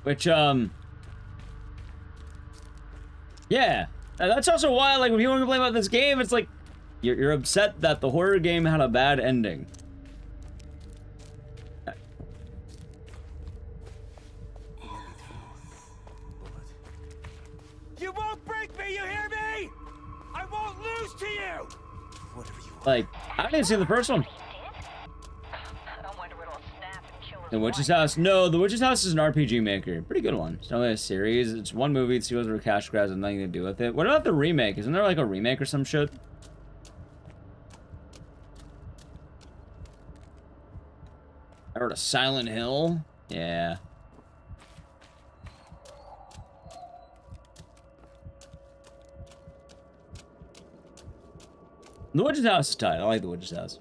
Which, yeah. That's also why, like, when people complain about this game, it's like, you're upset that the horror game had a bad ending. You won't break me, you hear me? I won't lose to you! Whatever you want. Like, I didn't see the first one. The Witch's House. No, The Witch's House is an RPG maker. Pretty good one. It's not really a series. It's one movie. It goes over cash grabs and nothing to do with it. What about the remake? Isn't there like a remake or some shit? I heard a Silent Hill. Yeah. The Witch's House is tight. I like The Witch's House.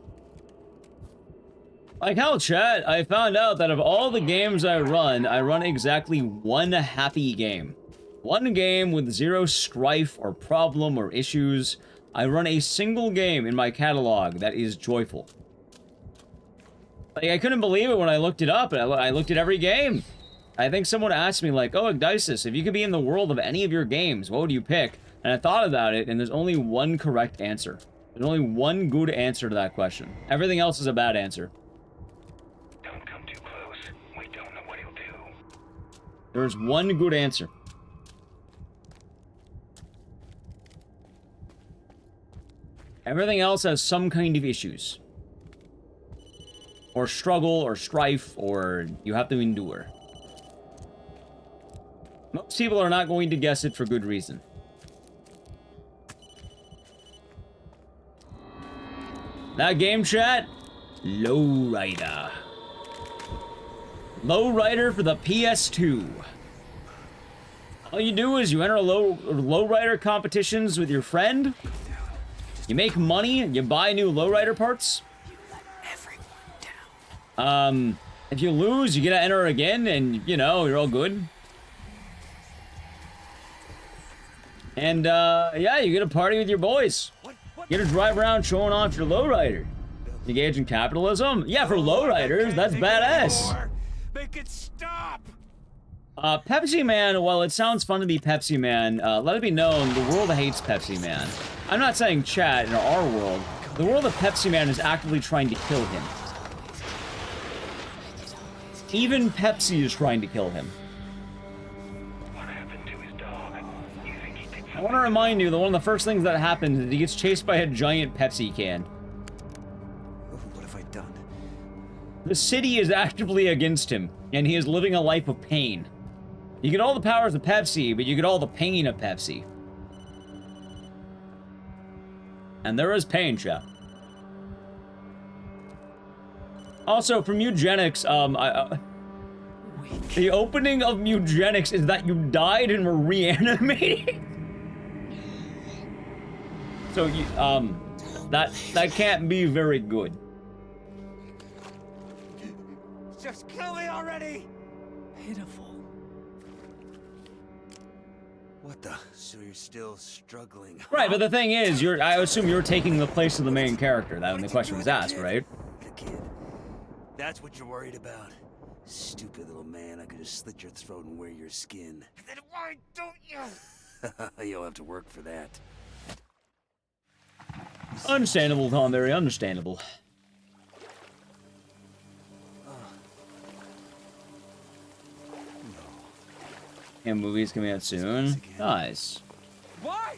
Like how, chat, I found out that of all the games I run exactly one happy game. One game with zero strife or problem or issues. I run a single game in my catalog that is joyful. Like, I couldn't believe it when I looked it up, and I looked at every game. I think someone asked me, like, oh, Ecdycis, if you could be in the world of any of your games, what would you pick? And I thought about it, and there's only one correct answer. There's only one good answer to that question. Everything else is a bad answer. Don't come too close. We don't know what he'll do. There's one good answer. Everything else has some kind of issues. Or struggle, or strife, or you have to endure. Most people are not going to guess it for good reason. That game, chat? Lowrider. Lowrider for the PS2. All you do is you enter lowrider competitions with your friend. You make money, you buy new lowrider parts. If you lose, you get to enter again, and, you know, you're all good. And, yeah, you get to party with your boys. You get to drive around showing off your lowrider. Engage in capitalism? Yeah, for lowriders, that's badass. Make it stop! Pepsi Man, while it sounds fun to be Pepsi Man, let it be known, the world hates Pepsi Man. I'm not saying chat in our world. The world of Pepsi Man is actively trying to kill him. Even Pepsi is trying to kill him. What happened to his dog? You think he did I want to remind you that one of the first things that happens is he gets chased by a giant Pepsi can. What have I done? The city is actively against him, and he is living a life of pain. You get all the powers of Pepsi, but you get all the pain of Pepsi. And there is pain, chat. Also, from Eugenics, the opening of Eugenics is that you died and were reanimated. So, you, that can't be very good. Just kill me already! Pitiful. What the? So you're still struggling? Right, but the thing is, I assume you're taking the place of the main character. That when the question was asked, right? The kid. That's what you're worried about. Stupid little man, I could have slit your throat and wear your skin. Then why don't you? You'll have to work for that. Understandable, Tom, very understandable. And movies coming out soon. Nice. Why?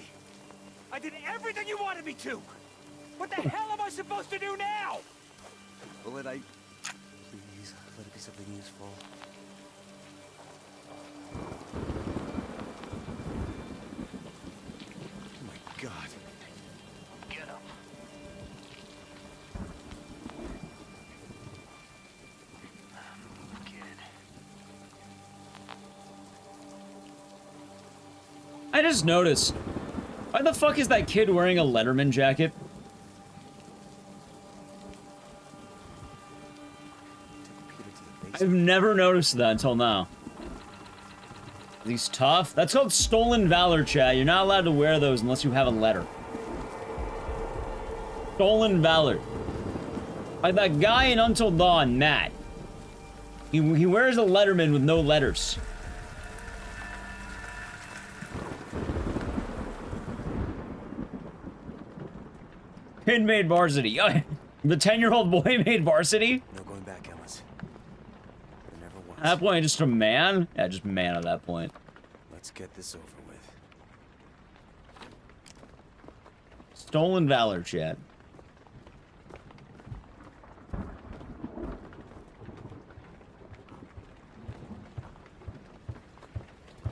I did everything you wanted me to! What the hell am I supposed to do now? Well, please, let it be something useful. Oh my god. Get him. I just noticed. Why the fuck is that kid wearing a Letterman jacket? I've never noticed that until now. He's tough. That's called stolen valor, chat. You're not allowed to wear those unless you have a letter. Stolen valor. Like that guy in Until Dawn, Matt. He wears a Letterman with no letters. Kid made varsity. The 10-year-old boy made varsity? No going back, Ellis. There never was. At that point, just a man? Yeah, just man at that point. Let's get this over with. Stolen valor, chat.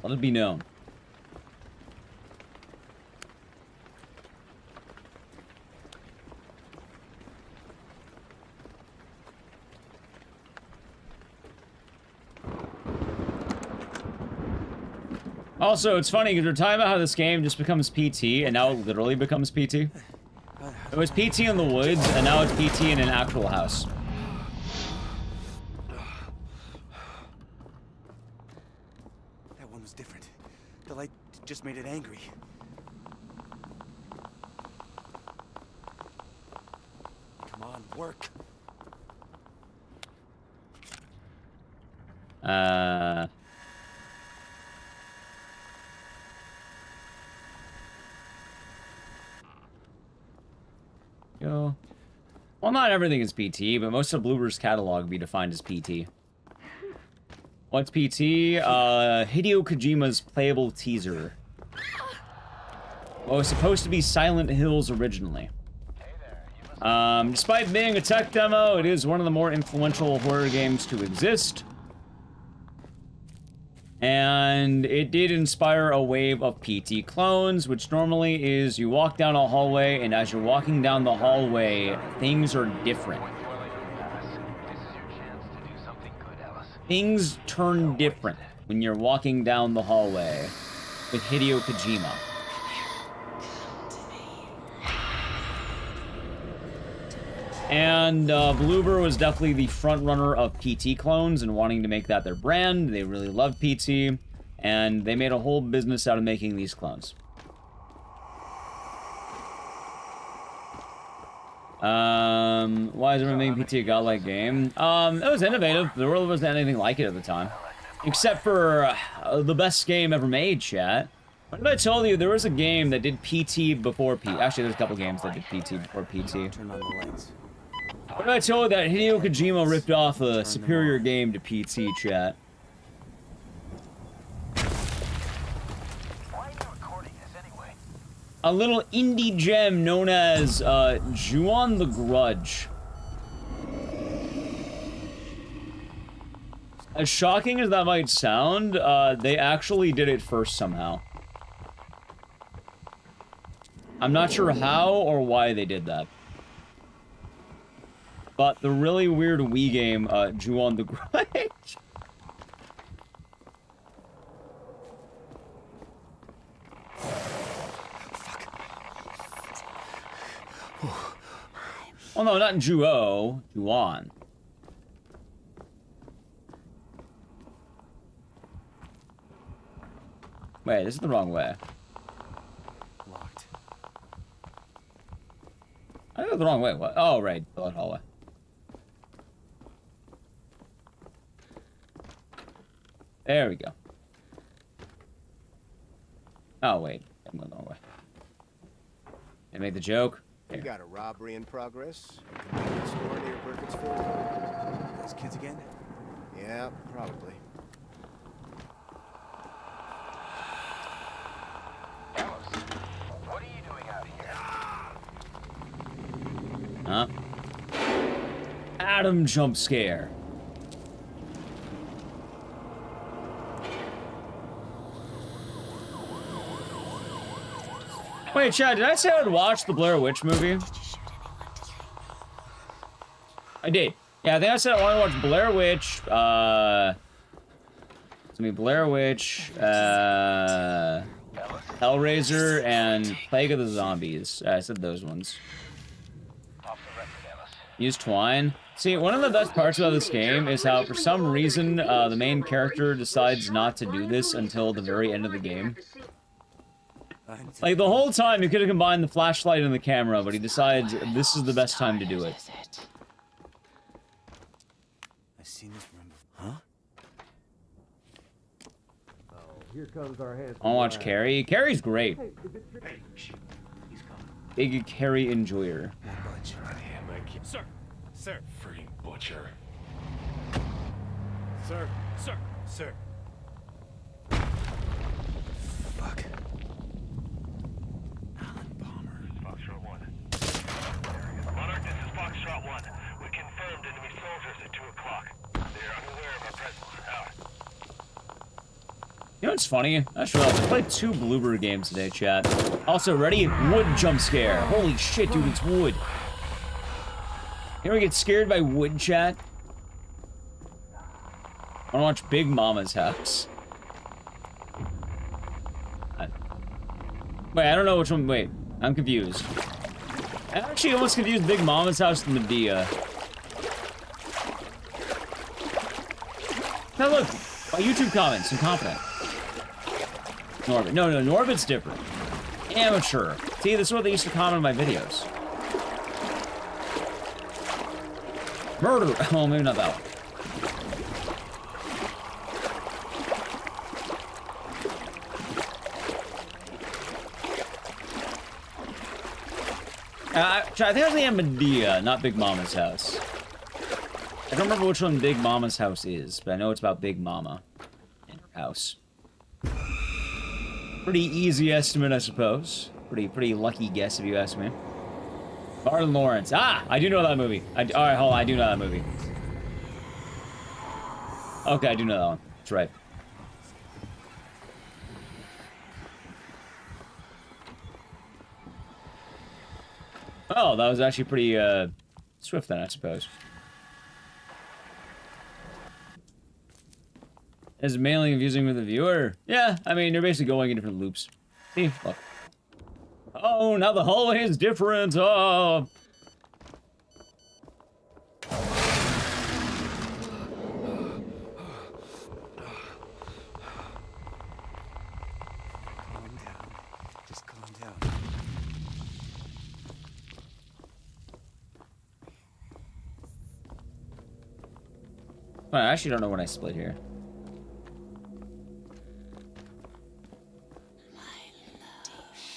Let it be known. Also, it's funny because we're talking about how this game just becomes PT, and now it literally becomes PT. It was PT in the woods, and now it's PT in an actual house. That one was different. The light just made it angry. Come on, work. Go. Well, not everything is PT, but most of Bloober's catalog would be defined as PT. What's PT? Hideo Kojima's playable teaser. Well, it was supposed to be Silent Hills originally. Despite being a tech demo, it is one of the more influential horror games to exist. And it did inspire a wave of PT clones, which normally is you walk down a hallway, and as you're walking down the hallway, things are different. Things turn different when you're walking down the hallway with Hideo Kojima. And Bloober was definitely the front runner of PT clones and wanting to make that their brand. They really loved PT, and they made a whole business out of making these clones. Why is everyone making PT a godlike game? It was innovative. There really wasn't anything like it at the time. Except for the best game ever made, chat. What if I told you there was a game that did PT before PT? Actually, there's a couple games that did PT before PT. Turn on the lights. What if I told you that Hideo Kojima ripped off a superior game to PT, chat? Why are you recording this anyway? A little indie gem known as Ju-on the Grudge. As shocking as that might sound, they actually did it first somehow. I'm not sure how or why they did that. But the really weird Wii game, Ju-on the Great. Oh no, not Ju-o, Ju-on. Wait, this is the wrong way. Locked. I go the wrong way. What? Oh, right. The hallway. There we go. Oh, wait. I'm going the wrong way. I made the joke. You got a robbery in progress? Convenience store near Burkittsville? Those kids again? Yeah, probably. Alice, what are you doing out here? Huh? Adam jump scare. Wait, Chad, did I say I'd watch the Blair Witch movie? I did. Yeah, I think I said I want to watch Blair Witch, it's gonna be Blair Witch, Hellraiser, and Plague of the Zombies. I said those ones. Use twine. See, one of the best parts about this game is how, for some reason, the main character decides not to do this until the very end of the game. Like, the whole time, you could have combined the flashlight and the camera, but he decides this is the best time to do it. I've seen this room before. Huh? Oh, here comes our handsome. I'll watch Carrie. Carrie's great. Hey, is it true? Hey, he's coming. Big Carrie enjoyer. Sir! Sir! Freaking butcher. Sir! Sir! Sir! Fuck. Foxtrot 1. Monarch, this is Foxtrot 1. We confirmed enemy soldiers at 2 o'clock. They're unaware of our presence. Out. You know what's funny? I should have played 2 Bluebird games today, chat. Also, ready? Wood jump scare. Holy shit, dude, it's wood. You ever get scared by wood, chat? I wanna watch Big Mama's House. Wait, I don't know which one. Wait, I'm confused. I actually almost confused Big Mama's House with Medea. Now look, my YouTube comments, I'm confident. Norbit. No, Norbit's different. Amateur. See, this is what they used to comment on my videos. Murder! Oh, maybe not that one. I think I was thinking Medea, not Big Mama's House. I don't remember which one Big Mama's House is, but I know it's about Big Mama and her house. Pretty easy estimate, I suppose. Pretty lucky guess, if you ask me. Martin Lawrence. Ah! I do know that movie. Alright, hold on. I do know that movie. Okay, I do know that one. That's right. Oh, that was actually pretty, swift then, I suppose. Is it mainly confusing with the viewer? Yeah, I mean, you're basically going in different loops. See? Look. Oh, now the hallway is different. Oh. Calm down. Just calm down. I actually don't know when I split here.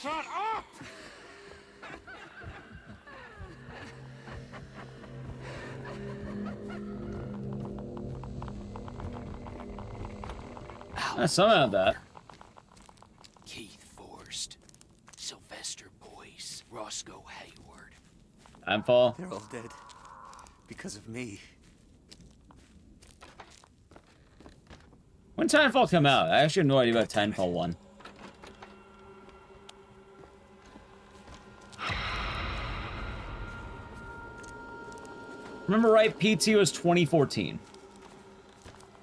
Shut up! Somehow that. Keith Forrest, Sylvester Boyce, Roscoe Hayward. Timefall. They're all dead. Because of me. When Timefall come out? I actually have no idea about Timefall 1. Remember right, PT was 2014.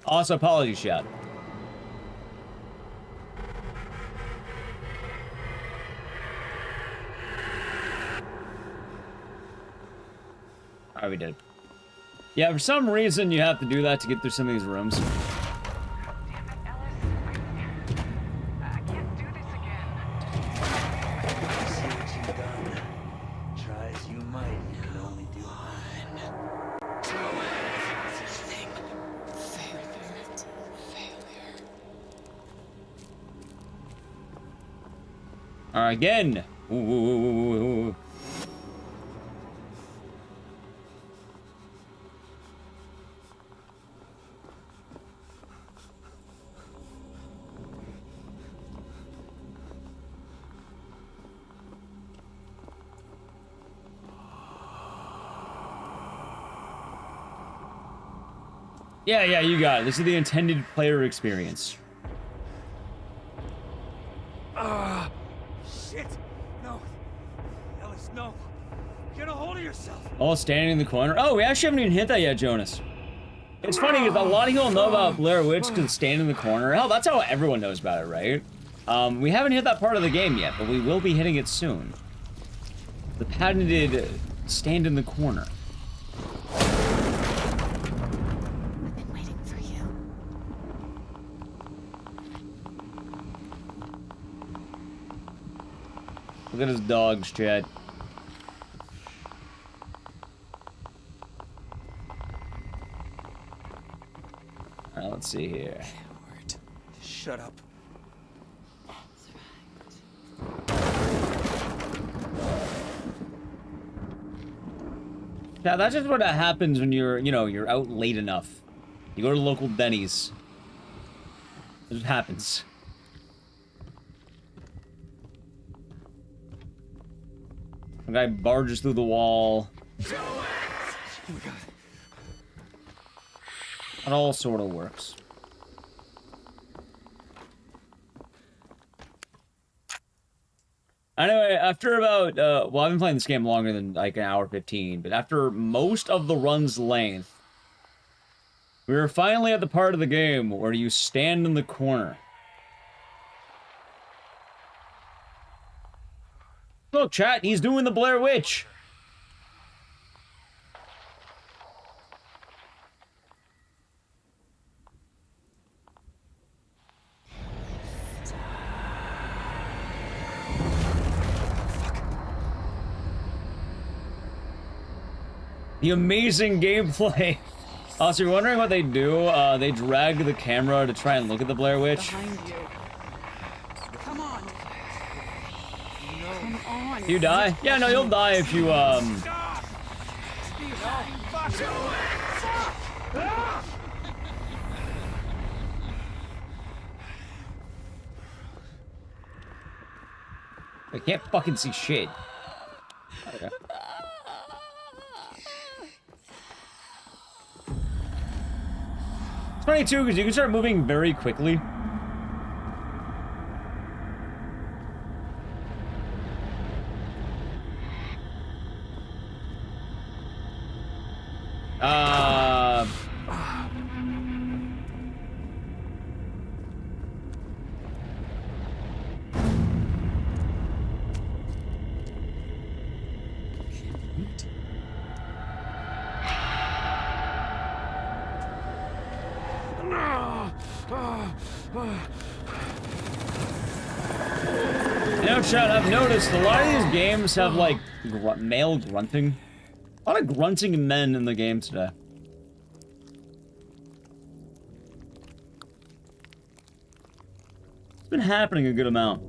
Also, apologies, chat. Alright, we did. Yeah, for some reason you have to do that to get through some of these rooms. Alright, again. Ooh. Yeah, you got it. This is the intended player experience. Shit! No. Ellis, no. Get a hold of yourself. Oh, standing in the corner. Oh, we actually haven't even hit that yet, Jonas. It's funny because a lot of people know about Blair Witch because it's standing in the corner. Hell, that's how everyone knows about it, right? We haven't hit that part of the game yet, but we will be hitting it soon. The patented stand in the corner. Look at his dogs, Chad. Alright, let's see here. Shut up. Yeah, that's just what happens when you're, you're out late enough. You go to the local Denny's. It just happens. The guy barges through the wall. Oh my god. It all sort of works. Anyway, after about, well, I've been playing this game longer than like an hour 15, but after most of the run's length, we were finally at the part of the game where you stand in the corner. Look, chat, he's doing the Blair Witch. The amazing gameplay. So you're wondering what they do? They drag the camera to try and look at the Blair Witch. Come on. Come on. You die? Yeah, no, you'll die if you, I can't fucking see shit. Okay. It's funny too, because you can start moving very quickly. Chat, I've noticed a lot of these games have like male grunting. A lot of grunting men in the game today. It's been happening a good amount.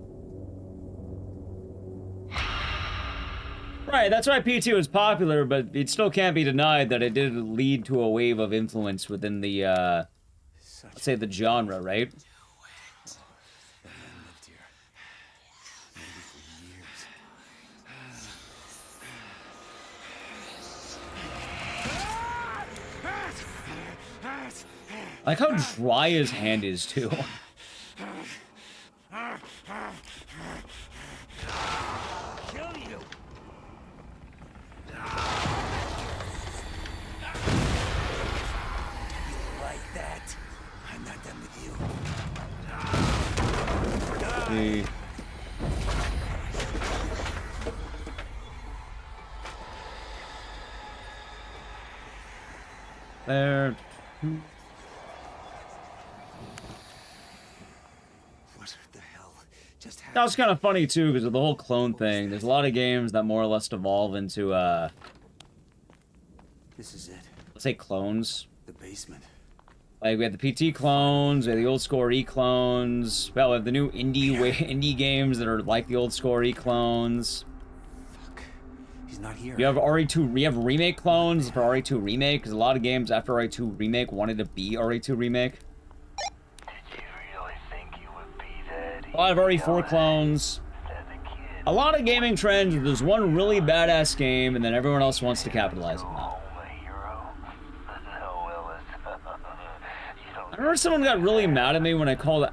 Right, that's why PT was popular, but it still can't be denied that it did lead to a wave of influence within the, let's say the genre, right? I like how dry his hand is, too. Kill you. see. There. What the hell just happened? That was kind of funny too, because of the whole clone thing. There's a lot of games that more or less devolve into, This is it. let's say clones. The basement. Like, we have the PT clones, we have the old score E clones. Well, we have the new indie games that are like the old score E clones. Fuck. He's not here. You have RE2, we have remake clones for RE2 Remake, because a lot of games after RE2 Remake wanted to be RE2 Remake. A lot of RE4 clones. A lot of gaming trends, there's one really badass game, and then everyone else wants to capitalize on that. I remember someone got really mad at me when I called it.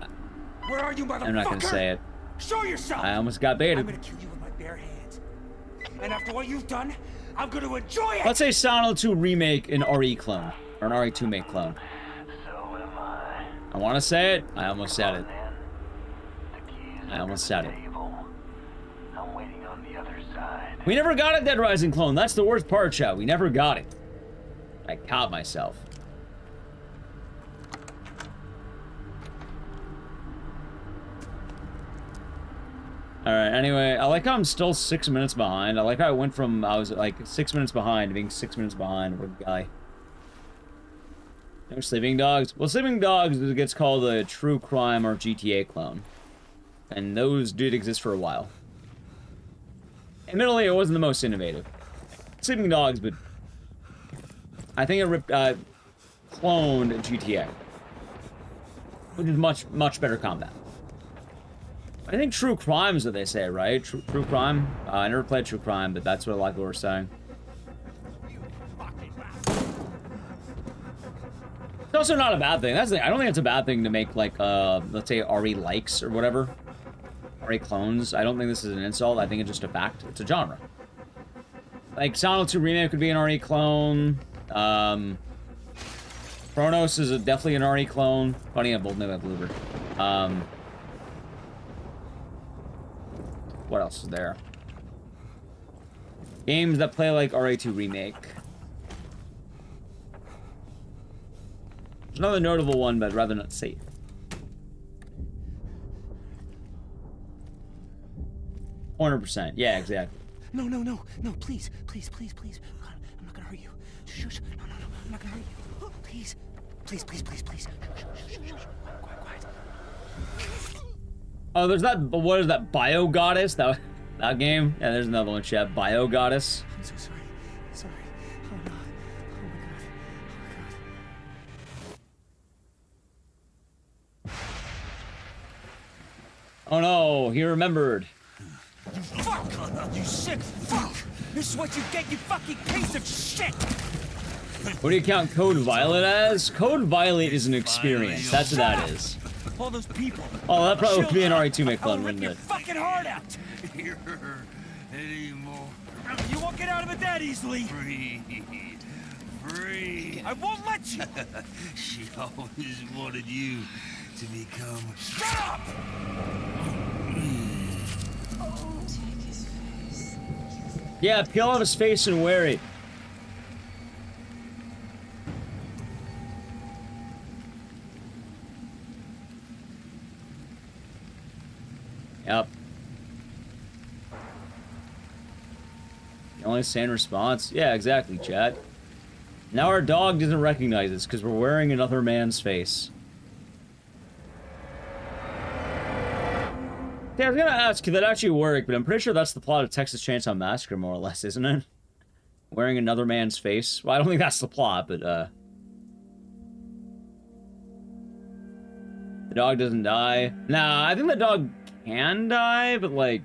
Where are you, motherfucker? I'm not gonna say it. Show yourself! I almost got baited. I'm gonna kill you with my bare hands. And after what you've done, I'm gonna enjoy it! Let's say Silent 2 Remake an RE clone. Or an RE2 make clone. I want to say it. I almost said it. I almost said it. We never got a Dead Rising clone. That's the worst part, chat. We never got it. I caught myself. Alright, anyway, I like how I'm still 6 minutes behind. I like how I went from, I was like 6 minutes behind to being 6 minutes behind with a guy. No Sleeping Dogs? Well, Sleeping Dogs gets called a true crime or GTA clone. And those did exist for a while. Admittedly, it wasn't the most innovative. Sleeping Dogs, but I think it cloned GTA. Which is much better combat. I think True Crime is what they say, right? True Crime? I never played True Crime, but that's what a lot of people were saying. It's also not a bad thing. That's the, I don't think it's a bad thing to make, like, let's say RE likes or whatever. RE clones. I don't think this is an insult. I think it's just a fact. It's a genre. Like, Silent 2 Remake could be an RE clone. Chronos is definitely an RE clone. Funny, I both know that Bloober. What else is there? Games that play like RE2 Remake. There's another notable one, but I'd rather not say it. %. Yeah, exactly. No, please. I'm not gonna hurt you. Shush. No, I'm not gonna hurt you. Please. Shh. Quiet. Oh, there's that, what is that, Bio Goddess? That game? Yeah, there's another one, chat. Bio Goddess. I'm so sorry. Oh no. Oh no, he remembered. You fuck! You sick fuck! This is what you get, you fucking piece of shit! What do you count Code Violet as? Code Violet is an experience. That's what that is. All those people. Oh, that probably would be an RE2 make clone, wouldn't it? Fucking heart out! Here anymore. You won't get out of it that easily. Free. I won't let you. She always wanted you to become. Shut up! Take his face. Yeah, peel off his face and wear it. Yep. The only sane response? Yeah, exactly, chat. Now our dog doesn't recognize us because we're wearing another man's face. Yeah, I was gonna ask, could that actually work? But I'm pretty sure that's the plot of Texas Chainsaw Massacre, more or less, isn't it? Wearing another man's face. Well, I don't think that's the plot, but, the dog doesn't die. Nah, I think the dog can die, but, like,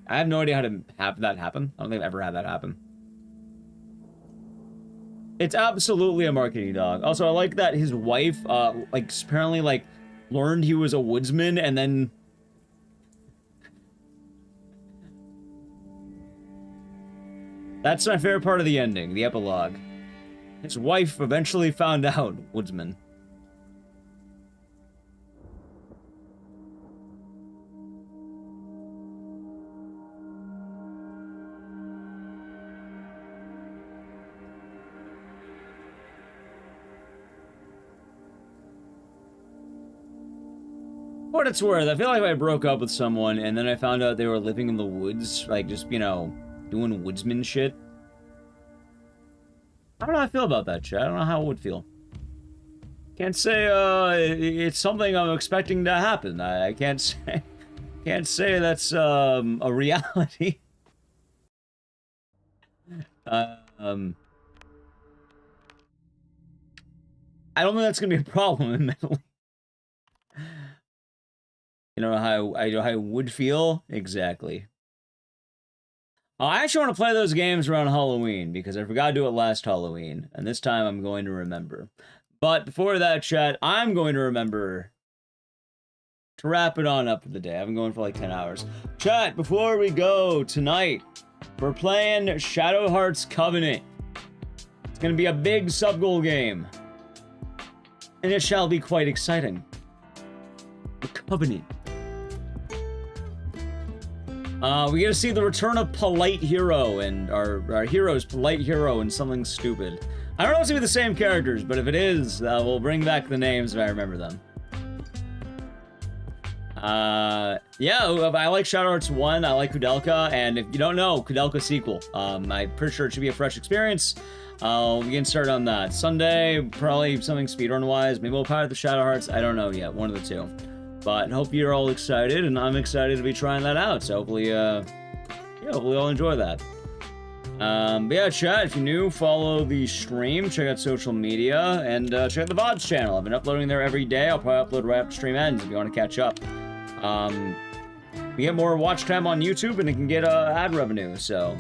I have no idea how to have that happen. I don't think I've ever had that happen. It's absolutely a marketing dog. Also, I like that his wife, like, apparently, like, learned he was a woodsman, and then... That's my favorite part of the ending, the epilogue. His wife eventually found out, woodsman. what it's worth, I feel like if I broke up with someone and then I found out they were living in the woods, like just, you know, doing woodsman shit. I don't know how I feel about that shit. I don't know how it would feel. Can't say, it's something I'm expecting to happen. I can't say that's, a reality. I don't think that's gonna be a problem admittedly. You know how I would feel? Exactly. I actually want to play those games around Halloween, because I forgot to do it last Halloween, and this time I'm going to remember. But before that, chat, I'm going to remember to wrap it on up for the day. I've been going for like 10 hours. Chat, before we go, tonight, we're playing Shadow Hearts Covenant. It's going to be a big sub-goal game. And it shall be quite exciting. The Covenant. We get to see the return of Polite Hero, and our hero's Polite Hero and something stupid. I don't know if it's gonna be the same characters, but if it is, we'll bring back the names if I remember them. Yeah, I like Shadow Hearts 1, I like Kudelka, and if you don't know, Kudelka sequel. I'm pretty sure it should be a fresh experience. We can start on that. Sunday, probably something speedrun-wise. Maybe we'll pirate the Shadow Hearts. I don't know yet, one of the two. But hope you're all excited, and I'm excited to be trying that out. So hopefully, yeah, hopefully you'll enjoy that. But yeah, chat, if you're new, follow the stream, check out social media, and check out the VODs channel. I've been uploading there every day. I'll probably upload right after stream ends if you want to catch up. We get more watch time on YouTube, and it can get ad revenue. So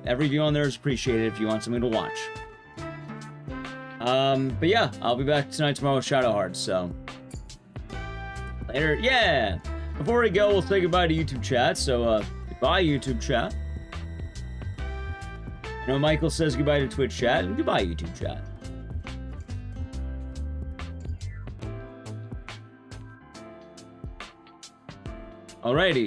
every view on there is appreciated if you want something to watch. But yeah, I'll be back tonight, tomorrow with Shadow Hearts, so... Later. Yeah! Before we go, we'll say goodbye to YouTube chat, so, goodbye, YouTube chat. You know, Michael says goodbye to Twitch chat, and goodbye, YouTube chat. Alrighty.